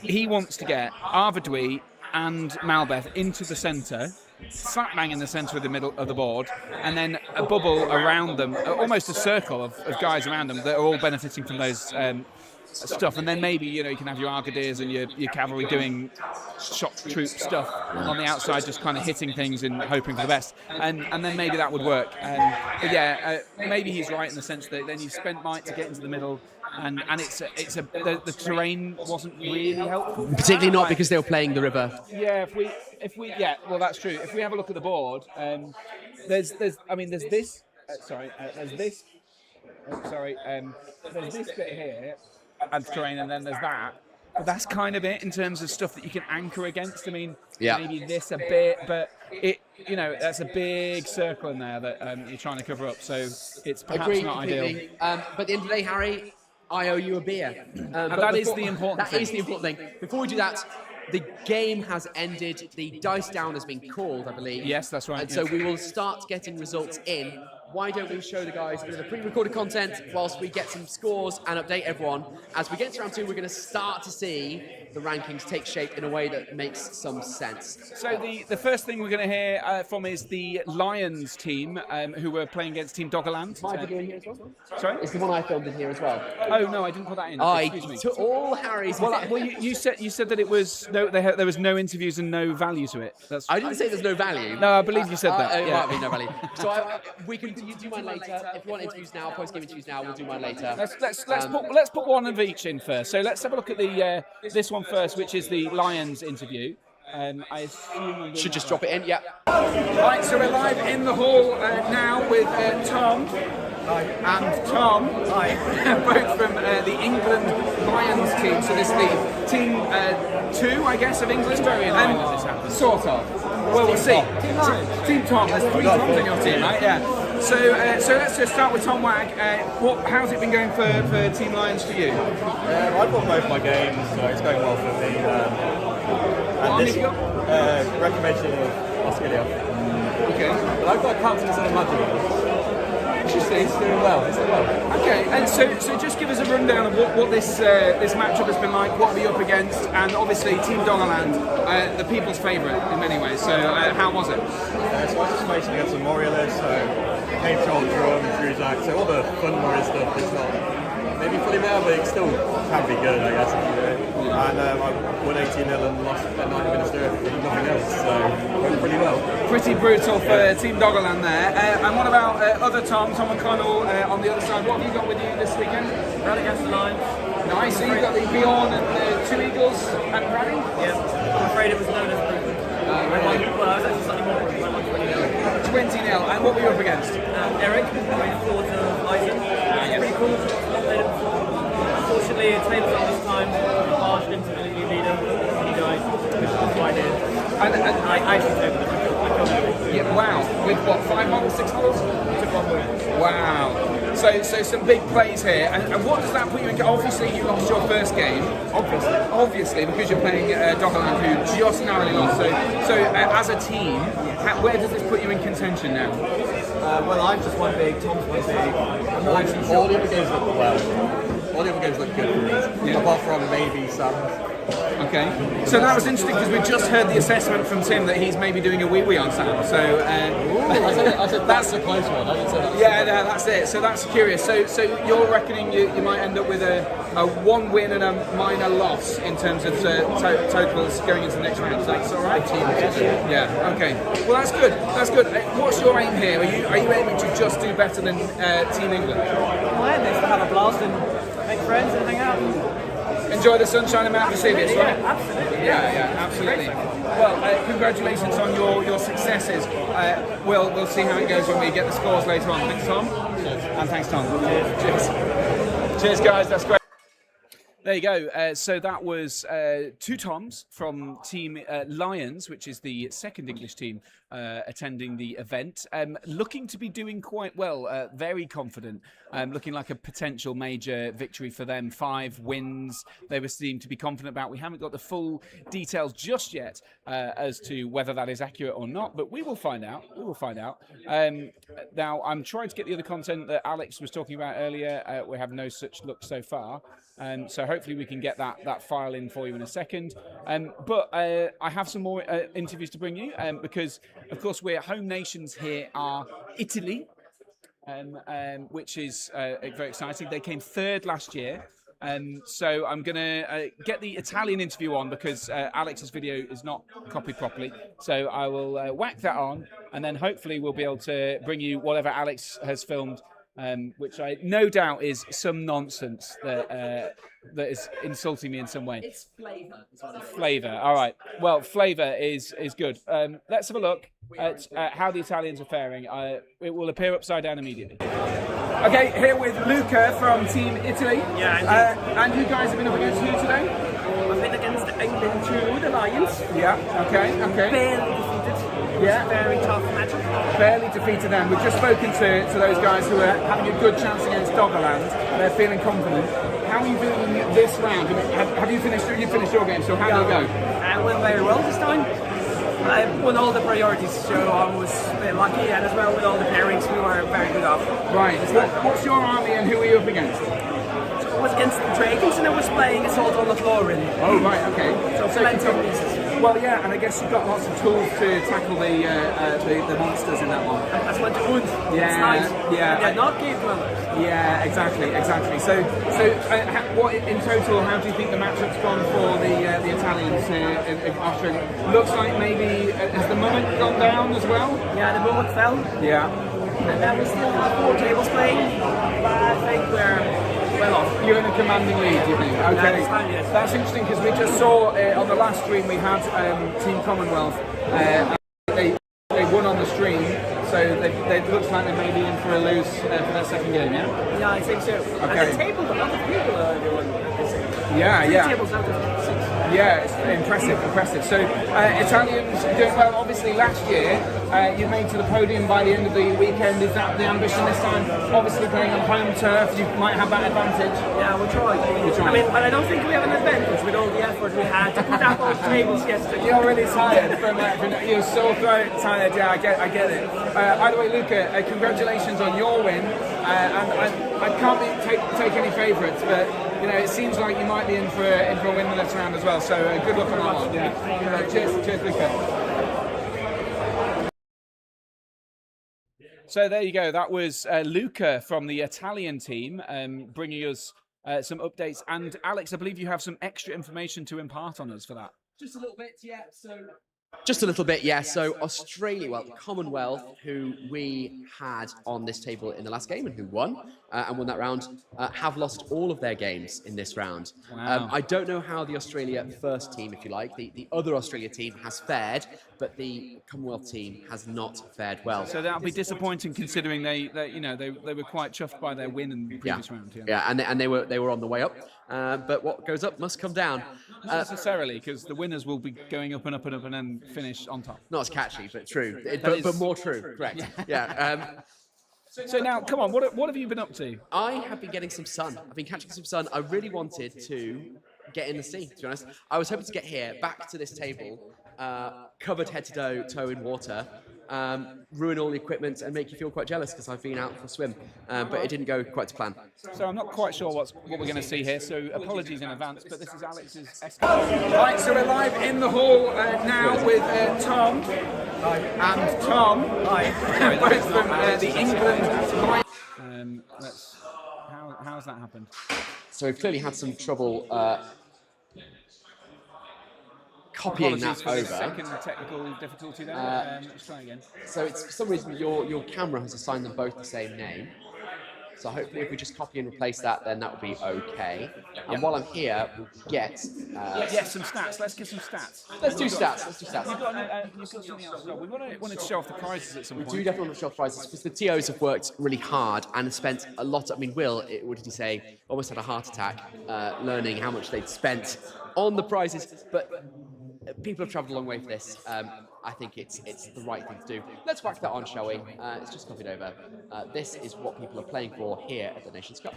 he wants to get Arvedui and Malbeth into the centre, slap bang in the centre of the middle of the board, and then a bubble around them, almost a circle of guys around them that are all benefiting from those stuff. And then maybe you can have your Argadiers and your cavalry doing shock troop stuff on the outside, just kind of hitting things and hoping for the best. And then maybe that would work. But yeah, maybe he's right in the sense that then you spent might to get into the middle. And the terrain wasn't really helpful.
Particularly not because they were playing the river.
Yeah, if we well, that's true. If we have a look at the board, there's this bit here and terrain, and then there's that. But that's kind of it in terms of stuff that you can anchor against. I mean, maybe this a bit, but that's a big circle in there that you're trying to cover up. So it's perhaps not ideal.
But at the end of the day, Harry, I owe you a beer.
And that is the important thing.
That is the important thing. Before we do that, the game has ended. The dice down has been called, I believe.
Yes, that's right.
And so we will start getting results in. Why don't we show the guys a bit of the pre-recorded content whilst we get some scores and update everyone? As we get to round 2, we're going to start to see the rankings take shape in a way that makes some sense.
So the first thing we're going to hear from is the Lions team, who were playing against Team Doggerland.
My video in here as well?
Sorry?
It's the one I filmed in here as well.
Oh, no, I didn't put that in. Excuse me.
To all Harry's...
Well, you said that it was there was no interviews and no value to it.
I didn't say there's no value.
No, I believe you said that.
It might be no value. So we can do mine later. If you want interviews now, post-game interviews now, we'll do mine later.
Let's put one of each in first. So let's have a look at this one first, which is the Lions interview. I assume
should just drop it in. Yeah.
Right, so we're live in the hall now with Tom. Hi. And Tom. Hi. Both from the England Lions team. So this is the team 2, I guess, of England. Very annoying that this happens. Sort of. Well, we'll see. Team Tom. There's 3 Toms in your team, right? Yeah. So let's just start with Tom Wag. How's it been going for Team Lions for you?
I've won both my games, so it's going well for me. And this recommendation of Australia.
Okay.
But I've got captain instead of Magic. Interesting. It's doing well.
Okay, and so just give us a rundown of what this matchup has been like. What are we up against? And obviously Team Doggerland, the people's favourite in many ways. So how was it?
So I was just facing against some Morialists, so Cave Troll, Drum, Druzak, so all the fun Warrior stuff. It's not maybe fully there, but it still can be good, I guess, if you do it. And I won 18-0 and lost 90 minutes to nothing else, so went pretty well.
Pretty brutal for Team Doggerland there. And what about other Tom O'Connell on the other side? What have you got with you this weekend?
Ran against the Lions.
Nice, so you've got the Bjorn and 2 Eagles and Rally?
Yeah, I'm afraid it was known as brutal. Well, I was actually slightly more brutal. I won 20-0.
20-0, and what were you up against?
Eric, playing forward to Isaac. Pretty cool, not played it before. Unfortunately, Taylor's on this time, barged into the new leader, you guys, which is what I did. And I actually took them.
Yeah, wow. With what, 5 models, 6 models?
I took 1
Wow. So some big plays here. And what does that put you in? Obviously, you lost your first game. Obviously, because you're playing Doggerland, who just narrowly lost. So as a team, where does this put you in contention now?
Well, I've just won big, Tom's won big. I'm not actually sure. All the other games look well. All the other games look good for me. Apart from maybe some.
Okay, so that was interesting because we just heard the assessment from Tim that he's maybe doing a wee-wee on Sam. So
I said that's a close one. I didn't say that.
Yeah, no, that's it. So that's curious. So you're reckoning you might end up with a 1 win and a minor loss in terms of totals going into the next round. So that's all right. Yeah. Okay. Well, that's good. That's good. What's your aim here? Are you aiming to just do better than Team England?
Well, yeah, just to have a blast and make friends and hang out.
Enjoy the sunshine of Mount Vesuvius, right?
Yeah, absolutely.
Yeah, absolutely. Well, congratulations on your successes. We'll see how it goes when we get the scores later on. Thanks, Tom. Cheers. And thanks, Tom. Cheers. Cheers, guys. That's great. There you go. So that was 2 Toms from Team Lions, which is the second English team attending the event. Looking to be doing quite well, very confident, looking like a potential major victory for them. 5 wins they were seem to be confident about. We haven't got the full details just yet as to whether that is accurate or not, but we will find out. Now, I'm trying to get the other content that Alex was talking about earlier. We have no such luck so far. So hopefully we can get that file in for you in a second. But I have some more interviews to bring you because, of course, we're home nations here are Italy, which is very exciting. They came 3rd last year. So I'm going to get the Italian interview on because Alex's video is not copied properly. So I will whack that on and then hopefully we'll be able to bring you whatever Alex has filmed. Which I no doubt is some nonsense that is insulting me in some way.
It's flavour.
Flavour. All right. Well, flavour is good. Let's have a look at how the Italians are faring. It will appear upside down immediately. Okay, here with Luca from Team Italy.
Yeah,
and you guys have been up against who today?
I've been against England 2, the Lions.
Yeah. Okay.
Barely defeated.
Yeah.
Very tough matchup.
Barely defeated them. We've just spoken to those guys who are having a good chance against Doggerland. They're feeling confident. How are you doing this round? Have you finished? You finished your game, so how did it go?
I went very well this time. I won all the priorities, so I was a bit lucky, and as well with all the pairings, we were very good off.
Right. What's your army and who are you up against?
So I was against the Dragons, and I was playing Assault on the Floor, really.
Oh, right. Okay.
So plenty of pieces.
Well, yeah, and I guess you've got lots of tools to tackle the monsters in that one.
That's what you want.
Yeah,
it's nice.
yeah.
And they're not cute ones.
Yeah, exactly. So, what in total? How do you think the matchup's gone for the Italians in Australia? Looks like maybe has the moment gone down as well?
Yeah, the moment fell.
Yeah.
And then we still have 4 tables playing, but I think we're well off.
You're in a commanding lead, you think? Okay.
Yes.
That's interesting because we just saw on the last stream we had Team Commonwealth. They won on the stream, so they looks like they may be in for a lose for their second game. Yeah.
Yeah, I think so.
Okay.
And the tables, a lot of people are doing.
Yeah.
Tables out of 6.
Yeah, it's impressive. So Italians doing well. Obviously, last year you made to the podium by the end of the weekend. Is that the ambition this time? Obviously, playing on home turf, you might have that advantage.
Yeah, we'll try. I mean, but I don't think we have an advantage with all the effort we had to put up those tables yesterday.
You're really tired from you're sore throat, tired. Yeah, I get it. Either way, Luca, congratulations on your win. And I can't take any favourites, but you know it seems like you might be in for a win the next round as well. So good luck on that one. Yeah. Cheers, Luca. So there you go. That was Luca from the Italian team bringing us some updates. And Alex, I believe you have some extra information to impart on us for that.
Just a little bit, yeah. Just a little bit, yeah. So Australia, well, Commonwealth, who we had on this table in the last game and who won that round, have lost all of their games in this round.
Wow.
I don't know how the Australia first team, if you like, the other Australia team has fared, but the Commonwealth team has not fared well.
So that'll be disappointing considering they were quite chuffed by their win in the previous round.
Yeah, and they were on the way up. But what goes up must come down.
Not necessarily, because the winners will be going up and up and up and then finish on top.
Not as catchy, but true. But more true. Correct. Yeah.
So now, come on, what have you been up to?
I have been getting some sun. I've been catching some sun. I really wanted to get in the sea, to be honest. I was hoping to get here, back to this table, covered head to toe in water, ruin all the equipment and make you feel quite jealous because I've been out for a swim. But it didn't go quite to plan.
So I'm not quite sure what we're going to see here, so apologies in advance, but this is Alex's estimate. Right, so we're live in the hall now with Tom. Hi. And Tom. Hi. Both from the England. How's that happened?
So we've clearly had some trouble copying that
for
over.
The second technical difficulty there. Let's try again.
So it's for some reason your camera has assigned them both the same name. So hopefully if we just copy and replace that, then that will be okay. And while I'm here, we'll get...
yes, some stats. Let's get some stats.
Let's do stats.
You've got something else. We wanted to show off the prizes at some point.
We do definitely want to show off prizes because the TOs have worked really hard and spent a lot. I mean, Will, what did he say? Almost had a heart attack learning how much they'd spent on the prizes. But people have travelled a long way for this. I think it's the right thing to do. Let's whack that on, shall we? It's just copied over. This is what people are playing for here at the Nations Cup.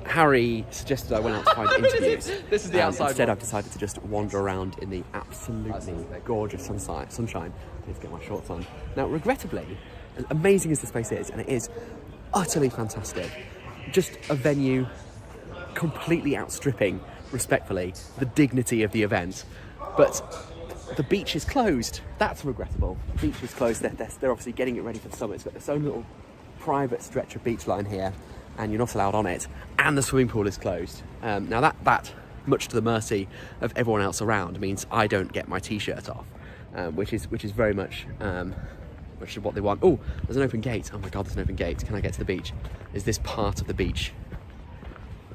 Harry suggested I went out to find interviews. This is the outside Instead, I've decided to just wander around in the absolutely gorgeous sunshine. Let's get my shorts on. Now, regrettably, as amazing as the space is, and it is utterly fantastic, just a venue completely outstripping, respectfully, the dignity of the event. But the beach is closed. That's regrettable. The beach is closed. They're obviously getting it ready for the summer. It's got its own little private stretch of beach line here, and you're not allowed on it. And the swimming pool is closed. Now that, much to the mercy of everyone else around, means I don't get my t-shirt off, which is very much what they want. Oh, there's an open gate. Oh my God, there's an open gate. Can I get to the beach? Is this part of the beach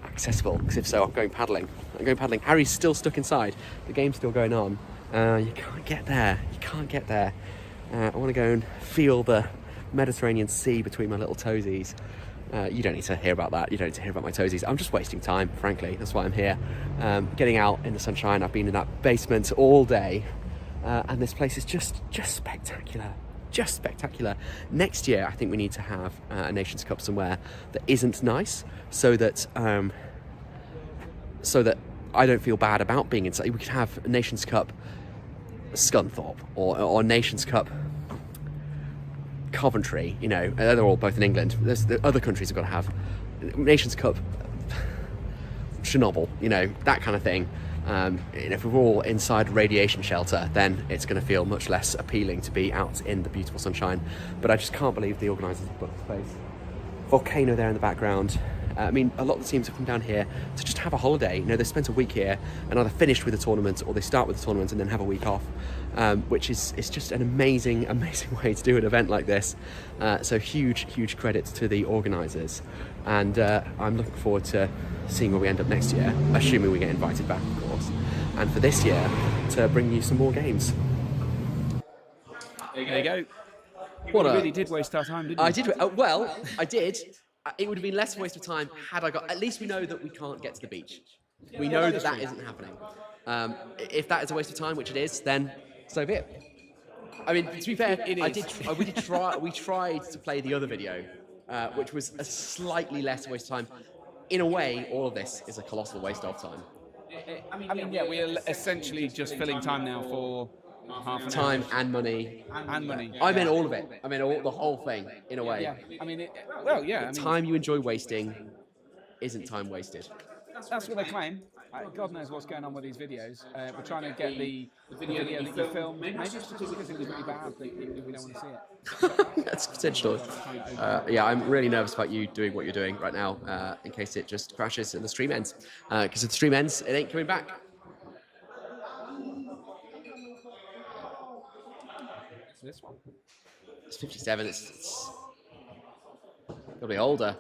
accessible? Because if so, I'm going paddling. Harry's still stuck inside. The game's still going on. You can't get there. I want to go and feel the Mediterranean Sea between my little toesies. You don't need to hear about that. You don't need to hear about my toesies. I'm just wasting time, frankly. That's why I'm here. Getting out in the sunshine. I've been in that basement all day. And this place is just spectacular. Just spectacular. Next year, I think we need to have a Nations Cup somewhere that isn't nice, so that I don't feel bad about being inside. We could have a Nations Cup Scunthorpe or Nations Cup Coventry. You know, they're all both in England. The other countries have got to have Nations Cup Chernobyl. You know, that kind of thing. If we're all inside a radiation shelter, then it's going to feel much less appealing to be out in the beautiful sunshine. But I just can't believe the organisers have got the space. Volcano there in the background. I mean, a lot of the teams have come down here to just have a holiday. You know, they spent a week here and either finished with the tournament or they start with the tournament and then have a week off, which is just an amazing way to do an event like this. So huge credit to the organisers. And I'm looking forward to seeing where we end up next year, assuming we get invited back, of course. And for this year, to bring you some more games.
There you go. You really did waste our time, didn't you?
I did. Well, I did. It would have been less waste of time had I got... At least we know that we can't get to the beach. We know that isn't happening. If that is a waste of time, which it is, then so be it. I mean, to be fair, we tried to play the other video, which was a slightly less waste of time. In a way, all of this is a colossal waste of time.
I mean, yeah, we're essentially just filling time now for half an
time
hour.
And money.
And money.
I meant all of it. I meant the whole thing, in a way.
Yeah. I mean,
time you enjoy wasting isn't time wasted.
That's what they claim. God knows what's going on with these videos. We're trying to get the video that you filmed. Maybe it's just because it was really bad that we don't want to see it.
That's potential. Yeah, I'm really nervous about you doing what you're doing right now, in case it just crashes and the stream ends. Because if the stream ends, it ain't coming back.
This one.
It's 57. It's gotta be older.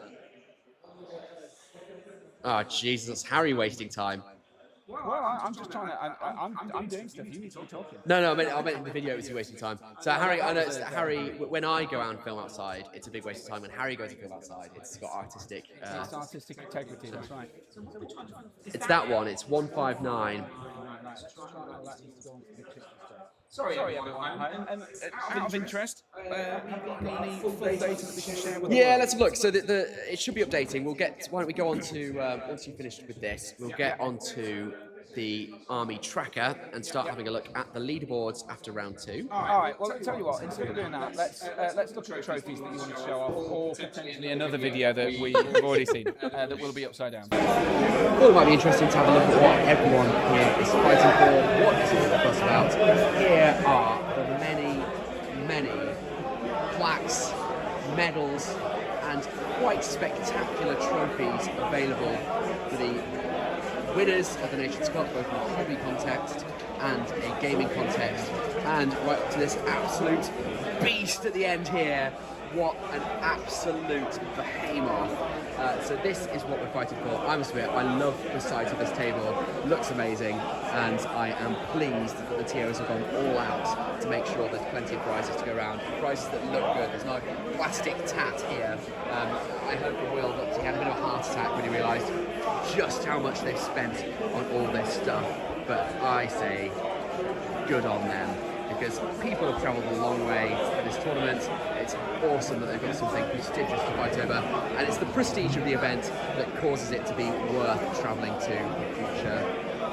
Oh Jesus, it's Harry wasting time.
Well, I'm just trying to. I'm doing stuff. You need to be talking.
No, I meant in the video it's wasting time. So Harry, I know Harry. When I go out and film outside, it's a big waste of time. When Harry goes and film outside, it's got artistic.
It's artistic integrity. That's right.
It's that one. It's 159.
Sorry everyone. Out of interest, have you got any full data that we can share with the
Yeah,
world?
let's have a look. So it should be updating. Why don't we go on to once you've finished with this, we'll get onto the Army tracker and start having a look at the leaderboards after round 2.
All right. Well, tell you what. Instead of doing that, let's look at the trophies that you want to show off, or potentially another video that we've already seen that will be upside down.
Well, it might be interesting to have a look at what everyone here is fighting for. What is all the fuss about? Here are the many plaques, medals, and quite spectacular trophies available for the winners of the Nations Cup, both in a hobby context and a gaming context, and right up to this absolute beast at the end here. What an absolute behemoth. So this is what we're fighting for. I must admit, I love the size of this table. It looks amazing, and I am pleased that the TOs have gone all out to make sure there's plenty of prizes to go around. Prizes that look good. There's no plastic tat here. I heard from Will that he had a bit of a heart attack when he realised just how much they've spent on all this stuff. But I say, good on them, because people have travelled a long way for this tournament. It's awesome that they've got something prestigious to fight over, and it's the prestige of the event that causes it to be worth travelling to in future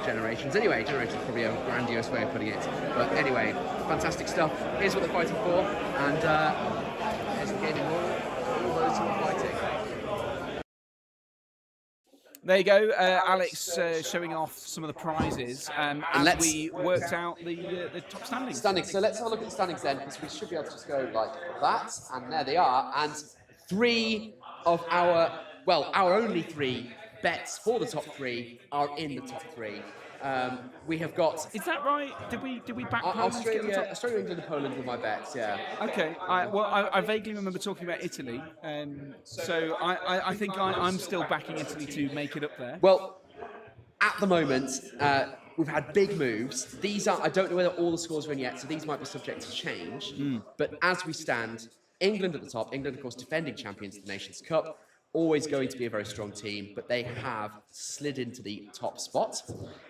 generations. Anyway, generations is probably a grandiose way of putting it, but anyway, fantastic stuff. Here's what they're fighting for, and here's the gaming hall, all those who are fighting.
There you go, Alex showing off some of the prizes as we worked out the top standings.
So let's have a look at the standings then, because we should be able to just go like that, and there they are. And our only 3 bets for the top 3 are in the top 3. We have got.
Is that right? Did we back
Australia, England, and Poland were my bets. Yeah.
Okay. I vaguely remember talking about Italy, so I think I'm still backing Italy to make it up there.
Well, at the moment, we've had big moves. These are. I don't know whether all the scores are in yet, so these might be subject to change. But as we stand, England at the top. England, of course, defending champions of the Nations Cup. Always going to be a very strong team, but they have slid into the top spot.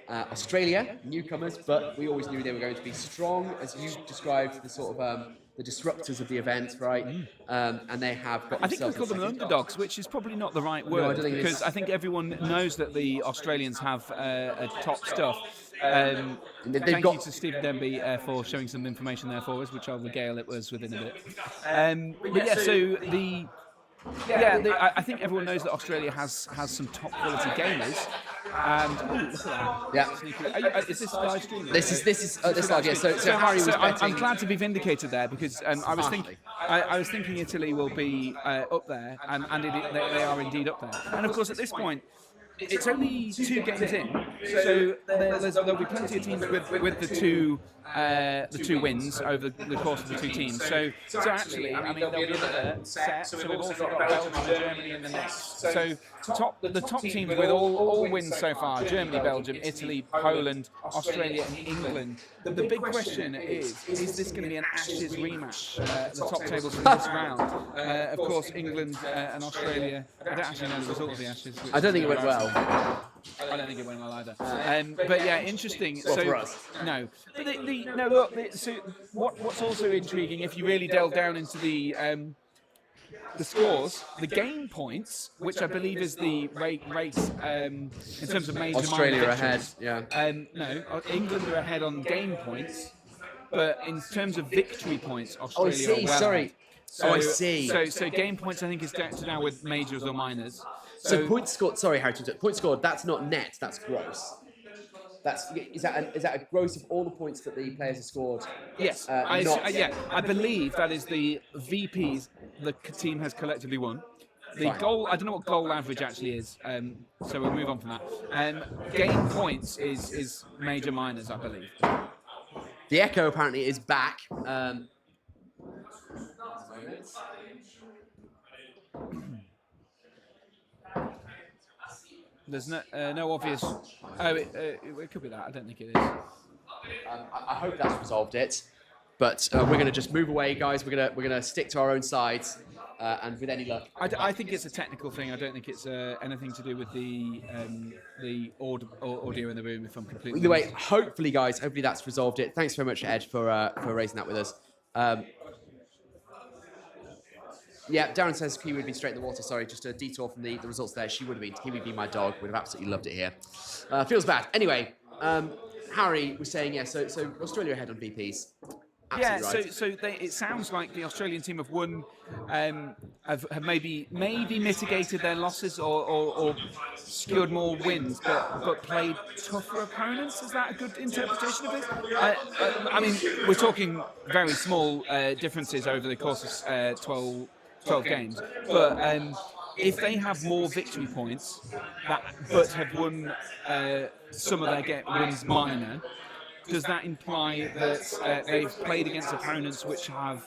Australia, newcomers, but we always knew they were going to be strong, as you described, the sort of the disruptors of the event, right? And they have got.
I think we call them underdogs, which is probably not the right word, because I think everyone knows that the Australians have a top stuff. Thank you to Stephen Denby for showing some information there for us, which I'll regale it was within a bit. But yeah, so I think everyone knows that Australia has some top quality gamers, and look at that.
Yeah.
Is this live streaming?
This is live. Yeah. So Harry was betting.
I'm glad to be vindicated there, because I was thinking Italy will be up there, and they are indeed up there. And of course, at this point, it's only 2 games in, so there'll be plenty of teams with the two wins over the course of the 2 teams. So actually, I mean, there'll be another set. So we've also got Belgium and Germany in the next. So the top teams with all wins so far: Germany, Belgium, Italy, Poland, Australia, and England. The big question is this going to be an Ashes rematch? The top tables from this round. Of course, England and Australia. I don't actually know the result of the Ashes.
I don't think it went well.
I don't think it went well either. But yeah, interesting.
Well, for us.
No. But so what's also intriguing, if you really delve down into the scores, the game points, which I believe is the race in terms of major
Australia
minor
ahead,
victories.
yeah.
No, England are ahead on game points, but in terms of victory points, Australia are well ahead. So,
I see.
So game points, I think, is down to now with majors or minors.
So points scored. Sorry, Harry. Points scored. That's not net. That's gross. Is that a gross of all the points that the players have scored?
Yes. I believe that is the VPs the team has collectively won. The goal, I don't know what goal average actually is, so we'll move on from that. Game points is major minors, I believe.
The Echo apparently is back.
There's no obvious. Oh, it could be that. I don't think it is.
I hope that's resolved it. But we're going to just move away, guys. We're gonna stick to our own sides. and with any luck,
I think it's a technical thing. I don't think it's anything to do with the audio in the room. If I'm completely
either way,
honest.
hopefully, guys, hopefully that's resolved it. Thanks very much, Ed, for raising that with us. Yeah, Darren says Kiwi would be straight in the water. Sorry, just a detour from the results there. She would have been. Kiwi would be my dog. Would have absolutely loved it here. Feels bad. Anyway, Harry was saying, yeah, so Australia ahead on VPs. Absolutely right.
It sounds like the Australian team have won, have maybe mitigated their losses or secured more wins, but played tougher opponents. Is that a good interpretation of this? I mean, we're talking very small differences over the course of 12 games, but if they have more victory points but have won some of their wins minor, does that imply that they've played against opponents which have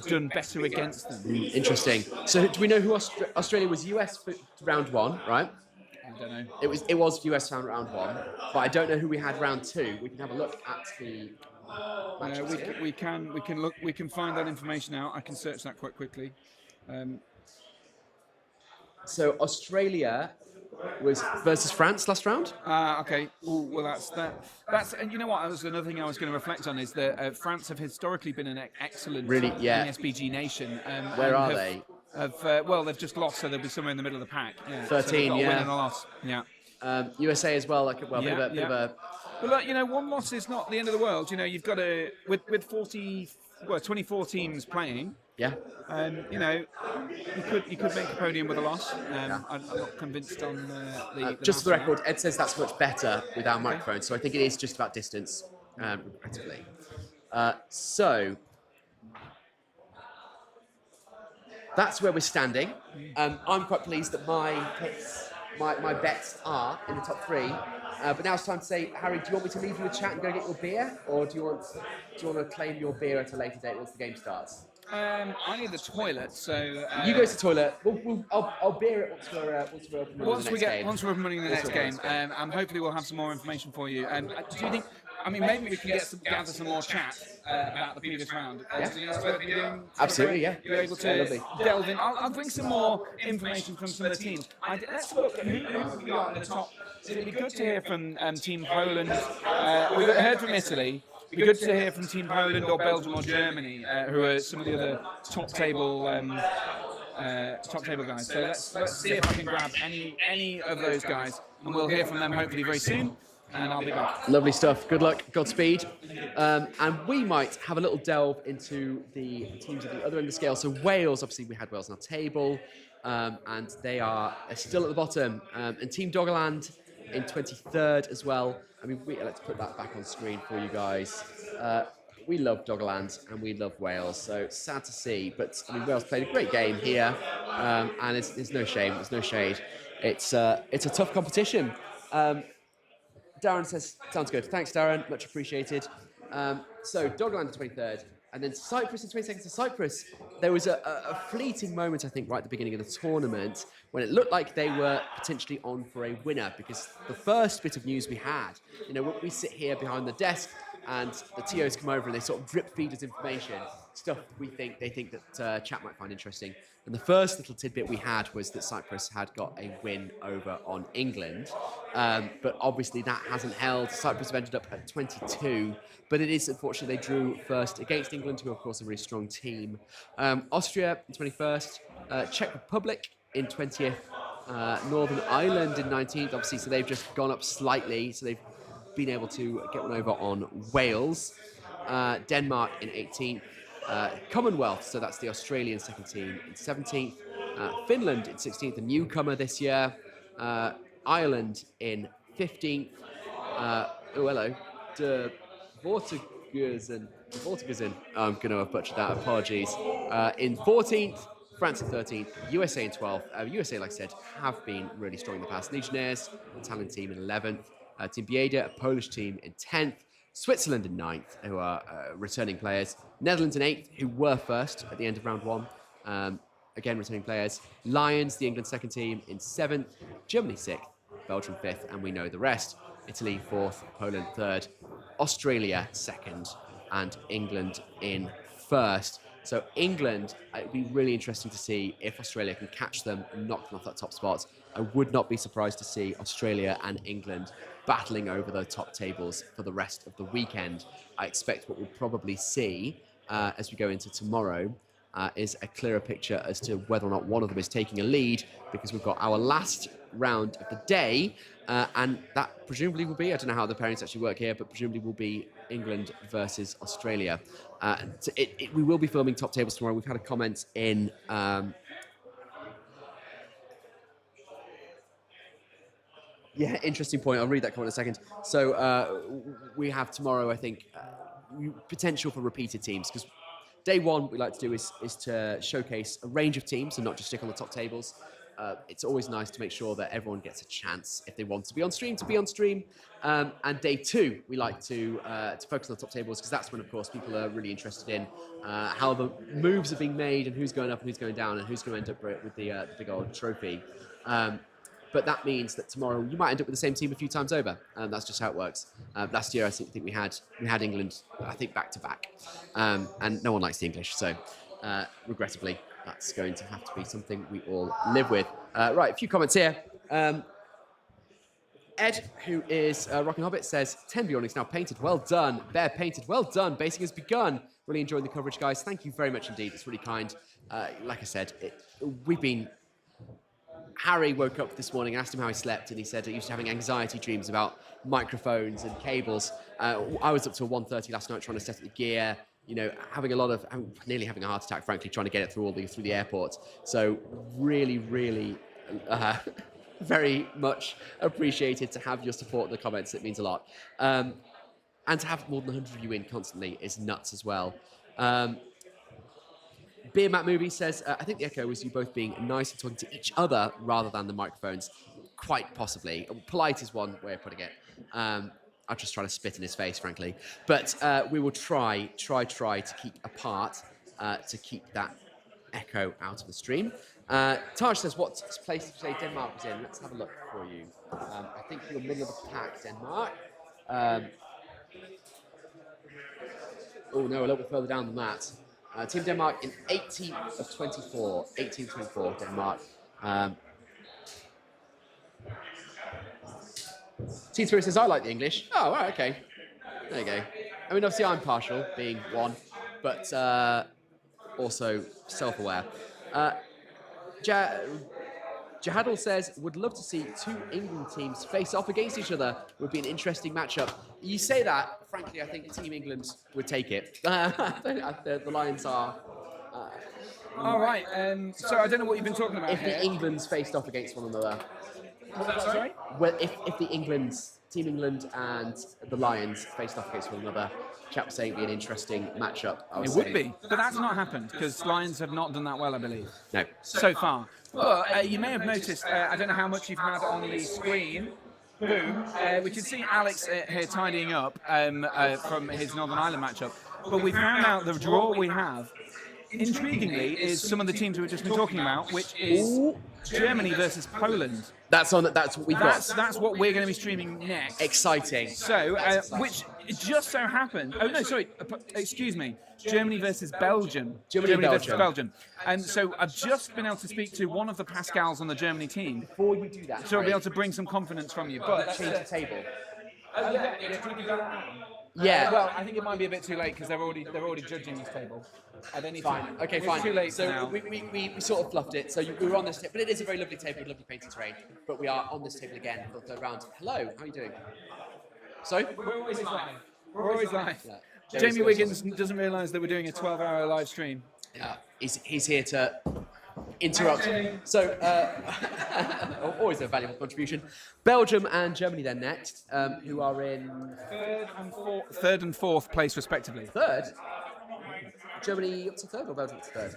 done better against them?
Interesting. So do we know who Australia was? US for round 1, right?
I don't know.
It was US round 1, but I don't know who we had round 2. We can have a look at the matches
we can find that information out. I can search that quite quickly.
So Australia was versus France last round.
Okay. Ooh, well, that's and you know what? That was another thing I was going to reflect on is that France have historically been an excellent MESBG nation.
Where are they?
Well, they've just lost, so they'll be somewhere in the middle of the pack. Yeah.
13,
so they've got a win and a loss. Yeah.
USA as well, bit of a.
But look, one loss is not the end of the world. You've got to with 24 teams playing.
Yeah.
You could make a podium with a loss. I'm not convinced on the
just for the record, Ed says that's much better with our microphone, so I think it is just about distance, regrettably. So that's where we're standing. I'm quite pleased that my picks, my bets are in the top 3. But now it's time to say, Harry, do you want me to leave you a chat and go get your beer, or do you want to claim your beer at a later date once the game starts?
I need the toilet, so
you go to the toilet. I'll beer it once we're up and running
once we're up and running the next game, and hopefully we'll have some more information for you. Do you think? I mean, maybe we can gather some more chat about the previous round.
Absolutely, yeah.
You're able to delve in. I'll bring some more information from some of the teams. Let's look at who we got at the top. It'd be good to hear from Team Poland. We heard from Italy. It'd be good to hear from Team Poland or Belgium or Germany, who are some of the other top table guys. So let's see if I can grab any of those guys, and we'll hear from them hopefully very soon. And I'll be back.
Lovely stuff. Good luck. Godspeed. And we might have a little delve into the teams at the other end of the scale. So Wales, obviously we had Wales on our table, and they are still at the bottom. And Team Doggerland in 23rd as well. I mean, let's put that back on screen for you guys. We love Doggerland and we love Wales, so sad to see. But I mean, Wales played a great game here, and it's no shame. There's no shade. It's a tough competition. Darren says, sounds good. Thanks, Darren. Much appreciated. So Doggerland in 23rd, and then Cyprus in 22nd. So Cyprus, there was a fleeting moment, I think, right at the beginning of the tournament when it looked like they were potentially on for a winner, because the first bit of news we had, we sit here behind the desk and the TOs come over and they sort of drip feed us information, stuff they think that chat might find interesting. And the first little tidbit we had was that Cyprus had got a win over on England, but obviously that hasn't held. Cyprus have ended up at 22, but it is unfortunately they drew first against England, who are of course a really strong team. Austria in 21st, Czech Republic in 20th, Northern Ireland in 19th, obviously, so they've just gone up slightly, so they've been able to get one over on Wales. Denmark in 18th. Commonwealth, so that's the Australian second team, in 17th. Finland in 16th, a newcomer this year. Ireland in 15th. Hello. Vortigern. I'm going to have butchered that, apologies. In 14th, France in 13th, USA in 12th. USA, like I said, have been really strong in the past. Legionnaires, Italian team in 11th. Team Bieda, a Polish team in 10th. Switzerland in 9th, who are returning players. Netherlands in 8th, who were first at the end of round 1. Again, returning players. Lions, the England second team, in 7th. Germany 6th. Belgium 5th, and we know the rest. Italy 4th, Poland 3rd. Australia 2nd, and England in 1st. So England, it'd be really interesting to see if Australia can catch them and knock them off that top spot. I would not be surprised to see Australia and England battling over the top tables for the rest of the weekend. I expect what we'll probably see as we go into tomorrow is a clearer picture as to whether or not one of them is taking a lead, because we've got our last round of the day, and that presumably will be, I don't know how the pairings actually work here, but presumably will be England versus Australia. So we will be filming top tables tomorrow. We've had a comment in yeah, interesting point. I'll read that comment in a second. So we have tomorrow, I think, potential for repeated teams, because day one, what we like to do is to showcase a range of teams and not just stick on the top tables. It's always nice to make sure that everyone gets a chance, if they want to be on stream, to be on stream. And day two, we like to focus on the top tables, because that's when, of course, people are really interested in how the moves are being made and who's going up and who's going down and who's going to end up with the big old trophy. But that means that tomorrow you might end up with the same team a few times over, and that's just how it works. Last year, I think we had England, I think, back to back, and no one likes the English, so regrettably, that's going to have to be something we all live with. Right, a few comments here. Ed, who is Rockin' Hobbit, says 10 Bjornings now painted. Well done. Bear painted. Well done. Basing has begun. Really enjoying the coverage, guys. Thank you very much indeed. It's really kind. Like I said, Harry woke up this morning and asked him how he slept, and he said he used to having anxiety dreams about microphones and cables. I was up till 1:30 last night trying to set up the gear, nearly having a heart attack, frankly, trying to get it through the airport. So really, really very much appreciated to have your support in the comments. It means a lot. And to have more than 100 of you in constantly is nuts as well. Beer Matt Movie says, I think the echo was you both being nice and talking to each other rather than the microphones. Quite possibly. Polite is one way of putting it. I'll just try to spit in his face, frankly. But we will try to keep apart to keep that echo out of the stream. Taj says, what place did you say Denmark was in? Let's have a look for you. I think you're middle of the pack, Denmark. Oh no, a little bit further down than that. Team Denmark in 18th of 24. 18th 24, Denmark. Team Spirit says, I like the English. Oh, right, okay. There you go. I mean, obviously I'm partial, being one, but also self-aware. Jahadal says, would love to see two England teams face off against each other. Would be an interesting matchup. You say that, frankly, I think Team England would take it. The Lions are...
All right, so I don't know what you've been talking about
If
here.
the Englands faced off against one another.
What's that, sorry?
Well, if the Team England and the Lions faced off against one another, chaps say it'd be an interesting matchup.
It would be, but that's not happened, because Lions have not done that well, I believe.
No.
So far. But you may have noticed, I don't know how much you've had on the screen. Boom. We can see Alex here tidying up from his Northern Ireland matchup. But we found out the draw we have, intriguingly, is some of the teams we've just been talking about, which is Germany versus Poland.
That's what we've got.
That's what we're going to be streaming next.
Exciting.
So, which it just so happened. Oh no, sorry. Excuse me. Germany versus Belgium.
Germany
versus Belgium. And so I've just been able to speak to one of the Pascals on the Germany team.
Before you do that,
so I'll be able to bring some confidence from you. But
change the table.
Yeah. Well, I think it might be a bit too late because they're already judging this table. At any time.
Okay,
It's
fine.
too late
so
now.
we sort of fluffed it. So we were on this table, but it is a very lovely table with lovely painted terrain. But we are on this table again for the third round. Hello, how are you doing? So?
We're always live. We're always live.
Yeah.
Jamie Wiggins doesn't realise that we're doing a 12-hour live stream.
Yeah, he's here to interrupt. So, always a valuable contribution. Belgium and Germany then next, who are in...
Third and fourth place, respectively.
Third? Germany up to third or Belgium up to third?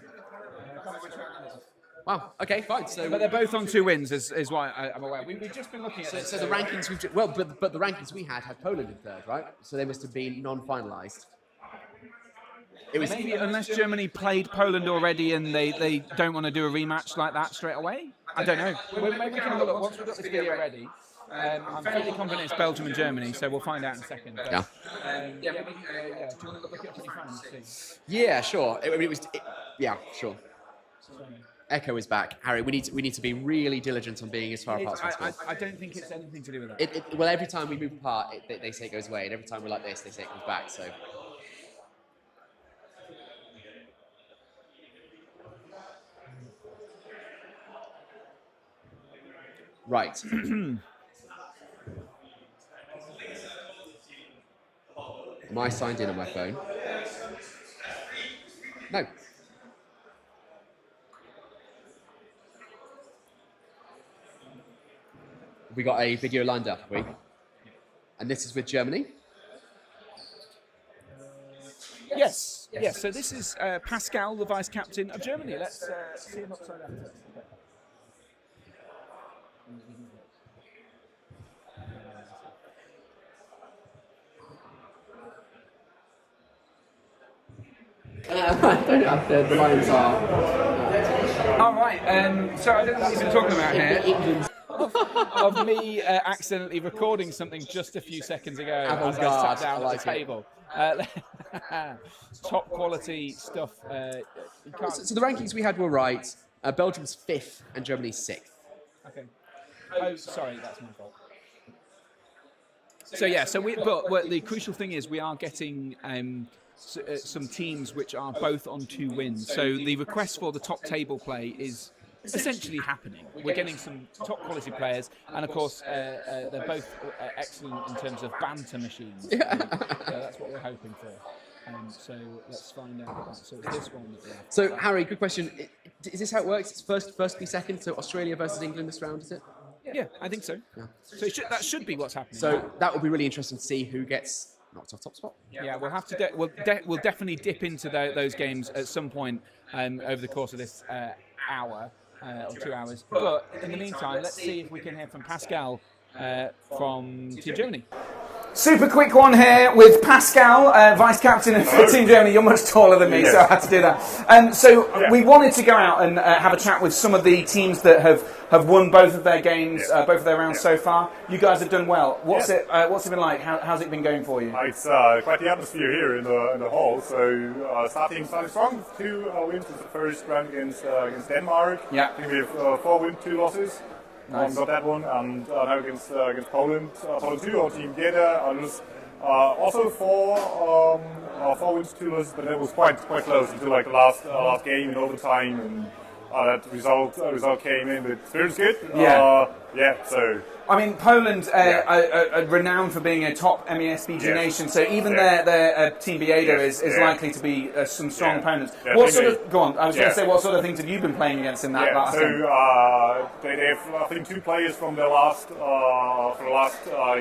Wow, okay, fine. So,
but they're both on 2 wins, is why I'm aware. We've just been looking at this.
So the rankings but the rankings we had Poland in third, right? So they must have been non-finalised. It was
maybe unless Germany played Poland already and they don't want to do a rematch like that straight away. I don't know. Maybe we can have a look once we've got this video ready. I'm fairly confident it's Belgium and Germany, so we'll find out in a second. But,
Yeah.
do you want to look it up on your phone? See?
Yeah, sure. Yeah, sure. Echo is back. Harry, we need to be really diligent on being as far apart as possible.
I don't think it's anything to do with that.
Well, every time we move apart, they say it goes away, and every time we're like this, they say it comes back. So. Right. Am I signed in on my phone? No. We got a video lined up, have we? And this is with Germany?
Yes. Yes. So this is Pascal, the vice captain of Germany. Let's see him upside down.
The lines are.
All right. So I don't know what you've been talking about here. Of me accidentally recording something just a few seconds ago as I sat down at the table. Top quality stuff.
So the rankings we had were right. Belgium's 5th and Germany's 6th.
Okay. Oh, sorry, that's my fault. So yeah, but the crucial thing is we are getting some teams which are both on 2 wins. So the request for the top table play is essentially happening. We're getting some top quality players, and of course they're both excellent in terms of banter machines. So that's what we're hoping for. So let's find out. So it's this one that we have.
So Harry, good question. Is this how it works? It's first v second. So Australia versus England this round, is it?
Yeah, I think so. Yeah. So that should be what's happening.
So that will be really interesting to see who gets knocked off top spot.
Yeah, we'll have to. We'll definitely dip into those games at some point over the course of this hour or 2 hours. But in the meantime, let's see if we can hear from Pascal from Team Germany. Super quick one here with Pascal, vice captain of Team Germany. You're much taller than me, so I had to do that. We wanted to go out and have a chat with some of the teams that have won both of their games, both of their rounds so far. You guys have done well. What's it been like? How's it been going for you?
It's quite the atmosphere here in the hall. So starting strong, 2 wins in the first round against Denmark.
Yeah.
I think we have 4 wins, 2 losses.
Nice.
Got that one, and now against Poland. Poland 2, our team Geda. Also 4 wins, 2 losses, but it was quite close until like the last game in overtime, and that result came in. But spirit's good. So.
I mean, Poland are renowned for being a top MESBG nation, so even their Team Bieda is likely to be some strong opponents. What sort of? Go on. I was going to say, what sort of things have you been playing against in that last game?
They have, I think, 2 players from the last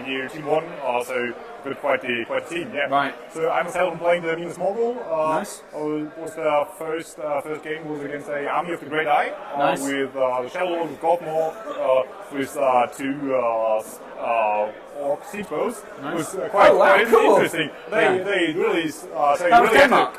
year, Team 1. So quite the team. Yeah.
Right.
So I myself am playing the MESBG.
Nice.
Was the first game was against the Army of the Great Eye.
Nice.
With the Shell, with Goldmore, with 2 orc siege bows. Nice. It was quite
cool.
interesting. They really really
Denmark.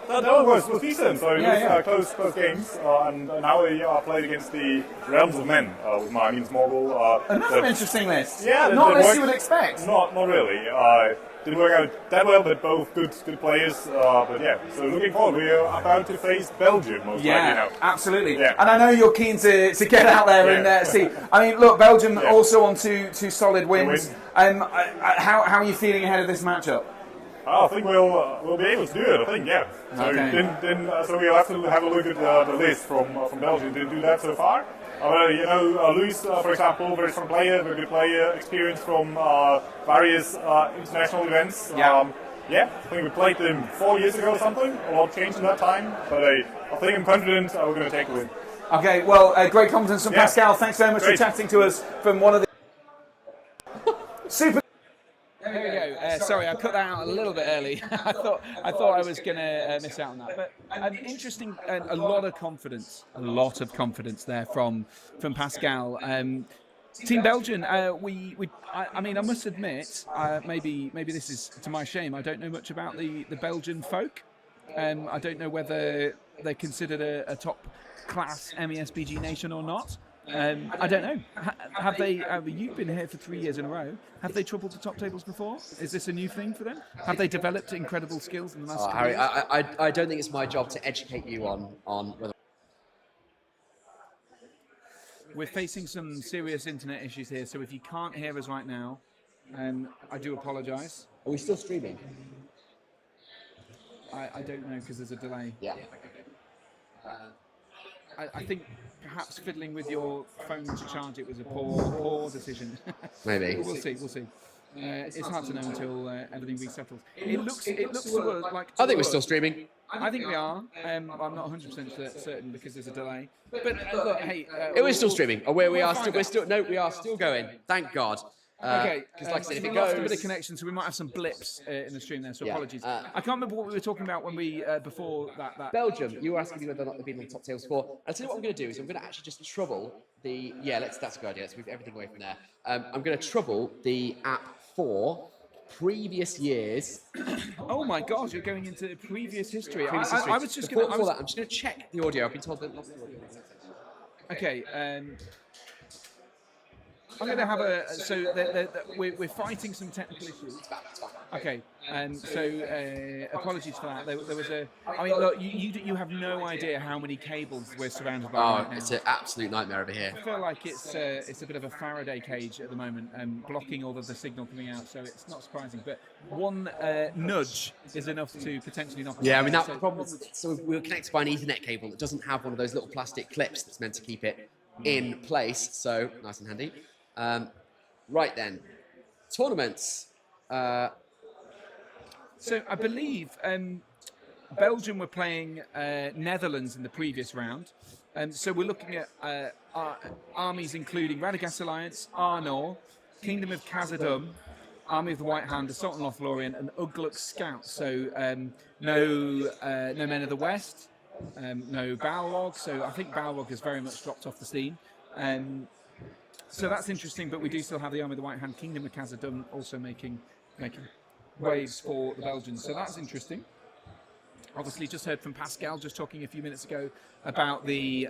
That was decent. So it was close games, and now we played against the Realms of Men with my MESBG.
Another interesting list.
Yeah,
not as you would expect.
Not really. Didn't work out that well, but both good players. So looking forward. We are about to face Belgium most likely now.
Absolutely.
Yeah.
And I know you're keen to get out there and see. I mean, look, Belgium also on two solid wins. How are you feeling ahead of this matchup?
I think we'll be able to do it. I think, yeah. So so we'll have to have a look at the list from Belgium. Didn't do that so far. Luis, for example, very strong player, very good player, experience from various international events. I think we played them 4 years ago or something. A lot changed in that time, but I think I'm confident we're going to take the win.
Okay, well, great confidence from Pascal. Thanks very much for chatting to us from one of the super. There we go. Sorry, I cut that out a little bit early. I thought I was going to miss out on that. But interesting, a lot of confidence there from Pascal. Team Belgium, I mean, I must admit, maybe this is to my shame. I don't know much about the Belgian folk. I don't know whether they're considered a top class MESBG nation or not. I don't know. Have they? You've been here for 3 years in a row. Have they troubled the top tables before? Is this a new thing for them? Have they developed incredible skills in the last couple
Harry,
years?
I don't think it's my job to educate you on whether.
We're facing some serious internet issues here, so if you can't hear us right now, I do apologise.
Are we still streaming?
I don't know because there's a delay.
Yeah.
I think perhaps fiddling with your phone to charge it was a poor decision.
Maybe.
We'll see. It's hard to know until everything resettles. It looks to us like.
I think we're still streaming.
I think we are. I'm not 100% certain because there's a delay. But look, hey,
We're still streaming. Oh, we are still. No, we are still going. Thank God.
Okay,
because like I said, if it
we lost a
goes,
bit of connection, so we might have some blips in the stream there. So
Yeah,
apologies. I can't remember what we were talking about when we before that.
Belgium, you were asking me whether or not they've been on the top tables before. I'll tell you what I'm going to do is I'm going to actually just trouble the. Yeah, that's a good idea. Let's move everything away from there. I'm going to trouble the app for previous years.
Oh my God, you're going into previous history.
Previous history.
I was just going to.
Before that, I'm just going to check the audio. I've been told that lots of audio.
Okay. I'm going to have a. So we're fighting some technical issues. Okay, so apologies for that. There was a. I mean, look, you have no idea how many cables we're surrounded by right now.
It's an absolute nightmare over here.
I feel like it's a bit of a Faraday cage at the moment, blocking all of the signal coming out. So it's not surprising, but one nudge is enough to potentially knock.
Yeah, I mean that problem. So we were connected by an Ethernet cable that doesn't have one of those little plastic clips that's meant to keep it in place. So nice and handy. Right then, tournaments.
So I believe Belgium were playing Netherlands in the previous round. So we're looking at armies including Radagast Alliance, Arnor, Kingdom of Khazad-dûm, Army of the White Hand, Assault on Lothlorien, and Ugluk Scout. So no Men of the West, no Balrog. So I think Balrog has very much dropped off the scene. So that's interesting, but we do still have the Army of the White Hand, Kingdom of Khazad-dûm also making waves for the Belgians. So that's interesting. Obviously, just heard from Pascal just talking a few minutes ago about the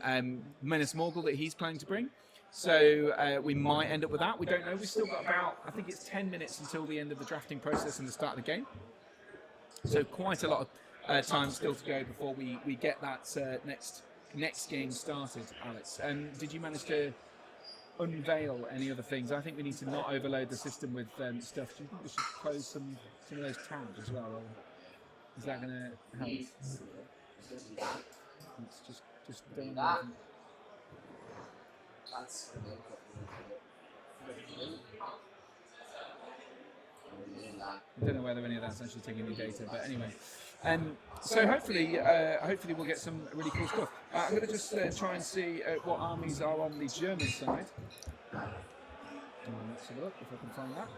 Menace Morgul that he's planning to bring. So we might end up with that. We don't know. We've still got about, I think it's 10 minutes until the end of the drafting process and the start of the game. So quite a lot of time still to go before we get that next game started, Alex. Did you manage to unveil any other things? I think we need to not overload the system with stuff. Do you think we should close some of those tabs as well? Or is that going to help? It's just don't know. I don't know whether any of that's actually taking any data, but anyway. So hopefully we'll get some really cool stuff. I'm going to just try and see what armies are on the German side. Let's have a look if I can find that.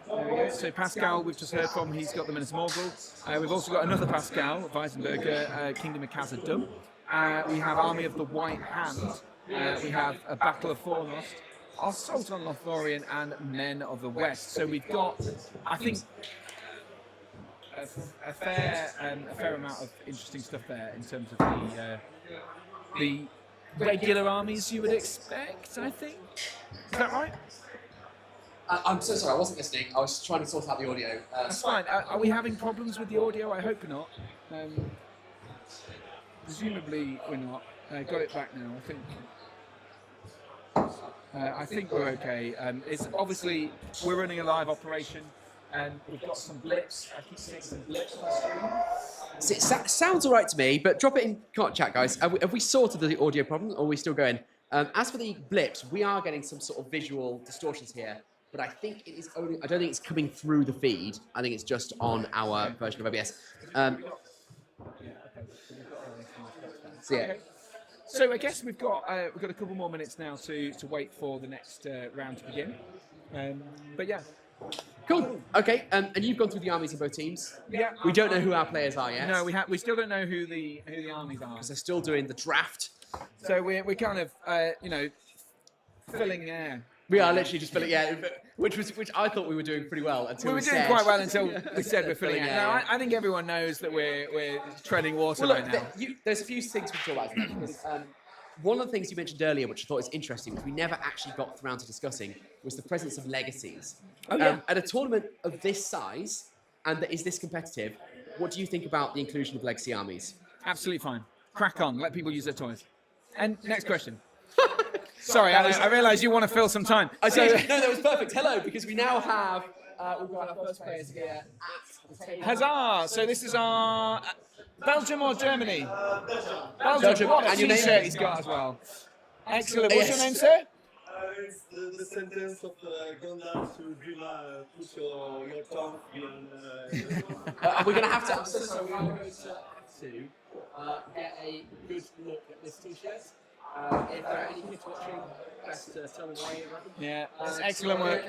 There we go. So Pascal, we've just heard from, he's got the Menace Morgul. We've also got another Pascal, Weisenberger, Kingdom of Khazad-dûm. We have Army of the White Hand. We have a Battle of Fornost, Assault on Lothlorien, and Men of the West. So we've got, I think, a fair amount of interesting stuff there in terms of the regular armies you would expect, I think. Is that right?
I'm so sorry, I wasn't listening. I was trying to sort out the audio.
That's fine. Are we having problems with the audio? I hope not. Presumably we're not. Got it back now, I think we're okay. It's obviously we're running a live operation, and we've got some blips. I keep seeing some blips on the screen.
It sounds all right to me, but drop it in chat, guys. Have we sorted the audio problem, or are we still going? As for the blips, we are getting some sort of visual distortions here, but I think it is only. I don't think it's coming through the feed. I think it's just on our version of OBS. So yeah.
So I guess we've got a couple more minutes now to wait for the next round to begin. But yeah.
Cool. Okay. And you've gone through the armies of both teams.
Yeah.
We don't know who our players are yet.
No, we still don't know who the armies are.
Because they're still doing the draft.
So we're kind of filling air
We are literally just filling, which I thought we were doing pretty well until
We were doing
said,
quite well until we said we're filling it.
Yeah.
No, I think everyone knows that we're treading water
Well,
right
look,
now.
there's a few things we can talk about. Because, one of the things you mentioned earlier, which I thought was interesting, which we never actually got around to discussing, was the presence of legacies.
Oh, yeah.
At a tournament of this size, and that is this competitive, what do you think about the inclusion of legacy armies?
Absolutely fine. Crack on. Let people use their toys. And next question. Sorry, I realise you want to fill some time.
No, that was perfect. Hello, because we now have we've got our first players here at the table.
Huzzah! So this is our Belgium or Germany? Belgium. What a
And your name?
t-shirt he's got as well. Excellent. What's your name, sir?
It's the sentence of Gandalf to Grima, put your tongue in.
We're going to have to. I'm so sorry. We're going to get a good look at this t-shirt. If there are any kids watching, best to tell them why you're running.
Yeah, that's excellent work.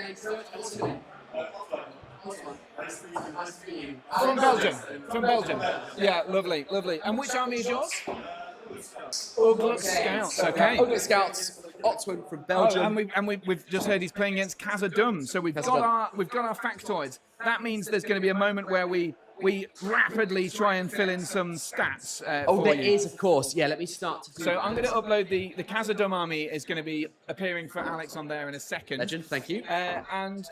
From Belgium. From Belgium. Yeah, lovely, lovely. And which army is yours? Uglut Scouts. Okay.
Uglut Scouts. Oxford from Belgium.
And we've just heard he's playing against Khazad-dûm. So we've got our factoids. That means there's going to be a moment where we rapidly try and fill in some stats.
There is, of course. Yeah, let me start to do
So I'm going to upload the Khazad-dûm army is going to be appearing for Alex on there in a second.
Legend, thank you.
And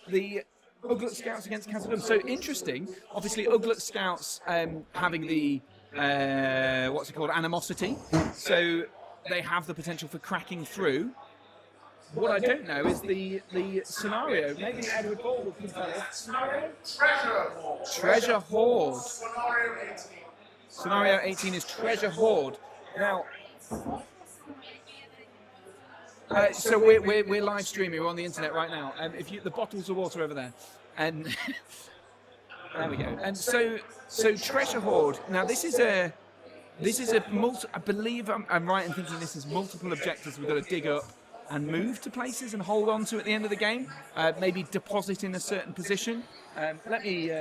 the Uglut Scouts against Khazad-dûm. So interesting. Obviously, Uglut Scouts having the what's it called, animosity. So they have the potential for cracking through. What I don't know is the scenario. Maybe Edward Ball can tell us. Scenario? Treasure Hoard. Scenario 18 is Treasure Hoard. Now, so we're live streaming. We're on the internet right now. The bottles of water over there, and there we go. And so Treasure Hoard. Now this is a I believe I'm right in thinking this is multiple objectives we've got to dig up and move to places and hold on to at the end of the game. Maybe deposit in a certain position. Let me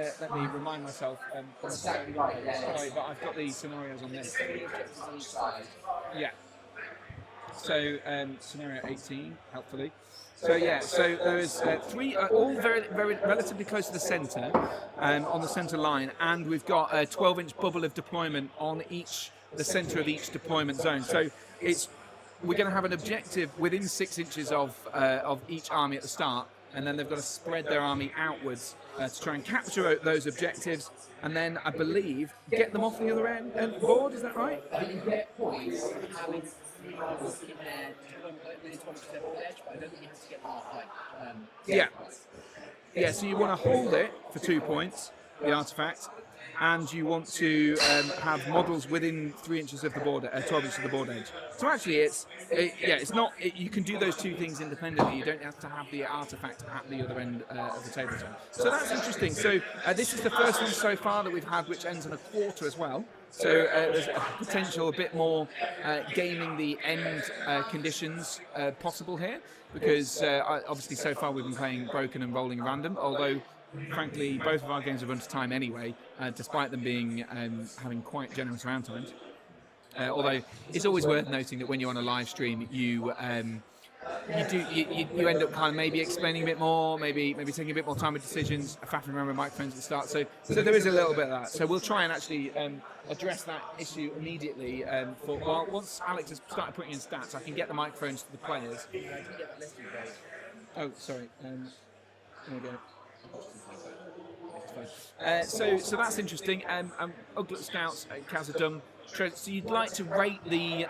remind myself. Sorry, but I've got these scenarios on this. Yeah. So scenario 18, helpfully. So yeah, so there is three, all very relatively close to the centre, on the centre line, and we've got a 12-inch bubble of deployment on the centre of each deployment zone. So we're going to have an objective within 6 inches of each army at the start, and then they've got to spread their army outwards to try and capture those objectives, and then I believe get them off the other end and board. Is that right?
You get points having 3 models in there, really 20% pledge, but I don't think you have to get them off
Yeah, so you want to hold it for 2 points, the artifact, and you want to have models within 3 inches of the border, 12 inches of the board edge. So actually, it's not. You can do those two things independently. You don't have to have the artifact at the other end of the table. So that's interesting. So this is the first one so far that we've had, which ends in a quarter as well. So there's a potential a bit more gaming the end conditions possible here, because obviously so far we've been playing broken and rolling random, although frankly both of our games have run to time anyway, despite them being having quite generous round times. Although it's always worth noting that when you're on a live stream, you end up kind of maybe explaining a bit more, maybe taking a bit more time with decisions, faffing around with microphones at the start. So there is a little bit of that. So we'll try and actually address that issue immediately. Once Alex has started putting in stats, I can get the microphones to the players. Oh, sorry. There we go. So that's interesting. Uglut Scouts, Khazad-dûm. So you'd like to rate the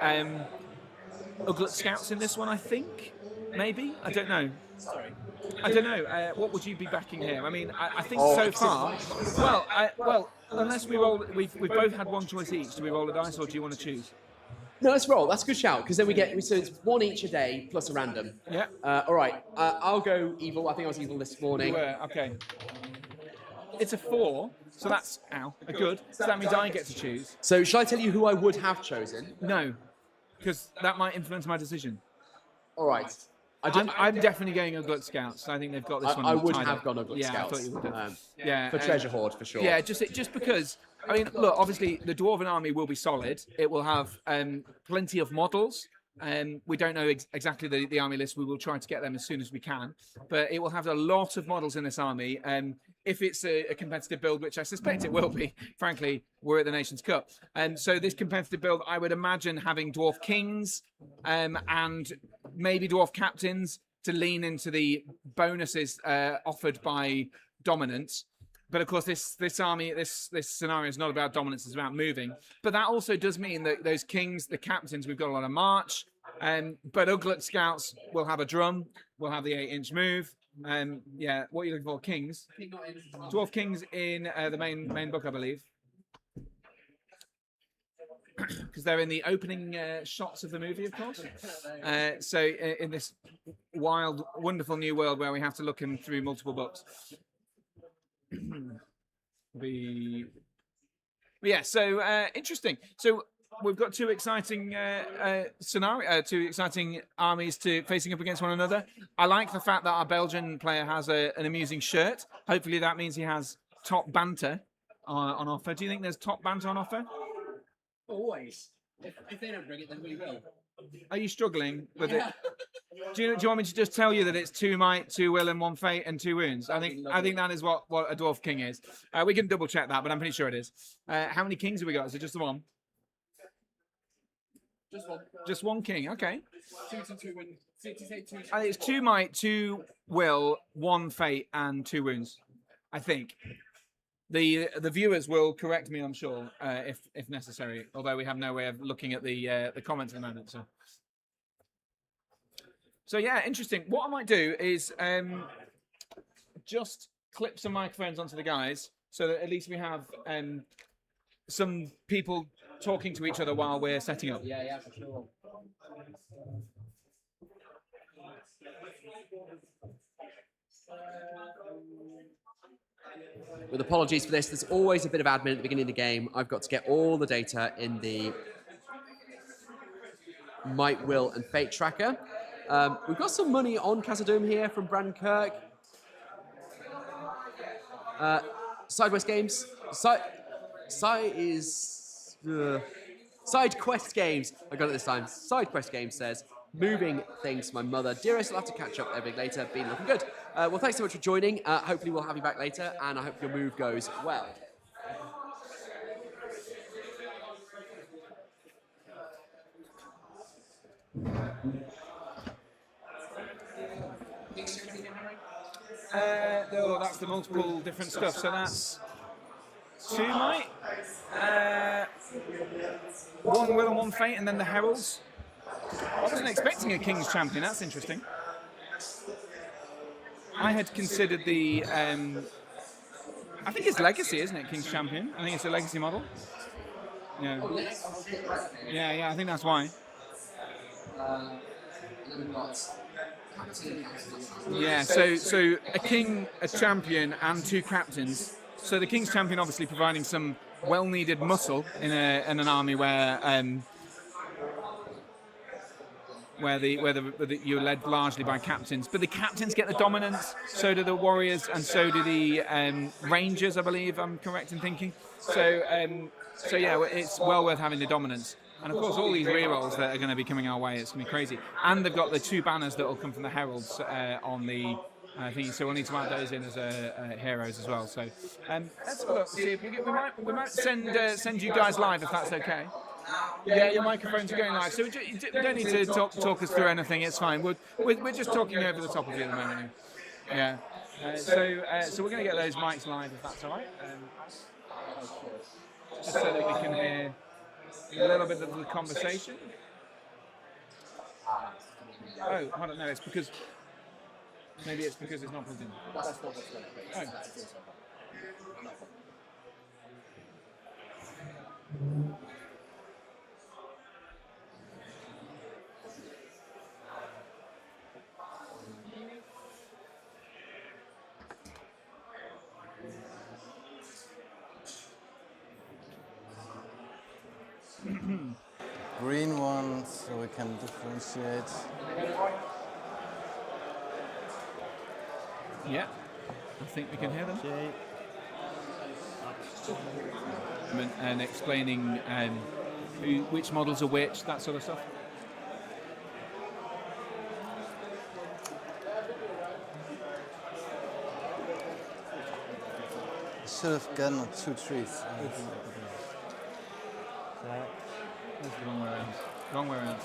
Uglut Scouts in this one, I think? Maybe? I don't know. I don't know. What would you be backing here? I mean, I think so far. Well, unless we roll, we've both had one choice each. Do we roll a dice, or do you want to choose?
No, let's roll. That's a good shout, because then so it's one each a day plus a random.
Yeah.
All right. I'll go evil. I think I was evil this morning.
You were, okay. It's a 4, so that's a good. So that means I get to choose.
So shall I tell you who I would have chosen?
No, because that might influence my decision.
All right.
I'm definitely going Uglut Scouts. I think they've got this one.
I would
tied
have
up.
gone Uglut Scouts.
Yeah, I thought you would have.
For Treasure Hoard, for sure.
Yeah, just because. I mean, look, obviously the Dwarven army will be solid. It will have plenty of models, We don't know exactly the army list. We will try to get them as soon as we can, but it will have a lot of models in this army. If it's a competitive build, which I suspect it will be, frankly, we're at the Nations Cup. So this competitive build, I would imagine having Dwarf Kings and maybe Dwarf Captains to lean into the bonuses offered by Dominance. But of course, this army, this scenario is not about dominance; it's about moving. But that also does mean that those kings, the captains, we've got a lot of march. But Uglet scouts will have a drum. We'll have the 8-inch move. Yeah, what are you looking for? Kings, dwarf kings in the main book, I believe, because they're in the opening shots of the movie, of course. So in this wild, wonderful new world where we have to look in through multiple books. Yeah, so interesting. So we've got two exciting two exciting armies facing up against one another. I like the fact that our Belgian player has an amusing shirt. Hopefully that means he has top banter on offer. Do you think there's top banter on offer?
Always. If they don't bring it, then we will.
Are you struggling with it? Do you want me to just tell you that it's 2 might, 2 will, and 1 fate, and 2 wounds? I think that is what a dwarf king is. We can double check that, but I'm pretty sure it is. How many kings have we got? Is it just the one?
Just one.
Just one king. Okay.
2 wins.
I think it's 2 might, 2 will, 1 fate, and 2 wounds. I think. The viewers will correct me, I'm sure, if necessary. Although we have no way of looking at the comments at the moment. So yeah, interesting. What I might do is just clip some microphones onto the guys, so that at least we have some people talking to each other while we're setting up.
Yeah, for sure. With apologies for this, there's always a bit of admin at the beginning of the game. I've got to get all the data in the Might, Will, and Fate tracker. We've got some money on Khazad-dûm here from Brandon Kirk. Sidewest Games. Side Quest Games. I got it this time. Side Quest Games says, moving things for my mother. Dearest, I'll have to catch up a bit later. Been looking good. Well, thanks so much for joining. Hopefully we'll have you back later, and I hope your move goes well.
That's the multiple different stuff. So that's 2 might, 1 will and 1 fate, and then the heralds. I wasn't expecting a king's champion. That's interesting. I had considered the. I think it's legacy, isn't it? King's champion. I think it's a legacy model. Yeah. Yeah. I think that's why. Yeah, so a king, a champion, and 2 captains. So the king's champion obviously providing some well-needed muscle in an army where you're led largely by captains. But the captains get the dominance, so do the warriors, and so do the rangers, I believe I'm correct in thinking. So yeah, it's well worth having the dominance. And of course, all these rerolls that are going to be coming our way, it's going to be crazy. And they've got the 2 banners that will come from the heralds on the thing, so we'll need to add those in as heroes as well. So let's have a look. See if we might send you guys live if that's okay. Yeah, your microphones are going live, so you don't need to talk us through anything. It's fine. We're just talking over the top of you at the moment. Yeah. So we're going to get those mics live if that's all right. Just so that we can hear a little bit of the conversation. Oh, I don't know. It's because it's not plugged in. Oh.
Green one, so we can differentiate.
Yeah, I think we can hear them.
Okay.
And explaining which models are which, that sort of stuff.
Should have gotten 2 trees.
That's the wrong way around. Wrong way around.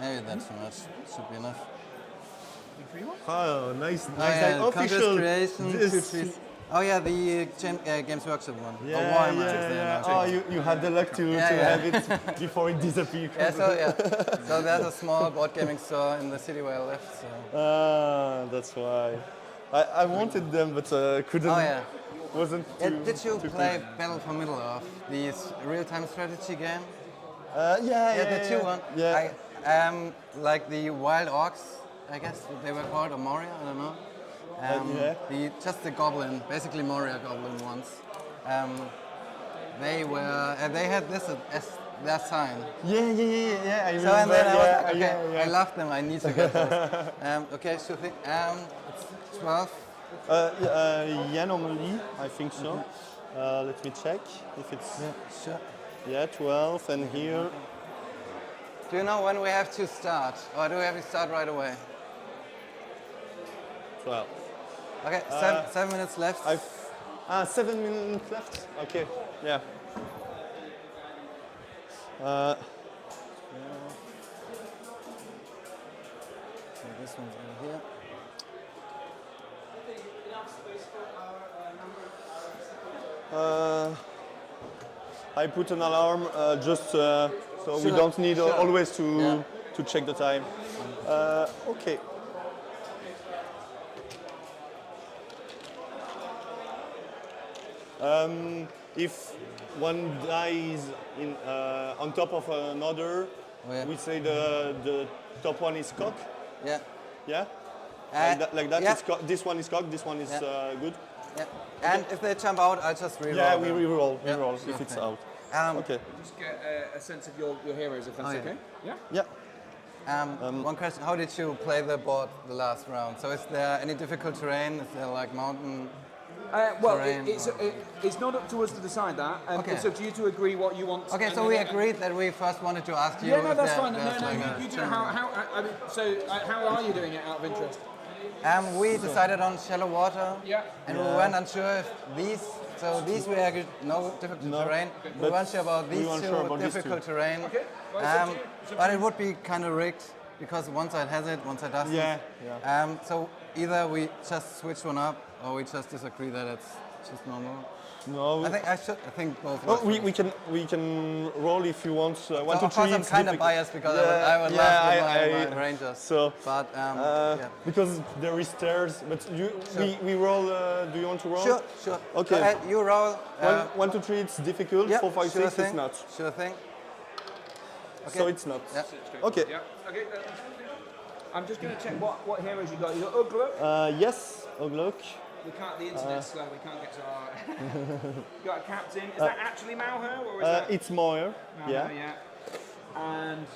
Maybe that's too much. Should be enough.
Oh, nice,
Oh,
nice.
yeah,
Like,
contest
official.
creation, 2
This-
trees. Oh yeah, the Games Workshop one.
Yeah,
Or Warhammer
yeah,
is there
yeah.
now.
Oh, you had the luck to have it before it disappeared.
Yeah, so there's a small board gaming store in the city where I live. So.
That's why. I wanted them, but couldn't.
Oh yeah.
Wasn't too,
Did you
too
play
cool.
Battle for Middle-earth, this real-time strategy game?
Yeah,
the two one.
Yeah.
Like the Wild Orcs, I guess they were called, or Moria, I don't know.
Yeah.
Just the goblin, basically Moria goblin ones. They had this as their sign.
Yeah. I remember.
So and then I was like, okay,
yeah.
I love them. I need to get those. Okay, sure thing. It's 12.
Yeah, normally, I think so. Let me check if it's.
Yeah, sure.
Yeah, 12, and here.
Do you know when we have to start, or do we have to start right away?
12.
Okay, 7 minutes left.
7 minutes left. Okay, yeah.
So this one's over here.
I put an alarm just so we don't need always to check the time. Okay. If one dies on top of another, we say the top one is cock.
Yeah.
Yeah. Like that.
Yeah.
It's this one is cock. This one is good.
Yeah. And if they jump out, I'll just reroll.
Yeah,
them.
we reroll.
Yeah.
Reroll if it's out. Okay.
Just get a sense of your heroes, if that's okay. Yeah.
Yeah.
One question: how did you play the board the last round? So, is there any difficult terrain? Is there like mountain? terrain,
It's not up to us to decide that.
Okay.
It's up to you to agree what you want.
Okay, so we agreed that we first wanted to ask you.
Yeah, no,
if
that's
there-
fine.
there's like a
You do.
tournament.
How are you doing it out of interest?
We decided on shallow water.
Yeah.
And we weren't unsure if these. So these were good, no difficult terrain. We
but
weren't sure about
we
these
weren't
two
sure about these
difficult
two.
terrain.
Okay. Well, it's up to you. It's up to
But
you.
it would be kind of rigged because one side has it, one side doesn't.
Yeah.
So either we just switch one up or we just disagree that it's just normal.
No.
I think both.
Oh,
work.
we can roll if you want. 1, 2, 3.
Of course, I'm
it's
kind of
difficult.
biased because I would love my Rangers.
So,
but
because there is stairs, but we roll. Do you want to roll?
Sure.
Okay.
Go ahead, you roll.
1, 2, 3. It's difficult.
Yeah,
4, 5,
sure
6.
thing.
It's not.
Sure thing. Okay.
So it's not.
Yeah.
Okay.
Yeah. Okay. I'm just going to check what heroes you got. You got Uglo.
Yes. Oglok.
We can't. The internet's slow. We can't get to our. You got a captain. Is that actually Malher or is that?
It's Moyer.
Malher, yeah. And.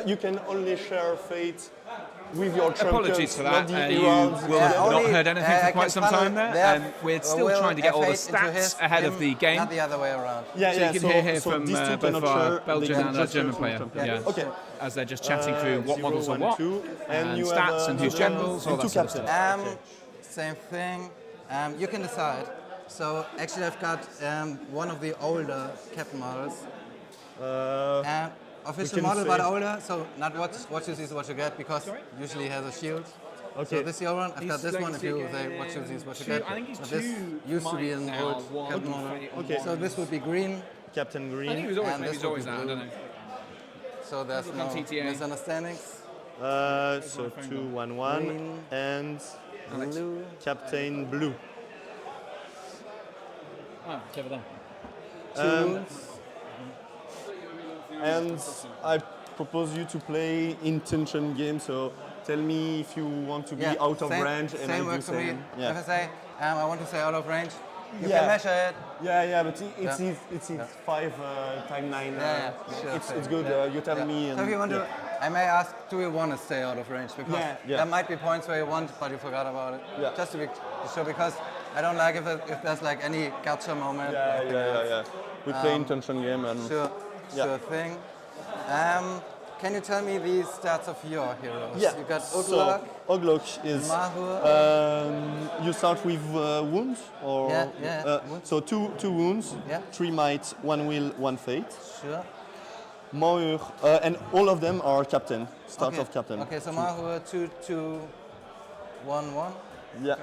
You can only share fate with your champions.
Apologies for that.
Not the
You
heralds.
will have not heard anything for quite some time there. We're still
will
trying to get all the
F8 into
stats
his,
ahead of
him,
the game.
Not the other way around.
Yeah,
So
yeah.
you can hear here
so
from
these two
both
cannot
our
share,
Belgian
they can
and our
just
German
share
player.
two
Yeah.
champions. Okay.
As they're just chatting through what
0,
models are
1,
what,
2, and you
stats
have
and who's generals, all
and
that
two
sort of
captains.
stuff.
Same thing. You can decide. So actually, I've got one of the older captain models. Official model, but older. So not what you see is what you get, because usually has a shield.
Okay.
So this is your one. I've got this one. If you say what you see is what you get.
I think he's
But this used to be an old captain model.
Okay.
So this would be green.
Captain Green.
I think he was always,
And
maybe
this
he's always
would be
that, I don't
blue.
know.
So there's
Look
no
on TTA.
misunderstandings.
So 2, 1, 1,
Green.
and
Blue.
Captain Blue.
Ah, clever done.
And I propose you to play intention game. So tell me if you want to be out of range, and I
same
do
works for me.
same. Yeah.
If I say I want to say out of range, you
Yeah.
can measure it.
Yeah, but it's
Yeah.
it's 5 times 9.
Sure.
It's good. You tell me.
So if you want to, I may ask, do you want to stay out of range? Because
Yeah.
there might be points where you want, but you forgot about it.
Yeah.
Just to be sure, because I don't like if there's like any gotcha moment.
Yeah. We play intention game and
Sure thing. Can you tell me the stats of your heroes?
Yeah.
You got
So
Uglok,
Oglok is.
Mahur.
You start with wounds, or
wounds.
so two wounds,
Yeah.
3 might, 1 will, 1 fate.
Sure.
Mahur, and all of them are captain. Start
Okay.
of captain.
Okay, so Mahur 2, 2, 1, 1.
Yeah.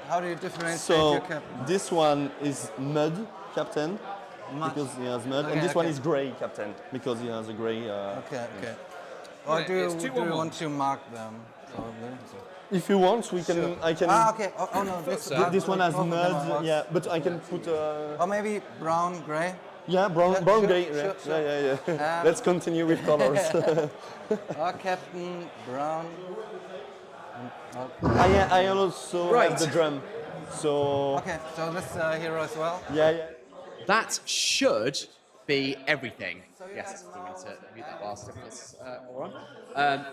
How do you differentiate
So
your captain?
this one is mud captain because he has mud, and this one is grey captain because he has a grey.
Okay. Or do you want to mark them? Probably.
If you want, we can.
Sure.
I can.
Okay. Oh no,
This one has
both of them are
mud.
marked.
Yeah, but I can put.
Or maybe brown, grey.
Yeah, brown,
sure,
grey.
sure.
Yeah. Let's continue with colors.
Our captain, brown.
I also have the drum. So.
Okay, so this hero as well.
Yeah.
That should be everything. Yes, it's for me to mute that whilst it's all on.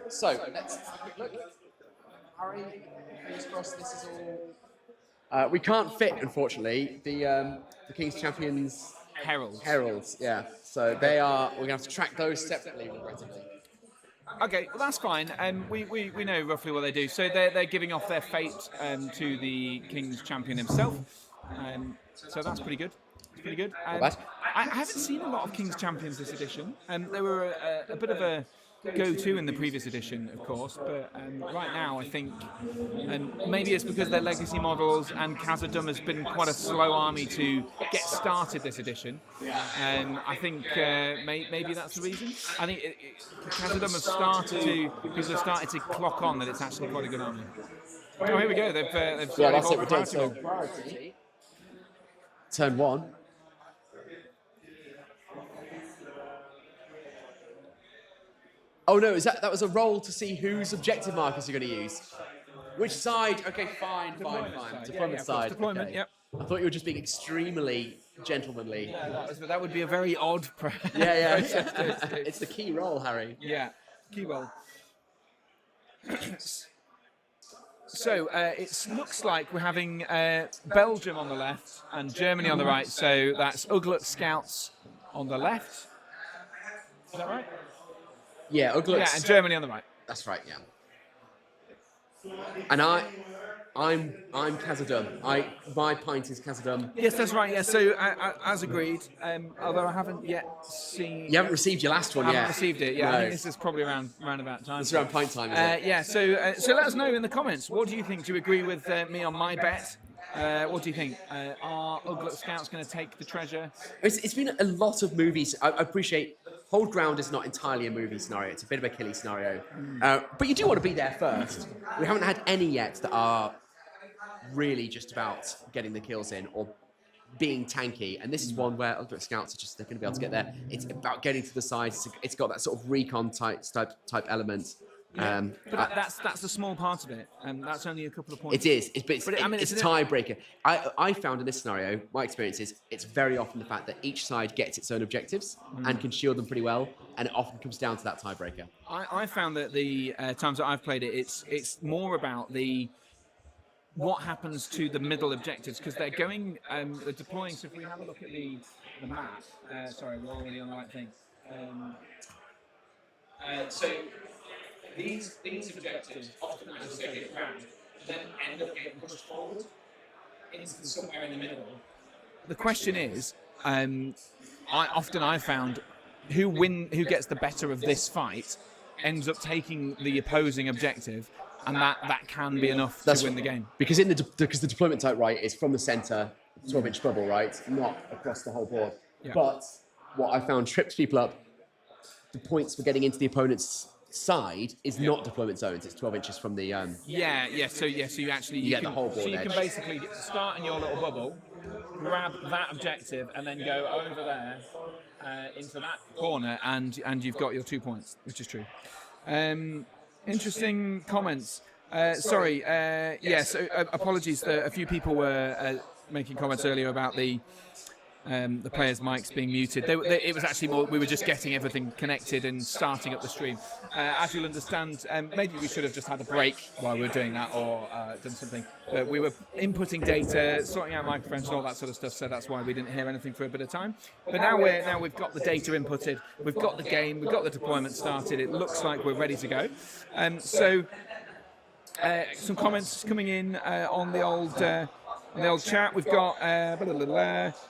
So let's look. Harry, fingers crossed this is all. We can't fit, unfortunately, the King's Champions heralds. Yeah, so they are. We're gonna have to track those separately, regrettably.
Okay, well that's fine. We know roughly what they do. So they're giving off their fate to the King's Champion himself. So that's pretty good. It's pretty good.
bad.
I haven't seen a lot of King's Champions this edition. They were a bit of a go-to in the previous edition, of course, but right now I think, and maybe it's because they're legacy models, and Khazad-dûm has been quite a slow army to get started this edition. I think maybe that's the reason. I think Khazad-dûm people have started to clock on that it's actually quite a good army. Oh, here we go. They've
That's
evolved
it. We're done.
priority
So
mode.
priority. Turn 1. Oh no, that was a roll to see whose objective markers you're going to use. Which side? Okay, fine. Deployment side.
Deployment,
okay.
yep.
I thought you were just being extremely gentlemanly.
That would be a very odd
Yeah. It's the key roll, Harry.
Yeah, key roll. So it looks like we're having Belgium on the left and Germany on the right. So that's Ugluk Scouts on the left. Is that right?
Yeah, Ugluk.
Yeah, and Germany on the right.
That's right. Yeah. And I'm Khazad-dûm. My pint is Khazad-dûm.
Yes, that's right. Yeah. So as agreed, although I haven't yet seen.
You haven't received your last one yet.
I haven't received it. Yeah,
No.
I think this is probably around about time.
It's around pint time, isn't it?
Yeah. So let us know in the comments. What do you think? Do you agree with me on my bet? What do you think? Are Ugluk Scouts going to take the treasure?
It's been a lot of movies. I appreciate Hold Ground is not entirely a movie scenario. It's a bit of a killy scenario. But you do want to be there first. We haven't had any yet that are really just about getting the kills in or being tanky. And this is one where Ugluk Scouts are they're going to be able to get there. It's about getting to the side. It's got that sort of recon type element.
But that's a small part of it, and that's only a couple of points.
It is, it's a tiebreaker. I found in this scenario, my experience is it's very often the fact that each side gets its own objectives and can shield them pretty well, and it often comes down to that tiebreaker.
I found that the times that I've played it, it's more about what happens to the middle objectives, because they're going, they're deploying. So if we have a look at the map, sorry, we're already on the right thing. So these objectives often, as they get around, then end up getting pushed forward into somewhere in the middle. The question is, I found who gets the better of this fight ends up taking the opposing objective, and that can be enough to win the game.
Because because the deployment type, right, is from the center, 12-inch bubble, right, not across the whole board.
Yeah.
But what I found trips people up. The points for getting into the opponent's side is not deployment zones. It's 12 inches from the.
So you actually
get the whole board
So you
edge.
can basically start in your little bubble, grab that objective, and then go over there into that corner, and you've got your 2 points, which is true. Interesting comments. Apologies. A few people were making comments earlier about the players' mics being muted. It was actually more, we were just getting everything connected and starting up the stream. As you'll understand, maybe we should have just had a break while we were doing that, or done something. But we were inputting data, sorting out microphones and all that sort of stuff, so that's why we didn't hear anything for a bit of time. But now we've got the data inputted, we've got the game, we've got the deployment started, it looks like we're ready to go. Some comments coming in on the old chat. We've got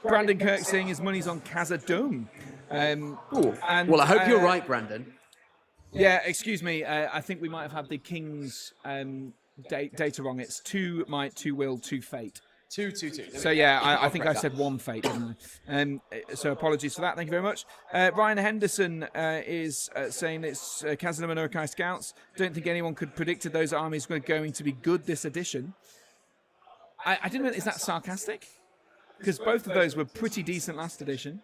Brandon Kirk saying his money's on Khazad-dûm.
Well, I hope you're right, Brandon.
Yeah, excuse me. I think we might have had the King's data wrong. It's 2 might, 2 will, 2 fate.
2, 2, 2.
So yeah, I think I said 1 fate, didn't I? So apologies for that. Thank you very much. Ryan Henderson is saying it's Khazad-dûm and Uruk-hai Scouts. Don't think anyone could predicted those armies were going to be good this edition. I didn't know, is that sarcastic? Because both of those were pretty decent last edition.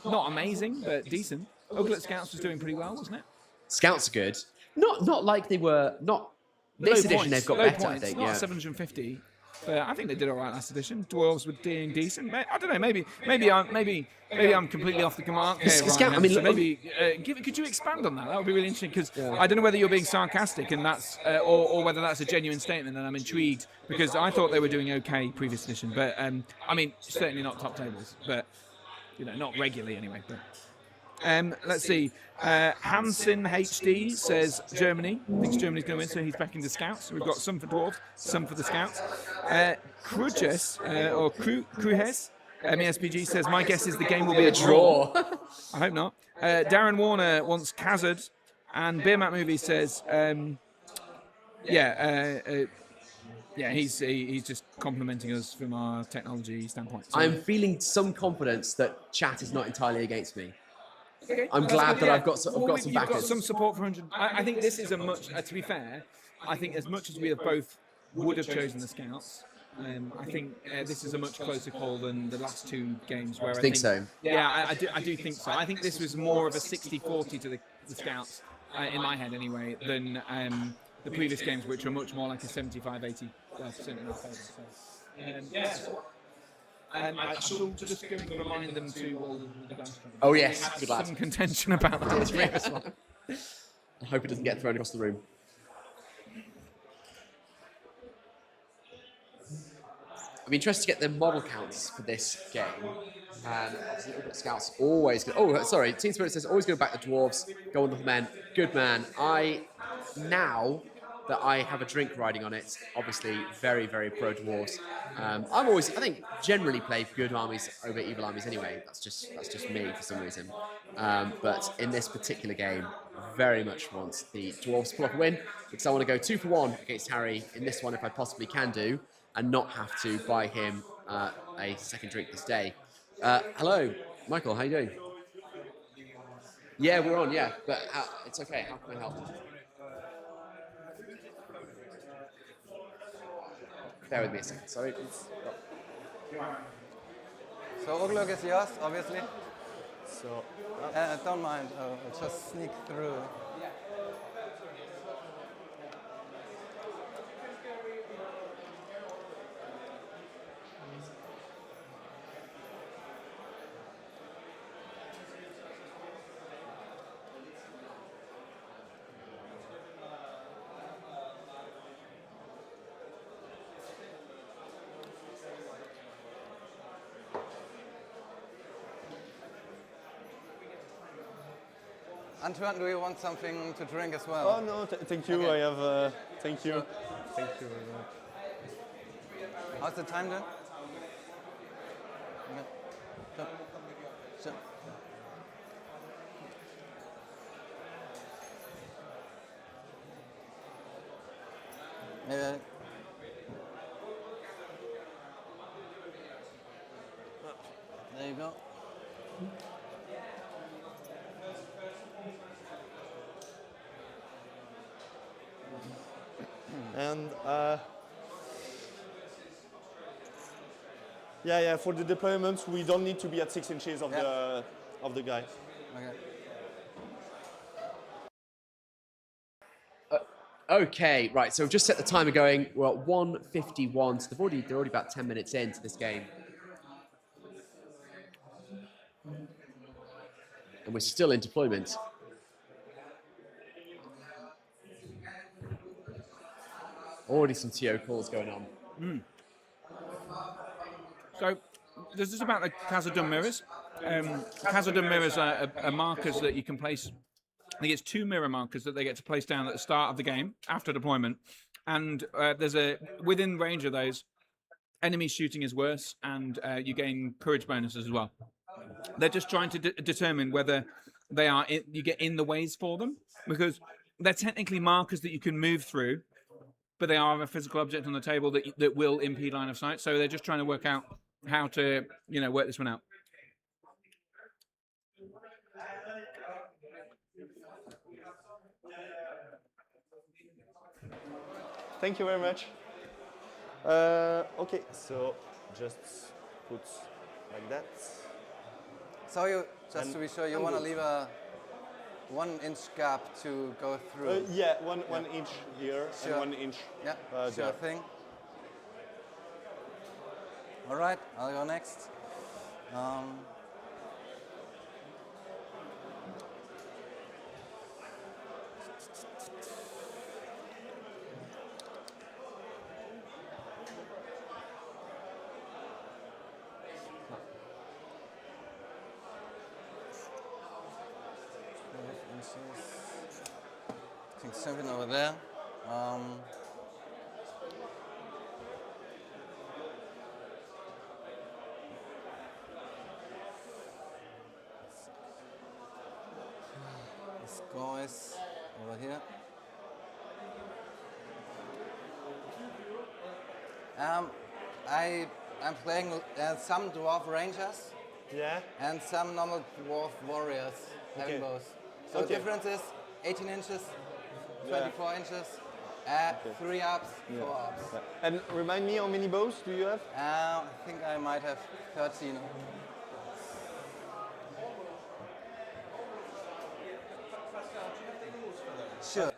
Not amazing, but decent. Uglet Scouts was doing pretty well, wasn't it?
Scouts are good. Not like they were, not this edition they've got better, I think.
Not 750. But I think they did all right last edition. Dwarves were doing decent. I don't know. Maybe I'm completely off the mark here, Ryan. So maybe could you expand on that? That would be really interesting, because I don't know whether you're being sarcastic and that's or whether that's a genuine statement. And I'm intrigued, because I thought they were doing okay previous edition, but I mean certainly not top tables, but not regularly anyway. But let's see. Hansen HD says Germany. Thinks Germany's going to win, so he's backing the Scouts. We've got some for Dwarves, some for the Scouts. Krujes, or Krujes, MESBG says, my guess is the game will be a draw. I hope not. Darren Warner wants Khazad, and Beermat Movie says, he's just complimenting us from our technology standpoint. So
I'm feeling some confidence that chat is not entirely against me.
Okay,
I'm glad that I've got some
you've
backers.
got some support for 100. I think this is a much, to be fair, I think as much as we have both would have chosen the Scouts, I think this is a much closer call than the last 2 games where I think
so.
Yeah, I do think so. I think this was more of a 60-40 to the Scouts, in my head anyway, than the previous games, which were much more like a 75-80% in our favour. So, I shall just go and remind them to all the guys.
Oh yes, good lad.
Some contention about that previous one.
I hope it doesn't get thrown across the room. I'm interested to get the model counts for this game. And obviously, Scouts always go. Oh, sorry. Team Spirit says always go back the Dwarves. Go on the men. Good man. Now that I have a drink riding on it, obviously very, very pro Dwarves. I think generally play good armies over evil armies anyway. That's just me for some reason. But in this particular game, very much want the Dwarves to pull off a win, because I want to go 2 for 1 against Harry in this one if I possibly can do, and not have to buy him a second drink this day. Hello, Michael, how you doing? Yeah, we're on, yeah, but it's okay. How can I help? Bear with me a second, sorry.
So Oglug is yours, obviously. So don't mind. I'll just sneak through. Antoine, do you want something to drink as well?
Oh no, thank you.
Okay.
I have. Thank you. Thank you very much.
How's the time then? Okay. So. Maybe. There you go.
And yeah, for the deployments, we don't need to be at 6 inches of the guy.
Okay.
Okay, right. So we've just set the timer going. We're at 1:51. So they're already about 10 minutes into this game, and we're still in deployment. Already some TO calls going on.
So this is about the Khazad-dûm mirrors. Khazad-dûm mirrors are markers that you can place. I think it's 2 mirror markers that they get to place down at the start of the game after deployment, and there's within range of those, enemy shooting is worse, and you gain courage bonuses as well. They're just trying to determine whether you get in the ways for them, because they're technically markers that you can move through, but they are a physical object on the table that will impede line of sight. So they're just trying to work out how to work this one out.
Thank you very much. Okay, so just put like that.
So you, just to be sure, you want to leave a 1-inch gap to go through?
Yeah, one inch here and 1 inch
sure
there.
thing. All right, I'll go next. I think something over there. This guy is over here. I'm playing some dwarf rangers.
Yeah.
And some normal dwarf warriors having both. So the difference is 18 inches, 24 inches, 3 ups, 4 ups.
Yeah. And remind me, how many bows do you have?
I think I might have 13. Sure.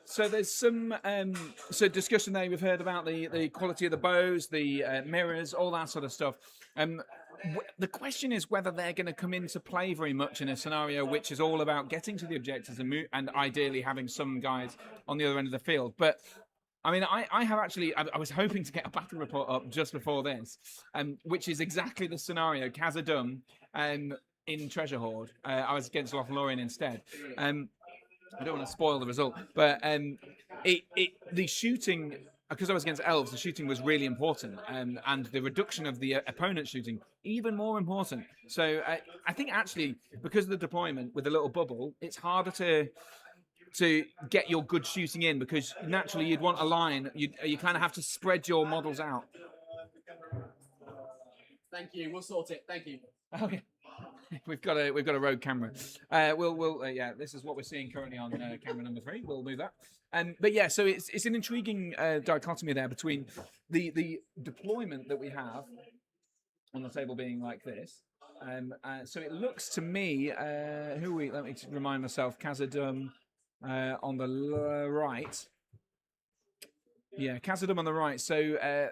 So there's some discussion there we've heard about the quality of the bows, the mirrors, all that sort of stuff. The question is whether they're going to come into play very much in a scenario which is all about getting to the objectives and ideally having some guys on the other end of the field. But I mean, I have actually, I was hoping to get a battle report up just before this, which is exactly the scenario, Khazad-dûm in Treasure Hoard. I was against Lothlorien instead. I don't want to spoil the result, but the shooting, because I was against elves, the shooting was really important, and the reduction of the opponent's shooting even more important. So I think actually, because of the deployment with the little bubble, it's harder to get your good shooting in, because naturally you'd want a line. You kind of have to spread your models out.
Thank you. We'll sort it. Thank you.
Okay. We've got a rogue camera. Yeah, this is what we're seeing currently on camera number 3. We'll move that. But yeah, so it's an intriguing dichotomy there between the deployment that we have on the table being like this. So it looks to me, let me remind myself, Khazad-dûm on the right. Yeah, Khazad-dûm on the right. So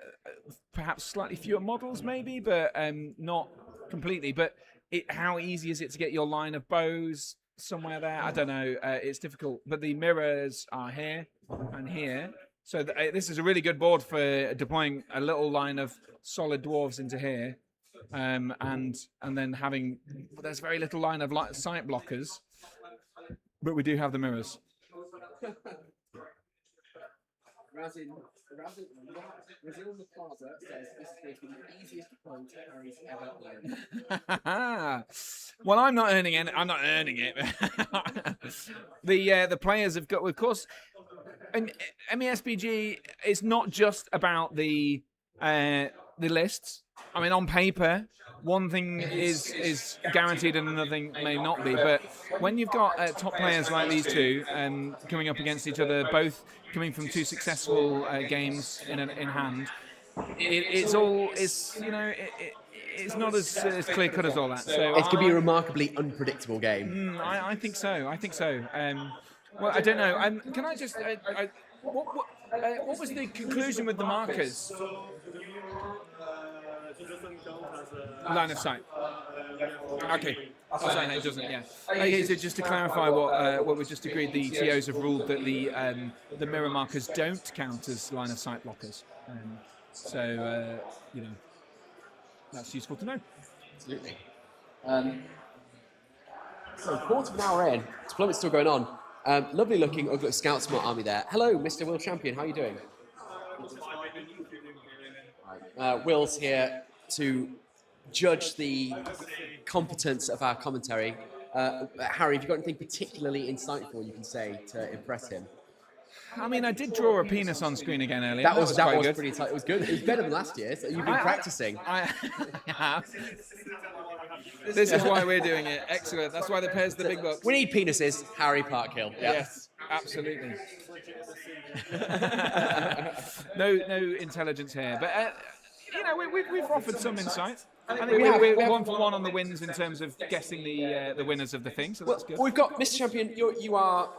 perhaps slightly fewer models, maybe, but not completely. But how easy is it to get your line of bows somewhere there? I don't know. It's difficult. But the mirrors are here and here. So this is a really good board for deploying a little line of solid dwarves into here. And then there's very little line of sight blockers. but we do have the mirrors.
Brazil Plaza says this is going to be the easiest point Harry's ever earned.
Well, I'm not earning it. I'm not earning it. The players have got, of course. And MESBG is not just about the lists. I mean, on paper, one thing is guaranteed and another thing may not be. But when you've got top players like these two coming up against each other, both coming from two successful games in hand, it's not as clear cut as all that. So
it could be a remarkably unpredictable game.
I think so. Well, I don't know. Can I just? What was the conclusion with the markers? Line of sight. Okay. Oh, sorry, no, it doesn't. Yeah. Okay, so just to clarify what we just agreed, the TOs have ruled that the mirror markers don't count as line of sight blockers. So that's useful to know.
Absolutely. So quarter of an hour in, deployment's still going on. Lovely looking Ugly Scout Smart Army there. Hello, Mr. Will Champion, how are you doing? Will's here to judge the competence of our commentary. Harry, have you got anything particularly insightful you can say to impress him?
I mean, I did draw a penis on screen again earlier.
That was
good.
pretty tight. It was good. It was better than last year. So you've been practicing.
This is why we're doing it. Excellent. That's why they pay us the big bucks.
We need penises. Harry Parkhill. Yeah.
Yes, absolutely. No intelligence here, but we've offered some insight. I think we're 1 for 1 on the wins in terms of guessing the winners of the thing. So that's good.
We've got Mr. Champion. You are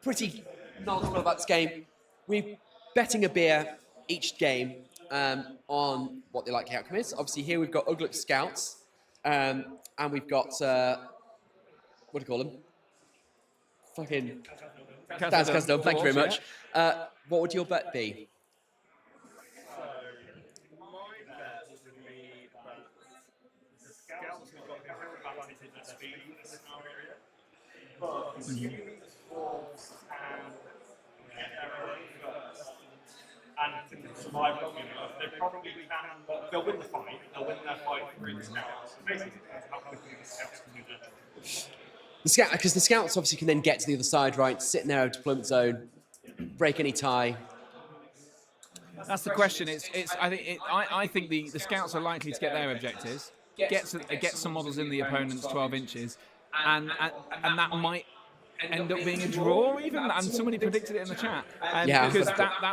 pretty knowledgeable about this game. We're betting a beer each game on what the likely outcome is. Obviously, here we've got Ugly Scouts, and we've got what do you call them? Fucking Dance Custom. Thank you very much. What would your bet be?
And to survive, they probably can. They'll win the fight. They'll win their fight through the scouts. So basically, how quickly the scouts can do that.
Because the scouts obviously can then get to the other side, right? Sit in their deployment zone, break any tie.
That's the question. I think the scouts are likely to get their objectives, get some models in the opponent's 12 inches, and that might end up being a draw even, and somebody predicted it in the chat. Because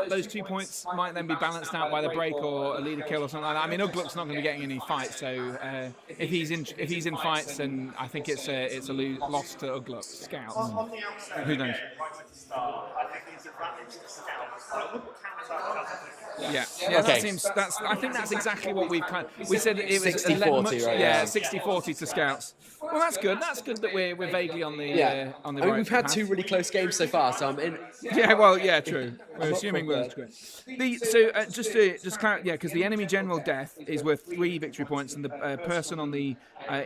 those 2 points might then be balanced out by the break or a leader kill or something like that. I mean, Ugluk's not going to be getting any fights, so if he's in fights, then I think it's a loss to Ugluk Scouts. Who knows? Yeah. Okay. I think that's exactly what we said. It was
60-40, right?
Yeah, 60-40 to Scouts. Well, that's good. That's good that we're vaguely on the on the.
I mean, we've had 2 really close games so far, so I'm in.
Yeah, well, yeah, true. We're assuming we're good. Just clarify, because the enemy general death is worth 3 victory points, and the person on the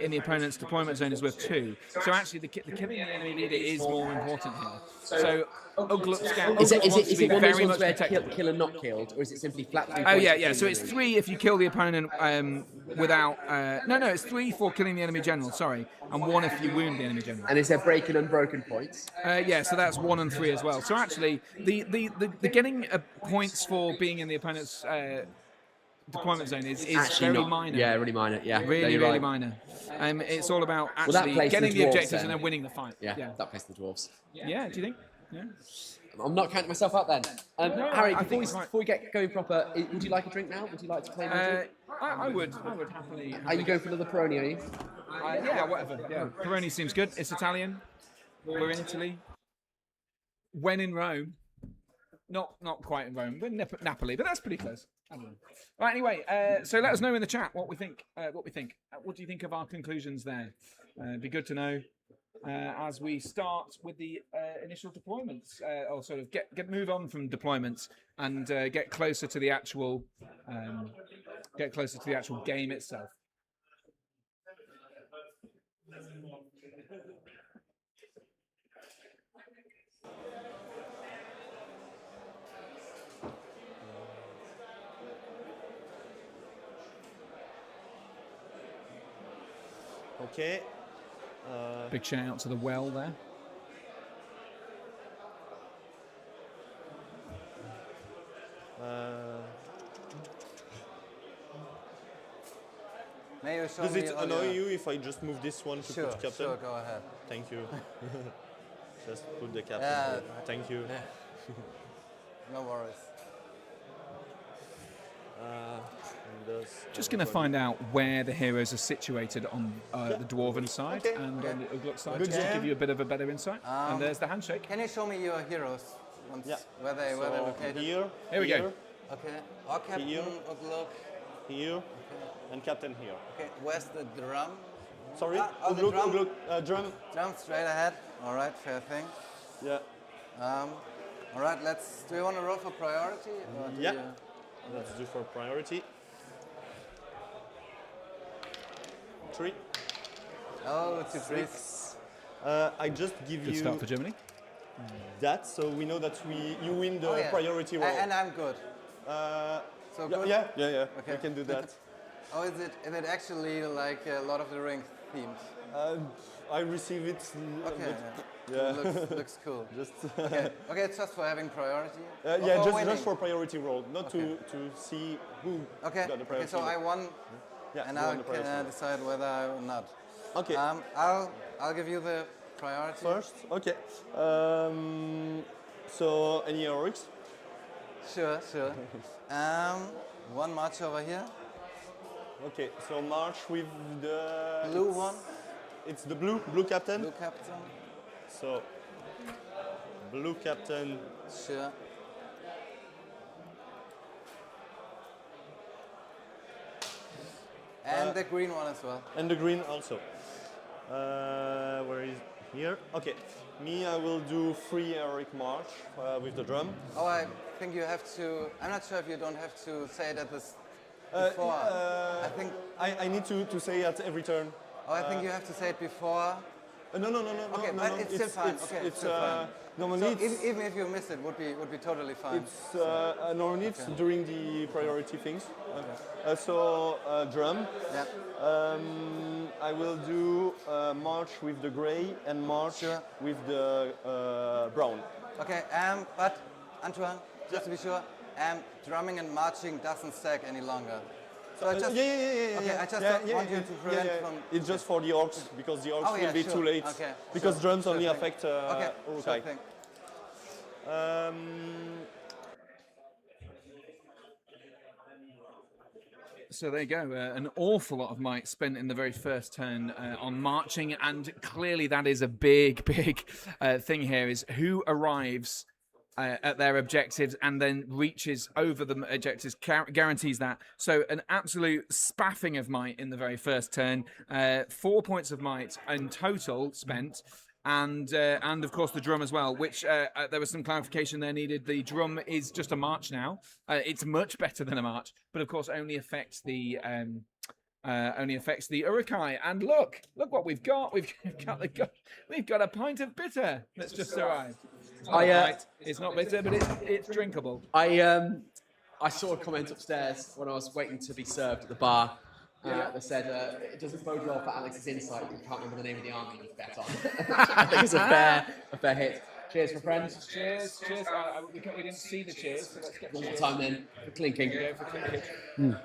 in the opponent's deployment zone is worth 2. So actually, the killing the enemy leader is more important here. So Ugluk Scout.
Is it one of those ones where kill and not killed, or is it simply flat 3 points?
Oh yeah. So it's 3 if you kill the opponent without. No, it's 3 for killing the enemy general. Sorry, and 1 if you wound the enemy general.
And is there break and unbroken points?
Yeah, so that's 1 and 3 as well. So actually, the getting points for being in the opponent's deployment zone is very minor.
Yeah, really minor. Yeah,
really minor. It's all about actually getting the objectives and then winning the fight.
Yeah, that plays the dwarves.
Yeah, do you think? Yeah.
I'm not counting myself out then. Harry, before we get going proper, would you like a drink now? Would you like to play a drink?
I would happily.
Are you going for another Peroni, are you?
Yeah, whatever. Yeah, Peroni seems good. It's Italian. We're in Italy. When in Rome. Not quite in Rome. We're in Napoli, but that's pretty close. I don't know. Right, anyway, so let us know in the chat what we think. What do you think of our conclusions there? It'd be good to know as we start with the initial deployments, or sort of move on from deployments and get closer to the actual game itself.
Okay.
Big shout out to the well there.
May you show
Does
me
it
all
annoy
your-
you if I just move this one to
Sure,
put captain?
sure, go ahead.
Thank you. Just put the captain
Yeah.
here. Thank you.
No worries.
Just going to find out where the heroes are situated on the Dwarven side
Okay.
and on the Ugluk side,
Good
just to
jam.
give you a bit of a better insight. And there's the handshake.
Can you show me your heroes? Once, where they located?
Here.
Here we go.
Okay. Our captain,
Here.
Ugluk.
Here. And captain here.
Okay. Where's the drum?
Sorry?
The
Ugluk,
drum.
Ugluk, drum.
Drum straight ahead. All right, fair thing.
Yeah.
All right, let's. Do you want to roll for priority? Or do
Yeah.
you-
Let's do for priority. 3.
Oh, 2 3.
I just give
Good
you
start for Germany.
that, so we know that you win the
Oh, yeah.
priority roll.
And I'm good. So
yeah,
good?
yeah.
Okay.
We can do that.
Oh, is it actually like Lord of the Rings themed?
I receive it.
Okay.
Yeah.
Looks cool.
Just.
Okay. Okay, it's just for having priority. Or
Yeah,
for
just
winning?
for priority roll, not
Okay.
to see who
Okay.
got the priority.
Okay, so I won,
Yeah,
and
you
I
won the priority
can
roll.
decide whether I or not.
Okay.
I'll give you the priority
First, okay. So any heroics?
Sure. One march over here.
Okay, so march with the
Blue one.
It's the blue captain.
Blue captain.
So blue captain.
Sure. And the green one as well.
And the green also. Where is here? Okay. Me, I will do 3 heroic march with the drum.
Oh, I think you have to. I'm not sure if you don't have to say it at this before. I think.
I need to say at every turn.
Oh, I think you have to say it before.
No.
Okay,
no,
but
no.
it's still fine. Okay, it's still fine.
Normally,
So even if you miss it, would be totally fine.
it's normally it's during the priority things. Drum.
Yeah.
I will do march with the gray and march with the brown.
Okay. But Antoine, just to be sure, drumming and marching doesn't stack any longer. So I just. Okay, I just don't want you to prevent from.
It's just for the orcs because the orcs
Oh, yeah,
will be
sure.
too late.
Okay,
Because
sure,
drums
sure
only
thing.
affect
Okay,
Urukai.
sure thing.
So there you go, an awful lot of might spent in the very first turn on marching, and clearly that is a big thing here, is who arrives at their objectives and then reaches over the objectives, guarantees that. So an absolute spaffing of might in the very first turn, 4 points of might in total spent. And of course the drum as well, which there was some clarification there needed. The drum is just a march now. It's much better than a march, but of course only affects the Urukai. And look what we've got. We've got a pint of bitter that's just arrived. It's not bitter, but it's drinkable.
I saw a comment upstairs when I was waiting to be served at the bar. That said, it doesn't bode well for Alex's insight. You can't remember the name of the army he's bet on. I think it's a fair hit. Cheers for friends.
Cheers. We didn't see the cheers, so let's get
One more time then for clinking.
For clinking.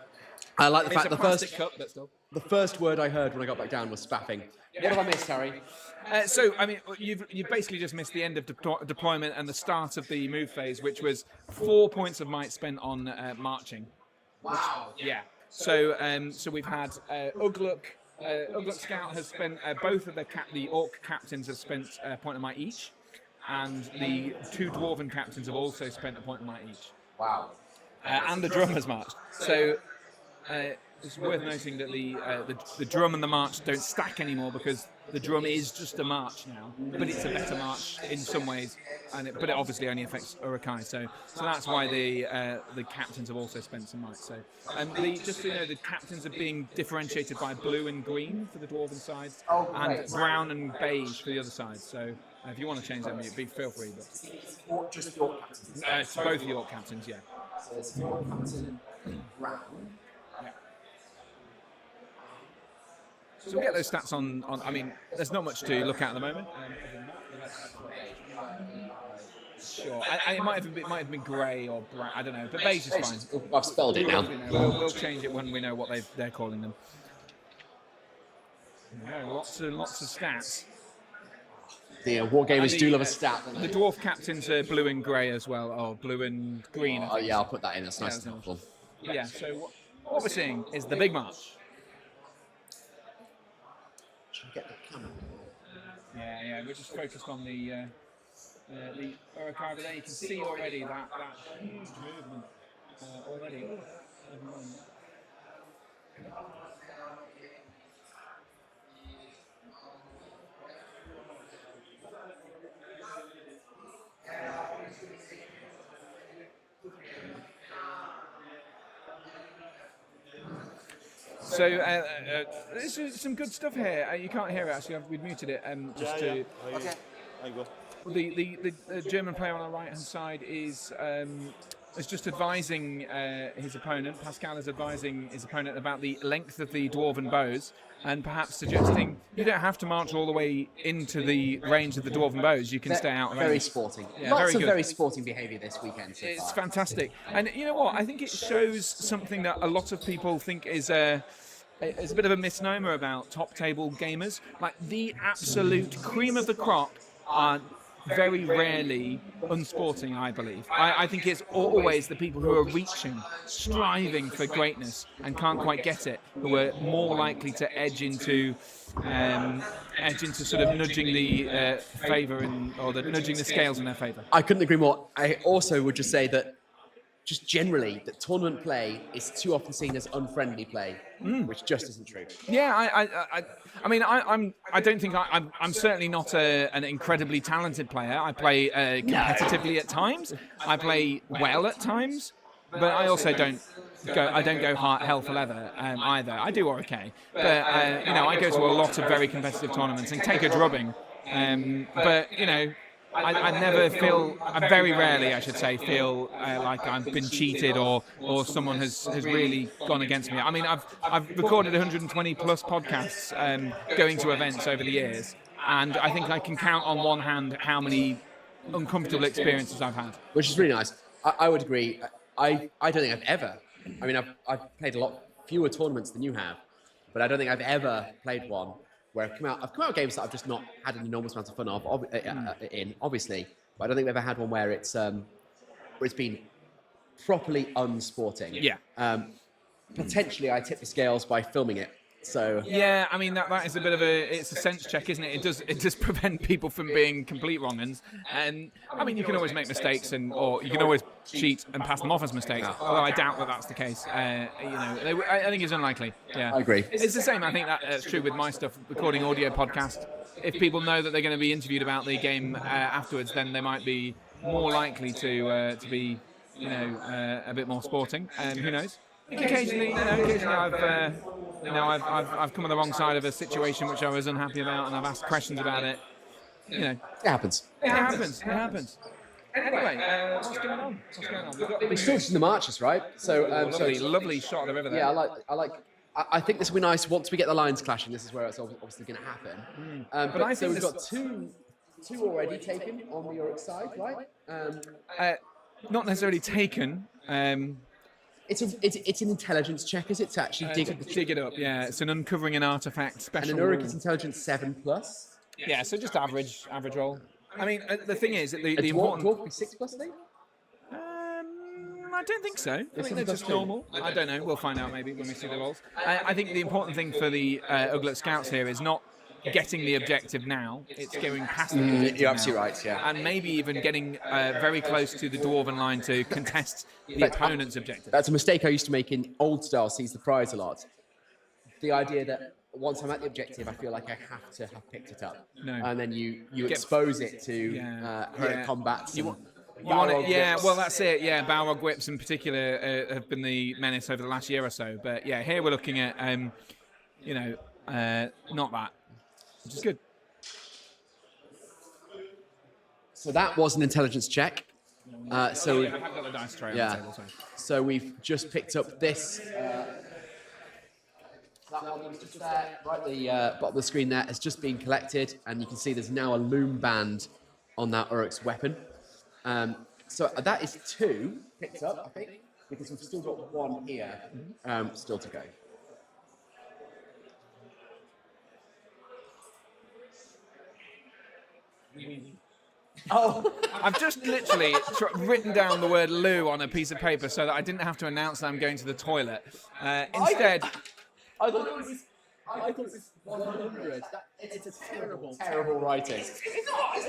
I like the
It's
fact
a
the
plastic
first
cup, but still.
the first word I heard when I got back down was spaffing. What have I missed, Harry?
So, I mean, you've basically just missed the end of deployment and the start of the move phase, which was 4 points of might spent on marching.
Wow.
Yeah. So we've had Ugluk Scout has spent both of the orc captains have spent a point of might each, and the 2 dwarven captains have also spent a point of might each.
Wow.
And the drum has marched. So it's worth noting that the drum and the march don't stack anymore because the drum is just a march now, but it's a better march in some ways, but it obviously only affects Urukai. So that's why the captains have also spent some might. So just so you know, the captains are being differentiated by blue and green for the dwarven sides, and brown and beige for the other side. So if you want to change them, feel free. But
Just York captains.
it's both York captains, yeah.
So it's York captain brown.
So we'll get those stats on. I mean, there's not much to look at the moment. Sure. It might have been grey or brown. I don't know, but beige is fine.
I've spelled it now.
We'll change it when we know what they're calling them. Yeah, lots of stats.
The wargamers do love a stat.
The dwarf captains are blue and grey as well, or blue and green.
Oh yeah, I'll put that in. That's nice and helpful.
Yeah. So what we're seeing is the big march.
Get the camera.
Yeah. We're just focused on the Urukara there. You can see already that huge movement already. So there's some good stuff here. You can't hear it actually. We've muted it. Okay.
There you go.
The German player on our right hand side is just advising his opponent. Pascal is advising his opponent about the length of the dwarven bows, and perhaps suggesting you don't have to march all the way into the range of the dwarven bows. You can stay out.
Very sporting.
Yeah,
Lots of very sporting behaviour this weekend. So
it's
far.
fantastic, and you know what? I think it shows something that a lot of people think is a bit of a misnomer about top table gamers. Like the absolute cream of the crop are very rarely unsporting, I believe. I think it's always the people who are reaching, striving for greatness and can't quite get it, who are more likely to edge into sort of nudging the favour nudging the scales in their favour.
I couldn't agree more. I also would just say that just generally that tournament play is too often seen as unfriendly play, which just isn't true.
Yeah, I don't think I'm certainly not an incredibly talented player. I play competitively at times. I play well at times, but I also don't go hell for leather either. I do okay, but I go to a lot of very competitive tournaments and take a drubbing. But I very rarely, I should say, feel like I've been cheated or someone has really gone against me. I mean, I've recorded 120 plus podcasts going to events over the years, and I think I can count on one hand how many uncomfortable experiences I've had.
Which is really nice. I would agree. I don't think I've ever. I mean, I've played a lot fewer tournaments than you have, but I don't think I've ever played one where I've come out games that I've just not had an enormous amount of fun obviously, but I don't think I've ever had one where it's been properly unsporting.
Yeah.
Potentially, I tip the scales by filming it. So
yeah, I mean that is a bit of it's a sense check, isn't it? It does prevent people from being complete wrong-uns, and I mean you can always make mistakes or you can always cheat and pass them off as mistakes. Although I doubt that that's the case. I think it's unlikely. Yeah,
I agree.
It's the same. I think that's true with my stuff, recording audio podcast. If people know that they're going to be interviewed about the game afterwards, then they might be more likely to be a bit more sporting. Who knows? Occasionally I've come on the wrong side of a situation which I was unhappy about, and I've asked questions about it.
It happens.
It happens. Anyway, what's going on?
We're still in the marches, right? So,
lovely shot of the river there.
Yeah, I think this will be nice once we get the lines clashing. This is where it's obviously going to happen. But I think we've got two already taken on the York side, right?
Not necessarily taken.
It's an intelligence check, is it? To actually
dig it up, yeah. It's an uncovering an artifact special.
And an Uruk is intelligence 7+.
Yeah, so just average roll. I mean, the thing is that the
important dwarf would be 6+, I think.
I don't think so. I think they're just normal. I don't know. We'll find out maybe when we see the rolls. I think the important thing for the Uglet Scouts here is not getting the objective now. It's going past the objective.
You're absolutely right, yeah.
And maybe even getting very close to the dwarven line to contest the opponent's objective.
That's a mistake I used to make in old style Seize the Prize a lot. The idea that once I'm at the objective, I feel like I have to have picked it up.
No.
And then you expose it to combats.
You want it, yeah, well, that's it. Yeah, Balrog whips in particular have been the menace over the last year or so. But yeah, here we're looking at, not that, which is good.
So that was an intelligence check.
I've got the dice tray on the table.
So we've just picked up this that one was just there, right at the bottom of the screen there, has just been collected, and you can see there's now a loom band on that Uruk's weapon. So that is 2 picked up, I think, because we've still got 1 here still to go.
Oh, I've just literally written down the word loo on a piece of paper so that I didn't have to announce that I'm going to the toilet. Instead,
I thought it was 100. It's a terrible writing.
It's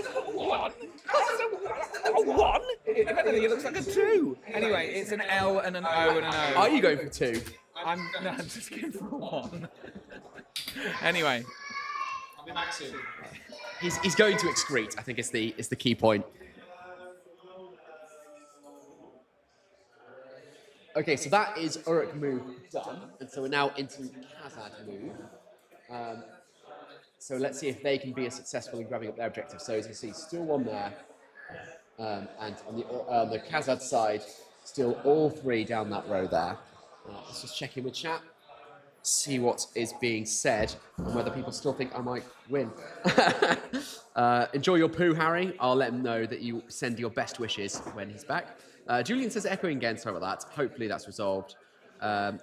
not 1. It's a 1. If anything, it looks like a 2. Anyway, it's an L and an O and an O.
Are you going for 2?
I'm just going for a 1. Anyway.
I'll be back soon.
He's going to excrete, I think is the key point. Okay, so that is Uruk move done, and so we're now into Khazad move. So let's see if they can be as successful in grabbing up their objective. So as you see, still 1 there, and on the Khazad side, still all 3 down that row there. Let's just check in with chat. See what is being said and whether people still think I might win. Enjoy your poo, Harry. I'll let him know that you send your best wishes when he's back. Julian says echoing again. Sorry about that. Hopefully that's resolved. Beer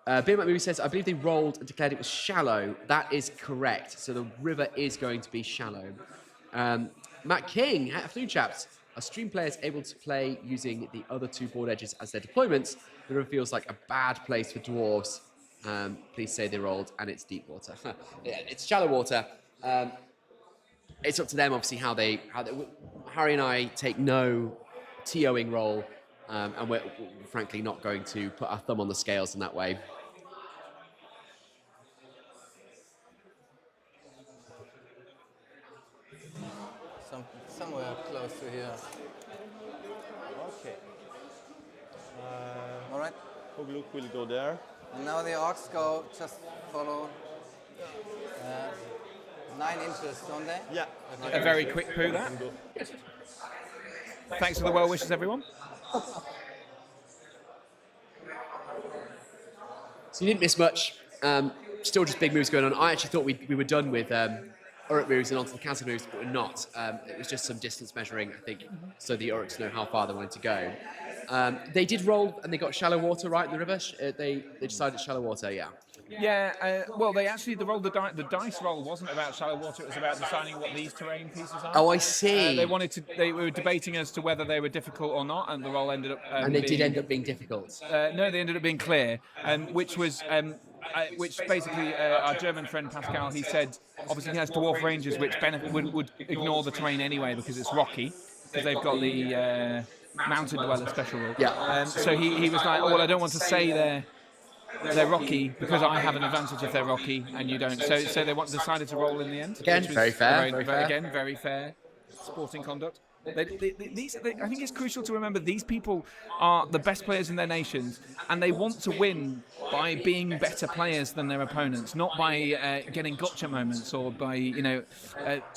Mac Movie says, I believe they rolled and declared it was shallow. That is correct. So the river is going to be shallow. Matt King, afternoon chaps. Are stream players able to play using the other 2 board edges as their deployments? The river feels like a bad place for dwarves. Please say they rolled, and it's deep water. Yeah, it's shallow water. It's up to them, obviously, how they. Harry and I take no TOing role, and we're frankly not going to put our thumb on the scales in that way.
Somewhere close to here.
Okay.
All right.
Hogluk will go there.
And now the orcs go, just follow 9 inches, don't they?
Yeah.
A very quick poo, that. Thanks for the well wishes, everyone.
So you didn't miss much. Still just big moves going on. I actually thought we were done with Uruk moves and onto the Khazad moves, but we're not. It was just some distance measuring, I think, so the Uruks know how far they wanted to go. They did roll, and they got shallow water right in the river. They decided shallow water, yeah.
Yeah, well, they actually the dice roll wasn't about shallow water. It was about deciding what these terrain pieces are.
Oh, I see.
They were debating as to whether they were difficult or not, and the roll ended up.
And they did end up being difficult.
No, they ended up being clear, which basically our German friend Pascal, he said, obviously he has dwarf ranges which would ignore the terrain anyway because it's rocky, because they've got the mountain dweller special rule.
Yeah.
So he was like, oh well, I don't want to say they're rocky because I have an advantage if they're rocky and you don't. So they decided to roll in the end.
Again, very fair.
Again, very fair sporting conduct. I think it's crucial to remember these people are the best players in their nations, and they want to win by being better players than their opponents, not by getting gotcha moments or by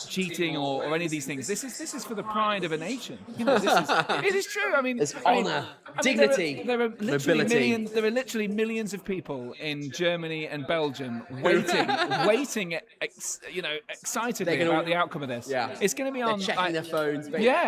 cheating or any of these things. This is for the pride of a nation. It is true. I mean,
there's honour, dignity,
there are literally
nobility.
There are literally millions of people in Germany and Belgium waiting, excitedly about the outcome of this.
Yeah,
it's going to be on.
They're checking their phones.
Yeah,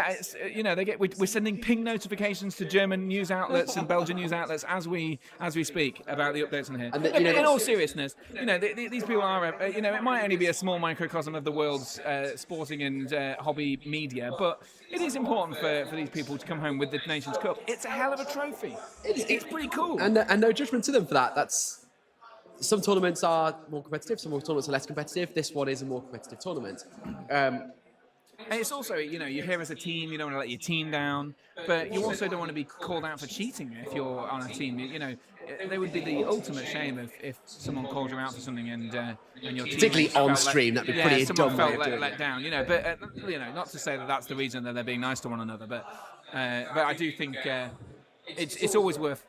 we're sending ping notifications to German news outlets and Belgian news outlets as we speak about the updates on here. And in all seriousness, these people are, it might only be a small microcosm of the world's sporting and hobby media, but it is important for these people to come home with the Nations Cup. It's a hell of a trophy. It's pretty cool.
And no judgment to them for that. That's some tournaments are more competitive, some tournaments are less competitive. This one is a more competitive tournament.
And it's also, you're here as a team, you don't want to let your team down, but you also don't want to be called out for cheating if you're on a team. There would be the ultimate shame if someone called you out for something and your team...
Particularly on stream, that'd be pretty dumb way of doing it.
let down, but, not to say that that's the reason that they're being nice to one another, but I do think it's always worth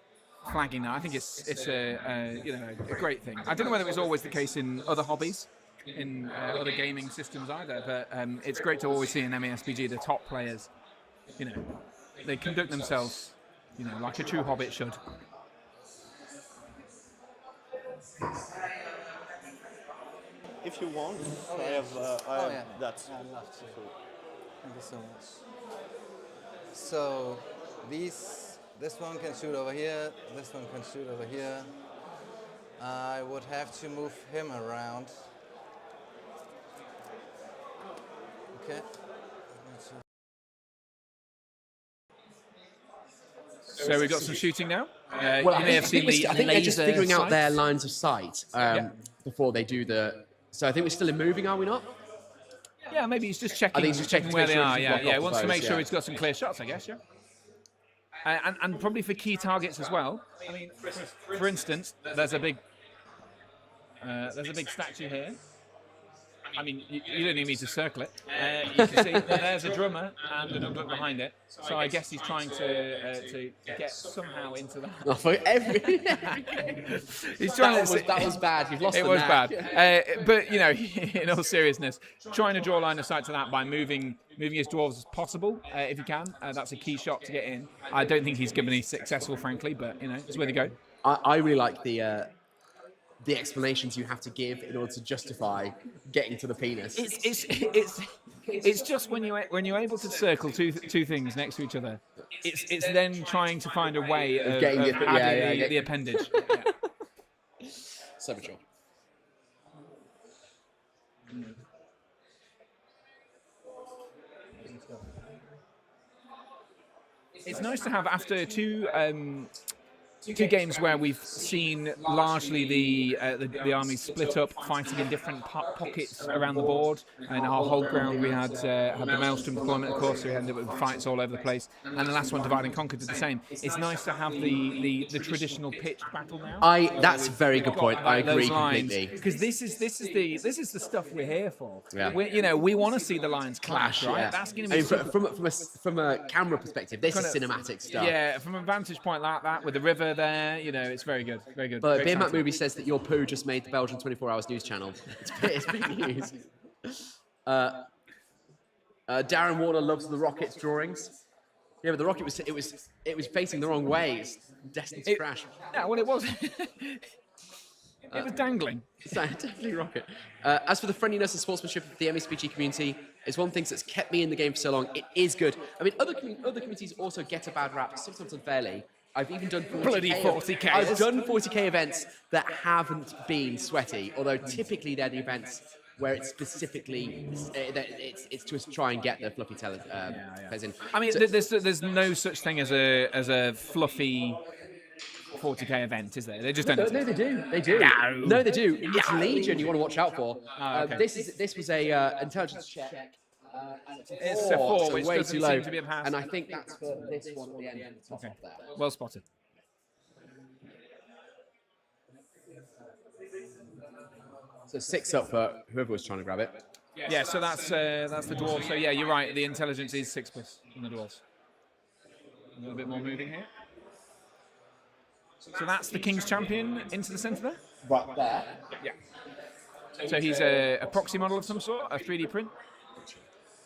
flagging that. I think it's a great thing. I don't know whether it's always the case in other hobbies, in other gaming systems either, but it's great to always see in MESBG the top players, they conduct themselves, like a true hobbit should.
If you want,
Oh,
I
yeah.
have
Yeah.
that.
I'd love to. Thank you so much. So this one can shoot over here, this one can shoot over here. I would have to move him around. Okay.
So we've got some shooting now.
Well,
you may have seen the
I think they're just
laser
figuring out their
sights.
lines of sight before they do the. So I think we're still in moving, are we not?
Yeah, maybe he's just checking.
I think he's just checking to
where
make
they
sure
are.
he
Yeah,
doesn't block
yeah.
off
He wants
the
to make
bows,
sure
yeah.
he's got some clear shots, I guess. Yeah. And probably for key targets as well. I mean, for instance, there's a big statue here. I mean, you don't need me to circle it. You can see there's a drummer and a notebook behind it. So I guess he's trying to get somehow into that.
Oh, for every
He's trying
that was bad. You've lost
it
the
was
knack.
bad. But, you know, in all seriousness, trying to draw a line of sight to that by moving his dwarves as possible, if he can. That's a key shot to get in. I don't think he's going to be successful, frankly, but, you know, it's where to go.
I really like the explanations you have to give in order to justify getting to the penis.
It's just when you're able to circle two things next to each other, it's then trying to find a way of adding the appendage. Yeah.
So mature.
It's nice to have after two games where we've seen largely the army split up, fighting in different pockets around the board. And our whole ground, we had the Maelstrom deployment, of course, so we ended up with fights all over the place. And the last one, Divide and Conquer, did the same. It's nice to have the traditional pitched battle now.
That's a very good point. I agree completely.
Because this is the stuff we're here for.
Yeah.
We want to see the lines clash, right?
Yeah.
That's going to be
from a camera perspective. This is cinematic stuff.
Yeah, from a vantage point like that with the river there, you know, it's very good, very good.
But Beer Mac Movie says that your poo just made the Belgian 24 Hours news channel. It's big news. Darren Warner loves the Rocket's drawings. Yeah, but the rocket was facing the wrong way. It's destined to crash.
Yeah, well, it was. It was dangling.
It's definitely rocket. As for the friendliness and sportsmanship of the MESBG community, it's one thing that's kept me in the game for so long. It is good. I mean, other communities also get a bad rap, sometimes unfairly. I've even done 40K.
Bloody 40K.
I've done 40K events that haven't been sweaty, although typically they're the events where it's specifically it's to try and get the fluffy players in.
I mean, there's no such thing as a fluffy 40K event, is there? They just don't.
No, they do. They do. No, they do. It's Legion you want to watch out for.
Okay.
This was a intelligence check.
It's a 4,
so
which
way
doesn't
too low.
seem to be a pass.
And I think that's for this one at the end.
Okay. Well spotted.
So 6 up for whoever was trying to grab it.
Yeah, so that's the dwarf. So yeah, you're right. The intelligence is 6+ in the dwarves. A little bit more moving here. So that's the King's Champion into the centre there?
Right there.
Yeah. So he's a proxy model of some sort, a 3D print?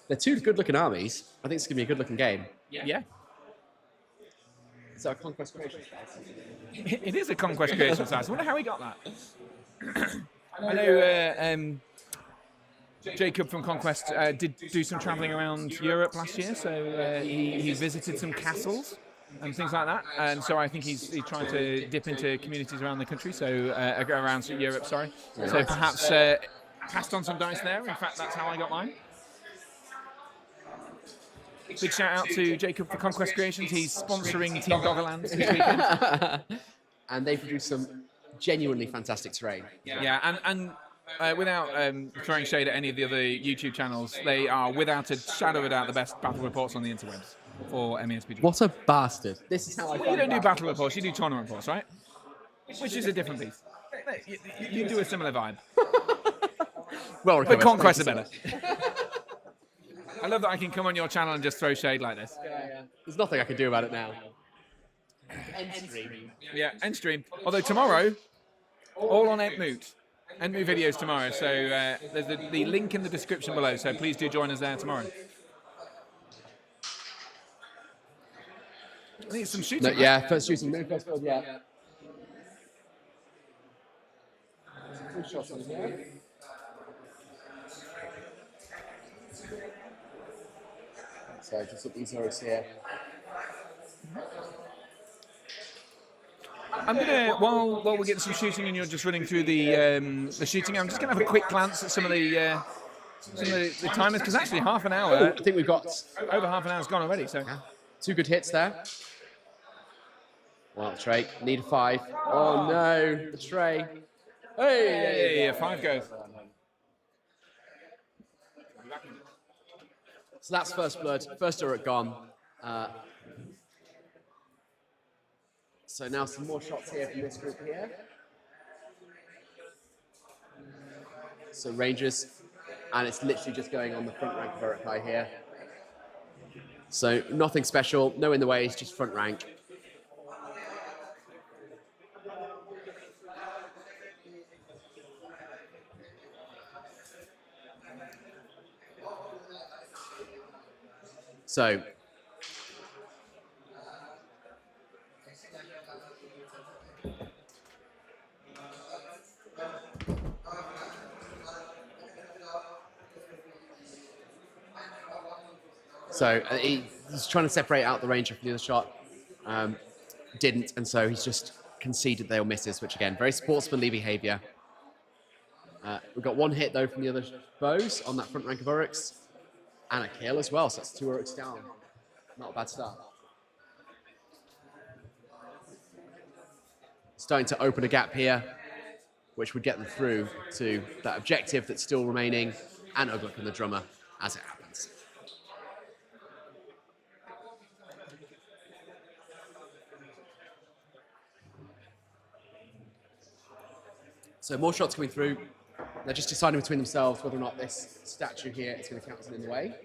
They're two good-looking armies. I think it's going to be a good-looking game.
Yeah.
Is that a Conquest Creation size?
It is a Conquest Creation size. I wonder how he got that. I know Jacob from Conquest did do some travelling around Europe last year, so he visited some castles and things like that. And so I think he's trying to dip into communities around the country, so around Europe, sorry.
Yeah.
So perhaps cast on some dice there. In fact, that's how I got mine. Big shout out to Jacob for Conquest Creations. He's sponsoring Team Doggerland this weekend.
And they produce some genuinely fantastic terrain.
Yeah, and without throwing shade at any of the other YouTube channels, they are without a shadow of a doubt the best battle reports on the interwebs for MESBG.
What a bastard. This is how I
You don't do battle reports, you do tournament reports, right? Which is a different beast. You do a similar vibe.
Well,
but Conquest are better. I love that I can come on your channel and just throw shade like this.
Yeah. There's nothing I can do about it now. End stream.
Yeah, end stream. Although tomorrow, all on Entmoot. Entmoot videos tomorrow. So there's the link in the description below. So please do join us there tomorrow. I think it's some shooting.
No, yeah, first shooting. No first build, yeah. couple of shots on here. So just at these heroics here.
I'm gonna while we're getting some shooting and you're just running through the shooting, I'm just gonna have a quick glance at some of the timers because actually half an hour.
Oh, I think we've got
over half an hour's gone already. So
yeah. 2 good hits there. Well, tray need a 5. Oh no, the tray. Hey,
5 goes.
So that's first blood, first turret gone. So now some more shots here from this group here. So Rangers, and it's literally just going on the front rank of Urukai here. So nothing special, no in the way, it's just front rank. So he's trying to separate out the Ranger from the other shot. Didn't, and so he's just conceded they were misses, which again, very sportsmanly behaviour. We've got 1 hit though from the other bows on that front rank of Uruks, and a kill as well, so that's 2 Uruks down. Not a bad start. Starting to open a gap here, which would get them through to that objective that's still remaining, and Ugluk and the drummer as it happens. So more shots coming through. They're just deciding between themselves whether or not this statue here is going to count as an in the way,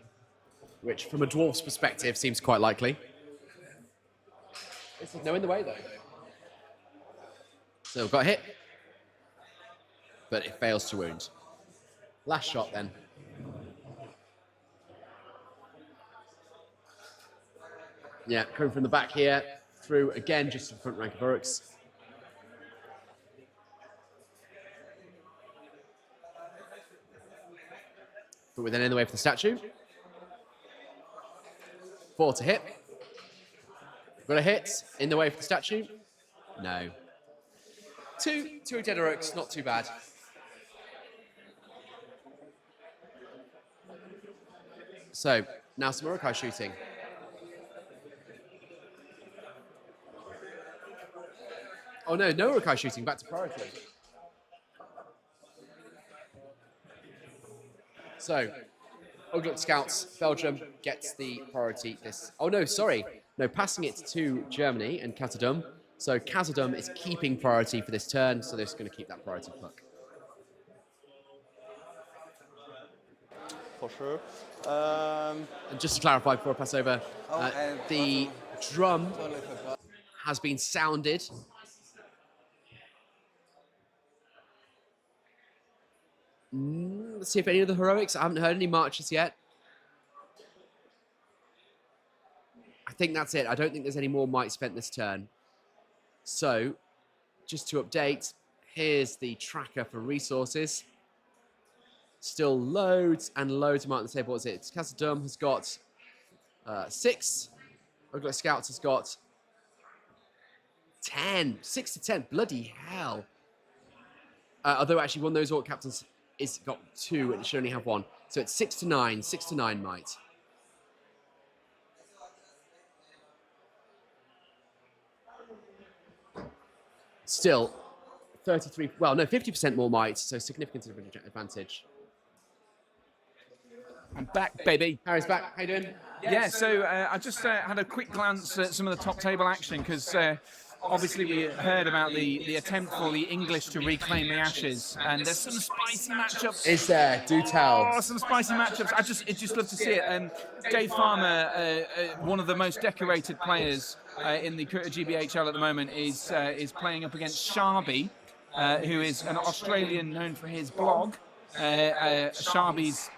which from a dwarf's perspective seems quite likely. This is no in the way though. So we've got a hit, but it fails to wound. Last shot then. Yeah, coming from the back here, through again, just in front rank of Uruks. But with an in the way for the statue. 4 to hit. Got a hit, in the way for the statue. No. 2 dead Uruks, not too bad. So, now some Urukai shooting. Oh no, no Urukai shooting, back to priority. So, Ugluk Scouts, Belgium gets the priority this... Oh no, sorry. No, passing it to Germany and Katadum. So Katadum is keeping priority for this turn, so they're just going to keep that priority puck.
For sure.
And just to clarify before I pass over, the drum has been sounded. Let's see if any of the heroics. I haven't heard any marches yet. I think that's it. I don't think there's any more might spent this turn. So, just to update, here's the tracker for resources. Still loads and loads of might on the table. What's it? Khazad-dûm has got 6. Ugluk Scouts has got 10. 6 to 10. Bloody hell. Although actually one of those Orc captains is got 2 and it should only have 1. So it's 6 to 9. 6 to 9 might. Still, 33, well, no, 50% more might, so significant advantage.
I'm back, baby.
Harry's back. How you doing?
Yeah, so I just had a quick glance at some of the top table action because obviously we heard about the attempt for the English to reclaim the Ashes, and there's some spicy matchups.
Is there? Do tell.
Oh, some spicy matchups. I just love to see it. Dave Farmer, one of the most decorated players in the GBHL at the moment, is playing up against Sharby, who is an Australian known for his blog. Sharby's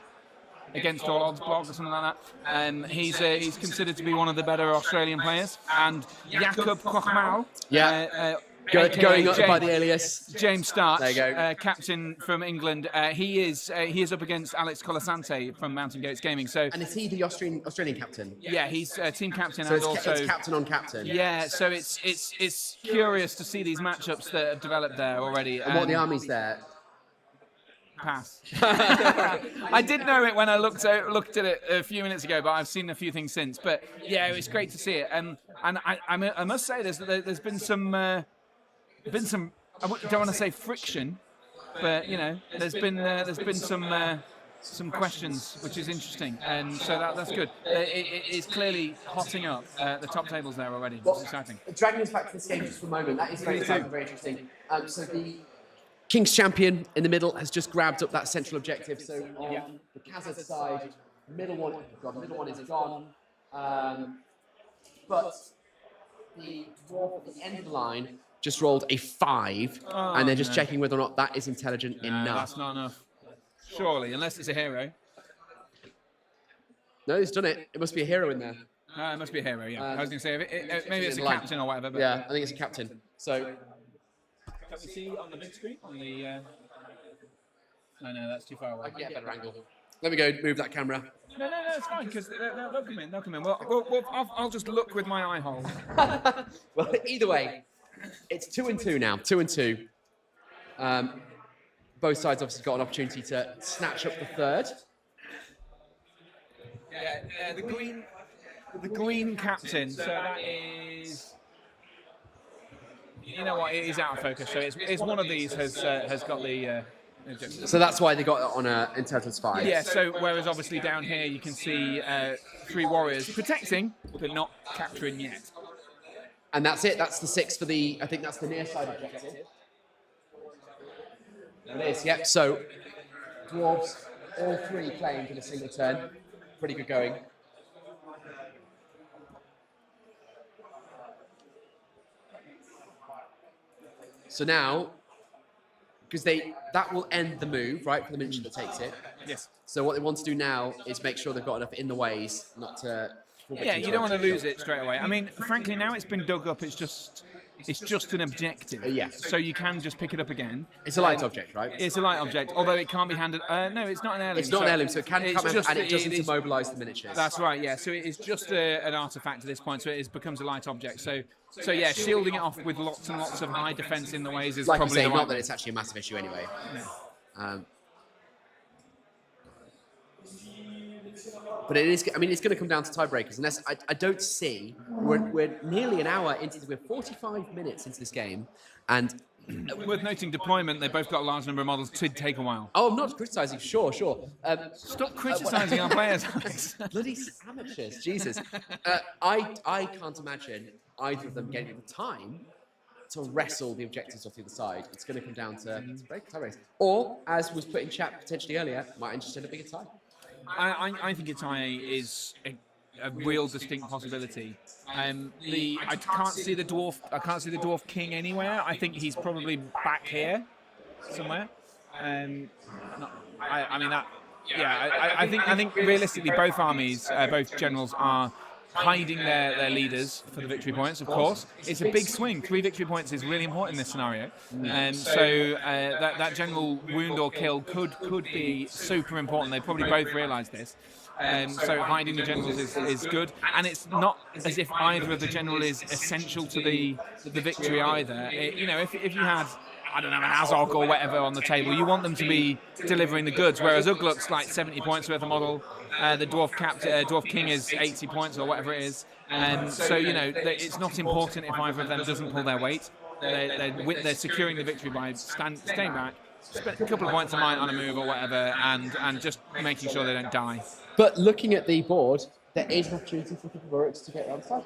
Against All Odds blog or something like that. He's considered to be one of the better Australian players. And Jakob Kochmal,
Going up
James,
by the alias.
James Starch,
There you go.
captain from England. He is up against Alex Colasante from Mountain Gates Gaming. So,
and is he the Australian captain?
Yeah, he's team captain,
so
and
it's
also
it's captain on captain.
Yeah, so it's curious to see these matchups that have developed there already.
And what the army's there?
Pass. I did know it when I looked at it a few minutes ago, but I've seen a few things since. But yeah, it's great to see it. And I must say there's been some I don't want to say friction, but you know there's been some questions, which is interesting, and so that's good. It's clearly hotting up the top tables there already. It's exciting.
Dragging us back to this game just for a moment, that is very exciting, very interesting. So the King's Champion in the middle has just grabbed up that central objective. So on the Kazakh side, middle one is gone. But the dwarf at the end of the line just rolled a 5, and they're just checking whether or not that is intelligent enough.
That's not enough. Surely, unless it's a hero.
No, he's done it. It must be a hero in there.
It must be a hero, yeah. I was going to say, maybe it's a
line.
captain or whatever. But
Yeah, I think it's a captain. So...
Can we see on the big screen? On the, no, that's too far away.
I can get a better angle. Let me go move that camera.
No, it's fine, because they'll come in, Well, I'll just look with my eye hole.
Well, either way, it's 2-2 now, 2-2. Both sides obviously got an opportunity to snatch up the third.
Yeah, the green captain, so that is... You know what? It is out of focus. So it's one of these has got the.
So that's why they got it on intelligence 5.
Yeah. So whereas obviously down here you can see 3 warriors protecting but not capturing yet.
And that's it. That's the 6 for the. I think that's the near side objective. There it is. Yep. So dwarves, all 3 claimed in a single turn. Pretty good going. So now, because that will end the move, right, for the miniature that takes it.
Yes.
So what they want to do now is make sure they've got enough in the ways, not to...
Yeah, you don't want to lose it straight away. I mean, frankly, now it's been dug up, it's just an objective.
Yeah.
So you can just pick it up again.
It's a light object, right?
It's a light object, although it can't be handed... no, it's not an heirloom.
It's not an heirloom, so it can come out and it doesn't immobilise the miniatures.
That's right, yeah. So it is just an artifact at this point, so it becomes a light object. So yeah, shielding it off with lots and lots of high defense in the ways is
like
probably
I'm saying,
the right
not that it's actually a massive issue anyway.
No.
But it is. I mean, it's going to come down to tiebreakers, unless I don't see. We're nearly an hour into. We're 45 minutes into this game, and
worth noting, deployment. They both got a large number of models. To take a while.
Oh, I'm not criticising. Sure.
Stop criticising our players, Alex.
Bloody amateurs, Jesus. I can't imagine either of them getting the time to wrestle the objectives off the other side. It's going to come down to tiebreakers. Or, as was put in chat potentially earlier, might just end up being a tie.
I think a tie is a real distinct possibility. I can't see the dwarf. I can't see the dwarf king anywhere. I think he's probably back here somewhere. I mean that. Yeah, I think realistically, both armies, both generals are hiding their leaders for the victory points, of course. It's a big swing. 3 victory points is really important in this scenario. So that general wound or kill could be super important. They probably both realise this. So hiding the generals is good. And it's not as if either of the general is essential to the victory either. If you had... I don't know, an Azog or whatever on the table, you want them to be delivering the goods, whereas Ugg looks like 70 points worth of model, the Dwarf King is 80 points or whatever it is, so, it's not important if either of them doesn't pull their weight. They're securing the victory by staying back, spend a couple of points a might on a move or whatever, and just making sure they don't die.
But looking at the board, there is an opportunity for the Burricks to get around the side.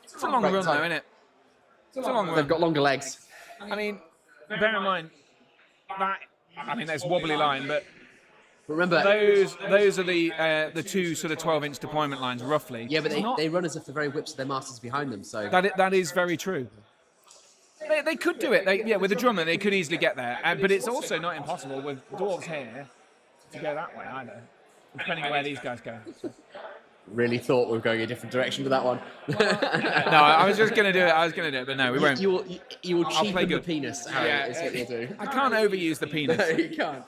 It's a long run, though, isn't it? It's a long run.
They've got longer legs.
I mean, bear in mind that there's wobbly line, but
remember
those are the 2 sort of 12-inch deployment lines roughly.
Yeah, but they run as if the very whips of their masters behind them. So
that is very true. They could do it. With a drummer they could easily get there, but it's also not impossible with dwarves here to go that way either, depending on where these guys go. So.
really thought we were going a different direction with that one.
No, I was just going to do it. But no, we won't.
You will
I'll play
cheapen the
good.
penis, Harry, is what you'll do.
I can't overuse the penis.
No, you can't.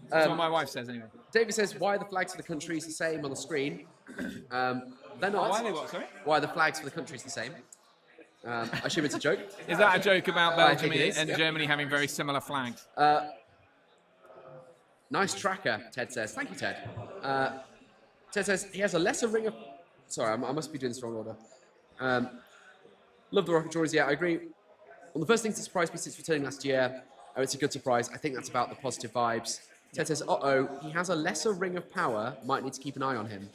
That's what my wife says anyway.
David says, why are the flags for the countries the same on the screen? They're not.
Why are they what, sorry?
Why are the flags for the countries the same? I assume it's a joke.
Is that a joke about Belgium and
yep.
Germany having very similar flags?
Nice tracker, Ted says. Thank you, Ted. Ted says he has a lesser ring of... Sorry, I must be doing this wrong order. Love the rocket drawings. Yeah, I agree. Well, the first thing to surprise me since returning last year, it's a good surprise. I think that's about the positive vibes. Ted says, uh-oh, he has a lesser ring of power. Might need to keep an eye on him.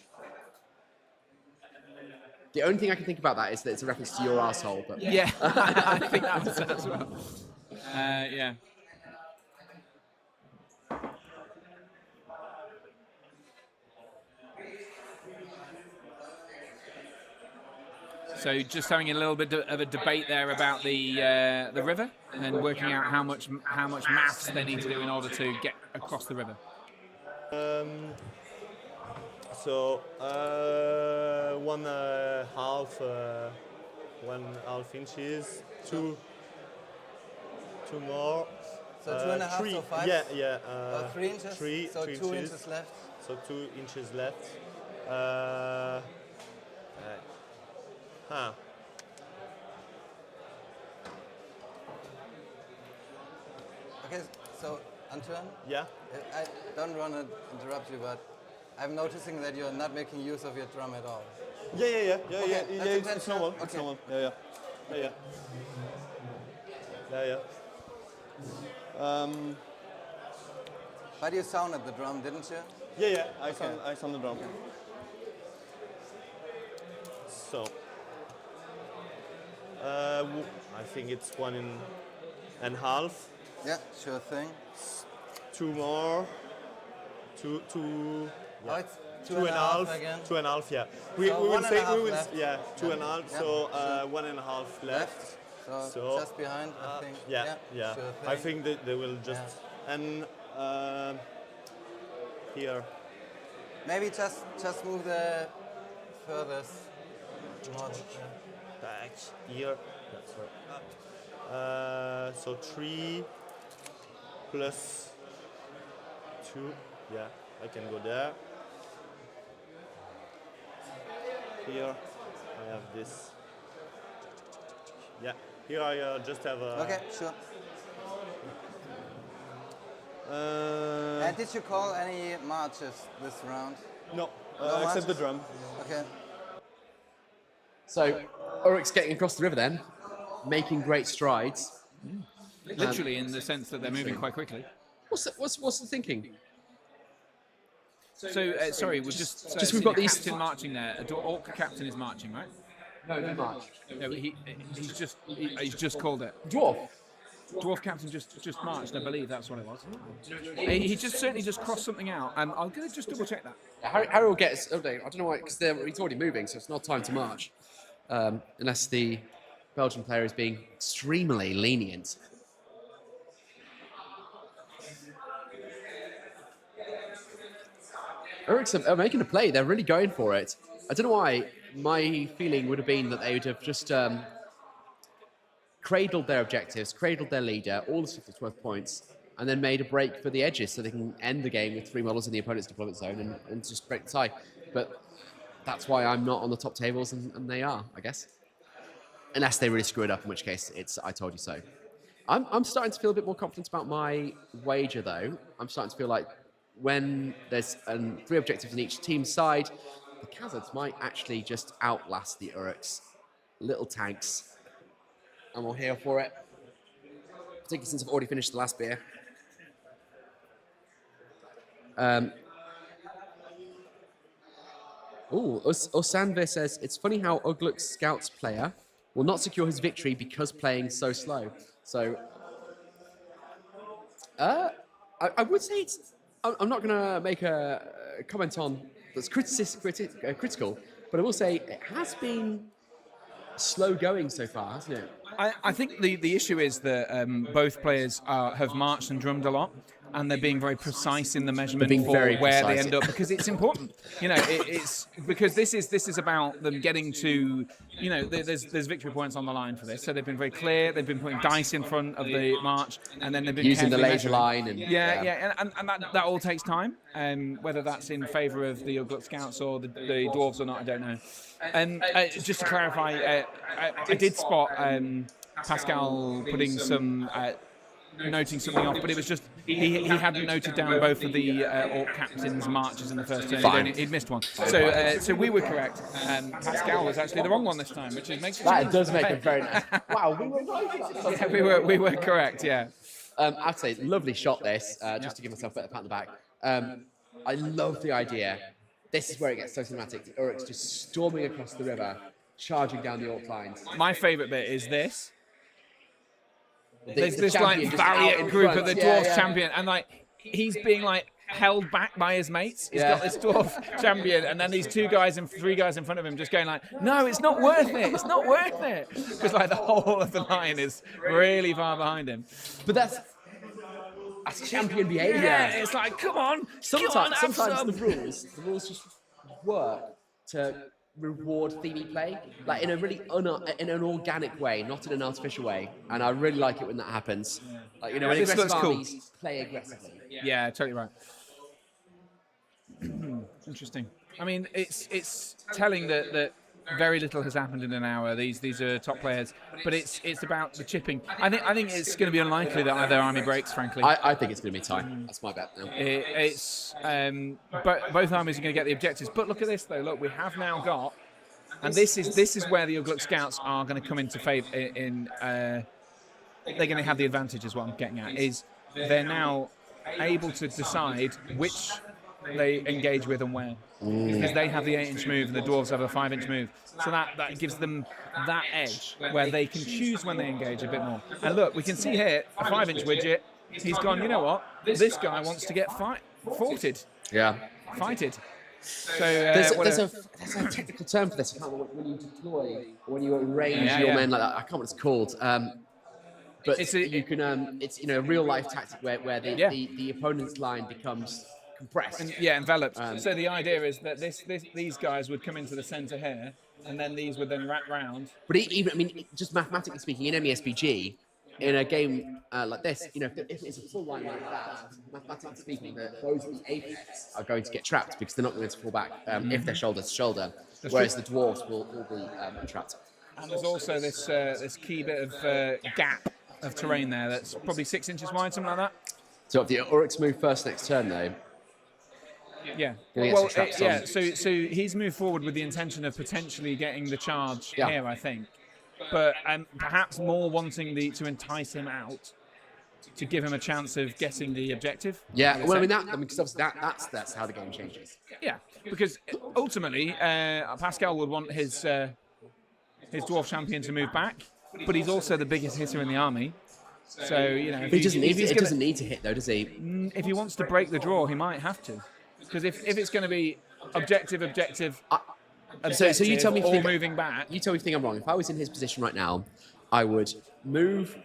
The only thing I can think about that is that it's a reference to your arsehole. But
yeah, I think that was it as well. Yeah. So just having a little bit of a debate there about the river, and then working out how much maths they need to do in order to get across the river.
So 1.5 inches, two more.
So 2.5,
three,
so 5?
Yeah.
3 inches? So 2 inches left?
So 2 inches left.
Okay, so Antoine?
Yeah?
I don't want to interrupt you, but I'm noticing that you're not making use of your drum at all.
Yeah.
Okay,
It's normal.
okay.
It's normal. Yeah.
But you sounded the drum, didn't you?
Yeah. I sound the drum. So, I think it's 1.5.
Yeah, sure thing.
2 more. Two.
Oh, it's
2.5
again.
2.5. Yeah. We
So
will say
1.5
we will.
left.
Yeah. 2.5.
Yeah.
So 1.5 left.
So just behind, I think.
Yeah.
Sure
I
thing.
think they will just and here.
Maybe just move the furthest.
Back here. That's right. So 3 plus 2. Yeah, I can go there. Here I have this. Yeah, here I just have a.
Okay, sure. And did you call any marches this round?
No,
No
except the
marches?
drum.
Okay.
So, Ulrich's getting across the river then, making great strides.
Literally, in the sense that they're moving quite quickly.
What's the thinking?
So, sorry, we've just
we've got these
captain marching there. Orc captain is marching, right?
No, no march.
No, he's just called it. Dwarf captain just marched, I believe that's what it was. He just certainly just crossed something out. I'm going to just double check that.
Yeah, Harry will get. I don't know why, because he's already moving, so it's not time to march, unless the Belgian player is being extremely lenient. Ulrichs are making a play. They're really going for it. I don't know why. My feeling would have been that they would have just cradled their objectives, cradled their leader, all the stuff that's worth points, and then made a break for the edges so they can end the game with 3 models in the opponent's deployment zone and just break the tie. But that's why I'm not on the top tables, and they are, I guess. Unless they really screw it up, in which case it's I told you so. I'm starting to feel a bit more confident about my wager, though. I'm starting to feel like when there's 3 objectives on each team's side, the Khazards might actually just outlast the Urux. Little tanks. I'm all here for it. Particularly since I've already finished the last beer. Osanve says, it's funny how Ugluk's Scouts player will not secure his victory because playing so slow. So, I would say it's... I'm not going to make a comment on that's critical, but I will say it has been slow going so far, hasn't it?
I think the issue is that both players have marched and drummed a lot, and they're being very precise in the measurement for
very
where they
precise.
end up, because it's important. You know, it's because this is about them getting to, you know, there's victory points on the line for this. So they've been very clear. They've been putting dice in front of the march, and then they've been
using the
carefully
laser
measuring.
line and
And that all takes time. Whether that's in favour of the Uglut Scouts or the Dwarves or not, I don't know. And just to clarify, I did spot Pascal putting some. Noting something off, but it was just he hadn't noted down both of the Orc captains' marches in the first turn. He'd missed one, so we were correct. Pascal was actually the wrong one this time, which makes
that does make it very nice. Wow, we were right.
Yeah, we were correct. Yeah,
I'd say lovely shot this. Just to give myself a bit of a pat on the back. I love the idea. This is where it gets so cinematic. The Uruks just storming across the river, charging down the Orc lines.
My favourite bit is this. There's
the
this like valiant group
front.
of the dwarf champion, and like he's being like held back by his mates. He's got this dwarf champion, and then these three guys in front of him just going like, "No, it's not worth it. It's not worth it," because like the whole of the line is really far behind him.
But that's champion behaviour.
Yeah, it's like, come on.
Sometimes
some.
the rules just work to reward themey play, like in a really in an organic way, not in an artificial way. And I really like it when that happens. Like, you know, when
This
aggressive
looks cool.
armies play aggressively.
Yeah, totally right. Interesting. I mean, it's telling that very little has happened in an hour. These are top players, but it's about the chipping. I think it's going to be unlikely that either army breaks. Frankly,
I think it's going to be tight. That's my bet now.
But both armies are going to get the objectives. But look at this though. Look, we have now got, and this is where the Uglut Scouts are going to come into favour. They're going to have the advantage, is what I'm getting at. Is they're now able to decide which they engage with and where, because they have the 8-inch move and the dwarves have a 5-inch move, so that gives them that edge where they can choose when they engage a bit more. And look, we can see here a 5-inch widget. He's gone, you know what, this guy wants to get forted, fighted. So
there's a technical term for this. I can't remember when you deploy or when you arrange your men like that. I can't remember what it's called. But you can it's a real life tactic where the opponent's line becomes compressed.
Enveloped. So the idea is that these guys would come into the centre here, and then these would then wrap round.
But just mathematically speaking, in MESBG, in a game like this, if it's a full line like that, mathematically speaking, those in the apex are going to get trapped because they're not going to fall back if they're shoulder to shoulder, whereas the dwarves will be trapped.
And there's also this key bit of gap of terrain there that's probably 6 inches wide, something like that.
So if the Uruks move first next turn, though.
Yeah. Well, so he's moved forward with the intention of potentially getting the charge here, I think. But perhaps more wanting to entice him out to give him a chance of getting the objective.
Yeah, well, because obviously that's how the game changes.
Yeah, because ultimately Pascal would want his dwarf champion to move back, but he's also the biggest hitter in the army. So if
he doesn't need to hit though, does he?
If he wants to break the draw, he might have to, because if it's going to be objective. So you tell me if you moving back.
You tell me if you think I'm wrong. If I was in his position right now, I would move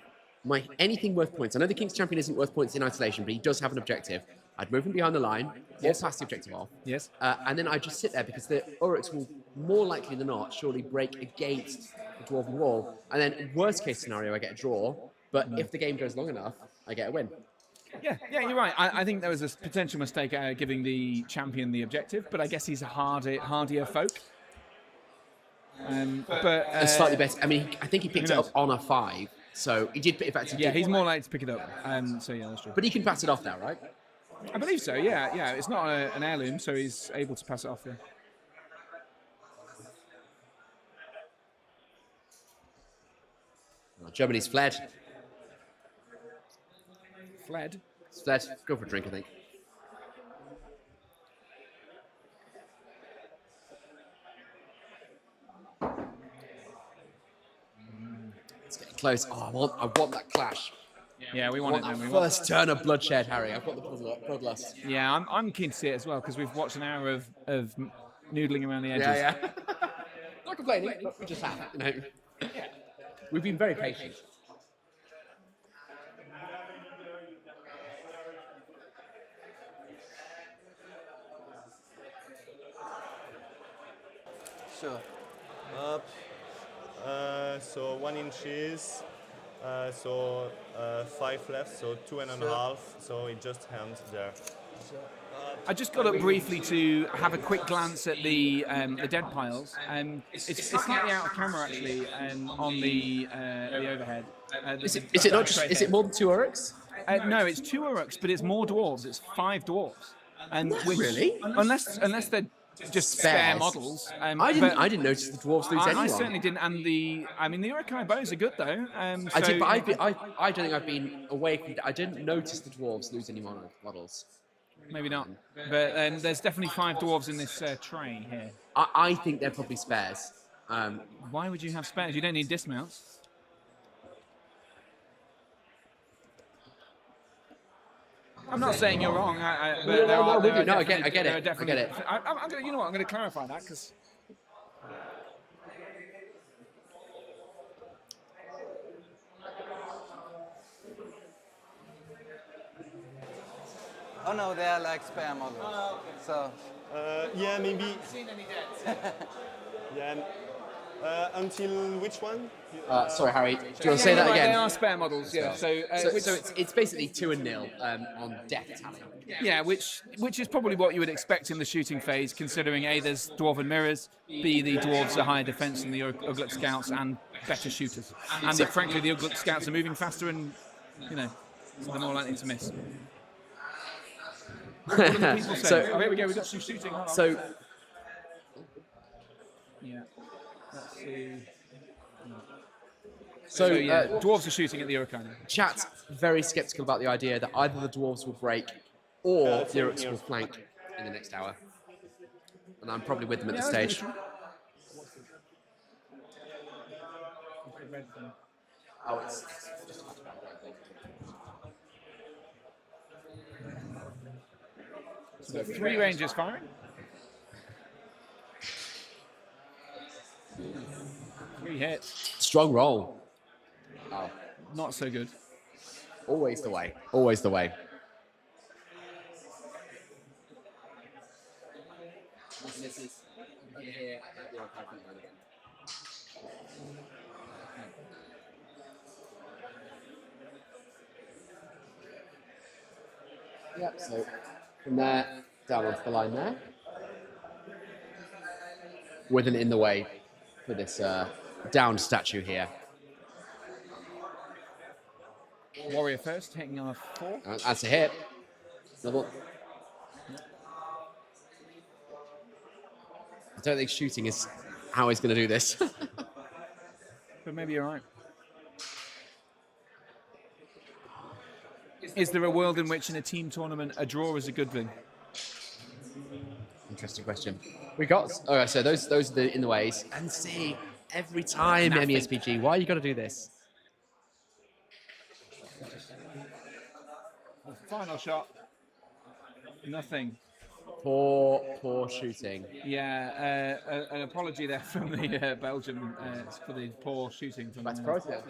anything worth points. I know the King's Champion isn't worth points in isolation, but he does have an objective. I'd move him behind the line, or pass the objective off.
Yes.
And then I'd just sit there because the Uruks will more likely than not surely break against the Dwarven wall. And then worst case scenario, I get a draw. But if the game goes long enough, I get a win.
Yeah, you're right. I think there was a potential mistake giving the champion the objective, but I guess he's a hardier folk.
But slightly better. I mean, I think he picked it up on a 5, so he did. In fact,
he's more likely to pick it up. So yeah, that's true.
But he can pass it off now, right?
I believe so. Yeah. It's not an heirloom, so he's able to pass it off. Yeah.
Well, Germany's fled.
Fled.
Go for a drink, I think. It's getting close. Oh, I want that clash.
Yeah, we want it.
That first turn of bloodshed, Harry. I've got the bloodlust.
Yeah, I'm keen to see it as well because we've watched an hour of noodling around the edges.
Yeah. Not complaining, but we just have. We've been very patient.
Sure.
Up. So 1 inches. So 5 left. So 2.5. So it just ends there.
I just got up briefly to have a quick glance at the dead piles. It's slightly out of camera actually on the overhead.
Is it not just? Is it more than 2 Uruks?
No, it's 2 Uruks, but it's more dwarves. It's 5 dwarves.
Really?
Unless they're just spare models.
I didn't notice the dwarves lose anyone.
I certainly didn't. And the Urukai bows are good though.
I did, but I don't think I've been away from. I didn't notice the dwarves lose any models.
Maybe not. But there's definitely 5 dwarves in this tray here.
I think they're probably spares.
Why would you have spares? You don't need dismounts. I'm not saying you're wrong. I get it. You know what? I'm going to clarify that because.
Oh no, they are like spare models. Oh, okay. So.
Yeah, maybe.
Seen any dead?
Yeah. Until which one?
Sorry, Harry. Do you want to say that again?
They are spare models, yeah. So
it's basically 2-0 on death tally.
Yeah, which is probably what you would expect in the shooting phase, considering A, there's dwarven mirrors, B, the dwarves are higher defense than the Ugluk scouts and better shooters. And frankly, the Ugluk scouts are moving faster and, they're more likely to miss. What do the people say? Oh, here we go, we've got some shooting. Yeah. Let's see. So dwarves are shooting at the Urukai.
Chat's very sceptical about the idea that either the dwarves will break or the Uruks will flank in the next hour. And I'm probably with them at this stage. Oh, it's just
so 3 rangers firing. 3 hits.
Strong roll. Oh.
Not so good.
Always the way. Always the way. Yep, so from there, down onto the line there. With an in the way for this downed statue here.
Warrior first, taking on a 4.
That's a hit. Another one. I don't think shooting is how he's going to do this.
But maybe you're right. Is there a world in which in a team tournament a draw is a good thing?
Interesting question. We got so those are the in the ways. And see, every time MESBG, why you got to do this?
Final shot. Nothing.
Poor shooting.
Yeah, an apology there from the Belgium for the poor shooting from.
That's process.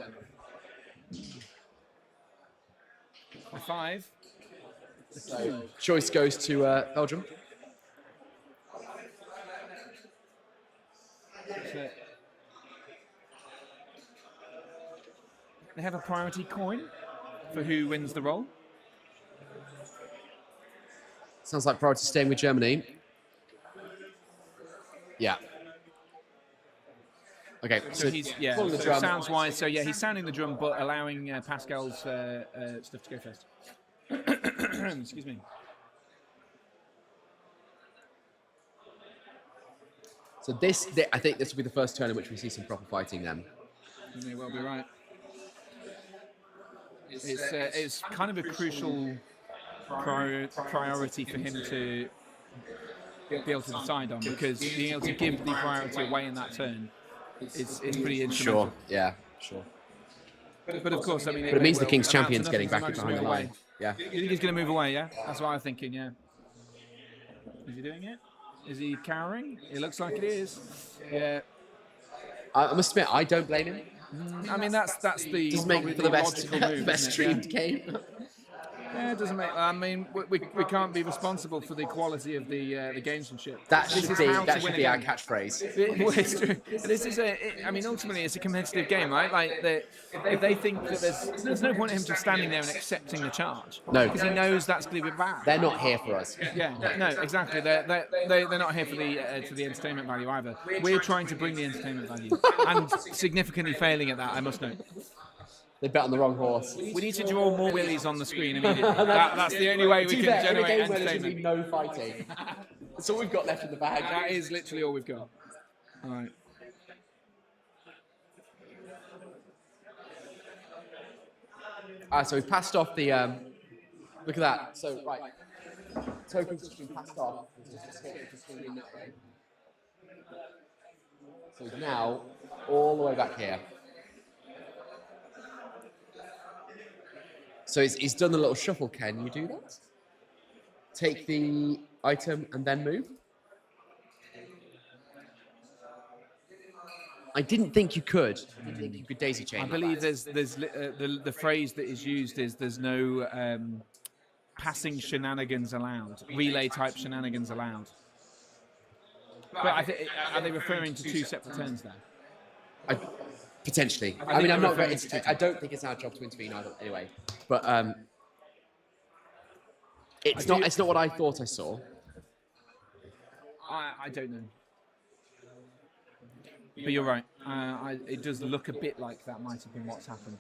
A 5.
So choice goes to Belgium.
They have a priority coin for who wins the roll.
Sounds like priority staying with Germany. Yeah. Okay,
so he's pulling the drum. Sounds wise. So yeah, he's sounding the drum, but allowing Pascal's stuff to go first. Excuse me.
So I think this will be the first turn in which we see some proper fighting. Then.
You may well be right. It's kind of a crucial priority for him to be able to decide on, because being able to give the priority away in that turn is pretty instrumental.
Sure. Yeah. Sure.
But of course, I mean.
But it means the King's Champion's getting back behind the line. Yeah.
You think he's going to move away? Yeah. That's what I'm thinking. Yeah. Is he doing it? Is he cowering? It looks like it is. Yeah.
I must admit, I don't blame him.
I mean, that's the
just make for the best streamed game.
Yeah, it doesn't make. I mean, we can't be responsible for the quality of the gamesmanship.
That should be our catchphrase.
It's true. This is I mean, ultimately, it's a competitive game, right? Like, if they think that there's no point in him just standing there and accepting the charge.
No,
because he knows that's going to be bad.
They're not here for us.
Yeah, no, exactly. They're not here for the entertainment value either. We're trying to bring the entertainment value, and significantly failing at that, I must note.
They bet on the wrong horse.
We need to draw more willies on the screen immediately. that's the only way we can generate
in a game where there's
entertainment.
be no fighting. That's all we've got left in the bag.
That is literally all we've got. All right.
So we've passed off the. Look at that. So right, tokens just been passed off. Just going in that way. So he's now all the way back here. So he's done the little shuffle. Can you do that? Take the item and then move? I didn't think you could. I didn't think you could daisy chain.
I believe the phrase that is used is there's no passing shenanigans allowed, relay type shenanigans allowed. But are they referring to two separate turns there?
Potentially. I mean, I'm not. I don't think it's our job to intervene either. Anyway, but it's not what I thought I saw.
I don't know. But you're right. It does look a bit like that might have been what's happened.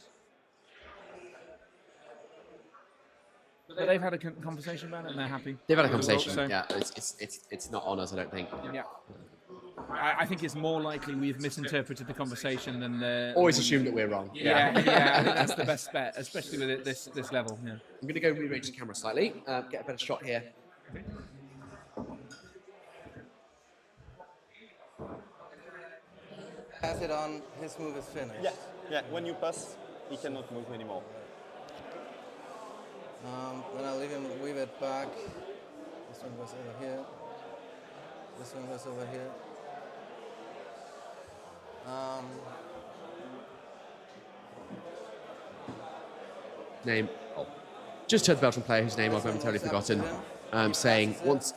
But they've had a conversation about it and they're happy.
They've had a conversation. So. Yeah, it's not on us, I don't think.
Yeah. I think it's more likely we've misinterpreted the conversation than the.
Always assume that we're wrong.
Yeah, I think that's the best bet, especially with this level. Yeah.
I'm going to go rearrange the camera slightly, get a better shot here.
Pass it on, his move is finished.
Yeah. When you pass, he cannot move anymore.
Then I'll weave it back. This one goes over here. This one goes over here.
Name. Just heard the Belgian player whose name I've momentarily forgotten, saying once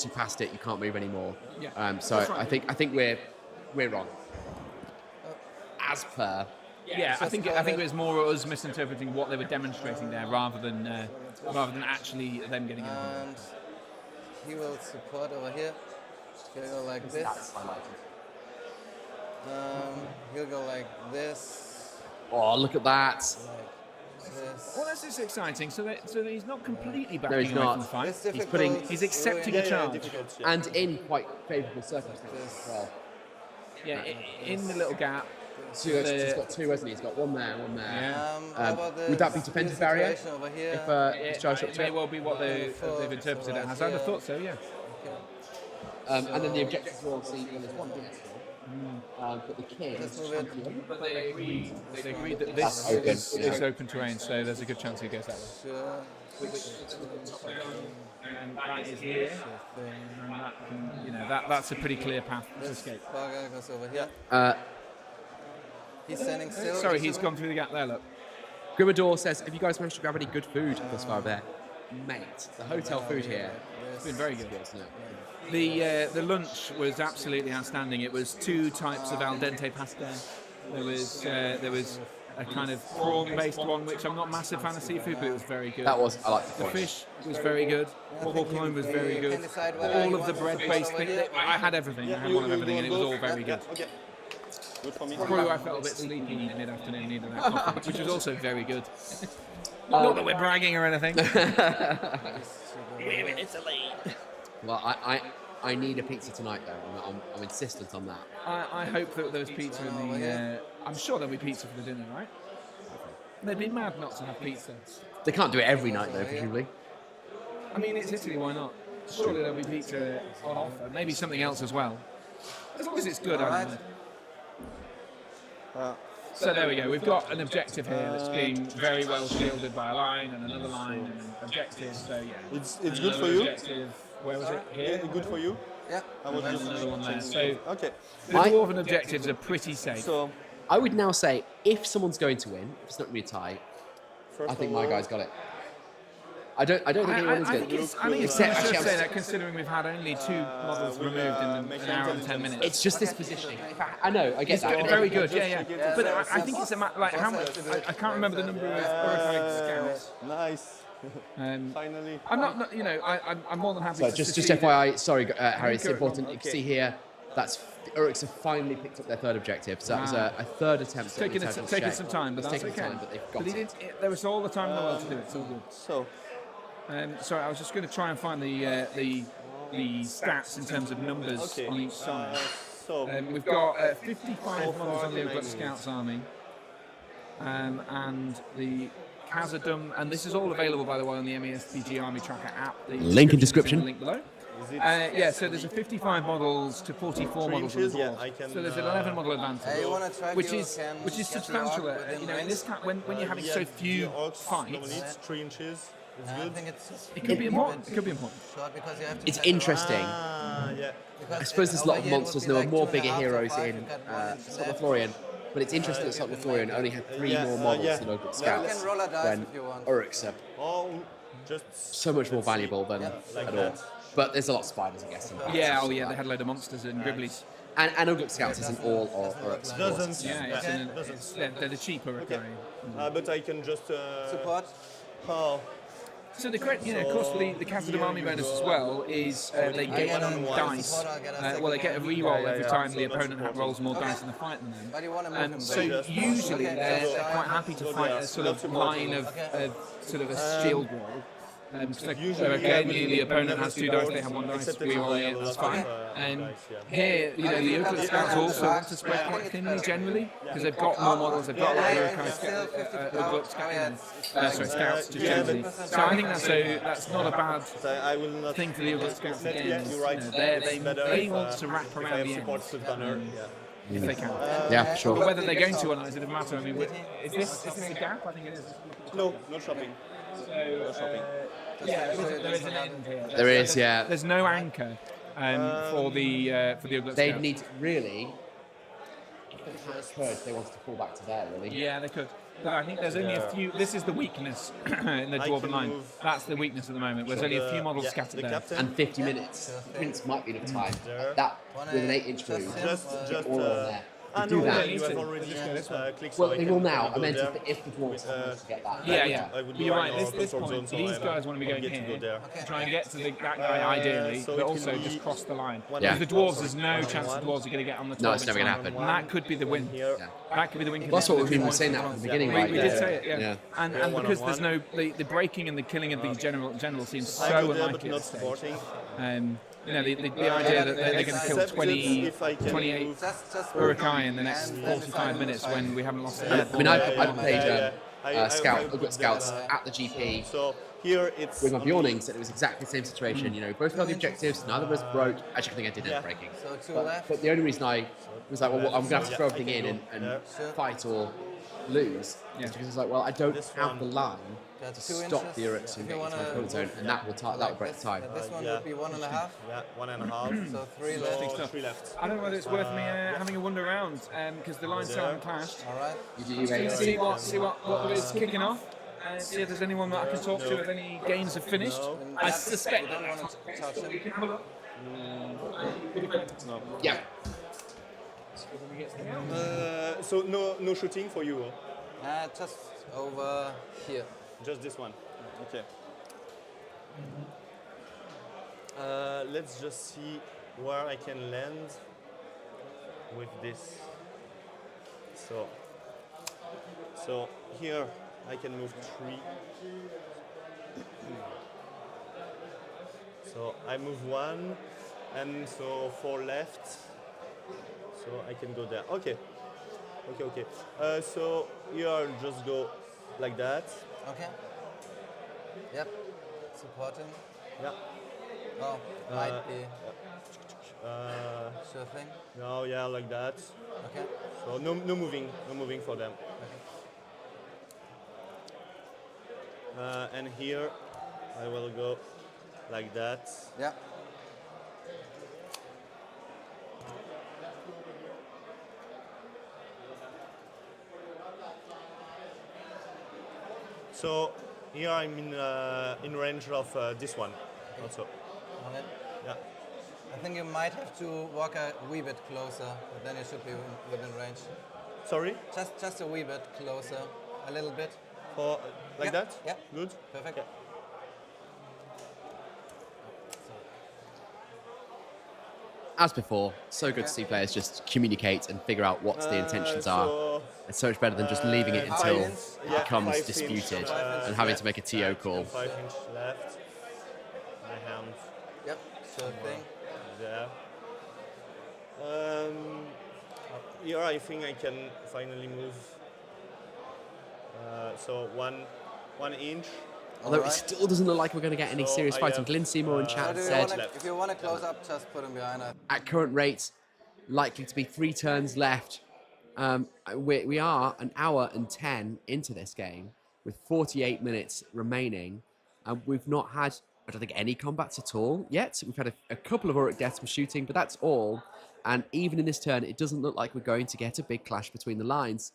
you passed it, you can't move anymore.
Yeah.
So right. I think we're wrong. As per.
Yeah, I think it was more us misinterpreting what they were demonstrating there, rather than actually them getting involved.
And he will support over here. He'll go like this. He'll go like this.
Oh, look at that!
Like this.
Well, that's just exciting. So he's not completely backing
away
from the fight. He's accepting a charge,
and in quite favourable circumstances as well.
Yeah, in the little gap.
So he's got two, hasn't he? He's got one there, one there.
Yeah.
Would that be defensive barrier?
Over here.
If charged up
it may well be what they've interpreted it as. I'd have thought so, yeah.
And then the objective is obviously there's one here still. But the king is champion.
But they agreed that this is open terrain, so there's a good chance he goes that way. And that is here. And that's a pretty clear path to escape.
Baga goes over here. He's standing still.
Sorry, he's gone through the gap there, look.
Grimador says, have you guys managed to grab any good food thus far there? Mate, the hotel food here.
It's been very good. The lunch was absolutely outstanding. It was 2 types of al dente pasta. There was a kind of prawn-based one, which I'm not a massive fan of seafood, but it was very good.
I like the
fish was very good. Pork loin was very good. All of the bread-based things. I had everything. I had one of everything, and it was all very good.
Good for me.
Probably why I felt a bit sleepy mid-afternoon, needed that coffee, which was also very good. Not that we're bragging or anything. We're in Italy.
Well, I need a pizza tonight, though. I'm insistent on that.
I hope that there's pizza in the. I'm sure there'll be pizza for the dinner, right? They'd be mad not to have pizza.
They can't do it every night, though, presumably.
I mean, it's Italy. Why not? Surely there'll be pizza on offer. Maybe something else as well. As long as it's good, I don't know. So there we go. We've got an objective here that's being very well shielded by a line and another line and an objective. So yeah,
it's good for you.
Where was it? Here.
Yeah, good for you.
Yeah.
I was just
another one there. So
okay.
The dwarven objectives are pretty safe.
So
I would now say if someone's going to win, if it's not going to be a tie, I think my guy's got it. I don't think anyone's
I
going
think it's, I think it's
Except-
fair to
actually,
say that considering we've had only 2 models removed in an hour and 10 minutes.
It's just this positioning. I know, I get
It's
that.
good, very good, yeah. But I think it's like how much. I can't remember the number of Urukai scouts.
Nice. Finally.
I'm not, you know, I'm more than happy
So
to
just
see
FYI, sorry, Harry, it's
Okay.
important. You can see here, that's the Uruks have finally picked up their 3rd objective. So that was a 3rd attempt.
It's taking some time, but
it's
that's
taking
okay.
time, but they've got it.
There was all the time in the world to do it. It's all good.
So.
Sorry, I was just going to try and find the stats in terms of numbers on each side. We've got 55 models on the Uglut Scouts Army, and the Khazadum, and this is all available, by the way, on the MESBG Army Tracker app. The
Link in description.
The link below. So there's a 55 models to 44 models on the dwarf. So there's an 11 model advantage, which is substantial. You know, in this when you're having so few fights.
3 inches. It's
I
good.
think
It could be important. It could be important.
short because you have to
It's
set
interesting.
Yeah.
I suppose there's a lot of monsters. There were more bigger heroes in Lothlorien, but it's interesting that Lothlorien only had 3 more models than Uglut Scouts,
can roll a dice
when
if you want.
Uruks are
Just
so much more valuable than
like
at all.
that.
But there's a lot of spiders, I guess. In that.
Yeah, they had a load of monsters and gribblies.
And Uglut Scouts isn't all Uruks. of course.
Doesn't.
Yeah, they're the cheaper Urukai.
But I can just
support.
Oh.
So the correct, you know, of course, the Khazadum Army bonus as well is they get dice. They get a reroll every time the opponent rolls more dice in the fight than them. So usually they're quite happy to fight a sort of line of sort of a shield wall. The opponent has 2 dice, they have 1 dice, reroll it, that's fine. And here, you know, the Uglut Scouts also want to spread quite thinly generally, because they've got more models, they've got a lot of Uglut Scouts just generally. So I think that's not a bad thing for the Uglut Scouts again. They want to wrap around the end. If they can.
Yeah, sure.
But whether they're going to or not, it doesn't matter. I mean, is this a gap? I think it is.
No shopping. No shopping.
Yeah, there is an end here.
There is, yeah.
There's no anchor for the Uglut
They'd
Scouts.
need really. If they wanted to fall back to there, really.
Yeah, they could. But I think there's only a few. This is the weakness in the Dwarven line. That's the weakness at the moment. There's only a few models scattered there.
And 50 minutes. Prince might be enough time. That with an 8-inch move.
Just
all on there. To do
no,
that.
you have already clicked.
Well, they will now. I meant if the dwarves manage to get that.
Yeah.
I would
You're
be
right.
in
This
comfort
point,
zone, so
these
I'm
guys want to be going
get to
here,
go there.
try and get to that guy ideally,
so
but
it
also
will be
just cross the line.
Yeah.
Because the dwarves, there's no chance the dwarves are going to get on the top.
No, it's never going to happen.
And that could be the win. That could be the win.
Well, that's what we were saying that from the beginning, right?
We did say it, yeah.
Yeah.
And because there's no the breaking and the killing of the general seems so unlikely at this stage. You know, the idea that they're going to kill 28 Urukai in the next 45 minutes when we haven't lost a head.
I mean, I played Uglut Scouts at the GP.
So here it's
with my Bjornings, and it was exactly the same situation. You know, both held the objectives, neither of us broke. Actually, I think I did end breaking. But the only reason I was like, well, I'm going to have to throw everything in and fight or lose is because it's like, well, I don't have the line to stop the Uruks from getting into my opponent's zone, and that will break the tie.
This one would be 1.5.
Yeah, 1.5.
So 3 left.
3 left.
I don't know whether it's worth me having a wander around because the lines haven't clashed.
All right.
See what is kicking off. See if there's anyone that I can talk to if any games have finished. I suspect that we can have a look.
No.
Yeah.
So no shooting for you?
Just over here.
Just this one. Okay. Let's just see where I can land with this. So here I can move 3. So I move 1, and so 4 left. So I can go there. Okay. So here I'll just go like that.
Okay. Yep. Supporting.
Yeah.
Oh, might be. Sure thing.
No, yeah, like that.
Okay.
So no moving for them. And here I will go like that.
Yeah.
So Here I'm in range of this one also.
Okay.
Yeah.
I think you might have to walk a wee bit closer, but then you should be within range.
Sorry?
Just a wee bit closer, a little bit.
For like that?
Yeah.
Good.
Perfect.
Yeah.
As before, so good to see players just communicate and figure out what the intentions are. It's so much better than just leaving it until it becomes disputed and having to make a TO call.
5 inch left. My hand.
Yep, sure thing.
There. Here I think I can finally move. So 1 inch.
Although it still doesn't look like we're going to get any serious fighting. Glyn Seymour in chat said,
if you want to close up, just put him behind us.
at current rate, likely to be 3 turns left. We are an hour and 10 into this game with 48 minutes remaining. We've not had, I don't think, any combats at all yet. We've had a couple of Uruk deaths from shooting, but that's all. And even in this turn, it doesn't look like we're going to get a big clash between the lines,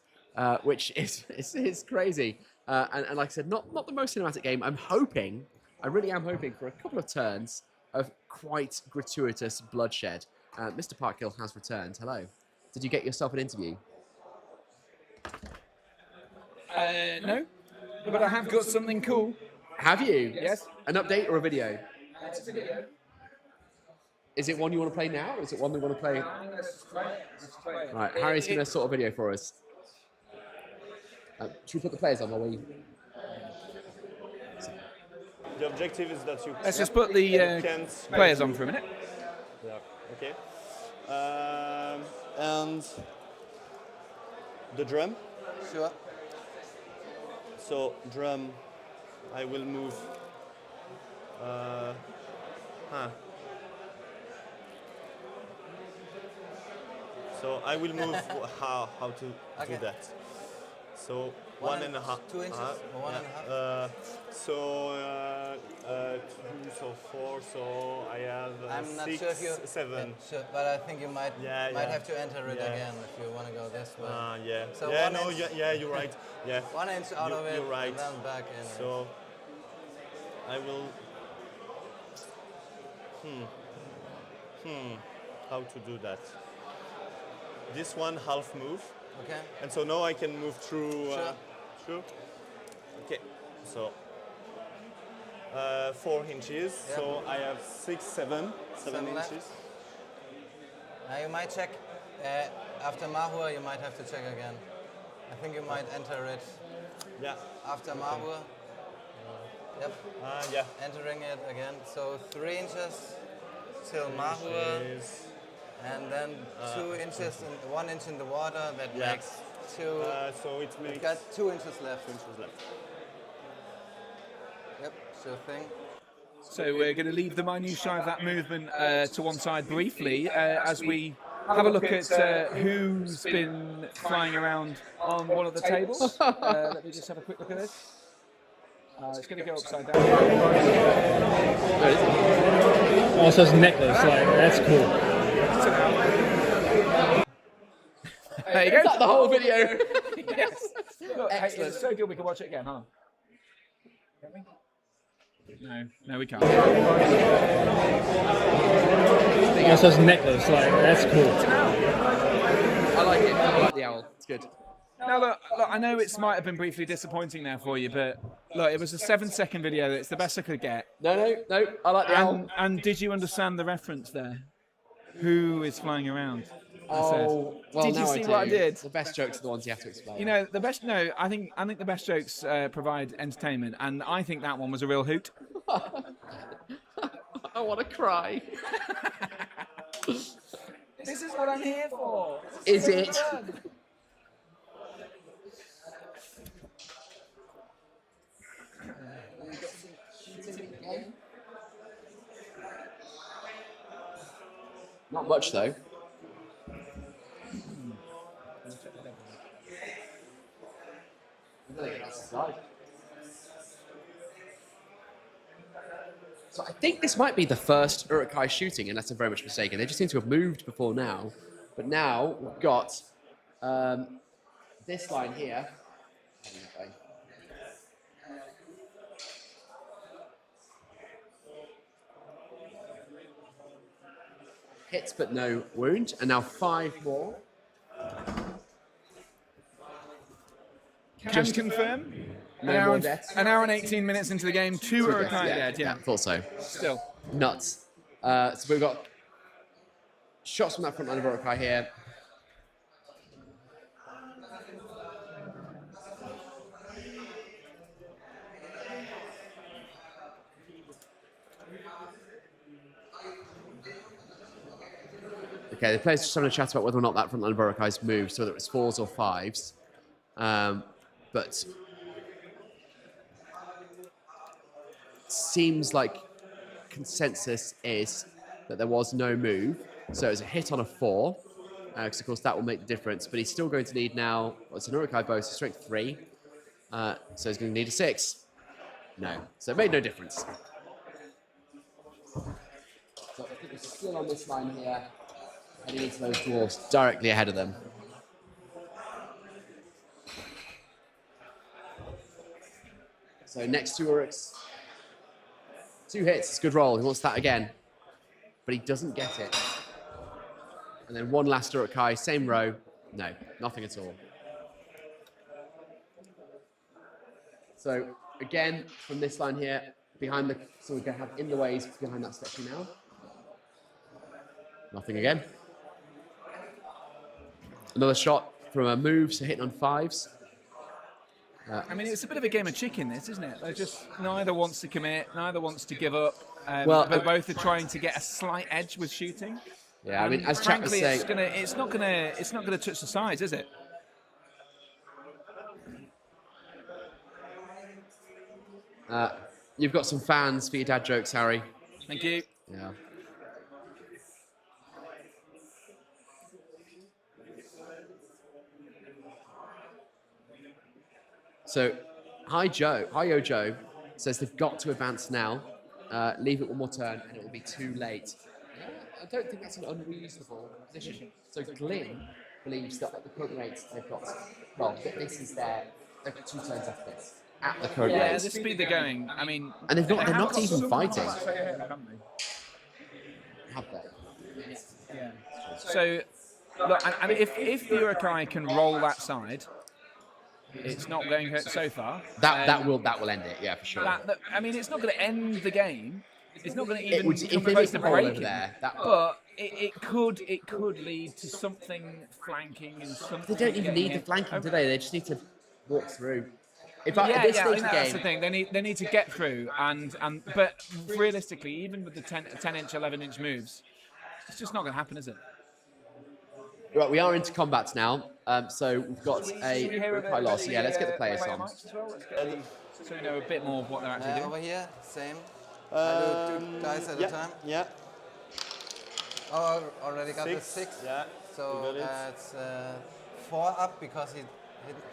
which is crazy. And like I said, not the most cinematic game. I really am hoping for a couple of turns of quite gratuitous bloodshed. Mr. Parkhill has returned. Hello. Did you get yourself an interview?
No, but I have got something cool.
Have you?
Yes.
An update or a video?
It's a video.
Is it one you want to play now, or is it one we want to play? Right, Harry's going to sort a video for us. Should we put the players on while we...
The objective is that you...
Let's just put the players on for a minute.
Yeah. Okay. And the drum.
Sure.
So drum, I will move. So I will move how to do that. So 1.5.
2 inches or 1.5?
So 2, so 4, so I have
I'm not
6,
sure if you
7.
Sure, but I think you might have to enter it
Yeah.
again if you want to go this way.
Yeah.
So
yeah,
1
no,
inch,
you're right. Yeah.
1 inch out of it,
You're right.
and then back in.
So I will. How to do that? This one half move.
Okay.
And so now I can move through. Through. Okay. So 4 inches.
Yep.
So I have 7
left.
inches.
Now you might check after Mahua. You might have to check again. I think you might enter it.
Yeah.
After Mahua. Yep.
Yeah.
Entering it again. So 3 inches till Mahua. And then 2 inches, and 1 inch in the water. That makes 2.
So it makes.
You've got 2 inches left.
2 inches left.
Yep, sure thing.
So we're going to leave the minutiae of that movement to one side briefly as we have a look at who's been flying around on one of the tables. Let me just have a quick look at this. It's going to go upside down.
Oh, so it's a necklace. Like, that's cool.
There you go.
Is that the whole video?
Yes. Look, hey, it's so good we can watch it again, huh? No, we can't.
Oh, so it's a necklace. Like, that's cool.
I like it. I like the owl. It's good.
Now look, I know it might have been briefly disappointing there for you, but look, it was a 7-second video. It's the best I could get.
No, I like the owl.
And did you understand the reference there? Who is flying around?
Oh, well,
did you
now
see
I do.
what I did?
The best jokes are the ones you have to explain.
You know, the best. No, I think the best jokes provide entertainment, and I think that one was a real hoot.
I want to cry.
This is what I'm here for.
Is it? Not much though. So I think this might be the first Uruk-hai shooting, unless I'm very much mistaken. They just seem to have moved before now. But now we've got this line here. hits but no wound, and now 5 more.
Can confirm.
No
an, hour
more
and,
deaths.
an hour and 18 minutes into the game, 2 Urukai dead. Yeah,
thought so.
Still.
Nuts. So we've got shots from that front line of Urukai here. Okay, the players just having a chat about whether or not that front line of Urukai's moved, so whether it's 4s or 5s. But seems like consensus is that there was no move. So it's a hit on a 4, because of course that will make the difference. But he's still going to need now, well, it's an Urukai bow, so strength 3. So he's going to need a 6. No. So it made no difference. So I think we're still on this line here, heading into those dwarves directly ahead of them. So next to Uruks, 2 hits, it's a good roll. He wants that again, but he doesn't get it. And then one last Urukai, same row. No, nothing at all. So again, from this line here, behind the, so we're going to have in the ways behind that statue now. Nothing again. Another shot from a move, so hitting on 5s.
I mean, it's a bit of a game of chicken, this, isn't it? They're just neither wants to commit, neither wants to give up. But both are trying to get a slight edge with shooting.
Yeah, I mean, as Chat was
frankly,
saying,
it's not gonna touch the sides, is it?
You've got some fans for your dad jokes, Harry.
Thank you.
Yeah. So, Hi Yo Joe says they've got to advance now. Leave it one more turn and it will be too late. I don't think that's an unreasonable position. So Glyn believes that at the current rates they've got, well, this is they've got 2 turns after this. At the current
Yeah,
rates.
the speed they're going, I mean...
And they're not even
some
fighting.
fights ahead, haven't they?
Have they?
Yeah. So, look, and if the Urukai can roll that side, it's not going hurt so far.
That will end it, yeah, for sure.
I mean, it's not going to end the game. It's not going to even
would,
come
if they
close
make
to
a roll over
breaking.
there,
But it could lead to something flanking and something.
They don't even
getting
need the
hit.
flanking, do they? They just need to walk through. At
Yeah,
this stage of the
that's the
game,
thing. They need to get through, but realistically, even with the 10-inch, 11-inch moves, it's just not going to happen, is it?
right, we are into combat now. So we've got a Urukai loss. Yeah, let's get the players on.
So we know a bit more of what they're actually doing.
Over here, same. I do 2 dice at a time.
Yeah.
Oh, already got
6.
the 6.
Yeah.
So it's 4 up because he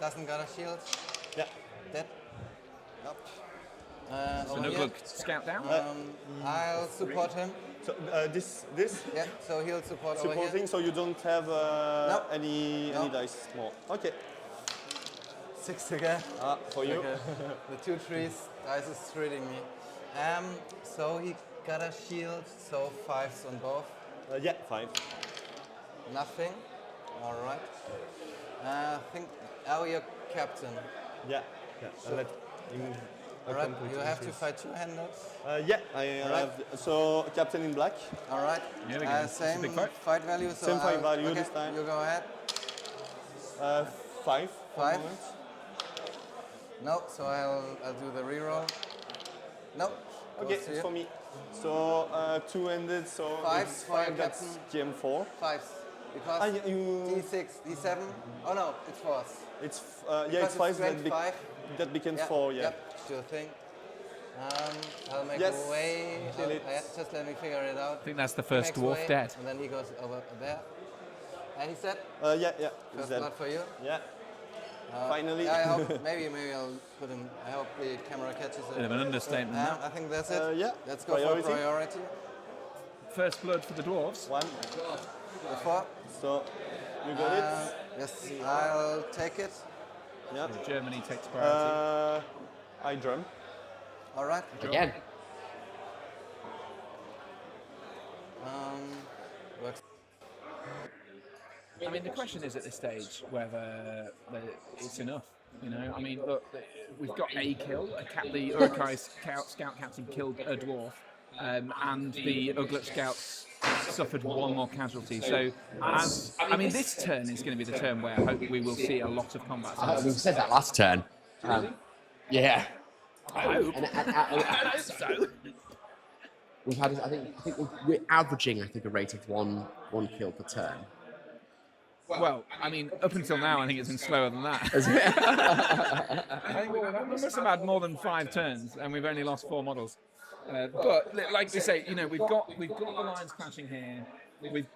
doesn't got a shield.
Yeah.
Dead. Up.
So no bug scout down.
I'll support him.
So this.
Yeah. So he'll support over
Supporting,
here.
so you don't have any dice more. Okay.
6 again.
For you.
Okay. The 2 trees. Dice is treating me. So he got a shield. So 5s on both.
Yeah, 5.
Nothing. All right. I think you're captain.
Yeah.
So,
let him
all right. You have to fight 2-handed.
Yeah, I have. So captain in black.
All right.
Yeah, we go.
Same
It's a big
fight value. So
Same fight value
okay,
this time.
You go ahead.
5.
5. No, so I'll do the reroll. No.
Okay, it's for me. So 2-handed. So
5
it's
for your
5. That's
captain.
GM4.
5s. Because D6, D7. Oh no, it's 4s.
It's
Because
it's 5.
strength 5.
That becomes
Yeah,
4. Yeah.
Yep, sure thing. I'll make
Yes,
way.
kill it.
Just let me figure it out.
I think that's the
He
first
makes
dwarf
way,
dead.
And then he goes over there. And he said,
Yeah.
first
Dead.
blood for you.
Yeah. Finally.
Yeah, I hope, maybe I'll put him. I hope the camera catches it.
Bit of an understatement.
I think that's it.
Yeah.
Let's go
Priority.
for priority.
First blood for the dwarves.
1.
The 4.
So you got it.
Yes, I'll take it.
Yeah.
Germany takes priority.
I drum.
All right.
Again.
We're
I mean, the question is at this stage whether it's enough. You know, I mean, look, we've got a kill. The Urukai scout captain killed a dwarf, and the Uglut scouts suffered one more casualty. So, I mean, this turn is going to be the turn where I hope we will see a lot of combat.
We said that last turn. Yeah.
I hope.
I hope so. We've had, I think we're averaging, a rate of one kill per turn.
Well, I mean, up until now, I think it's been slower than that. I think we must have had more than 5 turns, and we've only lost 4 models. But like we say, you know, we've got the lines clashing here. We've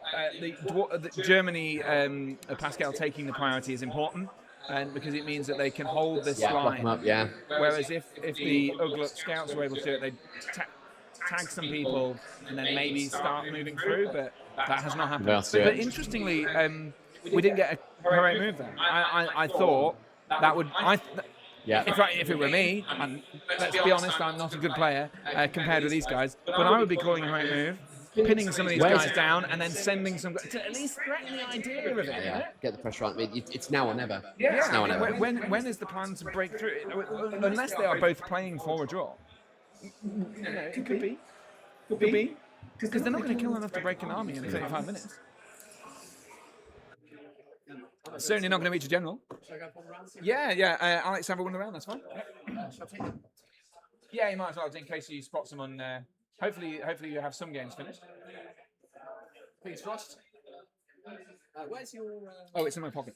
the Germany, Pascal taking the priority is important, and because it means that they can hold this line.
Up, yeah.
Whereas if the Uglut scouts were able to do it, they'd tag some people and then maybe start moving through. But that has not happened. But interestingly, we didn't get a heroic move there. I thought that would. If it were me, and let's be honest, I'm not a good player compared with these guys, but I would be calling a heroic move, pinning some of these guys down, and then sending some to at least threaten the idea of it.
Yeah, get the pressure on. I mean, it's now or never.
Yeah,
it's now or never.
When is the plan to break through? Unless they are both playing for a draw. It could be. Could be. Because they're not going to kill enough to break an army in 35 minutes. Certainly not going to reach a general. Yeah. Alex, have a wander around. That's fine. Yeah, you might as well, in case you spot someone. Hopefully you have some games finished. Please, Frost. Where's your? Oh, it's in my pocket.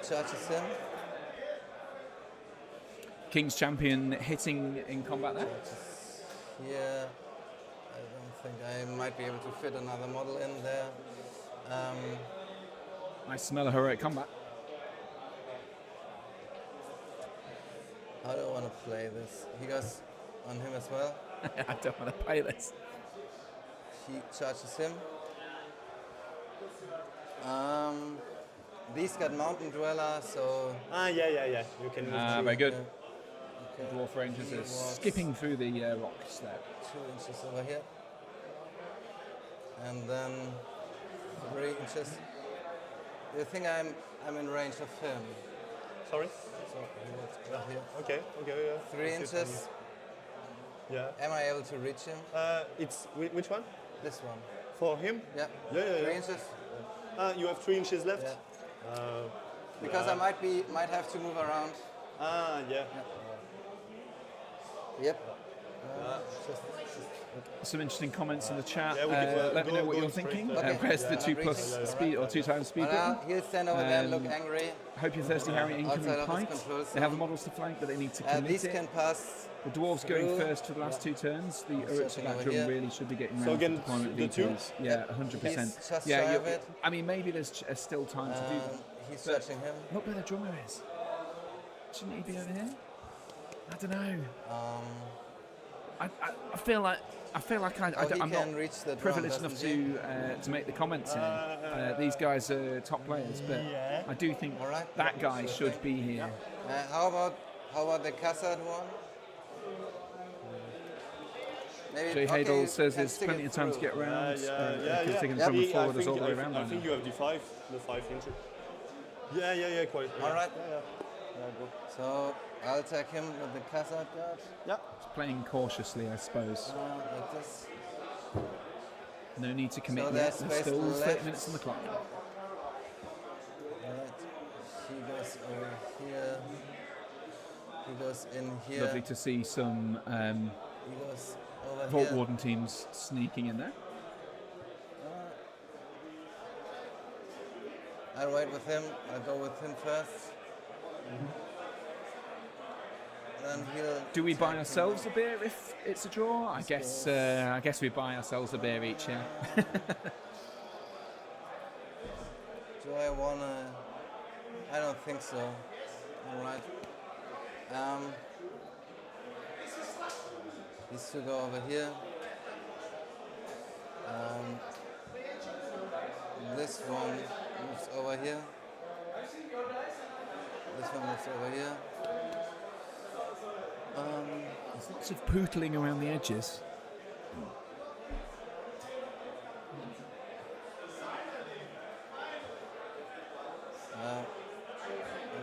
Charges him.
King's Champion hitting in combat there?
Yeah, I don't think I might be able to fit another model in there.
I smell a heroic combat.
How do I want to play this? He goes on him as well.
I don't want to play this.
He charges him. These got Mountain Dweller, so...
Yeah. You can move
very good.
Okay.
Dwarf Rangers is skipping through the rocks there.
2 inches over here. And then 3 inches. Do you think I'm in range of him?
Sorry?
So let's go here.
Okay, yeah.
3 inches.
Yeah.
Am I able to reach him?
It's which one?
This one.
For him?
Yeah. 3 inches.
You have 3 inches left?
Yeah. Because I might have to move around.
Yeah.
Yep.
Some interesting comments in the chat.
Yeah,
let me know what you're thinking. Where's the 2+ speed or 2 times speed?
He'll stand over there and look angry.
Hope you're thirsty, Harry. Incoming pint. They have the models to flank, but they need to commit
these
it.
can pass.
The dwarves going first for the last 2 turns. The Uruk really should be getting around
again,
deployment
the 2?
Yeah, 100%. Yeah, I mean, maybe there's still time to do that.
He's searching him.
Look where the drummer is. Shouldn't he be over here? I don't know. I feel like I'm not privileged enough to make the comments here. These guys are top players, but I do think that guy should be here.
How about the Kassad one?
Jay Hadel says there's plenty of time to get around. Because they can drum forward us all the way around.
I think you have the 5 inches. Yeah, quite.
All right. So I'll attack him with the Kassad guard.
Yeah.
Just playing cautiously, I suppose.
Like this.
No need to commit
So
yet.
there's
There's still
space
30
left.
minutes on the clock.
Alright. He goes over here. He goes in here.
Lovely to see some
He goes over
Vault
here.
Warden teams sneaking in there.
I'll wait with him. I'll go with him first. Then he'll.
Do we buy ourselves a beer if it's a draw? I guess we buy ourselves a beer each, yeah.
Do I wanna? I don't think so. All right. These two go over here. This one moves over here. This one moves over here.
There's lots of pootling around the edges.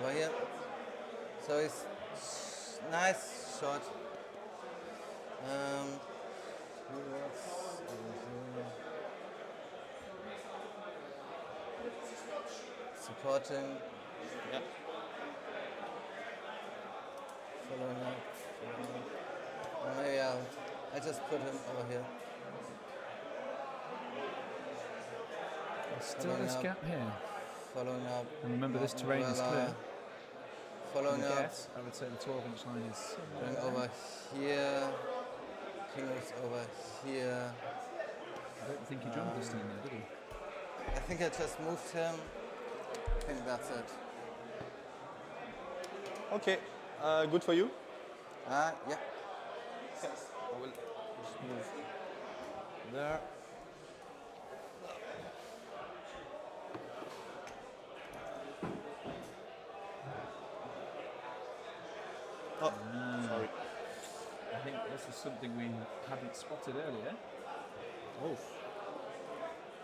Over here. So it's nice shot. Supporting.
Yeah.
Following up. Maybe I just put him over here.
There's still this gap here.
Following up.
And remember, this terrain is clear.
Following up.
I would say the 12-inch line is...
Going over here. King moves over here.
I don't think he jumped this time though, did he?
I think I just moved him. I think that's it.
Okay, good for you.
Yeah.
I will just move there. Oh, sorry.
I think this is something we hadn't spotted earlier.
Oh.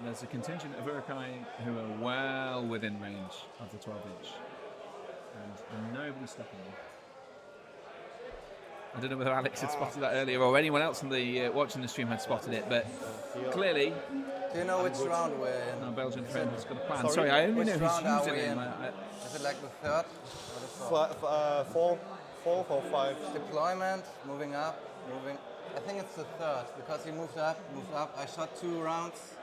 There's a contingent of Urukai who are well within range of the 12-inch. And nobody's stopping them. I don't know whether Alex had spotted that earlier or anyone else in the watching the stream had spotted it, but clearly...
Do you know which round we're in?
Our Belgian friend has got a plan. Sorry, I only know who's using it.
Is it like the third or the fourth?
Fourth or five.
Deployment, moving up, moving. I think it's the third because he moved up. I shot 2 rounds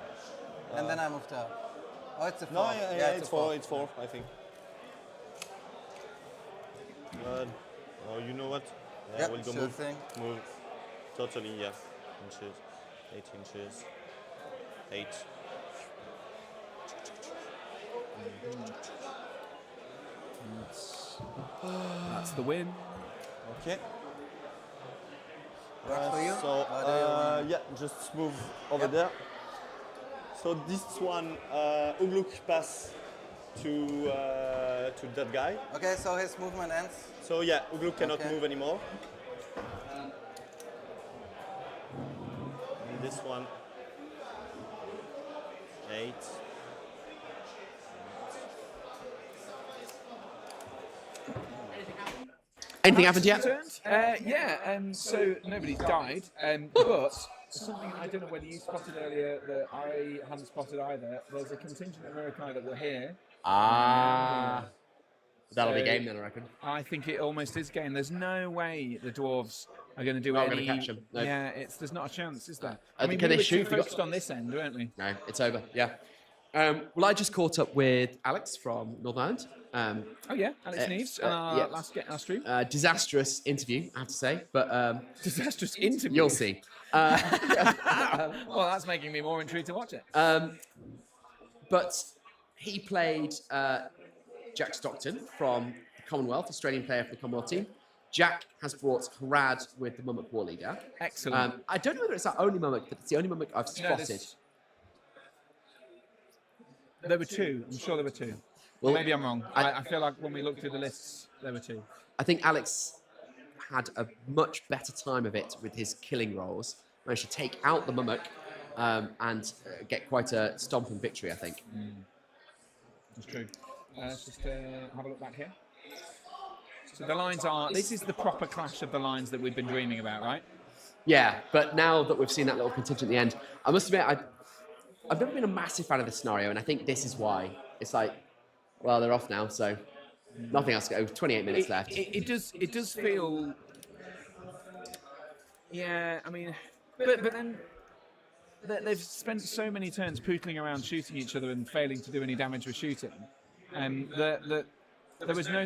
and then I moved up. Oh, it's the fourth.
No, yeah, it's four. It's four, I think. Oh, you know what? Yeah, we'll go
sure
move.
Thing.
Move. Totally, yeah. Inches. 8 inches. 8.
That's the win.
Okay.
Works for you?
So, yeah, just move over there. So this one, Ugluk pass to that guy.
Okay, so his movement ends.
So yeah, Ugluk cannot move anymore. And this one, 8.
Anything happened yet?
So nobody's died, but something I don't know whether you spotted earlier that I hadn't spotted either. There's a contingent of Urukai that were here.
That'll be game then, I reckon.
I think it almost is game. There's no way the dwarves are going to do
Not
any.
going to catch them. No.
Yeah, there's not a chance, is there?
Can
we
they
were
shoot?
too focused on this end, weren't we?
No, it's over. Yeah. Well, I just caught up with Alex from Northern Ireland.
Alex Neves, last stream.
Disastrous interview, I have to say, but
disastrous interview.
You'll see.
Well, that's making me more intrigued to watch it.
But he played Jack Stockton from the Commonwealth, Australian player for the Commonwealth team. Jack has brought Harad with the Mummock War Leader.
Excellent.
I don't know whether it's our only Mummock, but it's the only Mummock I've spotted.
There were 2. I'm sure there were 2. Well, maybe I'm wrong. I feel like when we looked through the lists, there were 2.
I think Alex had a much better time of it with his killing rolls. Managed to take out the Mummock and get quite a stomping victory, I think.
That's true. Let's just have a look back here. So the lines are... This is the proper clash of the lines that we've been dreaming about, right?
Yeah, but now that we've seen that little contingent at the end, I must admit, I've never been a massive fan of this scenario, and I think this is why. It's like, well, they're off now, so nothing else to go. 28 minutes left.
It does feel... Yeah, I mean... But then... They've spent so many turns pootling around shooting each other and failing to do any damage with shooting. There was no...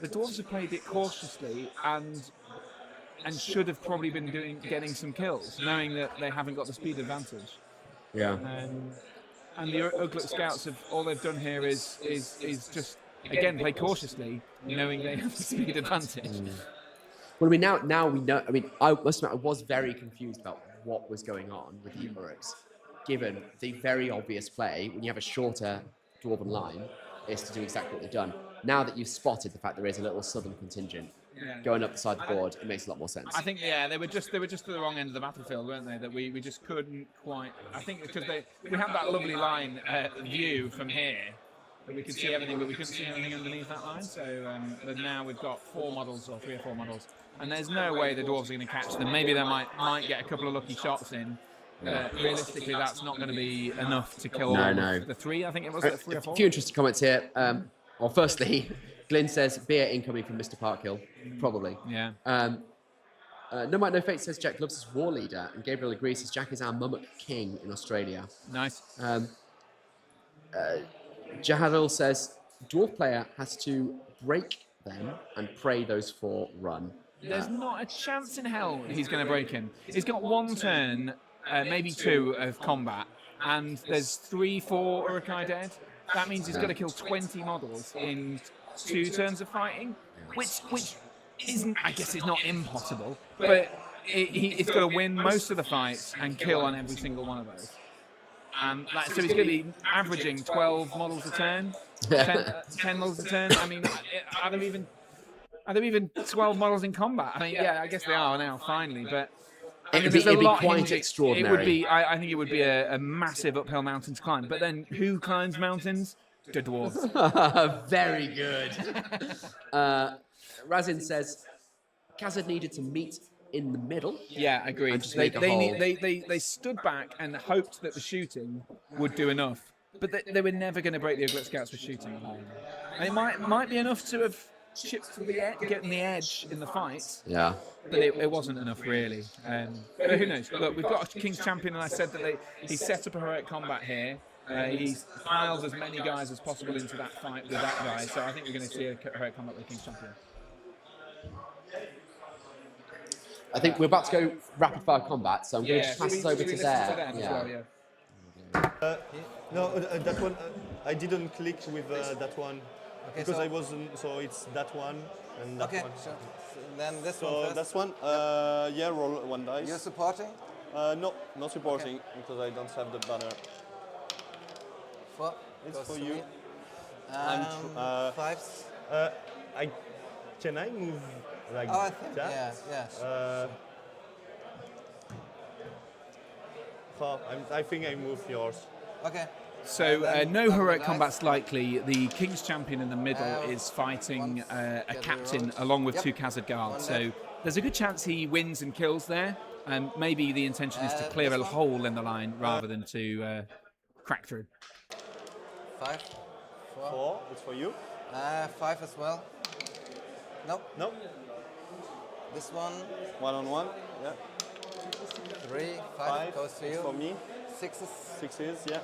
The dwarves have played it cautiously and should have probably been getting some kills, knowing that they haven't got the speed advantage.
Yeah.
And the Ugluk scouts have all they've done here is just again play cautiously, knowing they have the speed advantage.
Well, I mean, now we know. I mean, I must admit, I was very confused about what was going on with the Uruks, given the very obvious play when you have a shorter dwarven line is to do exactly what they've done. Now that you've spotted the fact there is a little southern contingent going up the side of the board, it makes a lot more sense.
I think they were just at the wrong end of the battlefield, weren't they? That we just couldn't quite. I think because we had that lovely line view from here. That we could see everything, but we couldn't see anything underneath that line. So but now we've got 4 models, or 3 or 4 models, and there's no way the dwarves are going to catch them. Maybe they might get a couple of lucky shots in. Realistically, that's not going to be enough to kill the 3. I think it was 3 or 4.
A few interesting comments here. Well, firstly, Glyn says beer incoming from Mr. Parkhill. Probably.
Yeah.
No Might No Fate says Jack loves his war leader, and Gabriel agrees says Jack is our Mummock king in Australia.
Nice.
Jahadil says dwarf player has to break them and pray those 4 run.
There's not a chance in hell he's going to break him. He's got 1 turn, maybe 2 of combat, and there's 3, 4 Urukai dead. That means he's got to kill 20 models in 2 turns of fighting, which isn't, I guess it's not impossible, but he's got to win most of the fights and kill on every single one of those. So he's going to be averaging 12 models a turn, 10 models a turn. I mean, are there even 12 models in combat? I mean, yeah, I guess they are now, finally, but
it'd be quite extraordinary.
It would be. I think it would be a massive uphill mountain to climb. But then, who climbs mountains? The dwarves.
Very good. Razin says Kazad needed to meet in the middle.
Yeah, agreed. They stood back and hoped that the shooting would do enough, but they were never going to break the Uglit Scouts with shooting. And it might be enough to have chipped to getting the edge in the fight.
Yeah.
But it wasn't enough, really. But who knows? Look, we've got a King's Champion, and I said that he set up a heroic combat here. He's piled as many guys as possible into that fight with that guy, so I think we're going to see a heroic combat with King's Champion.
I think we're about to go rapid fire combat, so I'm going to just pass this over to there.
No, that one, I didn't click with that one.
Okay,
because I wasn't, so it's that one and that one.
Sure. So then this one
So
first.
that's one, yeah, roll 1 dice.
You're supporting?
No, not supporting, because I don't have the banner.
4.
It's
goes
for
to
you.
me. 5s.
Can I move like
I think,
that?
yeah.
I think I moved yours.
Okay.
So no heroic combat's likely. The King's Champion in the middle is fighting a captain along with 2 Khazad guards. So there's a good chance he wins and kills there. And maybe the intention is to clear a hole in the line rather than to crack through.
5.
4. It's for you.
5 as well. No. This one.
1-on-1. Yeah.
3. 5 goes to you.
For me.
6s.
6s. Yeah.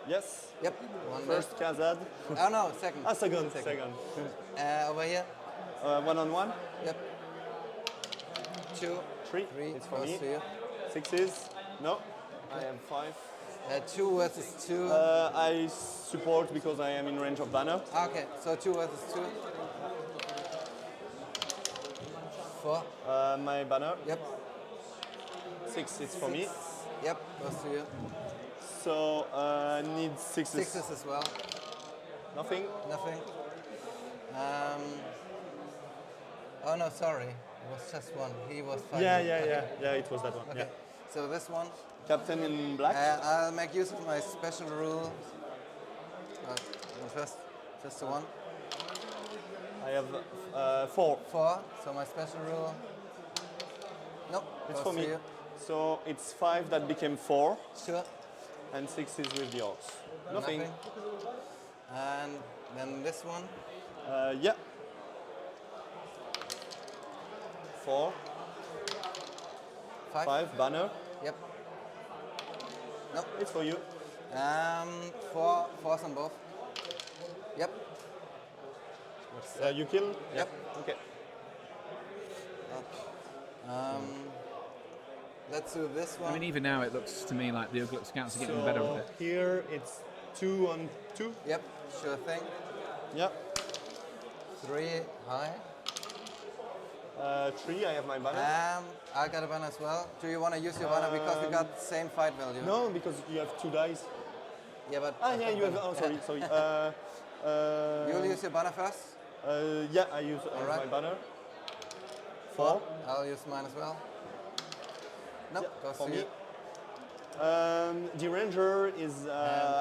Yes.
Yep.
First Khazad.
Oh no, second.
Second.
Over here.
1-on-1.
Yep. 2.
3. It's for me.
To you.
6s. No. I am 5.
2 versus 2.
I support because I am in range of banner.
Okay, so 2 versus 2. 4.
My banner.
Yep.
6 is for me.
Yep, goes to you.
So need 6s.
6s as well.
Nothing.
Oh no, sorry. It was just 1. He was 5.
Yeah, it was that one.
Okay.
Yeah.
So this one.
Captain in black.
I'll make use of my special rule. Just the 1.
I have 4.
4. So my special rule. Nope.
It's
goes
for
to
me.
You.
So it's 5 that became 4.
Sure.
And 6 is with yours. Nothing.
And then this one.
Yeah. 4. 5 banner.
Yep. Nope.
It's for you.
4s on both. Yep.
You kill?
Yep.
Okay.
Let's do this one.
I mean, even now it looks to me like the Uglit Scouts are getting better with it.
Here it's 2 on 2.
Yep, sure thing.
Yep.
3 high.
3, I have my banner.
I got a banner as well. Do you want to use your banner because we got the same fight value?
No, because you have 2 dice.
Yeah, but
yeah, you have. Oh, sorry.
You'll use your banner first?
Yeah, I use my banner. 4.
I'll use mine as well. Nope, goes
for
to
me.
you.
The ranger is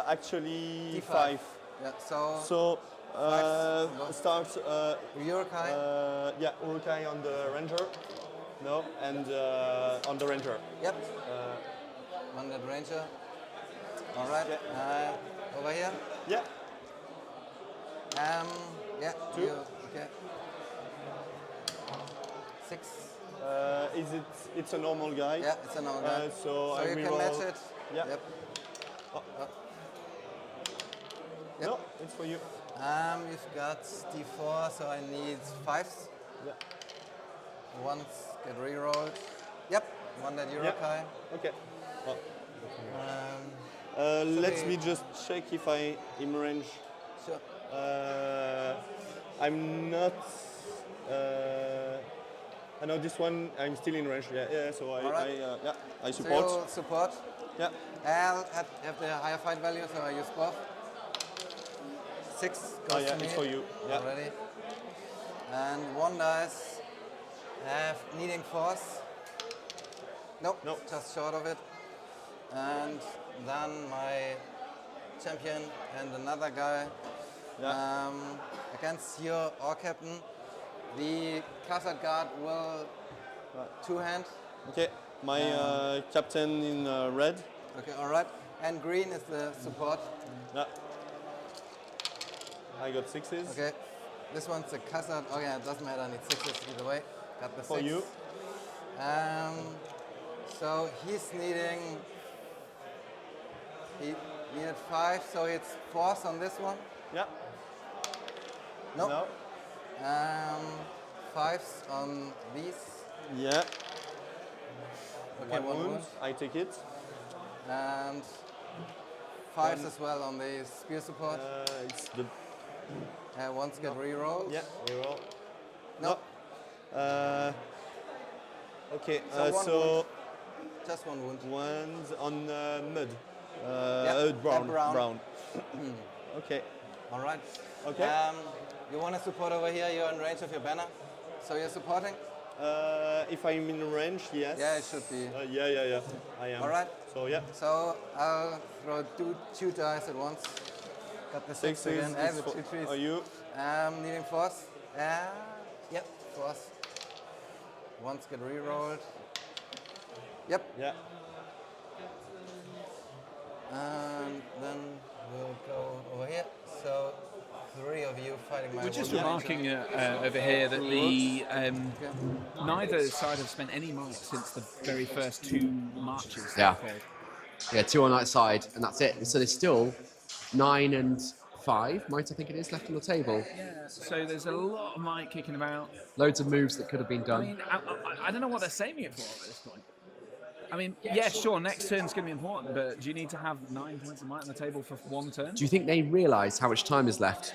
actually
D5.
5.
Yeah, so
start
Urukai.
yeah, Urukai on the ranger. No, and on the ranger.
Yep. On that ranger. All right. Over here.
Yeah.
Yeah.
2.
Okay. 6.
Is it? It's a normal guy.
Yeah, it's a normal guy.
So I
you can
reroll.
match it.
Yeah.
Yep. Yep.
No, it's for you.
You've got D4, so I need 5s.
Yeah.
Once get rerolled. Yep. One that Urukai.
Okay.
So
let me just check if I'm in range.
Sure.
I'm not. I know this one. I'm still in range. Yeah. So I support.
So you'll support.
Yeah.
I'll have the higher fight value, so I use both. 6 goes to me.
It's for you. Yeah.
Already. And 1 dice. Needing force. Nope. Just short of it. And then my champion and another guy against your Or Captain. The castle guard will 2-hand.
Okay. My captain in red.
Okay, all right. And green is the support.
Yeah. I got 6s.
Okay. This one's the castle. Oh yeah, it doesn't matter. I need 6s either way. Got the 6.
For you.
So he's needing. He needed 5, so it's force on this one.
Yeah.
Nope.
No.
5s on these.
Yeah.
Okay, one wound.
I take it.
And 5s as well on the spear support.
It's the.
Once get rerolled.
Yeah, reroll.
No.
Okay.
one
So.
wound. Just 1 wound.
One's on mud.
Brown.
Okay.
All right.
Okay.
You want to support over here? You're in range of your banner. So you're supporting?
If I'm in range, yes.
Yeah, it should be.
Yeah. I am.
All right.
So yeah.
So I'll throw 2 dice at once. Got the 6 again. And the 2 trees.
Are you?
Needing force. Yep, force. Once get rerolled. Yep.
Yeah.
And then we'll go over here. So 3 of you fighting my.
We're just
one
remarking over here that the neither side have spent any might since the very first 2 marches.
Yeah. Yeah, 2 on that side, and that's it. So there's still 9 and 5 might, I think it is, left on the table.
Yeah. So there's a lot of might kicking about.
Loads of moves that could have been done.
I mean, I don't know what they're saving it for at this point. I mean, yeah, sure, next turn's going to be important, but do you need to have 9 points of might on the table for 1 turn?
Do you think they realise how much time is left?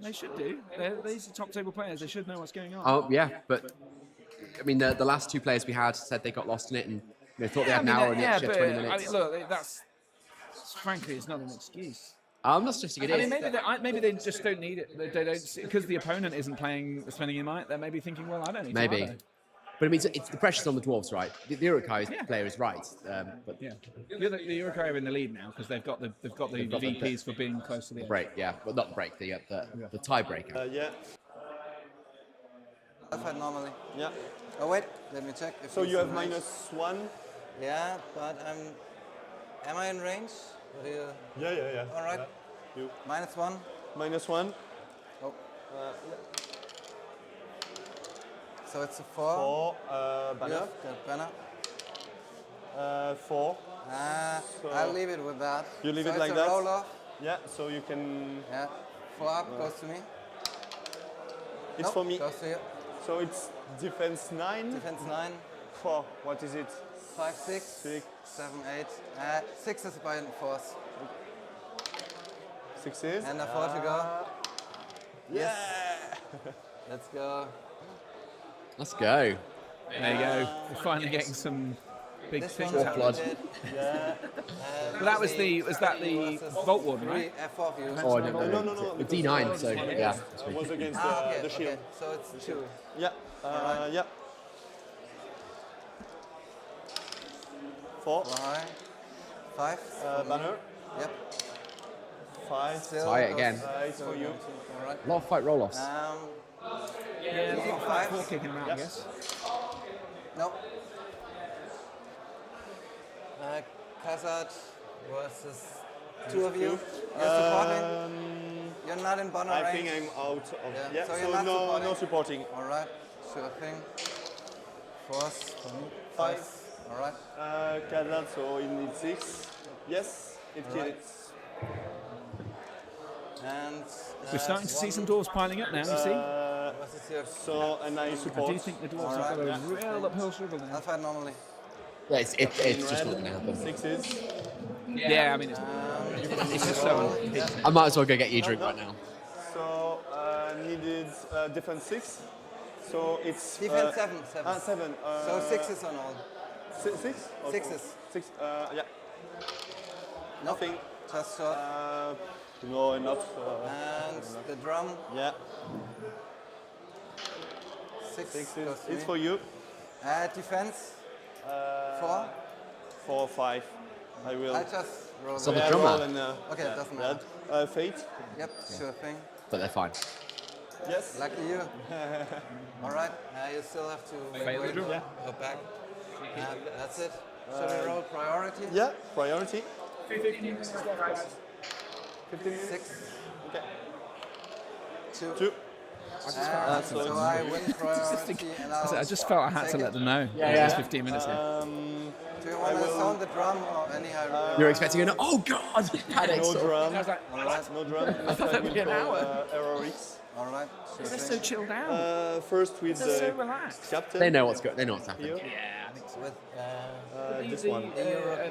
They should do. These are top table players. They should know what's going on.
Oh, yeah, but I mean, the last 2 players we had said they got lost in it and thought they had an hour and the extra 20 minutes.
I mean, look, that's frankly, it's not an excuse.
I'm not suggesting it is.
I mean, maybe they just don't need it. They don't, because the opponent isn't spending in might. They're maybe thinking, well, I don't need to.
Maybe. But I mean, it's the pressure's on the dwarves, right? The Urukai player is right. But
yeah, the Urukai are in the lead now because they've got the VPs for being close to the edge.
Break, yeah, but not the break, the tiebreaker.
Yeah.
I fight normally.
Yeah.
Oh wait, let me check.
So you have -1.
Yeah, but am I in range? What do you...
Yeah.
All right.
You.
-1.
-1.
Oh. So it's a 4.
4. Banner.
Yeah, got banner.
4.
So I'll leave it with that.
You leave it
so
like
it's a
that?
roll off.
Yeah, so you can...
Yeah. 4 up goes to me.
It's for me.
Goes to you.
So it's defense 9.
Defense 9.
4. What is it?
5, 6, 7, 8. 6 is by force.
6 is.
And a 4 to go.
Yes.
Let's go.
Let's go.
There you go. We're finally getting some big
this
things
one
happening.
we did.
Yeah.
But that was the Vault Warden, right?
Four of you.
Oh, no. With D9, so yeah.
I was against
okay,
the shield.
okay. So it's 2.
Yeah. Yeah. 4.
5.
Banner.
Yep.
5.
Still
Try it
goes-
again.
It's for you.
Alright.
A lot of fight roll-offs.
Yeah,
Looking
four
5.
kicking him out, I guess.
Nope. Khazad versus 2 of you. You're supporting. You're not in Bonner
I
range.
think I'm out of. Yeah.
So
So,
you're not
no supporting.
Alright. Sure thing. Force.
5.
Alright.
Khazad, so it needs 6. Yes, it
Alright.
kills.
And
We're starting to see some dwarves piling up now, you see?
What is your
So, and I support.
I do think the dwarves have got a real uphill struggle now.
I'll fight normally.
Yeah, it's just not going to happen.
6s.
Yeah, I mean, it's just so.
I might as well go get you a drink right now.
So, needed defense 6. So it's.
Defense 7.
7.
So 6s on all.
6?
6s.
6. Yeah.
Nope.
Nothing.
Just shot.
No, not.
And the drum.
Yeah.
6
6
goes to
it's
me.
for you.
Defense. 4.
4, 5. I will.
I just roll.
So the
Yeah,
drummer.
roll and,
Okay,
yeah,
doesn't matter.
that. Fate.
Yep, sure thing.
But they're fine.
Yes.
Lucky you. Alright, you still have to
Fail the drum.
go back. That's it. Should we roll priority?
Yeah, priority.
15
6.
Okay.
2.
2.
So I win priority and
I just felt I had to
take
let
it.
them know.
Yeah.
There's 15 minutes here.
Do you want to sound the drum or anyhow?
You're expecting an oh god! Panic.
No drum.
Alright,
No drum.
I thought that would be an hour.
Errorix.
alright. Sure
They're
thing.
so chilled out.
First with
They're so
the
relaxed.
captain.
They know what's happening.
Here.
Yeah, I think so.
With
This one.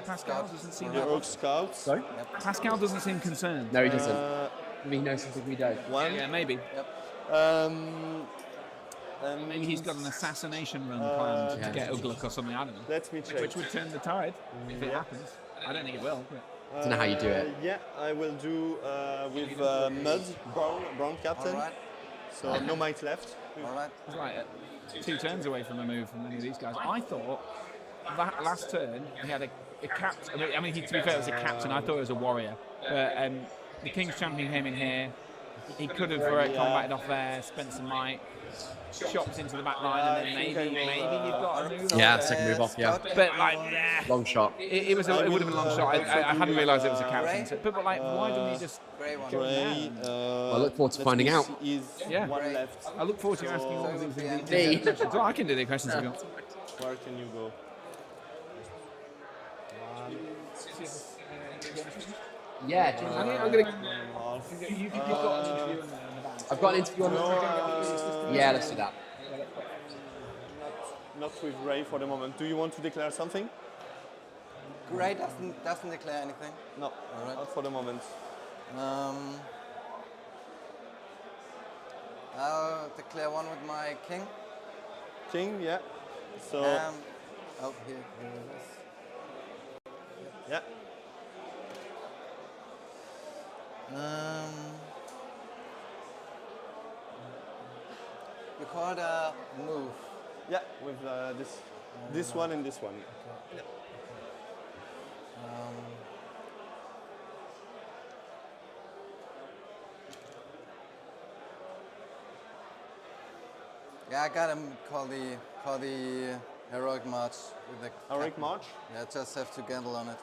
Pascal doesn't seem.
The Rogue Scouts.
Sorry?
Pascal doesn't seem concerned.
No, he doesn't. He knows something we don't.
1.
Yeah, maybe. Maybe he's got an assassination run planned to get Ugluk or something. I don't know.
Let me check.
Which would turn the tide if it happens. I don't think it will. But.
Don't know how you do it.
Yeah, I will do with Mud, brown captain.
Alright,
So no might left.
alright.
It's like 2 turns away from a move from any of these guys. I thought that last turn he had a captain. I mean, to be fair, it was a captain. I thought it was a warrior. But the King's Champion came in here. He could have combated off there, spent some might, chopped into the back line, and then maybe you've got a move.
Yeah, second move off, yeah.
But like,
Long shot.
it would have been a long shot. I hadn't realised it was a captain. So, but like, why don't you just
Grey one.
Gray.
I look forward to finding out.
Is
Yeah.
1 left.
I look forward to you asking all of these
Me.
questions. Well, I can do the questions if you want.
Where can you go?
Yeah,
I'm gonna. You've got an interview in the back.
I've got an interview on the. Yeah, let's do that.
Not with Ray for the moment. Do you want to declare something?
Grey doesn't declare anything.
No,
Alright.
not for the moment.
I'll declare one with my king.
King, yeah. So
Oh, here it is.
yeah.
You called a move.
Yeah, with this one and this one.
Yeah, I gotta call the heroic march with the
Heroic
captain.
march.
Yeah, just have to gamble on it.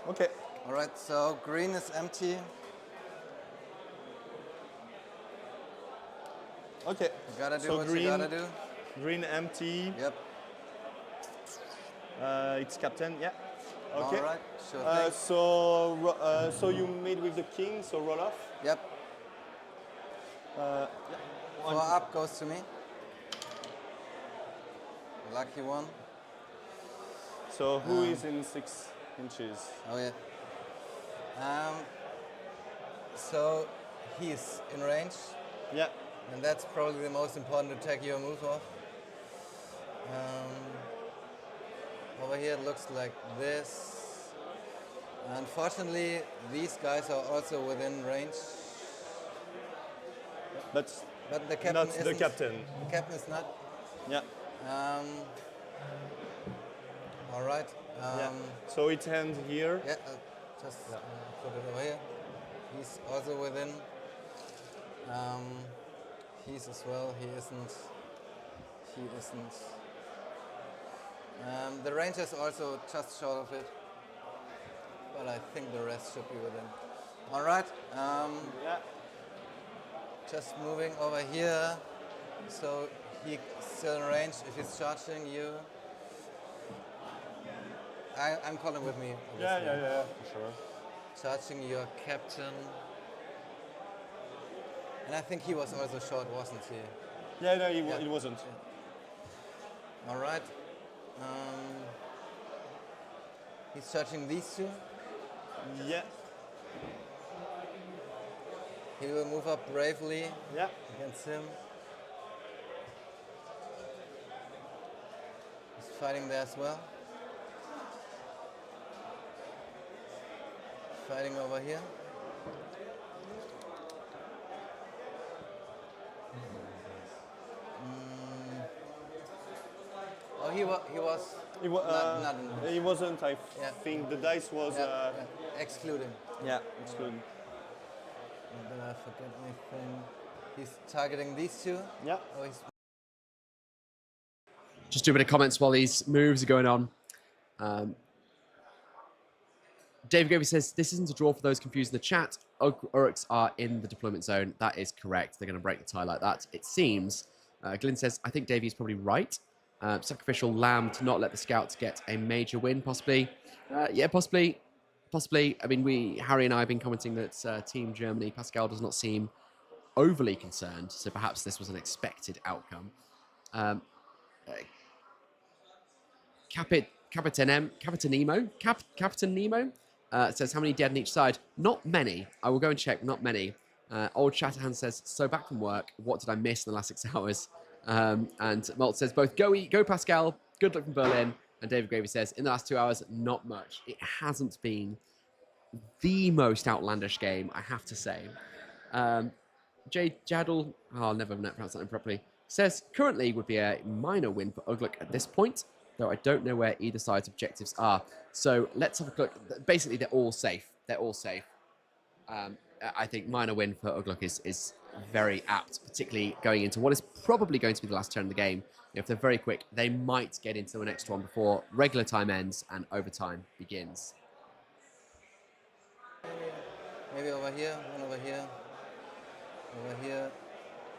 Okay.
All right, so green is empty.
Okay.
You gotta do
so
what
green,
you gotta do.
Green empty.
Yep.
It's captain. Yeah. Okay.
All right, sure thing.
So you made with the king. So roll off.
Yep.
Yeah.
4 up goes to me. Lucky one.
So who is in 6 inches?
Oh yeah. So he's in range.
Yeah.
And that's probably the most important to take your move off. over here, it looks like this. Unfortunately, these guys are also within range.
But
the captain
not
isn't.
the captain.
The captain is not.
Yeah.
All right.
Yeah. So it ends here.
Yeah. Just put it over here. He's also within. He's as well. He isn't. He isn't. The range is also just short of it. But I think the rest should be within. All right.
Yeah.
Just moving over here. So he's still in range. If he's charging you, I'm calling with me. Obviously.
Yeah, for sure.
Charging your captain. And I think he was also short, wasn't he?
Yeah, no, he wasn't.
Yeah. All right. He's charging these two.
Yeah.
He will move up bravely against him. He's fighting there as well. Fighting over here. Oh, he was. Not
he wasn't. I think the dice was
excluding.
Yeah, excluding.
Did I forget anything? He's targeting these two.
Yeah.
Oh, he's
Just do a bit of comments while these moves are going on. David Gravy says, this isn't a draw for those confused in the chat. Uruks are in the deployment zone. That is correct. They're going to break the tie like that, it seems. Glyn says, I think Davey is probably right. Sacrificial lamb to not let the scouts get a major win, possibly. Yeah, possibly. Possibly. I mean, Harry and I have been commenting that Team Germany, Pascal does not seem overly concerned, so perhaps this was an expected outcome. Captain Nemo says, how many dead on each side? Not many. I will go and check. Not many. Old Shatterhand says, so back from work. What did I miss in the last 6 hours? And Malt says, both go Pascal. Good luck from Berlin. And David Gravy says, in the last 2 hours, not much. It hasn't been the most outlandish game, I have to say. Jay Jaddle, I'll never pronounce that properly, says, currently would be a minor win for Ugluk at this point, though I don't know where either side's objectives are. So let's have a look. Basically, they're all safe. They're all safe. I think minor win for Ugluk is very apt, particularly going into what is probably going to be the last turn of the game. If they're very quick, they might get into the next one before regular time ends and overtime begins.
maybe over here, one over here,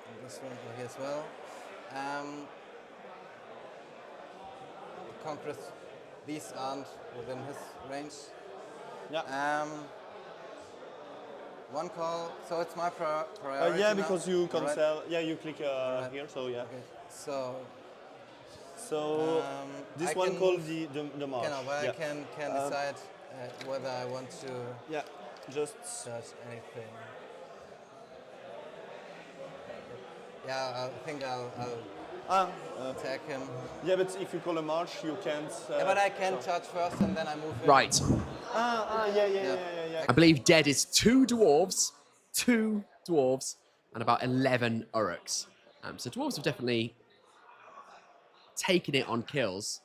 and this one over here as well. Conquest, these aren't within his range.
Yeah.
One call, so it's my priority.
Yeah, because you can
right.
sell. Yeah, you click here, so yeah.
Okay.
So this one called the march.
I can decide whether I want to.
Yeah, just
search anything. Yeah, I think I'll attack him.
Yeah, but if you call a march, you can't.
Yeah, but I can charge first and then I move in.
Right.
Yeah.
I believe dead is 2 dwarves, and about 11 Uruks. So dwarves have definitely taken it on kills,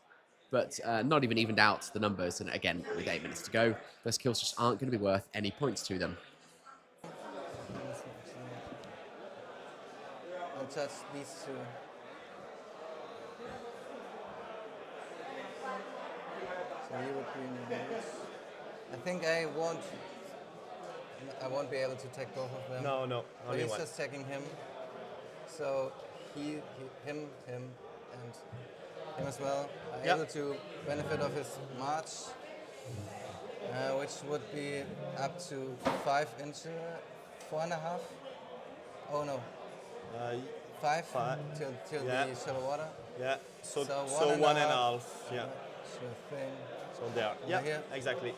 but not even evened out the numbers. And again, with 8 minutes to go, those kills just aren't going to be worth any points to them.
I'll touch these two. So he would be in the range. I think I won't be able to take both of them.
No,
So
only
he's
one.
just taking him. So him, and him as well are able to benefit of his march, which would be up to 5 inches, 4.5. Oh no. 5 till the shallow water.
Yeah. So 1.5. Yeah.
Sure thing.
So there. Yeah.
Here.
Exactly.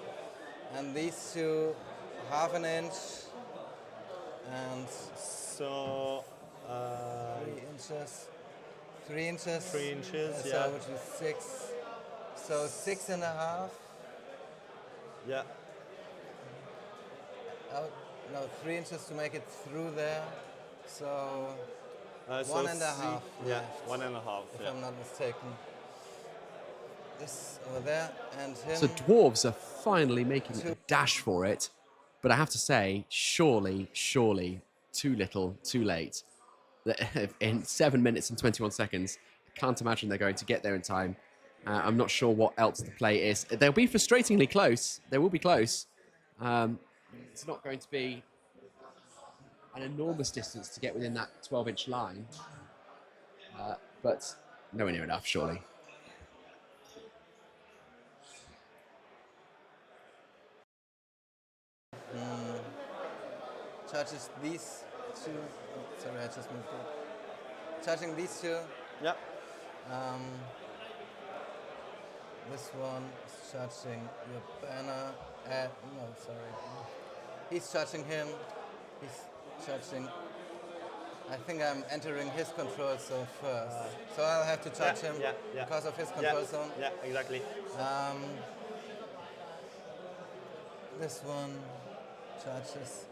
And these two, 1/2 inch, and
so
3 inches. 3 inches.
3 inches.
So
Yeah.
which is 6. So 6.5.
Yeah.
No, 3 inches to make it through there. So
So
1.5.
Yeah,
left,
1.5.
if
Yeah.
I'm not mistaken. This over there and him.
So dwarves are finally making a dash for it, but I have to say, surely, too little, too late. In 7 minutes and 21 seconds, I can't imagine they're going to get there in time. I'm not sure what else the play is. They'll be frustratingly close. They will be close. It's not going to be an enormous distance to get within that 12-inch line, but nowhere near enough, surely.
Charges these two. Oh, sorry, I just moved it. Charging these two.
Yeah.
This one is charging your banner. No, sorry. He's charging him. He's charging. I think I'm entering his control zone first. So I'll have to charge him because of his control zone.
Yeah, exactly.
This one charges.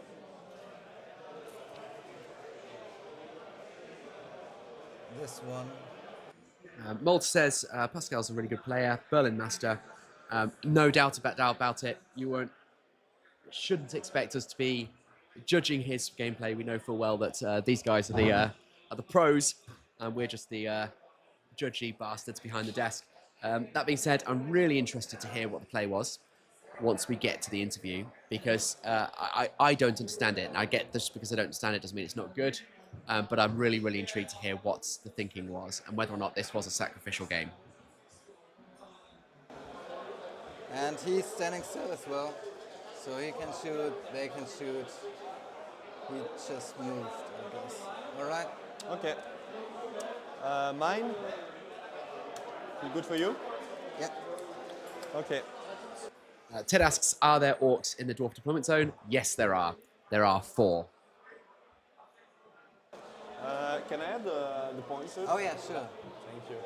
This one.
Mold says Pascal's a really good player, Berlin master. No doubt about it. You shouldn't expect us to be judging his gameplay. We know full well that these guys are the pros, and we're just the judgy bastards behind the desk. That being said, I'm really interested to hear what the play was once we get to the interview, because I don't understand it. And I get this because I don't understand it doesn't mean it's not good. But I'm really, really intrigued to hear what the thinking was and whether or not this was a sacrificial game.
And he's standing still as well. So he can shoot, they can shoot. He just moved, I guess. All right?
Okay. Mine? Good for you?
Yeah.
Okay.
Ted asks, are there orcs in the dwarf deployment zone? Yes, there are. There are 4.
Can I add the points?
Oh yeah, sure.
Thank you.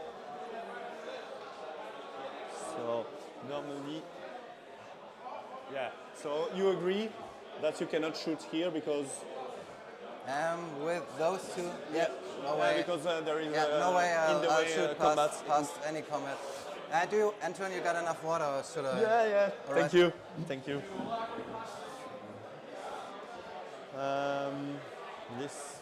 So normally, yeah. So you agree that you cannot shoot here because
with those two, yeah, no way.
Because there is
no way I'll shoot
combat.
past any combat. Anton, you got enough water, or should I?
Yeah.
All
Thank you. Thank you. This.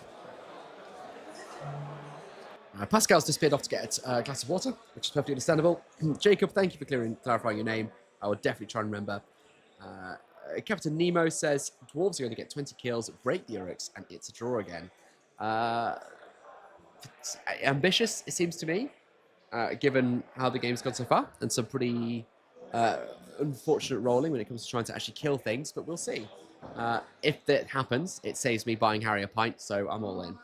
Pascal's disappeared off to get a glass of water, which is perfectly understandable. Jacob, thank you for clarifying your name. I will definitely try and remember. Captain Nemo says, dwarves are going to get 20 kills, break the Uruks, and it's a draw again. Ambitious, it seems to me, given how the game's gone so far, and some pretty unfortunate rolling when it comes to trying to actually kill things, but we'll see. If that happens, it saves me buying Harry a pint, so I'm all in.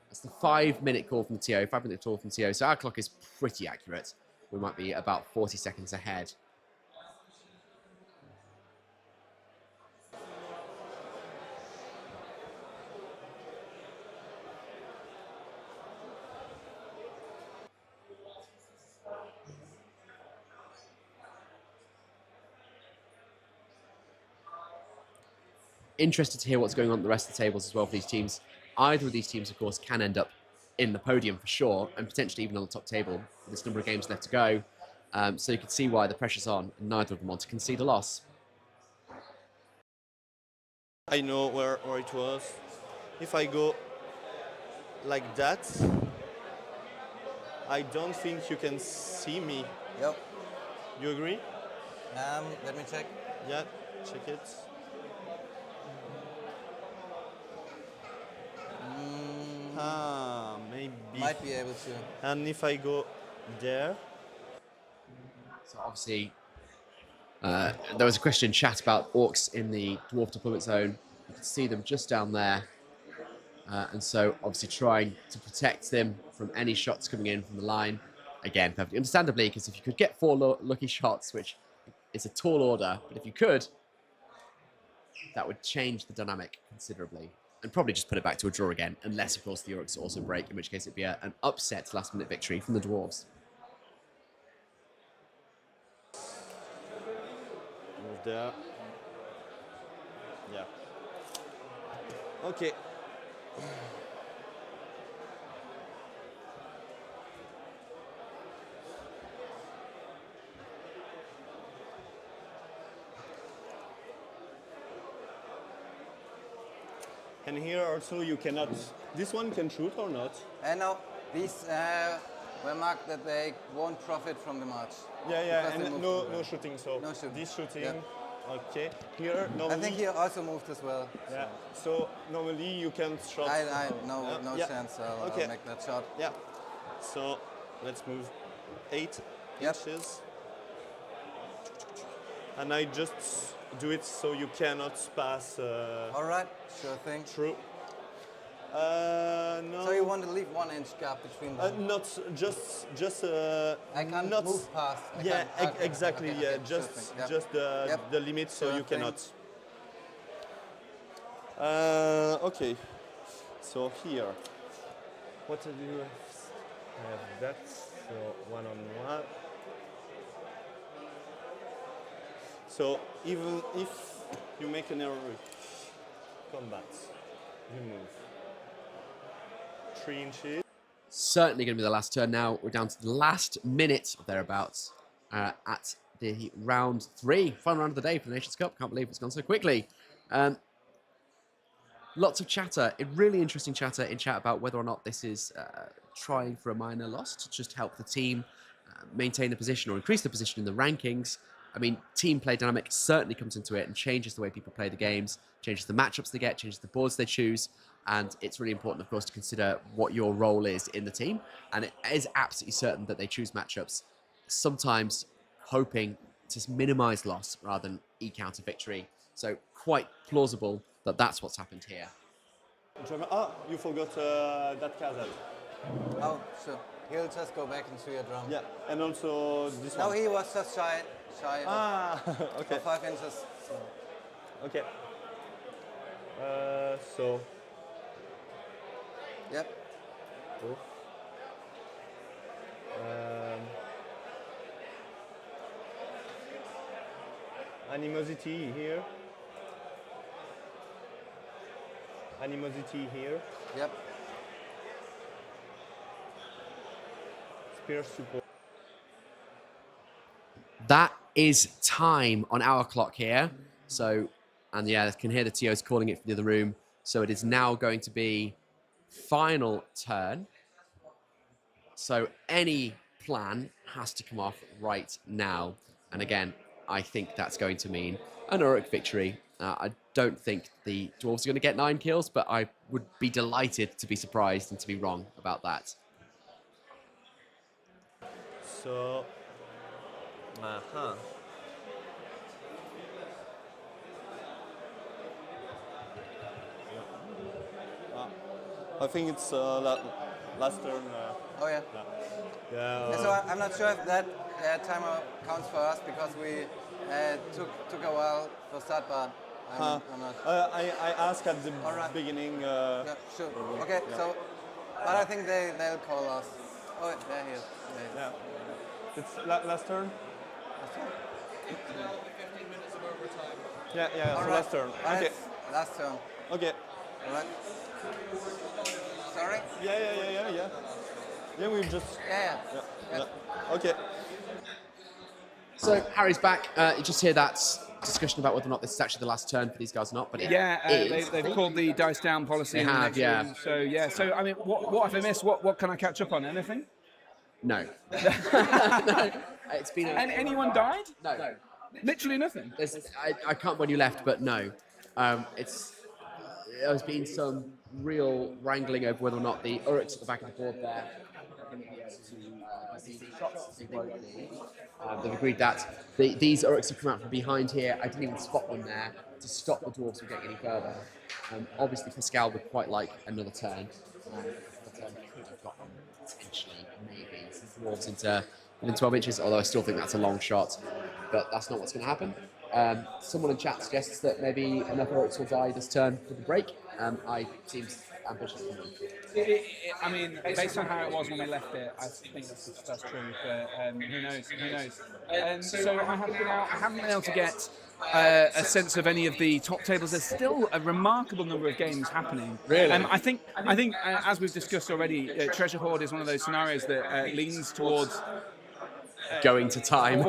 That's the 5-minute call from the TO, 5-minute call from the TO, so our clock is pretty accurate. We might be about 40 seconds ahead. Interested to hear what's going on at the rest of the tables as well for these teams. Either of these teams, of course, can end up in the podium for sure, and potentially even on the top table with this number of games left to go. So you can see why the pressure's on, and neither of them want to concede a loss.
I know where it was. If I go like that, I don't think you can see me.
Yep.
You agree?
Let me check.
Yeah, check it. Maybe.
Might be able to.
And if I go there?
So obviously, there was a question in chat about orcs in the dwarf deployment zone. You can see them just down there. And so obviously trying to protect them from any shots coming in from the line. Again, perfectly understandably, because if you could get 4 lucky shots, which is a tall order, but if you could, that would change the dynamic considerably. And probably just put it back to a draw again, unless, of course, the Uruks also break, in which case it'd be an upset last-minute victory from the Dwarves.
there. Yeah. Okay. And here also you cannot. This one can shoot or not?
No, these were marked that they won't profit from the march.
Yeah, and no shooting. So
no shooting.
This shooting.
Yeah.
Okay. Here normally.
I think he also moved as well.
Yeah. So normally you can shot.
No chance. I'll make that shot.
Yeah. So let's move 8 inches. And I just do it so you cannot pass.
All right, sure thing.
True. No.
So you want to leave 1 inch gap between them?
Not just.
I can't
not
move past.
Exactly.
Okay,
just
sure
the limit, so
Sure
you
thing.
cannot. Okay. So here, what do you have? I have that. So 1-on-1. So even if you make an error, combat, you move 3 inches.
Certainly going to be the last turn now. We're down to the last minute or thereabouts at the round 3, final round of the day for the Nations Cup. Can't believe it's gone so quickly. Lots of chatter, a really interesting chatter in chat about whether or not this is trying for a minor loss to just help the team maintain the position or increase the position in the rankings. I mean, team play dynamic certainly comes into it and changes the way people play the games, changes the matchups they get, changes the boards they choose. And it's really important, of course, to consider what your role is in the team. And it is absolutely certain that they choose matchups, sometimes hoping to minimize loss rather than eke out a victory. So quite plausible that that's what's happened here.
You forgot that castle.
Oh, sure. He'll just go back into your drum.
Yeah, and also this
No,
one.
he was just shy
Okay.
of 5 inches.
Okay. So.
Yep.
Oof. Animosity here. Animosity here.
Yep.
Spear support.
That is time on our clock here. So, and yeah, I can hear the TOs calling it from the other room. So it is now going to be final turn. So any plan has to come off right now. And again, I think that's going to mean an Uruk victory. I don't think the Dwarves are going to get 9 kills, but I would be delighted to be surprised and to be wrong about that.
So. I think it's last turn.
Oh yeah.
Yeah.
So I'm not sure if that timer counts for us because we took a while for start, but I'm not.
I asked at the beginning.
Yeah, sure. Okay, so, but I think they'll call us. Oh, they're here.
Yeah. It's last turn.
Last turn.
15 minutes of overtime.
Yeah. So last turn. Okay.
Last turn.
Okay.
All right. Sorry?
Yeah. Yeah, we've just.
Yeah.
Okay.
So Harry's back. You just hear that discussion about whether or not this is actually the last turn for these guys or not, but it is.
They've called the dice down policy.
They have, yeah.
So I mean, what have I missed? What can I catch up on? Anything?
No. No. It's been.
Anyone died?
No.
Literally nothing.
I can't when you left, but no. There's been some real wrangling over whether or not the Uruks at the back of the board there are going to be able to see the shots they won't be. They've agreed that these Uruks have come out from behind here. I didn't even spot them there to stop the Dwarves from getting any further. Obviously, Pascal would quite like another turn. The turn could have gotten potentially, maybe, some Dwarves into within 12 inches, although I still think that's a long shot. But that's not what's going to happen. Someone in chat suggests that maybe enough Uruks will die this turn for the break. I seems ambitious to me.
I mean, based on how it was when we left it, I think that's true. But who knows? So I haven't been able to get a sense of any of the top tables. There's still a remarkable number of games happening.
Really?
I think as we've discussed already, Treasure Hoard is one of those scenarios that leans towards
going to time.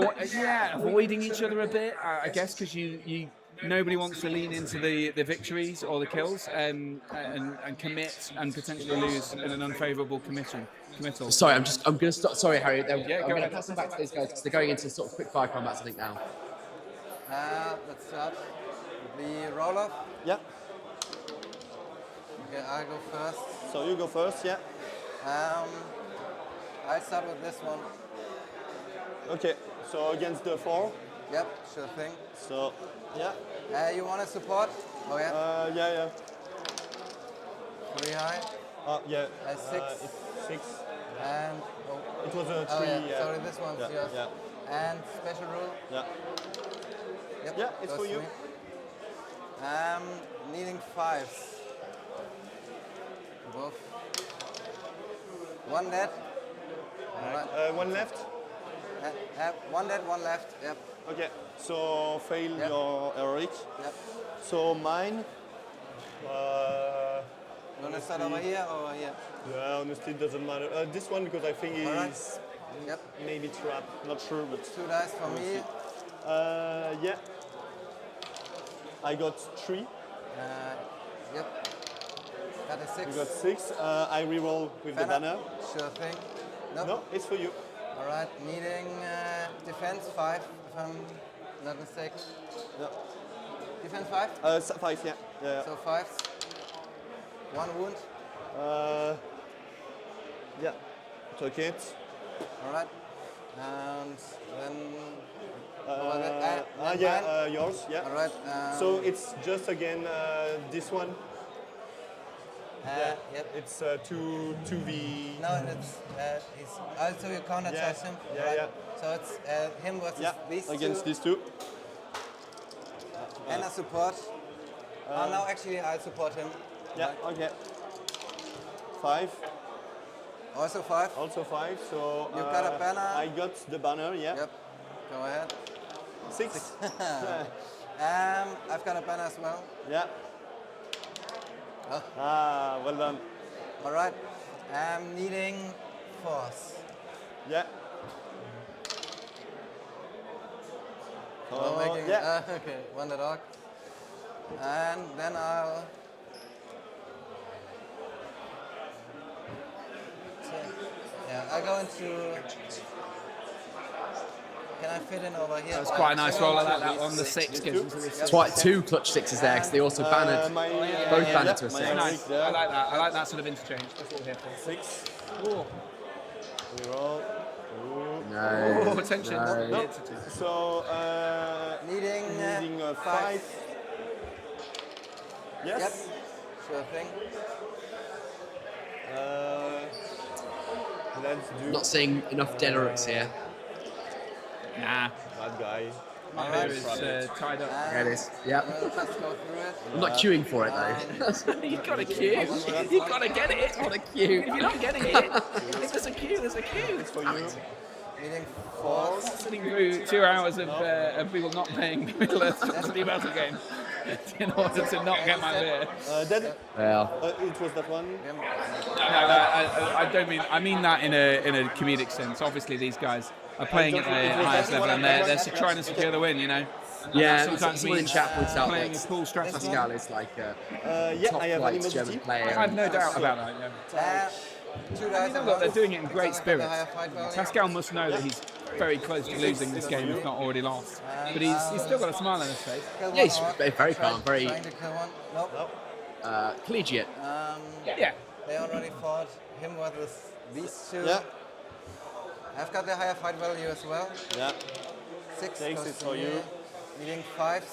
Avoiding each other a bit, I guess, because nobody wants to lean into the victories or the kills and commit and potentially lose in an unfavourable committal.
Sorry, I'm going to stop. Sorry, Harry. I'm
go
going to
ahead.
pass them back to these guys because they're going into sort of quick fire combats, I think, now.
Let's start with the roll-off.
Yeah.
Okay, I go first.
So you go first, yeah.
I start with this one.
Okay, so against the 4.
Yep, sure thing.
So, yeah.
You want to support? Oh, yeah?
Yeah.
3 high.
Yeah.
6.
It's 6.
And
it was a 3.
Oh, yeah. Sorry, this one's yours.
Yeah.
And special rule.
Yeah.
Yep,
Yeah, it's
goes
for
to
you.
me. Needing 5s. Both. 1 dead.
One left.
1 dead, 1 left. Yep.
Okay. So fail your heroic.
Yep.
So mine.
You want to start over here or over here?
Yeah, honestly, it doesn't matter. This one because I think is maybe trapped. Not sure, but
2 dice for me.
Yeah. I got 3.
Yep. Got a 6.
You got 6. I reroll with the banner.
Sure thing. Nope.
No, it's for you.
All right. Needing defense 5, if I'm not mistaken.
No.
Defense 5?
5, yeah.
So 5s. 1 wound.
Yeah. Took it.
All right. And then.
Yours. Yeah.
All right.
So it's just again this one.
Yep.
It's 2v.
No, it's also you counter charge him.
Yeah,
right?
yeah.
So it's him versus these
against
two.
these two.
And a support. No, actually I support him.
Yeah. Okay. 5.
Also 5.
Also 5. So
you got a banner.
I got the banner. Yeah.
Yep. Go ahead.
6.
I've got a banner as well.
Yeah.
Oh.
Well done.
All right. I'm needing 4s.
Yeah.
Okay, 1 the dog. And then I'll. I go into. Can I fit in over here?
That was quite a nice roll. I like that one. The 6 gives into the 6.
Quite 2 clutch 6s there because they also bannered. Both bannered to a 6.
Nice. I like that. I like that sort of interchange. That's what we're here for.
6.
Ooh.
Reroll.
No.
Oh, attention.
No. So needing 5. Yes.
Yep. Sure thing.
Let's do.
Not seeing enough Denerics here.
Nah.
Bad guy.
My hair is tied up.
There it is. Yep.
We'll just go through it.
I'm not queuing for it though.
You've got a queue. You've got to get it.
What a queue.
If you're not getting it, if there's a queue, there's a queue.
It's for you.
Needing 4s.
Sitting through 2 hours of people not paying Middle Earth to the Amalfi game in order to not get my beer.
Dead?
Yeah.
It was that one.
No, I don't mean. I mean that in a comedic sense. Obviously, these guys are playing at the highest level, and they're trying to secure the win. You know.
Yeah,
sometimes
someone in chat points out
playing a
that
cool strategy.
Pascal is like a top
I have
flight
animosity.
German player.
I have no doubt about that.
2 dice.
Look, they're doing it in great
Spirit.
spirits. Pascal must know that he's very close to losing this game, if not already lost. But he's still got a smile on his face.
Yeah, he's very calm, very
Trying to kill one. Nope.
collegiate.
Yeah.
They already fought him versus these 2.
Yeah.
I've got the higher fight value as well.
Yeah.
6
Thanks,
goes
it's
to
for
me.
you.
Needing 5s.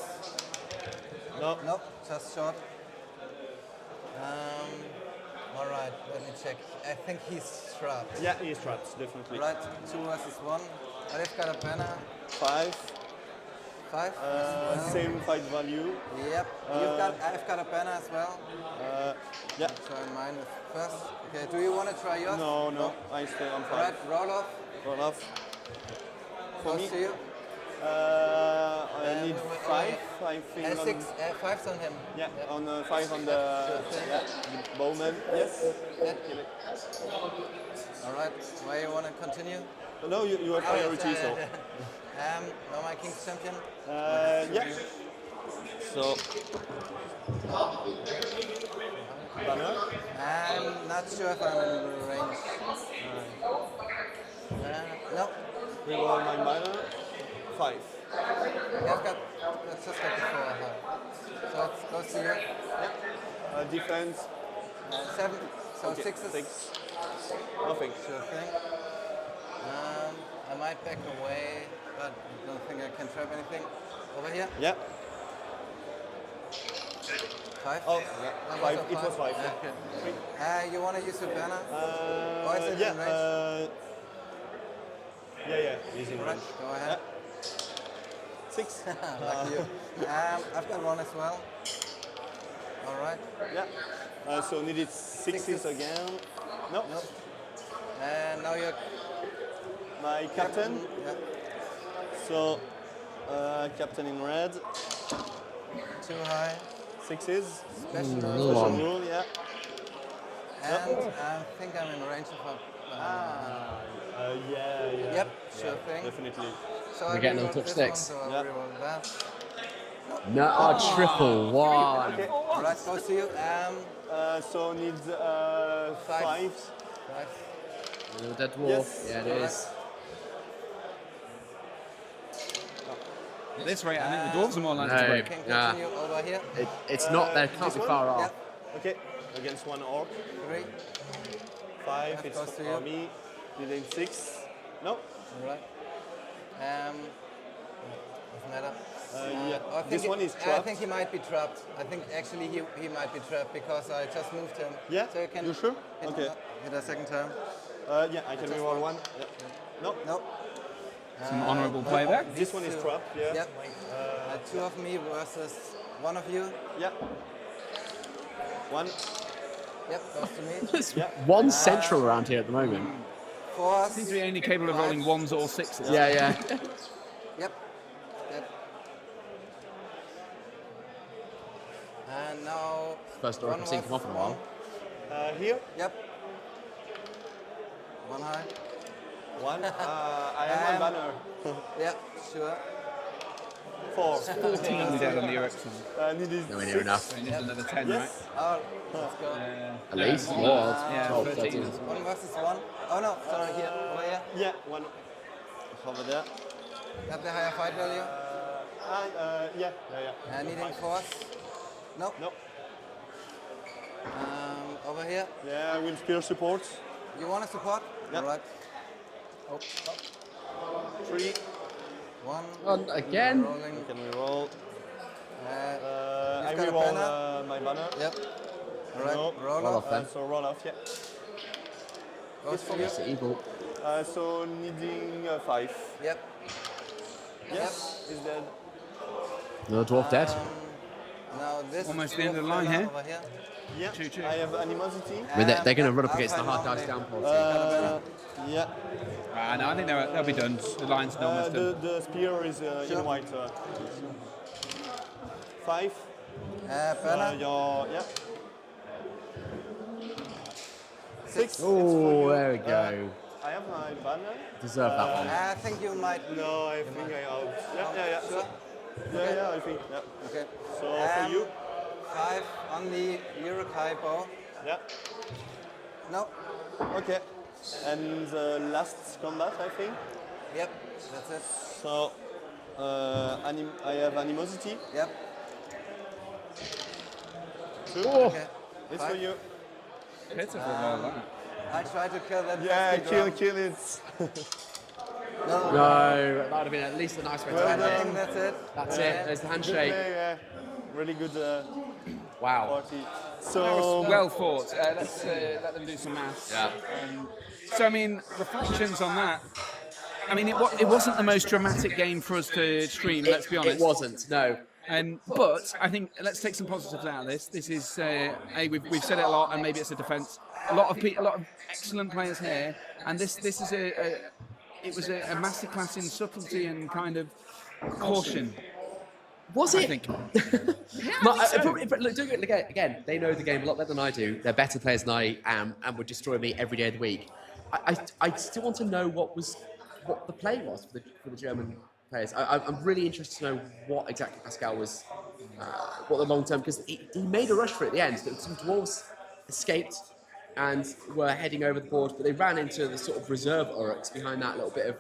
No.
Nope, just short. All right, let me check. I think he's trapped.
Yeah, he's trapped, definitely.
Right, 2 versus 1. I've got a banner.
5.
5.
Same fight value.
Yep. I've got a banner as well.
Yeah.
Try mine first. Okay. Do you want to try yours?
No. I stay on 5.
All right. Roll off.
Roll off. For
Close
me.
to you.
I need 5, I think. On,
6, 5's on him.
Yeah, on 5 on the Bowman. Yes.
Yeah. All right. Why you want to continue?
No, you have priority, so.
Now my King's champion.
Yeah. So. Banner.
I'm not sure if I'm in range. No.
Reroll my banner. 5.
Yeah, let's just get the 4. So it goes to you.
Yeah. Defense.
7. So
Okay,
6 is
6. Nothing.
Sure thing. I might back away, but I don't think I can trap anything. Over here.
Yeah.
5?
Oh, yeah. 5. It was 5.
Okay. You want to use your banner? Or is it in range?
Yeah, he's in
Right,
range.
go ahead.
6.
Lucky you. I've got 1 as well. All right.
Yeah. So needed 6s again. No.
Nope. And now you're
my captain.
Yeah.
So captain in red.
Too high.
6s.
Special
rule, yeah.
And I think I'm in range of a
yeah.
Yep, sure thing.
Definitely.
So
We're getting another touch sticks.
So I'll reroll that.
No, triple 1.
Okay.
Right, goes to you.
So needs 5s.
5.
Dead dwarf.
Yes.
Yeah, it is.
At this rate, I think the dwarves are more likely to
No.
break.
Can continue over here.
It's not there. Can't
this
be
one?
far off.
Yeah.
Okay. Against 1 orc.
3.
5.
That
It's
goes to
for
you.
me. Needing 6. No.
All right. Doesn't matter.
Yeah.
I think
This one is trapped.
I think he might be trapped. I think actually he might be trapped because I just moved him.
Yeah.
So you can
You sure?
hit,
Okay.
hit a second time.
Yeah, I can
just
reroll 1. Yeah. No.
Nope.
Some honourable play there.
This one is trapped. Yeah.
Yep. 2 of me versus 1 of you.
Yeah. 1.
Yep, goes to me.
There's
Yeah.
one central around here at the moment.
4.
Seems to be only capable of rolling 1s or 6s.
Yeah.
Yep. Dead. And now.
First orc I've seen come off in a while.
Here.
Yep. 1 high.
1. I have my banner.
Yep, sure.
4.
14 dead on the erection.
Needed
Nowhere
6.
near enough.
So he needs another 10,
Yes.
Oh, let's go.
At least. Lord.
Yeah,
12,
13.
13.
1 versus 1. Oh no, sorry, here. Over here.
Yeah. 1. Over there.
Got the higher fight value.
Yeah.
Needing force. Nope.
Nope.
Over here.
Yeah, I will spear support.
You want to support?
Yep.
All right.
3.
1.
On again.
Rolling.
Can we roll? I
got a
will roll
banner?
my banner.
Yep. All right.
No.
Roll
Roll
off.
off then.
So roll off, yeah.
Goes for you.
It's evil.
So needing 5.
Yep.
Yes, is dead.
Another dwarf dead.
Now this.
Almost the end of the
dwarf
line
fella
here.
Over here.
Yeah.
2-2.
I have animosity.
I mean, they're going to run up
I'll
against the
find
hard
out
dice
later.
down policy.
Yeah.
No, I think they'll be done. The line's almost done.
The spear is in white. 5.
Banner.
Yeah. 6.
Oh, there we go.
I have my banner.
Deserve that one.
I think you might.
No, I think I out. Yeah.
Sure.
Yeah, I think. Yeah.
Okay.
So for you.
5 on the Urukai bow.
Yeah.
No.
Okay. And the last combat, I think.
Yep. That's it.
So I have animosity.
Yep.
2.
Okay.
It's
5.
for you.
Pitiful roll, that.
I tried to kill that.
Yeah,
pesky
kill
drum.
it.
No.
No, that would have been at least a nice way to
I
end it.
think that's it.
That's it. There's the handshake.
Yeah. Really good
Wow.
party.
That
So
was well fought. Let's let them do some maths.
Yeah.
So, I mean, reflections on that. I mean, it wasn't the most dramatic game for us to stream, let's be honest.
It wasn't, no.
But I think let's take some positives out of this. This is, we've said it a lot, and maybe it's a defence. A lot of excellent players here, and this is it was a masterclass in subtlety and kind of Caution.
Was
I
it?
think.
Look, again, they know the game a lot better than I do. They're better players than I am and would destroy me every day of the week. I still want to know what the play was for the German players. I'm really interested to know what exactly Pascal was, what the long term, because he made a rush for it at the end. Some dwarves escaped and were heading over the board, but they ran into the sort of reserve Oryx behind that little bit of.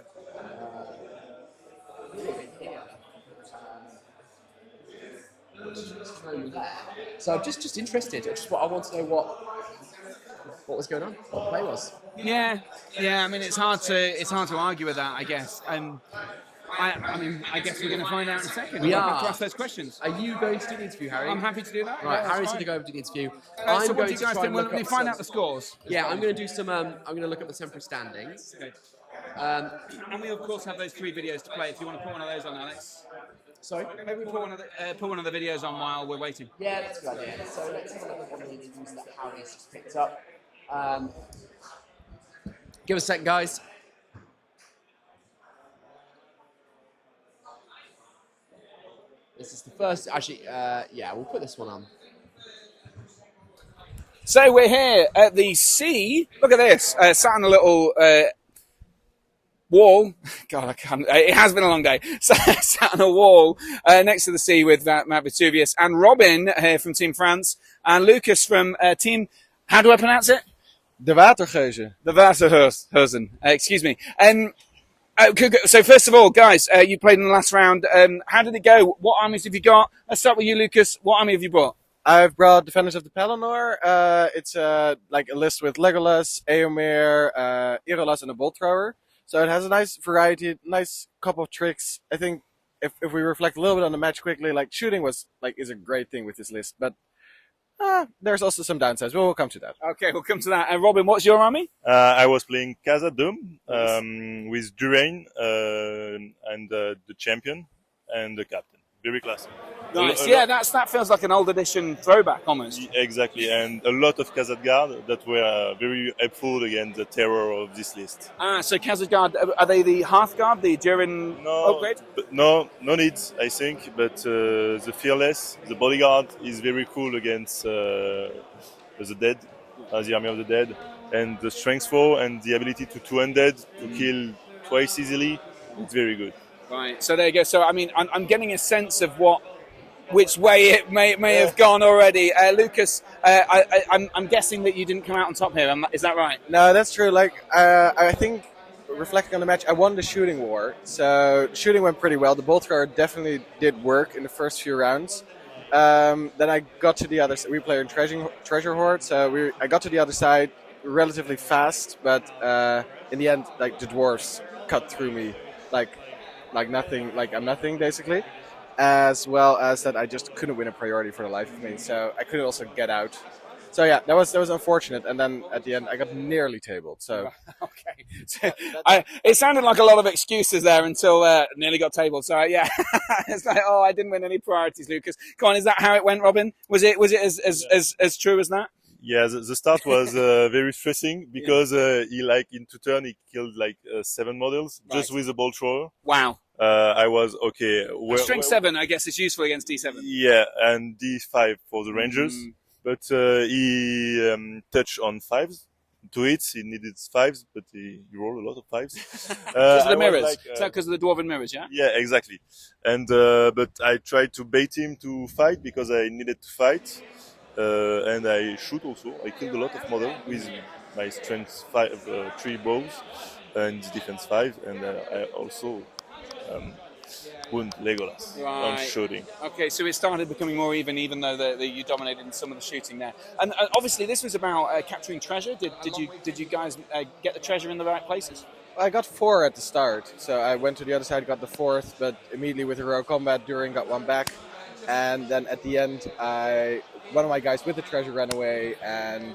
So I'm just interested. I want to know what was going on, what the play was.
Yeah. I mean, it's hard to argue with that, I guess. I guess we're going to find out in a second.
We'll
have to ask those questions.
Are you going to do the interview, Harry?
I'm happy to do that.
Right,
Yeah,
Harry's going to go over to the interview.
So what do you guys think? Let me find out the scores.
Yeah, I'm going to do some. I'm going to look up the temporary standings.
Okay. And we of course have those 3 videos to play. If you want to put one of those on, Alex.
Sorry?
Maybe we put one of the videos on while we're waiting.
Yeah, that's a good idea. So let's have a look at one of the interviews that Harry's just picked up. Give us a second, guys. This is the first. Actually, yeah, we'll put this one on.
So we're here at the sea. Look at this. Sat on a little wall. God, I can't. It has been a long day. Sat on a wall next to the sea with Matt Vesuvius and Robin here from Team France and Lucas from Team. How do I pronounce it?
De Watergeuzen.
The Watergeuzen. Excuse me. So first of all, guys, you played in the last round. How did it go? What armies have you got? Let's start with you, Lucas. What army have you brought?
I've brought Defenders of the Pelennor. It's like a list with Legolas, Eomer, Irolas, and a Bolt Thrower. So it has a nice variety, nice couple of tricks. I think if we reflect a little bit on the match quickly, like shooting is a great thing with this list, but there's also some downsides. We'll come to that.
Okay, we'll come to that. And Robin, what's your army?
I was playing Khazad-dûm with Durain and the champion and the captain. Very classic.
Nice. Yeah, that feels like an old edition throwback almost.
Exactly, and a lot of Khazad-guard that were very helpful against the terror of this list.
So Khazad-guard, are they the Hearthguard, the Durin upgrade?
No needs, I think, but the Fearless, the bodyguard, is very cool against the dead, the army of the dead, and the Strength 4 and the ability to 2 undead to kill twice easily, it's very good.
Right, so there you go. So, I mean, I'm getting a sense of which way it may have gone already. Lucas, I'm guessing that you didn't come out on top here. Is that right?
No, that's true. Like, I think, reflecting on the match, I won the shooting war. So, shooting went pretty well. The bolt thrower definitely did work in the first few rounds. Then I got to the other side. We played in Treasure Hoard, so I got to the other side relatively fast, but in the end, like, the dwarves cut through me like nothing, like I'm nothing basically, as well as that I just couldn't win a priority for the life of me, so I couldn't also get out. So yeah, that was unfortunate, and then at the end I got nearly tabled. So
okay, so it sounded like a lot of excuses there until nearly got tabled. So yeah, it's like, oh, I didn't win any priorities, Lucas. Come on, is that how it went, Robin? Was it as true as that?
Yeah, the start was very stressing because he in 2 turns he killed 7 models just with a bolt thrower.
Wow.
I was okay.
Strength 7, I guess, is useful against D7.
Yeah, and D5 for the Rangers, but he touched on 5s. 2 hits, he needed 5s, but he rolled a lot of 5s.
Because of the mirrors? Is that because of the dwarven mirrors, yeah?
Yeah, exactly. And but I tried to bait him to fight because I needed to fight. And I shoot also. I killed a lot of models with my strength 3 bows and defense 5, and I also wound Legolas on shooting.
Okay, so it started becoming more even though you dominated in some of the shooting there. And obviously, this was about capturing treasure. Did you guys get the treasure in the right places?
I got 4 at the start, so I went to the other side, got the 4th, but immediately with heroic combat, Durin got 1 back, and then at the end, one of my guys with the treasure ran away, and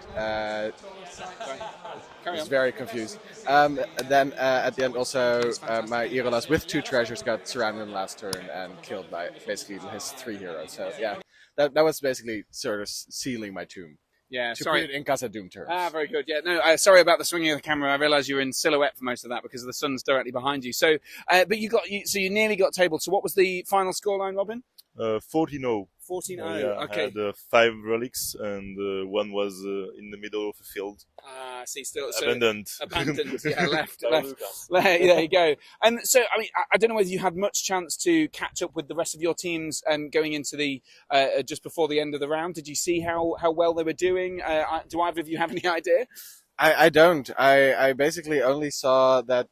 was very confused. Then at the end, also my Irolas with 2 treasures got surrounded in the last turn and killed by basically his 3 heroes. So yeah, that was basically sort of sealing my tomb.
Yeah,
to
sorry.
put it in Casa Doom terms.
Very good. Yeah, no, sorry about the swinging of the camera. I realised you were in silhouette for most of that because the sun's directly behind you. So, but you nearly got tabled. So, what was the final scoreline, Robin?
14-0.
14-0.
Yeah,
Okay.
I had 5 relics, and one was in the middle of a field.
See, still
abandoned.
Yeah, left. There you go. And so, I mean, I don't know whether you had much chance to catch up with the rest of your teams going into the just before the end of the round. Did you see how well they were doing? Do either of you have any idea?
I don't. I basically only saw that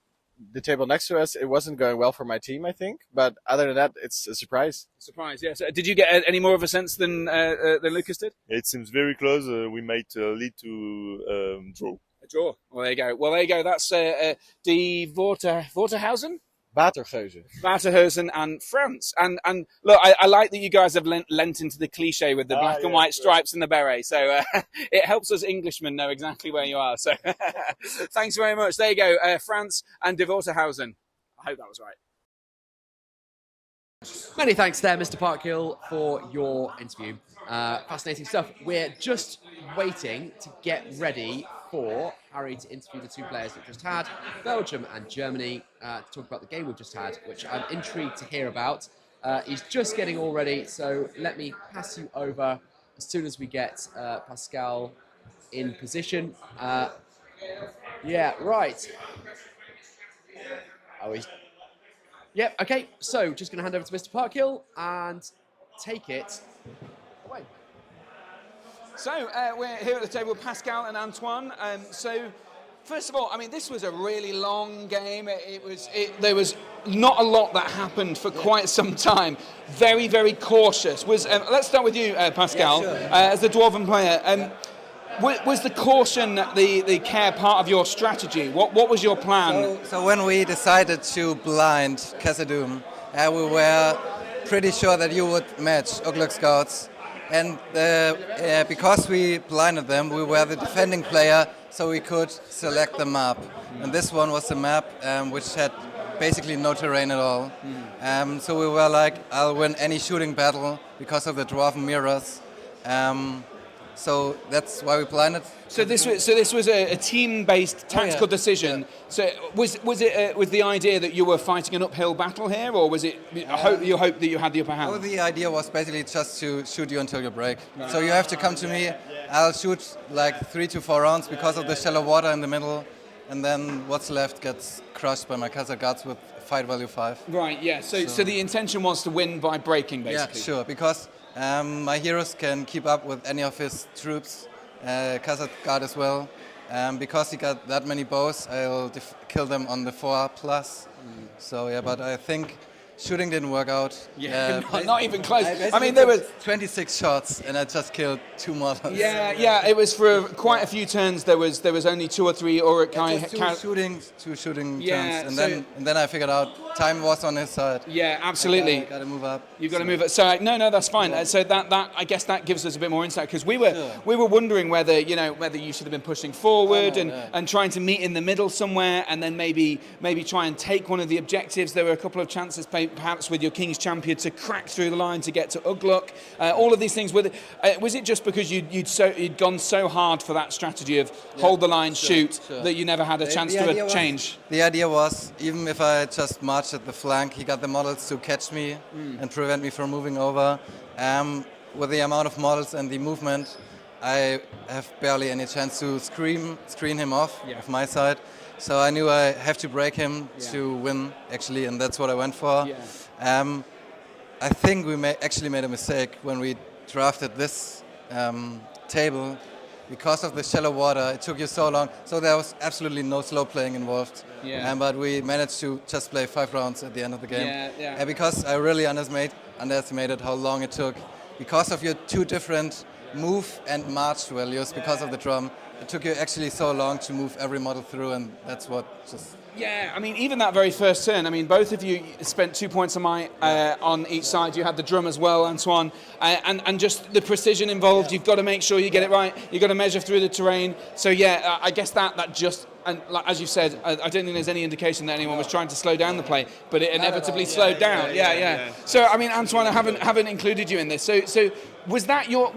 the table next to us, it wasn't going well for my team, I think. But other than that, it's a surprise.
Surprise, yes. Did you get any more of a sense than Lucas did?
It seems very close. We might lead to draw.
A draw. Well, there you go. That's Die Vorterhausen? Waterhausen and France. And look, I like that you guys have lent into the cliche with the black and white stripes and the beret. So it helps us Englishmen know exactly where you are. So thanks very much. There you go. France and Die Vorterhausen. I hope that was right.
Many thanks there, Mr. Parkhill, for your interview. Fascinating stuff. We're just waiting to get ready for Harry to interview the 2 players that just had, Belgium and Germany, to talk about the game we've just had, which I'm intrigued to hear about. He's just getting all ready, so let me pass you over as soon as we get Pascal in position. Yeah, right. Yep, okay, so just going to hand over to Mr. Parkhill and take it away.
So we're here at the table with Pascal and Antoine. So first of all, I mean, this was a really long game. There was not a lot that happened for quite some time. Very, very cautious. Let's start with you, Pascal,
Yeah, sure.
as the Dwarven player. Was the caution, the care part of your strategy? What was your plan?
So when we decided to blind Casadum, we were pretty sure that you would match Ugluk Scouts. And because we blinded them, we were the defending player, so we could select the map. And this one was a map which had basically no terrain at all. So we were like, I'll win any shooting battle because of the Dwarven mirrors. So that's why we blinded.
So this was a team-based tactical decision. Yeah. So was it with the idea that you were fighting an uphill battle here, or was it you hoped that you had the upper hand?
Well, the idea was basically just to shoot you until you break. Right. So you have to come to me. I'll shoot like 3 to 4 rounds because of the shallow water in the middle, and then what's left gets crushed by my Khazar guards with fight value 5.
Right. Yeah. So the intention was to win by breaking, basically.
Yeah, sure. Because my heroes can keep up with any of his troops, Khazar guard as well. Because he got that many bows, I'll kill them on the 4+. So yeah, but I think shooting didn't work out.
Yeah, not even close.
I mean, there was 26 shots, and I just killed 2 models.
Yeah. It was for quite a few turns. There was only 2 or 3 Uruk-hai.
Two shooting turns, and then I figured out time was on his side.
Yeah, absolutely.
Got to move up.
You've got to move it. So no, that's fine. So that I guess that gives us a bit more insight, because we were wondering whether you should have been pushing forward and trying to meet in the middle somewhere, and then maybe try and take one of the objectives. There were a couple of chances, perhaps with your King's Champion, to crack through the line to get to Ugluk. All of these things. Was it just because you'd gone so hard for that strategy of hold the line, shoot, that you never had a chance to change?
The idea was, even if I just marched at the flank, he got the models to catch me and prevent me from moving over. With the amount of models and the movement, I have barely any chance to screen him off of my side. So I knew I have to break him to win, actually, and that's what I went for. I think we actually made a mistake when we drafted this table. Because of the shallow water, it took you so long. So there was absolutely no slow playing involved. But we managed to just play 5 rounds at the end of the game. And because I really underestimated how long it took. Because of your 2 different move and march values, because of the drum, it took you actually so long to move every model through, and that's what just...
Yeah, I mean, even that very first turn, I mean, both of you spent 2 points on each side. You had the drum as well, Antoine, and just the precision involved. You've got to make sure you get it right. You've got to measure through the terrain. So yeah, I guess that just and like, as you said, I don't think there's any indication that anyone was trying to slow down the play, but it inevitably slowed down. Yeah. So I mean, Antoine, I haven't included you in this. So was that what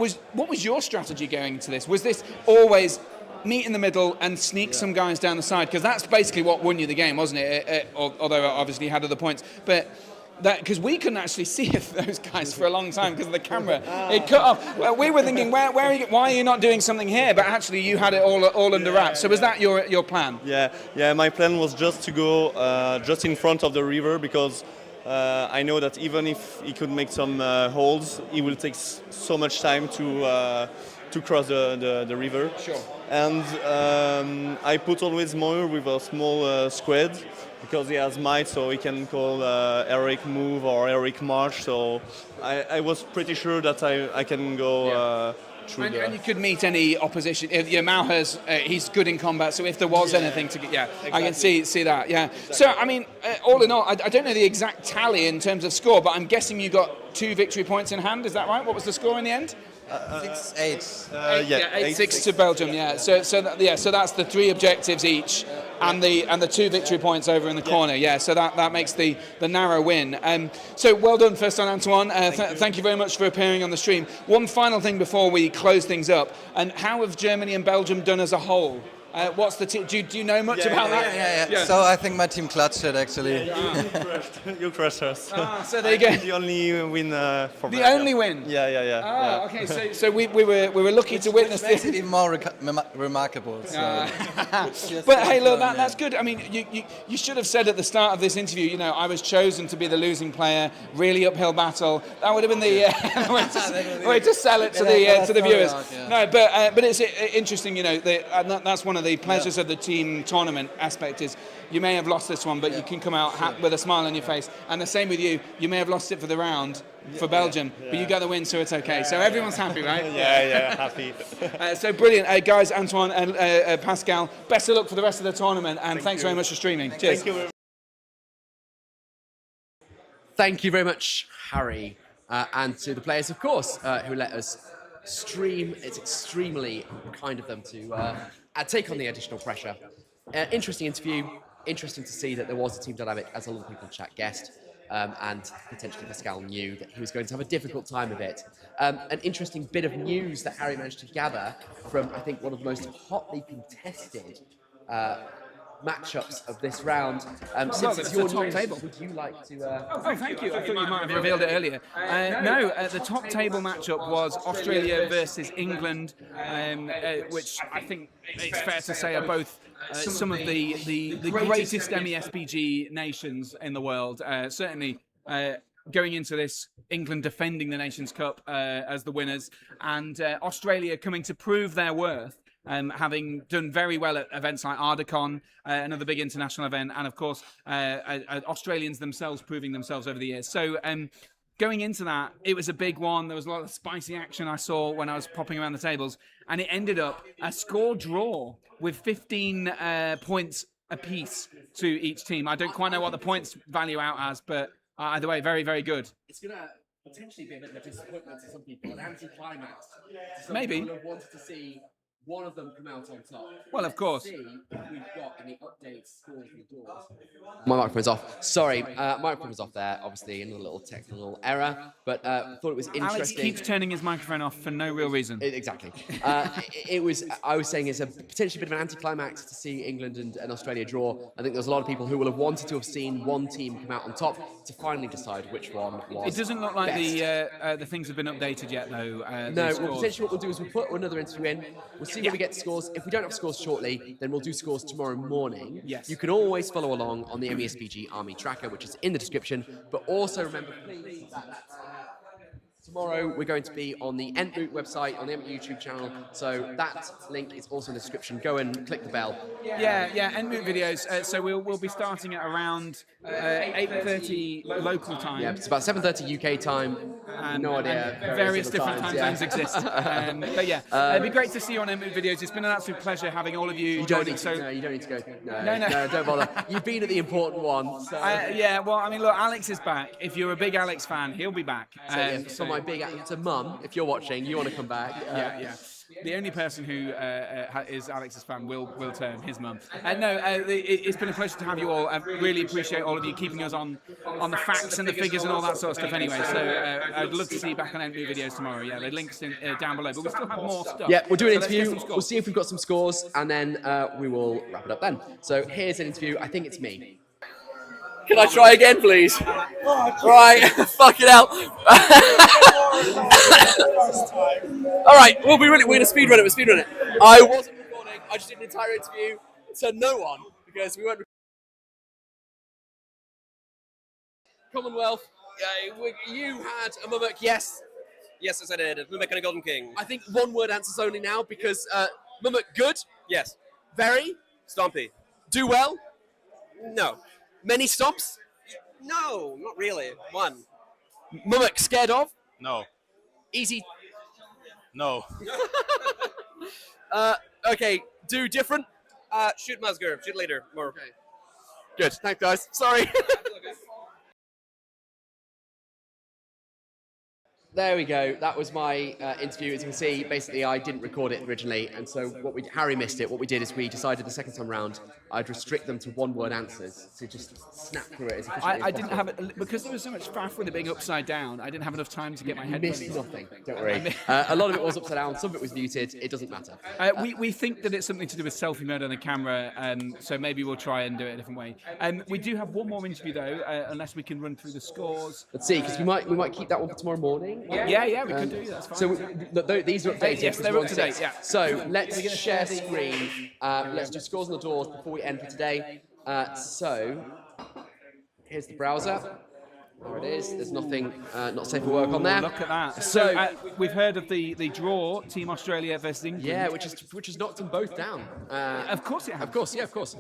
was your strategy going into this? Was this always meet in the middle and sneak some guys down the side? Because that's basically what won you the game, wasn't it? Although obviously you had other points, but. Because we couldn't actually see those guys for a long time because of the camera. It cut off. Well, we were thinking, why are you not doing something here? But actually, you had it all under wraps. So was that your plan?
Yeah. My plan was just to go just in front of the river because I know that even if he could make some holes, it will take so much time to cross the river.
Sure.
And I put always Moir with a small squid. Because he has might, so he can call Eric move or Eric march. So I was pretty sure that I can go through
and you could meet any opposition. Mauher's he's good in combat, so if there was anything to get, exactly. I can see that. Yeah. So I mean, all in all, I don't know the exact tally in terms of score, but I'm guessing you got 2 victory points in hand. Is that right? What was the score in the end?
6-8.
8-6 to Belgium. Yeah. So that's the 3 objectives each, and the 2 victory points over in the corner. Yeah. So that makes the narrow win. So well done, first on Antoine. Thank you very much for appearing on the stream. One final thing before we close things up, and how have Germany and Belgium done as a whole? What's the team? Do you know much about that?
Yeah. So I think my team clutched it actually.
You crushed us.
So there you go.
The only win for
the only win.
Yeah.
Okay. So we were lucky to witness this.
Makes it even more remarkable. So.
But hey, look, that's good. I mean, you should have said at the start of this interview, I was chosen to be the losing player. Really uphill battle. That would have been the way to sell it to the viewers. No, but it's interesting. That's one of the pleasures of the team tournament aspect is you may have lost this one, but you can come out with a smile on your face. And the same with you. You may have lost it for the round for Belgium, but you got the win, so it's okay. So everyone's happy, right?
Yeah, happy.
So brilliant. Guys, Antoine and Pascal, best of luck for the rest of the tournament, and thanks very much for streaming. Cheers.
Thank you very much, Harry, and to the players, of course, who let us stream. It's extremely kind of them to take on the additional pressure. Interesting interview. Interesting to see that there was a team dynamic, as a lot of people in chat guessed, and potentially Pascal knew that he was going to have a difficult time of it. An interesting bit of news that Harry managed to gather from, I think, one of the most hotly contested matchups of this round. Since it's your top table, would you like to...
Oh, thank you. I thought you might have revealed it earlier. No, the top table matchup was Australia versus England, which I think it's fair to say are both some of the greatest MESBG nations in the world. Certainly going into this, England defending the Nations Cup as the winners, and Australia coming to prove their worth. Having done very well at events like Ardacon, another big international event, and of course Australians themselves proving themselves over the years. So going into that, it was a big one. There was a lot of spicy action I saw when I was popping around the tables, and it ended up a score draw with 15 points apiece to each team. I don't quite know what the points value out as, but either way, very, very good.
It's going to potentially be a bit of a disappointment to some people, an anti-climax.
Maybe.
People have wanted to see one of them come out on top.
Well, of course.
See what we've got in the updates scores and doors. My microphone's off. Sorry, microphone was off there, obviously, in a little technical error, but thought it was interesting.
Alex keeps turning his microphone off for no real reason.
Exactly. I was saying it's a potentially bit of an anticlimax to see England and Australia draw. I think there's a lot of people who will have wanted to have seen one team come out on top to finally decide which one was.
It doesn't look like
best.
the things have been updated yet, though.
No, well, potentially what we'll do is we'll put another interview in. We'll see when we get to scores. If we don't have scores shortly, then we'll do scores tomorrow morning.
Yes.
You can always follow along on the MESBG Army Tracker, which is in the description. But also remember, please, that tomorrow we're going to be on the Entroot website, on the YouTube channel. So that link is also in the description. Go and click the bell.
Yeah, Entroot videos. So we'll be starting at around 8:30 local time.
Yeah, it's about 7:30 UK time. No idea.
Various different time zones exist. But yeah, it'd be great to see you on Entroot videos. It's been an absolute pleasure having all of you.
No, you don't need to go. No, don't bother. You've been at the important one. So.
Yeah, well, I mean, look, Alex is back. If you're a big Alex fan, he'll be back.
For my big, to Mum, if you're watching, you want to come back.
Yeah. The only person who is Alex's fan will term his mum. No, it's been a pleasure to have you all. I really appreciate all of you keeping us on the facts and the figures and all that sort of stuff anyway. So I'd love to see you back on NB videos tomorrow. Yeah, the link's down below, but we still have more stuff.
Yeah, we'll do an
So
interview. We'll see if we've got some scores, and then we will wrap it up then. So here's an interview. I think it's me. Can I try again, please? Right, fucking hell. All right, we're gonna speedrun it. We'll speedrun it. I wasn't recording. I just did an entire interview to no one because we weren't. Commonwealth. You had a Mummock, yes.
Yes, as I did. Mummock and a Golden King.
I think one-word answers only now because Mummock good.
Yes.
Very.
Stompy.
Do well.
No.
Many stops.
No, not really. One.
Mummock scared of.
No.
Easy.
No.
Okay. Do different.
Shoot Musger. Shoot later. More.
Okay. Good. Thanks, guys. Sorry. There we go. That was my interview. As you can see, basically I didn't record it originally, and so Harry missed it. What we did is we decided the second time round I'd restrict them to one-word answers to just snap through it as efficiently
I
as
didn't
possible.
have it because there was so much faff with it being upside down. I didn't have enough time to get my head.
Missed nothing. Don't worry. A lot of it was upside down. Some of it was muted. It doesn't matter.
We think that it's something to do with selfie mode on the camera, so maybe we'll try and do it a different way. We do have one more interview though, unless we can run through the scores.
Let's see, because we might keep that one for tomorrow morning.
Yeah, we could do. That's fine.
So these are updated.
Yes, they're up to date. Yeah.
So let's share screen. Let's do scores on the doors before we end for today. So here's the browser. There it is. There's nothing not safe for work on there.
Look at that. So we've heard of the draw, Team Australia versus England.
Yeah, which has knocked them both down.
Of course it has.
Of course, yeah, of course.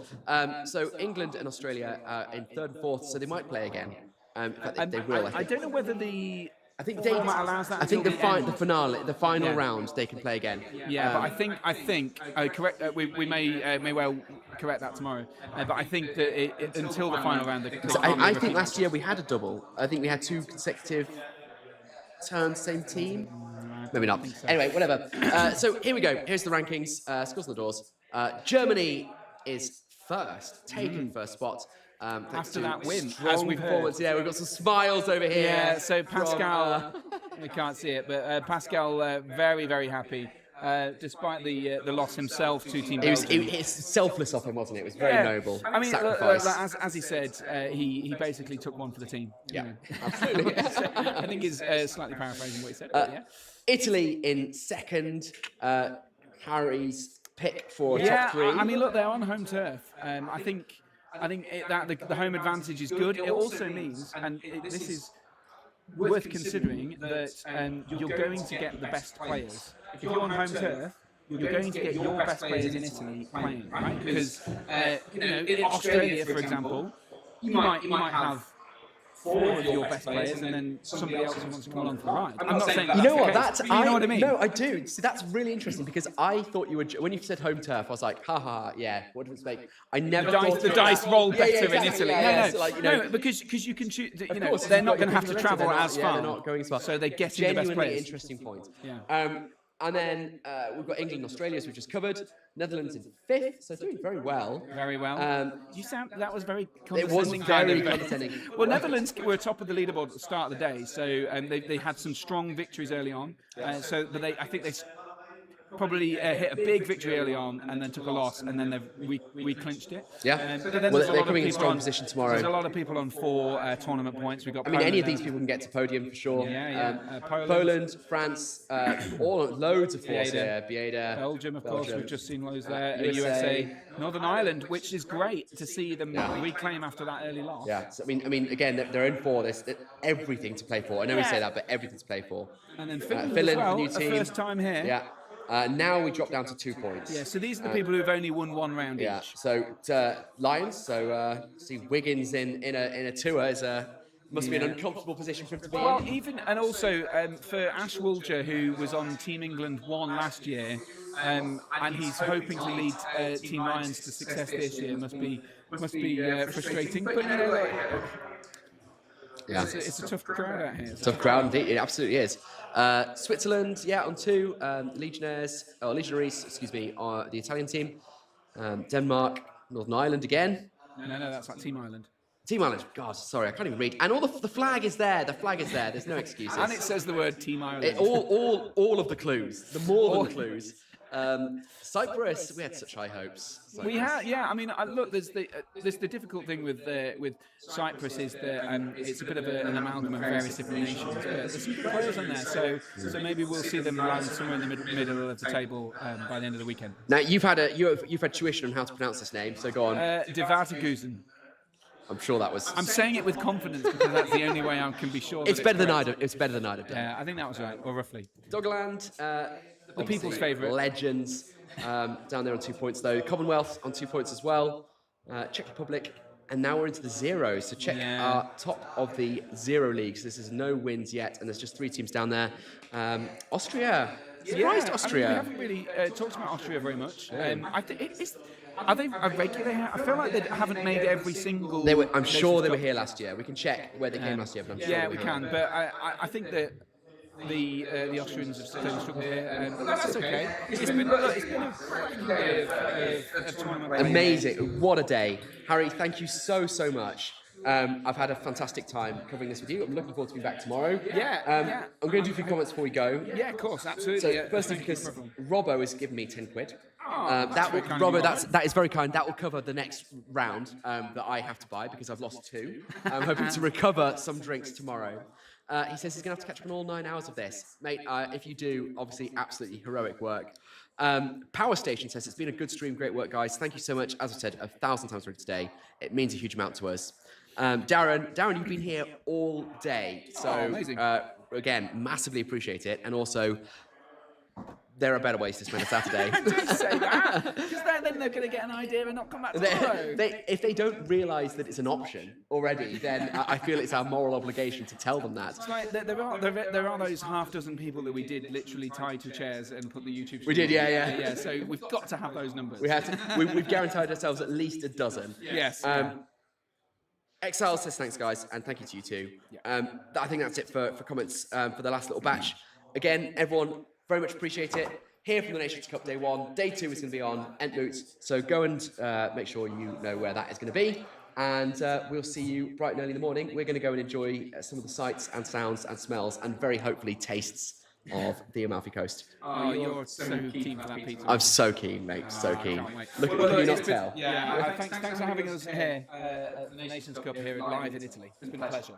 So England and Australia in third and fourth, so they might play again. In fact, they will.
I don't know whether the
I think
format allows that.
I think the
until
final round, they can play again.
Yeah, but I think correct. We may well correct that tomorrow. But I think that until the final round,
I think last year we had a double. I think we had 2 consecutive turns, same team. Maybe not. So. Anyway, whatever. So here we go. Here's the rankings. Scores on the doors. Germany is first, taking first spot.
After that win,
as we've heard. Yeah, we've got some smiles over here.
Yeah, so Pascal, we can't see it, but Pascal very, very happy. Despite the loss himself to Team Belgium.
It's selfless of him, wasn't it? It was very noble.
I mean,
sacrifice.
as he said, he basically took one for the team.
Yeah,
absolutely. I think he's slightly paraphrasing what he said. But yeah.
Italy in second. Harry's pick for top 3.
I mean, look, they're on home turf. I think that the home advantage is good. It also means, and this is worth considering, that you're going to get the best players. If you're on home turf, you're going to get your best players in Italy playing, right? Because in Australia, for example, you might have 4 of your best players, and then somebody else who wants to come along for the ride. I'm not saying
you know what
that's you know what I mean.
No, I do. See, that's really interesting because I thought you would. When you said home turf, I was like, haha, yeah. What difference make? I never thought
the dice roll better in
exactly,
Italy. No, because you can choose. You know, they're not going to have to travel as far.
They're not going as far.
So they get the best players.
Interesting point.
Yeah.
And then we've got England and Australia, as we just covered. Netherlands in 5th, so doing very well.
Very well. That was very
It
condescending.
was very condescending.
Well, Netherlands were top of the leaderboard at the start of the day, so they had some strong victories early on. But I think they probably hit a big victory early on and then took a loss, and then we clinched it.
Yeah.
But then
Well, they're coming in strong position tomorrow.
There's a lot of people on 4 tournament points. We've got.
I mean, any of these people can get to podium for sure.
Yeah.
Poland, France, loads of force here. Bieda.
Belgium, of course, we've just seen loads there. USA, Northern Ireland, which is great to see them reclaim after that early loss.
Yeah. So, I mean, again, they're in for this. Everything to play for. I know we say that, but everything to play for.
And then Finland,
as
well,
the new team.
First time here.
Yeah. Now we drop down to 2 points.
Yeah, so these are the people who've only won 1 round each.
So Lions. So see Wiggins in a tour is must be an uncomfortable position for him to be in.
And also for Ash Woolger, who was on Team England 1 last year, and he's hoping to lead Team Lions to success this year. Must be frustrating. But
Yeah.
It's a tough crowd out here.
Tough crowd, indeed. It absolutely is. Switzerland, yeah, on 2. Legionaries, excuse me, are the Italian team. Denmark, Northern Ireland again.
No, that's like Team Ireland.
Team Ireland. God, sorry, I can't even read. And all the flag is there. The flag is there. There's no excuses.
And it says the word Team Ireland.
All of the clues. The more than the clues. Cyprus, we had such high hopes. Cyprus.
We have, yeah. I mean, look, there's the difficult thing with Cyprus is that it's a bit of an amalgam of various different nations, but there's some good players on there. So maybe we'll see them land somewhere in the middle of the table by the end of the weekend.
Now you've had tuition on how to pronounce this name, so go on.
Devarteguzen.
I'm sure that was.
I'm saying it with confidence because that's the only way I can be sure.
It's better than I'd have. It's better than I'd have done.
Yeah, I think that was right, or roughly.
Doggerland,
the people's favourite.
Legends, down there on 2 points though. Commonwealth on 2 points as well. Czech Republic, and now we're into the zeros. So Czech are top of the zero leagues. This is no wins yet, and there's just 3 teams down there. Austria. Surprised Austria.
I mean, we haven't really talked about Austria very much. I think are they a regular? I feel like they haven't made every single.
I'm sure they were here last year. We can check where they came last year, but I'm sure.
Yeah, we can. But I think that the Austrians have certainly struggled here, but that's okay. It's been a cracking day of tournament.
Amazing! What a day, Harry. Thank you so much. I've had a fantastic time covering this with you. I'm looking forward to being back tomorrow.
Yeah.
I'm going to do a few comments before we go.
Yeah, of course, absolutely.
So, firstly, because Robbo has given me 10 quid.
That will,
Robbo, that is very kind. That will cover the next round that I have to buy because I've lost 2. I'm hoping to recover some drinks tomorrow. He says he's going to have to catch up on all 9 hours of this. Mate, if you do, obviously, absolutely heroic work. Power Station says, it's been a good stream. Great work, guys. Thank you so much. As I said 1,000 times already today, it means a huge amount to us. Darren, you've been here all day. So, again, massively appreciate it. And also, there are better ways to spend a Saturday.
Don't say that, because then they're going to get an idea and not come back tomorrow.
If they don't realise that it's an option already, then I feel it's our moral obligation to tell them that.
It's like there are those half dozen people that we did literally tie to chairs and put the YouTube.
We did, yeah.
So we've got to have those numbers.
We have to. We've guaranteed ourselves at least a dozen.
Yes.
Exile says thanks, guys, and thank you to you too. I think that's it for comments for the last little batch. Again, everyone, very much appreciate it. Here from the Nations Cup Day 1. Day 2 is going to be on Entboots, so go and make sure you know where that is going to be. And we'll see you bright and early in the morning. We're going to go and enjoy some of the sights and sounds and smells and very hopefully tastes of the Amalfi Coast.
Oh, you're so keen for that pizza.
I'm so keen, mate. So keen. Look,
Well,
can you not
been,
tell?
Yeah, thanks for having us here at the Nations Cup here live in Italy. It's been a pleasure.